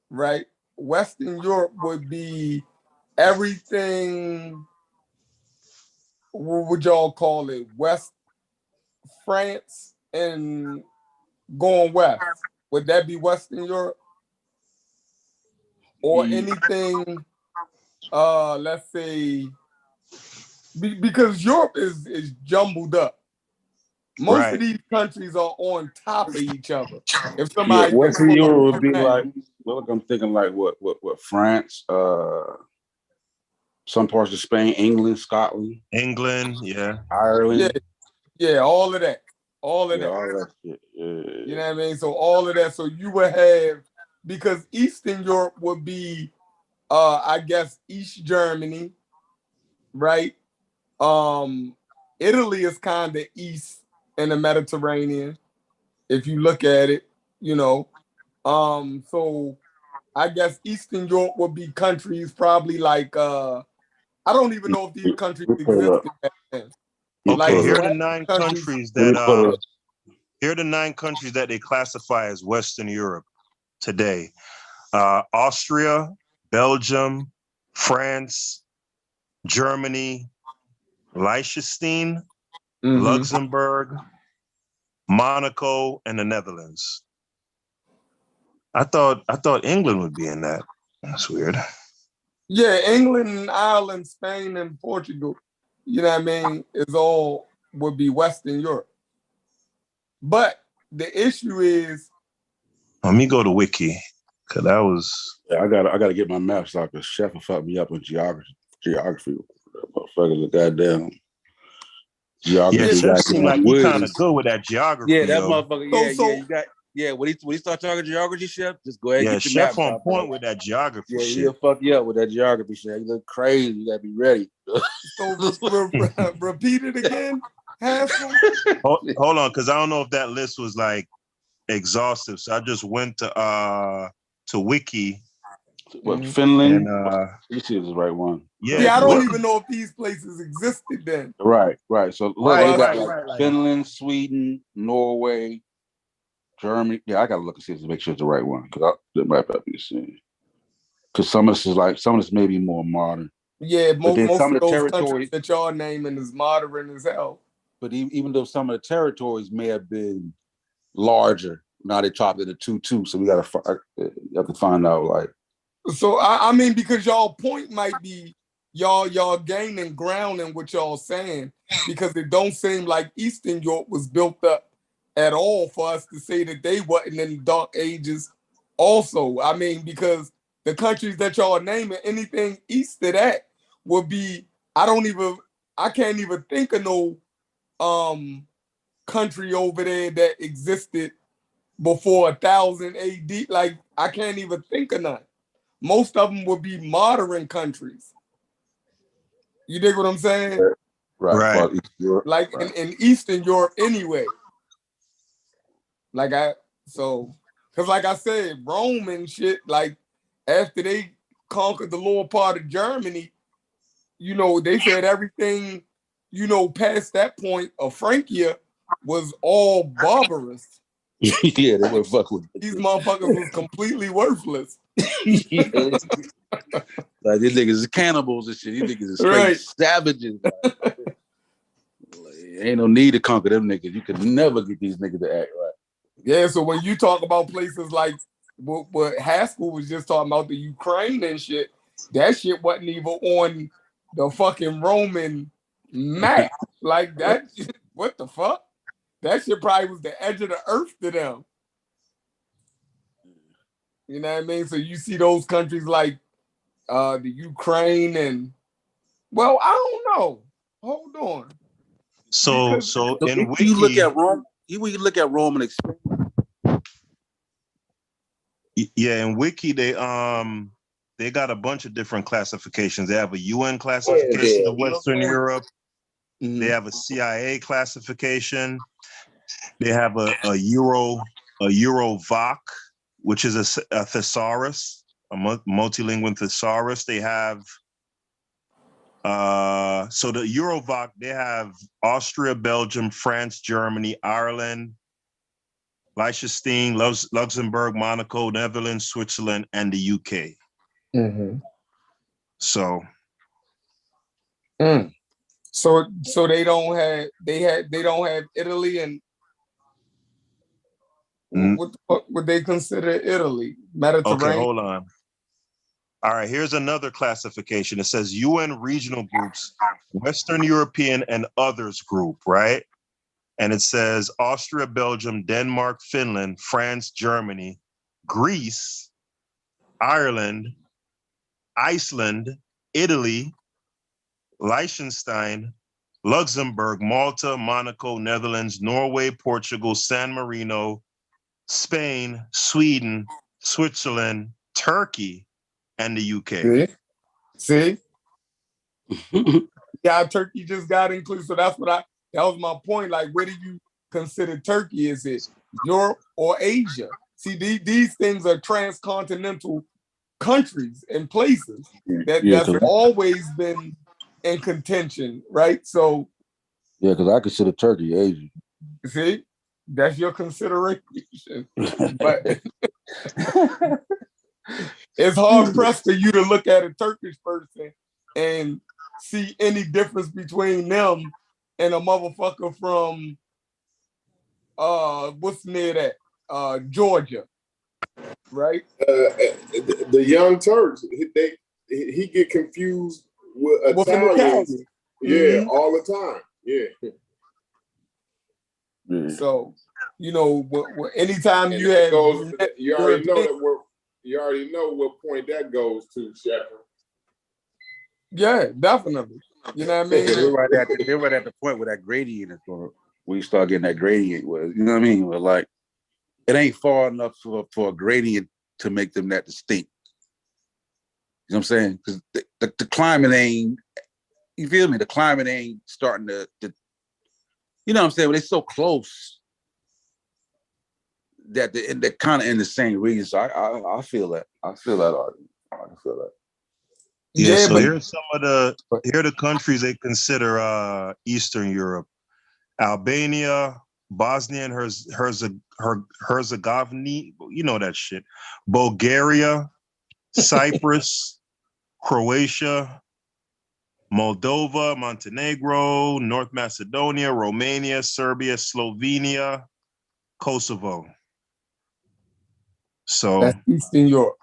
right? Western Europe would be everything. What would y'all call it? West France and going west. Would that be Western Europe? Or anything, let's say, because Europe is jumbled up. Most of these countries are on top of each other. If somebody Western Europe would be like, well, I'm thinking like what France, some parts of Spain, England, Scotland, yeah, Ireland, yeah, all of that, all that shit. You know what I mean? So all of that. So you would have, because Eastern Europe would be, I guess, East Germany, right? Italy is kind of east in the Mediterranean, if you look at it, you know. So I guess Eastern Europe would be countries probably like I don't even know if these countries existed back then. Okay, here are so the 9 countries countries that here are the 9 countries that they classify as Western Europe today. Austria, Belgium, France, Germany, Liechtenstein, Luxembourg, Monaco, and the Netherlands. I thought England would be in that. That's weird. Yeah, England, Ireland, Spain, and Portugal, you know what I mean, is all would be Western Europe. But the issue is, let me go to Wiki, because that was. Yeah, I gotta get my math so because Chef will fuck me up in geography. Motherfucker, the goddamn geography. Yeah, Chef seemed like he kind of good with that geography. Yeah, that yo. motherfucker. Yeah, you got. Yeah, when he start talking geography, Chef, just go ahead and get your Chef math on point with that geography yeah, shit. he'll fuck you up with that geography shit. You look crazy. You gotta be ready. so repeat it again, Haskell? Hold on, because I don't know if that list was like exhaustive. So I just went to Wiki. What, Finland? And, you see this right one. Yeah, I don't even know if these places existed then. Right. So look, Right, we got right. Finland, Sweden, Norway, Germany. Yeah, I gotta look and see to make sure it's the right one because that might be the same. Because some of this may be more modern. Yeah, most some of of the those territories countries that y'all naming is modern as hell. But even though some of the territories may have been larger, now they chopped it to 2-2. So we you have to find out like. So I mean, because y'all point might be y'all gaining ground in what y'all saying, because it don't seem like Eastern Europe was built up at all for us to say that they wasn't in the dark ages. Also, I mean, because the countries that y'all naming, anything east of that would be, I can't even think of no country over there that existed before 1000 AD. Like, I can't even think of none. Most of them would be modern countries. You dig what I'm saying? Right. Like in Eastern Europe anyway. Because like I said, Rome and shit, like after they conquered the lower part of Germany, they said everything, past that point of Francia was all barbarous. Yeah, they would fuck with these motherfuckers was completely worthless. Like these niggas is cannibals and shit. These niggas is straight savages. Like, ain't no need to conquer them niggas. You could never get these niggas to act right. Yeah, so when you talk about places like what Haskell was just talking about, the Ukraine and shit, that shit wasn't even on the fucking Roman map. Like that, what the fuck? That shit probably was the edge of the earth to them. You know what I mean? So you see those countries like the Ukraine and, well, I don't know. Hold on. So in Wiki, you look at Rome, we look at Rome and expand. Yeah, in Wiki they got a bunch of different classifications. They have a UN classification of Western Europe. Mm-hmm. They have a CIA classification. They have a Eurovoc, which is a thesaurus, a multilingual thesaurus. They have so the Eurovoc, they have Austria, Belgium, France, Germany, Ireland, Liechtenstein, Luxembourg, Monaco, Netherlands, Switzerland, and the UK. Mm-hmm. So, so they don't have Italy, and what the fuck would they consider Italy? Mediterranean. Okay, hold on. All right, here's another classification. It says UN regional groups, Western European and others group, right? And it says Austria, Belgium, Denmark, Finland, France, Germany, Greece, Ireland, Iceland, Italy, Liechtenstein, Luxembourg, Malta, Monaco, Netherlands, Norway, Portugal, San Marino, Spain, Sweden, Switzerland, Turkey, and the UK. See? Yeah, Turkey just got included. So that was my point. Like, where do you consider Turkey? Is it Europe or Asia? See, these things are transcontinental countries and places that's always been in contention, right? So yeah, because I consider Turkey Asian. See, that's your consideration, but it's hard pressed for you to look at a Turkish person and see any difference between them and a motherfucker from what's near that Georgia, right? The Young Turks, he get confused with Italians. Yeah, all the time. Yeah. So, you know, anytime And you have, you already know that you already know what point that goes to, Shepard. Yeah, definitely. You know what I mean? They're right at the point where that gradient is going. When you start getting that gradient, you know what I mean? But like, it ain't far enough for a gradient to make them that distinct. You know what I'm saying? Because the climate ain't. You feel me? The climate ain't starting to you know what I'm saying? But they're so close that they're kind of in the same region. So I feel that. I feel that argument. I feel that. Yeah, so here's some of the countries they consider Eastern Europe: Albania, Bosnia and Herzegovina, you know that shit. Bulgaria, Cyprus, Croatia, Moldova, Montenegro, North Macedonia, Romania, Serbia, Slovenia, Kosovo. So that's Eastern Europe.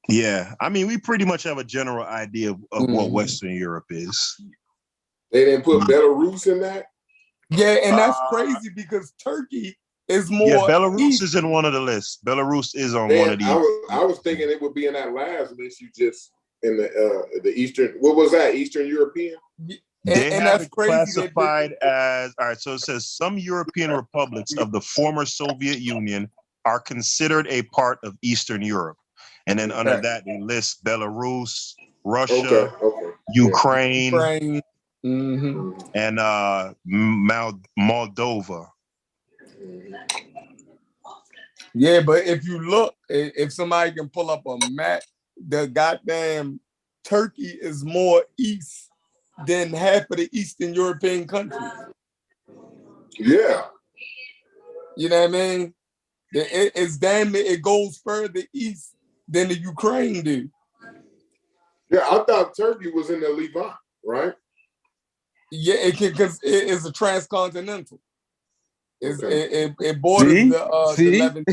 Yeah, I mean, we pretty much have a general idea of what Western Europe is. They didn't put Belarus in that? Yeah, and that's crazy because Turkey is more. Yeah, Belarus is in one of the lists. Belarus is on one of these. I was thinking it would be in that last list you just in the Eastern. What was that? Eastern European? They have it classified as, all right, so it says some European republics of the former Soviet Union are considered a part of Eastern Europe. And then under that, they list Belarus, Russia, Ukraine, and Moldova. Yeah, but if you look, if somebody can pull up a map, the goddamn Turkey is more east than half of the Eastern European countries. Yeah. You know what I mean? It's damn it goes further east than the Ukraine do. Yeah, I thought Turkey was in the Levant, right? Yeah, because it is a transcontinental. It borders the Levant.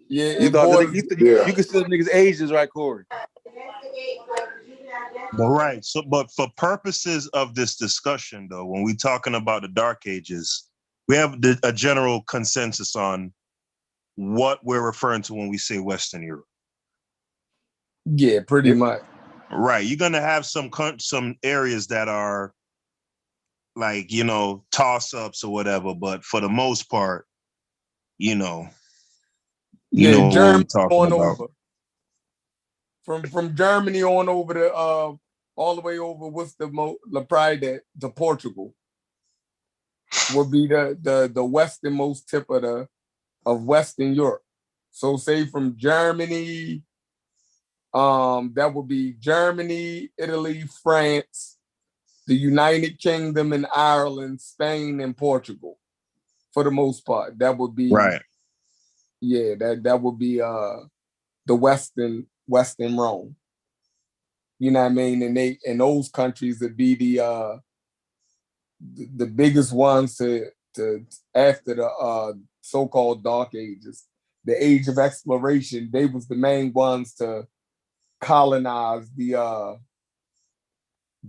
Yeah, you consider niggas Asians, right, Corey? Right. So, but for purposes of this discussion, though, when we're talking about the Dark Ages, we have a general consensus on what we're referring to when we say Western Europe. Yeah, pretty much. Right. You're gonna have some areas that are like, you know, toss-ups or whatever, but for the most part, you know Germany what we're talking on about. Over. From Germany on over to all the way over, what's the to Portugal would be the westernmost tip of Western Europe. So say from Germany, that would be Germany, Italy, France, the United Kingdom and Ireland, Spain and Portugal. For the most part, that would be right. Yeah, that would be the Western Rome. You know what I mean? And those countries would be the biggest ones to after the so-called Dark Ages, the Age of Exploration. They was the main ones to colonize the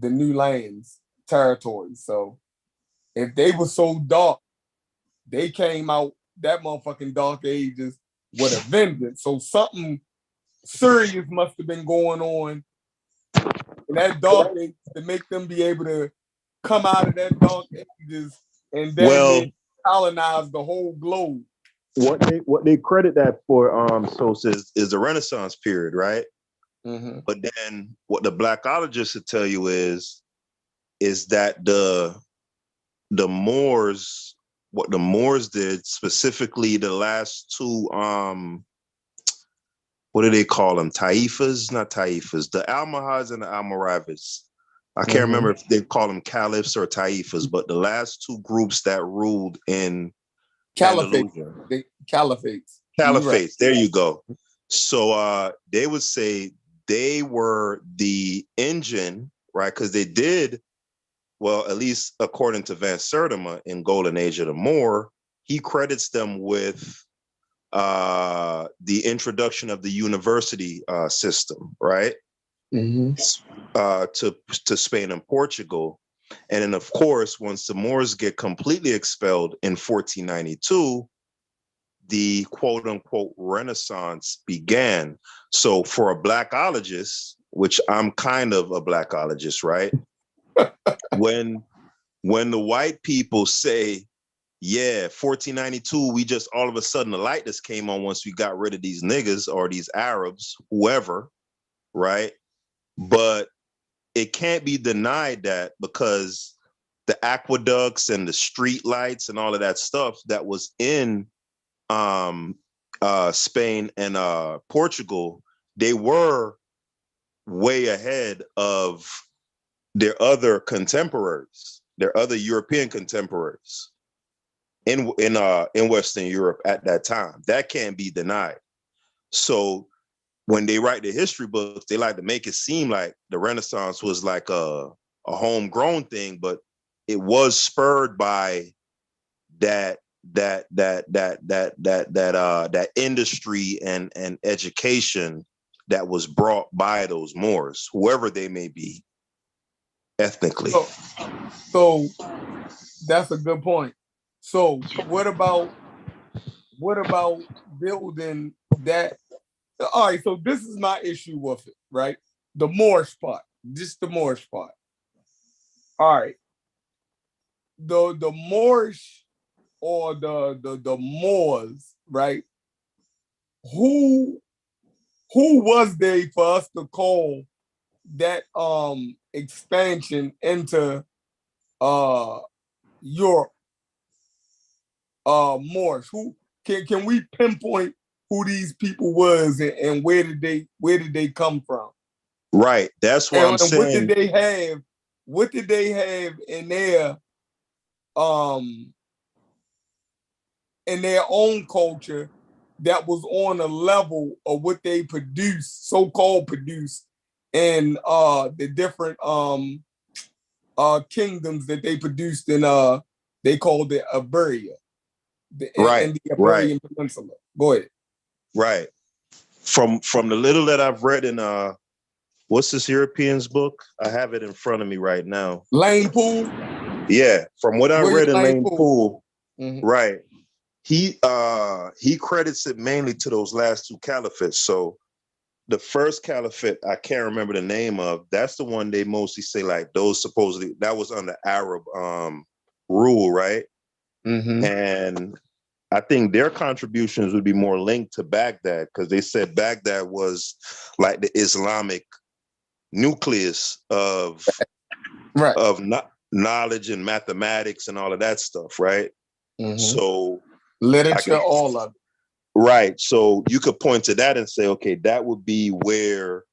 new lands, territories. So if they were so dark, they came out that motherfucking Dark Ages with a vengeance. So something serious must have been going on in that Dark Age to make them be able to come out of that Dark Ages and then colonize the whole globe. What they credit that for, is the Renaissance period, right? Mm-hmm. But then what the blackologists would tell you is that the Moors what the Moors did, specifically the last two, what do they call them? Taifas? Not Taifas. The Almohads and the Almoravids. I can't remember if they call them caliphs or Taifas, but the last two groups that ruled in Andalusia. Caliphates. Caliphates. There you go. So they would say they were the engine, right? Because they did, well, at least according to Van Sertima in Golden Age of the Moor, he credits them with the introduction of the university system, right? To Spain and Portugal. And then, of course, once the Moors get completely expelled in 1492, the quote unquote Renaissance began. So for a blackologist, which I'm kind of a blackologist, right? when the white people say, yeah, 1492, we just all of a sudden the light just came on once we got rid of these niggas or these Arabs, whoever, right? But it can't be denied that because the aqueducts and the street lights and all of that stuff that was in Spain and Portugal, they were way ahead of their other contemporaries, their other European contemporaries in Western Europe at that time. That can't be denied. So when they write the history books, they like to make it seem like the Renaissance was like a homegrown thing, but it was spurred by that industry and education that was brought by those Moors, whoever they may be ethnically. So that's a good point. So what about building that? All right, so this is my issue with it, right? The Moorish part, just the Moorish part. All right, the Moorish or the Moors, right? Who was they for us to call that expansion into Europe? Moors. Who can we pinpoint who these people was and where did they come from? Right. That's what I'm saying. What did they have in their own culture that was on a level of what they produced, so-called produced, in the different kingdoms that they produced in they called it Iberia. In the Iberian Peninsula. Go ahead. Right. From the little that I've read in what's this Europeans book? I have it in front of me right now. Lane Poole. Yeah, from what I read in Lane Poole, right. He credits it mainly to those last two caliphates. So the first caliphate, I can't remember the name of, that's the one they mostly say like those supposedly that was under Arab rule, right? And I think their contributions would be more linked to Baghdad because they said Baghdad was like the Islamic nucleus of knowledge and mathematics and all of that stuff, right? So literature, all of it. Right. So you could point to that and say, okay, that would be where,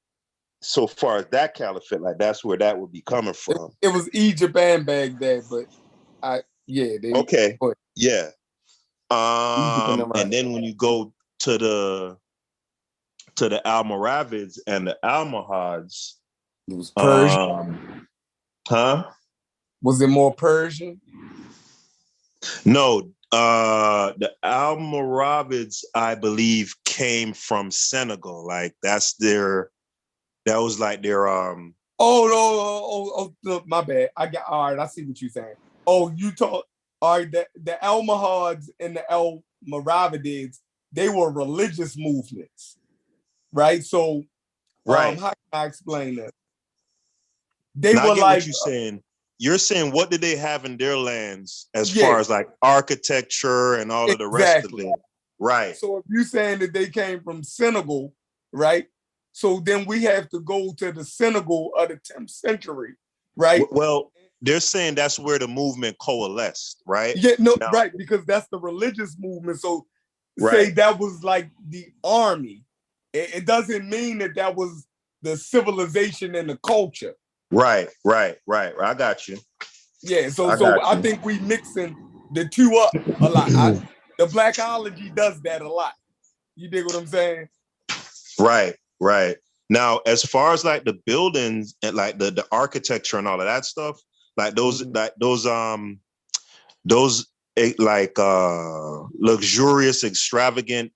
so far as that caliphate, like that's where that would be coming from. It was Egypt and Baghdad, but okay. Yeah. And then when you go to the Almoravids and the Almohads, it was Persian. Was it more Persian? No, the Almoravids, I believe, came from Senegal. Like that was like their Oh, my bad. All right, I see what you're saying. Oh, you talk. All right, the Almohads and the Almoravids, they were religious movements, right? So, how can I explain that? They now were I get like what you're saying. You're saying what did they have in their lands as far as like architecture and all of the rest of it? Right. So if you're saying that they came from Senegal, right? So then we have to go to the Senegal of the 10th century, right? Well, they're saying that's where the movement coalesced, right? Yeah, no, Now, right, because that's the religious movement. So say right. that was like the army. It doesn't mean that was the civilization and the culture. Right. I got you. Yeah, so I got I you. think we mixing the two up a lot. The Blackology does that a lot. You dig what I'm saying? Right. Now, as far as like the buildings and like the architecture and all of that stuff, like those luxurious, extravagant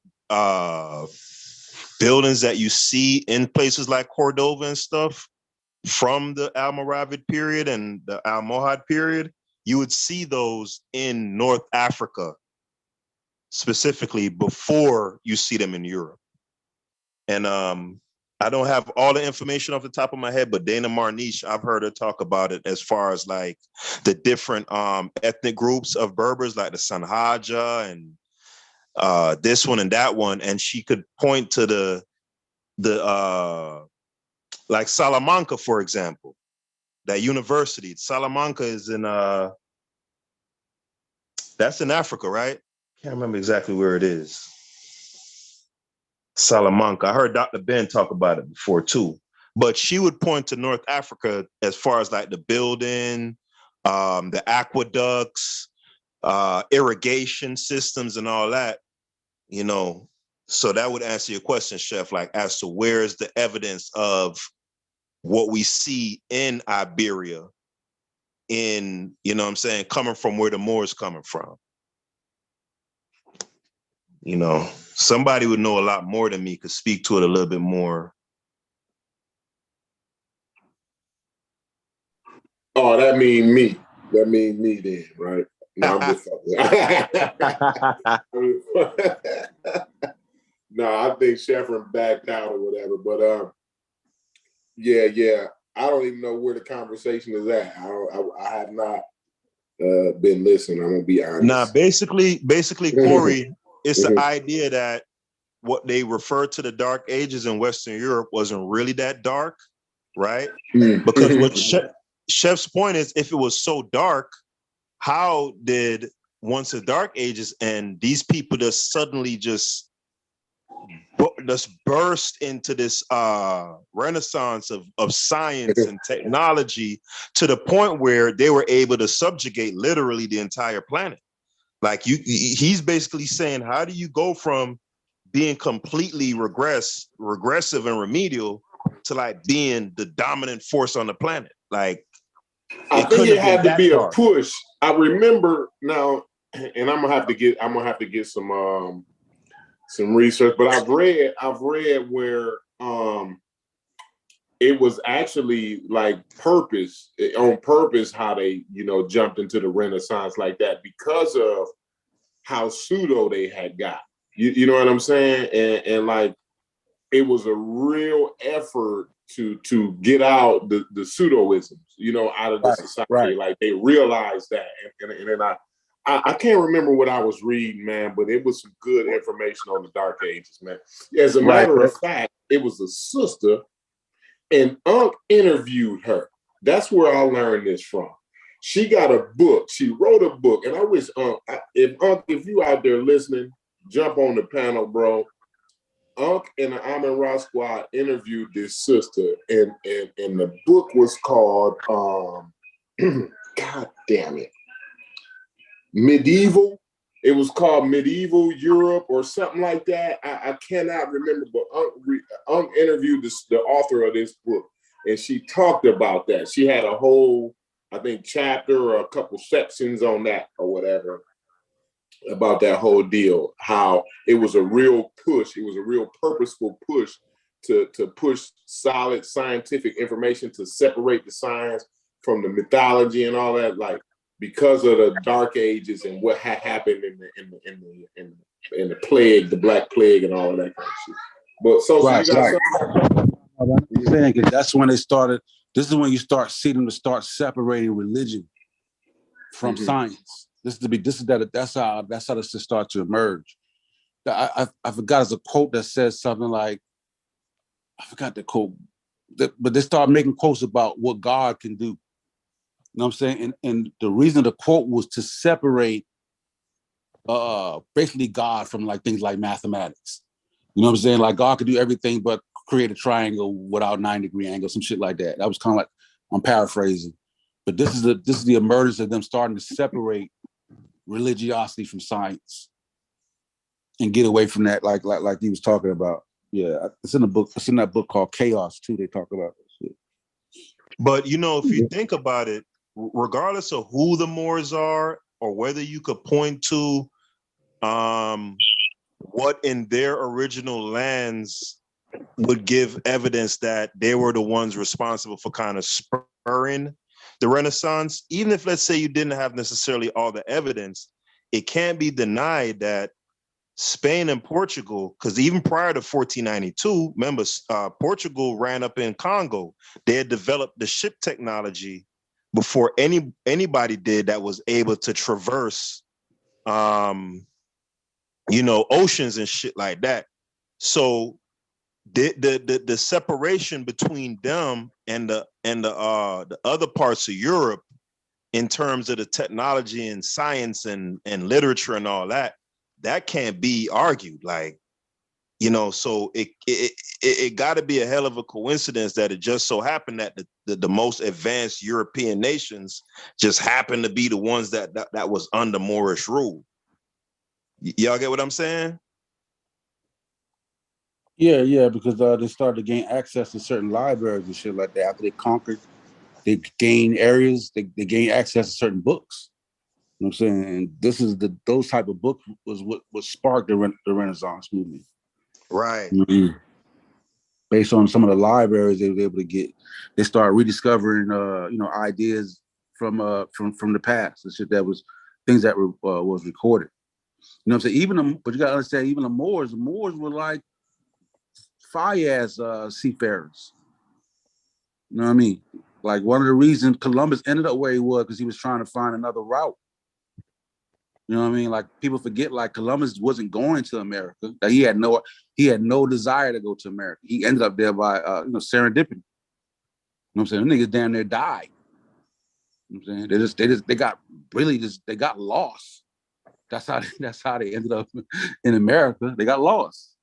buildings that you see in places like Cordova and stuff from the Almoravid period and the Almohad period, you would see those in North Africa specifically before you see them in Europe. And I don't have all the information off the top of my head, but Dana Marniche, I've heard her talk about it as far as like the different ethnic groups of Berbers, like the Sanhaja and this one and that one. And she could point to the like Salamanca, for example, that university. Salamanca is in, that's in Africa, right? Can't remember exactly where it is. Salamanca. I heard Dr. Ben talk about it before too, but she would point to North Africa as far as like the building, the aqueducts, irrigation systems and all that, you know. So that would answer your question, Chef, like as to where is the evidence of what we see in Iberia in, you know what I'm saying, coming from where the Moors coming from. You know, somebody would know a lot more than me, could speak to it a little bit more. Oh, that mean me. That mean me then, right? No, I'm just no, I think Sheffrin backed out or whatever. But yeah. I don't even know where the conversation is at. I have not been listening. I'm gonna be honest. Nah, basically, Corey, it's the idea that what they refer to the Dark Ages in Western Europe wasn't really that dark, right? Because what Chef's point is, if it was so dark, how did once the Dark Ages end, these people just suddenly just burst into this renaissance of science and technology to the point where they were able to subjugate literally the entire planet? Like he's basically saying, how do you go from being completely regressive and remedial to like being the dominant force on the planet? Like, I think it had to be a push. I remember now, and I'm gonna have to get some research, but I've read where it was actually like on purpose how they, you know, jumped into the Renaissance like that because of how pseudo they had got. You know what I'm saying? And like it was a real effort to get out the pseudoisms, you know, out of the society. Right. Like they realized that, and then I can't remember what I was reading, man, but it was some good information on the Dark Ages, man. As a matter of fact, it was a sister, and Unc interviewed her. That's where I learned this from. She got a book. She wrote a book, and I wish if you out there listening, jump on the panel, bro. Unc and the Amin Ra Squad interviewed this sister, and the book was called God damn it, Medieval. It was called Medieval Europe or something like that. I cannot remember, but Unc interviewed the author of this book, and she talked about that. She had a whole, I think, chapter or a couple sections on that or whatever about that whole deal, how it was a real push. It was a real purposeful push to push solid scientific information, to separate the science from the mythology and all that, like because of the Dark Ages and what had happened in the plague, the Black Plague, and all of that kind of shit. But so you got something. I'm saying, because that's when they started. This is when you start seeing them to start separating religion from science. That's how this to start to emerge. I forgot, it's a quote that says something like, I forgot the quote, but they start making quotes about what God can do. You know what I'm saying? And the reason the quote was to separate basically God from like things like mathematics. You know what I'm saying? Like God could do everything but create a triangle without 9-degree angle, some shit like that. That was kind of like, I'm paraphrasing. But this is the emergence of them starting to separate religiosity from science and get away from that, like he was talking about. Yeah, it's in the book. It's in that book called Chaos too. They talk about this shit. But you know, if you think about it, regardless of who the Moors are or whether you could point to what in their original lands would give evidence that they were the ones responsible for kind of spurring the Renaissance, even if, let's say, you didn't have necessarily all the evidence, it can't be denied that Spain and Portugal, because even prior to 1492, remember, Portugal ran up in Congo. They had developed the ship technology before anybody did that was able to traverse, oceans and shit like that. So the separation between them and the other parts of Europe in terms of the technology and science and literature and all that can't be argued. Like, so it got to be a hell of a coincidence that it just so happened that the most advanced European nations just happened to be the ones that was under Moorish rule. Y'all get what I'm saying? Yeah, because they started to gain access to certain libraries and shit like that. After they conquered, they gained areas, they gained access to certain books. You know what I'm saying? And this is those type of books was what sparked the Renaissance movement. Right. Mm-hmm. Based on some of the libraries they were able to get, they started rediscovering ideas from the past and shit that was things that was recorded. You know what I'm saying? But you gotta understand, even the Moors were like fire-ass seafarers. You know what I mean? Like one of the reasons Columbus ended up where he was because he was trying to find another route. You know what I mean? Like people forget, like Columbus wasn't going to America. That he had no desire to go to America. He ended up there by serendipity. You know what I'm saying? The niggas damn near died. You know what I'm saying? They got lost. That's how they ended up in America. They got lost.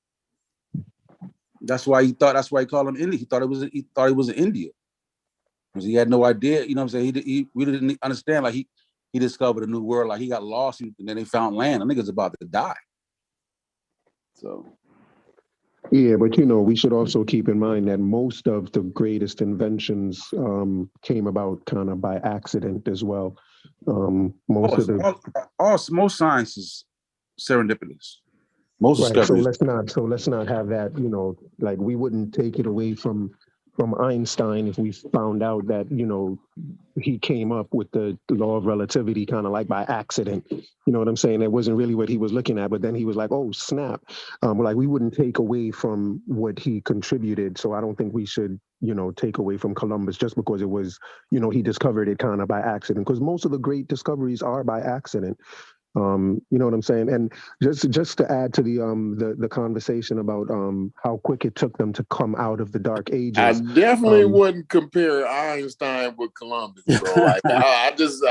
That's why he called him India. He thought it was in India. Because he had no idea, you know what I'm saying? He really didn't understand. Like he discovered a new world, like he got lost and then they found land. The nigga's about to die. So yeah, but we should also keep in mind that most of the greatest inventions came about kind of by accident as well. Most science is serendipitous. Most right. discoveries. So let's not have that. Like we wouldn't take it away from Einstein if we found out that he came up with the law of relativity kind of like by accident. You know what I'm saying? It wasn't really what he was looking at, but then he was like, oh snap. Like we wouldn't take away from what he contributed. So I don't think we should take away from Columbus just because it was he discovered it kind of by accident, because most of the great discoveries are by accident. You know what I'm saying? And just to add to the conversation about how quick it took them to come out of the Dark Ages. I definitely wouldn't compare Einstein with Columbus, bro. Like I'm just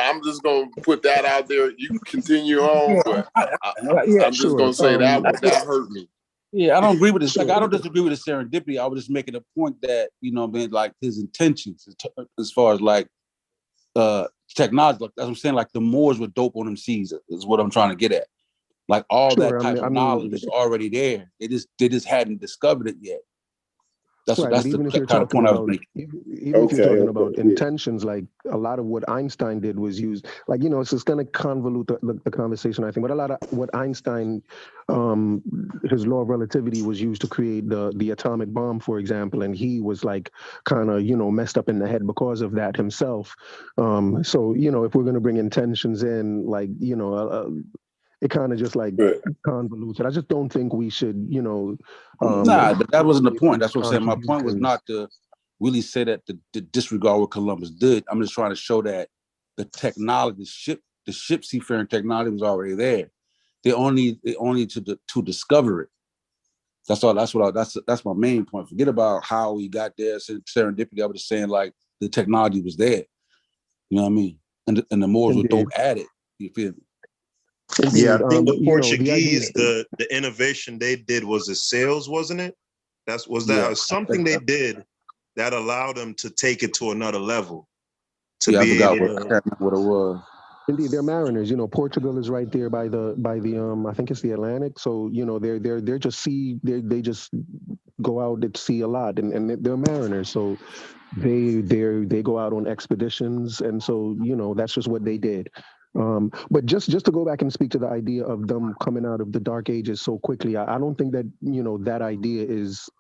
gonna put that out there. You can continue on, but I'm just gonna say that hurt me. Yeah, I don't agree with this. Like I don't disagree with the serendipity. I was just making a point that like his intentions as far as like technology, like that's what I'm saying. Like the Moors were dope on them seas is what I'm trying to get at. Like all that type of knowledge was already there. They just hadn't discovered it yet. That's right, that's but even the if you're kind of point I was making. Even if you're talking about intentions, like a lot of what Einstein did was used, like it's just going to convolute the conversation, I think. But a lot of what Einstein, his law of relativity was used to create the atomic bomb, for example, and he was like kind of messed up in the head because of that himself. So if we're going to bring intentions in, like it kind of just like convolutes it. I just don't think we should, but that wasn't the point. That's what I'm saying. My point was not to really say that to disregard what Columbus did. I'm just trying to show that the technology, the ship seafaring technology was already there. They only to discover it. That's all. That's my main point. Forget about how we got there. Serendipity. I was just saying like the technology was there. You know what I mean? And the Moors would throw at it. You feel me? Yeah, I think the you know, the Portuguese, idea- the innovation they did was the sails, wasn't it? That something they did that allowed them to take it to another level. I can't remember what it was. Indeed, they're mariners. You know, Portugal is right there by the I think it's the Atlantic. So you know, they're just they just go out at sea a lot, and they're mariners. So they go out on expeditions, and so you know that's just what they did. But just to go back and speak to the idea of them coming out of the dark ages so quickly, I don't think that, you know, that idea is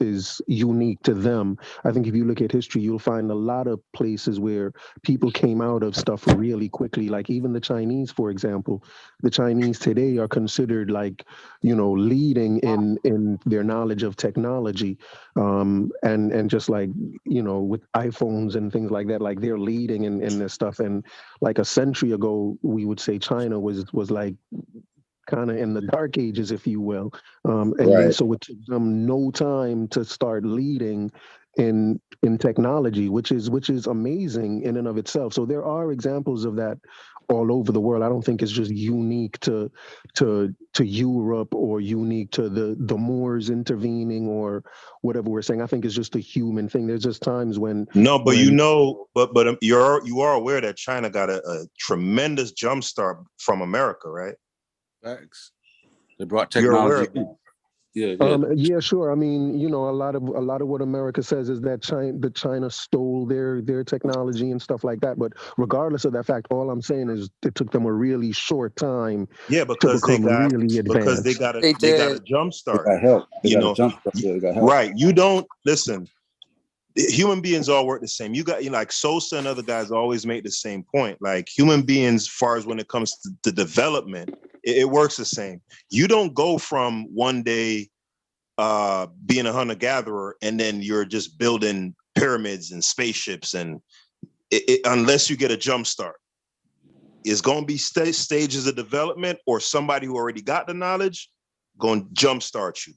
unique to them. I think if you look at history, you'll find a lot of places where people came out of stuff really quickly. Like even the Chinese, for example, the Chinese today are considered like, you know, leading in their knowledge of technology, and just like, you know, with iPhones and things like that, like they're leading in this stuff. And like a century ago, we would say China was like kind of in the dark ages, if you will. So it took them no time to start leading in technology, which is amazing in and of itself. So there are examples of that all over the world. I don't think it's just unique to Europe or unique to the Moors intervening or whatever we're saying. I think it's just a human thing. There's just times when you are aware that China got a tremendous jump start from America, right? Facts. They brought technology. Yeah, sure. I mean, you know, a lot of what America says is that China stole their technology and stuff like that. But regardless of that fact, all I'm saying is it took them a really short time to become really advanced. Because they got a jump start. They got help. They got a jump start. They got help. Right. You don't listen. Human beings all work the same. You got like Sosa and other guys always make the same point. Like human beings, as far as when it comes to the development, it works the same. You don't go from one day being a hunter-gatherer and then you're just building pyramids and spaceships, and unless you get a jump start. It's going to be stages of development, or somebody who already got the knowledge going to jumpstart you.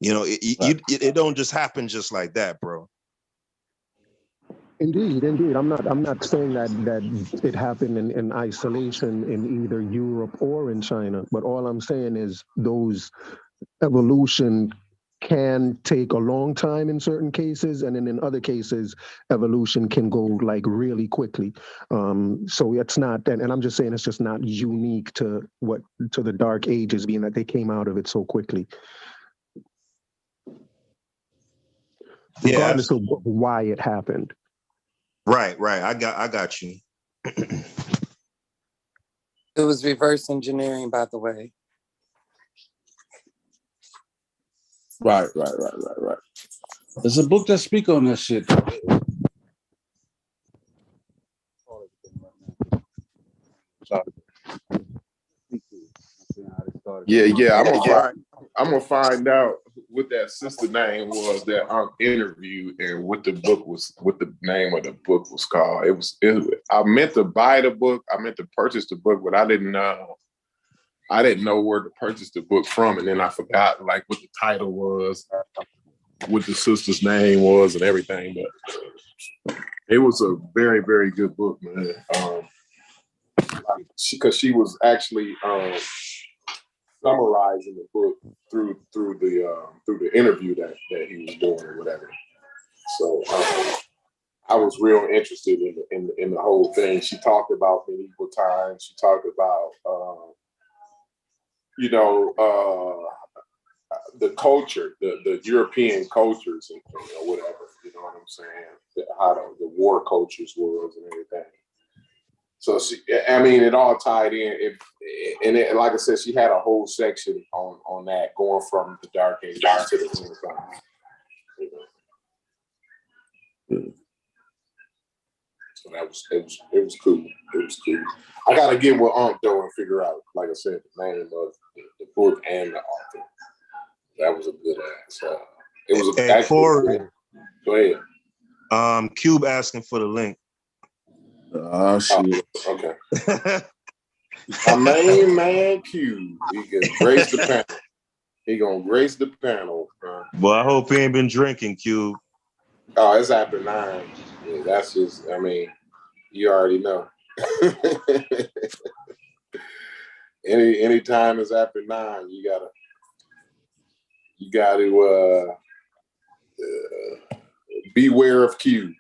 You know, it don't just happen just like that, bro. Indeed. I'm not saying that it happened in isolation in either Europe or in China, but all I'm saying is those evolution can take a long time in certain cases, and then in other cases, evolution can go like really quickly. So it's not, and I'm just saying it's just not unique to the Dark Ages, being that they came out of it so quickly. Regardless of why it happened. Right. I got you. It was reverse engineering, by the way. Right. There's a book that speaks on that shit. Yeah. I'm gonna find out what that sister name was that interviewed and what the name of the book was called. I meant to buy the book. I meant to purchase the book, but I didn't know where to purchase the book from, and then I forgot like what the title was, what the sister's name was, and everything. But it was a very, very good book, man. Because she was actually summarizing the book through the interview that he was doing or whatever. So I was real interested in the whole thing. She talked about medieval times. She talked about the culture, the European cultures and whatever. You know what I'm saying? How the war cultures was and everything. So it all tied in. And like I said, she had a whole section on that, going from the Dark Ages to the Renaissance. So it was cool. It was cool. I gotta get with though and figure out, like I said, the name of the book and the author. That was a good ass. It was a Corey. Go ahead. Cube asking for the link. Oh shit. Okay. My main man Q. He can grace the panel. He gonna grace the panel, bro. Well, I hope he ain't been drinking, Q. Oh, it's after 9. Yeah, that's just. You already know. Any time is after 9, you gotta beware of Q.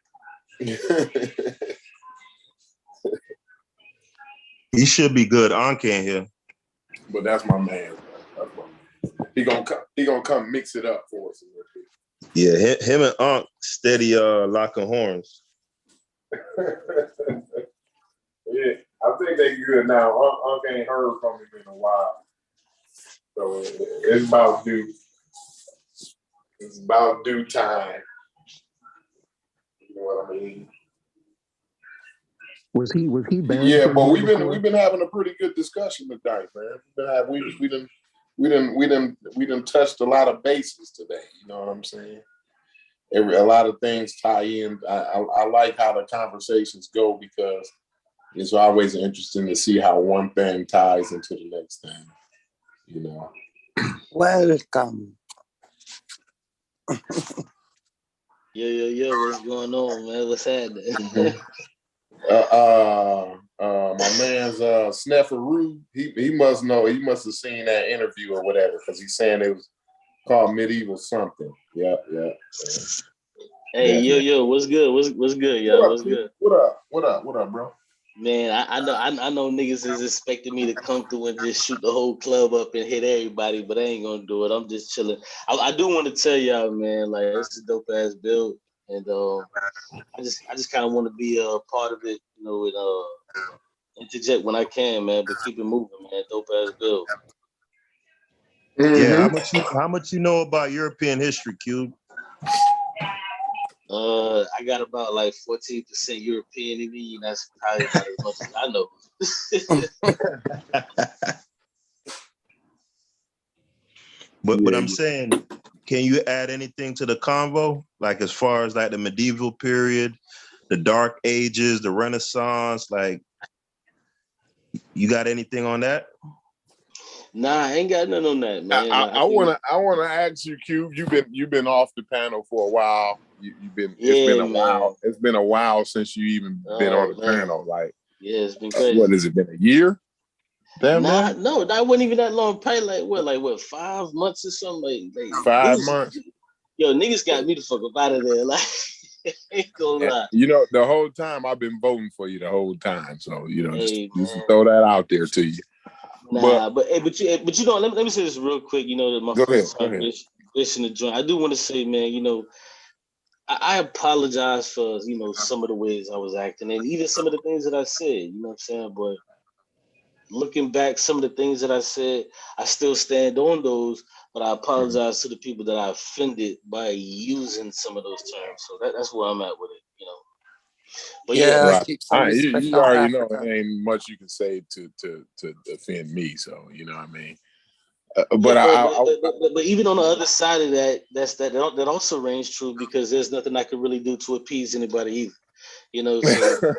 He should be good. On can't hear. But that's my man. He gonna come mix it up for us a little bit. Yeah, him and Unc steady locking horns. Yeah, I think they good now. Unc ain't heard from him in a while, so it's about due. It's about due time. You know what I mean? Was he banned? Yeah, but we've been having a pretty good discussion tonight, man. We done touched a lot of bases today. You know what I'm saying? A lot of things tie in. I like how the conversations go because it's always interesting to see how one thing ties into the next thing. You know. Welcome. Yo, what's going on, man? What's happening? My man's Snefferoo, he must know. He must have seen that interview or whatever because he's saying it was called Medieval something. Yeah. Hey, yo, what's good? What's good, y'all? What's good? What up, bro? Man, I know niggas is expecting me to come through and just shoot the whole club up and hit everybody, but I ain't gonna do it. I'm just chilling. I do want to tell y'all, man, like it's a dope ass build, and I just kind of want to be a part of it, you know, and interject when I can, man. But keep it moving, man. Dope ass build. Yeah, how much you know about European history, Cube? I got about like 14% European in me, and that's probably not as much as I know. But I'm saying, can you add anything to the convo? Like as far as like the medieval period, the Dark Ages, the Renaissance, like you got anything on that? Nah, I ain't got nothing on that, man. I wanna ask you, Cube. You've been off the panel for a while. It's been a while. It's been a while since you even been on the panel. Like, yeah, it's been crazy. What has it been? A year? Damn, no, that wasn't even that long. Probably like 5 months or something. Like 5 months. Yo, niggas got me the fuck up out of there. Like, ain't gonna lie. You know, the whole time I've been voting for you the whole time. So you know, just to throw that out there to you. Nah, but you know, let me say this real quick. You know, that my first time listening to join. I do want to say, man, you know, I apologize for, you know, some of the ways I was acting and even some of the things that I said. You know what I'm saying? But looking back, some of the things that I said, I still stand on those. But I apologize to the people that I offended by using some of those terms. So that's where I'm at with it. You know. But you already know it ain't much you can say to offend me. So you know what I mean. But even on the other side of that, that also rings true because there's nothing I could really do to appease anybody either. You know, so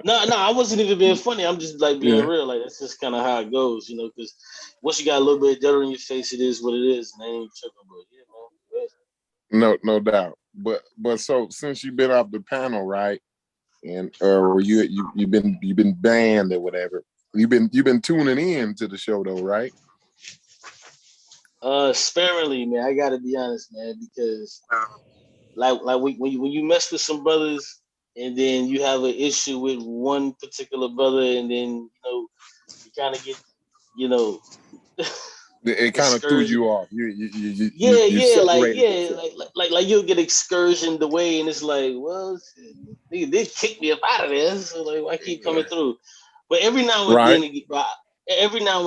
no, I wasn't even being funny. I'm just like being real. Like that's just kind of how it goes, you know. Because once you got a little bit of dirt on your face, it is what it is, and I ain't tripping. But man. No doubt. But so since you've been off the panel, right? And you've been banned or whatever. You've been tuning in to the show though, right? Sparingly, man. I gotta be honest, man, because like when you mess with some brothers and then you have an issue with one particular brother and then you know you kind of get, you know, it kind of threw you off. Like you'll get excursioned away and it's like, well, they kick me up out of there, so like why keep coming through? But every now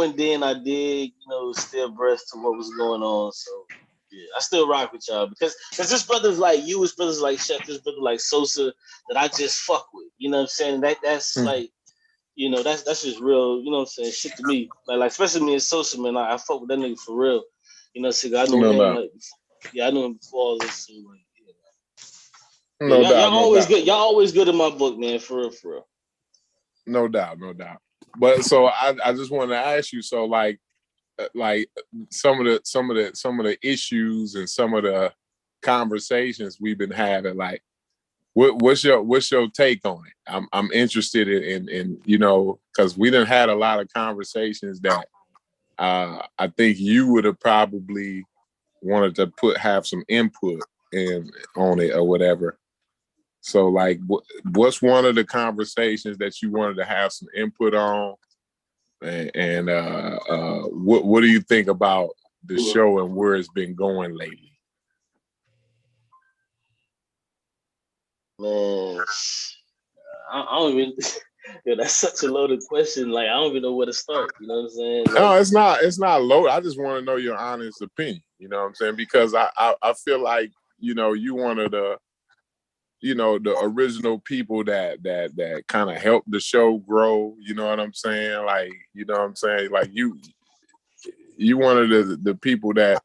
and then I did, you know, stay abreast to what was going on. So yeah, I still rock with y'all because there's brothers like you, there's brothers like Chef, there's brothers like Sosa that I just fuck with. You know what I'm saying? That's like, you know, that's just real, you know what I'm saying, shit to me. Like especially me and Sosa, man, I fuck with that nigga for real. You know, so I know him like, I knew him before all this. So like, y'all always good. Y'all always good in my book, man, for real. No doubt. But so I just want to ask you, so like some of the issues and some of the conversations we've been having, like What's your take on it? I'm interested in you know, because we done had a lot of conversations that I think you would have probably wanted to have some input on it or whatever. So like, what's one of the conversations that you wanted to have some input on? And what do you think about the show and where it's been going lately? Man, I don't even. Yeah, that's such a loaded question. Like, I don't even know where to start. You know what I'm saying? Like, No, it's not low. I just want to know your honest opinion. You know what I'm saying? Because I feel like, you know, you one of the, you know, the original people that kind of helped the show grow. You know what I'm saying? Like, you know what I'm saying? Like you one of the people that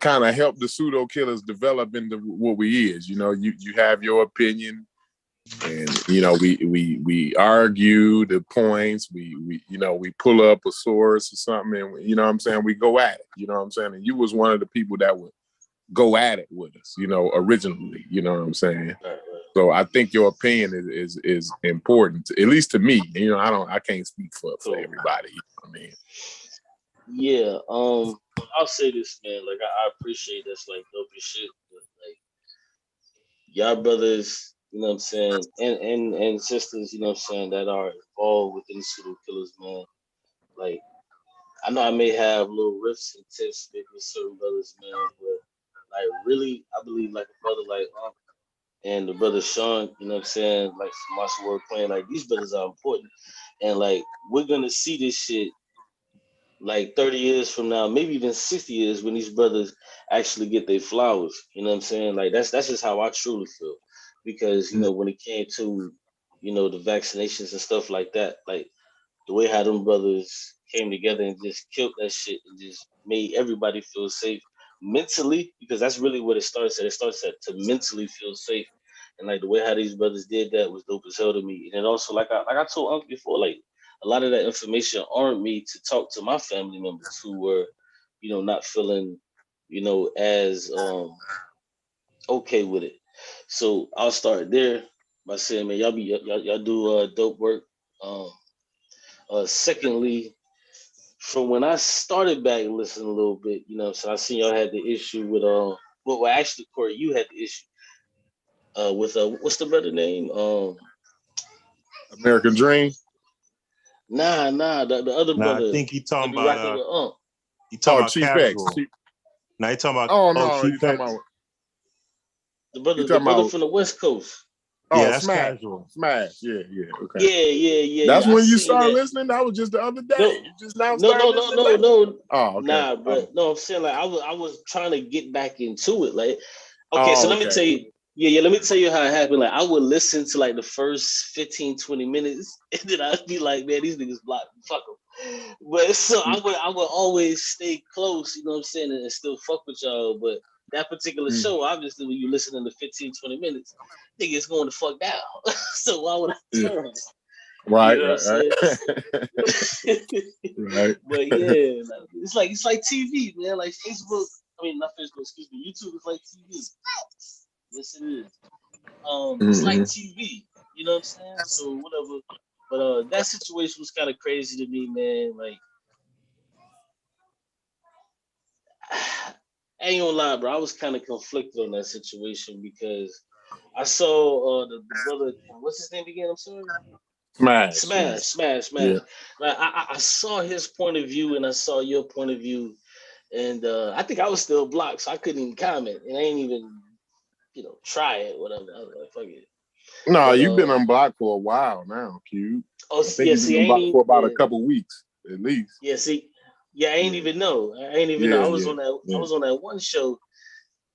kind of helped the pseudo killers develop into what we is. You know, you have your opinion. And you know, we argue the points. We you know, we pull up a source or something, and you know what I'm saying, we go at it. You know what I'm saying? And you was one of the people that would go at it with us. You know, originally. You know what I'm saying? So I think your opinion is important, at least to me. You know, I can't speak for everybody. You know what I mean? yeah. I'll say this, man. Like, I appreciate that's like dope as shit, but like, y'all brothers, you know what I'm saying, and sisters, you know what I'm saying, that are involved within pseudo killers, man. Like, I know I may have little riffs and tips maybe with certain brothers, man, but like really, I believe like a brother like and the brother Sean, you know what I'm saying, like some Martial Word playing, like these brothers are important, and like we're gonna see this shit like 30 years from now, maybe even 60 years, when these brothers actually get their flowers. You know what I'm saying? Like that's just how I truly feel. Because, you know, when it came to, you know, the vaccinations and stuff like that, like the way how them brothers came together and just killed that shit and just made everybody feel safe mentally, because that's really what it starts at. It starts at to mentally feel safe. And like the way how these brothers did that was dope as hell to me. And then also, like I told Uncle before, like a lot of that information armed me to talk to my family members who were, you know, not feeling, you know, as okay with it. So I'll start there by saying, man, y'all do dope work. Secondly, from when I started back listening a little bit, you know, so I seen y'all had the issue with well actually, Corey, you had the issue with what's the brother name? American Dream. Nah, the other brother. I think he talking be about rocking with he talking about Chief Casual. X. Now he talking about Chief X. About the brother from the West Coast. Yeah, that's Smash. Casual. Smash. Yeah, okay. Yeah. That's when you started listening? That was just the other day. No, you just now started listening? No. Oh, okay. Nah, but no, I'm saying like I was trying to get back into it. Like, okay, so let me tell you. Yeah, let me tell you how it happened. Like, I would listen to like the first 15, 20 minutes, and then I'd be like, man, these niggas blocked me, fuck them. But so I would always stay close, you know what I'm saying, and still fuck with y'all. But that particular show, obviously, when you listen to 15, 20 minutes, niggas going to fuck down. So why would I turn? Right, you know right. But yeah, like, it's like TV, man. Like Facebook, I mean not Facebook, excuse me. YouTube is like TV. Yes, it is. It's like TV. You know what I'm saying? So whatever. But that situation was kind of crazy to me, man. Like, I ain't gonna lie, bro. I was kind of conflicted on that situation because I saw the brother. What's his name again? I'm sorry. Smash. Yeah. Like, I saw his point of view and I saw your point of view, and I think I was still blocked, so I couldn't even comment, and I ain't even, you know, try it, whatever. I was like, fuck it. No, you've been unblocked for a while now, Q. Oh, I think you've been unblocked for about a couple weeks, at least. Yeah, see, I ain't even know. know. I was on that. I was on that one show.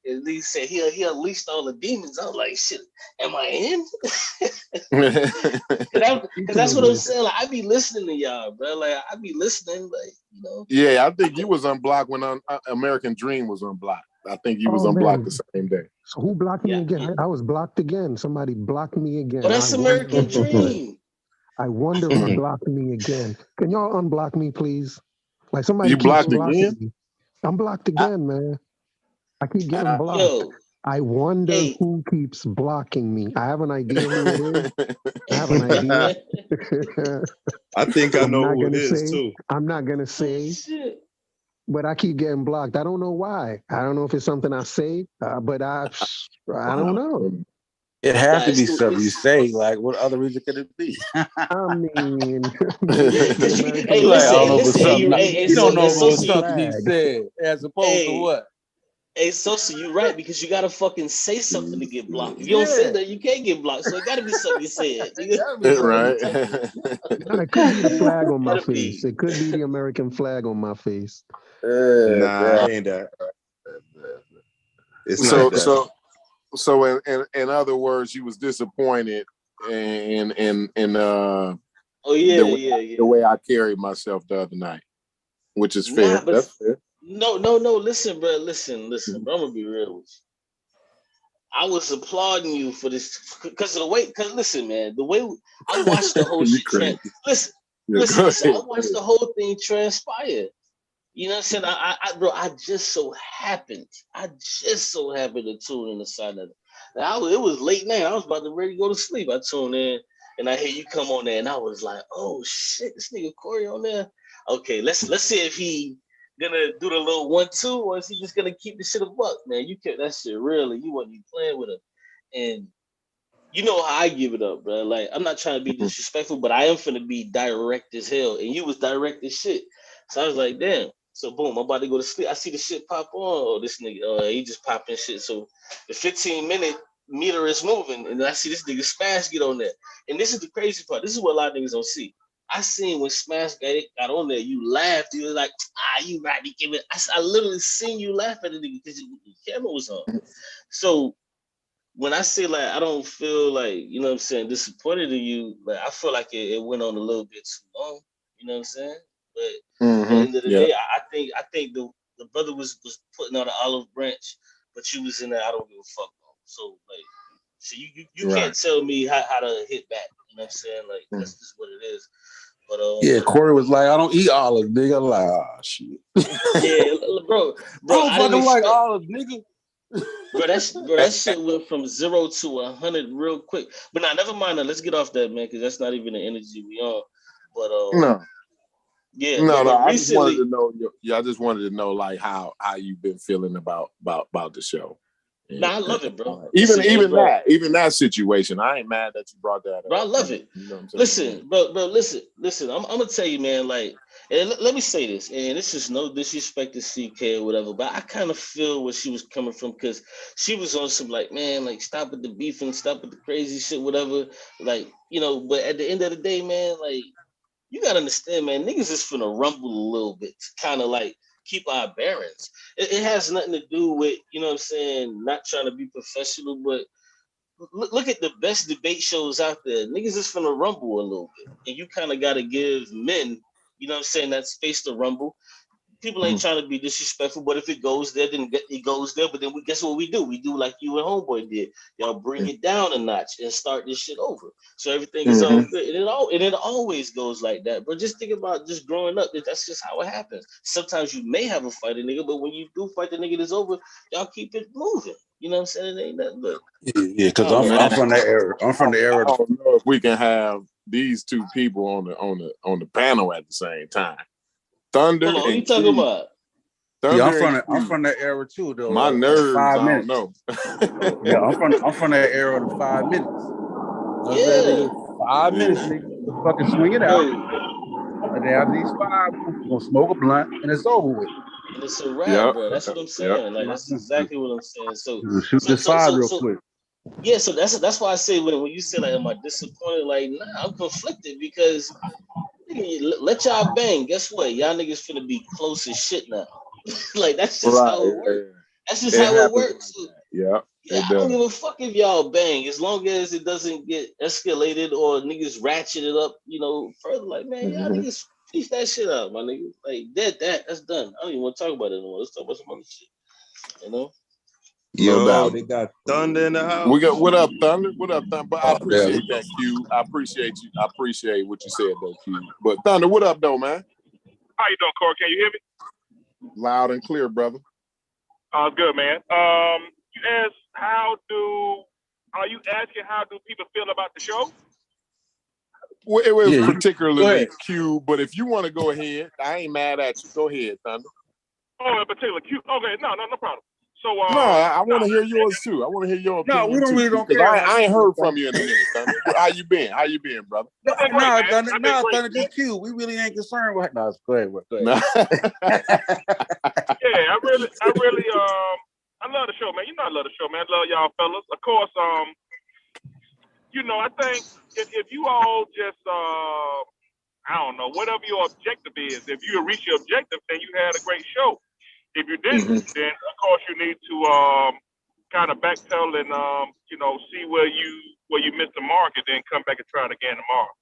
And Lee said he unleashed all the demons. I was like, shit, am I in? Because that's what I'm saying. Like, I be listening to y'all, bro. Like, I be listening, like, you know. Yeah, I think you was unblocked when American Dream was unblocked. I think you was unblocked the same day. So who blocked me again? I was blocked again. Somebody blocked me again. Oh, that's American Dream. I wonder who blocked me again. Can y'all unblock me, please? Like, somebody you blocked again? Me. I'm blocked again, man. I keep getting blocked. Yo, I wonder who keeps blocking me. I have an idea who it is. I have an idea. I think I know who it is say, too. I'm not gonna say, but I keep getting blocked. I don't know why. I don't know if it's something I say, but I don't know. It has to be something you say. Like, what other reason could it be? I mean, Hey, like, I listen, don't know if it's listen. Hey, something. You don't know if it was so something he said, as opposed to what? Hey, Sosa, you right, because you gotta fucking say something to get blocked. If you don't say that, you can't get blocked. So it gotta be something you said. Right. It could be the flag on my face. It could be the American flag on my face. Nah, ain't that. It's not that. So in other words, you was disappointed in the way I carried myself the other night, which is fair. Nah, but that's fair. No. Listen, bro. Listen, bro. I'm gonna be real with you. I was applauding you for this because of the way. Because listen, man, the way I watched the whole shit. Listen. I watched the whole thing transpire. You know what I'm saying? I just so happened to tune in the side of it. It was late night. I was about to ready to go to sleep. I tuned in and I hear you come on there, and I was like, "Oh shit, this nigga Corey on there." Okay, let's see if he gonna do the little 1-2, or is he just gonna keep the shit a buck, man? You kept that shit real, and you wasn't even playing with him. And you know how I give it up, bro. Like, I'm not trying to be disrespectful, but I am finna be direct as hell, and you was direct as shit. So I was like, damn. So boom, I'm about to go to sleep. I see the shit pop on. Oh, this nigga, he just popping shit. So the 15-minute meter is moving, and I see this nigga Smash get on there. And this is the crazy part. This is what a lot of niggas don't see. I seen when Smash got on there, you laughed. You was like, you right to give it. I literally seen you laugh at the nigga because the camera was on. So when I say like I don't feel like, you know what I'm saying, disappointed in you, like I feel like it went on a little bit too long. You know what I'm saying? But at the end of the day, I think the brother was putting on an olive branch, but you was in there. I don't give a fuck. So like, so you can't tell me how to hit back. You know what I'm saying? Like that's just what it is. But yeah, Corey was like, I don't eat olives, nigga. I'm like, shit. Yeah, bro, I don't fucking like olives, nigga. Bro, that shit went from 0 to 100 real quick. But now, never mind. Now, let's get off that, man, because that's not even the energy we on. But I just wanted to know. I just wanted to know like how you've been feeling about the show. Nah, I love it, bro. Even that situation, I ain't mad that you brought that up. Bro, I love it. You know what I'm saying? Listen. I'm gonna tell you, man. Like, and let me say this, and this is no disrespect to CK or whatever, but I kind of feel where she was coming from because she was on some like, man, like stop with the beef and stop with the crazy shit, whatever. Like, you know. But at the end of the day, man, like you gotta understand, man, niggas is finna rumble a little bit to kind of like keep our bearings. It has nothing to do with, you know what I'm saying, not trying to be professional, but look at the best debate shows out there. Niggas is finna rumble a little bit. And you kind of got to give men, you know what I'm saying, that space to rumble. People ain't trying to be disrespectful, but if it goes there, then it goes there. But then guess what we do? We do like you and Homeboy did. Y'all bring it down a notch and start this shit over. So everything is all good. And it always goes like that. But just think about just growing up. That's just how it happens. Sometimes you may have a fight a nigga, but when you do fight the nigga that's over, y'all keep it moving. You know what I'm saying? It ain't nothing but. Yeah, because I'm from that era. I'm from the era. I don't know if we can have these two people on the panel at the same time. Thunder. What are you talking about? I'm from that era too, though. My nerves, 5 minutes. I don't know. Yeah, I'm from that era of the 5 minutes. Yeah. 5 minutes, nigga. To fucking swing it out. And then after these 5, we're gonna smoke a blunt and it's over with. And it's a wrap, bro. That's what I'm saying. Like that's exactly what I'm saying. So shoot this 5 real quick. Yeah, so that's why I say when you say like, am I disappointed? Like, nah, I'm conflicted because let y'all bang. Guess what? Y'all niggas finna be close as shit now. Like that's just how it works. That's just how it works. Like I don't give a fuck if y'all bang, as long as it doesn't get escalated or niggas ratchet it up, you know, further. Like, man, y'all niggas piece that shit out, my nigga. Like that's done. I don't even want to talk about it anymore. Let's talk about some other shit. You know? No doubt. They got Thunder in the house. We got what up, Thunder? What up, Thunder? But I appreciate that, Q. I appreciate you. I appreciate what you said, though, Q. But Thunder, what up, though, man? How you doing, Corey? Can you hear me? Loud and clear, brother. Good, man. You asked asking how do people feel about the show? Well, it was Yeah, particularly Q, but if you want to go ahead, I ain't mad at you. Go ahead, Thunder. Oh, in particular Q. Okay, no problem. So No, I want to hear yours too. I want to hear your opinion. No, we don't really don't because care. I ain't heard from you in a minute, Thunder. How you been? How you been, brother? No, Thunder, just Q. We really ain't concerned with. No, go ahead. Go ahead. Yeah, I really, I love the show, man. You know I love the show, man. I love y'all fellas. Of course, you know, I think if you all just, I don't know, whatever your objective is, if you reach your objective, then you had a great show. If you didn't, then of course you need to kind of backpedal and you know, see where you missed the mark, and then come back and try it again tomorrow.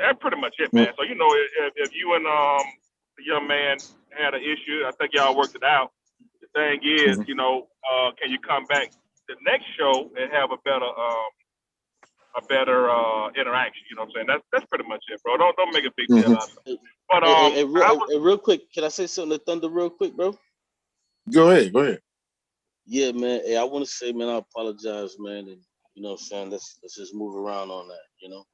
That's pretty much it, man. So you know, if you and the young man had an issue, I think y'all worked it out. The thing is, you know, can you come back the next show and have a better interaction? You know what I'm saying? That's pretty much it, bro. Don't make a big deal out of it. But real quick, can I say something to Thunder real quick, bro? Go ahead. Yeah, man. Hey, I want to say, man, I apologize, man, and you know what I'm saying. Let's just move around on that, you know.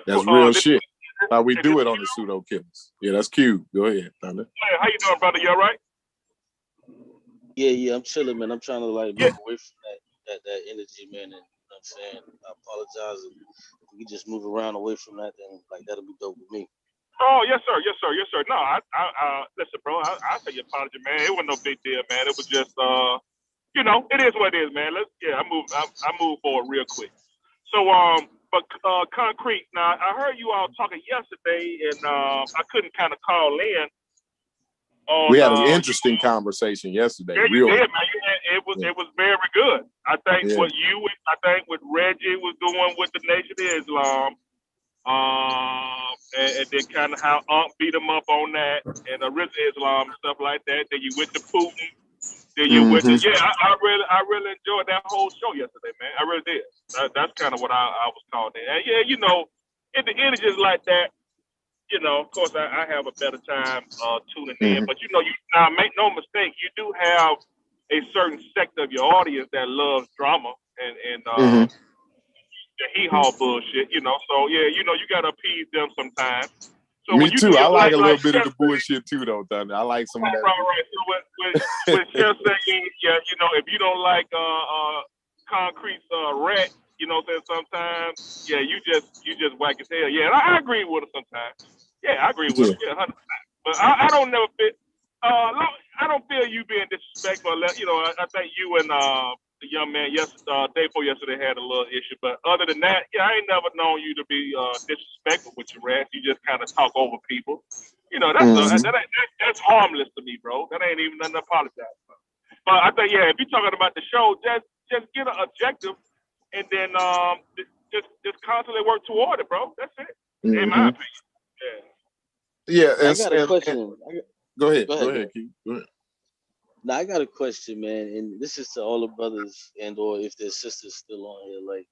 That's real shit. How we do it on the pseudo killers. Yeah, that's cute. Go ahead, Thunder. Hey, how you doing, brother? You all right? Yeah, I'm chilling, man. I'm trying to like move away from that energy, man. And you know what I'm saying, I apologize. And if we just move around away from that, then like that'll be dope with me. Oh, yes, sir. No, I listen, bro. I say your apology, man. It wasn't no big deal, man. It was just, you know, it is what it is, man. I move forward real quick. So, but concrete. Now, I heard you all talking yesterday, and I couldn't kind of call in. We had an interesting conversation yesterday. Yeah, you did, man. It was very good. I think what what Reggie was doing with the Nation of Islam. And then kind of how beat him up on that, and Islam and stuff like that. Then you went to Putin. Then you went to I really enjoyed that whole show yesterday, man. I really did. That's kind of what I was calling it. And yeah, you know, if the energies like that, you know, of course I have a better time tuning in. But you know, now make no mistake, you do have a certain sect of your audience that loves drama and the hee-haw bullshit, you know. So yeah, you know, you gotta appease them sometimes. So Me too. I like a little bit of the bullshit too, though, Thunder. I like some of that. Right. So with Chef saying, yeah, you know, if you don't like Concrete's rat, you know, saying sometimes, yeah, you just whack his tail. Yeah, and I agree with it sometimes. Yeah, I agree with it. Yeah, 100%. But I don't never feel. I don't feel you being disrespectful. You know, I think you and the young man day before yesterday had a little issue, but other than that, yeah, I ain't never known you to be disrespectful with your rats. You just kind of talk over people. You know, that's harmless to me, bro. That ain't even nothing to apologize for. But I think, yeah, if you're talking about the show, just get an objective, and then just constantly work toward it, bro. That's it, in my opinion. Yeah. I got a question. Go ahead, Keith. Go ahead. Now I got a question, man, and this is to all the brothers and or if their sisters still on here. Like,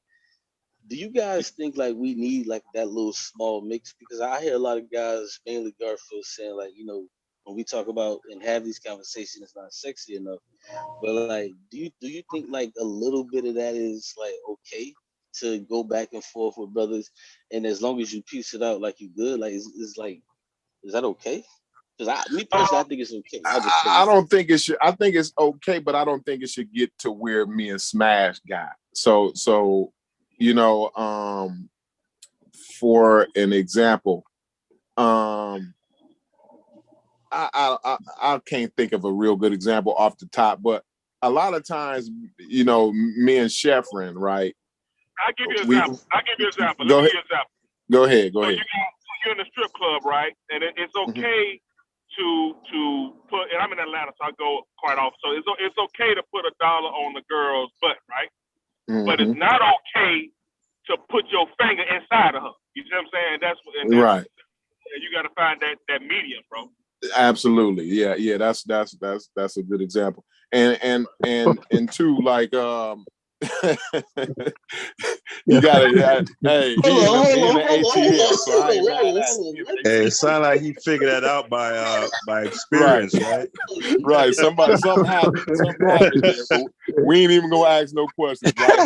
do you guys think like we need like that little small mix? Because I hear a lot of guys, mainly Garfield, saying like, you know, when we talk about and have these conversations, it's not sexy enough. But like, do you think like a little bit of that is like okay to go back and forth with brothers, and as long as you piece it out like you good, like is that okay? Because me personally, I think it's okay. I don't think it should. I think it's okay, but I don't think it should get to where me and Smash got. So you know, for an example, I can't think of a real good example off the top, but a lot of times, you know, me and Sheffrin, right? I'll give you an example. Go ahead. Go ahead. So you're in a strip club, right? And it's okay to put, and I'm in Atlanta, so I go quite often. So it's okay to put $1 on the girl's butt, right? But it's not okay to put your finger inside of her. You see what I'm saying? That's right. You got to find that medium, bro. Absolutely, yeah. That's a good example. And two, like You gotta, hey, he in the ATL, so I ain't mad at him. Hey, it sounds like he figured that out by experience, right? Right. Something happened. Something happened there. But we ain't even gonna ask no questions, right?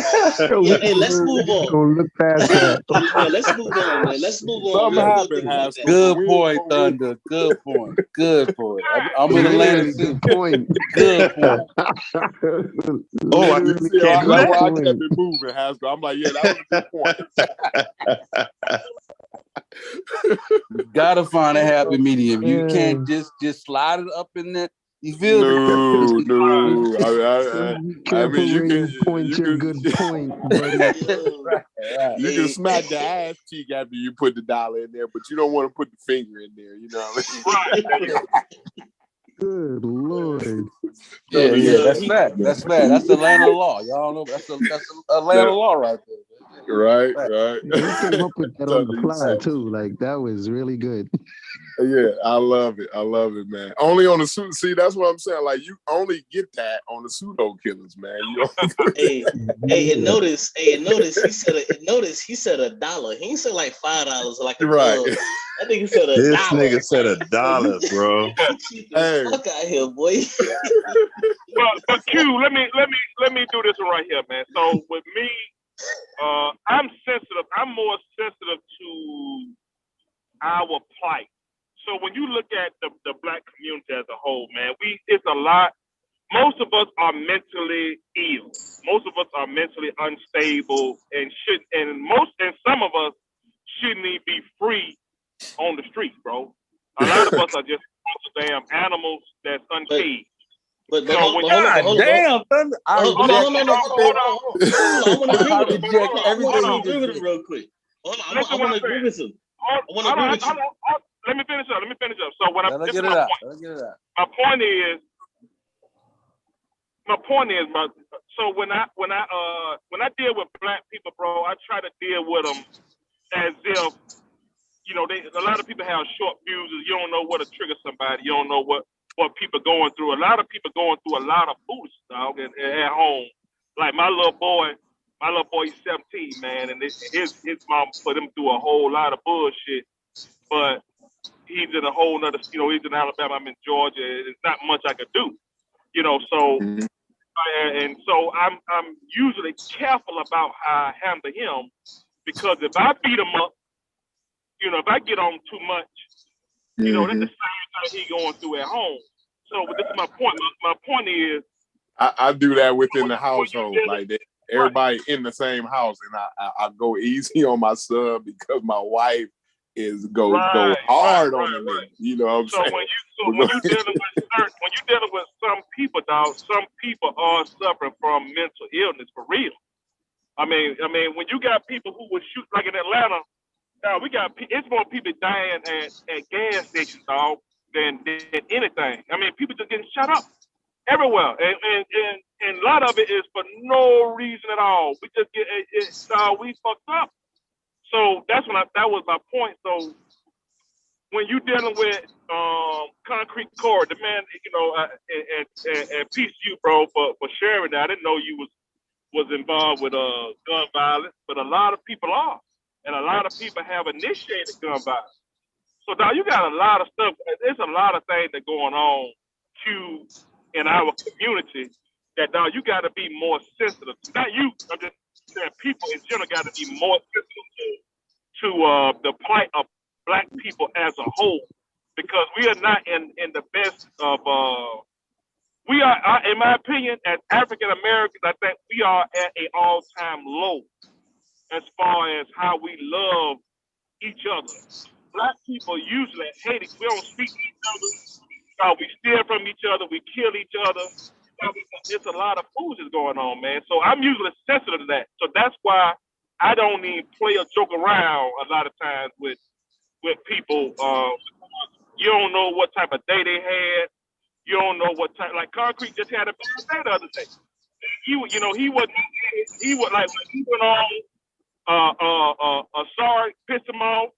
Yeah, hey, let's move on. Gonna look past that. Yeah, let's move on, man. Let's move on. Something We'll happened, think about that. Good point, Thunder. Good point. Good point. I'm in Atlanta too. Good point. Good point. Literally You see, I good kept point. it moving, Haskell. I'm like, yeah, that was a good point. You gotta find a happy medium. You can't just slide it up in there. You feel me? No. I mean, you where can you point your good point, buddy. You can smack the ass cheek after you put the dollar in there, but you don't want to put the finger in there. You know what I mean? Good Lord. Yeah. That's fact. That's fact. That's Atlanta law. Y'all know that's Atlanta law right there. Right. He came up with that on the fly too. Like that was really good. Yeah, I love it, man. Only on the suit. See, that's what I'm saying. Like you only get that on the pseudo killers, man. And notice, he said $1. He ain't said like $5 like a right. dub. I think he said $1. This nigga said $1, bro. Hey. Fuck out here, boy. but Q, let me do this one right here, man. So with me, I'm sensitive. I'm more sensitive to our plight. So when you look at the Black community as a whole, man, it's a lot. Most of us are mentally ill. Most of us are mentally unstable, and some of us shouldn't even be free on the streets, bro. A lot of us are just damn animals that's uncaged. But hold on. Damn, Thunder. I want to agree with him. Everything agree with him real quick. I want to agree with him. Let me finish up. So when Let get it out. My point is, so when I deal with Black people, bro, I try to deal with them as if, you know, a lot of people have short fuses. You don't know what to trigger somebody. You don't know what people going through. A lot of people going through a lot of foolishness, dog, at home. Like my little boy, he's 17, man, and his mom put him through a whole lot of bullshit. But he's in a whole nother, you know, he's in Alabama, I'm in Georgia. There's not much I could do, you know. So, and so I'm usually careful about how I handle him, because if I beat him up, you know, if I get on too much, you know, that's the same thing he going through at home. So this is my point. My point is, I do that within the household, like that. Everybody in the same house, and I go easy on my son because my wife is go hard on him. You know what I'm saying? When you're dealing with some people, dog, some people are suffering from mental illness for real. I mean, when you got people who would shoot, like in Atlanta, it's more people dying at gas stations, dog, than anything. I mean, people just getting shut up everywhere, and a lot of it is for no reason at all. We just get we fucked up. So that was my point. So when you dealing with Concrete Core, the man, you know, and peace to you, bro, for sharing that. I didn't know you was involved with gun violence, but a lot of people are, and a lot of people have initiated gun violence. So now you got a lot of stuff. There's a lot of things that going on in our community that now you got to be more sensitive. Not you, I'm just saying people in general got to be more sensitive to the plight of Black people as a whole, because we are not in the best of. We are, in my opinion, as African Americans, I think we are at an all-time low as far as how we love each other. Black people usually hate it. We don't speak to each other. We steal from each other. We kill each other. It's a lot of foolishness going on, man. So I'm usually sensitive to that. So that's why I don't even play or joke around a lot of times with people. You don't know what type of day they had. You don't know what type. Like Concrete just had a bad day the other day. He was like when he went on. Sorry pissed him off.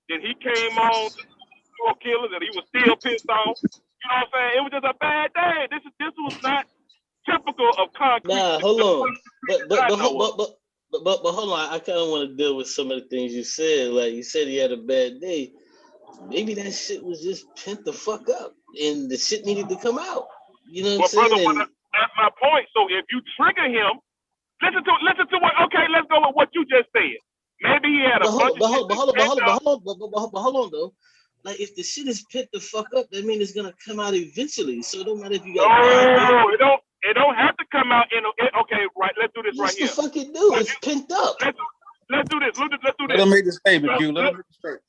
Then he came on to killers, and he was still pissed off. You know what I'm saying? It was just a bad day. This was not typical of Concrete. Nah, hold on. But hold on, I kind of want to deal with some of the things you said. Like you said, he had a bad day. Maybe that shit was just pent the fuck up, and the shit needed to come out. You know what I'm saying? Brother, that's my point. So if you trigger him, listen to what. Okay, let's go with what you just said. Maybe he had a bunch of shit. But hold on though. Like if the shit is pent the fuck up, that means it's gonna come out eventually. So it don't matter if you got. No, it don't have to come out in. Okay, right. Let's do this right here. What the fuck it do? It's pent up. Let's do this. Let's do this. Let him make the statement, Q. Let him make the statement.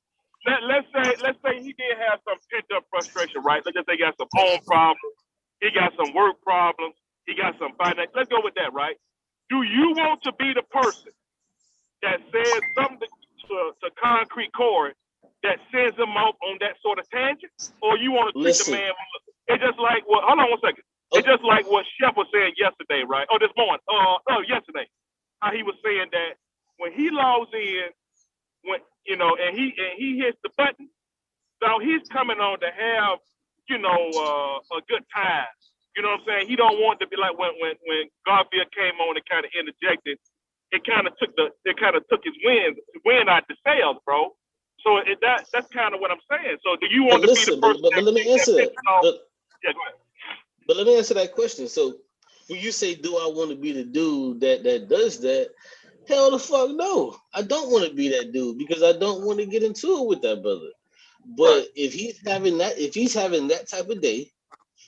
Let's say he did have some pent up frustration, right? Let's just say he got some home problems, he got some work problems, he got some finance. Let's go with that, right? Do you want to be the person that says something to Concrete Corey that sends him out on that sort of tangent, or you want to treat the man? It's just like what? Hold on one second. It's just like what Chef was saying yesterday, right? Oh, this morning. Yesterday, how he was saying that when he logs in, and he hits the button, so he's coming on to have, a good time. You know what I'm saying? He don't want to be like when Garfield came on and kind of interjected. It kind of took his wind out the sails, bro. So that's kind of what I'm saying. So do you want to be the person? But let me answer that. Yeah, go ahead. But let me answer that question. So when you say, do I want to be the dude that does that? Hell the fuck no. I don't want to be that dude because I don't want to get into it with that brother. But if he's having that type of day,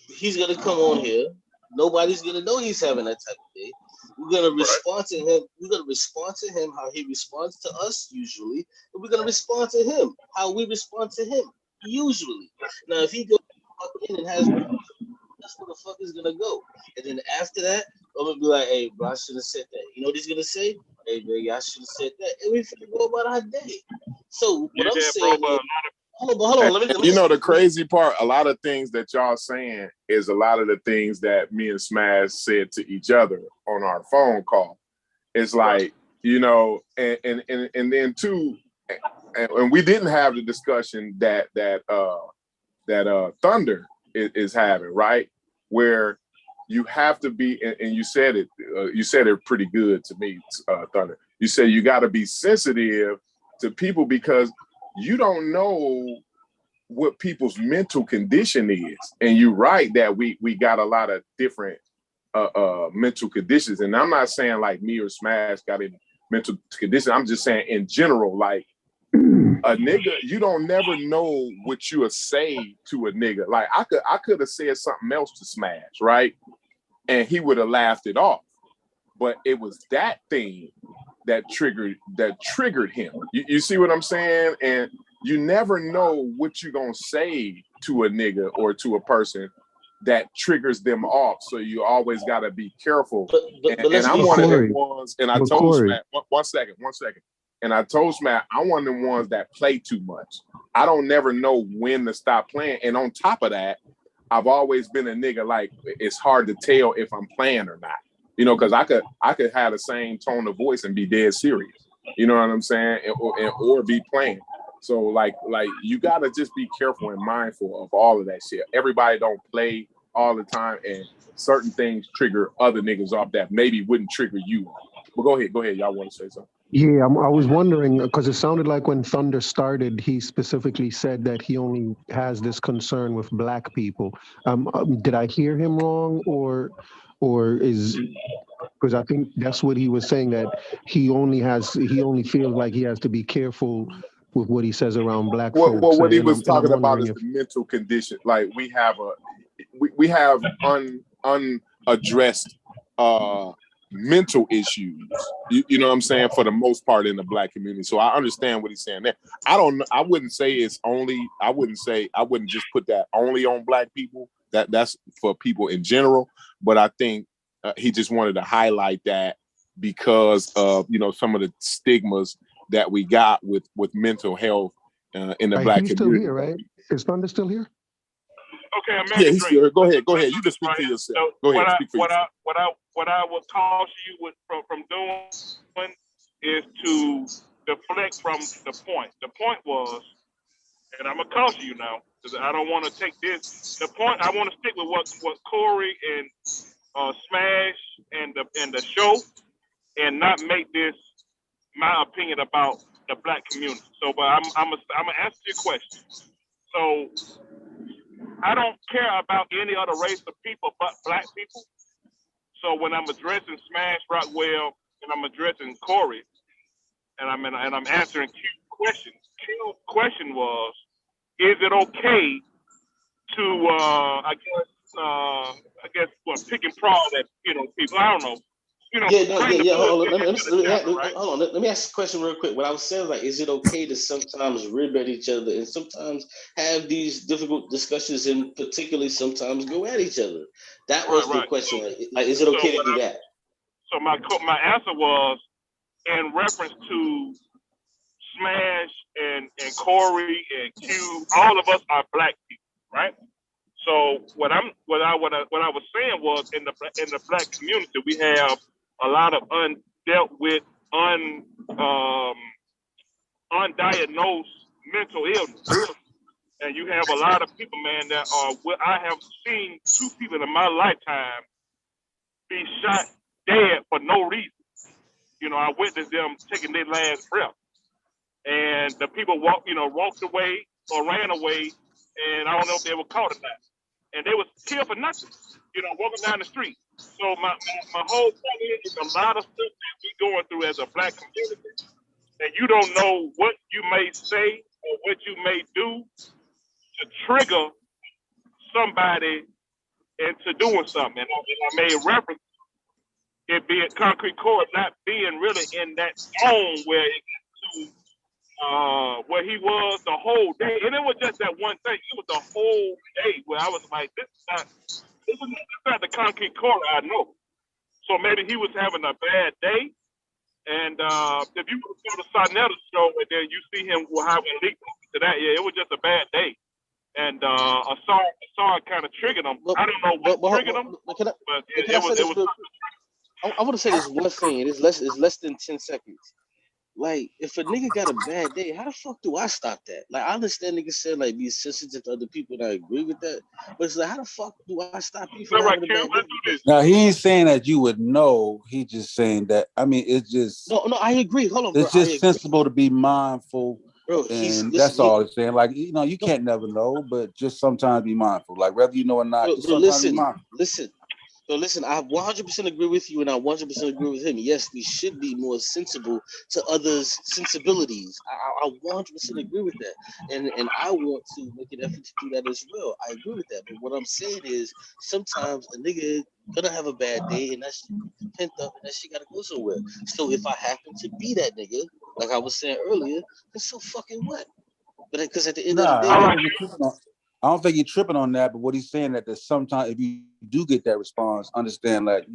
he's gonna come on here. Nobody's gonna know he's having that type of day. We're gonna respond to him. We're gonna respond to him how he responds to us usually, and we're gonna respond to him how we respond to him usually. Now, if he goes in and has, that's where the fuck is gonna go. And then after that, I'm gonna be like, "Hey, bro, I should have said that." You know what he's gonna say? "Hey, bro, I should have said that," and we finna go about our day. So what I'm saying is, hold on. Let me the crazy part, a lot of things that y'all saying is a lot of the things that me and Smash said to each other on our phone call. It's like, and then too, and we didn't have the discussion that Thunder is having, right? Where you have to be, and you said it pretty good to me, Thunder. You said you got to be sensitive to people because you don't know what people's mental condition is. And you're right that we got a lot of different mental conditions. And I'm not saying like me or Smash got any mental condition. I'm just saying in general, like a nigga, you don't never know what you would say to a nigga. Like I could have said something else to Smash, right? And he would have laughed it off. But it was that thing that triggered him. You see what I'm saying? And you never know what you're gonna say to a nigga or to a person that triggers them off. So you always gotta be careful. And I'm one of the ones, and I told Matt, one second. And I told Matt, I'm one of the ones that play too much. I don't never know when to stop playing. And on top of that, I've always been a nigga like it's hard to tell if I'm playing or not. Because I could have the same tone of voice and be dead serious. You know what I'm saying? Or be playing. So like you gotta just be careful and mindful of all of that shit. Everybody don't play all the time, and certain things trigger other niggas off that maybe wouldn't trigger you. But go ahead. Y'all want to say something? Yeah, I was wondering because it sounded like when Thunder started, he specifically said that he only has this concern with Black people. Did I hear him wrong, or is, because I think that's what he was saying, that he only feels like he has to be careful with what he says around Black folks. Well, what he was talking about is the mental condition. Like we have unaddressed mental issues. You know what I'm saying, for the most part in the Black community. So I understand what he's saying there. I wouldn't just put that only on Black people. That's for people in general. But I think he just wanted to highlight that because of some of the stigmas that we got with mental health in the Black community. He's still here, right? Is Thunder still here? Okay, yeah, he's still here. Go ahead. You can speak for yourself. So Go ahead, speak for yourself. What I would caution you from doing is to deflect from the point. The point was, and I'm gonna caution you now because I don't want to take this. The point, I want to stick with what Corey and Smash and the show and not make this my opinion about the black community. So, but I'm gonna answer your question. So, I don't care about any other race of people but black people. So when I'm addressing Smash Rockwell and I'm addressing Corey, and I'm answering Q's question. Q's question was, is it okay to I guess what pick and prod at people? I don't know. Hold on. Let me ask a question real quick. What I was saying, like, is it okay to sometimes rib at each other and sometimes have these difficult discussions and particularly sometimes go at each other? That was the question. Like, is it okay to do that? So my answer was in reference to Smash and Corey and Q. All of us are black people, right? So what I was saying was in the black community we have a lot of undealt with, undiagnosed mental illness, and you have a lot of people, man, that are. I have seen 2 people in my lifetime be shot dead for no reason. I witnessed them taking their last breath, and the people walked away or ran away, and I don't know if they were caught or not, and they was killed for nothing. Walking down the street. So my whole point is a lot of stuff that we going through as a black community, and you don't know what you may say or what you may do to trigger somebody into doing something. And I made reference to it being Concrete Core not being really in that zone where it gets to where he was the whole day, and it was just that one thing. It was the whole day where I was like, this is not the Concrete Core I know. So maybe he was having a bad day. And if you go to the Sarnetta show and then you see him having leaked to that, yeah, it was just a bad day. And a song kind of triggered him. I don't know what triggered him, but it was. I want to say this one thing. It's less than 10 seconds. Like, if a nigga got a bad day, how the fuck do I stop that? Like, I understand niggas said, like, be sensitive to other people, and I agree with that. But it's like, how the fuck do I stop you from having a bad day? Now, he ain't saying that you would know. He's just saying that, I mean, it's just... No, I agree. Hold on, it's bro. It's just sensible to be mindful, bro, and that's all it's saying. Like, you can't never know, but just sometimes be mindful. Like, whether you know or not, just sometimes be mindful. Listen, I 100% agree with you, and I 100% agree with him. Yes, we should be more sensible to others' sensibilities. I 100% agree with that, and I want to make an effort to do that as well. I agree with that, but what I'm saying is sometimes a nigga gonna have a bad day, and that's pent up, and that shit gotta go somewhere. So if I happen to be that nigga, like I was saying earlier, then so fucking what? But because at the end of the day, I don't think he's tripping on that, but what he's saying that there's sometimes if you do get that response, understand like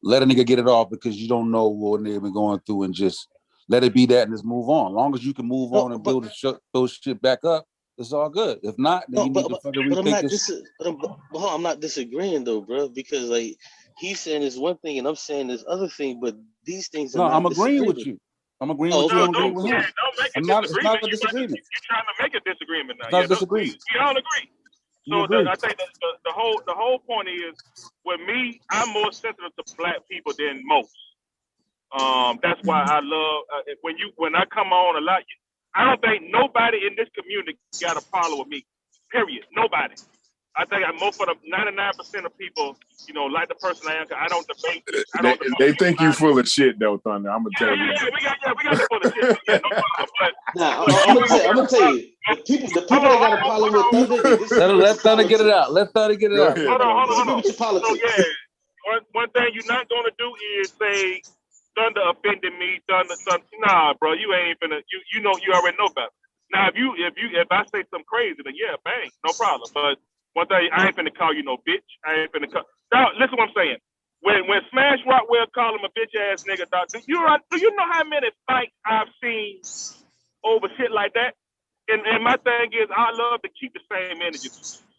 let a nigga get it off because you don't know what they've been going through and just let it be that and just move on. As long as you can move on and build those shit back up, it's all good. If not, then you need to fucking rethink this. I'm not disagreeing though, bro, because like he's saying this one thing and I'm saying this other thing, but these things are not I'm agreeing with you. I'm agreeing with you. I'm agreeing with him. It's not a disagreement. You're trying to make a disagreement now. It's not disagreement. We all agree. So I think the whole point is, with me, I'm more sensitive to black people than most. That's why I love when I come on a lot. I don't think nobody in this community got a problem with me. Period. Nobody. I think most of the 99% of people, like the person I am. I don't debate. They think you full of shit, though, Thunder. I'm gonna tell you. Yeah, we got full of shit. Yeah, no problem. Nah, I'm gonna tell you. The people that got a problem with Thunder. Let Thunder get it out. Let Thunder get it out. Hold on. With your politics. So yeah, one thing you're not gonna do is say Thunder offended me. Thunder. Nah, bro, you ain't finna. You already know better. Now if I say something crazy, then yeah, bang, no problem. But one thing, I ain't finna call you no bitch. I ain't finna call. Now, listen what I'm saying. When Smash Rockwell call him a bitch ass nigga, dog, do you know how many fights I've seen over shit like that? And my thing is, I love to keep the same energy.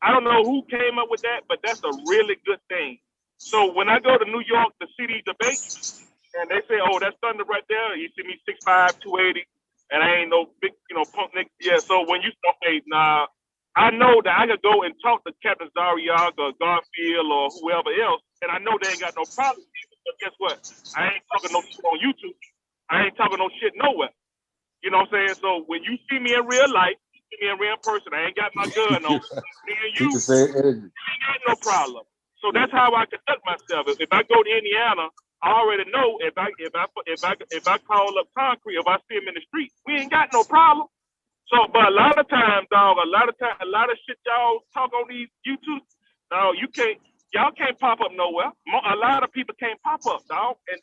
I don't know who came up with that, but that's a really good thing. So when I go to New York to see these debates, and they say, "Oh, that's Thunder right there," you see me 6'5", 280, and I ain't no big, punk nigga. Yeah. So when you say, nah. I know that I could go and talk to Captain Zariag or Garfield or whoever else, and I know they ain't got no problem. But guess what? I ain't talking no shit on YouTube. I ain't talking no shit nowhere. You know what I'm saying? So when you see me in real life, you see me in real person, I ain't got my gun on. Me and you ain't got no problem. So that's how I conduct myself. If I go to Indiana, I already know if I call up Concrete, if I see him in the street, we ain't got no problem. So, but a lot of times, dog, a lot of shit y'all talk on these YouTube, dog, y'all can't pop up nowhere. A lot of people can't pop up, dog, and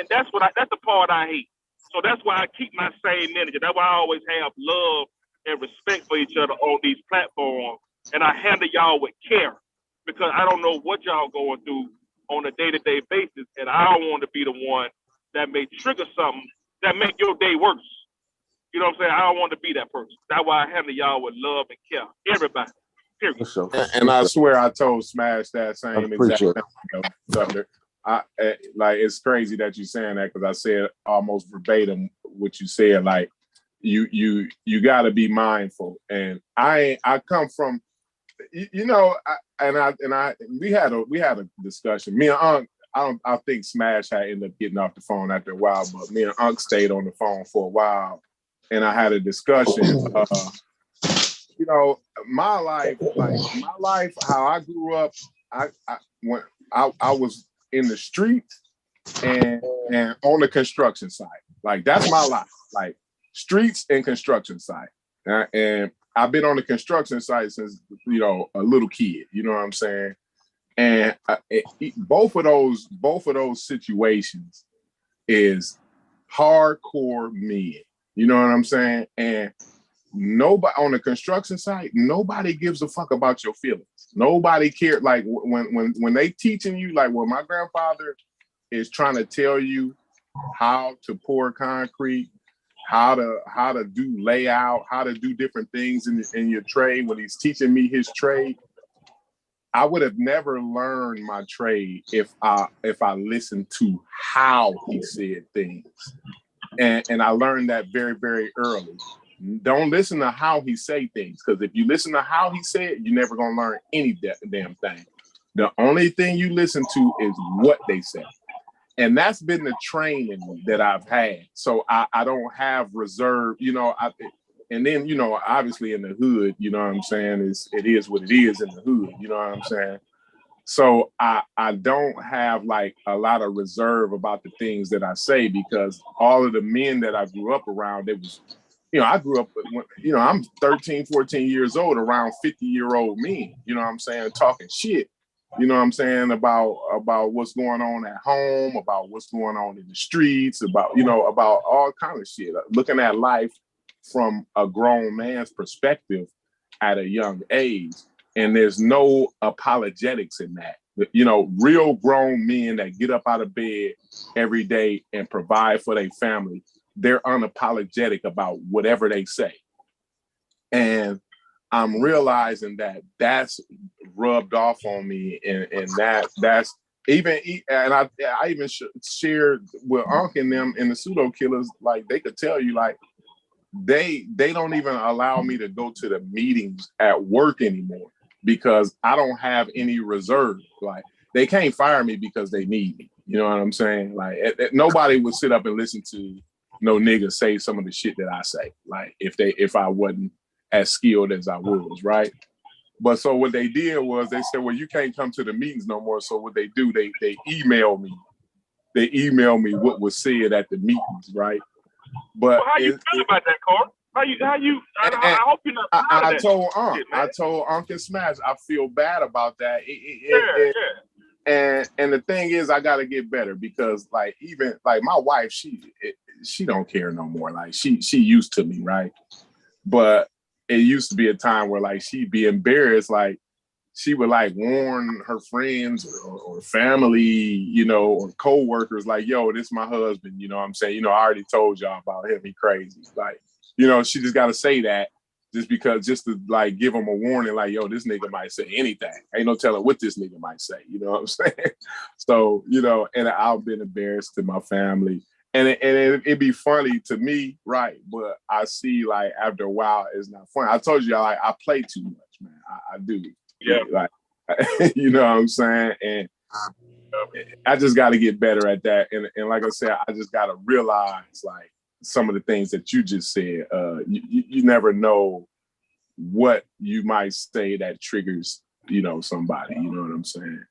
that's that's the part I hate. So that's why I keep my same energy. That's why I always have love and respect for each other on these platforms, and I handle y'all with care because I don't know what y'all going through on a day-to-day basis, and I don't want to be the one that may trigger something that make your day worse. You know what I'm saying? I don't want to be that person. That's why I handle y'all with love and care. Everybody. Period. And I swear I told Smash that same exact thing, Thunder. Like, it's crazy that you're saying that because I said almost verbatim what you said. Like, you got to be mindful. And I come from, we had a discussion. Me and Unc, I think Smash had ended up getting off the phone after a while, but me and Unc stayed on the phone for a while. And I had a discussion. My life, how I grew up. When I was in the streets and on the construction site. Like, that's my life. Like, streets and construction site. And I've been on the construction site since a little kid. You know what I'm saying? And both of those situations is hardcore men. You know what I'm saying? And nobody on the construction site, nobody gives a fuck about your feelings. Nobody cares. Like when they teaching you, like when my grandfather is trying to tell you how to pour concrete, how to do layout, how to do different things in your trade. When he's teaching me his trade, I would have never learned my trade if I listened to how he said things. And I learned that very, very early. Don't listen to how he say things, because if you listen to how he said it, you're never gonna learn any damn thing. The only thing you listen to is what they say. And that's been the training that I've had. So I don't have reserve, and then, obviously in the hood, you know what I'm saying, it is what it is in the hood, you know what I'm saying? So I don't have like a lot of reserve about the things that I say, because all of the men that I grew up around, it was, I grew up, I'm 13, 14 years old around 50-year-old men, you know what I'm saying, talking shit, you know what I'm saying, about what's going on at home, about what's going on in the streets, about all kind of shit, looking at life from a grown man's perspective at a young age. And there's no apologetics in that. Real grown men that get up out of bed every day and provide for their family, they're unapologetic about whatever they say. And I'm realizing that that's rubbed off on me, and that's even, and I even shared with Unc and them in the Pseudo Killers, like they could tell you, like they don't even allow me to go to the meetings at work anymore, because I don't have any reserve. Like, they can't fire me because they need me. You know what I'm saying? Like, nobody would sit up and listen to no nigga say some of the shit that I say. Like, if I wasn't as skilled as I was, right? But so what they did was they said, well, you can't come to the meetings no more. So what they do, they email me. They email me what was said at the meetings, right? But well, how you feel about that, Corey? I hope you're not proud of that. I told Unc and Smash, I feel bad about that. And the thing is, I got to get better, because like, even like my wife, she don't care no more. Like, she used to me, right? But it used to be a time where like she'd be embarrassed, like she would like warn her friends or family, or co-workers, like, yo, this is my husband, you know what I'm saying? I already told y'all about him, he crazy. Like, she just got to say that just to like give them a warning, like, yo, this nigga might say anything. Ain't no telling what this nigga might say, you know what I'm saying? So, and I've been embarrassed to my family. And it'd be funny to me, right? But I see, like, after a while, it's not funny. I told you, like, I play too much, man. I do. Yeah. Like, you know what I'm saying? And I just got to get better at that. And like I said, I just got to realize like some of the things that you just said. You never know what you might say that triggers, somebody, you know what I'm saying?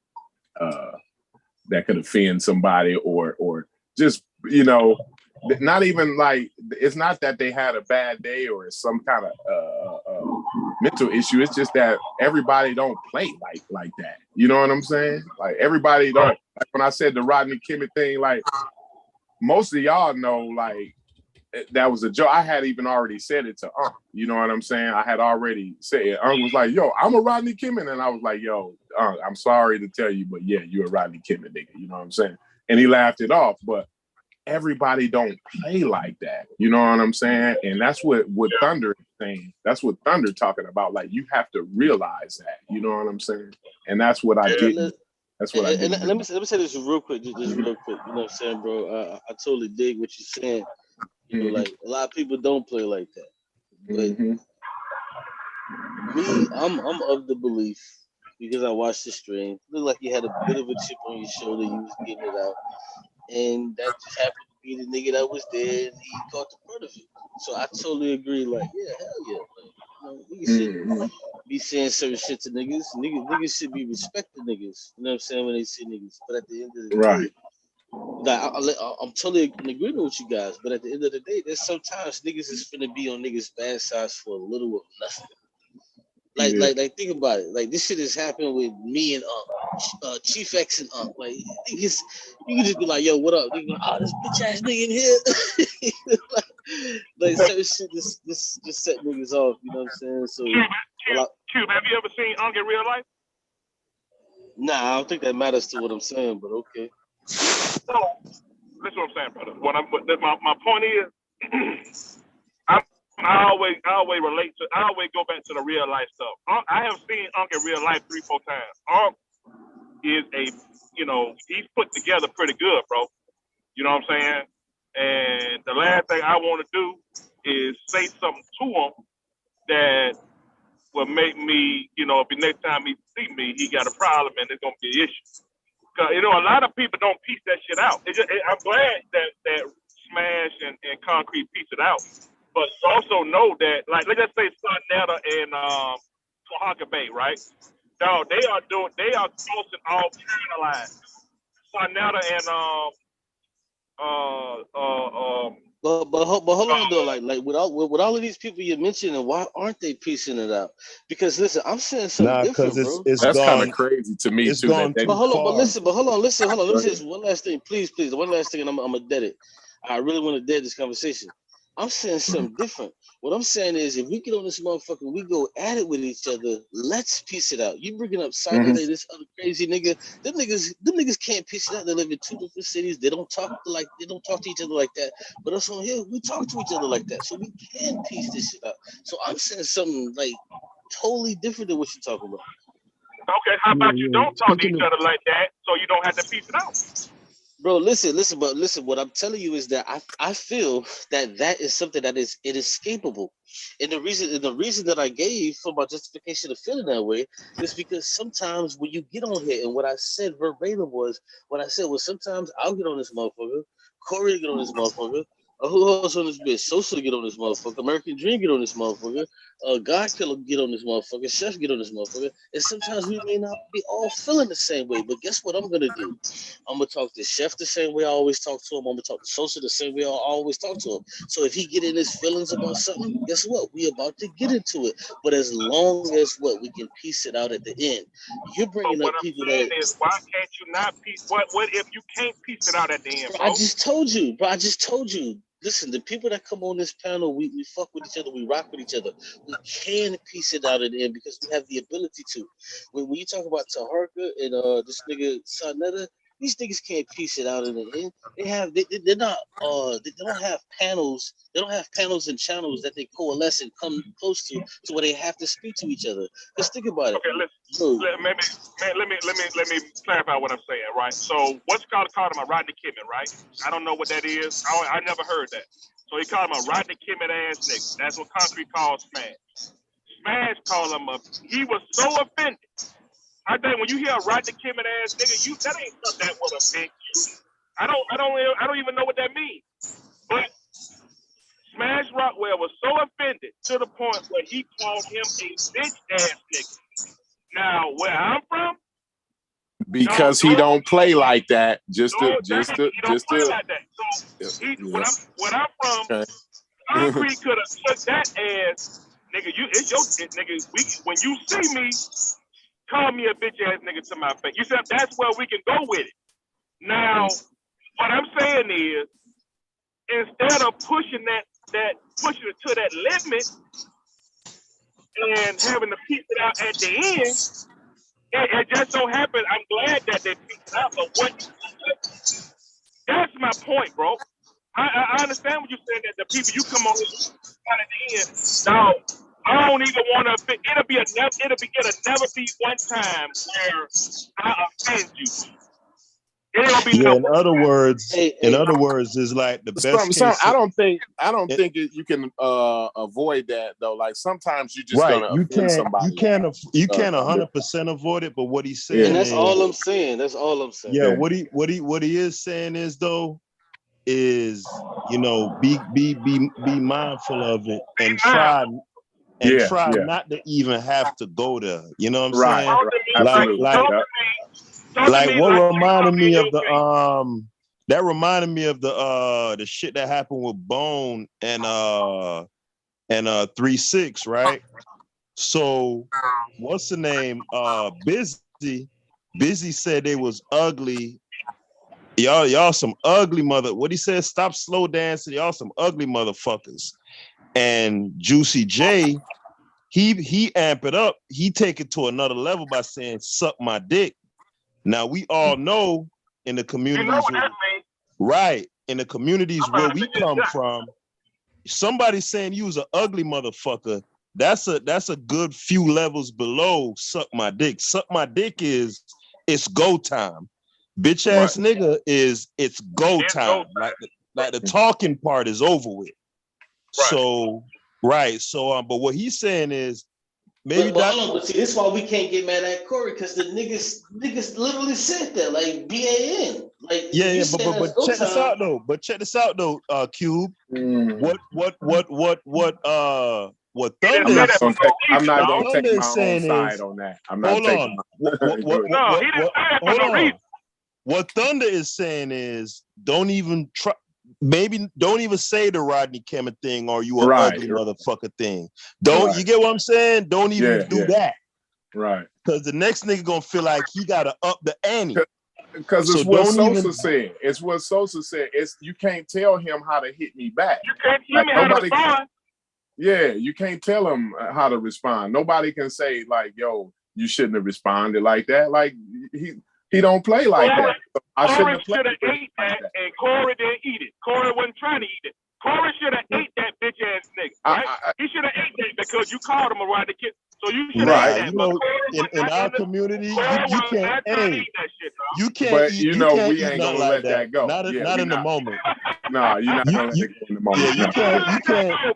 That could offend somebody or just, not even like, it's not that they had a bad day or some kind of mental issue. It's just that everybody don't play like that. You know what I'm saying? Like everybody don't, like when I said the Rodney Kimmett thing, like most of y'all know, like that was a joke. I had even already said it to Unc. You know what I'm saying? I had already said it. Unc was like, yo, I'm a Rodney Kimmett. And I was like, yo, Unc, I'm sorry to tell you, but yeah, you're a Rodney Kimmett nigga. You know what I'm saying? And he laughed it off. But everybody don't play like that. You know what I'm saying? And that's what Thunder is saying. That's what Thunder talking about. Like, you have to realize that. You know what I'm saying? And that's what I did. That's what I did. Let me say this real quick, just real quick. You know what I'm saying, bro? I totally dig what you're saying. Like a lot of people don't play like that. But me, I'm of the belief, because I watched the stream, looked like you had a bit of a chip on your shoulder, you was getting it out. And that just happened to be the nigga that was there, and he caught the brunt of it. So I totally agree, like, yeah, hell yeah. Like, niggas should be saying certain shit to niggas. Niggas should be respecting niggas. You know what I'm saying, when they see niggas. But at the end of the day, like, I'm totally in agreement with you guys, but at the end of the day, there's sometimes niggas is finna be on niggas' bad sides for a little of nothing. Like, think about it. Like, this shit has happened with me and Chief X and Like, niggas, you can just be like, yo, what up? Nigga, oh, this bitch ass nigga in here. like certain shit just set niggas off. You know what I'm saying? So, Cube, have you ever seen Unk in real life? Nah, I don't think that matters to what I'm saying, but okay. So, that's what I'm saying, brother. My point is, I always relate to. I always go back to the real life stuff. I have seen Unk in real life 3-4 times. Unk is he's put together pretty good, bro. You know what I'm saying? And the last thing I want to do is say something to him that will make me, if the next time he see me, he got a problem and it's gonna be an issue. Cause a lot of people don't piece that shit out. I'm glad that Smash and Concrete piece it out, but also know that, like, let's just say Sonetta and Tahaka Bay, right? No, they are crossing all kind of lines. Sonetta and But hold on though, like with all of these people you're mentioning, why aren't they piecing it out? Because listen, I'm saying something different, bro. That's kind of crazy to me too. But hold on. Let me say this one last thing, please. One last thing, and I'm gonna dead it. I really want to dead this conversation. I'm saying something different. What I'm saying is, if we get on this motherfucker, we go at it with each other. Let's piece it out. You bringing up Saturday, this other crazy nigga. Them niggas can't piece it out. They live in 2 different cities. They don't talk to each other like that. But us on here, we talk to each other like that, so we can piece this shit out. So I'm saying something like totally different than what you're talking about. Okay, how about you don't talk to each other like that, so you don't have to piece it out? Bro, listen. What I'm telling you is that I feel that is something that is inescapable, and the reason that I gave for my justification of feeling that way is because sometimes when you get on here, and what I said verbatim was, sometimes I'll get on this motherfucker, Corey will get on this motherfucker. Who else on this bitch? Social get on this motherfucker. American Dream get on this motherfucker. God Killer get on this motherfucker. Chef get on this motherfucker. And sometimes we may not be all feeling the same way. But guess what I'm gonna do? I'm gonna talk to Chef the same way I always talk to him. I'm gonna talk to Social the same way I always talk to him. So if he get in his feelings about something, guess what? We about to get into it. But as long as we can piece it out at the end. You're bringing up people that. Why can't you not piece? What if you can't piece it out at the end, bro? I just told you. Listen, the people that come on this panel, we fuck with each other, we rock with each other. We can piece it out at the end because we have the ability to. When you talk about Taharka and this nigga Sonetta, these niggas can't piece it out in the end. They don't have panels. They don't have panels and channels that they coalesce and come close to where they have to speak to each other. Just think about it. Okay, let me clarify what I'm saying, right? So what's called him a Rodney Kimmett, right? I don't know what that is. I never heard that. So he called him a Rodney Kimmett ass nigga. That's what Concrete calls Smash. Smash called him he was so offended I think when you hear a Rodney Kimmon ass nigga, that ain't something that would offend you. I don't even know what that means. But Smash Rockwell was so offended to the point where he called him a bitch ass nigga. Now, where I'm from, because he don't play like that. He don't play like that. So when I'm from, Concrete could have took that as nigga. It's your nigga. When you see me, call me a bitch ass nigga to my face. You said that's where we can go with it. Now, what I'm saying is, instead of pushing pushing it to that limit and having to piece it out at the end, it just so happened. I'm glad that they pieced it out. But that's my point, bro. I understand what you're saying, that the people you come on at the end. Now, I don't even want to. It'll never be one time where I offend you. Yeah, in other words, is like the best case. I don't think you can avoid that though. Like sometimes you just right. gonna You offend somebody. You can't 100% avoid it. But what he's saying, and that's all I'm saying. That's all I'm saying. Yeah, what he is saying is though, is be mindful of it and try not to even have to go there. You know what I'm saying? Like what reminded me of that reminded me of the shit that happened with Bone and 3-6, right? So what's the name? Busy said they was ugly. Y'all some ugly mother. What he said, stop slow dancing. Y'all some ugly motherfuckers. And Juicy J, he amp it up. He take it to another level by saying, suck my dick. Now we all know in the communities, in the communities where we come from, somebody saying you was an ugly motherfucker, that's a good few levels below suck my dick. Suck my dick is it's go time. Bitch ass nigga is it's go time. Like the talking part is over with. So but what he's saying is maybe but see, this is why we can't get mad at Corey, because the niggas literally said that, like BAN. Like but check this out though. Cube. What Thunder is saying? I'm not gonna take my own side on that. I'm not taking. Hold on. What Thunder is saying is don't even try. Maybe don't even say the Rodney Kimmon thing or you a ugly motherfucker thing. You get what I'm saying? Don't even do that. Right. Because the next nigga gonna feel like he gotta up the ante. Because it's what Sosa said. It's what Sosa said. It's you can't tell him how to hit me back. You can't tell me how to respond. Yeah, you can't tell him how to respond. Nobody can say like, "Yo, you shouldn't have responded like that." Like he don't play like that. So I shouldn't have played ate that, and Corey didn't eat it. Corey wasn't trying to eat it. Corey should have ate that bitch ass nigga, right? He should have ate that because you called him a Rodney Kid. So you should have ate that. In our community, you can't. You can't. But eat, we ain't gonna let that go. Not in the moment. No, you're not gonna let it go in the moment. Yeah, you can't.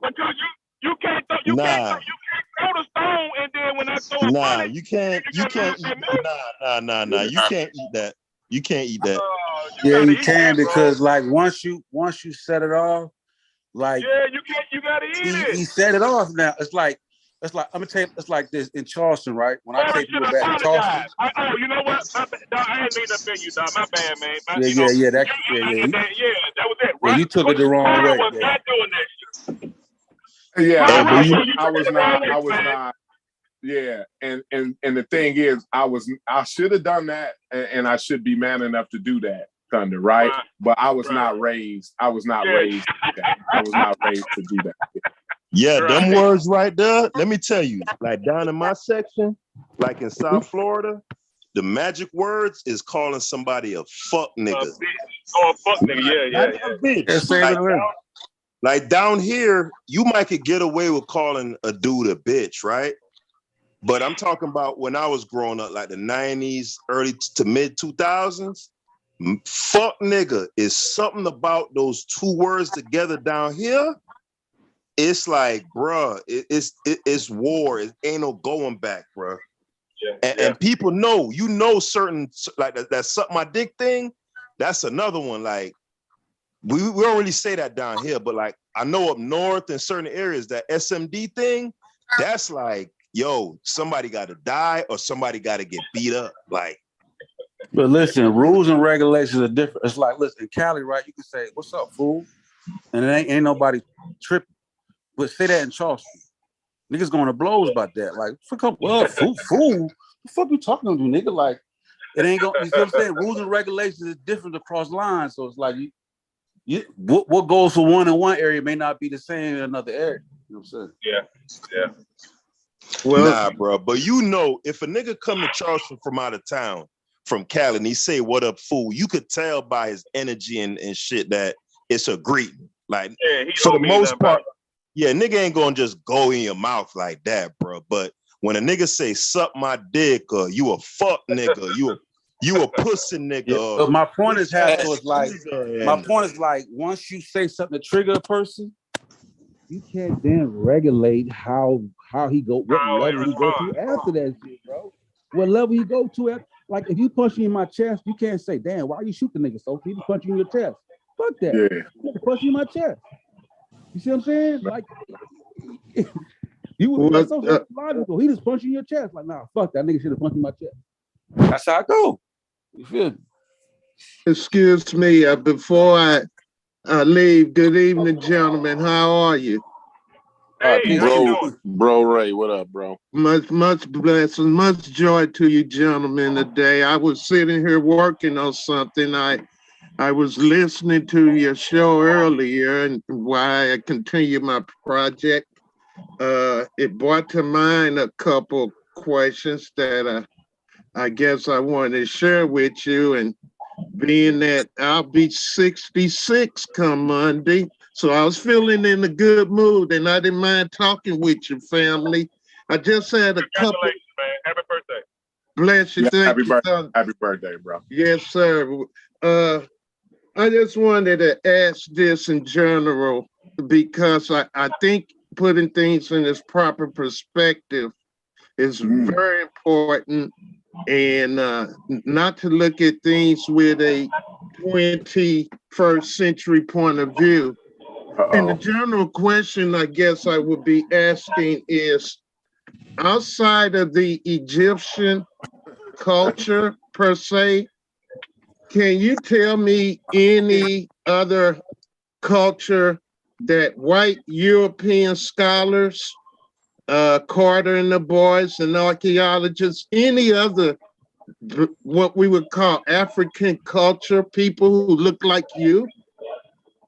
Because you can't throw the stone, and then when I throw it, nah, you can't eat. Nah. You can't eat that. You can't eat that. Yeah, you can because like once you set it off, like you gotta eat it. He set it off now. It's like I'm gonna tell you, it's like this in Charleston, right? When I take people back to Charleston. You know what? Dog, I didn't mean to offend you, dog. My bad, man. That was it. Yeah, you took it the wrong way. Was not doing that shit. Yeah, I was not. Yeah, and the thing is, I should have done that, and I should be man enough to do that, Thunder, right? But I was not raised. I was not raised to do that. I was not raised to do that. Yeah, them words right there. Let me tell you, like down in my section, like in South Florida, the magic words is calling somebody a fuck nigga. A fuck nigga, yeah. A bitch. Like down here, you might could get away with calling a dude a bitch, right? But I'm talking about when I was growing up, like the 90s, early to mid 2000s, fuck nigga is something about those two words together down here. It's like, bruh, it's war. It ain't no going back, bruh. And people know, certain, like that suck my dick thing. That's another one. Like we don't really say that down here, but like I know up north in certain areas that SMD thing, that's like, yo, somebody got to die or somebody got to get beat up. Like, but listen, rules and regulations are different. It's like, listen, in Cali, right? You can say, "What's up, fool?" and it ain't nobody tripping. But say that in Charleston, niggas going to blows about that. Like, fuck up, well, fool. The fuck you talking to, nigga? Like, it ain't going. You see what I'm saying? Rules and regulations is different across lines. So it's like, what goes for one in one area may not be the same in another area. You know what I'm saying? Yeah. Well, nah, bro. But if a nigga come to Charleston from out of town, from Cali, and he say, "What up, fool?" You could tell by his energy and shit that it's a greeting. Like, for the most part, nigga ain't gonna just go in your mouth like that, bro. But when a nigga say "suck my dick" or "you a fuck nigga," you a pussy nigga. Yeah, but my point is, once you say something to trigger a person, you can't then regulate how he go, what level he go to after that shit, bro. What level he go to after. Like, if you punch me in my chest, you can't say, "Damn, why you shoot the nigga so he punch you in your chest?" Fuck that. Yeah. Punch you in my chest. You see what I'm saying? Like, you would so logical. He just punched you in your chest. Like, nah, fuck that nigga should have punched in my chest. That's how I go. You feel me? Excuse me, before I leave, good evening, gentlemen. How are you? Hey, bro Ray, what up, bro? Much blessings, much joy to you, gentlemen, today. I was sitting here working on something. I was listening to your show earlier, and while I continue my project, it brought to mind a couple questions that I guess I wanted to share with you. And being that I'll be 66 come Monday, so I was feeling in a good mood, and I didn't mind talking with your family. I just had a couple. Congratulations, man. Happy birthday. Bless you. Thank you. Happy birthday, bro. Yes, sir. I just wanted to ask this in general, because I think putting things in its proper perspective is very important, and not to look at things with a 21st century point of view. And the general question I guess I would be asking is, outside of the Egyptian culture per se, can you tell me any other culture that white European scholars, Carter and the boys and archaeologists, any other what we would call African culture, people who look like you,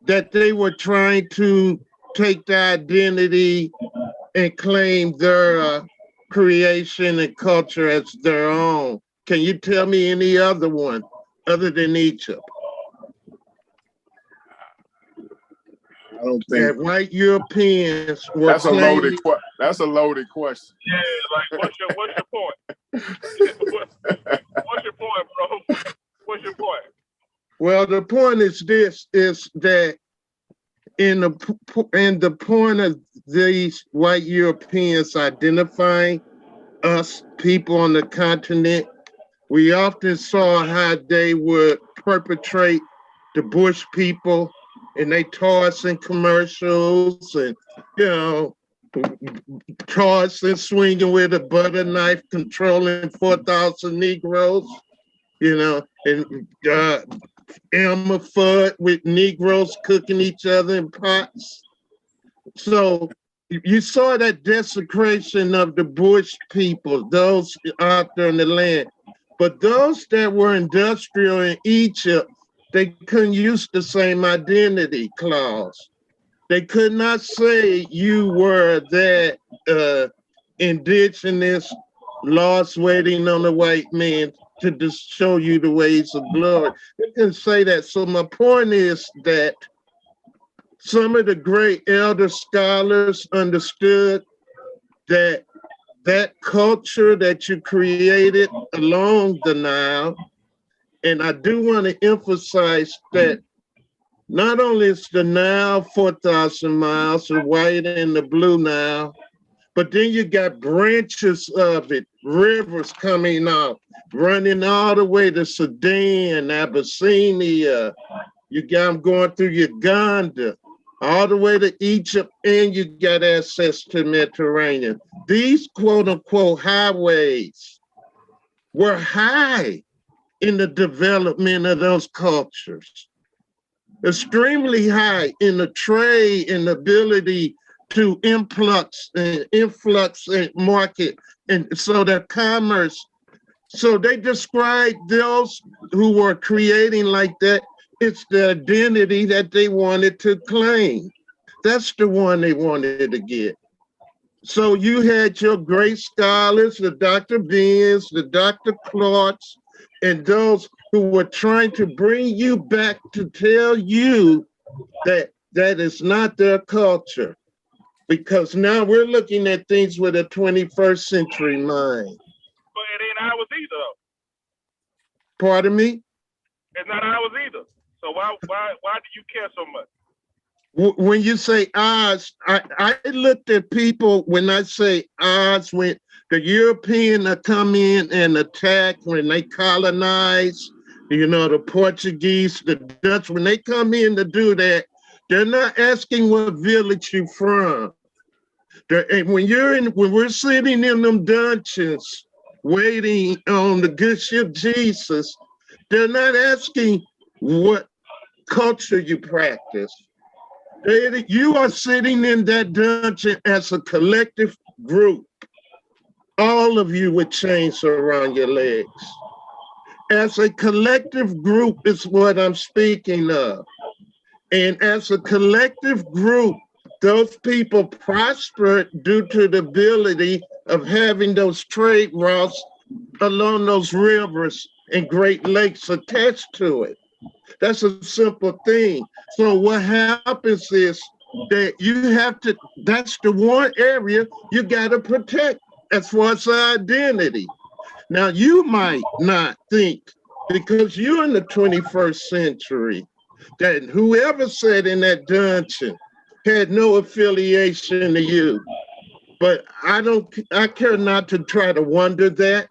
that they were trying to take their identity and claim their creation and culture as their own? Can you tell me any other one other than Egypt? I don't think that white Europeans were that's claiming. That's a loaded question. Yeah, like what's your point? What's your point, bro? What's your point? Well, the point is this: is that in the point of these white Europeans identifying us people on the continent, we often saw how they would perpetrate the bush people, and they toss in commercials, and toss and swinging with a butter knife, controlling 4,000 Negroes, and Elmer Fudd with Negroes cooking each other in pots. So you saw that desecration of the bush people, those out there in the land. But those that were industrial in Egypt, they couldn't use the same identity clause. They could not say you were that indigenous lost waiting on the white man to just show you the ways of glory. They couldn't say that. So my point is that some of the great elder scholars understood that culture that you created along the Nile, and I do want to emphasize that not only is the Nile 4,000 miles, the white and the blue Nile, But then you got branches of it, rivers coming out, running all the way to Sudan, Abyssinia. You got them going through Uganda, all the way to Egypt, and you got access to the Mediterranean. These quote unquote highways were high in the development of those cultures, extremely high in the trade and ability to influx and market, and so their commerce. So they describe those who were creating like that. It's the identity that they wanted to claim. That's the one they wanted to get. So you had your great scholars, the Dr. Benz, the Dr. Clarks, and those who were trying to bring you back to tell you that that is not their culture. Because now we're looking at things with a 21st century mind. But it ain't ours either, though. Pardon me? It's not ours either. So why do you care so much? When you say ours, I looked at people, when I say ours, when the European come in and attack, when they colonize, you know, the Portuguese, the Dutch, when they come in to do that, they're not asking what village you're from. And when we're sitting in them dungeons waiting on the good ship Jesus, they're not asking what culture you practice. You are sitting in that dungeon as a collective group. All of you with chains around your legs. As a collective group is what I'm speaking of. And as a collective group, those people prospered due to the ability of having those trade routes along those rivers and Great Lakes attached to it. That's a simple thing. So what happens is that you have to, that's the one area you got to protect as far as identity. Now, you might not think, because you're in the 21st century, that whoever sat in that dungeon had no affiliation to you. But I care not to try to wonder that.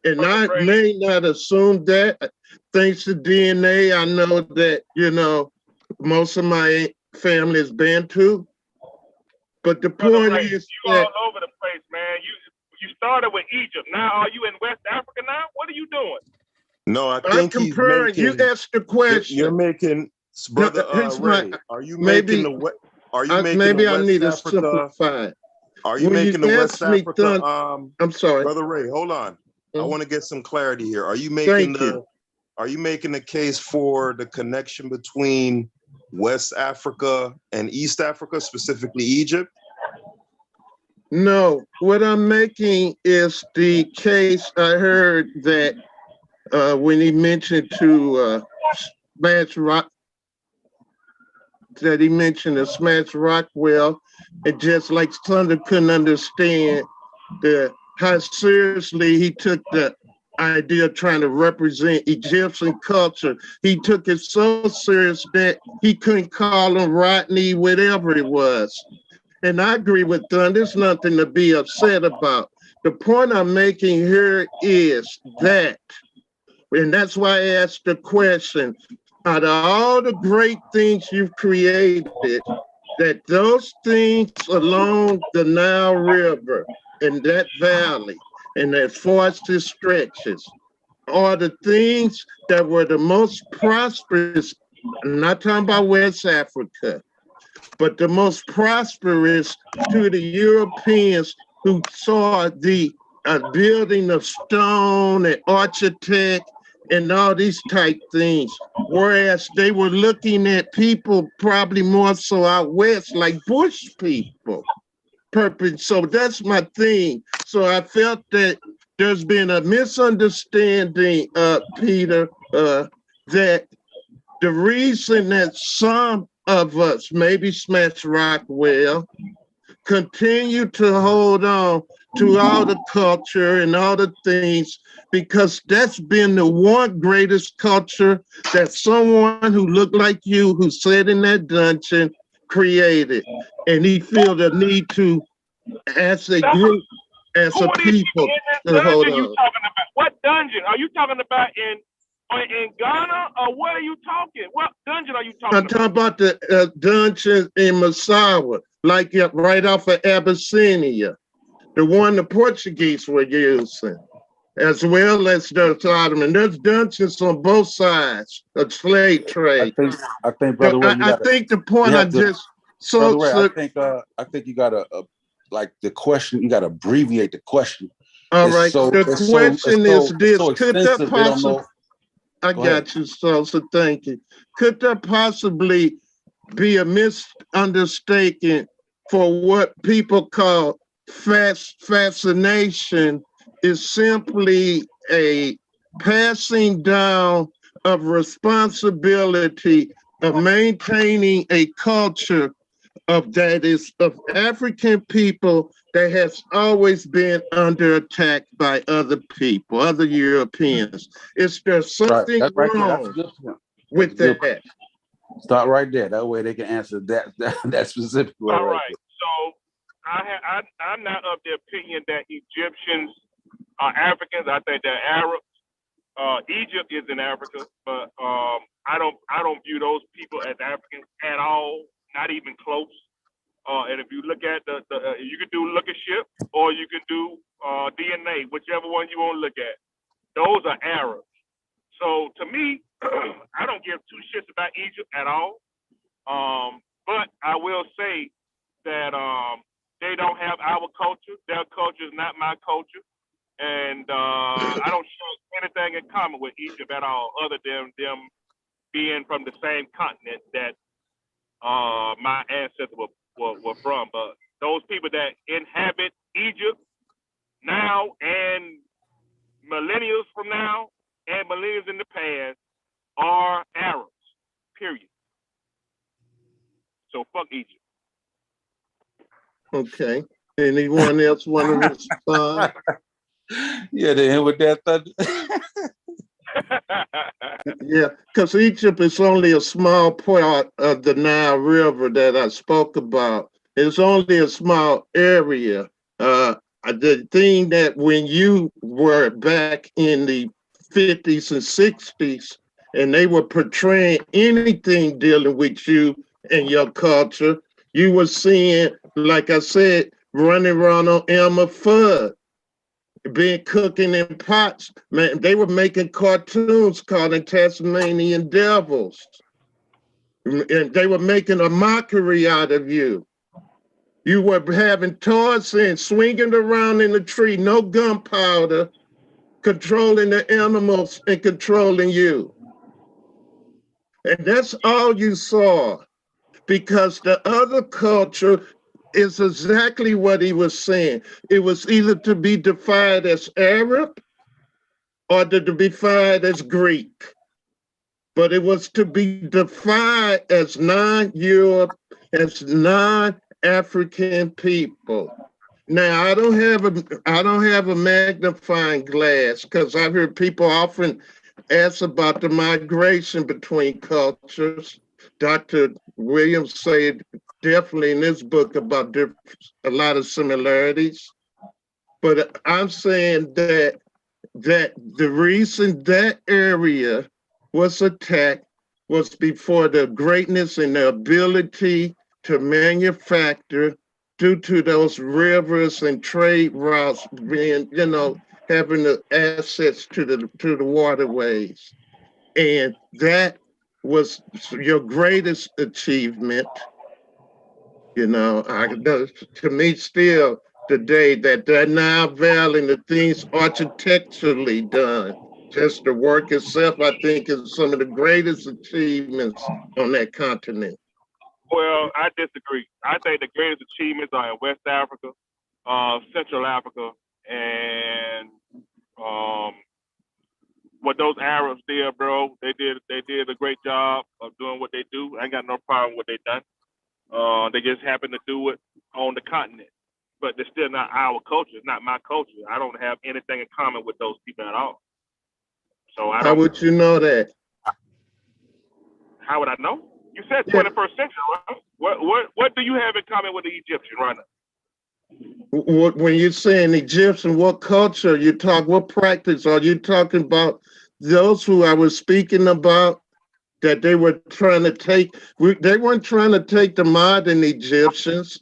And I may not assume that. Thanks to DNA, I know that, you know, most of my family is Bantu. But the point is you all over the place, man. You started with Egypt. Now are you in West Africa now? What are you doing? No, I think he's making, you asked the question. You're making, brother Ray, are you making the simplify it. Are you making the West Africa? I'm sorry, brother Ray. Hold on. I want to get some clarity here. Are you making the case for the connection between West Africa and East Africa, specifically Egypt? No, what I'm making is the case. I heard that when he mentioned to Smash Rock, that he mentioned a Smash Rockwell, and just like Thunder couldn't understand how seriously he took the idea of trying to represent Egyptian culture. He took it so serious that he couldn't call him Rodney, whatever it was. And I agree with Thunder. There's nothing to be upset about. The point I'm making here is that, and that's why I asked the question, out of all the great things you've created, that those things along the Nile River and that valley, and as far as it stretches, are the things that were the most prosperous. I'm not talking about West Africa, but the most prosperous to the Europeans who saw the building of stone and architect and all these type things, whereas they were looking at people probably more so out west, like bush people. So that's my thing. So I felt that there's been a misunderstanding, Peter, that the reason that some of us, maybe Smash Rockwell, continue to hold on to all the culture and all the things, because that's been the one greatest culture that someone who looked like you, who sat in that dungeon, created. And he feel the need to as a group, as a people. Hold Dungeon you on. talking about? What dungeon are you talking about in Ghana, or what are you talking? What dungeon are you talking I'm talking about the dungeon in Massawa, like right off of Abyssinia, the one the Portuguese were using, as well as the Ottoman. There's dungeons on both sides of slave trade. I think, Brother Ray, I think the point I just Brother Ray, I think you gotta like the question. You gotta abbreviate the question. All right. The question is this: could there possibly? I got you, so thank you. Could there possibly be a misunderstanding for what people call fascination is simply a passing down of responsibility of maintaining a culture of African people that has always been under attack by other people, other Europeans? Is there something wrong with that? Start right there. That way they can answer that specifically. All right. So I'm not of the opinion that Egyptians are Africans. I think they're Arabs. Egypt is in Africa, but I don't view those people as Africans at all. Not even close. And if you look at you can do lookership or you can do DNA, whichever one you want to look at. Those are Arabs. So to me, I don't give two shits about Egypt at all. But I will say that they don't have our culture. Their culture is not my culture. And I don't share anything in common with Egypt at all, other than them being from the same continent that my ancestors were from. But those people that inhabit Egypt now and millennials from now and millennials in the past are Arabs, period. So fuck Egypt. Okay. Anyone else want to respond? Yeah, they end with that thunder. Yeah, because Egypt is only a small part of the Nile River that I spoke about. It's only a small area. The thing that when you were back in the 50s and 60s, and they were portraying anything dealing with you and your culture, you were seeing, like I said, running around on Elmer Fudd, being cooking in pots. Man, they were making cartoons called the Tasmanian Devils. And they were making a mockery out of you. You were having toys and swinging around in the tree, no gunpowder, controlling the animals and controlling you. And that's all you saw, because the other culture is exactly what he was saying. It was either to be defined as Arab or to be defined as Greek. But it was to be defined as non-Europe, as non-African people. Now I don't have a magnifying glass, because I've heard people often ask about the migration between cultures. Dr. Williams said definitely in his book about a lot of similarities. But I'm saying that the reason that area was attacked was before the greatness and the ability to manufacture, due to those rivers and trade routes being, having the access to the waterways. And that was your greatest achievement. To me still today, that Nile Valley and the things architecturally done, just the work itself, I think is some of the greatest achievements on that continent. Well, I disagree. I think the greatest achievements are in West Africa, Central Africa, and what those Arabs did, bro. They did a great job of doing what they do. I ain't got no problem with what they done. They just happen to do it on the continent, but they're still not our culture. It's not my culture. I don't have anything in common with those people at all. So How would you know that? How would I know? You said 21st century, right? What do you have in common with the Egyptian right now? when you're saying Egyptian, what culture you talk? What practice are you talking about? Those who I was speaking about that they were trying to take. They weren't trying to take the modern Egyptians.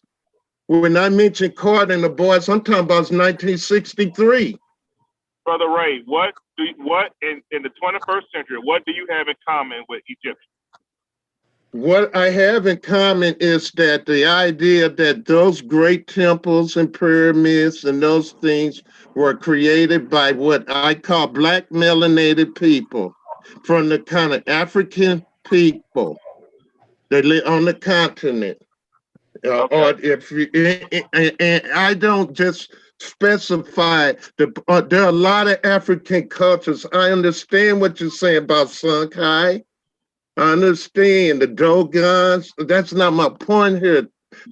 When I mentioned Carter and the boys, I'm talking about 1963. Brother Ray, what in the 21st century, what do you have in common with Egyptians? What I have in common is that the idea that those great temples and pyramids and those things were created by what I call black melanated people from the kind of African people that live on the continent. Or if you, and I don't just specify there are a lot of African cultures. I understand what you're saying about Songhai. I understand the Dogons. That's not my point here,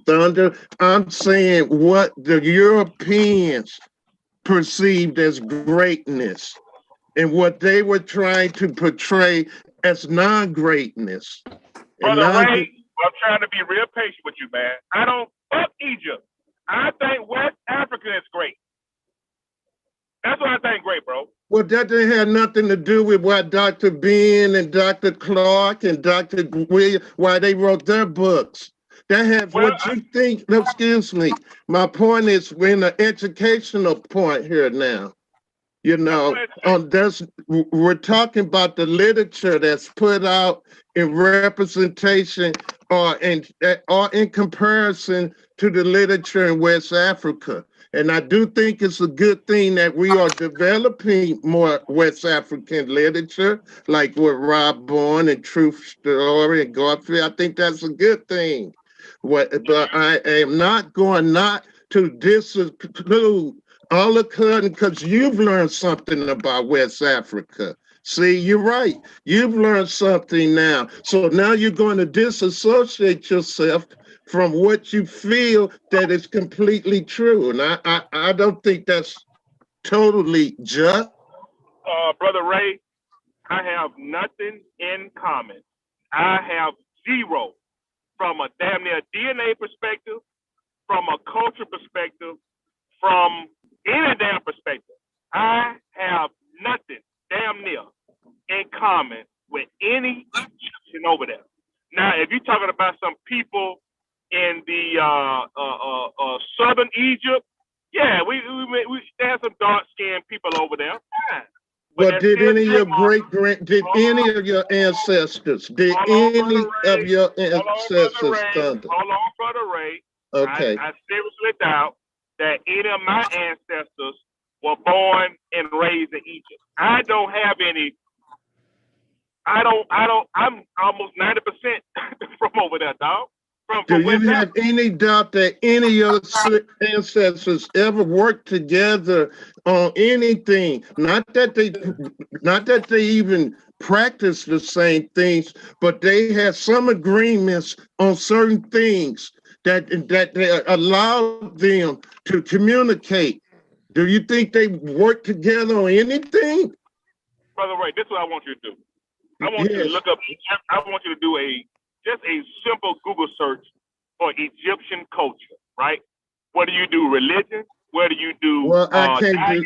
Thunder. I'm saying what the Europeans perceived as greatness and what they were trying to portray as non-greatness. Brother Ray, I'm trying to be real patient with you, man. I don't fuck Egypt. I think West Africa is great. That's what I think great, bro. Well, that didn't have nothing to do with what Dr. Ben and Dr. Clark and Dr. William, why they wrote their books. That has what you think. No, excuse me. My point is we're in an educational point here now. You know, we're talking about the literature that's put out in representation or in comparison to the literature in West Africa. And I do think it's a good thing that we are developing more West African literature, like with Rob Bourne and Truth Story and Garfield. I think that's a good thing. But I am not going to disclude all of a sudden, because you've learned something about West Africa. See, you're right. You've learned something now. So now you're going to disassociate yourself from what you feel that is completely true. And I don't think that's totally just. Brother Ray, I have nothing in common. I have zero from a damn near DNA perspective, from a culture perspective, from any damn perspective. I have nothing damn near in common with any Egyptian over there. Now, if you're talking about some people in the southern Egypt, yeah, we have some dark-skinned people over there. Yeah. But did any of your ancestors, Hold on, Brother Ray. Okay. I seriously doubt that any of my ancestors were born and raised in Egypt. I don't have any. I'm almost 90% from over there, dog. Do you have any doubt that any of your ancestors ever worked together on anything? Not that they even practice the same things, but they had some agreements on certain things that they allowed them to communicate. Do you think they work together on anything? Brother Ray, this is what I want you to do. I want you to look up. I want you to do just a simple Google search for Egyptian culture. Right? What do you do? Religion? Where do you do? Well, I can't do.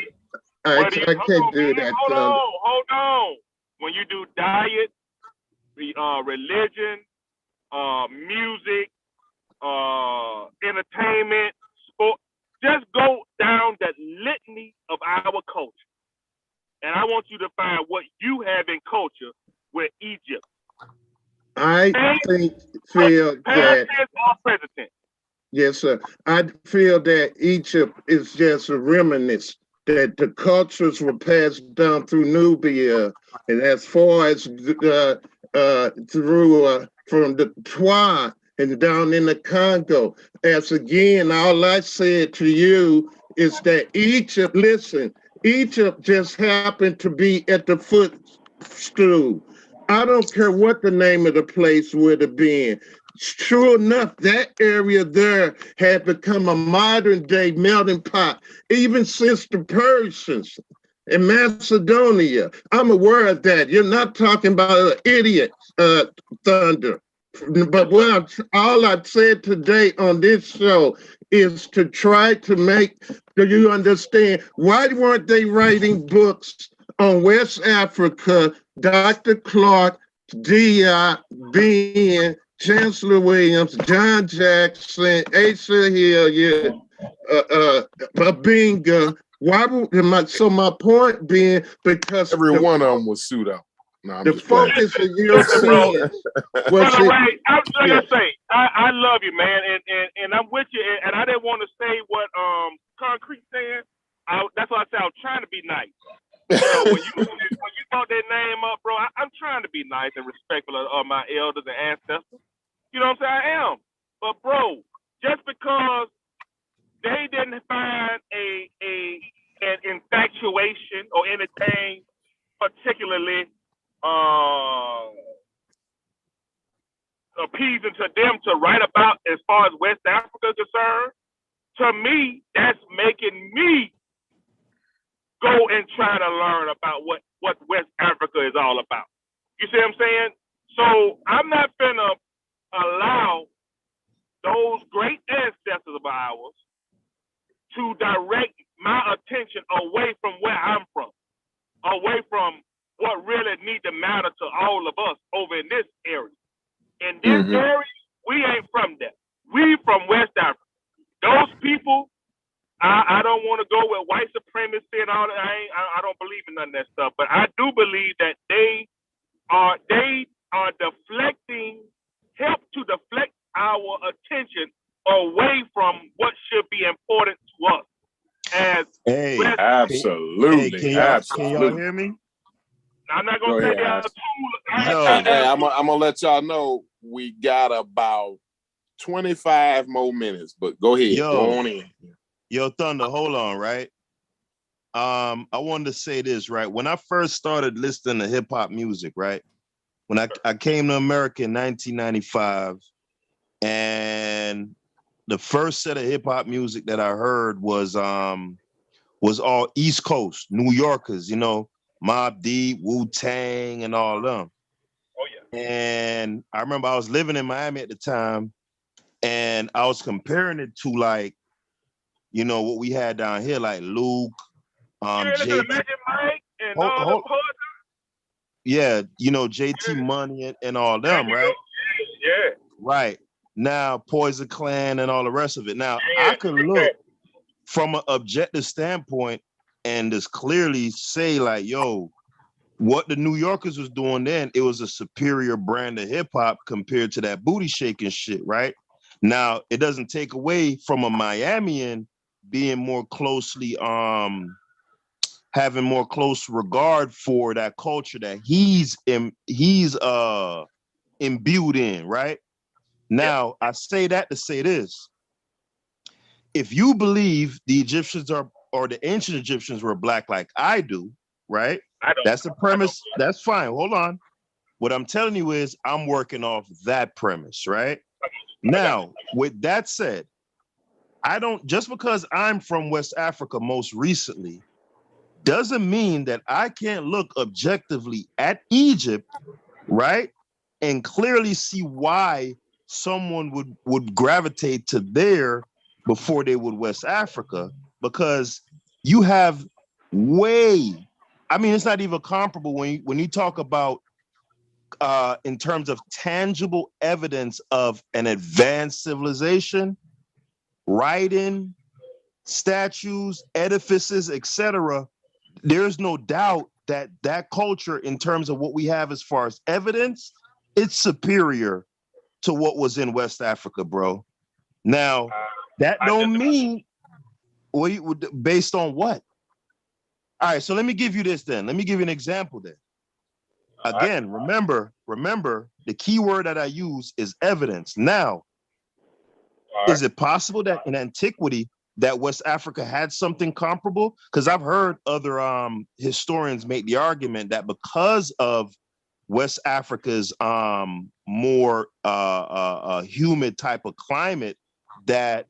I can't do that. Hold on. When you do diet, religion, music, entertainment, sport, just go down that litany of our culture. And I want you to find what you have in culture with Egypt. I feel that. Yes, sir. I feel that Egypt is just a reminiscence that the cultures were passed down through Nubia, and as far as through from the Twa and down in the Congo. As again, all I said to you is that Egypt, listen, Egypt just happened to be at the footstool. I don't care what the name of the place would have been. True enough, that area there had become a modern day melting pot, even since the Persians in Macedonia. I'm aware of that. You're not talking about an idiot, Thunder. But all I said today on this show is to try to make, do you understand, why weren't they writing books on West Africa, Dr. Clark, D.I., Ben, Chancellor Williams, John Jackson, Asa Hilliard, Babinga. Why would my point being, because every one of them was pseudo. No, I'm the just playing. focus of Europeans was Brother Ray, I'm like yeah. I say, I love you, man, and I'm with you, and I didn't want to say what Concrete said. That's why I said I was trying to be nice. You know, when you brought that name up, bro, I'm trying to be nice and respectful of my elders and ancestors. You know what I'm saying? I am. But bro, just because they didn't find an infatuation or anything particularly appeasing to them to write about as far as West Africa is concerned, to me, that's making me go and try to learn about what West Africa is all about. You see what I'm saying? So I'm not gonna allow those great ancestors of ours to direct my attention away from where I'm from, away from what really need to matter to all of us over in this area. In this area, we ain't from there. We from West Africa. Those people, I don't want to go with white supremacy and all that. I don't believe in none of that stuff. But I do believe that they are help to deflect our attention away from what should be important to us. Absolutely. Can y'all hear me? I'm not gonna say they're a tool. Hey, I'm gonna let y'all know we got about 25 more minutes, but go ahead. Go on in. Yo, Thunder, hold on, right? I wanted to say this, right? When I first started listening to hip hop music, right? When I came to America in 1995, and the first set of hip hop music that I heard was all East Coast, New Yorkers, you know, Mobb Deep, Wu-Tang, and all them. Oh yeah. And I remember I was living in Miami at the time, and I was comparing it to, like, you know, what we had down here, like Luke, JT, Magic Mike and the poets. Yeah, you know, JT Money and all them, right? Yeah. Right. Now, Poison Clan and all the rest of it. Now, I could look from an objective standpoint and just clearly say, like, yo, what the New Yorkers was doing then, it was a superior brand of hip hop compared to that booty shaking shit, right? Now, it doesn't take away from a Miamian being more closely, having more close regard for that culture that he's imbued in, right? Now, I say that to say this. If you believe the Egyptians or the ancient Egyptians were black like I do, right? That's the premise. That's fine. Hold on. What I'm telling you is I'm working off that premise, right? Now, with that said, just because I'm from West Africa most recently, doesn't mean that I can't look objectively at Egypt, right? And clearly see why someone would gravitate to there before they would West Africa, because you have it's not even comparable when you talk about in terms of tangible evidence of an advanced civilization, writing, statues, edifices, etc. There's no doubt that culture, in terms of what we have as far as evidence, it's superior to what was in West Africa, bro. Now, that don't mean based on what? All right, so let me give you this then. Let me give you an example then. Again, remember, the key word that I use is evidence. Now, is it possible that in antiquity that West Africa had something comparable? Because I've heard other historians make the argument that because of West Africa's more humid type of climate, that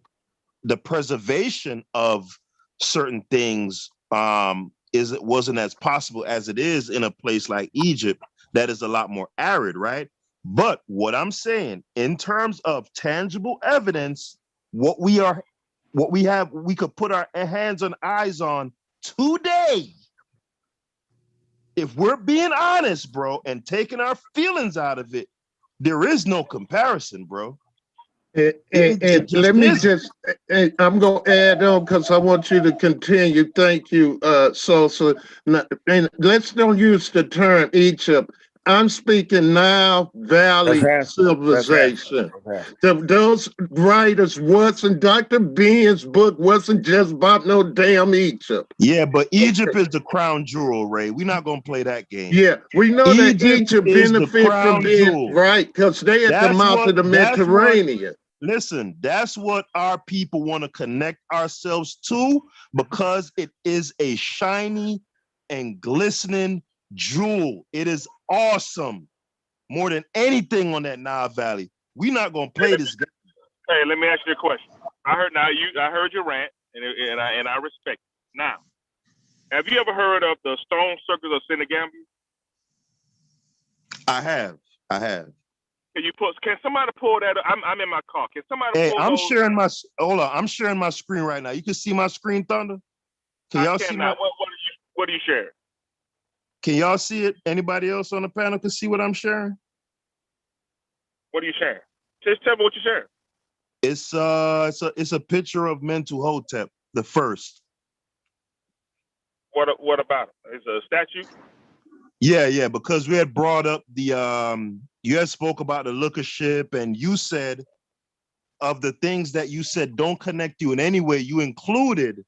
the preservation of certain things wasn't as possible as it is in a place like Egypt that is a lot more arid, right? But what I'm saying, in terms of tangible evidence, what we could put our hands and eyes on today, if we're being honest, bro, and taking our feelings out of it, there is no comparison, bro. And let me just, I'm going to add on because I want you to continue. Thank you, Sosa. And let's don't use the term Egypt. I'm speaking now Valley civilization. Those writers wasn't, Dr. Bean's book wasn't just about no damn Egypt. Yeah, but Egypt is the crown jewel, Ray. We're not going to play that game. Yeah, we know that Egypt benefit from being right because they at the mouth of the Mediterranean. Listen, that's what our people want to connect ourselves to because it is a shiny and glistening jewel. It is awesome. More than anything on that Nile Valley. We're not going to play this game. Hey, let me ask you a question. I heard your rant, and I respect it. Now, have you ever heard of the stone circles of Senegambia? I have. Can somebody pull that up? I'm in my car. Can somebody pull I'm those? sharing my I'm sharing my screen right now. You can see my screen, Thunder? Can y'all see my what are you sharing? Can y'all see it? Anybody else on the panel can see what I'm sharing? What are you sharing? Just tell me what you're sharing. It's a picture of Mental Hotep, the first. What about it? It's a statue? Yeah, because we had brought up the you had spoke about the lookership, and you said of the things that you said don't connect you in any way, you included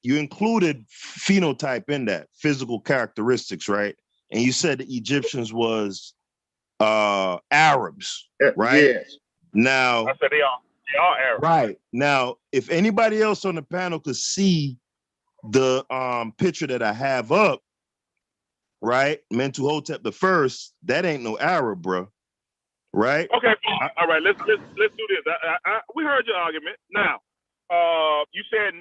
phenotype in that, physical characteristics, right? And you said the Egyptians was Arabs, right? Yes. Now I said they are Arabs. Right. Now, if anybody else on the panel could see the picture that I have up, right? Mental Hotep the first, that ain't no Arab, bro. Right? Okay, all right. Let's do this. We heard your argument. Now, you said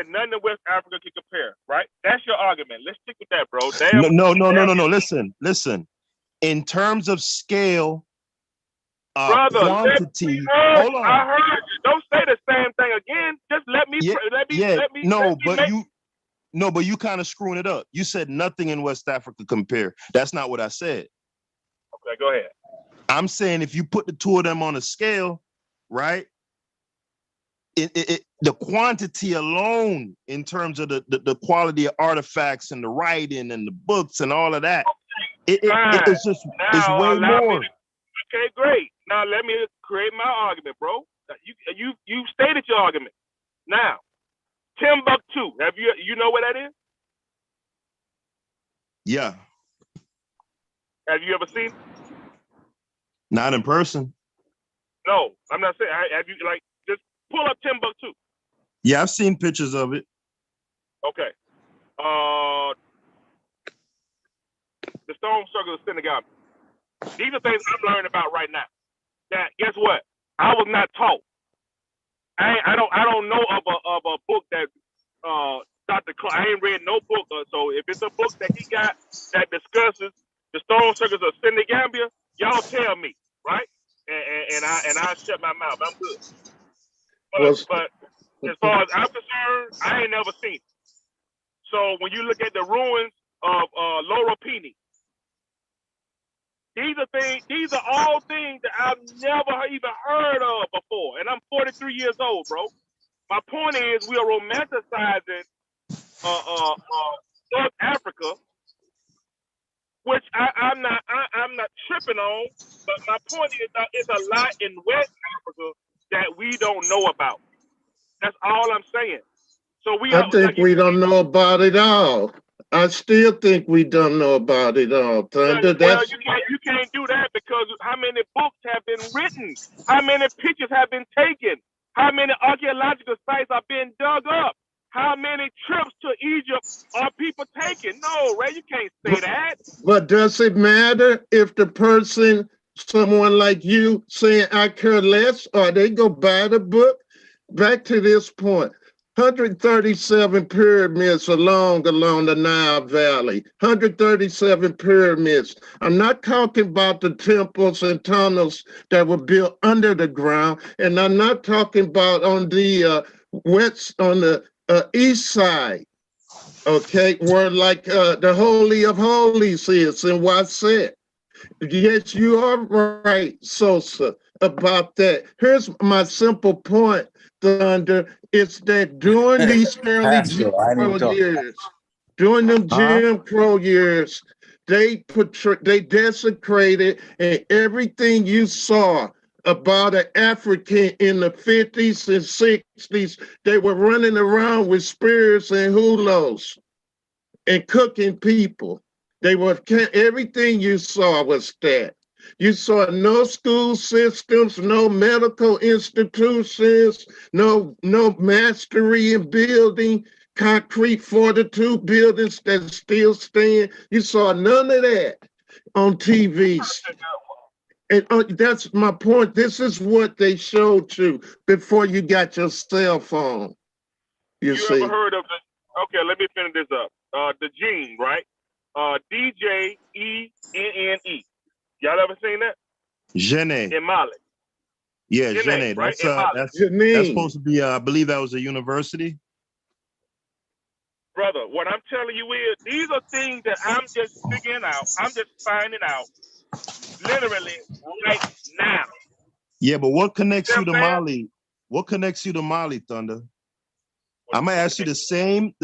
nothing in West Africa can compare, right? That's your argument. Let's stick with that, bro. No. Listen. In terms of scale, brother, quantity. Hold on. I heard you. Don't say the same thing again. Just let me. But you kind of screwing it up. You said nothing in West Africa compare. That's not what I said. Okay, go ahead. I'm saying if you put the two of them on a scale, right? The quantity alone in terms of the quality of artifacts and the writing and the books and all of that, it's way more. Okay, great. Now let me create my argument, bro. You stated your argument. Now, Timbuktu. Have you know where that is? Yeah. Have you ever seen it? Not in person. No, I'm not saying. Have you just pull up Timbuktu? Yeah, I've seen pictures of it. Okay. The stone circles of Senegal. These are things I'm learning about right now. Now, guess what? I was not taught. I don't know of a book that Dr. Clark, I ain't read no book. So if it's a book that he got that discusses the stone circles of Senegambia, y'all tell me, right? And I shut my mouth. I'm good. But as far as I'm concerned, I ain't never seen it. So when you look at the ruins of Laura Pini, these are all things that I've never even heard of before. And I'm 43 years old, bro. My point is we are romanticizing North Africa, which I'm not tripping on, but my point is that it's a lot in West Africa that we don't know about. That's all I'm saying. So I think we don't know about it all. I still think we don't know about it all, Thunder. Well, you can't do that because how many books have been written? How many pictures have been taken? How many archaeological sites are being dug up? How many trips to Egypt are people taking? No, Ray, you can't say that. But does it matter if the person, someone like you, saying I care less, or they go buy the book? Back to this point. 137 pyramids along the Nile Valley. 137 pyramids. I'm not talking about the temples and tunnels that were built under the ground, and I'm not talking about on the east side. Okay, where like the Holy of Holies is in Waset. Yes, you are right, Sosa, about that. Here's my simple point, Thunder. It's that during these early Jim Crow years, during them Jim Crow years, they desecrated, and everything you saw about an African in the 50s and 60s, they were running around with spears and hulos and cooking people. They were, everything you saw was that. You saw no school systems, no medical institutions, no mastery in building, concrete fortitude buildings that still stand. You saw none of that on TVs. And that's my point. This is what they showed you before you got your cell phone. You see. Ever heard of the? Okay, let me finish this up. The Gene, right? DJENNE. Y'all ever seen that? Jene. In Mali. Yeah, Jene, Jene. right? That's supposed to be. I believe that was a university. Brother, what I'm telling you is, these are things that I'm just figuring out. I'm just finding out, literally right now. Yeah, but what connects you to Mali? What connects you to Mali, Thunder? I'm gonna ask you the same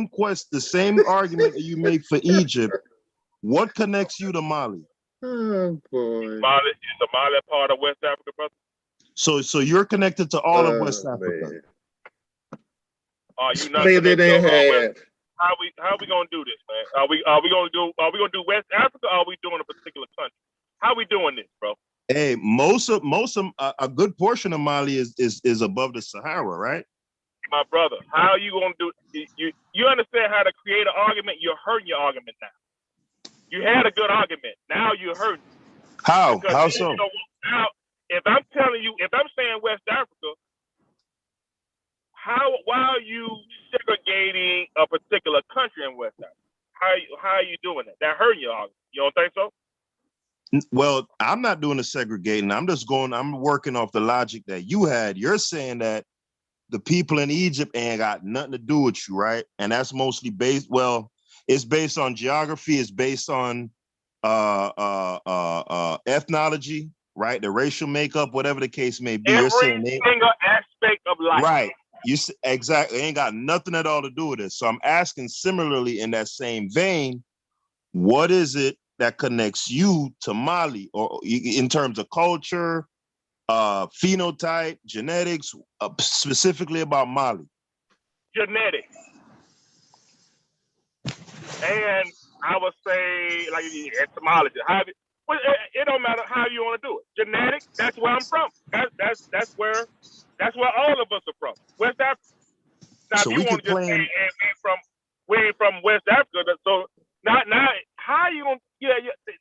question, the same argument that you make for Egypt. What connects you to Mali? Oh boy. Mali is the Mali part of West Africa, brother. So you're connected to all of West Africa. Man. Are you not connected to West? How we gonna do this, man? Are we gonna do West Africa, or are we doing a particular country? How we doing this, bro? Hey, most of a good portion of Mali is above the Sahara, right? My brother, how you gonna do? You understand how to create an argument? You're hurting your argument now. You had a good argument. Now you're hurting. How? How so? Now, if I'm telling you, if I'm saying West Africa, why are you segregating a particular country in West Africa? How are you doing that? That hurting your argument. You don't think so? Well, I'm not doing the segregating. I'm working off the logic that you had. You're saying that the people in Egypt ain't got nothing to do with you, right? And that's mostly based, well, it's based on geography, it's based on ethnology, right? The racial makeup, whatever the case may be. Every single aspect of life. Right. Exactly. It ain't got nothing at all to do with it. So I'm asking similarly in that same vein, what is it that connects you to Mali, or in terms of culture, phenotype, genetics, specifically about Mali? Genetics. And I would say, like, etymology. It don't matter how you want to do it. Genetics, that's where I'm from. That's where all of us are from. West Africa. Now, so if you want to just say we ain't from West Africa, so now how you gonna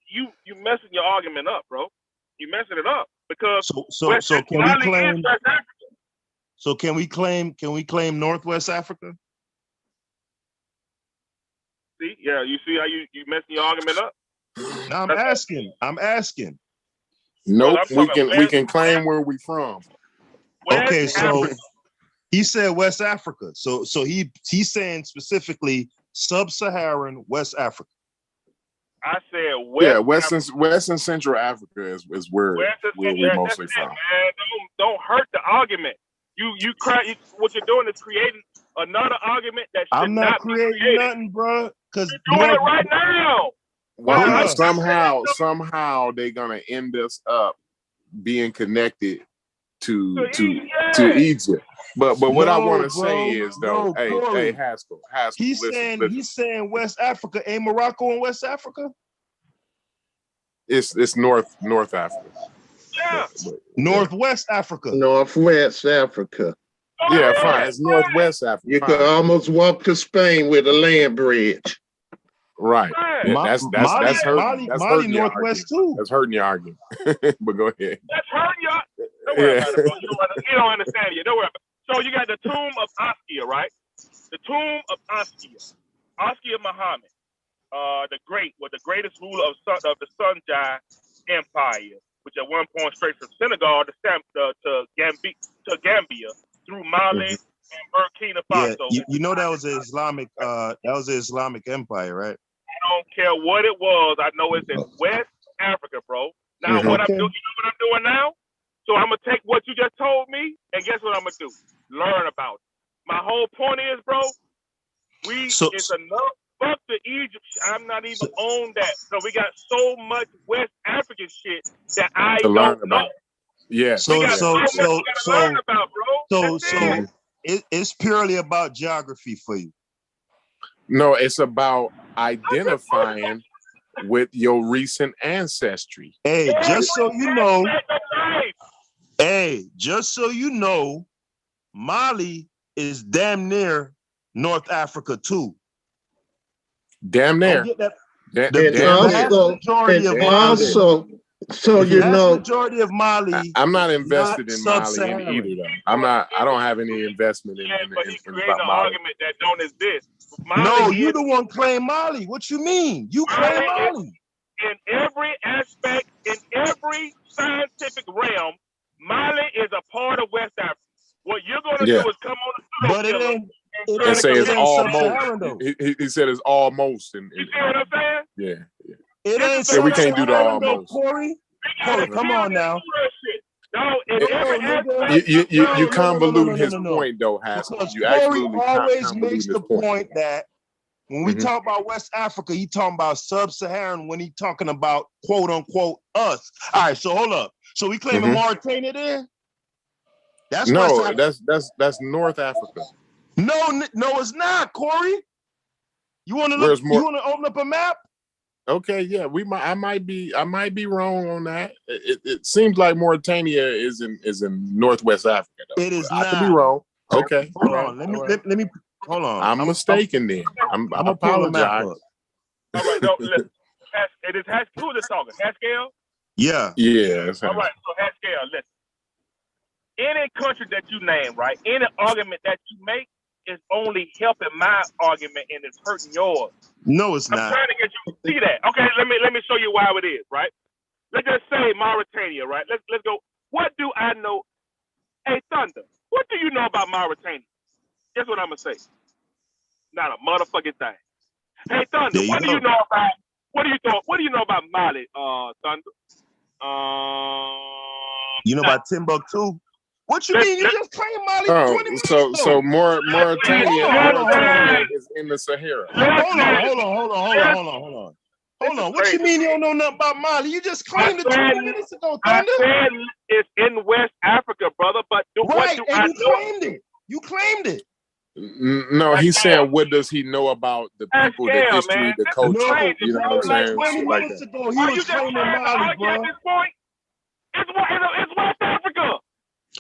you messing your argument up, bro. You messing it up because so can we claim West Africa. So can we claim Northwest Africa? See, yeah, you see how you messing your argument up? No, I'm asking. Nope, we can claim where we from. Okay, so he said West Africa. So he's saying specifically sub-Saharan West Africa. I said West and Central Africa is where we mostly from. Man, don't hurt the argument. What you're doing is creating another argument that should I'm not be creating created. nothing, bro. Because you're doing it right now. Well, somehow they're gonna end us up being connected to Egypt. But what I want to say is though, hey Haskell, he's saying West Africa. Ain't Morocco in West Africa? It's North Africa. Yeah. Northwest Africa. Northwest Africa. Yeah, fine. It's Northwest Africa. You could almost walk to Spain with a land bridge. Right. Yeah, that's hurting. That's hurting your Northwest argument. too. That's hurting your argument. But go ahead. That's hurting your. Don't worry about it, bro. You don't understand it. Don't worry about it. So you got the tomb of Askia, right? The tomb of Askia Muhammad, the great, was the greatest ruler of the Sunjai Empire, which at one point straight from Senegal to Gambia through Mali and Burkina Faso. Yeah, you know that was an Islamic empire, right? I don't care what it was. I know it's in West Africa, bro. Now what I'm doing, you know what I'm doing now? So I'm gonna take what you just told me, and guess what I'm gonna do? Learn about it. My whole point is, bro, it's enough. Fuck the Egypt. I'm not even on that. So we got so much West African shit that I don't know. Yeah. It's purely about geography for you. No, it's about identifying with your recent ancestry. Hey, just so you know, Mali is damn near North Africa too. Damn near. So you know, majority of Mali. I'm not invested in Mali either, though. I don't have any investment in But he created an Mali. argument that don't exist. No, you the one claim Mali. What you mean? You claim Mali. In every aspect, in every scientific realm, Mali is a part of West Africa. What you're gonna do is come on but it ain't. And say it's almost. He said it's almost. You see what I'm saying? Yeah. It ain't. Yeah, we can't do the almost. Corey, come on now. No, you convolute his point though, Haskell. You Corey absolutely always convolute makes his the point that when we talk about West Africa, he talking about sub-Saharan when he talking about quote unquote us. All right, so hold up. So we claiming Mauritania there? That's that's North Africa. No, it's not, Corey. You want to look? You want to open up a map? Okay, yeah, I might be wrong on that. It seems like Mauritania is in Northwest Africa. Though. It is I not. could be wrong. Okay, hold on. Let me hold on. I'm mistaken then. I'm apologize. All right, no, listen. It is Haskell. Who is this talking? Haskell? Yeah. Yeah. All right, so Haskell, listen. Any country that you name, right? Any argument that you make is only helping my argument and it's hurting yours. No, it's not. I'm trying to get you to see that. Okay, let me show you why it is, right? Let's just say Mauritania, right? Let's go. What do I know? Hey, Thunder, what do you know about Mauritania? Guess what I'm gonna say? Not a motherfucking thing. Hey, Thunder, what do you know about Mali, Thunder? You know about Timbuktu? What you mean? You just claimed Mali 20 minutes ago. So Mauritania is in the Sahara. Hold on. What you mean you don't know nothing about Mali? You just claimed it 20 minutes ago, Thunder. I said it's in West Africa, brother. But what do I know? You claimed it. No, he's saying what does he know about the people, the history, the culture? You know what I'm saying? 20 minutes ago, he was claiming Mali, bro. It's West Africa.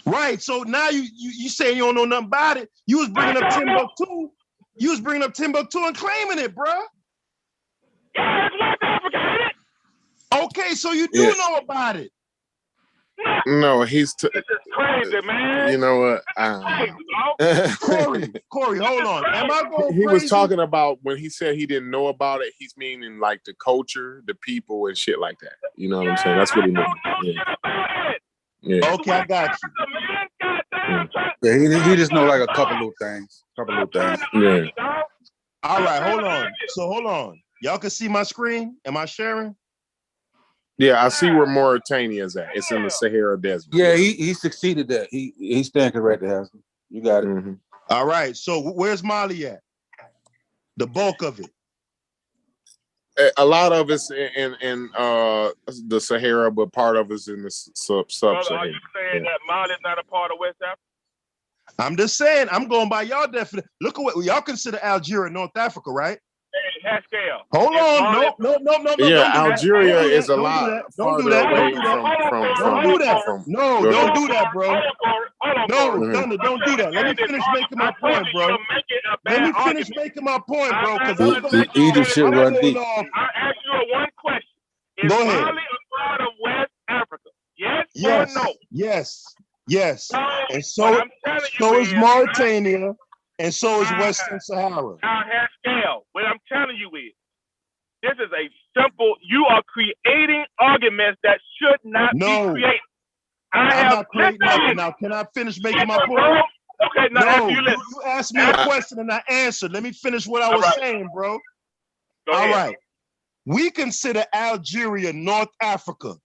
Right. So now you saying you don't know nothing about it. You was bringing up Timbuktu. You was bringing up Timbuktu and claiming it, bro. Yeah, it's West Africa, ain't it? Okay, so you do know about it. No, he's this is crazy, man. You know what? Corey, hold on. Am I going He crazy? was talking about when he said he didn't know about it. He's meaning like the culture, the people, and shit like that. You know what I'm saying? That's what he meant. Yeah. Okay, I got you. Yeah, he just know like a couple little things. Yeah. All right, hold on. Y'all can see my screen? Am I sharing? Yeah, I see where Mauritania is at. It's in the Sahara Desert. Yeah, he succeeded that. He's staying corrected, Haskell. You got it. Mm-hmm. All right. So where's Mali at? The bulk of it. A lot of it's in the Sahara, but part of it's in the sub-Sahara. Are you saying that Mali is not a part of West Africa? I'm just saying. I'm going by y'all definition. Look at what y'all consider Algeria, North Africa, right? Hey, Haskell. Hold on. No. Yeah, Algeria is a lot farther away from. Don't do that. No, don't do that, bro. No, Thunder, don't do that. Let me finish making my point, bro. Because Egypt shit run deep. I asked you one question. Is Go ahead. Mali a part of West Africa? Yes or no? Yes. No, And so telling you So is Mauritania, and so is Western Sahara. Now, Haskell, what I'm telling you is, this is a simple. You are creating arguments that should not be created. I'm not creating nothing. Now, can I finish making my point? Okay, no, you asked me a question and I answered. Let me finish what I was saying, bro. All right. We consider Algeria North Africa,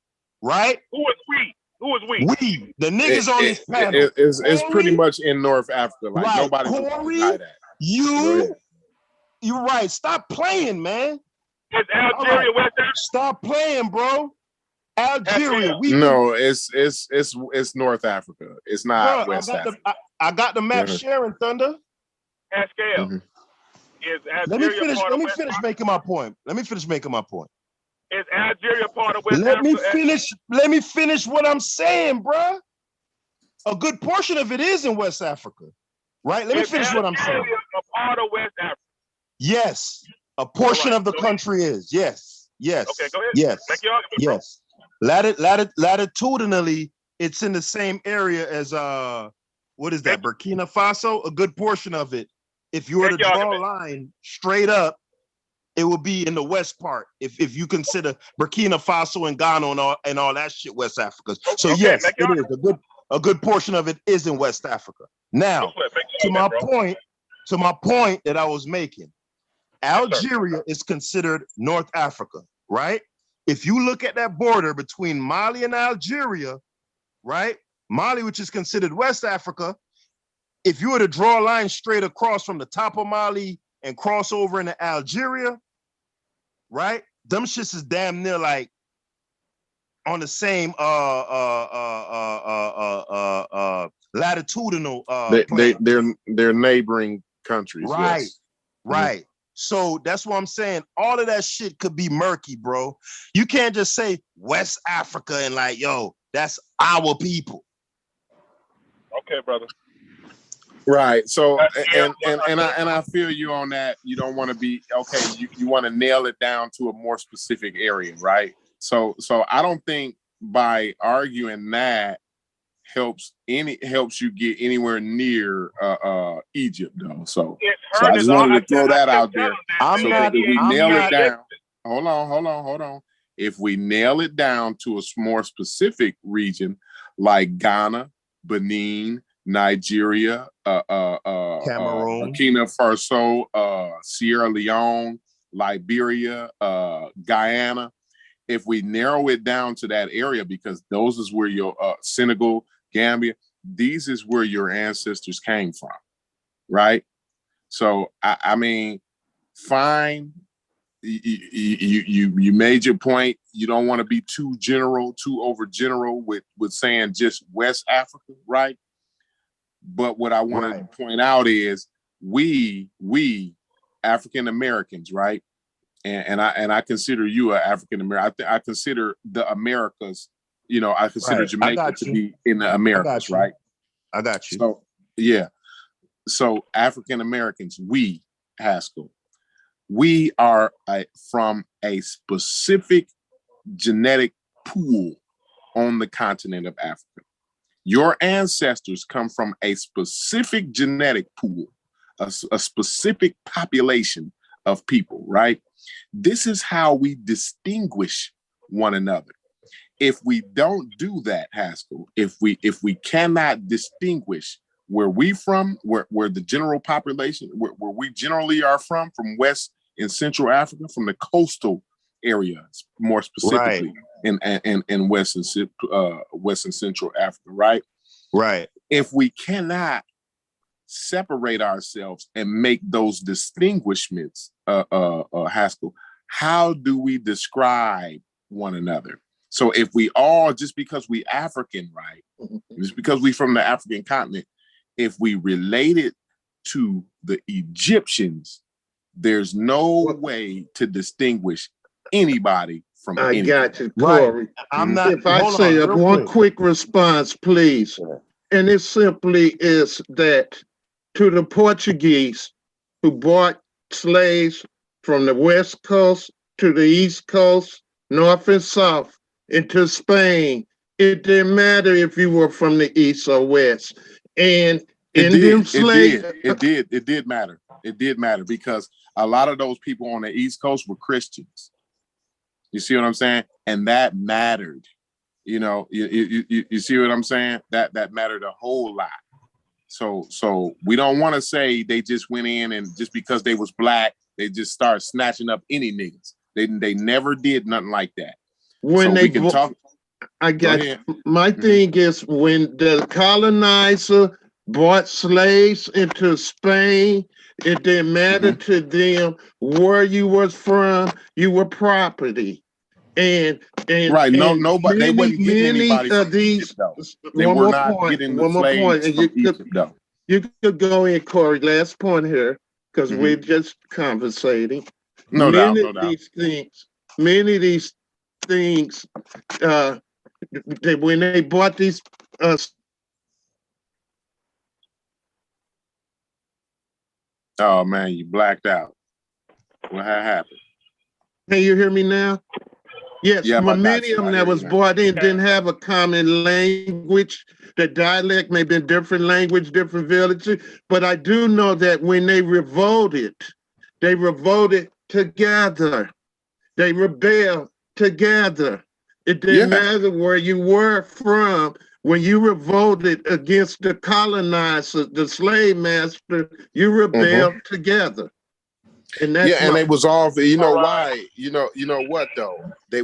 right? Who is we? Who is we? We, the niggas on this panel. It's pretty much in North Africa. Like Right. nobody would deny that. You're right. Stop playing, man. Is Algeria West Africa? Stop playing, bro. Algeria. It's North Africa. It's not Bro, West Africa. I got the map sharing, Thunder. Haskell. Is Let me Algeria finish. part Let of me West finish Africa? making my point. Let me finish making my point. Is Algeria part of West Let Africa? me finish. Let me finish what I'm saying, bro. A good portion of it is in West Africa, right? Let me finish what I'm saying. Algeria a part of West Africa? Yes, a portion of the country is. Yes, yes. Okay, go ahead. Yes, Make your argument, bro. yes. Latitudinally, it's in the same area as what is that? Burkina Faso. A good portion of it. If you were to draw a line straight up, it would be in the west part. If you consider Burkina Faso and Ghana and all that shit, West Africa. So yes, it is a good portion of it is in West Africa. Now, to my point that I was making, Algeria is considered North Africa, right? If you look at that border between Mali and Algeria, right? Mali, which is considered West Africa, if you were to draw a line straight across from the top of Mali and cross over into Algeria, right? Them shits is damn near like on the same latitudinal they're neighboring countries. Right, yes. right. So that's what I'm saying. All of that shit could be murky, bro. You can't just say West Africa and like, yo, that's our people. Okay, brother. Right. So and I feel you on that. You don't want to be you want to nail it down to a more specific area, right? So I don't think by arguing that helps you get anywhere near Egypt though. So I just wanted to throw that out there. If we nail it down, hold on. If we nail it down to a more specific region like Ghana, Benin, Nigeria, Cameroon, Burkina Faso, Sierra Leone, Liberia, Guyana. If we narrow it down to that area, because those is where your Senegal, Gambia, these is where your ancestors came from, right? So I mean, fine. You made your point. You don't want to be too over general with saying just West Africa, right? But what I want to point out is we African Americans, right? And I consider you an African American. I consider the Americas. I consider Jamaica to be in the Americas, right? I got you. So yeah. So African Americans, we Haskell, we are from a specific genetic pool on the continent of Africa. Your ancestors come from a specific genetic pool, a specific population of people, right? This is how we distinguish one another. If we don't do that, Haskell, if we cannot distinguish where we from, where the general population, where we generally are from West and Central Africa, from the coastal areas, more specifically in West and Central Africa, right? Right. If we cannot separate ourselves and make those distinguishments, Haskell, how do we describe one another? So if we all, just because we African, right? Just because we from the African continent, if we relate it to the Egyptians, there's no way to distinguish anybody from anybody. Got you, Corey. I'm not. If I say one quick response, please, and it simply is that to the Portuguese who brought slaves from the West Coast to the East Coast, North and South, into Spain, it didn't matter if you were from the East or West. And in them slaves, it did matter. It did matter because a lot of those people on the East Coast were Christians. You see what I'm saying? And that mattered. You know, you see what I'm saying? That mattered a whole lot. So we don't want to say they just went in and just because they was black, they just started snatching up any niggas. They never did nothing like that. When so they we can talk. I got my thing is when the colonizer brought slaves into Spain, it didn't matter to them where you was from, you were property. And right, nobody they wasn't getting anybody of these. They were not getting the slaves from Egypt, though. You could go in, Corey. Last point here, because we're just conversating. No doubt. Many of these things, when they bought these. Oh man, you blacked out. What happened? Can you hear me now? Yes, many of them that was brought in didn't have a common language. The dialect may be a different language, different villages, but I do know that when they revolted together. They rebelled together. It didn't matter where you were from. When you revolted against the colonizer, the slave master, you rebelled together. And that's and they was all, you know why? You know what though? They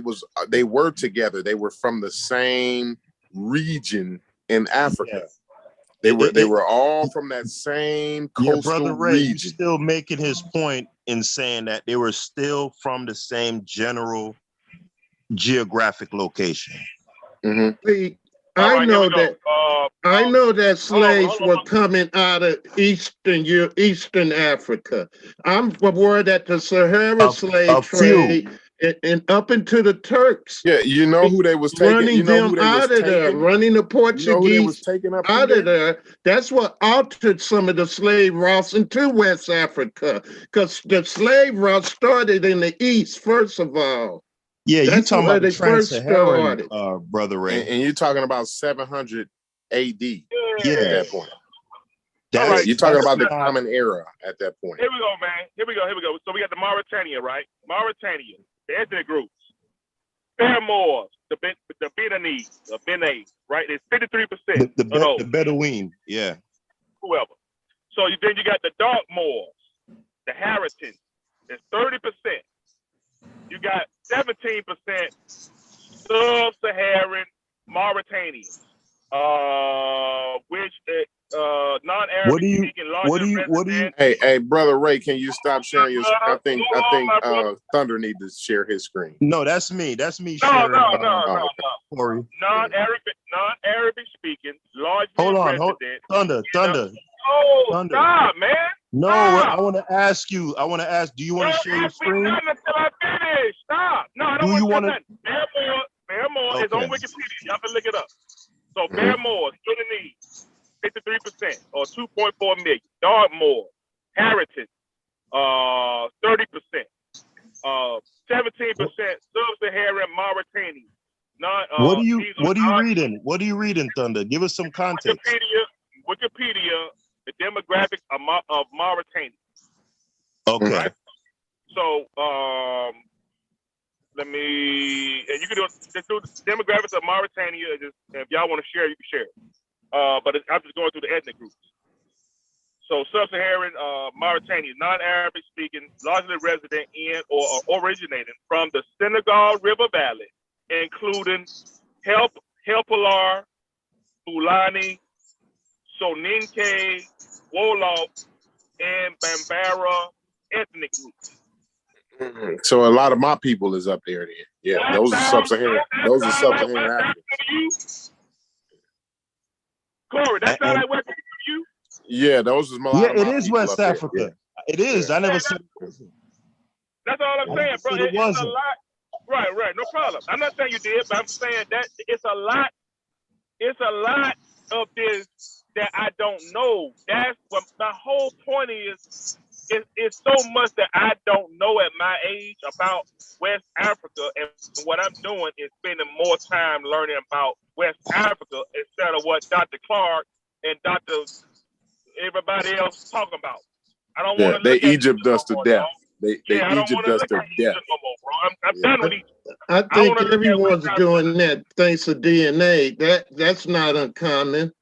were together. They were from the same region in Africa. They were all from that same coastal Brother Ray, region. you're still making his point in saying that they were still from the same general geographic location. See, I know that slaves were coming out of Eastern Africa. I'm aware that the Sahara slave trade and up into the Turks. Yeah, you know who they was taking. Running them out of there, running the Portuguese out of there. That's what altered some of the slave routes into West Africa, because the slave route started in the East, first of all. Yeah, you talking about the Trans-Saharan, Brother Ray. And you're talking about 700 AD at that point. Right. You're talking about the common era at that point. Here we go, man. Here we go. So we got the Mauritania, right? Mauritania, the ethnic groups. Fair Moors, the Beninese, the Benin, right? It's 53%. The Bedouin, whoever. So then you got the dark Moors, the Harritans. It's 30%. You got 17% sub-Saharan Mauritanians, which non-Arabic speaking largely. Hey, brother Ray, can you stop sharing your screen? I think Thunder needs to share his screen. No, that's me. That's me No. Corey. Non-Arabic speaking, largely resident. Thunder. Oh, stop, man. No, I want to ask, do you want to share your screen? Until I finish. Stop. No, I don't want to say nothing. Fair Moor is on Wikipedia. Y'all can look it up. So Fair Moor, Sudanese, 53% or 2.4 million. Dark Moor, Harrington, 30%. 17% sub-Saharan Mauritania. What are you reading? What are you reading, Thunder? Give us some context. Wikipedia, the demographics of Mauritania. Okay. Right? So and you can do the demographics of Mauritania. If y'all want to share, you can share it. But I'm just going through the ethnic groups. So sub-Saharan Mauritania, non-Arabic speaking, largely resident in or originating from the Senegal River Valley, including Helpalar, Fulani, Soninke, Wolof, and Bambara ethnic groups. So a lot of my people is up there then. Yeah, those are sub-Saharan Africans. Corey, that's how that works for you? Yeah, those is a lot of my it is people West up Africa. there. It is. I never said it. That's all I'm saying, bro. It's a lot. Right, no problem. I'm not saying you did, but I'm saying that it's a lot of this that I don't know. That's what my whole point is. It's so much that I don't know at my age about West Africa, and what I'm doing is spending more time learning about West Africa instead of what Dr. Clark and Dr. everybody else talking about. I don't Yeah, want to they look at Egypt Egypt us no to more, death. dog. They Yeah, I don't Egypt want to us look to at death. Egypt no more, bro. I'm done with Egypt. I I think want to look at everyone's West doing that thanks to DNA. That's not uncommon.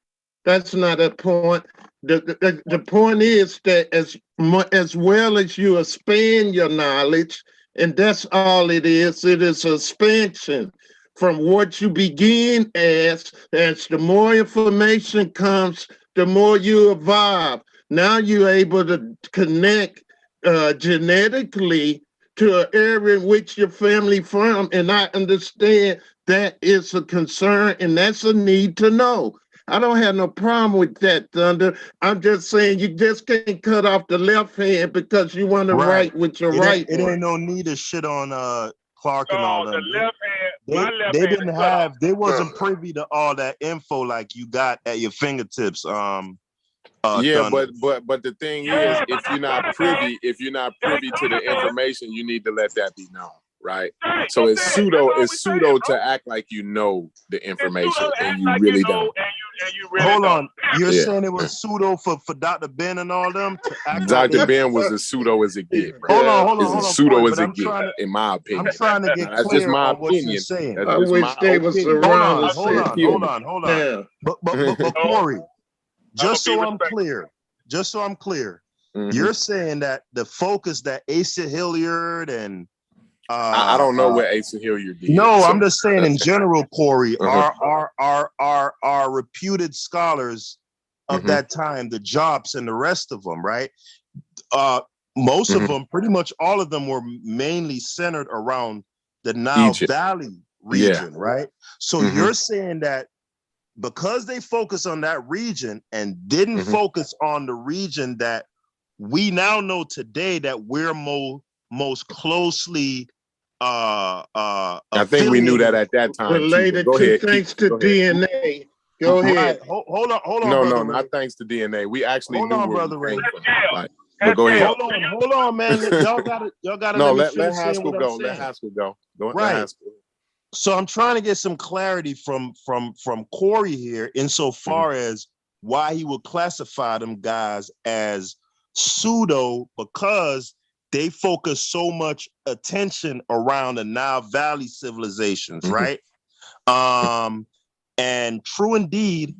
That's not a point. The point is that as well as you expand your knowledge, and that's all it is expansion from what you begin as the more information comes, the more you evolve. Now you're able to connect genetically to an area in which your family from, and I understand that is a concern and that's a need to know. I don't have no problem with that, Thunder. I'm just saying you just can't cut off the left hand because you want to write with your right It one. ain't no need to shit on Clark and all the them. left hand, my left They hand didn't is cut off. have, they wasn't privy to all that info like you got at your fingertips. Yeah, Thunder. but the thing is, if you're not privy to the information, you need to let that be known, right? So it's pseudo to act like you know the information and you really don't. Hold on, you're Yeah. saying it was pseudo for Dr. Ben and all them to act Dr. like Ben was as pseudo as it get, bro. Hold on, As pseudo Corey, as but it get, in my opinion. I'm trying to get Now, that's just clear my on what you're opinion. saying. That's I just wish my they was opinion. around to Hold sit you. on. Yeah. But Corey, just so I'm clear, you're saying that the focus that Asa Hilliard and I don't know what Asa Hilliard did. No, so. I'm just saying in general, Corey, our reputed scholars of that time, the Jobs and the rest of them, right? Most of them, pretty much all of them, were mainly centered around the Nile Valley region, right? So you're saying that because they focus on that region and didn't focus on the region that we now know today that we're most closely I think we knew that at that time. Related too, to thanks to DNA. Go ahead. Right. Hold on. No, not thanks to DNA. We actually knew where we came from. Like, but go ahead. Hold on, man. Y'all gotta No, let let Haskell go. Let Haskell go. Right. So I'm trying to get some clarity from Corey here insofar as why he would classify them guys as pseudo, because they focus so much attention around the Nile Valley civilizations, right? And true indeed,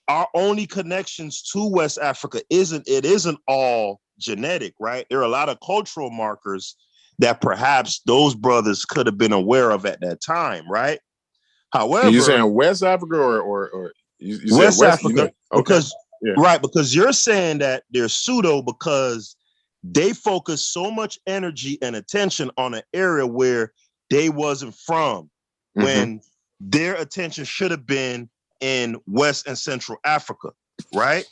our only connections to West Africa isn't all genetic, right? There are a lot of cultural markers that perhaps those brothers could have been aware of at that time, right? However, you saying West Africa or you West said Africa, you know? because because you're saying that they're pseudo because they focus so much energy and attention on an area where they wasn't from, when their attention should have been in West and Central Africa, right?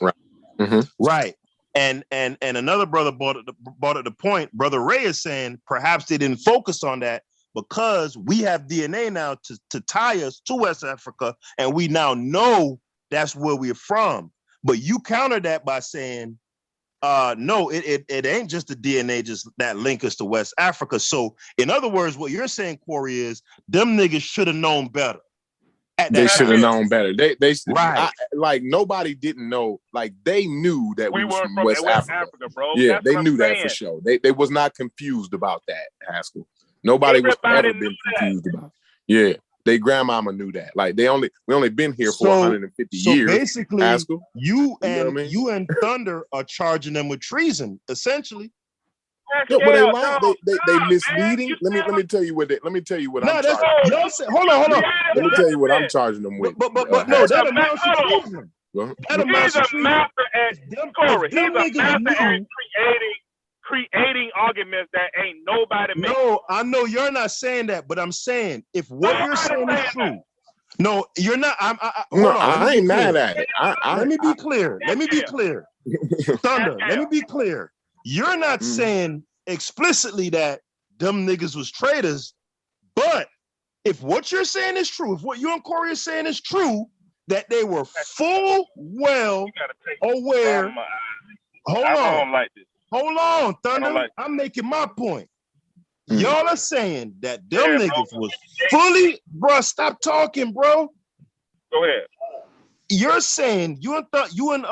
Right. And another brother brought it the point. Brother Ray is saying perhaps they didn't focus on that because we have DNA now to tie us to West Africa, and we now know that's where we're from. But you counter that by saying, no, it ain't just the DNA just that link us to West Africa. So in other words, what you're saying, Corey, is them niggas should have known better. They should have known better. They right. Like nobody didn't know. Like they knew that we were from West Africa, bro. Yeah, That's they what knew I'm that saying. for sure. They was not confused about that, Haskell. Nobody was ever been confused about it. Yeah, they grandmama knew that. Like we only been here for 150 years. So basically, Haskell, you and Thunder are charging them with treason, essentially. Yeah, well, they lying. They misleading. Let me tell you what I'm charging. Hold on. Let me tell you what I'm charging them with. But no, that amounts to treason. He's a master at Corey. He's a master at creating arguments that ain't nobody making. No, I know you're not saying that, but I'm saying if what you're saying is true. No, you're not. I ain't mad at it. Let me be clear. Thunder, let me be clear. You're not saying explicitly that them niggas was traitors, but if what you're saying is true, if what you and Corey are saying is true, that they were full well aware. Hold on, Thunder. I'm making my point. Y'all are saying that them niggas was fully, bro. Stop talking, bro. Go ahead. you're saying you and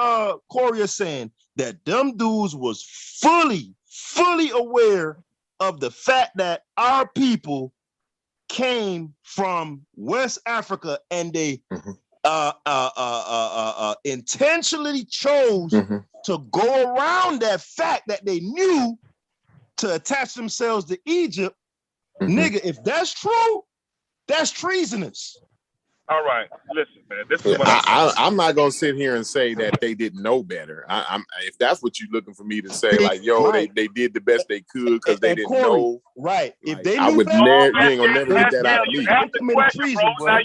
Corey are saying that them dudes was fully aware of the fact that our people came from West Africa and they intentionally chose to go around that fact that they knew to attach themselves to Egypt. Nigga, if that's true, that's treasonous. All right, listen, man. This is what I'm not gonna sit here and say that they didn't know better. I'm if that's what you're looking for me to say, like, yo, right. they did the best they could because they didn't Corey, know. Right. If they I knew would better, never, you ain't gonna never get that out of me. You asked the question, bro. Now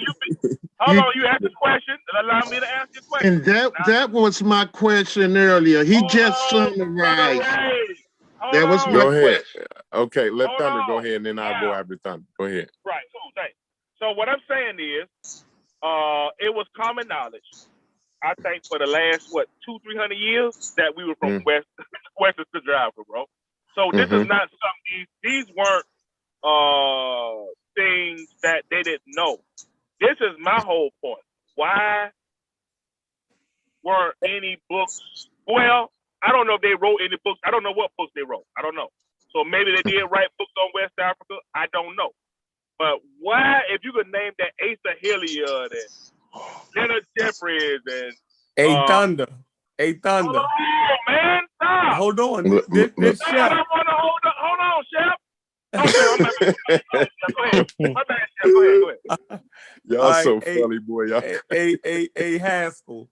hold on. You asked the question. Allow me to ask your question. And that was my question earlier. He just summarized. That was my Go ahead. question. Okay, let Thunder go ahead, and then I'll go after Thunder. Go ahead. Right. Cool. Thanks. So what I'm saying is, it was common knowledge, I think, for the last 200-300 years that we were from Western Central Africa, bro. So this is not something. These weren't things that they didn't know. This is my whole point. Why weren't any books? Well, I don't know if they wrote any books. I don't know what books they wrote. I don't know. So maybe they did write books on West Africa. I don't know. But why, if you could name that Asa Hilliard and Leonard Jeffries and Thunder. Hold on, man, stop. Hold on. This Chef. Hold on, Chef. Okay, go ahead. My bad, Chef. Go ahead. Y'all so funny, boy. Y'all. A Haskell.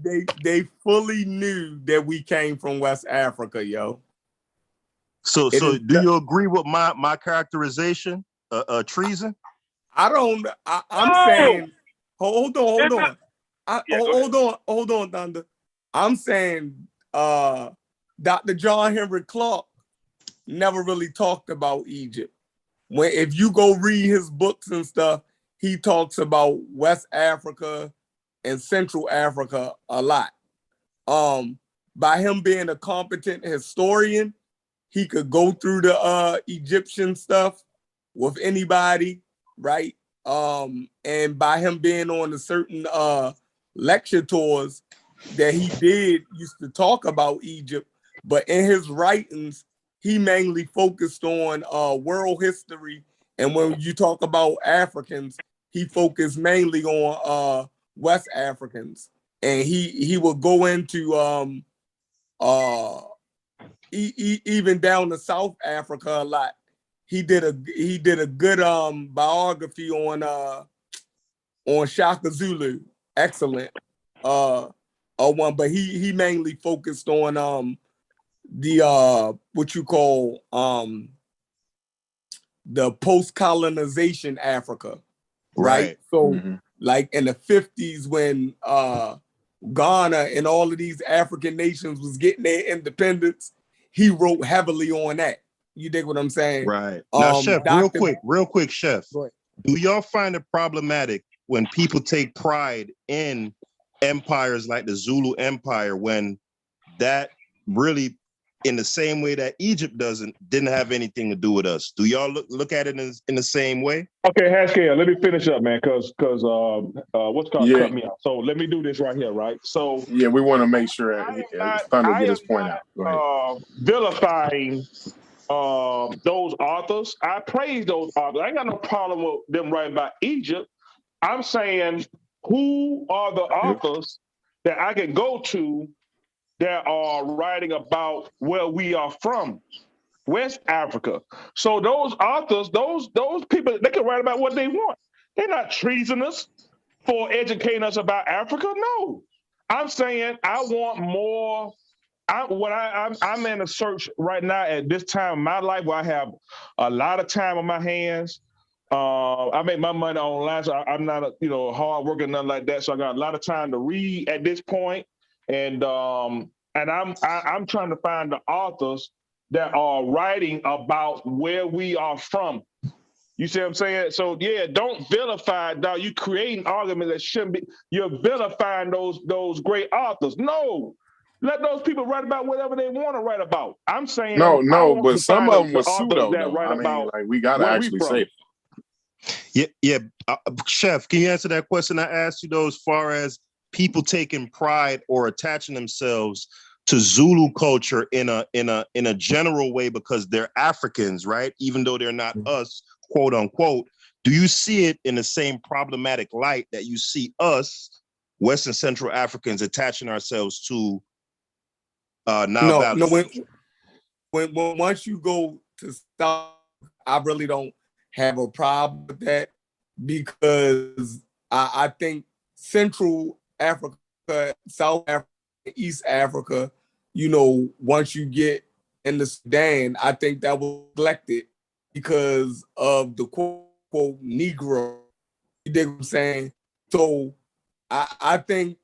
They fully knew that we came from West Africa, yo. So do you agree with my characterization? Treason? I'm saying, hold on. Hold on, Thunder. I'm saying Dr. John Henry Clark never really talked about Egypt. If you go read his books and stuff, he talks about West Africa and Central Africa a lot. By him being a competent historian, he could go through the Egyptian stuff with anybody, right? And by him being on a certain lecture tours that he did used to talk about Egypt, but in his writings, he mainly focused on world history. And when you talk about Africans, he focused mainly on West Africans. And he would go into even down to South Africa a lot. He did a good biography on Shaka Zulu. Excellent. One, but he mainly focused on the what you call the post-colonization Africa. Right. So like in the 50s when Ghana and all of these African nations was getting their independence, he wrote heavily on that. You dig what I'm saying? Right. Now, Chef, real quick, Chef, do y'all find it problematic when people take pride in empires like the Zulu Empire when that really, in the same way that Egypt didn't have anything to do with us? Do y'all look at it in the same way? Okay, Haskell, let me finish up, man, because what's called cut me out. So let me do this right here, right? So yeah, we want to make sure Thunder get his point out. Go ahead. Vilifying those authors. I praise those authors. I ain't got no problem with them writing about Egypt. I'm saying, who are the authors that I can go to that are writing about where we are from? West Africa. So those authors, those people, they can write about what they want. They're not treasonous for educating us about Africa. No. I'm saying I want more. I'm in a search right now at this time in my life where I have a lot of time on my hands. I make my money online, so I'm not a hard worker, nothing like that. So I got a lot of time to read at this point, and I'm trying to find the authors that are writing about where we are from. You see what I'm saying? So yeah, don't vilify. Now you creating arguments that shouldn't be. You're vilifying those great authors. No. Let those people write about whatever they want to write about. I'm saying no, but some of them were pseudo though. I mean, like we gotta actually say it. Yeah. Chef, can you answer that question I asked you though, as far as people taking pride or attaching themselves to Zulu culture in a general way because they're Africans, right? Even though they're not us, quote unquote. Do you see it in the same problematic light that you see us, West and Central Africans, attaching ourselves to Nile Valley? No. When once you go to South, I really don't have a problem with that because I think Central Africa, South Africa, East Africa, you know, once you get in the Sudan, I think that was neglected because of the quote Negro. You dig what I'm saying? So I think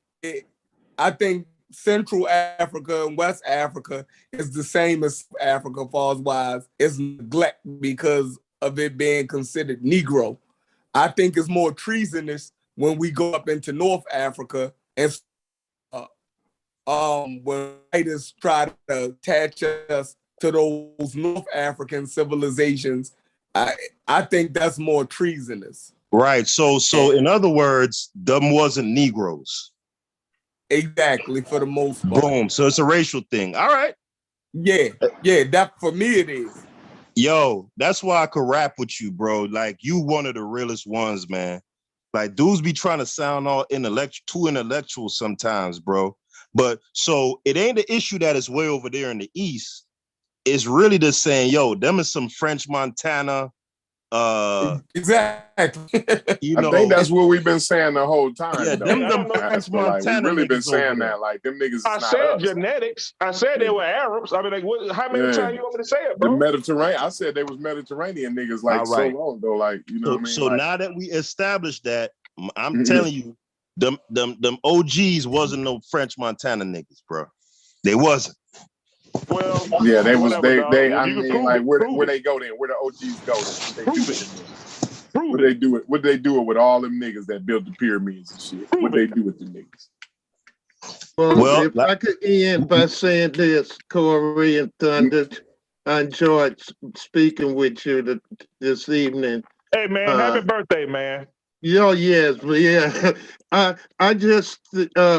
Central Africa and West Africa is the same as Africa, far as wise. It's neglect because of it being considered Negro. I think it's more treasonous when we go up into North Africa and when writers try to attach us to those North African civilizations. I think that's more treasonous. Right. So in other words, them wasn't Negroes. Exactly, for the most part. Boom. So it's a racial thing. All right. Yeah, that for me it is. Yo, that's why I could rap with you, bro. Like, you one of the realest ones, man. Like, dudes be trying to sound all too intellectual sometimes, bro. But so it ain't the issue that is way over there in the East. It's really just saying, yo, them is some French Montana. Exactly. I think that's what we've been saying the whole time. Yeah, them French Montana. We've really been saying that. Like, them niggas is I not said us. genetics. I said they were Arabs. I mean, like, how many times you want me to say it, bro? The Mediterranean. I said they was Mediterranean niggas like so long ago. Like, you know what I mean? So like, now that we established that, I'm telling you, them OGs wasn't no French Montana niggas, bro. They wasn't. Well, yeah, they was. Whatever, They. dog. I mean, like, where they go then? Where the OGs go then? What they do it? What they do it with all them niggas that built the pyramids and shit? What they do with the niggas? Well, if I could end by saying this, Corey and Thunder, I enjoyed speaking with you this evening. Hey, man, happy birthday, man. Yes, but yeah. I just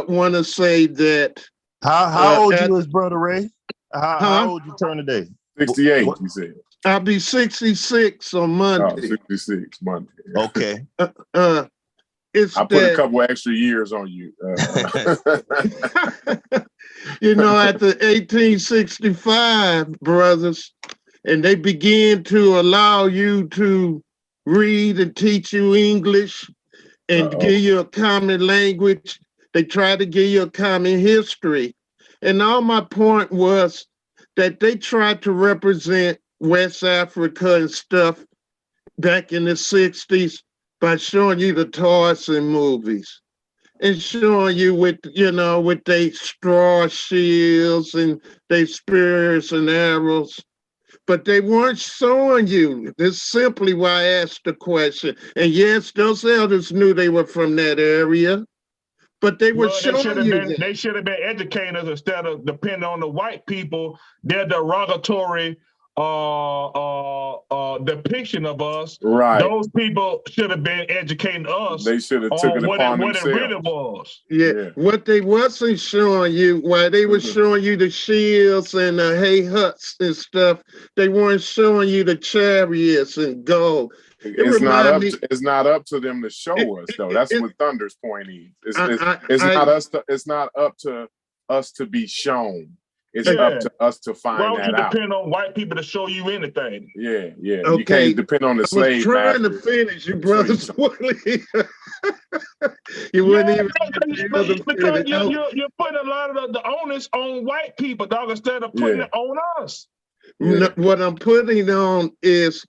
want to say that. How old you is, Brother Ray? How old you turn today? 68, you said. I'll be 66 on Monday. Oh, 66 Monday. Okay. It's I put a couple extra years on you. You know, at the 1865, brothers, and they began to allow you to read and teach you English and give you a common language. They tried to give you a common history. And all my point was that they tried to represent West Africa and stuff back in the 60s by showing you the Tarzan movies and showing you with their straw shields and their spears and arrows. But they weren't showing you. That's simply why I asked the question. And yes, those elders knew they were from that area, but they were showing you. They should have been educators instead of depending on the white people. Their derogatory depiction of us. Right. Those people should have been educating us. They should have took it upon what themselves. it really was. Yeah. What they wasn't showing you, while they were showing you the shields and the hay huts and stuff, they weren't showing you the chariots and gold. It's not up to them to show us though. That's what Thunder's point is. It's not up to us to be shown. It's up to us to find Why would you that out. depend on white people to show you anything? Yeah. Okay. You can't depend on the slave. I was trying to finish, you brothers. You wouldn't even. Because you're putting a lot of the onus on white people, dog, instead of putting it on us. What I'm putting on is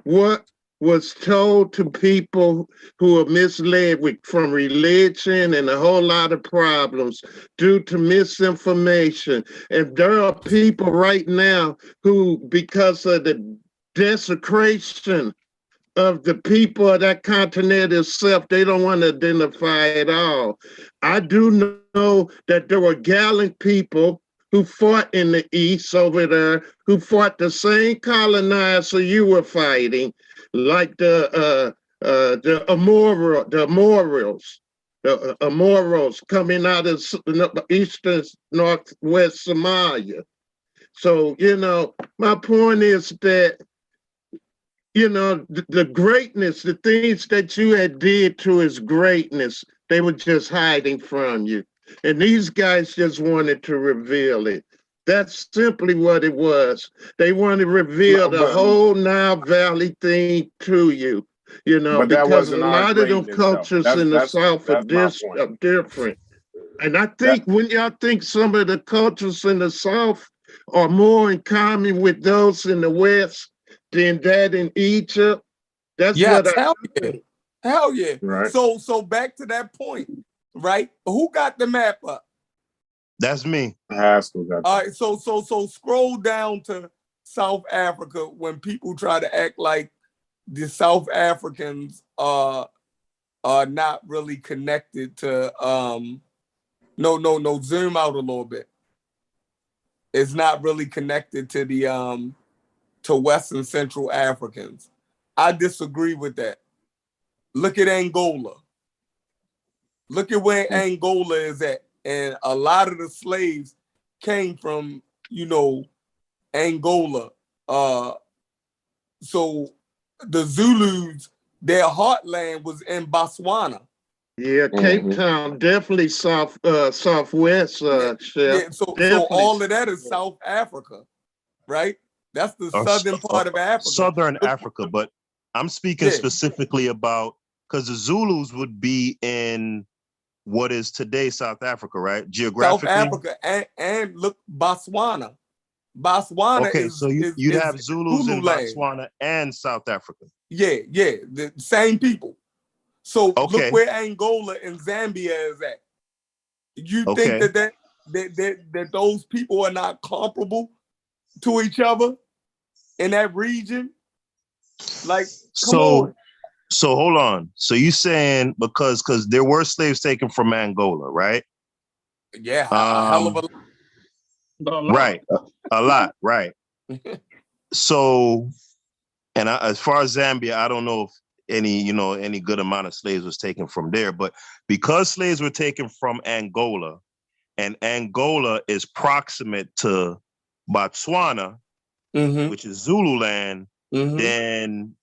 what was told to people who are misled from religion and a whole lot of problems due to misinformation. And there are people right now who, because of the desecration of the people of that continent itself, they don't want to identify at all. I do know that there were gallant people who fought in the East over there, who fought the same colonizer you were fighting, like the Amorials Moros coming out of eastern northwest Somalia. So, my point is that, the greatness, the things that you had did to his greatness, they were just hiding from you. And these guys just wanted to reveal it. That's simply what it was. They wanted to reveal the whole Nile Valley thing to you, but that because a wasn't our lot of them greatness, though. cultures in the South are different. And I think when y'all think some of the cultures in the South are more in common with those in the West than that in Egypt, that's what I think. Hell yeah. Right. So back to that point, right? Who got the map up? That's me. Haskell got All right, so scroll down to South Africa when people try to act like the South Africans are not really connected to no, zoom out a little bit. It's not really connected to the to West and Central Africans. I disagree with that. Look at Angola. Look at where Angola is at. And a lot of the slaves came from, Angola. So the Zulus, their heartland was in Botswana. Yeah, Cape Town, definitely southwest, Chef. Yeah, so all of that is South Africa, right? That's the southern part of Africa. Southern Africa, but I'm speaking specifically about, because the Zulus would be in what is today South Africa, right? Geographically. South Africa and look, Botswana. Botswana okay, is so you'd have Zulus in land. Botswana and South Africa. Yeah, the same people. So look where Angola and Zambia is at. You think that those people are not comparable to each other in that region? Like, come on. So hold on. So you saying because there were slaves taken from Angola, right? Yeah, a hell of a lot. Right, a lot, right. So, and as far as Zambia, I don't know if any good amount of slaves was taken from there, but because slaves were taken from Angola, and Angola is proximate to Botswana, which is Zululand, then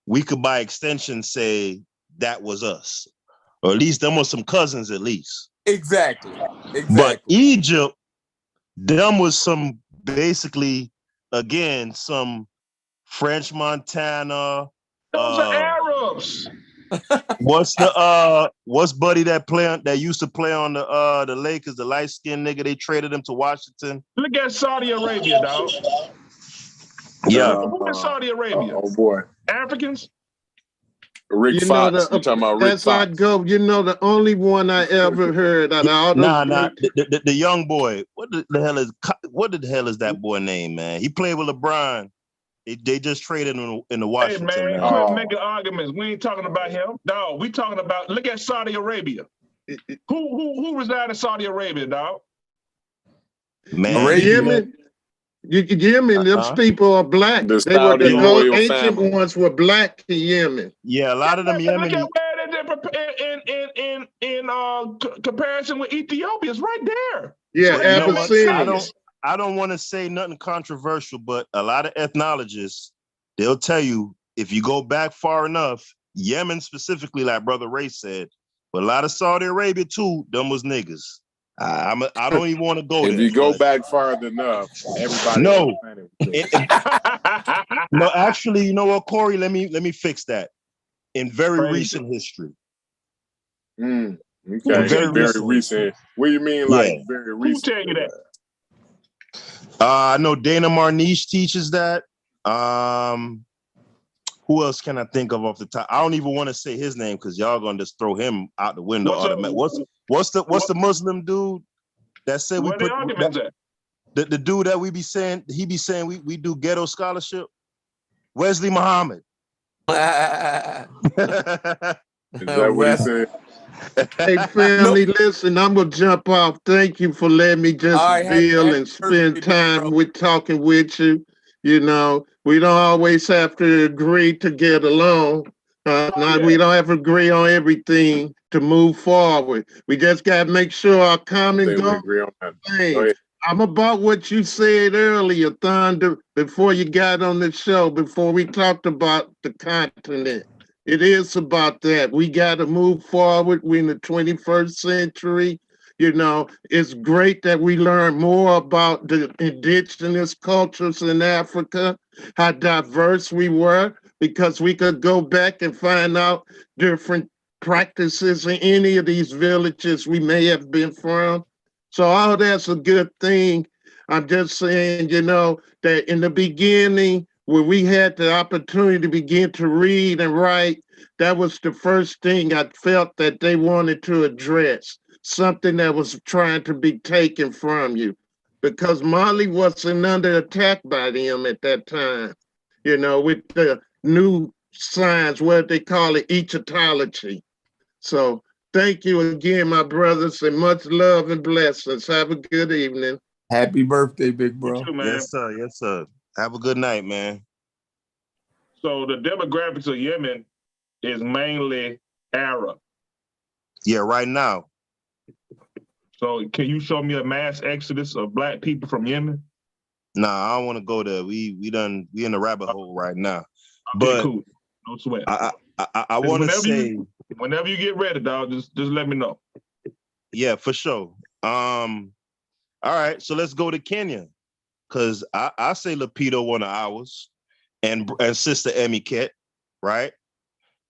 we could by extension say that was us, or at least them was some cousins at least. Exactly. But Egypt, them was some basically, again, some French Montana. Those are Arabs. What's buddy that used to play on the Lakers, the light skinned nigga? They traded him to Washington. Look at Saudi Arabia, dog. Yeah. Who is Saudi Arabia? Oh boy. Africans? Rick Fox. You're talking about Rick Fox. I go, the only one I ever heard out of all those. The young boy. What the hell is that boy name, man? He played with LeBron. They just traded him in the Washington. Hey man, quit making arguments. We ain't talking about him. No, we talking about, look at Saudi Arabia. Who reside in Saudi Arabia, dog? Man, Yemen. Yemen, those people are black. The They were the ancient family. ones were black in Yemen. Yeah, a lot of them Yemen. Look at where in comparison with Ethiopia, it's right there. Yeah, Abyssinia. I don't want to say nothing controversial, but a lot of ethnologists, they'll tell you, if you go back far enough, Yemen specifically, like Brother Ray said, but a lot of Saudi Arabia too, them was niggas. I don't even want to go there. If you go back farther enough, everybody. No. No, actually, you know what, Corey? Let me fix that. In very recent history. Okay. Very recent. What do you mean, like very recent? Who tell you that? I know Dana Marniche teaches that. Who else can I think of off the top? I don't even want to say his name because y'all gonna just throw him out the window. What's the Muslim dude that said we put the dude that we be saying we do ghetto scholarship? Wesley Muhammad. Is that what he said? Hey family, listen, I'm gonna jump off. Thank you for letting me just feel and spend time with talking with you. We don't always have to agree to get along, Now we don't have to agree on everything to move forward. We just got to make sure our common goal. I'm about what you said earlier, Thunder, before you got on the show, before we talked about the continent. It is about that. We got to move forward. We're in the 21st century. You know, it's great that we learn more about the indigenous cultures in Africa, how diverse we were, because we could go back and find out different practices in any of these villages we may have been from. So all that's a good thing. I'm just saying, you know, that in the beginning, when we had the opportunity to begin to read and write, that was the first thing I felt that they wanted to address, something that was trying to be taken from you. Because Mali wasn't under attack by them at that time, you know, with the new science, what they call it, Egyptology. So thank you again, my brothers, and much love and blessings. Have a good evening. Happy birthday, big bro. You too, man. Yes, sir. Yes, sir. Have a good night, man. So the demographics of Yemen is mainly Arab. Yeah, right now. So can you show me a mass exodus of black people from Yemen? Nah, I don't want to go there. We in the rabbit hole right now. Okay, But cool. No sweat. I want to say, whenever you get ready, dog, just let me know. Yeah, for sure. All right, so let's go to Kenya, because I say Lapido one of ours, and Sister Emmy Ket, right?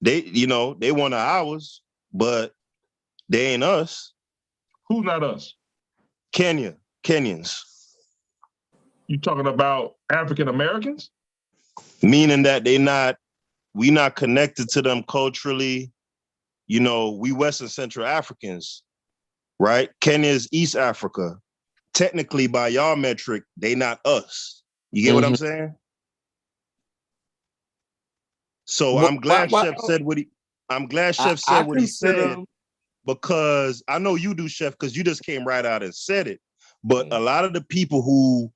They, you know, they one of ours, but they ain't us. Who's not us? Kenyans. You talking about African Americans? Meaning that we not connected to them culturally. You know, we Western Central Africans, right? Kenya is East Africa. Technically, by y'all metric, they not us. You get what I'm saying? So I'm glad Chef said what he. I'm glad Chef said what he said, because I know you do, Chef, because you just came right out and said it. But a lot of the people who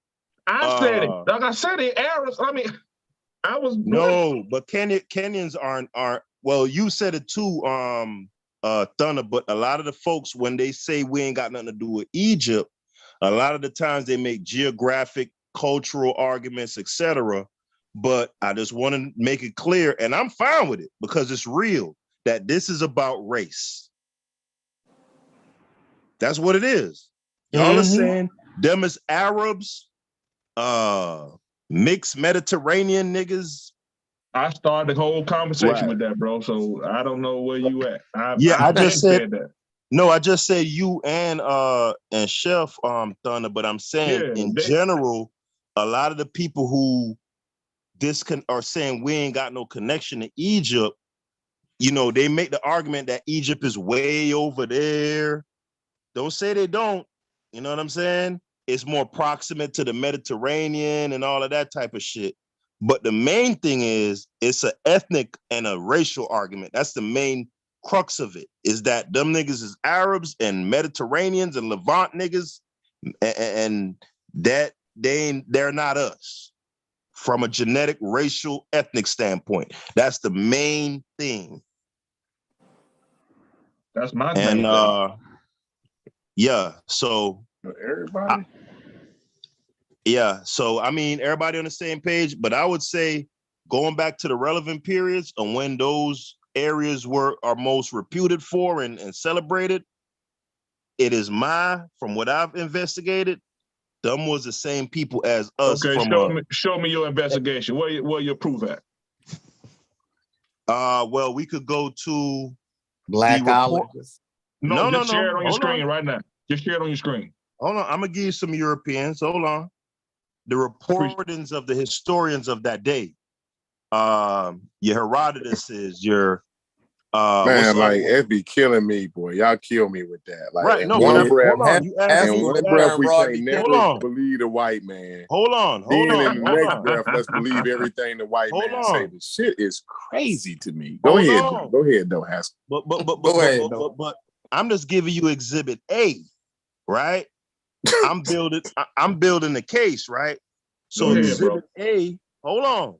I said it. Like I said it, Arabs. I mean, I was no, but Kenyans aren't. Well, you said it too, Thunder. But a lot of the folks, when they say we ain't got nothing to do with Egypt, a lot of the times they make geographic, cultural arguments, etc. But I just want to make it clear, and I'm fine with it because it's real, that this is about race. That's what it is. Y'all are saying them as Arabs, mixed Mediterranean niggas. I started the whole conversation with that, bro. So I don't know where you at. I just said that. No, I just said you and Chef Thunder, but I'm saying general, a lot of the people who are saying we ain't got no connection to Egypt, you know, they make the argument that Egypt is way over there. Don't say they don't. You know what I'm saying? It's more proximate to the Mediterranean and all of that type of shit. But the main thing is it's an ethnic and a racial argument. That's the main crux of it, is that them niggas is Arabs and Mediterraneans and Levant niggas, and that they're not us from a genetic, racial, ethnic standpoint. That's the main thing. That's my and thing. Yeah, so everybody. So I mean, everybody on the same page, but I would say going back to the relevant periods and when those areas are most reputed for and celebrated, it is from what I've investigated, them was the same people as us. Okay, show me your investigation. Where your proof at? Well, we could go to Black Islanders. No, just share it on your screen right now. Just share it on your screen. Hold on, I'm gonna give you some Europeans. Hold on. The reportings of the historians of that day. Your Herodotus is your man, like it be killing me, boy. Y'all kill me with that. Like, right? No, one breath, we can't never believe the white man. Hold on. In the next breath, let's believe everything the white man say. The shit is crazy to me. Go ahead, though, Haskell. But I'm just giving you Exhibit A, right? I'm building the case, right? So Exhibit A, hold on.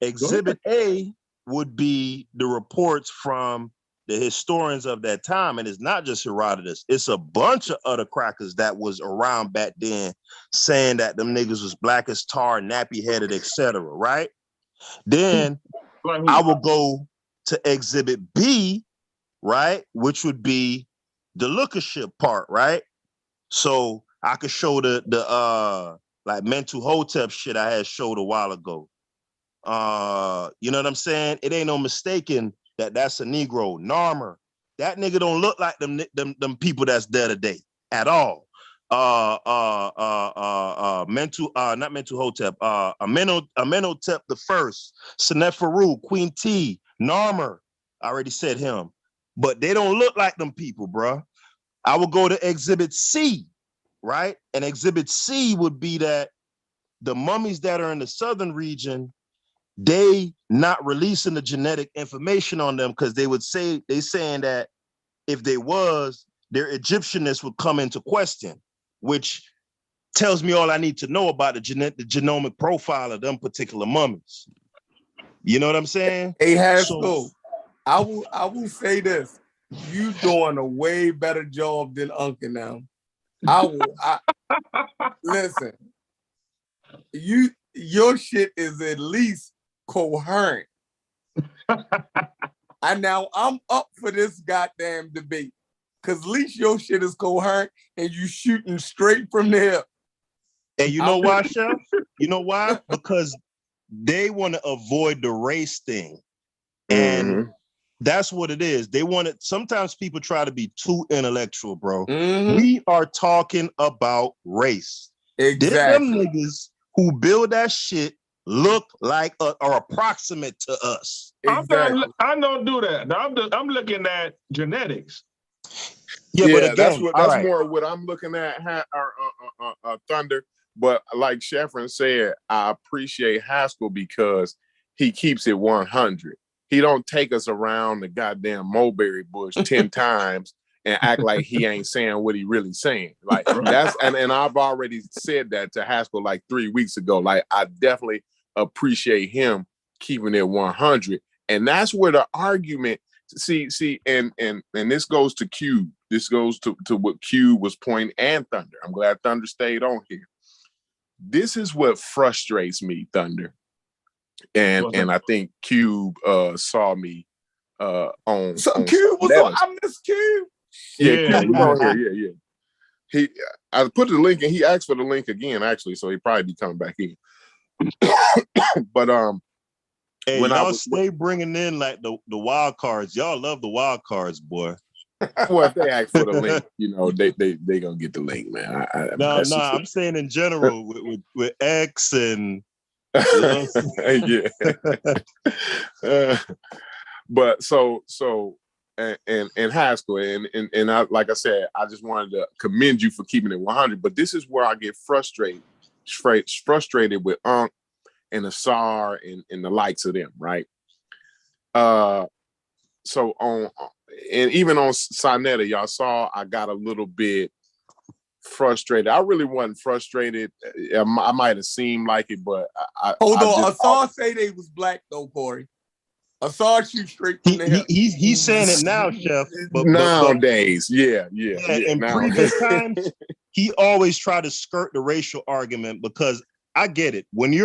Exhibit A would be the reports from the historians of that time, and it's not just Herodotus. It's a bunch of other crackers that was around back then saying that them niggas was black as tar, nappy-headed, etc., right? Then I will go to Exhibit B, right, which would be the lookership part, right? So I could show the like mental Hotep shit I had showed a while ago. You know what I'm saying? It ain't no mistaking that that's a Negro. Narmer, that nigga don't look like them people that's there today at all. Mental, not mental Hotep, Amenhotep the First, Seneferu, Queen T, Narmer. I already said him, but they don't look like them people, bruh. I will go to Exhibit C, right? And Exhibit C would be that the mummies that are in the southern region, they not releasing the genetic information on them because they saying that if they was, their Egyptianness would come into question, which tells me all I need to know about the genomic profile of them particular mummies. You know what I'm saying? Hey, Haskell, I will say this. You doing a way better job than Uncle now. Listen, your shit is at least coherent. And now I'm up for this goddamn debate. Cause at least your shit is coherent and you shooting straight from the hip. And you know why, Chef? You know why? Because they want to avoid the race thing. And that's what it is. They want it. Sometimes people try to be too intellectual, bro. We are talking about race. Exactly. Them niggas who build that shit look like or approximate to us. Exactly. I don't do that. I'm looking at genetics. Yeah, but again, that's right. more what I'm looking at, Thunder. But like Sheffrin said, I appreciate Haskell because he keeps it 100. He don't take us around the goddamn mulberry bush 10 times and act like he ain't saying what he really saying. Like that's and I've already said that to Haskell like 3 weeks ago. Like I definitely appreciate him keeping it 100. And that's where the argument, see, and this goes to Cube. This goes to what Cube was pointing and Thunder. I'm glad Thunder stayed on here. This is what frustrates me, Thunder. And I think Cube saw me on. So on Cube was on. I miss Cube. Yeah, Cube was on here. Yeah. I put the link and he asked for the link again, actually, so he probably be coming back in. But hey, when y'all stay bringing in like the wild cards, y'all love the wild cards, boy. Well, if they ask for the link, you know, they gonna get the link, man. I'm saying in general with X and yeah. But so and Haskell and I, like I said, I just wanted to commend you for keeping it 100. But this is where I get frustrated with Unc and Asar and the likes of them, right? So on and even on Sonetta, y'all saw I got a little bit frustrated. I really wasn't frustrated. I might have seemed like it, but Hold on. Asar say they was black though, Corey. Asar shoot straight from the hip. He's saying it now, Chef. But nowadays, yeah. In previous times, he always tried to skirt the racial argument because I get it. When he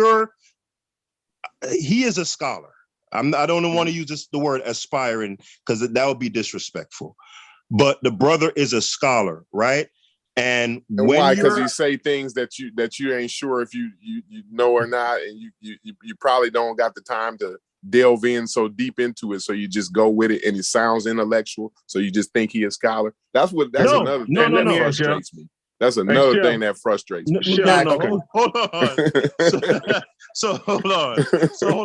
is a scholar. I don't want to use the word aspiring because that would be disrespectful. But the brother is a scholar, right? And why? Because he say things that you ain't sure if you know or not, and you probably don't got the time to delve in so deep into it, so you just go with it, and it sounds intellectual, so you just think he a scholar. That's another thing that frustrates me. That's another thing that frustrates me. Hold on. So hold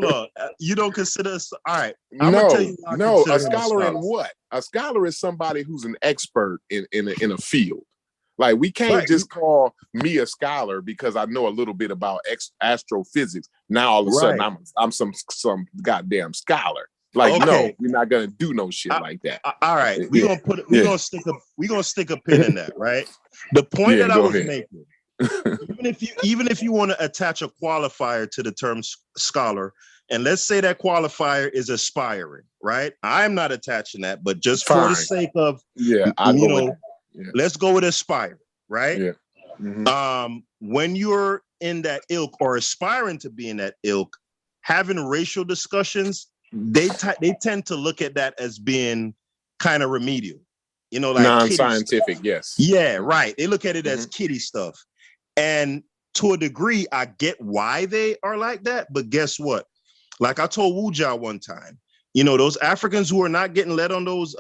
on. You don't consider us all right? No. A scholar in what? A scholar is somebody who's an expert in a field. Like we can't just call me a scholar because I know a little bit about astrophysics. Now all of a sudden I'm some goddamn scholar. Like no, we're not gonna do no shit like that. All right, we're gonna stick a pin in that, right? The point that I was making, even if you want to attach a qualifier to the term scholar, and let's say that qualifier is aspiring, right? I'm not attaching that, but just for the sake of, let's go with aspire, right? Yeah. Mm-hmm. When you're in that ilk or aspiring to be in that ilk, having racial discussions, they tend to look at that as being kind of remedial, you know, like non-scientific. Yes. Yeah, right. They look at it as kiddie stuff, and to a degree, I get why they are like that. But guess what? Like I told Wuja one time, you know, those Africans who are not getting let on those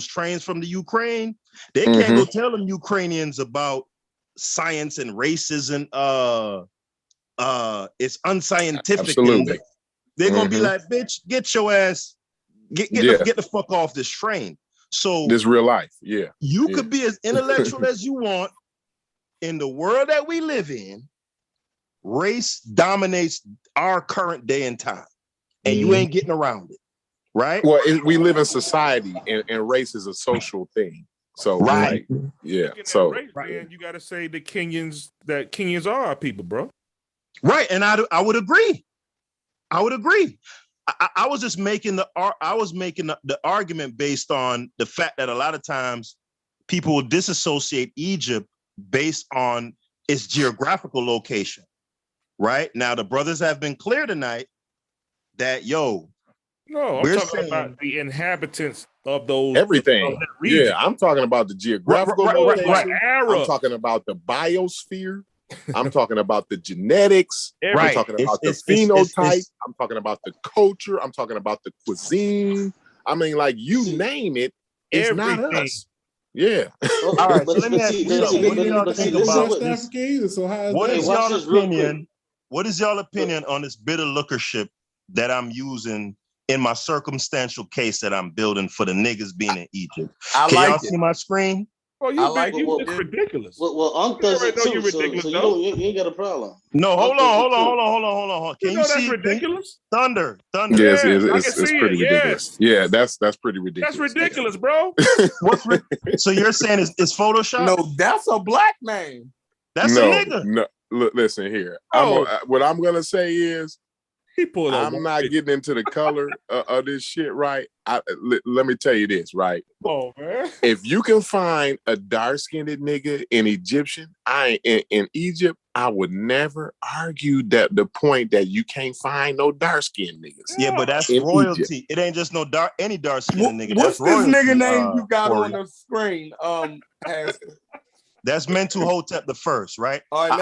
trains from the Ukraine, they can't go tell them Ukrainians about science and racism. It's unscientific. Absolutely. They're gonna be like, bitch, get your ass, get the fuck off this train. So this real life. Yeah. You could be as intellectual as you want. In the world that we live in, race dominates our current day and time, and you ain't getting around it, right? Well, we live in society, and race is a social thing. So, right, yeah. So, man, you got to say that Kenyans are our people, bro. Right, and I would agree. I would agree. I was just making the argument based on the fact that a lot of times people will disassociate Egypt based on its geographical location. Right now, the brothers have been clear tonight that I'm talking about the inhabitants of those everything. Of that region. Yeah, I'm talking about the geographical location. Right. I'm talking about the biosphere. I'm talking about the genetics. I'm talking about the phenotype. I'm talking about the culture. I'm talking about the cuisine. I mean, like you name it, it's not us. Yeah. All right. So let me ask you something. What do y'all think about this? What is y'all opinion on this bitter lookership that I'm using in my circumstantial case that I'm building for the niggas being in Egypt? Can y'all see my screen? Oh, it's ridiculous. Well, Unc does it too, so you ain't got a problem. No, hold on. Can you see that's ridiculous? Thunder. Yes, it's pretty ridiculous. Yeah, that's pretty ridiculous. That's ridiculous, bro. So you're saying it's Photoshop? No, that's a black man. That's a nigga. No, listen here. What I'm gonna say is, I'm not getting into the color of this shit, right? Let me tell you this, right? Oh, man. If you can find a dark-skinned nigga in in Egypt, I would never argue that the point that you can't find no dark-skinned niggas. Yeah, but that's royalty. Egypt. It ain't just any dark-skinned nigga. What's that's this nigga name you got on the screen? That's Mentu Hotep the first, right? All right,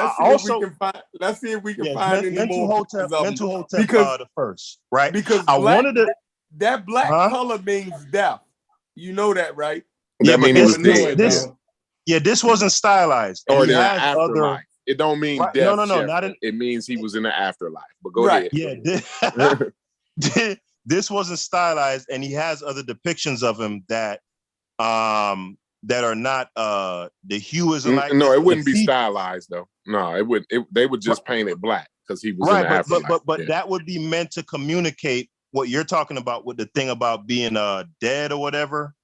let's see if we can find any more. Mentu Hotep the first, right? Because that black color means death. You know that, right? Yeah, but this wasn't stylized. Or in the afterlife. It don't mean death. No. It means he was in the afterlife. But go ahead. Yeah, this wasn't stylized, and he has other depictions of him that are not the hue isn't like. No, it wouldn't be stylized though. No, it wouldn't. They would just paint it black because he was in the afterlife. But that would be meant to communicate what you're talking about with the thing about being dead or whatever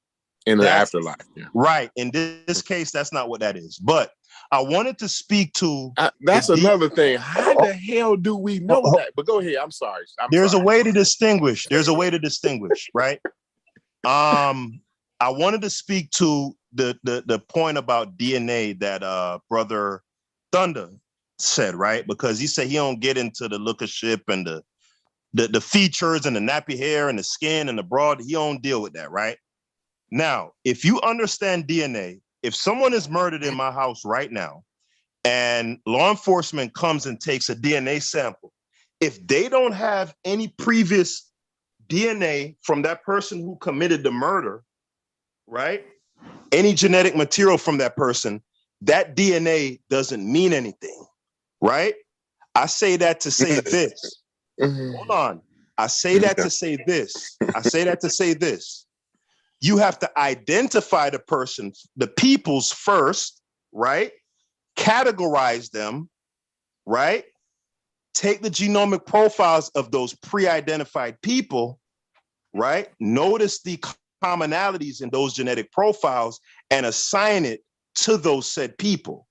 in the afterlife. Yeah. Right. In this case, that's not what that is. But I wanted to speak to. That's another thing. How the hell do we know that? But go ahead. I'm sorry. There's a way to distinguish. Right. I wanted to speak to the point about DNA that Brother Thunder said, right? Because he said he don't get into the lookership and the features and the nappy hair and the skin and the broad. He don't deal with that, right? Now, if you understand DNA, if someone is murdered in my house right now and law enforcement comes and takes a DNA sample, if they don't have any previous DNA from that person who committed the murder, right? Any genetic material from that person, that DNA doesn't mean anything, right? I say that to say this. Hold on. I say that to say this. You have to identify the person, the peoples first, right? Categorize them, right? Take the genomic profiles of those pre-identified people, right? Notice the commonalities in those genetic profiles and assign it to those said people.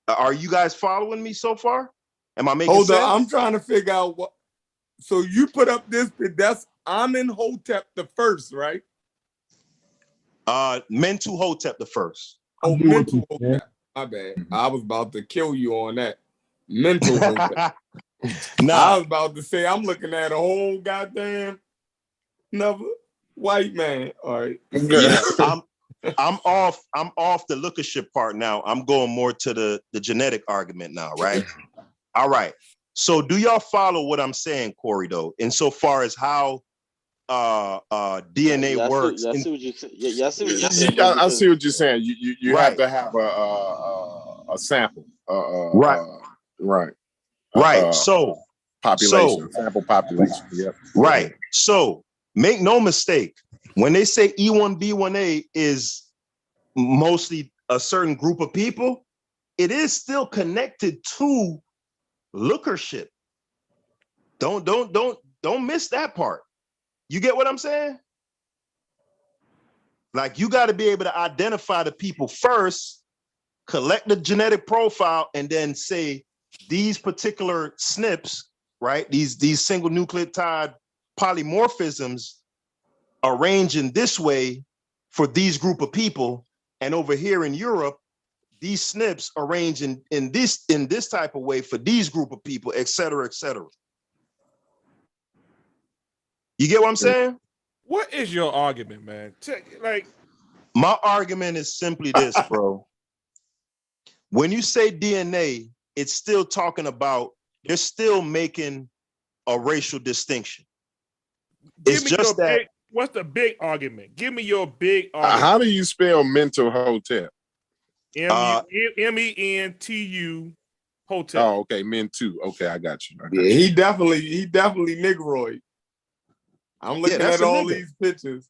Are you guys following me so far? Am I making Hold sense? on, I'm trying to figure out what. So you put up this, that's Amenhotep the first, right? Mentu Hotep the first. Oh, mental Hotep. My bad. I was about to kill you on that. Mental Hotep. I was about to say I'm looking at a whole goddamn another white man. All right. Yeah, I'm off the lookership part now. I'm going more to the genetic argument now, right? All right. So do y'all follow what I'm saying, Corey, though, insofar as how DNA works? I see what you're saying. I see what you're saying. You Right. have to have a sample. Right. Right. Population. Sample population. Yep. Right. So make no mistake, when they say E1B1A is mostly a certain group of people, it is still connected to lookership. Don't miss that part. You get what I'm saying? Like, you got to be able to identify the people first, collect the genetic profile, and then say these particular SNPs, right? These single nucleotide polymorphisms arrange in this way for these group of people, and over here in Europe, these SNPs arrange in this type of way for these group of people, et cetera, et cetera. You get what I'm saying? What is your argument, man? My argument is simply this, bro. When you say DNA, it's still talking about, they're still making a racial distinction. It's just that. What's the big argument? Give me your big argument. How do you spell mental Hotep? MENTU Hotep. Oh, okay, Mentu. Okay, I got you. Yeah, he definitely Negroid. I'm looking at all these pictures.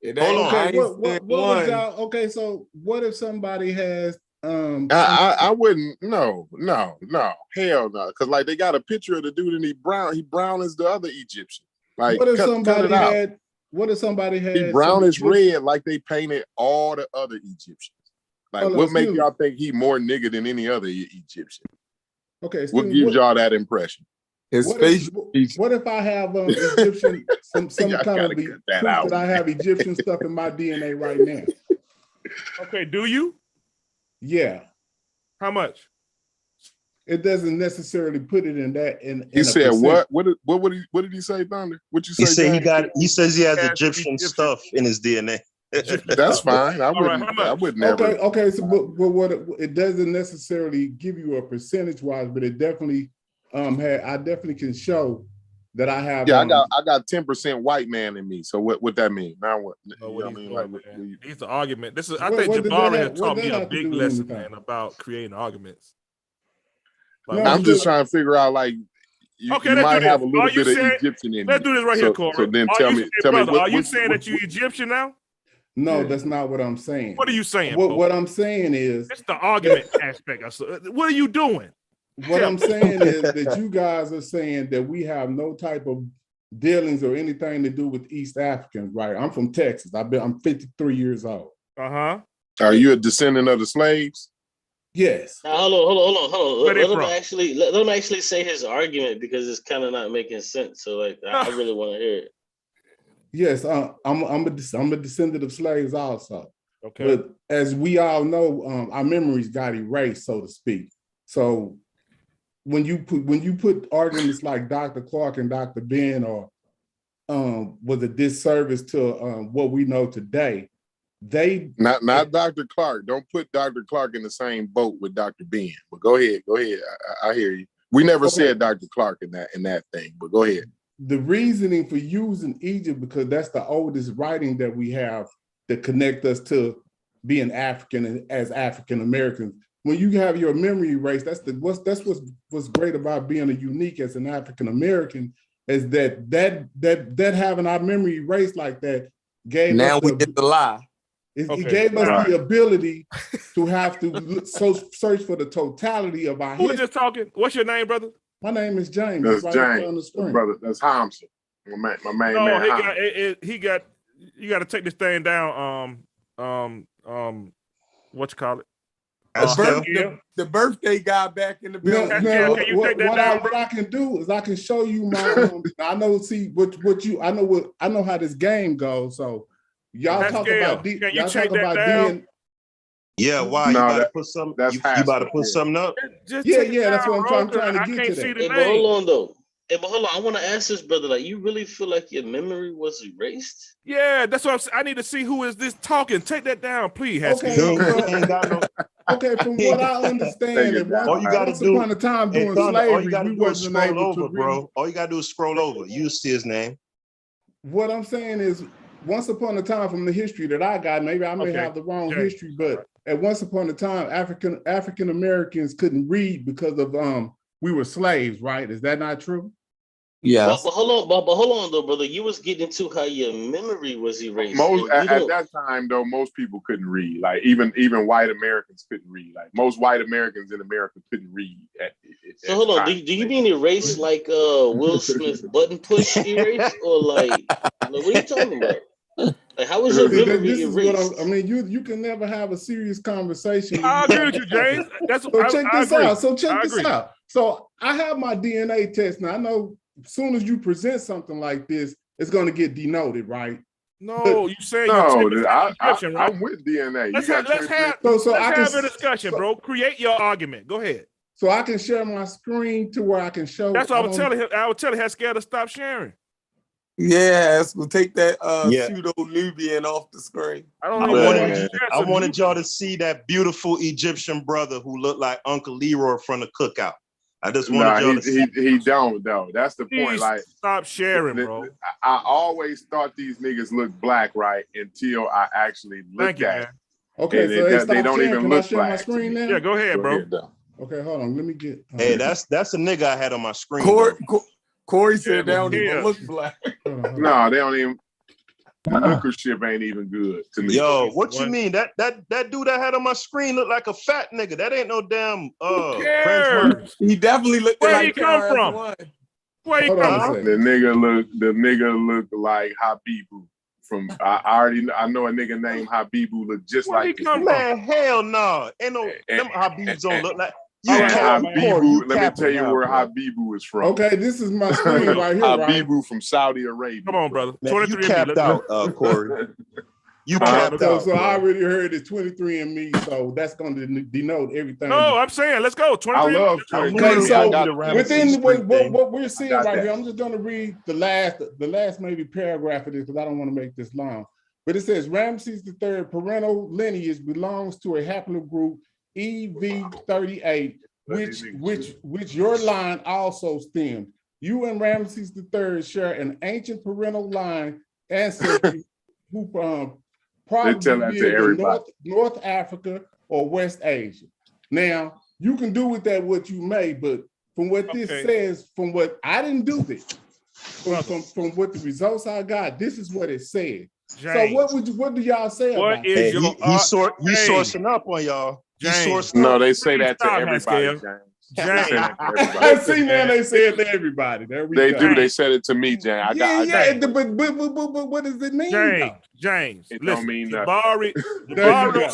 Okay, what was y'all? Okay, so what if somebody has? I wouldn't. No, hell no. Because like they got a picture of the dude and he brown as the other Egyptian. Like, what if cut somebody it out. had? What if somebody had? He brownish red like they painted all the other Egyptians. Like, what make y'all think he more nigga than any other Egyptian? Okay, what gives y'all that impression? What if I have Egyptian some kind of proof that I have Egyptian stuff in my DNA right now? Okay, do you? Yeah. How much? It doesn't necessarily put it in that. He said what? What did he say, Thunder? What you say? He said he says he has Egyptian stuff in his DNA. That's fine. I wouldn't never. Okay. So, but what it doesn't necessarily give you a percentage wise, but it definitely I definitely can show that I have. Yeah, I got 10% white man in me. So what that mean? Now what? You know what I mean? Like, it's the argument. I think Jabari has taught me a big lesson, man, about creating arguments. Like, I'm just trying to figure out, like, you might have a little bit of Egyptian in you. Let's do this right here, Corey. So then tell me, are you saying that you're Egyptian now? No, that's not what I'm saying. What are you saying? What I'm saying is it's the argument aspect. What are you doing? What I'm saying is that you guys are saying that we have no type of dealings or anything to do with East Africans, right? I'm from Texas. I'm 53 years old. Uh-huh. Are you a descendant of the slaves? Yes. Now, hold on. Let him actually say his argument, because it's kind of not making sense. So, like, I really want to hear it. Yes, I'm a descendant of slaves also. Okay. But as we all know, our memories got erased, so to speak. So when you put arguments like Dr. Clark and Dr. Ben or was a disservice to what we know today, they not Dr. Clark. Don't put Dr. Clark in the same boat with Dr. Ben. But go ahead. I hear you. We never said Dr. Clark in that thing. But go ahead. The reasoning for using Egypt, because that's the oldest writing that we have that connect us to being African as African Americans. When you have your memory erased, that's what's great about being a unique as an African American, is that having our memory erased like that gave now us we get the lie. It gave us the ability to have to search for the totality of our history. Who was just talking? What's your name, brother? My name is James. That's right James. Brother, that's Homson. My main no, man. he got. You got to take this thing down. What you call it? The birthday guy back in the building. What I can do is I can show you my. I know. See what you. I know how this game goes. So y'all talk about. Y'all talk about being. Yeah, why you about to put some? You about to put something up? Yeah. That's what I'm trying to get to that. Hey, but hold on though. I want to ask this brother. Like, you really feel like your memory was erased? Yeah, that's what I'm saying. I need to see who is this talking. Take that down, please. Okay, from what I understand, all you got to do upon a time during slavery, all you got to we do is wasn't scroll able over, to bro. All you got to do is scroll over. You see his name. What I'm saying is, once upon a time, from the history that I got, maybe I may have the wrong history, but at once upon a time, African Americans couldn't read because of we were slaves, right? Is that not true? Yeah. But hold on though, brother. You was getting into how your memory was erased. At that time, though, most people couldn't read. Like even white Americans couldn't read. Like most white Americans in America couldn't read. So hold on. Do you mean erase like Will Smith button push erase, or like what are you talking about? Like, how was your memory this erased? is what I mean. You can never have a serious conversation. I agree with you, James. Check this out. So I have my DNA test now. I know as soon as you present something like this, it's going to get denoted, right? No, you say I'm right? with DNA. Let's have a discussion, bro. Create your argument. Go ahead. So I can share my screen to where I can show. That's what I was telling him. I would tell him, Haskell, to stop sharing. Yes, we'll take that pseudo Nubian off the screen. I wanted y'all to see that beautiful Egyptian brother who looked like Uncle Leroy from the cookout. I just wanted y'all to see. He don't though. That's the point. Like, stop sharing, bro. I always thought these niggas looked black, right? Until I actually looked at it. Okay, so they don't even look black. My screen now? Yeah, go ahead, bro. Okay, hold on. Let me get. Hey, that's a nigga I had on my screen. Corey said they don't even look black. No, they don't even. Lookership ain't even good to me. Yo, what you mean? That dude I had on my screen looked like a fat nigga. That ain't no damn He definitely looked Where like he come from? Where he come from? The nigga looked like Habibu from I know a nigga named Habibu look just like him. Man, hell no. Ain't no them Habibs don't look like Habibu, let me tell you where Habibu is from. Okay, this is my screen right here. Habibu from Saudi Arabia. Come on, brother. Man, 23 you capped out, Corey. You capped out. So I already heard it's 23andMe, so that's going to denote everything. No, I'm saying let's go. 23. I love 23. Okay, so within what we're seeing right here, I'm just going to read the last maybe paragraph of this because I don't want to make this long. But it says Ramses III parental lineage belongs to a haplogroup EV38, which your line also stems. You and Ramses III share an ancient parental line ancestry who probably lived in North Africa or West Asia. Now, you can do with that what you may, but from what this says, from what I didn't do this, from what the results I got, this is what it said. James, so what do y'all say about it? He's sourcing up on y'all. No, they say that to everybody, James. I see, man. They say it to everybody. There we go. They do. They said it to me, James. But what does it mean? James, it don't mean nothing. Jabari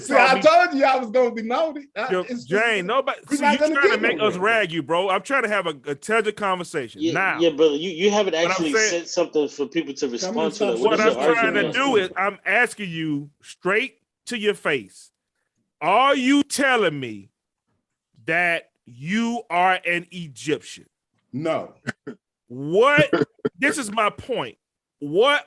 See, I told you I was going to denote it. James, nobody. See, you trying to make us rag you, bro. I'm trying to have a intelligent conversation. Yeah, brother, you haven't actually said something for people to respond to. What I'm trying to do is I'm asking you straight to your face. Are you telling me that you are an Egyptian? No. What? This is my point. Why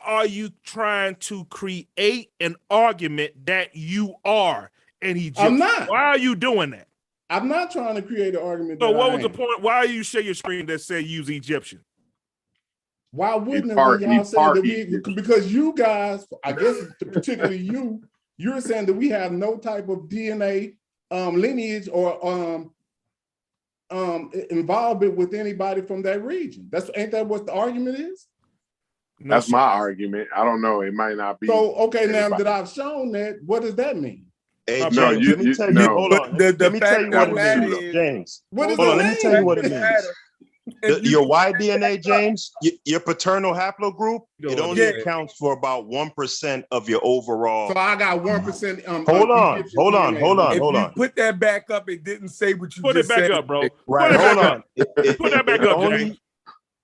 are you trying to create an argument that you are an Egyptian? I'm not. Why are you doing that? I'm not trying to create an argument. So what was the point? Why you share your screen that said use Egyptian? Why wouldn't y'all say that because you guys, I guess particularly you're saying that we have no type of DNA lineage or involvement with anybody from that region. Ain't that what the argument is? That's my argument. I don't know. It might not be. So now that I've shown that, what does that mean? Hey, James, let me tell you. Hold on. Let me tell you what it means, James. What does it mean? Let me tell you what it means. Your Y DNA, James, your paternal haplogroup, it only accounts for about 1% of your overall. So I got 1%. Hold on. If you put that back up, it didn't say what you Put just it back said. up, bro. Right, hold on. Put that back up, James.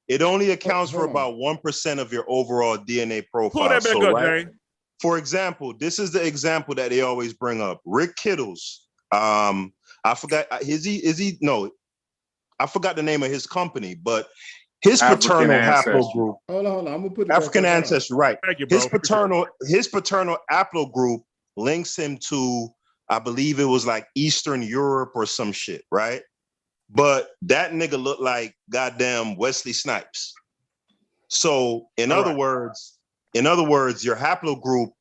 It only accounts for about 1% of your overall DNA profile. Pull that back up, James. For example, this is the example that they always bring up. Rick Kittles. I forgot. I forgot the name of his company, but his paternal haplogroup. Hold on. I'm gonna put it African back up. ancestry, right? Thank you, bro. His paternal haplogroup links him to, I believe it was like Eastern Europe or some shit, right? But that nigga looked like goddamn Wesley Snipes. So in other words, your haplogroup,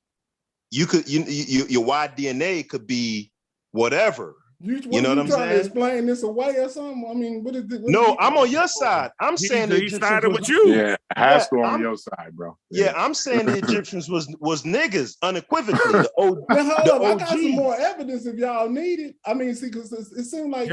your Y DNA could be whatever. You know what I'm trying saying? to explain this away or something? I mean, what is it? No, I'm on your side. I'm saying the He Egyptians sided was, with you. Yeah, Haskell on your side, bro. Yeah, I'm saying the Egyptians was niggas unequivocally. The Now, hold the up, I got some OGs. more evidence if y'all need it. I mean, see, because it seemed like.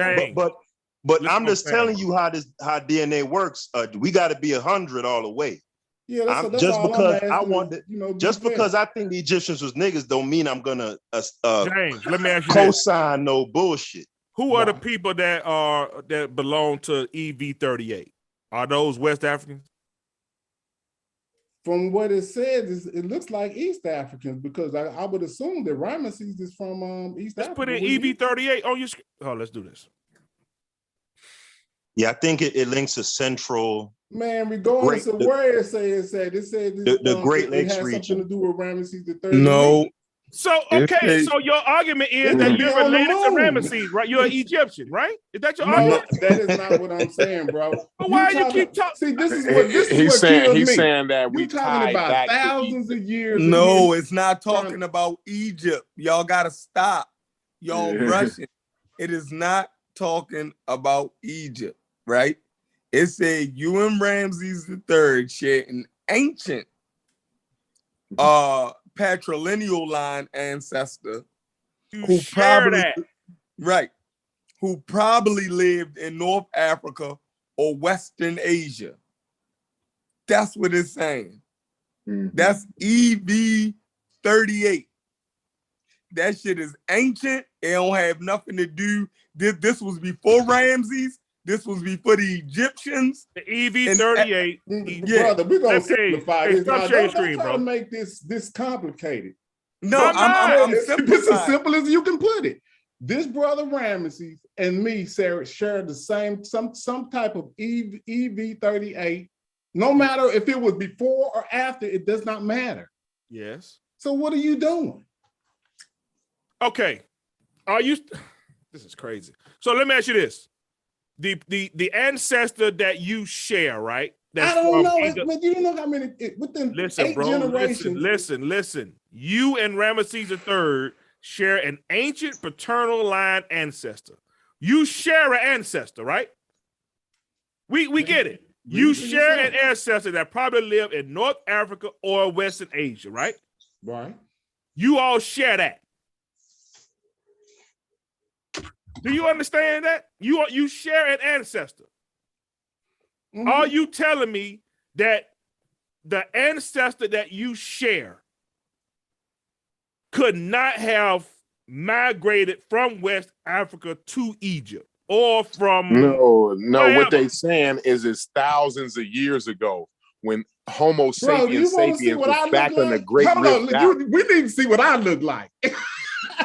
But I'm just telling you how DNA works. We got to be 100 all the way. Yeah, that's just all because I'm I asking, want just because I think the Egyptians was niggas don't mean I'm gonna James, let me ask you co-sign no bullshit. Who are the people that belong to EV38? Are those West Africans? From what it says, it looks like East Africans because I would assume that Ramesses is from East Africa. Put in EV38 on your screen. Oh, let's do this. Yeah, I think it links to Central. Man, regardless of where it said the Great Lakes it has region. something to do with Ramesses III. No. So so your argument is that you're related to Ramesses, right? You're an Egyptian, right? Is that your argument? That is not what I'm saying, bro. But why you keep talking? See, this is what kills me. Saying that we talking about back thousands of years. No, it's not talking about Egypt. Y'all gotta stop. Y'all rushing. It is not talking about Egypt, right? It said you and Ramses III share an ancient patrilineal line ancestor who probably lived in North Africa or Western Asia. That's what it's saying. That's EV38. That shit is ancient. It don't have nothing to do. This was before Ramses. This was before the Egyptians. The EV38. Brother, we're gonna simplify this. Stop Now, sharing don't screen, try bro. to make this complicated. No, I'm this simplifying. as simple as you can put it. This brother Ramesses and me, Sarah, share the same some type of EV38. No matter if it was before or after, it does not matter. Yes. So what are you doing? Okay. Are you? This is crazy. So let me ask you this: the ancestor that you share, right? I don't know. But you don't know how many within 8 generations. Listen. You and Ramesses III share an ancient paternal line ancestor. You share an ancestor, right? We get it. You share an ancestor that probably lived in North Africa or Western Asia, right? Right. You all share that. Do you understand that? You share an ancestor. Mm-hmm. Are you telling me that the ancestor that you share could not have migrated from West Africa to Egypt or from No, wherever? what they saying is it's thousands of years ago when Homo sapiens sapiens was back in the Great Rift Valley. We need to see what I look like.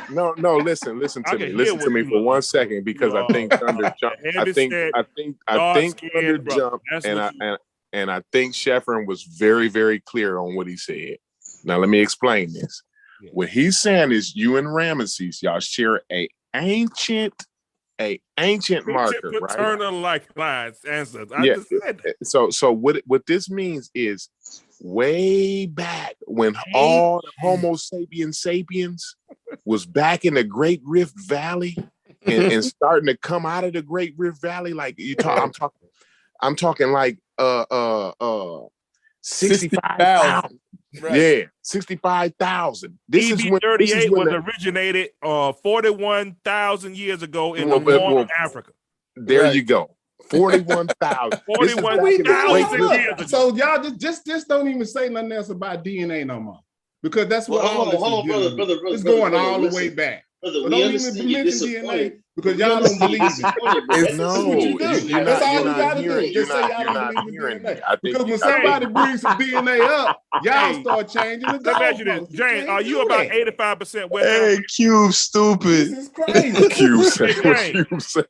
No, listen to me. Listen to me for 1 second because I think Thunder jumped. I think Thunder jumped, and I think Sheffrin was very, very clear on what he said. Now let me explain this. Yeah. What he's saying is you and Ramesses, y'all share a ancient marker, right? Paternal like lines ancestors. I Yeah. just said that. So what this means is way back when all the Homo sapiens was back in the Great Rift Valley and starting to come out of the Great Rift Valley, like I'm talking like 65,000. Right. Yeah, 65,000. This is when EV38 was originated 41,000 years ago in the Horn of Africa. There you go. 41,000. 41,000 years ago. So y'all just don't even say nothing else about DNA no more. Because that's what all this is dealing with. It's going all the way back. Brother, So we don't understand even you're mention disappointed. DNA because y'all don't believe it. That's No, what you do. you're That's not- all you're you not gotta hearing- do. Just you're say not- y'all you're don't not believe in hearing DNA. me. I think Because when you- somebody brings some DNA up, y'all start changing the Let me ask you this, goalposts. James, are you about 85% West Hey, African? Cube, stupid. This is crazy. Cube said Hey, what James, Cube said.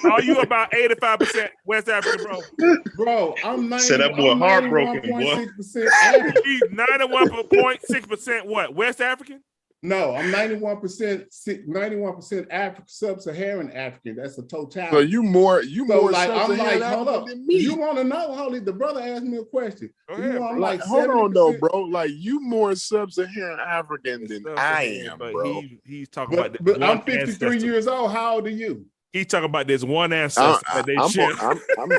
Are you about 85% West African, bro? Bro, I'm 90. Said that boy I'm heartbroken, boy. 91.6% African. He's 91.6% what? West African? No, I'm 91% African, sub-Saharan African. That's the totality. So you more like I'm sub-Saharan like, hold African up. than me. You want to know? Hold it. The brother asked me a question. Go You ahead, know, I'm bro. like Hold 70%. on though, bro. Like you more sub-Saharan African than I am, but bro. he's talking about this But one I'm 53 ancestor. years old. How old are you? He's talking about this one ancestor that they share.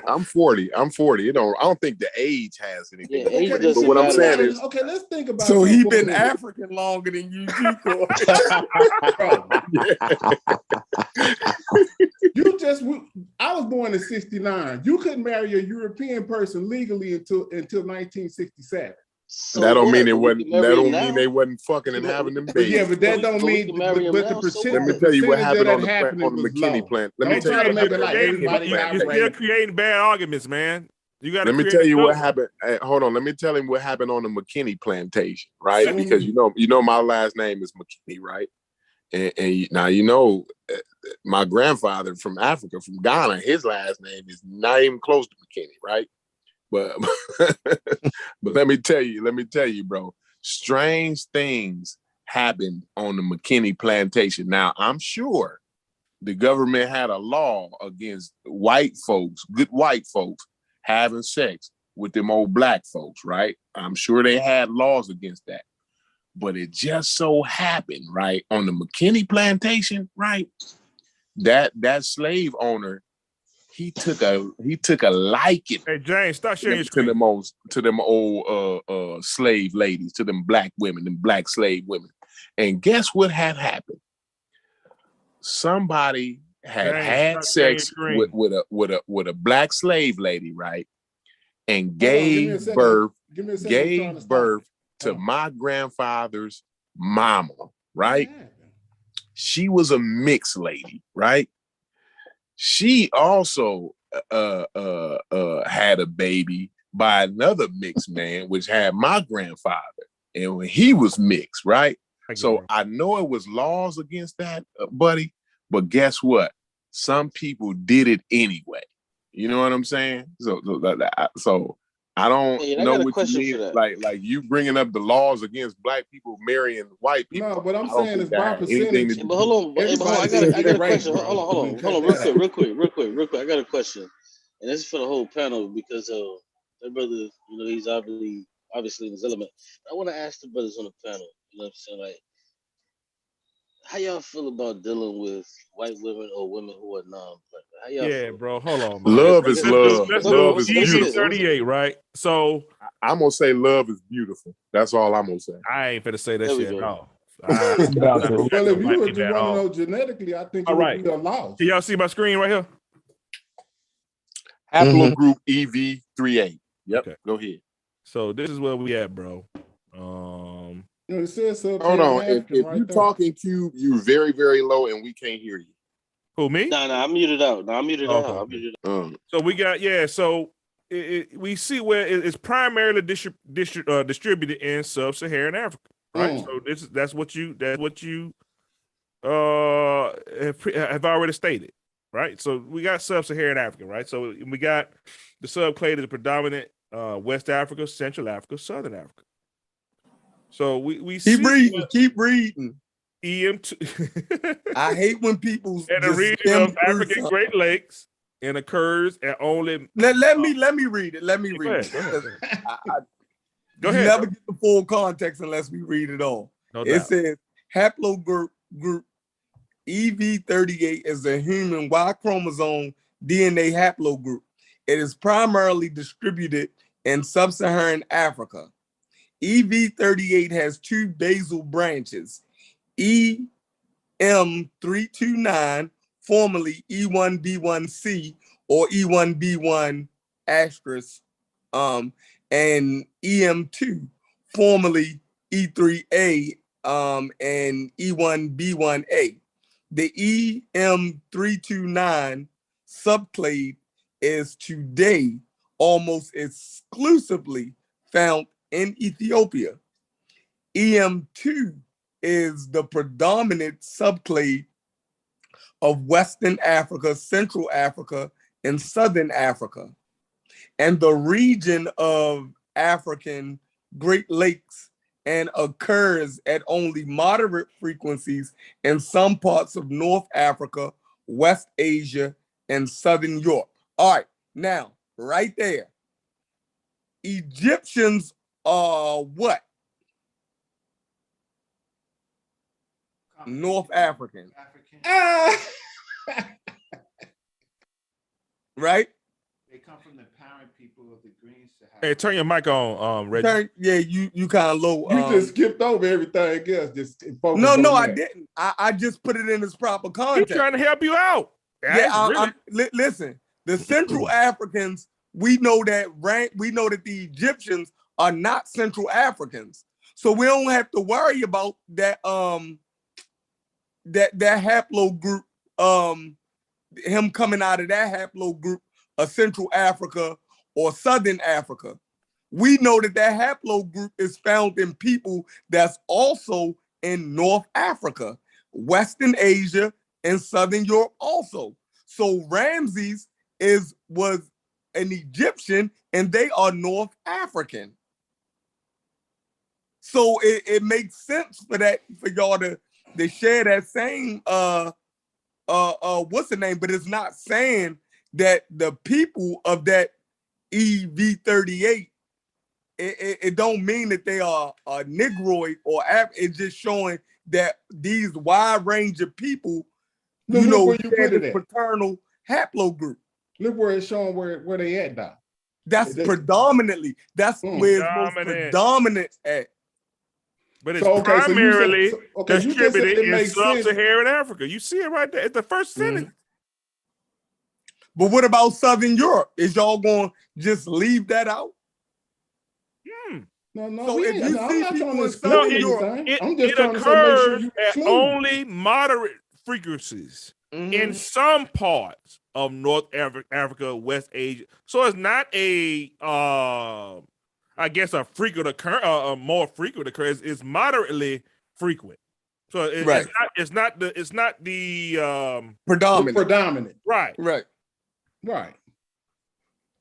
I'm 40. I'm 40. I don't think the age has anything. Yeah, age to do with it. But doesn't what I'm matter. saying is, Okay, let's think about So he something for a been minute. African longer than you, Chico. I was born in 69. You couldn't marry a European person legally until 1967. So that don't what? mean it We wasn't. can That marry him don't now? mean they wasn't fucking and having them babies. Yeah, but that don't But we mean. can marry him But the now, so percentage. Let me the tell you what percentage happened of on that the happening on the was McKinney low. plant. Let me Don't tell try you to what make it happened like on the everybody McKinney You're outraged. still creating bad arguments, man. You got to Let me create tell you good what ones. happened. Hold on. Let me tell him what happened on the McKinney plantation, right? Because you know my last name is McKinney, right? And now my grandfather from Africa, from Ghana, his last name is not even close to McKinney, right? But but let me tell you, bro. Strange things happened on the McKinney plantation. Now I'm sure the government had a law against white folks, good white folks, having sex with them old black folks, right? I'm sure they had laws against that. But it just so happened, right, on the McKinney plantation, right, that slave owner, he took a liking. Hey James, stop sharing your to screen. them old slave ladies, to them black women, them black slave women. And guess what had happened? Somebody had sex with a black slave lady, right? And gave birth to my grandfather's mama, right? She was a mixed lady, right? She also had a baby by another mixed man, which had my grandfather, and when he was mixed, right? So I know it was laws against that, buddy, but guess what? Some people did it anyway. You know what I'm saying? So I don't know what you mean. Like you bringing up the laws against black people marrying white people. No, what I'm I don't saying think is that by had anything percentage. to But hold on, I got a question. Bro. Hold on, real quick. I got a question, and this is for the whole panel because that brother, he's obviously in his element. I want to ask the brothers on the panel. You know what I'm saying? Like, how y'all feel about dealing with white women or women who are non-black? How y'all feel? Bro, hold on, man. Love is love. Love is Let's beautiful. 38, right? So I'm gonna say love is beautiful. That's all I'm gonna say. I ain't finna say that There we shit at go. all. Well, if you would just want to know genetically, I think it would be a loss. Can y'all see my screen right here? Haplogroup EV38. Yep. Okay. Go ahead. So this is where we at, bro. It says so. Hold on. If you talking Cube, you very, very low and we can't hear you. Who, me? Nah, I'm muted out. So we got So we see where it's primarily distributed in sub-Saharan Africa, right? So that's what you have already stated, right? So we got sub-Saharan Africa, right? So we got the subclade is predominant West Africa, Central Africa, Southern Africa. So we keep reading. EM2. I hate when people and the region of African Great Lakes and occurs at only. Let me read it. Go ahead. You never get the full context unless we read it all. It says haplogroup EV38 is a human Y chromosome DNA haplogroup. It is primarily distributed in sub-Saharan Africa. EV38 has two basal branches, EM329, formerly E1B1C, or E1B1 asterisk, and EM2, formerly E3A, and E1B1A. The EM329 subclade is today almost exclusively found in Ethiopia. EM2 is the predominant subclade of Western Africa, Central Africa, and Southern Africa, and the region of African Great Lakes, and occurs at only moderate frequencies in some parts of North Africa, West Asia, and Southern Europe. All right, now, right there, Egyptians are what? North African. Right? They come from the parent people of the Green Sahara. Hey, turn your mic on, Reggie. You kind of low. You just skipped over everything else. Just No, I didn't. I just put it in its proper context. He's trying to help you out. Listen, the Central Africans, we know that the Egyptians are not Central Africans, so we don't have to worry about that. That haplogroup, him coming out of that haplogroup of Central Africa or Southern Africa. We know that haplogroup is found in people that's also in North Africa, Western Asia, and Southern Europe also. So Ramses was an Egyptian, and they are North African. So it makes sense for y'all to share that same what's the name, but it's not saying that the people of that EV38, it don't mean that they are Negroid or it's just showing that these wide range of people, share this paternal haplogroup. Look where it's showing where they at now. That's predominantly, that's where it's most predominant at. But it's primarily distributed in sub-Saharan Africa. You see it right there. It's the first sentence. But what about Southern Europe? Is y'all going to just leave that out? No. So if you see people in Southern Europe, it occurs at only moderate frequencies in some parts of North Africa, West Asia. So it's not a I guess a frequent a more frequent occurrence. It's moderately frequent. So it's not the predominant. Right.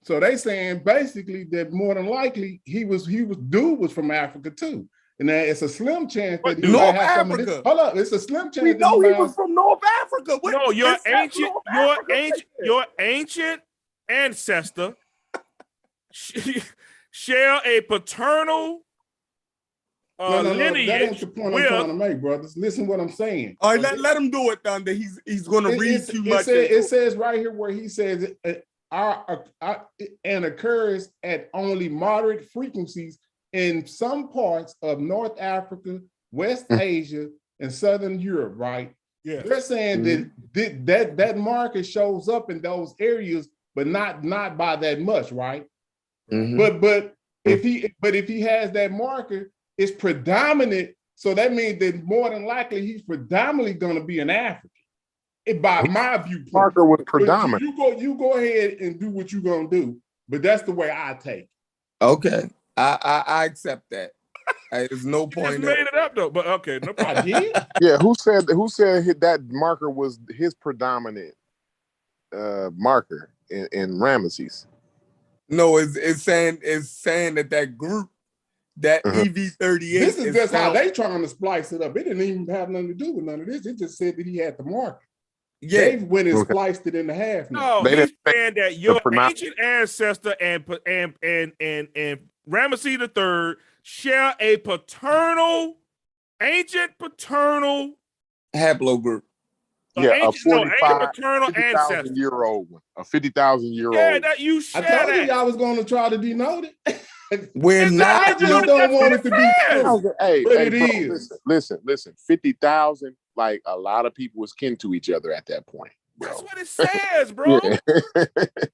So they saying basically that more than likely dude was from Africa too. And that it's a slim chance that he North might have some of Africa. this. Hold up, it's a slim chance. We know he was from North Africa. No, your ancient ancestor share a paternal lineage. That ain't the point I'm trying to make, brothers. Listen what I'm saying. All right, let him do it, Thunder. He's going to read too much. It says right here where he says and occurs at only moderate frequencies in some parts of North Africa, West Asia, and Southern Europe, right? Yeah. They're saying that marker shows up in those areas, but not by that much, right? But if he has that marker, it's predominant. So that means that more than likely he's predominantly going to be an African. By my viewpoint, marker was predominant. You go ahead and do what you're gonna do, but that's the way I take it. Okay, I accept that. There's no point. You just made it up though, but okay, no problem. I did. Yeah, who said that marker was his predominant marker in Ramesses? No, it's saying that group, that EV38. This is just how they trying to splice it up. It didn't even have nothing to do with none of this. It just said that he had the marker. Yeah, they went and spliced it in half. No, he's saying that your ancient ancestor and Ramesses III share a ancient paternal haplogroup. Yeah, a 50,000-year-old one, a 50,000-year-old. Yeah, that you share. I told you I was going to try to denote it. We're not. I just don't want it to be true. Hey, but it bro, is. Listen. 50,000. Like a lot of people was kin to each other at that point. That's what it says, bro. Yeah.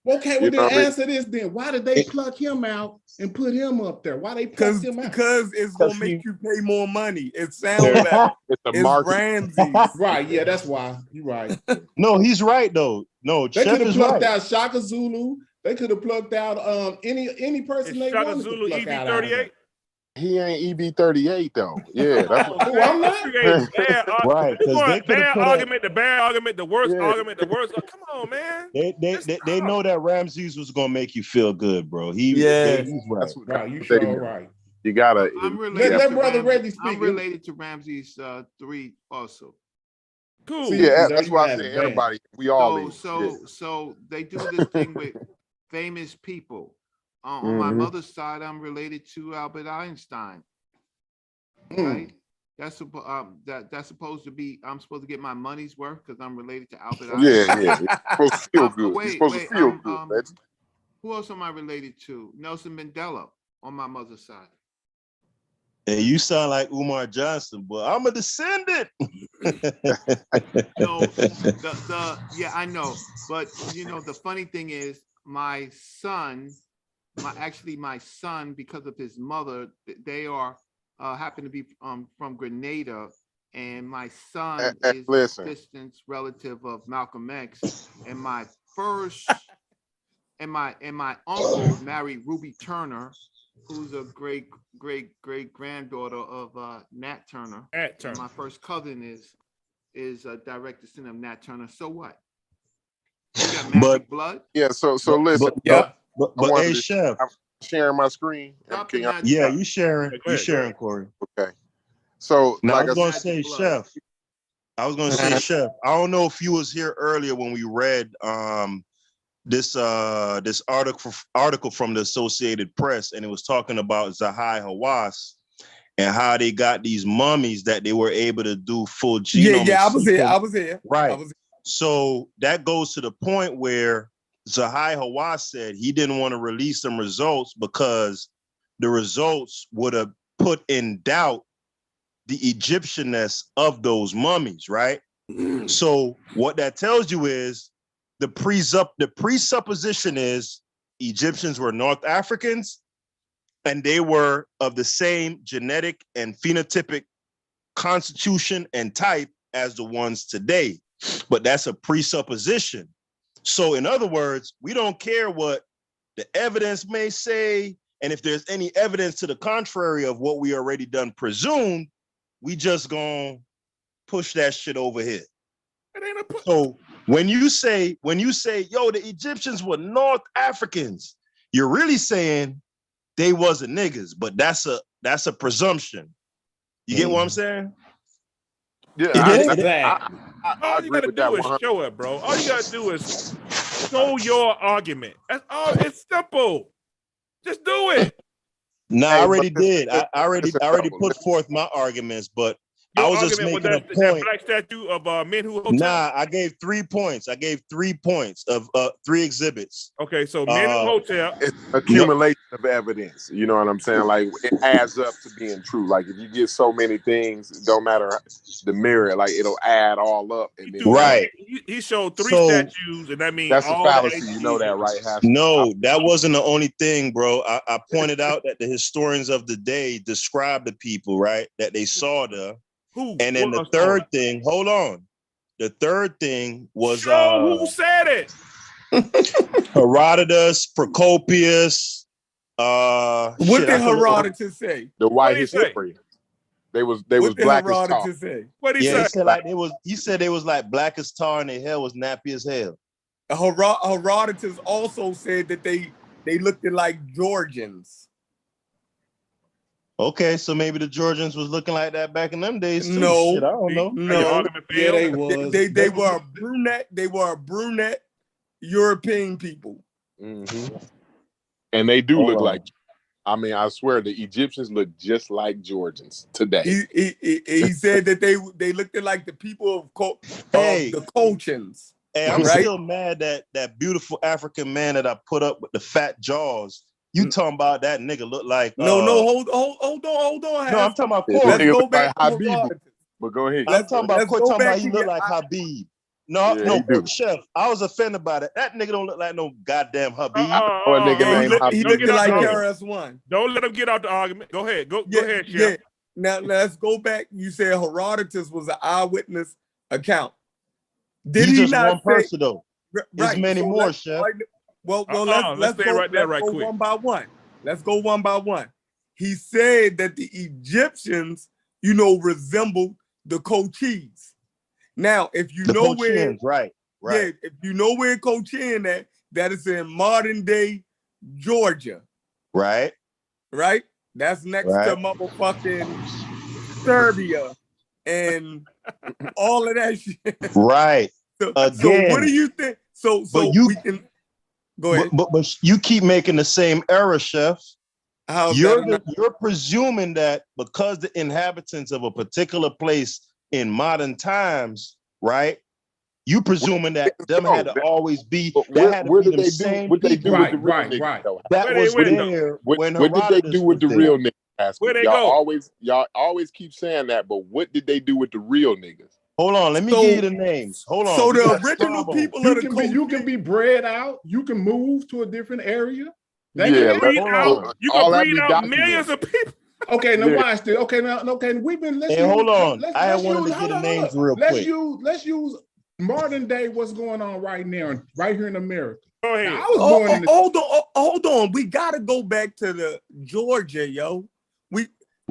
Okay, well You know then what I mean? answer this then. Why did they pluck him out and put him up there? Why they plucked him out? Because it's gonna make you pay more money. It sounds better. It's Ramses. Right, yeah, that's why. You're right. No, he's right though. No, They Chef could have is plucked right. out Shaka Zulu. They could have plucked out any person they Shaka wanted Zulu to pluck out of there. He ain't EB38 though. Yeah, that's what I'm not. Right, because they could have bad put argument, the bad argument, the worst argument, the worst. Come on, man. They know that Ramses was gonna make you feel good, bro. He's right. Right, you sure right. You gotta. I'm related let to brother Ramses. Reggie speak. I'm related to Ramses 3 also. Cool. See, yeah, that's why I say everybody. We all. So they do this thing with famous people. On my mother's side, I'm related to Albert Einstein. Right? That's supposed to be. I'm supposed to get my money's worth because I'm related to Albert Einstein. Yeah. You're supposed to feel good. You're supposed to feel good. Who else am I related to? Nelson Mandela on my mother's side. Hey, you sound like Umar Johnson, but I'm a descendant. No, yeah, I know. But the funny thing is, my son, because of his mother, they are happen to be from Grenada, and my son is a distant relative of Malcolm X, and my uncle married Ruby Turner, who's a great granddaughter of Nat Turner. And my first cousin is a direct descendant of Nat Turner. So what? You got magic blood? Yeah. So listen. But hey, Chef, I'm sharing my screen. Yeah, you sharing. You sharing, Corey. Okay. So now like I was gonna say, Chef. Chef. I don't know if you was here earlier when we read this article from the Associated Press, and it was talking about Zahi Hawass and how they got these mummies that they were able to do full genome. Yeah, I was here. Right. So that goes to the point where Zahi Hawass said he didn't want to release some results because the results would have put in doubt the Egyptianness of those mummies, right? So what that tells you is the presupposition is Egyptians were North Africans and they were of the same genetic and phenotypic constitution and type as the ones today. But that's a presupposition. So in other words, we don't care what the evidence may say. And if there's any evidence to the contrary of what we already done presumed, we just gonna push that shit over here. So when you say, yo, the Egyptians were North Africans, you're really saying they wasn't niggas, but that's a presumption. You get what I'm saying? Yeah, all you gotta do is show it, bro. All you gotta do is show your argument. That's all. It's simple. Just do it. No, I already did. I already put forth my arguments, but Your I was just argument making a that point. black statue of men who Hotep. Nah, I gave 3 points. I gave 3 points of 3 exhibits. Okay, so men who Hotep. It's accumulation of evidence. You know what I'm saying? Like it adds up to being true. Like if you get so many things, it don't matter the mirror. Like it'll add all up. And then right. He showed 3 statues, and that means that's all a fallacy. You know that, right? No, that wasn't the only thing, bro. I pointed out that the historians of the day described the people, right, that they saw the. Who? And then the third thing, hold on. The third thing was who said it? Herodotus, Procopius. What did Herodotus say? The white history. They was black as tar. What did he say? He said like he said they was like black as tar and their hair was nappy as hell. Herodotus also said that they looked like Georgians. Okay, so maybe the Georgians was looking like that back in them days too. No, shit, I don't know. No, yeah, they was. They were a brunette. They were a brunette European people. Mm-hmm. And they do look like. I mean, I swear the Egyptians look just like Georgians today. He said that they looked like the people of the Colchins. Hey, I'm still mad that that beautiful African man that I put up with the fat jaws. You talking about that nigga look like hold on. No, I'm talking about Corey. Let's go back to Habib. But go ahead. I'm talking about Corey. Talking about he look like Habib. No, Yeah, no, he do. Chef. I was offended by that. That nigga don't look like no goddamn Habib. Or a nigga named He Habib. looking like Yeah. KRS-One. Don't let him get out the argument. Go ahead. Go ahead, Chef. Yeah. Now let's go back. You said Herodotus was an eyewitness account. Did He's he just not one person though. Right. There's many So more, Chef. Well, Let's stay right there right go quick. one by one. Let's go one by one. He said that the Egyptians, resembled the Cochise. Now, if you The know where, Cochians, right. yeah, if you know where Cochin that is in modern day Georgia, right? That's next Right. to motherfucking Serbia and all of that shit. Right. So Again. what do you think? So we can go ahead. But you keep making the same error, Chef. You're presuming that because the inhabitants of a particular place in modern times, right? You presuming that them had to always be that had to be the same What they do people. with the real niggas, though? That was there when What did they Herodotus do with was the there. real niggas? Where they Y'all go? y'all always keep saying that, but what did they do with the real niggas? Hold on, let me give you the names. Hold on. So We the got original Strabo. people You of the can be you can be bred out. You can move to a different area. Yeah, You can breed hold out. on. You All can that breed be out documented. millions of people. Okay, now Yeah. watch this. Okay, now we've been let's Hey, use, hold on. Let's, I let's wanted use, to get hold the on, names hold on. real Let's quick. let's use modern day what's going on right now, right here in America. Go ahead. Now, I was born in the Hold on. We gotta go back to the Georgia, yo.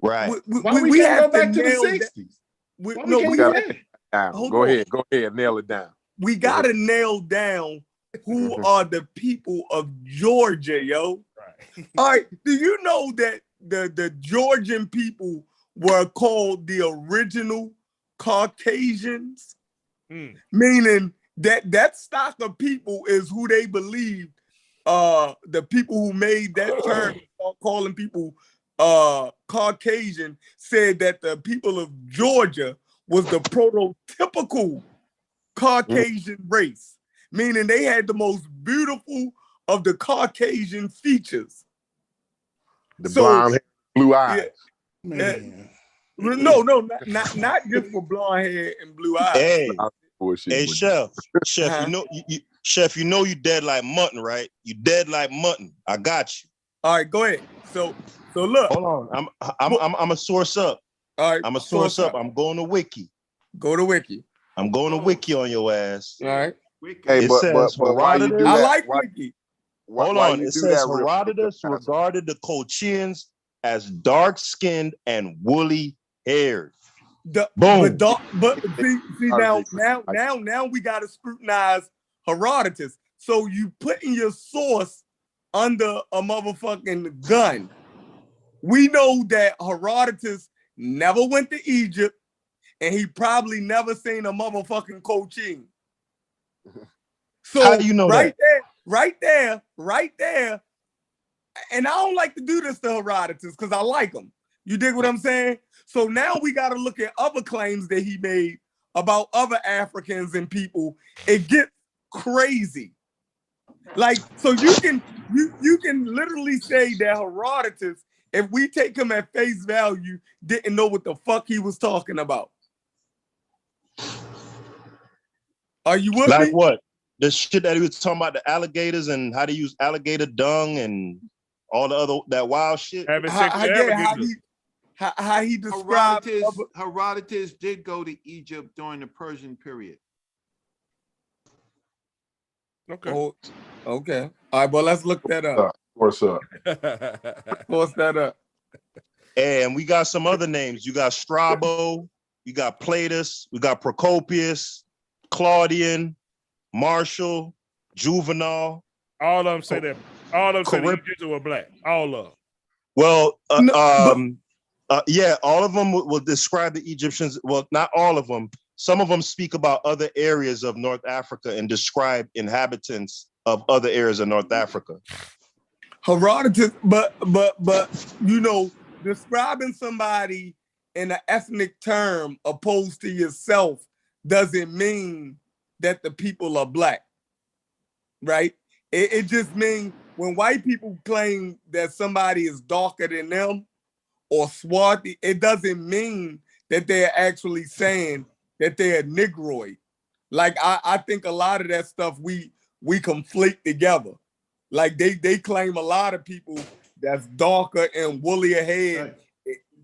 Right. Why we we can't have go back to the nail that- 60s? we- Why no, we can't we do got- that? Hold Go on. ahead, nail it down. We gotta nail down who are the people of Georgia, yo. Right. All right. Do you know that the Georgian people were called the original Caucasians? Meaning that stock of people is who they believed the people who made that term calling people Caucasian said that the people of Georgia was the prototypical Caucasian race, meaning they had the most beautiful of the Caucasian features. The blonde hair, blue eyes. Man. No, not just for blonde hair and blue eyes. Hey, Chef, Chef, you dead like mutton, right? You dead like mutton. I got you. All right, go ahead. So look. Hold on. I'm a source up. All right. I'm a source up. I'm going to Wiki. Go to Wiki. I'm going to Wiki on your ass. All right. Hey, It but says why you do Herodotus. that? I like why, Wiki. Hold why on. you It do says that real quick, Herodotus Pastor? regarded the Colchians as dark-skinned and woolly-haired. Boom. But see now we gotta scrutinize Herodotus. So you putting your source under a motherfucking gun. We know that Herodotus never went to Egypt, and he probably never seen a motherfucking Cochin. So how do you know that? Right there. And I don't like to do this to Herodotus because I like him. You dig what I'm saying? So now we got to look at other claims that he made about other Africans and people. It gets crazy. Like, so you can literally say that Herodotus, if we take him at face value, didn't know what the fuck he was talking about. Are you with me? Like what? The shit that he was talking about, the alligators and how to use alligator dung and all the other that wild shit. How he described Herodotus did go to Egypt during the Persian period. Okay. Oh, okay. All right, well, let's look that up. What's up? Force that up. And we got some other names. You got Strabo, you got Platus, we got Procopius, Claudian, Martial, Juvenal. All of them say that. All of them say the Egyptians were black. All of them. Well, yeah, all of them will describe the Egyptians. Well, not all of them. Some of them speak about other areas of North Africa and describe inhabitants of other areas of North Africa. Herodotus, but describing somebody in an ethnic term opposed to yourself doesn't mean that the people are black, right? It just means when white people claim that somebody is darker than them or swarthy, it doesn't mean that they're actually saying that they're Negroid. Like I think a lot of that stuff we conflate together. Like they claim a lot of people that's darker and woollier head.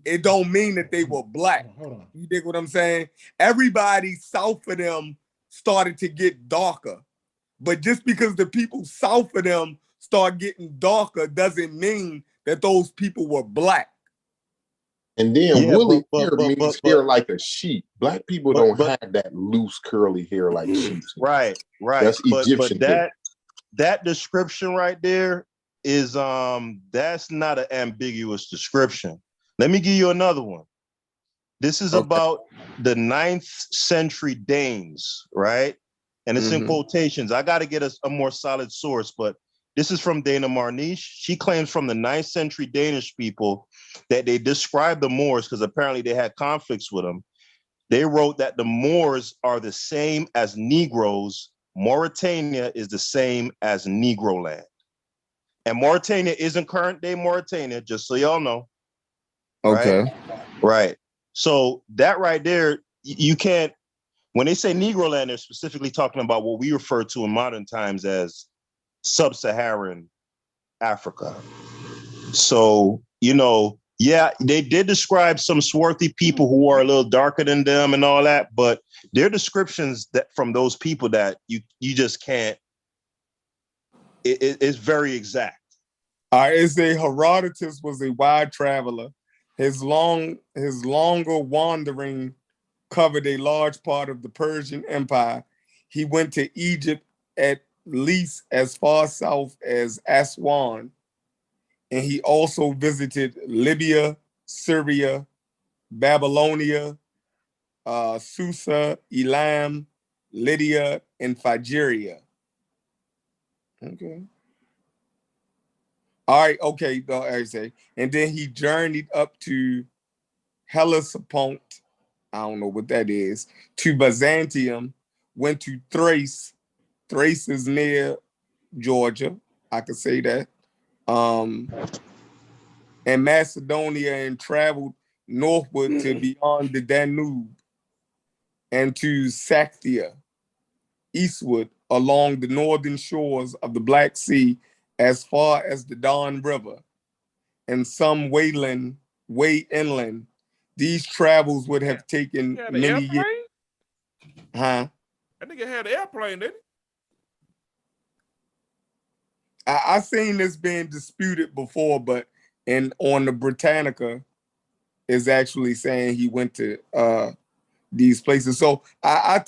It don't mean that they were black. You dig what I'm saying? Everybody south of them started to get darker. But just because the people south of them start getting darker doesn't mean that those people were black. And then Yeah, woolly but hair means hair like a sheep. Black people don't have that loose curly hair like sheep. Right. That's Egyptian hair. That description right there is that's not an ambiguous description. Let me give you another one. This is about the 9th century Danes, right? And it's in quotations. I got to get a more solid source, but this is from Dana Marniche. She claims from the 9th century Danish people that they described the Moors, because apparently they had conflicts with them. They wrote that the Moors are the same as Negroes. Mauritania is the same as Negro land. And Mauritania isn't current day Mauritania, just so y'all know. Okay. Right. So that right there, you can't, when they say Negro land, they're specifically talking about what we refer to in modern times as sub-Saharan Africa. So, yeah, they did describe some swarthy people who are a little darker than them and all that, but they're descriptions that from those people that you just can't, it's very exact. All right, it say Herodotus was a wide traveler. His longer wandering covered a large part of the Persian Empire. He went to Egypt at least as far south as Aswan, and he also visited Libya, Syria, Babylonia, Susa, Elam, Lydia, and Phrygia. Okay. All right, okay, I say. And then he journeyed up to Hellespont, I don't know what that is, to Byzantium, went to Thrace. Thrace is near Georgia, I could say that. And Macedonia, and traveled northward to beyond the Danube and to Sacythia, eastward along the northern shores of the Black Sea as far as the Don River, and some way inland. These travels would have taken many years. Huh? I think it had an airplane, didn't it? I seen this being disputed before, but on the Britannica is actually saying he went to these places. So I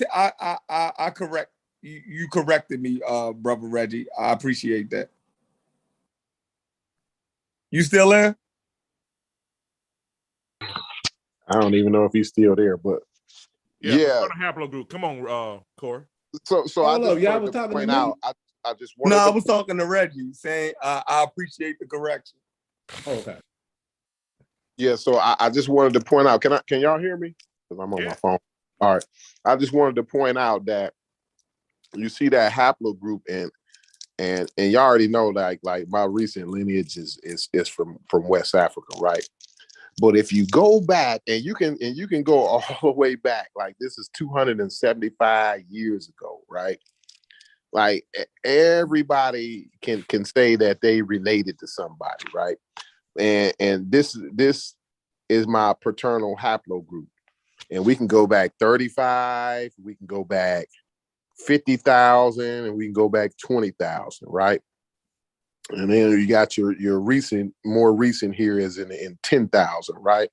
correct you corrected me, brother Reggie. I appreciate that. You still there? I don't even know if he's still there, but Yeah. On a haplogroup. Come on, Corey. So I just wanted to point out. I just wanted. No, I was talking to Reggie, saying I appreciate the correction. Okay. Yeah, so I just wanted to point out. Can y'all hear me? Because I'm on my phone. All right. I just wanted to point out that you see that haplogroup and you already know like my recent lineage is from West Africa, right? But if you go back and you can go all the way back, like this is 275 years ago, right? Like everybody can say that they related to somebody, right? And this is my paternal haplogroup. And we can go back 35, we can go back 50,000, and we can go back 20,000, right? And then you got your more recent here is in 10,000, right?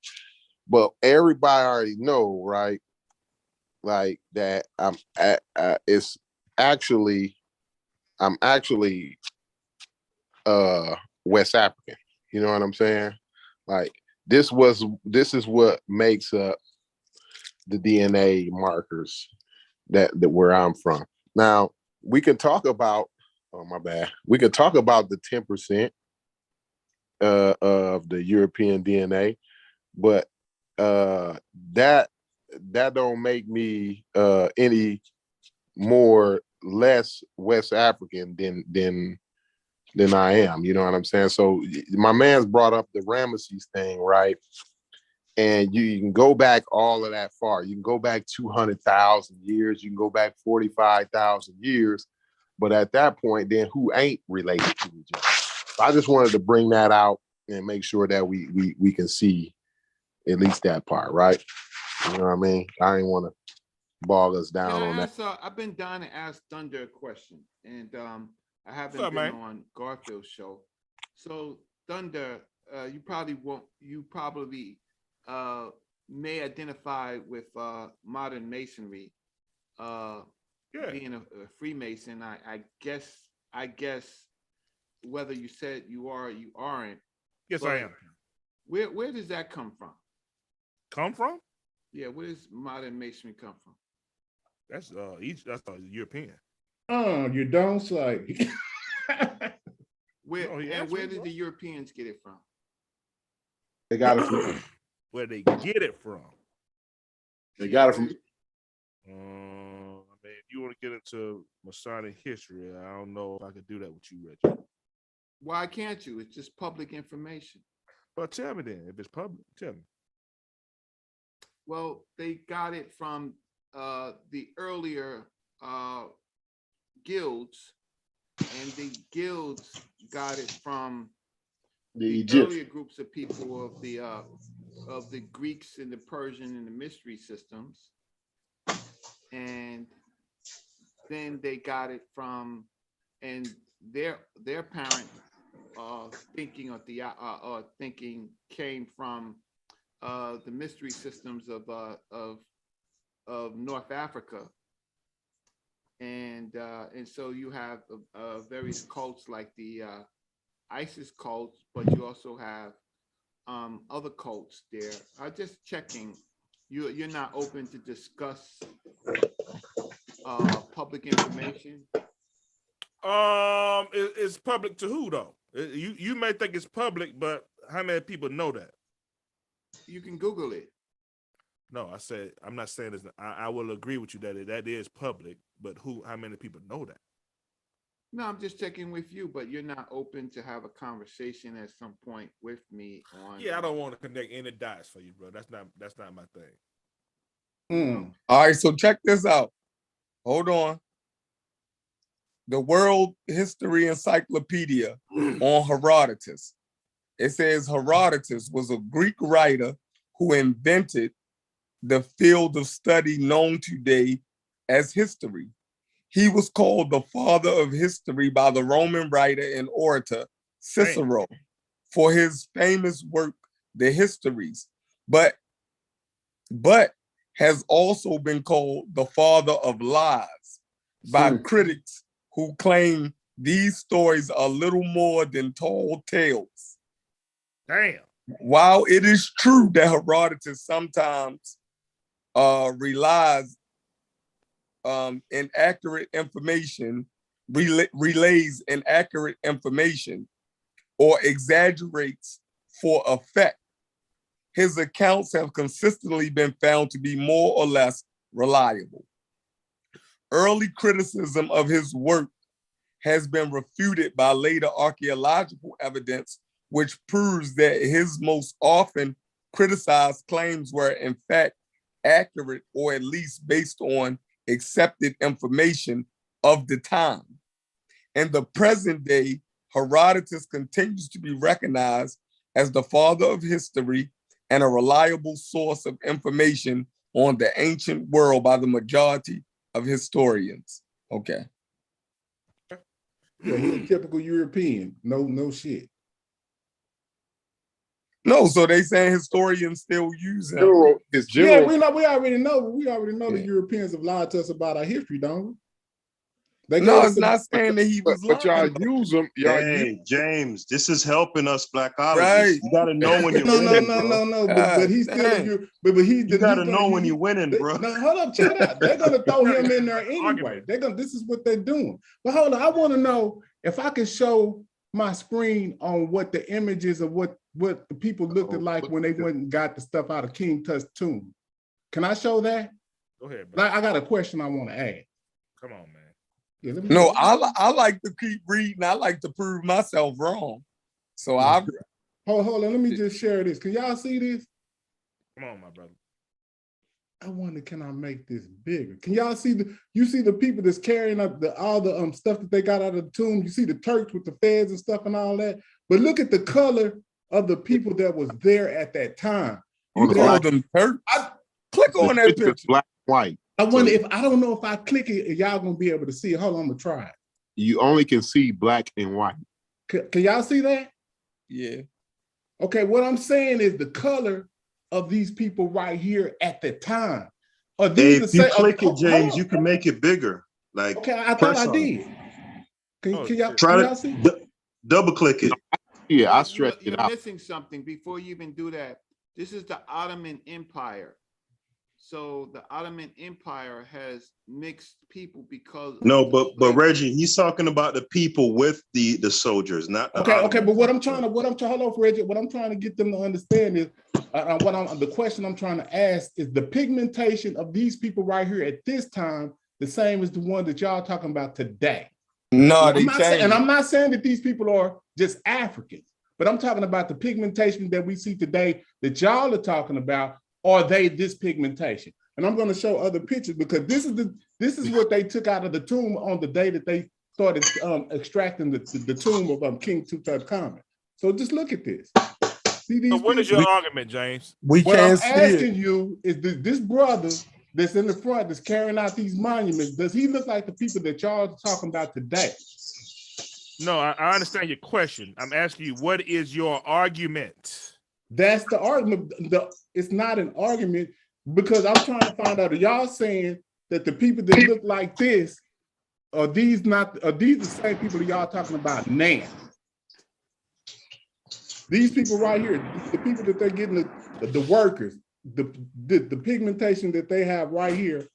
But everybody already know, right? Like that I'm actually West African. You know what I'm saying? Like this is what makes up the DNA markers that where I'm from. Now we can talk about. Oh my bad. We could talk about the 10% of the European DNA, but that don't make me any less West African than I am. You know what I'm saying? So my man's brought up the Ramesses thing, right? And you can go back all of that far. You can go back 200,000 years. You can go back 45,000 years. But at that point, then who ain't related to each other? So I just wanted to bring that out and make sure that we can see at least that part, right? You know what I mean? I didn't want to bog us down on that. I've been dying to ask Thunder a question, and I haven't been on Garfield's show. So Thunder, you probably may identify with modern masonry, being a Freemason. I guess whether you said you are or you aren't. Yes, I am. Where does that come from? Come from? Yeah, where does modern masonry come from? That's European. Oh, you don't say. Where did the Europeans get it from? They got it from where they get it from. They got it from. I mean, if you want to get into Masonic history, I don't know if I could do that with you, Reggie. Why can't you? It's just public information. Well, tell me then. If it's public, tell me. Well, they got it from the earlier guilds, and the guilds got it from the earlier groups of people of the Greeks and the Persian and the mystery systems, and then they got it from, and their parent thinking or thinking came from the mystery systems of North Africa, and so you have various cults like the ISIS cults, but you also have other cults there. I'm just checking. You're not open to discuss public information. It's public to who though? You may think it's public, but how many people know that? You can Google it. No, I said I'm not saying it's. I will agree with you that is public, but how many people know that? No, I'm just checking with you, but you're not open to have a conversation at some point with me on. Yeah, I don't want to connect any dots for you, bro. That's not my thing. All right, so check this out. Hold on. The World History Encyclopedia on Herodotus. It says Herodotus was a Greek writer who invented the field of study known today as history. He was called the father of history by the Roman writer and orator Cicero for his famous work, The Histories, but has also been called the father of lies by critics who claim these stories are little more than tall tales. Damn. While it is true that Herodotus sometimes relays inaccurate information or exaggerates for effect, his accounts have consistently been found to be more or less reliable. Early criticism of his work has been refuted by later archaeological evidence, which proves that his most often criticized claims were in fact accurate, or at least based on accepted information of the time. In the present day, Herodotus continues to be recognized as the father of history and a reliable source of information on the ancient world by the majority of historians. Okay. Yeah, he's a typical European. No shit. No, so they saying historians still use him. Yeah, we already know the Europeans have lied to us about our history, don't we? It's not saying that he was but y'all lying. use them. Hey, James, this is helping us blackologists. Right. You gotta know when you're winning, bro. No. But he's still you gotta know when you're winning, bro. No, hold up, check out. They're gonna throw him in there anyway. This is what they're doing. But hold on, I want to know if I can show my screen on what the images of what the people looked like when they went and got the stuff out of King Tut's tomb. Can I show that? Go ahead, bro. I got a question I want to ask. Come on, man. Yeah, no, I like to keep reading. I like to prove myself wrong. So I hold on. Let me just share this. Can y'all see this? Come on, my brother. I wonder, can I make this bigger? Can y'all see you see the people that's carrying up all the stuff that they got out of the tomb? You see the Turks with the feds and stuff and all that. But look at the color of the people that was there at that time. You call them Turks? Click on that picture. Black, white. I wonder if I don't know if I click it, if y'all gonna be able to see it. Hold on, I'm gonna try it. You only can see black and white. Can y'all see that? Yeah. Okay, what I'm saying is the color of these people right here at the time. Are these If you click it, James, you can make it bigger. Like, okay, I thought I did. Can y'all try y'all see? Double click it. Yeah, I stretched it You're out. missing something before you even do that. This is the Ottoman Empire. So the Ottoman Empire has mixed people because No, but Reggie, he's talking about the people with the soldiers, not the Okay, but what I'm trying to hold on, Reggie. What I'm trying to get them to understand is the question I'm trying to ask is the pigmentation of these people right here at this time the same as the one that y'all talking about today? No, and I'm not saying that these people are just Africans, but I'm talking about the pigmentation that we see today that y'all are talking about. Are they this pigmentation? And I'm going to show other pictures because this is what they took out of the tomb on the day that they started extracting the tomb of King Tutankhamun. So just look at this. See these. So what is your argument, James? What I'm asking you is this brother that's in the front that's carrying out these monuments, does he look like the people that y'all are talking about today? No, I understand your question. I'm asking you, what is your argument? That's the argument. It's not an argument because I'm trying to find out, are y'all saying that the people that look like this, are these the same people that y'all talking about now? These people right here, the people that they're getting, the workers, the pigmentation that they have right here,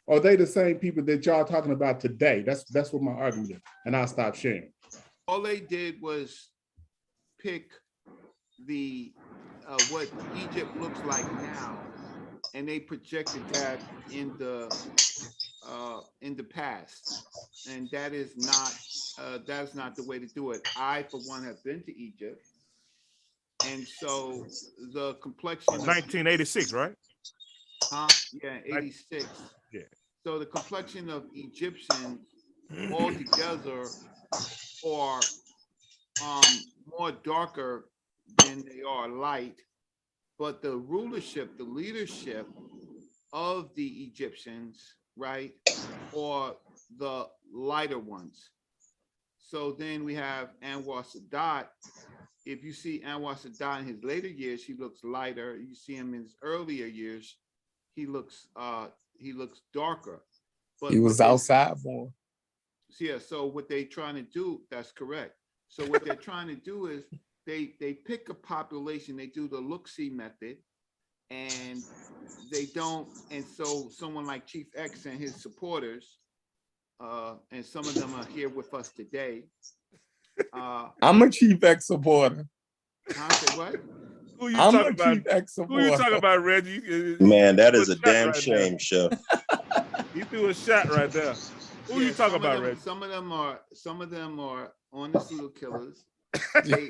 are they the same people that y'all talking about today? That's what my argument is, and I'll stop sharing. all they did was pick the what Egypt looks like now, and they projected that in the past, and that is not the way to do it. I, for one, have been to Egypt, and so the complexion. 1986, right? Yeah, 86. Yeah. So the complexion of Egyptians altogether are more darker than they are light, but the rulership, the leadership of the Egyptians, right, are the lighter ones. So then we have Anwar Sadat. If you see Anwar Sadat in his later years, he looks lighter. You see him in his earlier years, he looks darker. But he was outside more. Yeah, so what they trying to do, that's correct. So what they're trying to do is they pick a population, they do the look-see method, and they don't, and so someone like Chief X and his supporters, and some of them are here with us today. I'm a Chief X supporter. I say what? Who you I'm talking a about? Chief X supporter. Who you talking about, Reggie? Man, that is a damn shame, Chef. He threw a shot right there. Who you talking about, Reggie? Some of them are on the serial killers. They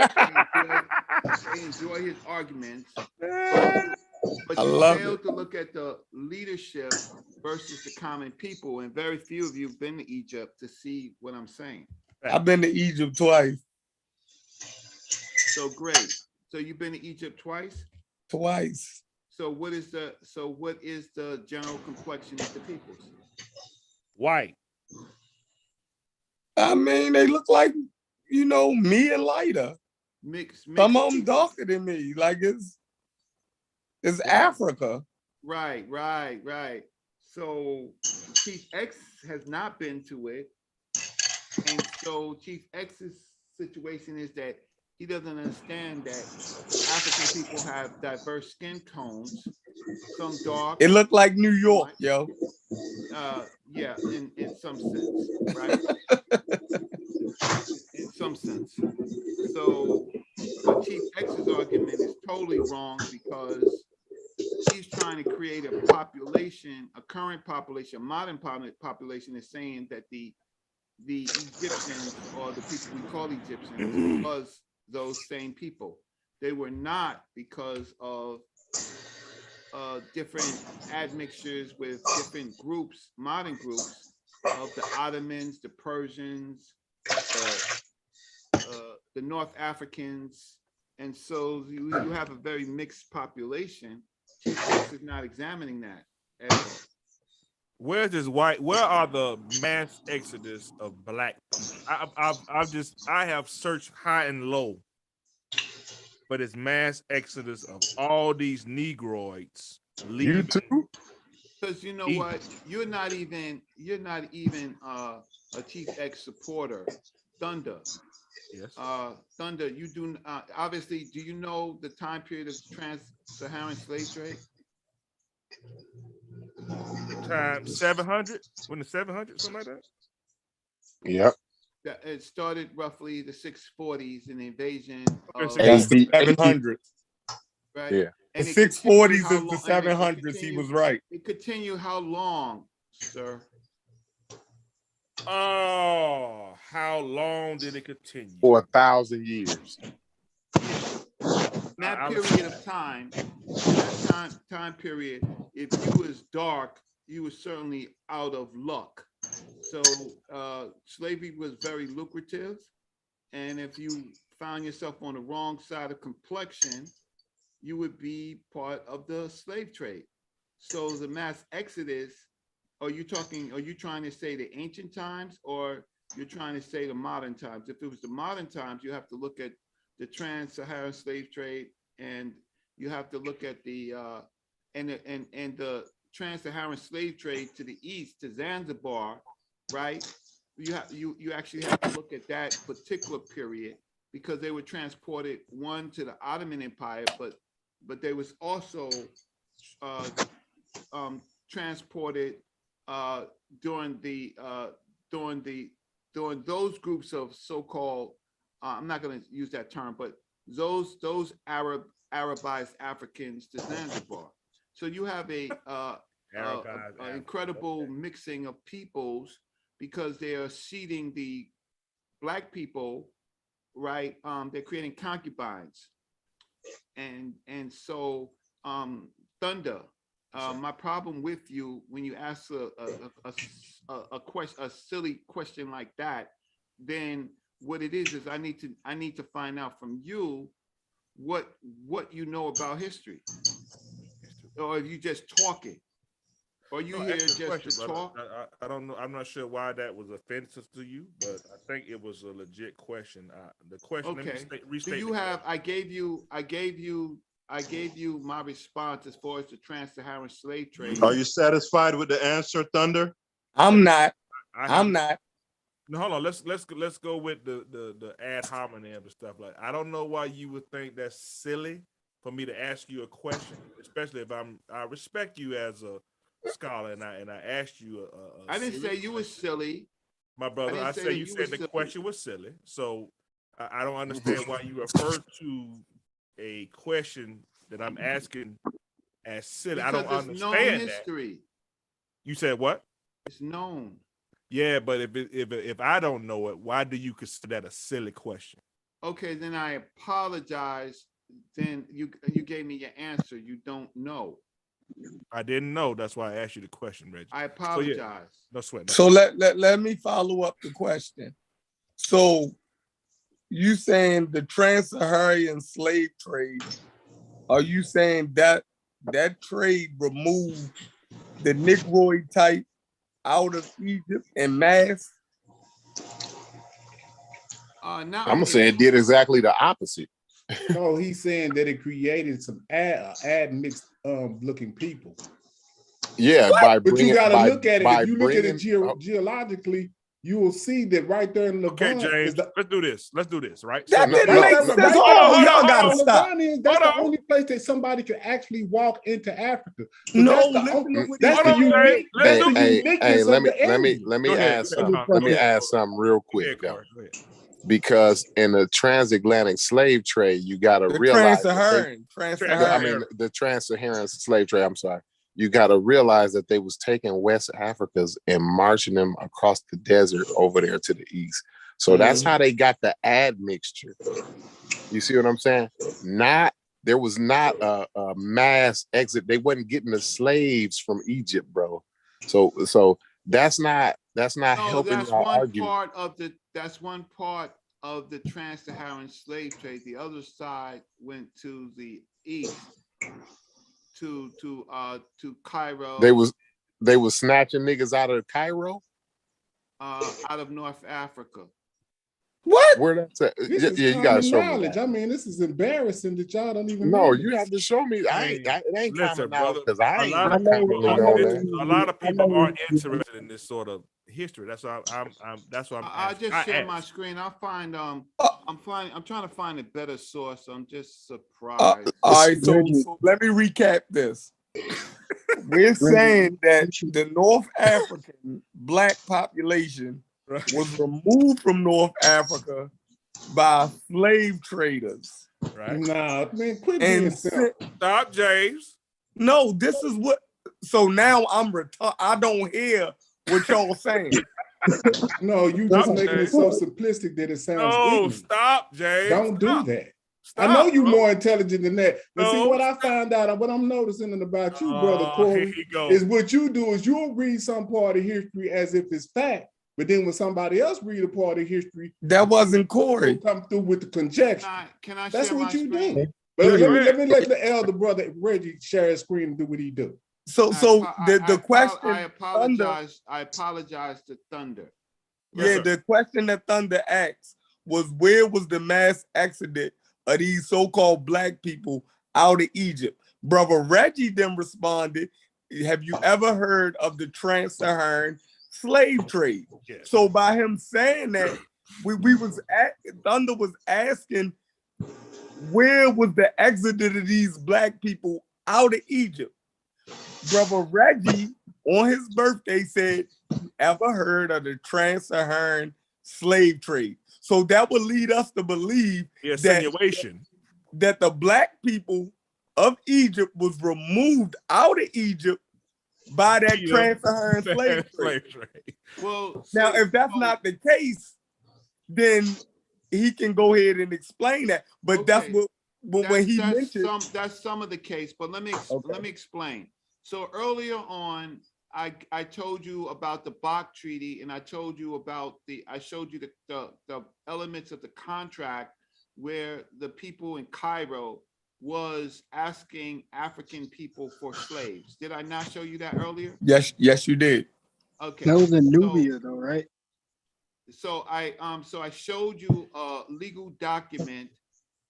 enjoy his arguments, but you fail to look at the leadership versus the common people, and very few of you have been to Egypt to see what I'm saying. I've been to Egypt twice. So great. So you've been to Egypt twice? Twice. So what is the general complexion of the peoples? White. I mean, they look like, me and lighter. Mixed Some of them darker than me. Like it's Africa. Right. So Chief X has not been to it. And so Chief X's situation is that he doesn't understand that African people have diverse skin tones, some dark. It looked like New York, yo. Yeah, in some sense, right? In some sense. So, but Chief X's argument is totally wrong because he's trying to create a population, a current population, a modern population is saying that the Egyptians, or the people we call Egyptians, was those same people. They were not because of different admixtures with different groups, modern groups of the Ottomans, the Persians, the North Africans, and so you have a very mixed population. Chief Justice is not examining that at all. Where are the mass exodus of black people? I have searched high and low, but it's mass exodus of all these Negroids leaving. You too? Because you know what, you're not even a Chief X supporter. Thunder. Yes. Thunder, you do obviously. Do you know the time period of trans-Saharan slave trade? Time 700, when the 700, something like that. Yep. It started roughly the 640s in the invasion of That's the 700s. right? Yeah. The 640s is the 700s. He was right. It continued how long, sir? Oh, how long did it continue? For 1,000 years. In that period of time, that time period, if you was dark, you were certainly out of luck. So slavery was very lucrative, and if you found yourself on the wrong side of complexion, you would be part of the slave trade. So the mass exodus, are you trying to say the ancient times, or you're trying to say the modern times? If it was the modern times, you have to look at the trans-Saharan slave trade, and you have to look at the trans-Saharan slave trade to the east, to Zanzibar, right? You actually have to look at that particular period, because they were transported, one, to the Ottoman Empire, but they was also transported during those groups of so-called, I'm not going to use that term, but those Arabized Africans to Zanzibar. So you have a incredible mixing of peoples, because they are seeding the black people, right? They're creating concubines, and so Thunder. My problem with you when you ask a silly question like that, then what it is I need to find out from you what you know about history, or if you just talking, or you here just to talk. I don't know. I'm not sure why that was offensive to you, but I think it was a legit question. The question. Okay. Let me restate. Do you have? I gave you my response as far as the trans-Saharan slave trade. Are you satisfied with the answer, Thunder? I'm not. I'm not. No, hold on. Let's go with the ad hominem and stuff. Like, I don't know why you would think that's silly for me to ask you a question, especially if I respect you as a scholar, and I asked you I didn't say you were silly, my brother. I said you said the question was silly, so I don't understand why you refer to a question that I'm asking as silly. Because I don't it's understand known history. that. You said what? It's known. Yeah, but if I don't know it, why do you consider that a silly question? Okay, then I apologize. Then you gave me your answer. You don't know. I didn't know. That's why I asked you the question, Reggie. I apologize. So, yeah, no sweat. So let me follow up the question. So you saying the trans-Saharan slave trade, are you saying that trade removed the Negroid type out of Egypt en masse? I'm gonna say it did exactly the opposite. No, he's saying that it created some admixed looking people. Yeah, but you got to look at it. If you look at it geologically, you will see that right there in Levant. Okay, James, let's do this, right? That didn't make sense. Y'all gotta stop. That's the only place that somebody could actually walk into Africa. No, Let me add something real quick, though. Because in the transatlantic slave trade, you got to realize the trans-Saharan slave trade. I'm sorry. You got to realize that they was taking West Africans and marching them across the desert over there to the east. So that's how they got the admixture. You see what I'm saying? Not there was not a mass exit. They wasn't getting the slaves from Egypt, bro. So that's not helping that's our one argument. That's one part of the trans-Saharan slave trade. The other side went to the east, to Cairo. They was snatching niggas out of Cairo, out of North Africa. What? Where that's at? This is Yeah, you gotta common show me knowledge. that. I mean, this is embarrassing that y'all don't even No, know you this. have to show me. It ain't Listen, common knowledge brother, because I a ain't lot of commonly people know are, that. a lot of people aren't interested in this sort of history. That's why that's why I just share my screen. I find I'm trying to find a better source. I'm just surprised. All right, so let me recap this. We're saying that the North African black population was removed from North Africa by slave traders. Right? Nah, man, quit And being self. Stop, James. No, this is what. So now I'm retarded. I don't hear what y'all saying. No, you just making it so simplistic that it sounds ignorant. Stop, James. Don't do that. Stop, I know you're bro. more intelligent than that. But see, No, what I found out, what I'm noticing about you, Brother Corey, is what you do is you'll read some part of history as if it's fact. But then when somebody else read a part of history, that wasn't Corey. Come through with the conjecture. Can I That's share what my you screen? do. But let me let the elder brother Reggie share his screen and do what he do. The question. I apologize. I apologize to Thunder. Yeah, the question that Thunder asked was, where was the mass exodus of these so-called black people out of Egypt? Brother Reggie then responded, have you ever heard of the trans-Saharan slave trade? Yes. So by him saying that, Thunder was asking, where was the exodus of these black people out of Egypt? Brother Reggie, on his birthday, said, you ever heard of the trans-Saharan slave trade? So that would lead us to believe that the black people of Egypt was removed out of Egypt by that trans-Saharan slave trade. Well, now, if that's not the case, then he can go ahead and explain that. But that's what when he mentioned that's some of the case. But let me explain. So earlier on, I told you about the Bach Treaty, and I showed you the elements of the contract where the people in Cairo was asking African people for slaves. Did I not show you that earlier? Yes, you did. Okay. That was in Nubia, though, right? So I showed you a legal document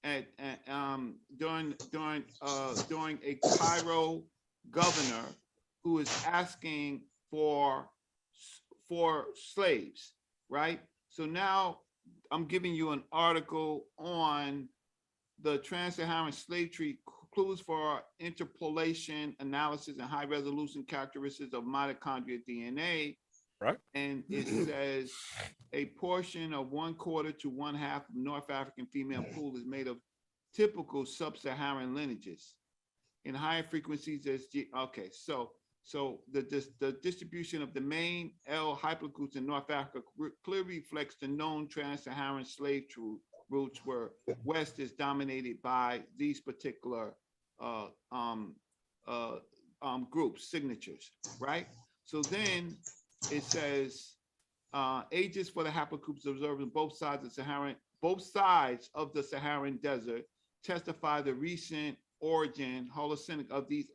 during a Cairo governor who is asking for slaves, right? So now I'm giving you an article on the trans-Saharan slave trade, clues for interpolation, analysis, and high-resolution characteristics of mitochondrial DNA. Right. And it says a portion of 1/4 to 1/2 of North African female pool is made of typical sub-Saharan lineages. In higher frequencies, there's so the distribution of the main L haplogroups in North Africa clearly reflects the known trans-Saharan slave routes, where West is dominated by these particular groups, signatures, right? So then it says ages for the haplogroups observed on both sides of the Saharan desert testify the recent origin holocenic of these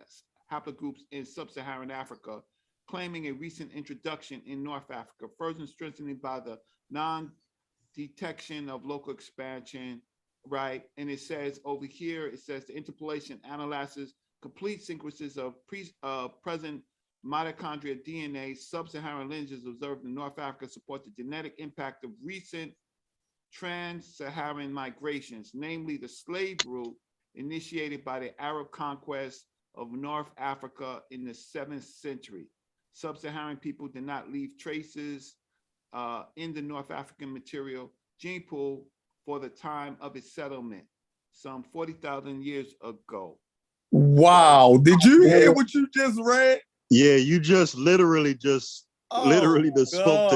haplogroups in sub-Saharan Africa, claiming a recent introduction in North Africa, further strengthening by the non-detection of local expansion, right? And it says over here, it says the interpolation analyzes complete sequences of present mitochondrial DNA, sub-Saharan lineages observed in North Africa support the genetic impact of recent trans-Saharan migrations, namely the slave route initiated by the Arab conquest of North Africa in the 7th century. Sub-Saharan people did not leave traces in the North African material gene pool for the time of its settlement, some 40,000 years ago. Wow, did you hear what you just read? Yeah, you just literally spoke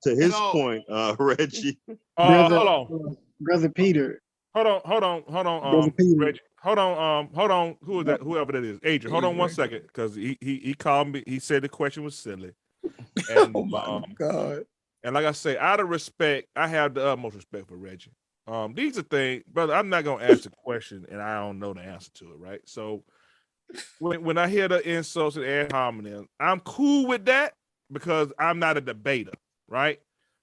to his point, Reggie. Brother Peter, Hold on, Reggie. Hold on. Who is that? Whoever that is, Adrian. Hold on 1 second, because he called me. He said the question was silly. And, oh my God! And like I say, out of respect, I have the utmost respect for Reggie. These are things, brother. I'm not gonna ask a question and I don't know the answer to it, right? So when I hear the insults and ad hominem, I'm cool with that because I'm not a debater, right?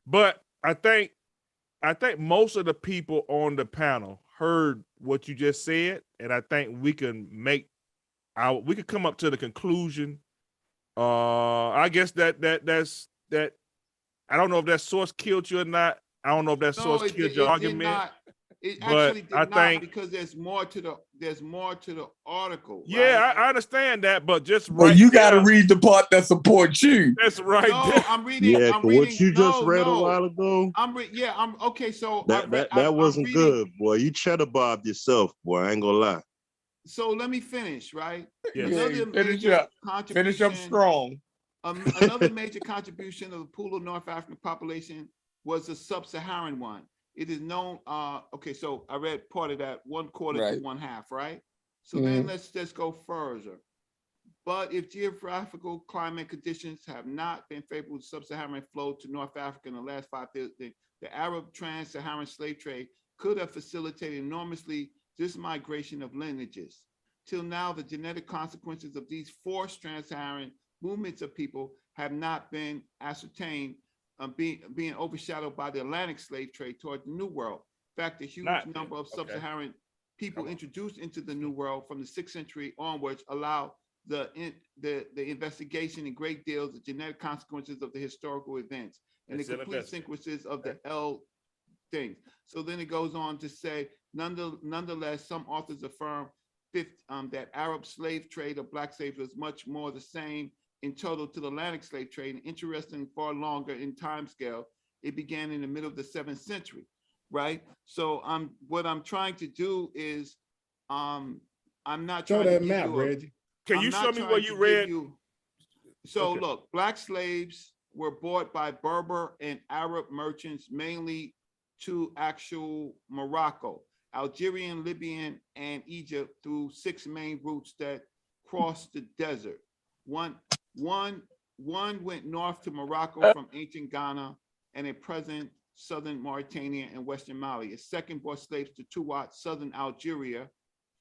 But I think most of the people on the panel heard what you just said, and I think we can come up to the conclusion. I guess that's I don't know if that source killed you or not. I don't know if that source killed your argument. It actually did not, because there's more to the article. Yeah, right? I understand that, but just Well, you got to read the part that supports you. That's right. No, I'm reading. Yeah, I'm reading. what you just read no. a while ago. I'm okay. So that wasn't good, boy. You cheddar bobbed yourself, boy. I ain't gonna lie. So let me finish, right? Yeah, Finish up strong. Another major contribution of the pool of North African population was the sub-Saharan one. It is known. Okay, so I read part of that, 1/4 to 1/2, right? So then let's just go further. But if geographical climate conditions have not been favorable to sub-Saharan flow to North Africa in the last 5 years, the Arab trans-Saharan slave trade could have facilitated enormously this migration of lineages. Till now, the genetic consequences of these forced trans-Saharan movements of people have not been ascertained, being overshadowed by the Atlantic slave trade toward the New World. In fact, the huge number of sub-Saharan people introduced into the New World from the 6th century onwards allow the investigation in great deals of genetic consequences of the historical events and the complete sequences of the L things. So then it goes on to say, nonetheless, some authors affirm that Arab slave trade of black slaves was much more the same in total to the Atlantic slave trade, and interesting far longer in time scale. It began in the middle of the 7th century, right? So what I'm trying to do is, I'm not show trying that to map, Reggie. Can you show me what you read? So look, black slaves were bought by Berber and Arab merchants, mainly to actual Morocco, Algerian, Libyan, and Egypt through 6 main routes that crossed the desert. One went north to Morocco from ancient Ghana and at present southern Mauritania and western Mali. A second brought slaves to Tuat, southern Algeria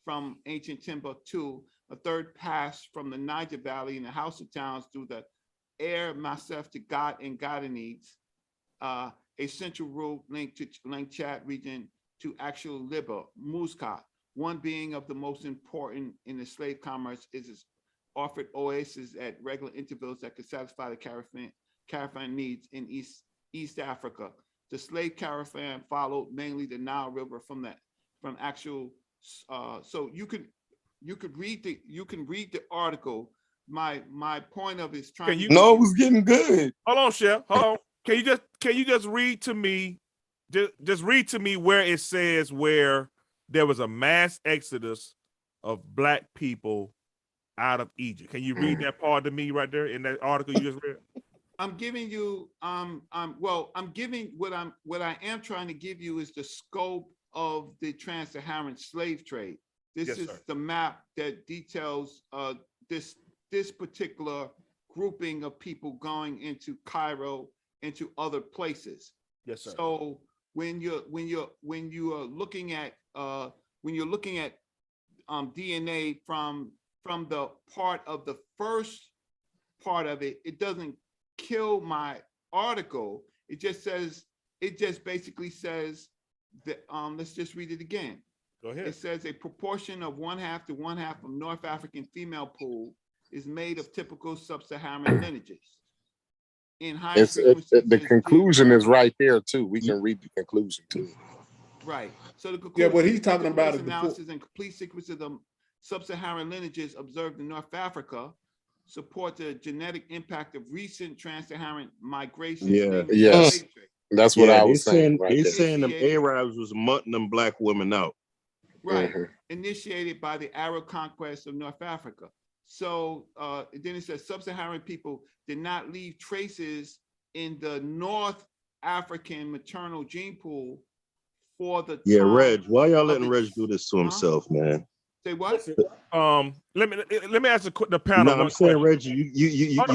from ancient Timbuktu. A third passed from the Niger Valley and the Hausa towns through the Air Massif to Gad and Gadanides. A central route linked Chad region to actual Libya, Muscat. One being of the most important in the slave commerce is its offered oases at regular intervals that could satisfy the caravan needs in East Africa. The slave caravan followed mainly the Nile River from actual. So you can read the article. My point of it is trying. It was getting good. Hold on, Chef. Hold on. Can you just read to me? Just read to me where it says where there was a mass exodus of black people out of Egypt. Can you read that part to me right there in that article you just read? I'm giving you I'm giving what I am trying to give you is the scope of the trans-Saharan slave trade. This is the map that details this particular grouping of people going into Cairo, into other places. Yes, sir. So when you are looking at DNA from the part of the first part of it, it doesn't kill my article. It just basically says that let's just read it again. Go ahead. It says a proportion of 1/2 to 1/2 of North African female pool is made of typical sub-Saharan lineages. In high the conclusion is right there too. We can read the conclusion too. Right. So the conclusion, what he's talking about is analysis and complete sequence of the sub-Saharan lineages observed in North Africa support the genetic impact of recent trans-Saharan migration. Yes. That's what I was saying. They saying them Arabs was mutting them black women out. Right. Initiated by the Arab conquest of North Africa. So then it says sub-Saharan people did not leave traces in the North African maternal gene pool for the Yeah, time Reg, why y'all of letting the- Reg do this to himself, man? Say what? Let me ask the panel No, one I'm saying, question. Reggie, I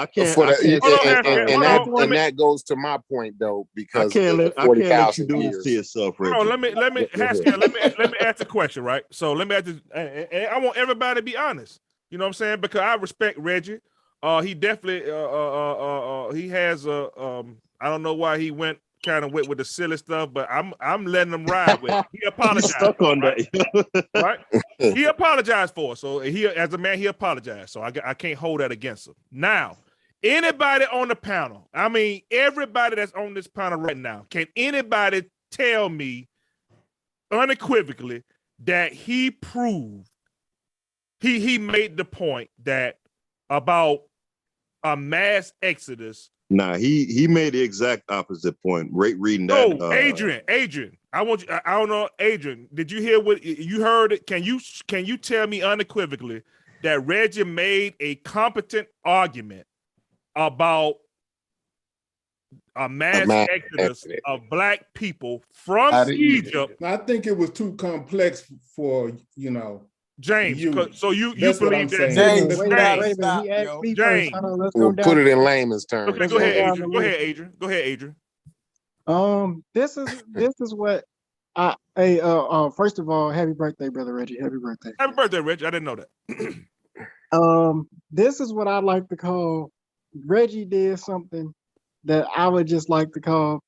can't. For I the, can't. Hold on, and, Ashley. and Hold on. that and that goes to my point though, I because can't the let. I can't let you 40,000 do this years. to yourself, Reggie. Hold on, let me Go ask ahead. you. Let me ask a question, right? So let me ask this, and I want everybody to be honest. You know what I'm saying? Because I respect Reggie. He definitely he has a I don't know why he went with the silly stuff, but I'm letting him ride with it. He apologized. He's stuck on right? that. Right? He apologized for it. So he, as a man, he apologized. So I can't hold that against him. Now, anybody on the panel, I mean, everybody that's on this panel right now, can anybody tell me unequivocally that he proved, he made the point that about a mass exodus? Nah, he made the exact opposite point. Reading No, that. Adrian, I want you. I don't know, Adrian. Did you hear what you heard? It? Can you tell me unequivocally that Reggie made a competent argument about a mass exodus of black people from Egypt? I think it was too complex for James. you. So you That's what believe I'm that saying. James? He asked me James. first. Let's go down. Put it in layman's terms. Okay, go ahead, Adrian. Go ahead, Adrian. Go ahead, Adrian. This is what first of all, happy birthday, brother Reggie. Happy birthday. Happy birthday, Reggie. I didn't know that. This is what I like to call Reggie did something that I would just like to call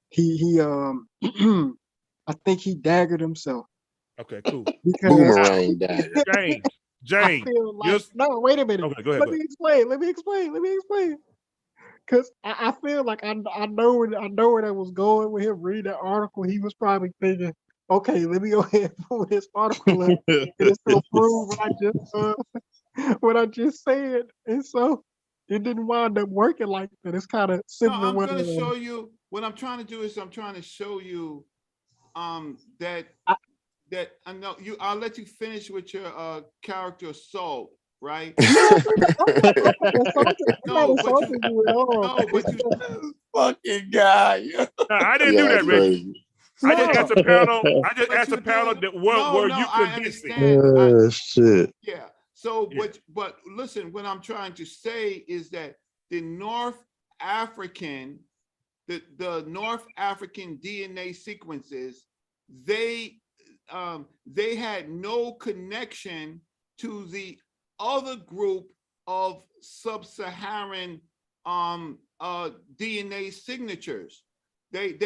he I think he daggered himself. Okay, cool. Boomerang dagger. James. I feel like, no, wait a minute. Okay, go ahead. Let me explain. Because I feel like I know where that was going with him reading that article. He was probably thinking, okay, let me go ahead and pull this article up and it's gonna prove what I just said. And so it didn't wind up working like that. It's kind of No, similar. I'm going to show you. What I'm trying to do is I'm trying to show you that I know you. I'll let you finish with your character assault, right? No, but you fucking guy. No, I didn't do that, Reggie. I just asked a panel. I just asked a panel that were you convincing? Oh, shit. Yeah. So, but listen, what I'm trying to say is that the North African DNA sequences, they had no connection to the other group of sub-Saharan DNA signatures. They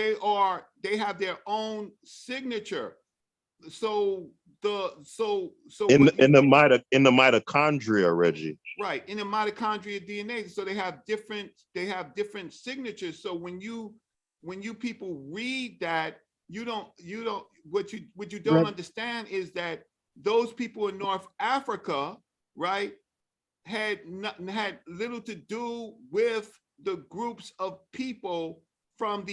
have their own signature. So in the mitochondria, Reggie. Right, in the mitochondria DNA. So they have different signatures. So when you people read that, what you don't understand is that those people in North Africa, right, had little to do with the groups of people from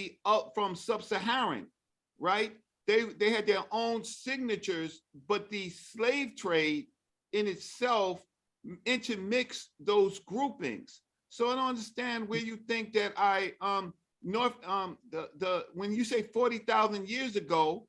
sub-Saharan, right? They had their own signatures, but the slave trade in itself intermixed those groupings. So I don't understand where you think that when you say 40,000 years ago,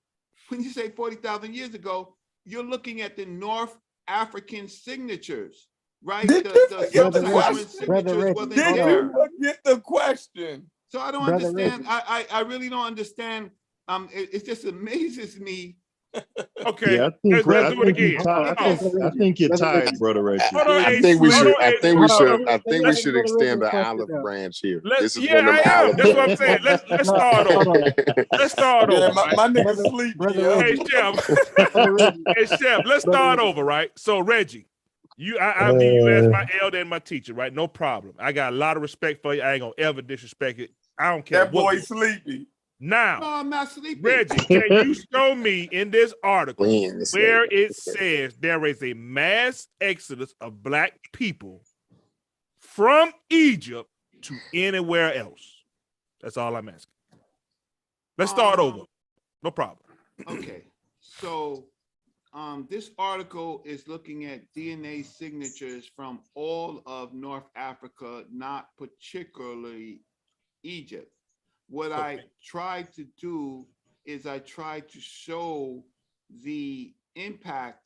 you're looking at the North African signatures, right? The sub-Saharan signatures wasn't there. Get the question. So I don't understand. I really don't understand. It just amazes me. Okay, yeah, let's do it again. I think you're tired, brother Reggie. I think we should extend the olive branch here. This is one of them olive That's what I'm saying. Let's start over. Let's start over. My nigga sleepy. Hey Chef, let's start over, right? So Reggie, I'll give you as my elder and my teacher, right? No problem. I got a lot of respect for you. I ain't gonna ever disrespect it. I don't care. That boy sleepy. Now, no, I'm not sleepy. Reggie, can you show me in this article where it says there is a mass exodus of black people from Egypt to anywhere else? That's all I'm asking. Let's start over. No problem. Okay, so this article is looking at DNA signatures from all of North Africa, not particularly Egypt. What I tried to do is I tried to show the impact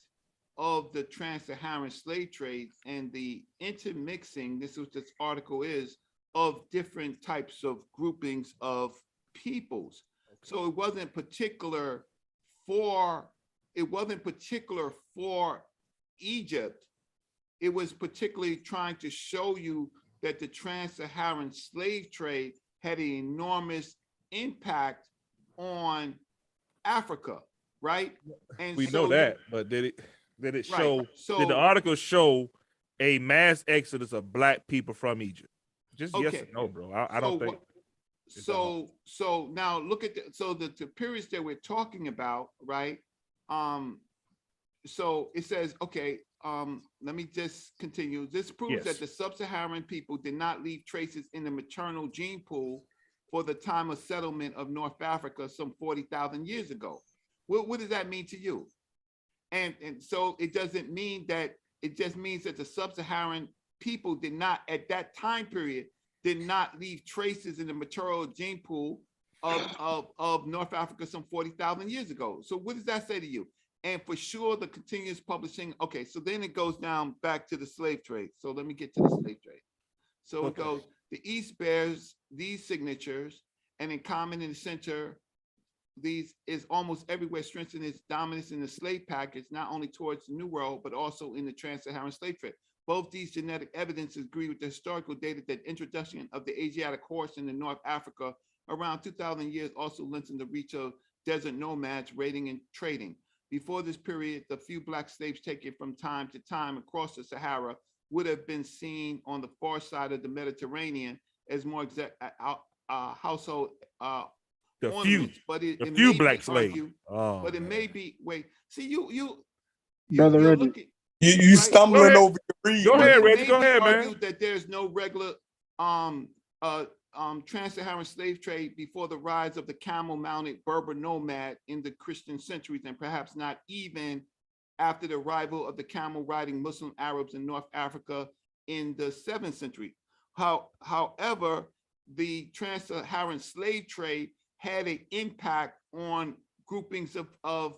of the trans-Saharan slave trade and the intermixing, this is what this article is, of different types of groupings of peoples. So it wasn't particular for Egypt. It was particularly trying to show you that the trans-Saharan slave trade had an enormous impact on Africa, right? And we know that, but did it show? Right. So did the article show a mass exodus of Black people from Egypt? Just yes or no, bro. I don't think. So now look at the periods that we're talking about, right? So it says, okay, let me just continue. This proves that the sub-Saharan people did not leave traces in the maternal gene pool for the time of settlement of North Africa some 40,000 years ago. What does that mean to you? And so it doesn't mean that, it just means that the sub-Saharan people did not, at that time period, did not leave traces in the maternal gene pool of North Africa some 40,000 years ago. So what does that say to you? And for sure, the continuous publishing, okay, so then it goes down back to the slave trade. So let me get to the slave trade. So it goes, the East bears these signatures, and in common in the center, these is almost everywhere strengthening its dominance in the slave package, not only towards the New World, but also in the trans-Saharan slave trade. Both these genetic evidences agree with the historical data that introduction of the Asiatic horse into North Africa around 2,000 years also lengthened the reach of desert nomads raiding and trading. Before this period, the few Black slaves taken from time to time across the Sahara would have been seen on the far side of the Mediterranean as more household ornaments. But it may Black be slaves. argued, Oh, but it may be, wait, see, you Brother Reggie. looking, You stumbling over your read. Go ahead, it Reggie. may Go be ahead, man. argued that there's no regular trans-Saharan slave trade before the rise of the camel-mounted Berber nomad in the Christian centuries, and perhaps not even after the arrival of the camel-riding Muslim Arabs in North Africa in the 7th century. However, the trans-Saharan slave trade had an impact on groupings of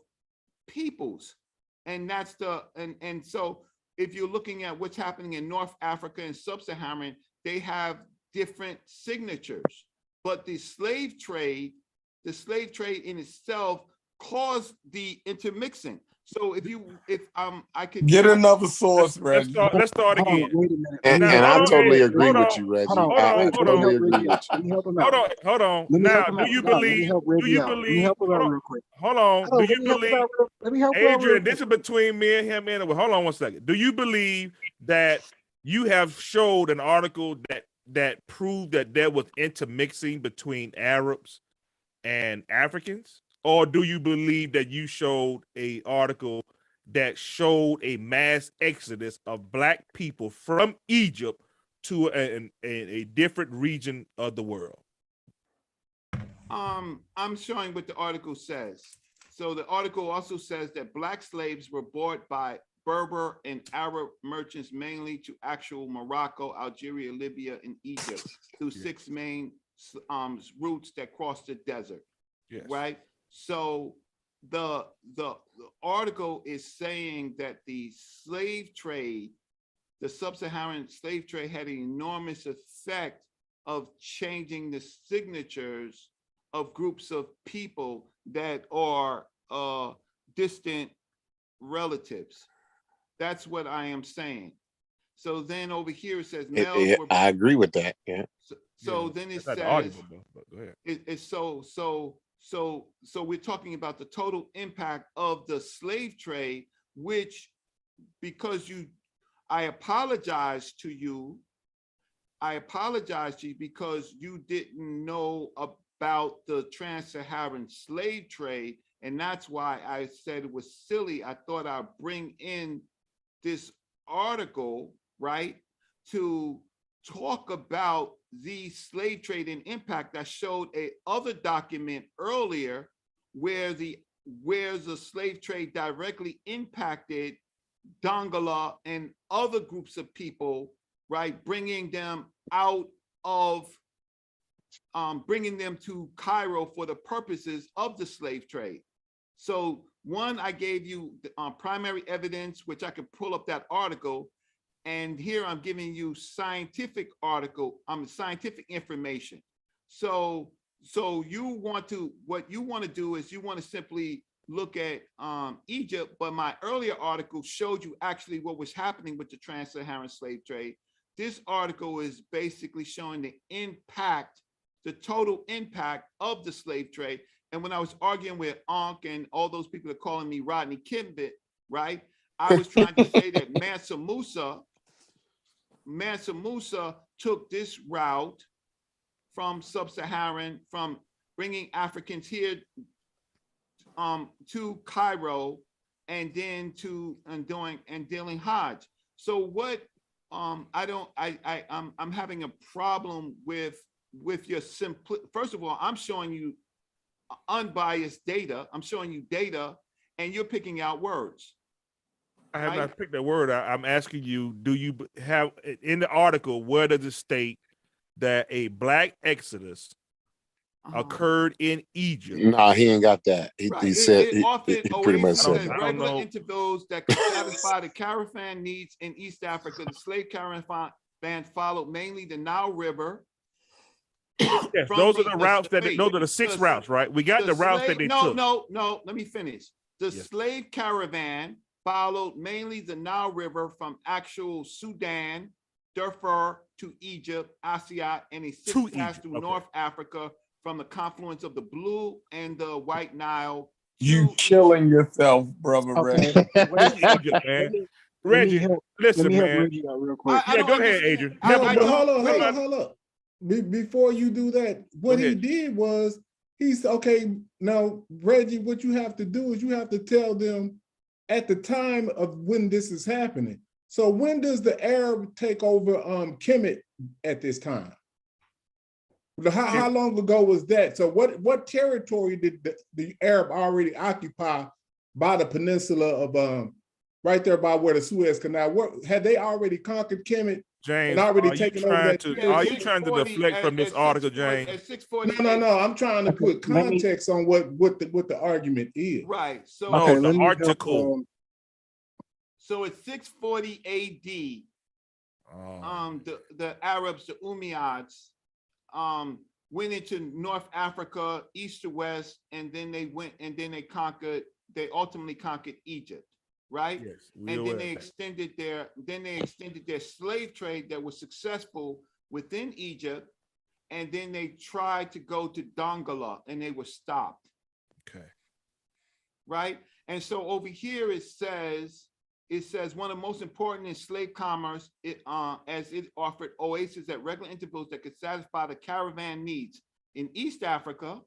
peoples, and that's and so if you're looking at what's happening in North Africa and Sub-Saharan, they have different signatures, but the slave trade in itself caused the intermixing. So if I could get another source, Reggie. Let's start again. Wait a minute. And I totally agree with you, Reggie. I totally agree with you. Let me help him out. Hold on. Let me Now, help him out. do you Let me believe? help Reggie out. Let me help him out real quick. Hold on. Do you believe? Let me help him out real Adrian, quick. this is between me and him. Anyway, hold on one second. Do you believe that you have showed an article that proved that there was intermixing between Arabs and Africans? Or do you believe that you showed an article that showed a mass exodus of Black people from Egypt to a different region of the world? I'm showing what the article says. So the article also says that Black slaves were bought by Berber and Arab merchants mainly to actual Morocco, Algeria, Libya, and Egypt through 6 main routes that cross the desert. Yes. Right. So the article is saying that the slave trade, the sub-Saharan slave trade, had an enormous effect of changing the signatures of groups of people that are distant relatives. That's what I am saying. So then over here it says males were. I agree with that. Yeah. So then it says. Go ahead. It's so we're talking about the total impact of the slave trade, which, because I apologize to you because you didn't know about the trans-Saharan slave trade, and that's why I said it was silly. I thought I'd bring in this article, right, to talk about the slave trade and impact. I showed a other document earlier where the slave trade directly impacted Dongala and other groups of people, right, bringing them out of bringing them to Cairo for the purposes of the slave trade. So one, I gave you primary evidence, which I could pull up that article. And here I'm giving you scientific scientific information. So you want to, what you want to do is you want to simply look at Egypt, but my earlier article showed you actually what was happening with the trans-Saharan slave trade. This article is basically showing the impact, the total impact of the slave trade. And when I was arguing with Ankh and all those people that are calling me Rodney Kimbit, right? I was trying to say that Mansa Musa took this route from sub-Saharan, from bringing Africans here to Cairo, and then dealing Hajj. So what I'm having a problem with your first of all, I'm showing you unbiased data. I'm showing you data, and you're picking out words. I have not picked that word. I'm asking you, do you have in the article, where does it state that a black exodus occurred in Egypt? Nah, he ain't got that. He said he pretty much said at regular intervals that could satisfy the caravan needs in East Africa. The slave caravan followed mainly the Nile River. Yes, those are the routes those are the 6 routes, right? We got the routes that they took. No, let me finish. The slave caravan followed mainly the Nile River from actual Sudan, Darfur to Egypt, Asia, and a 6 pass through North Africa from the confluence of the Blue and the White Nile. You killing yourself, brother Reggie. Reggie, listen, let me help man. Reggie out real quick. Yeah, go ahead, Adrian. Hold up. Before you do that, what he did was, he's okay. Now, Reggie, what you have to do is you have to tell them at the time of when this is happening. So when does the Arab take over Kemet at this time? How long ago was that? So what territory did the Arab already occupy by the peninsula of right there by where the Suez Canal? Had they already conquered Kemet? James, and already taken over that? Are you trying to deflect from this article, James? No. I'm trying to put context on what the argument is. Right. So the article. So at 640 AD, the Arabs, the Umayyads, went into North Africa, east to west, and then they ultimately conquered Egypt, right? Yes. And then they extended their slave trade that was successful within Egypt, and then they tried to go to Dongola and they were stopped. Okay. Right? And so over here it says one of the most important in slave commerce, as it offered oases at regular intervals that could satisfy the caravan needs. In East Africa,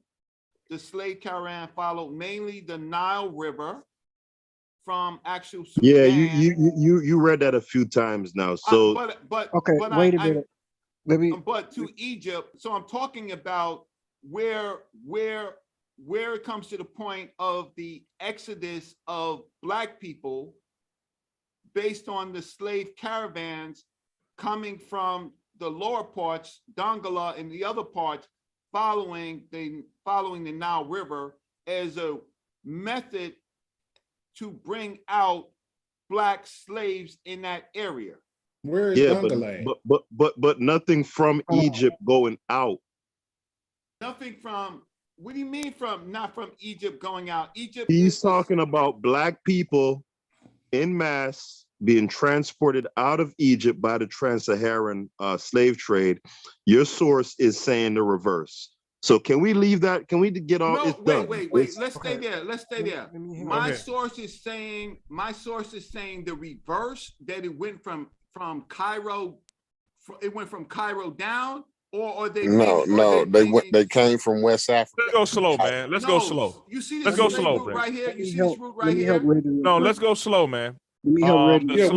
the slave caravan followed mainly the Nile River from actual Sudan. Yeah, you read that a few times now. So but wait a minute. But to Egypt, so I'm talking about where it comes to the point of the exodus of Black people based on the slave caravans coming from the lower parts, Dongola and the other parts, following the Nile River as a method to bring out Black slaves in that area. Where is Dongola? But nothing from Egypt going out. Nothing from, what do you mean not from Egypt going out? Egypt. He's talking about Black people en masse being transported out of Egypt by the trans-Saharan slave trade. Your source is saying the reverse. So can we leave that? Can we get on? No, wait. Let's stay there. My source is saying the reverse, that it went from Cairo. It went from Cairo down, or they they came from West Africa. Let's go slow, man. Go slow. You see this route right here? You see this route right here? No, let's go slow, man. Let me help Reggie.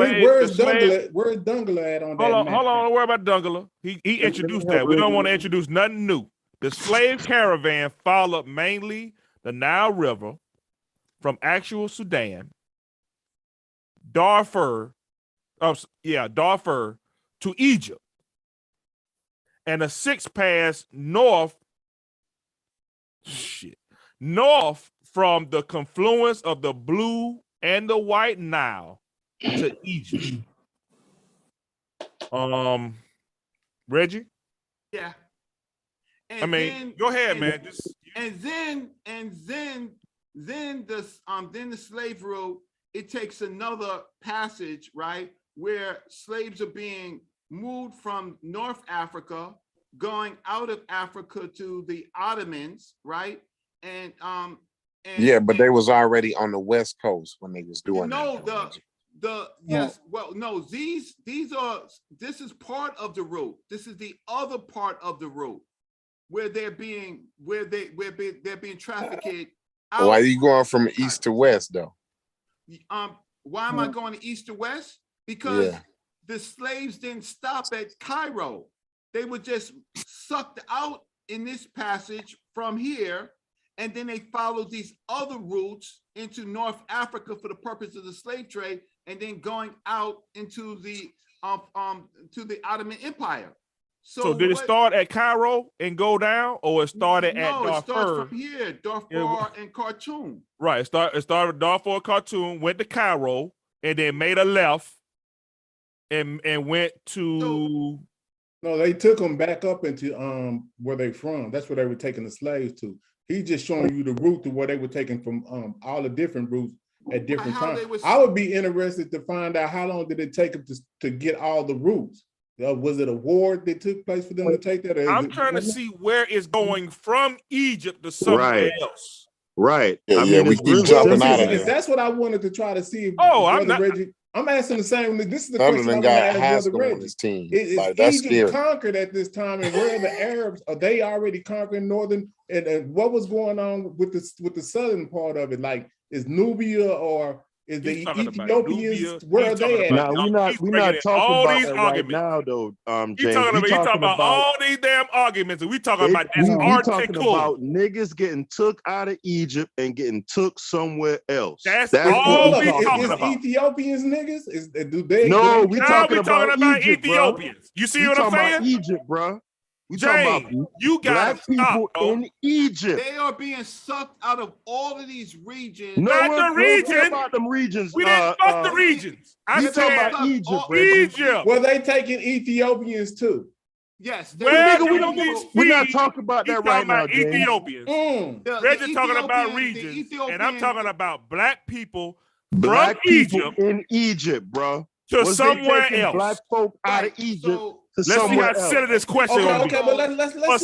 Where's Dongola at on that? Hold on, don't worry about Dongola. He introduced that. We don't want to introduce nothing new. The slave caravan followed mainly the Nile River from actual Sudan, Darfur to Egypt. and the sixth passed north from the confluence of the Blue and the White Nile to Egypt. Reggie? Yeah. I mean, go ahead, man. Then the slave route, it takes another passage, right, where slaves are being moved from North Africa, going out of Africa to the Ottomans, right? And yeah, but they was already on the West Coast when they was doing yes, well, no, this is part of the route. This is the other part of the route where they're being trafficked out. Why are you going from east to west though? Why am I going to east to west? Because the slaves didn't stop at Cairo. They were just sucked out in this passage from here, and then they followed these other routes into North Africa for the purpose of the slave trade, and then going out into the to the Ottoman Empire. So did it start at Cairo and go down, or it started at Darfur? No, it starts from here, Darfur and Khartoum. Right. It started Darfur, Khartoum, went to Cairo, and then made a left and went to. No, they took them back up into where they from. That's where they were taking the slaves to. He's just showing you the route to where they were taking from all the different routes at different times. I would be interested to find out how long did it take them to get all the routes. Was it a war that took place for them to take that? I'm trying to see where it's going from Egypt to somewhere else. Right. Yeah, we keep jumping out of it. That's what I wanted to try to see. I'm not. Reggie, I'm asking the same. This is the Thunder question I'm got going to ask Brother Reggie. on his team. Is like, that's Egypt scary. conquered at this time, and where are the Arabs? Are they already conquering northern? And what was going on with the southern part of it? Like, is Nubia or is the Ethiopians? Where are they at? No, we're not talking about that right now, though. James, He's talking about all these damn arguments, and we talking about this article. article. Talking about niggas getting took out of Egypt and getting took somewhere else. That's all we talking is about. Ethiopians niggas? Do they? No, we talking about Egypt, Ethiopians. Bro. You see what I'm saying? About Egypt, bro. We James, talking about you got black people in Egypt. They are being sucked out of all of these regions. No, not the region. About them regions. We didn't fuck the regions. I said about Egypt. Egypt. Were they taking Ethiopians too? Yes. We're not talking about that right now, James. Ethiopians. Reggie talking about regions, and I'm talking about black people from Egypt in Egypt, bro. To somewhere else. Black folk out of Egypt. Let's see how silly this question will be. But let's for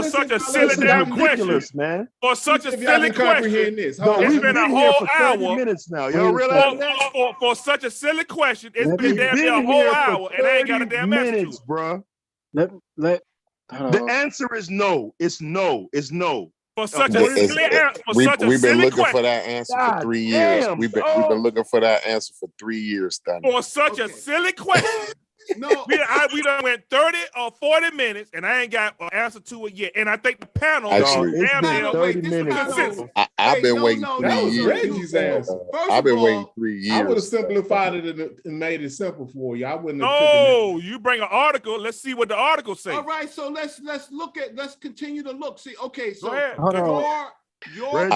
such a silly damn question, man. For such a silly question, it's been a whole hour. Minutes now. Y'all realize that? For such a silly question, it's been damn near a whole hour, and I ain't got a damn answer to it. Bro. The answer is no. It's no. It's no. For such a silly answer, we've been looking for that answer for 3 years. We've been looking for that answer for 3 years, Thunder. For such a silly question. No, we done went 30 or 40 minutes, and I ain't got an answer to it yet. And I think the panel, actually, damn near 30 minutes. I've been waiting 3 years. Reggie's answer. I've been waiting 3 years. I would have simplified it and made it simple for you. I wouldn't have. No, you bring an article. Let's see what the article says. All right, so let's continue to look. See, okay, so I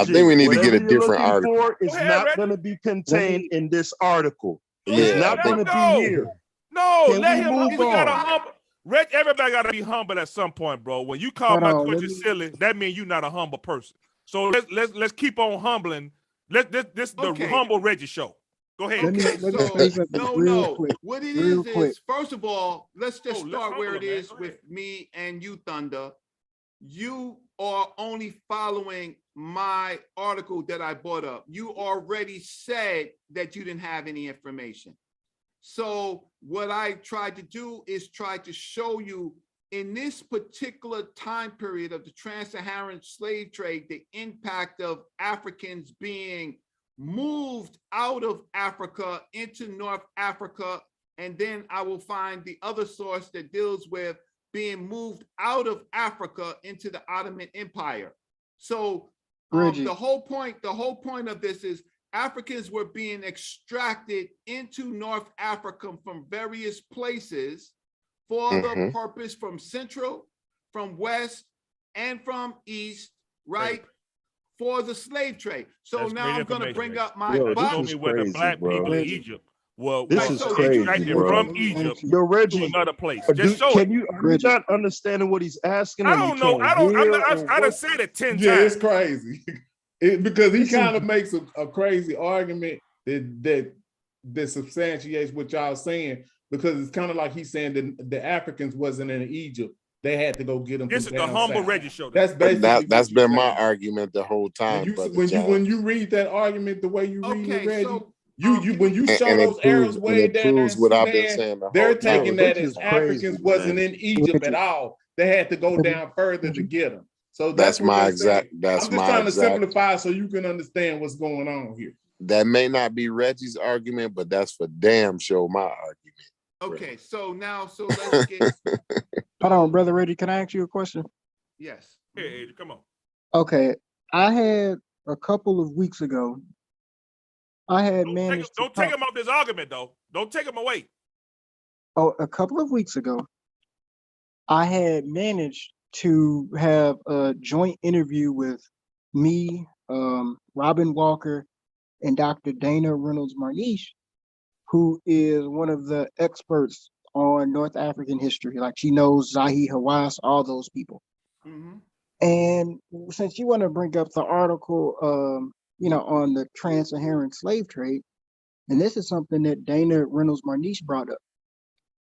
think we need to get a different article. It's not going to be contained in this article. It's not going to be here. No, let him. We gotta humble. Everybody gotta be humble at some point, bro. When you call my question silly, that means you're not a humble person. So let's keep on humbling. This the humble Reggie show. Go ahead. What it is first of all, let's just start where it is with me and you, Thunder. You are only following my article that I brought up. You already said that you didn't have any information. So what I tried to do is try to show you in this particular time period of the trans-Saharan slave trade, the impact of Africans being moved out of Africa into North Africa. And then I will find the other source that deals with being moved out of Africa into the Ottoman Empire. So the whole point of this is Africans were being extracted into North Africa from various places for the purpose from Central, from West, and from East, right? For the slave trade. So That's now great I'm going to information, bring up my Yo, but. show me where the black people in Egypt were This is crazy, extracted bro. from Egypt Yo, Reggie, to another place. Just show can it. you are you not understanding what he's asking? I Or you don't know. can't I don't. I'm hear, not, or I done what? said it 10 Yeah, times. it's crazy. Because he kind of makes a crazy argument that substantiates what y'all saying, because it's kind of like he's saying that the Africans wasn't in Egypt. They had to go get them. This is from the down humble south. Reggie show. That's basically That's what you're been my saying. argument the whole time. When you read that argument the way you read it, Reggie, so when you show and those arrows way down there in what I've been Sudan, saying the they're whole taking time. that as Africans wasn't in Egypt at all. They had to go down further to get them. So that's what my they're exact. saying. That's I'm just my trying to exact. simplify so you can understand what's going on here. That may not be Reggie's argument, but that's for damn sure my argument. Okay, so now, so let's get. Hold on, brother Reggie. Can I ask you a question? Yes. Hey, Age, come on. Okay, I had a couple of weeks ago. I had managed. Don't take him off this argument, though. Don't take him away. Oh, a couple of weeks ago, I had managed to have a joint interview with me, Robin Walker, and Dr. Dana Reynolds Marniche, who is one of the experts on North African history. Like, she knows Zahi Hawass, all those people. And since you want to bring up the article, on the trans-Saharan slave trade, and this is something that Dana Reynolds Marniche brought up.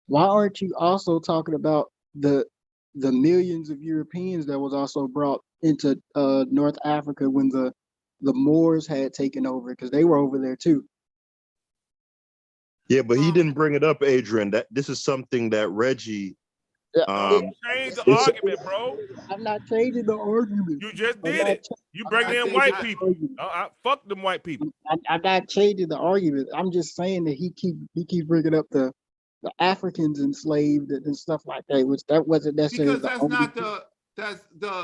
Why aren't you also talking about the millions of Europeans that was also brought into North Africa when the Moors had taken over, because they were over there too? Yeah, but he didn't bring it up, Adrian. That this is something that Reggie. Change the argument, bro. I'm not changing the argument. You just did it. You bring in white people. Fuck them white people. I'm not changing the argument. I'm just saying that he keep bringing up the Africans enslaved and stuff like that, which that wasn't necessarily Because that's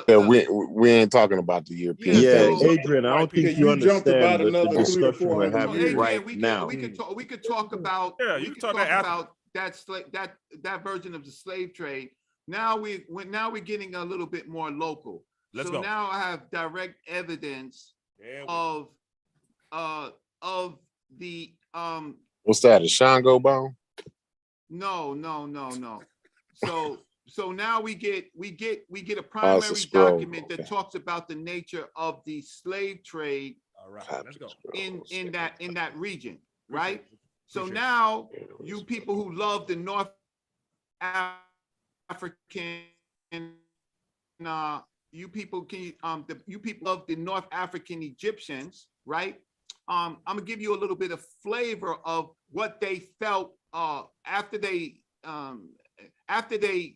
Yeah, we ain't talking about the Europeans. Yeah, Adrian, I don't think you understand the discussion we're having Adrian, right we now. could talk about that version of the slave trade. Now we're getting a little bit more local. Let's go. Now I have direct evidence of the What's that? A Shango bone? No. So now we get a primary scroll. document that talks about the nature of the slave trade. All right, let's go. In that region, right? So now you people who love the North African, you people love the North African Egyptians, right? I'm gonna give you a little bit of flavor of what they felt after they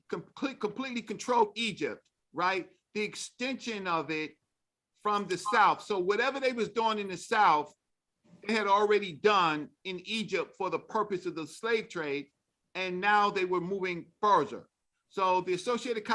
completely controlled Egypt, right? The extension of it from the south. So whatever they was doing in the south, they had already done in Egypt for the purpose of the slave trade, and now they were moving further. So the Associated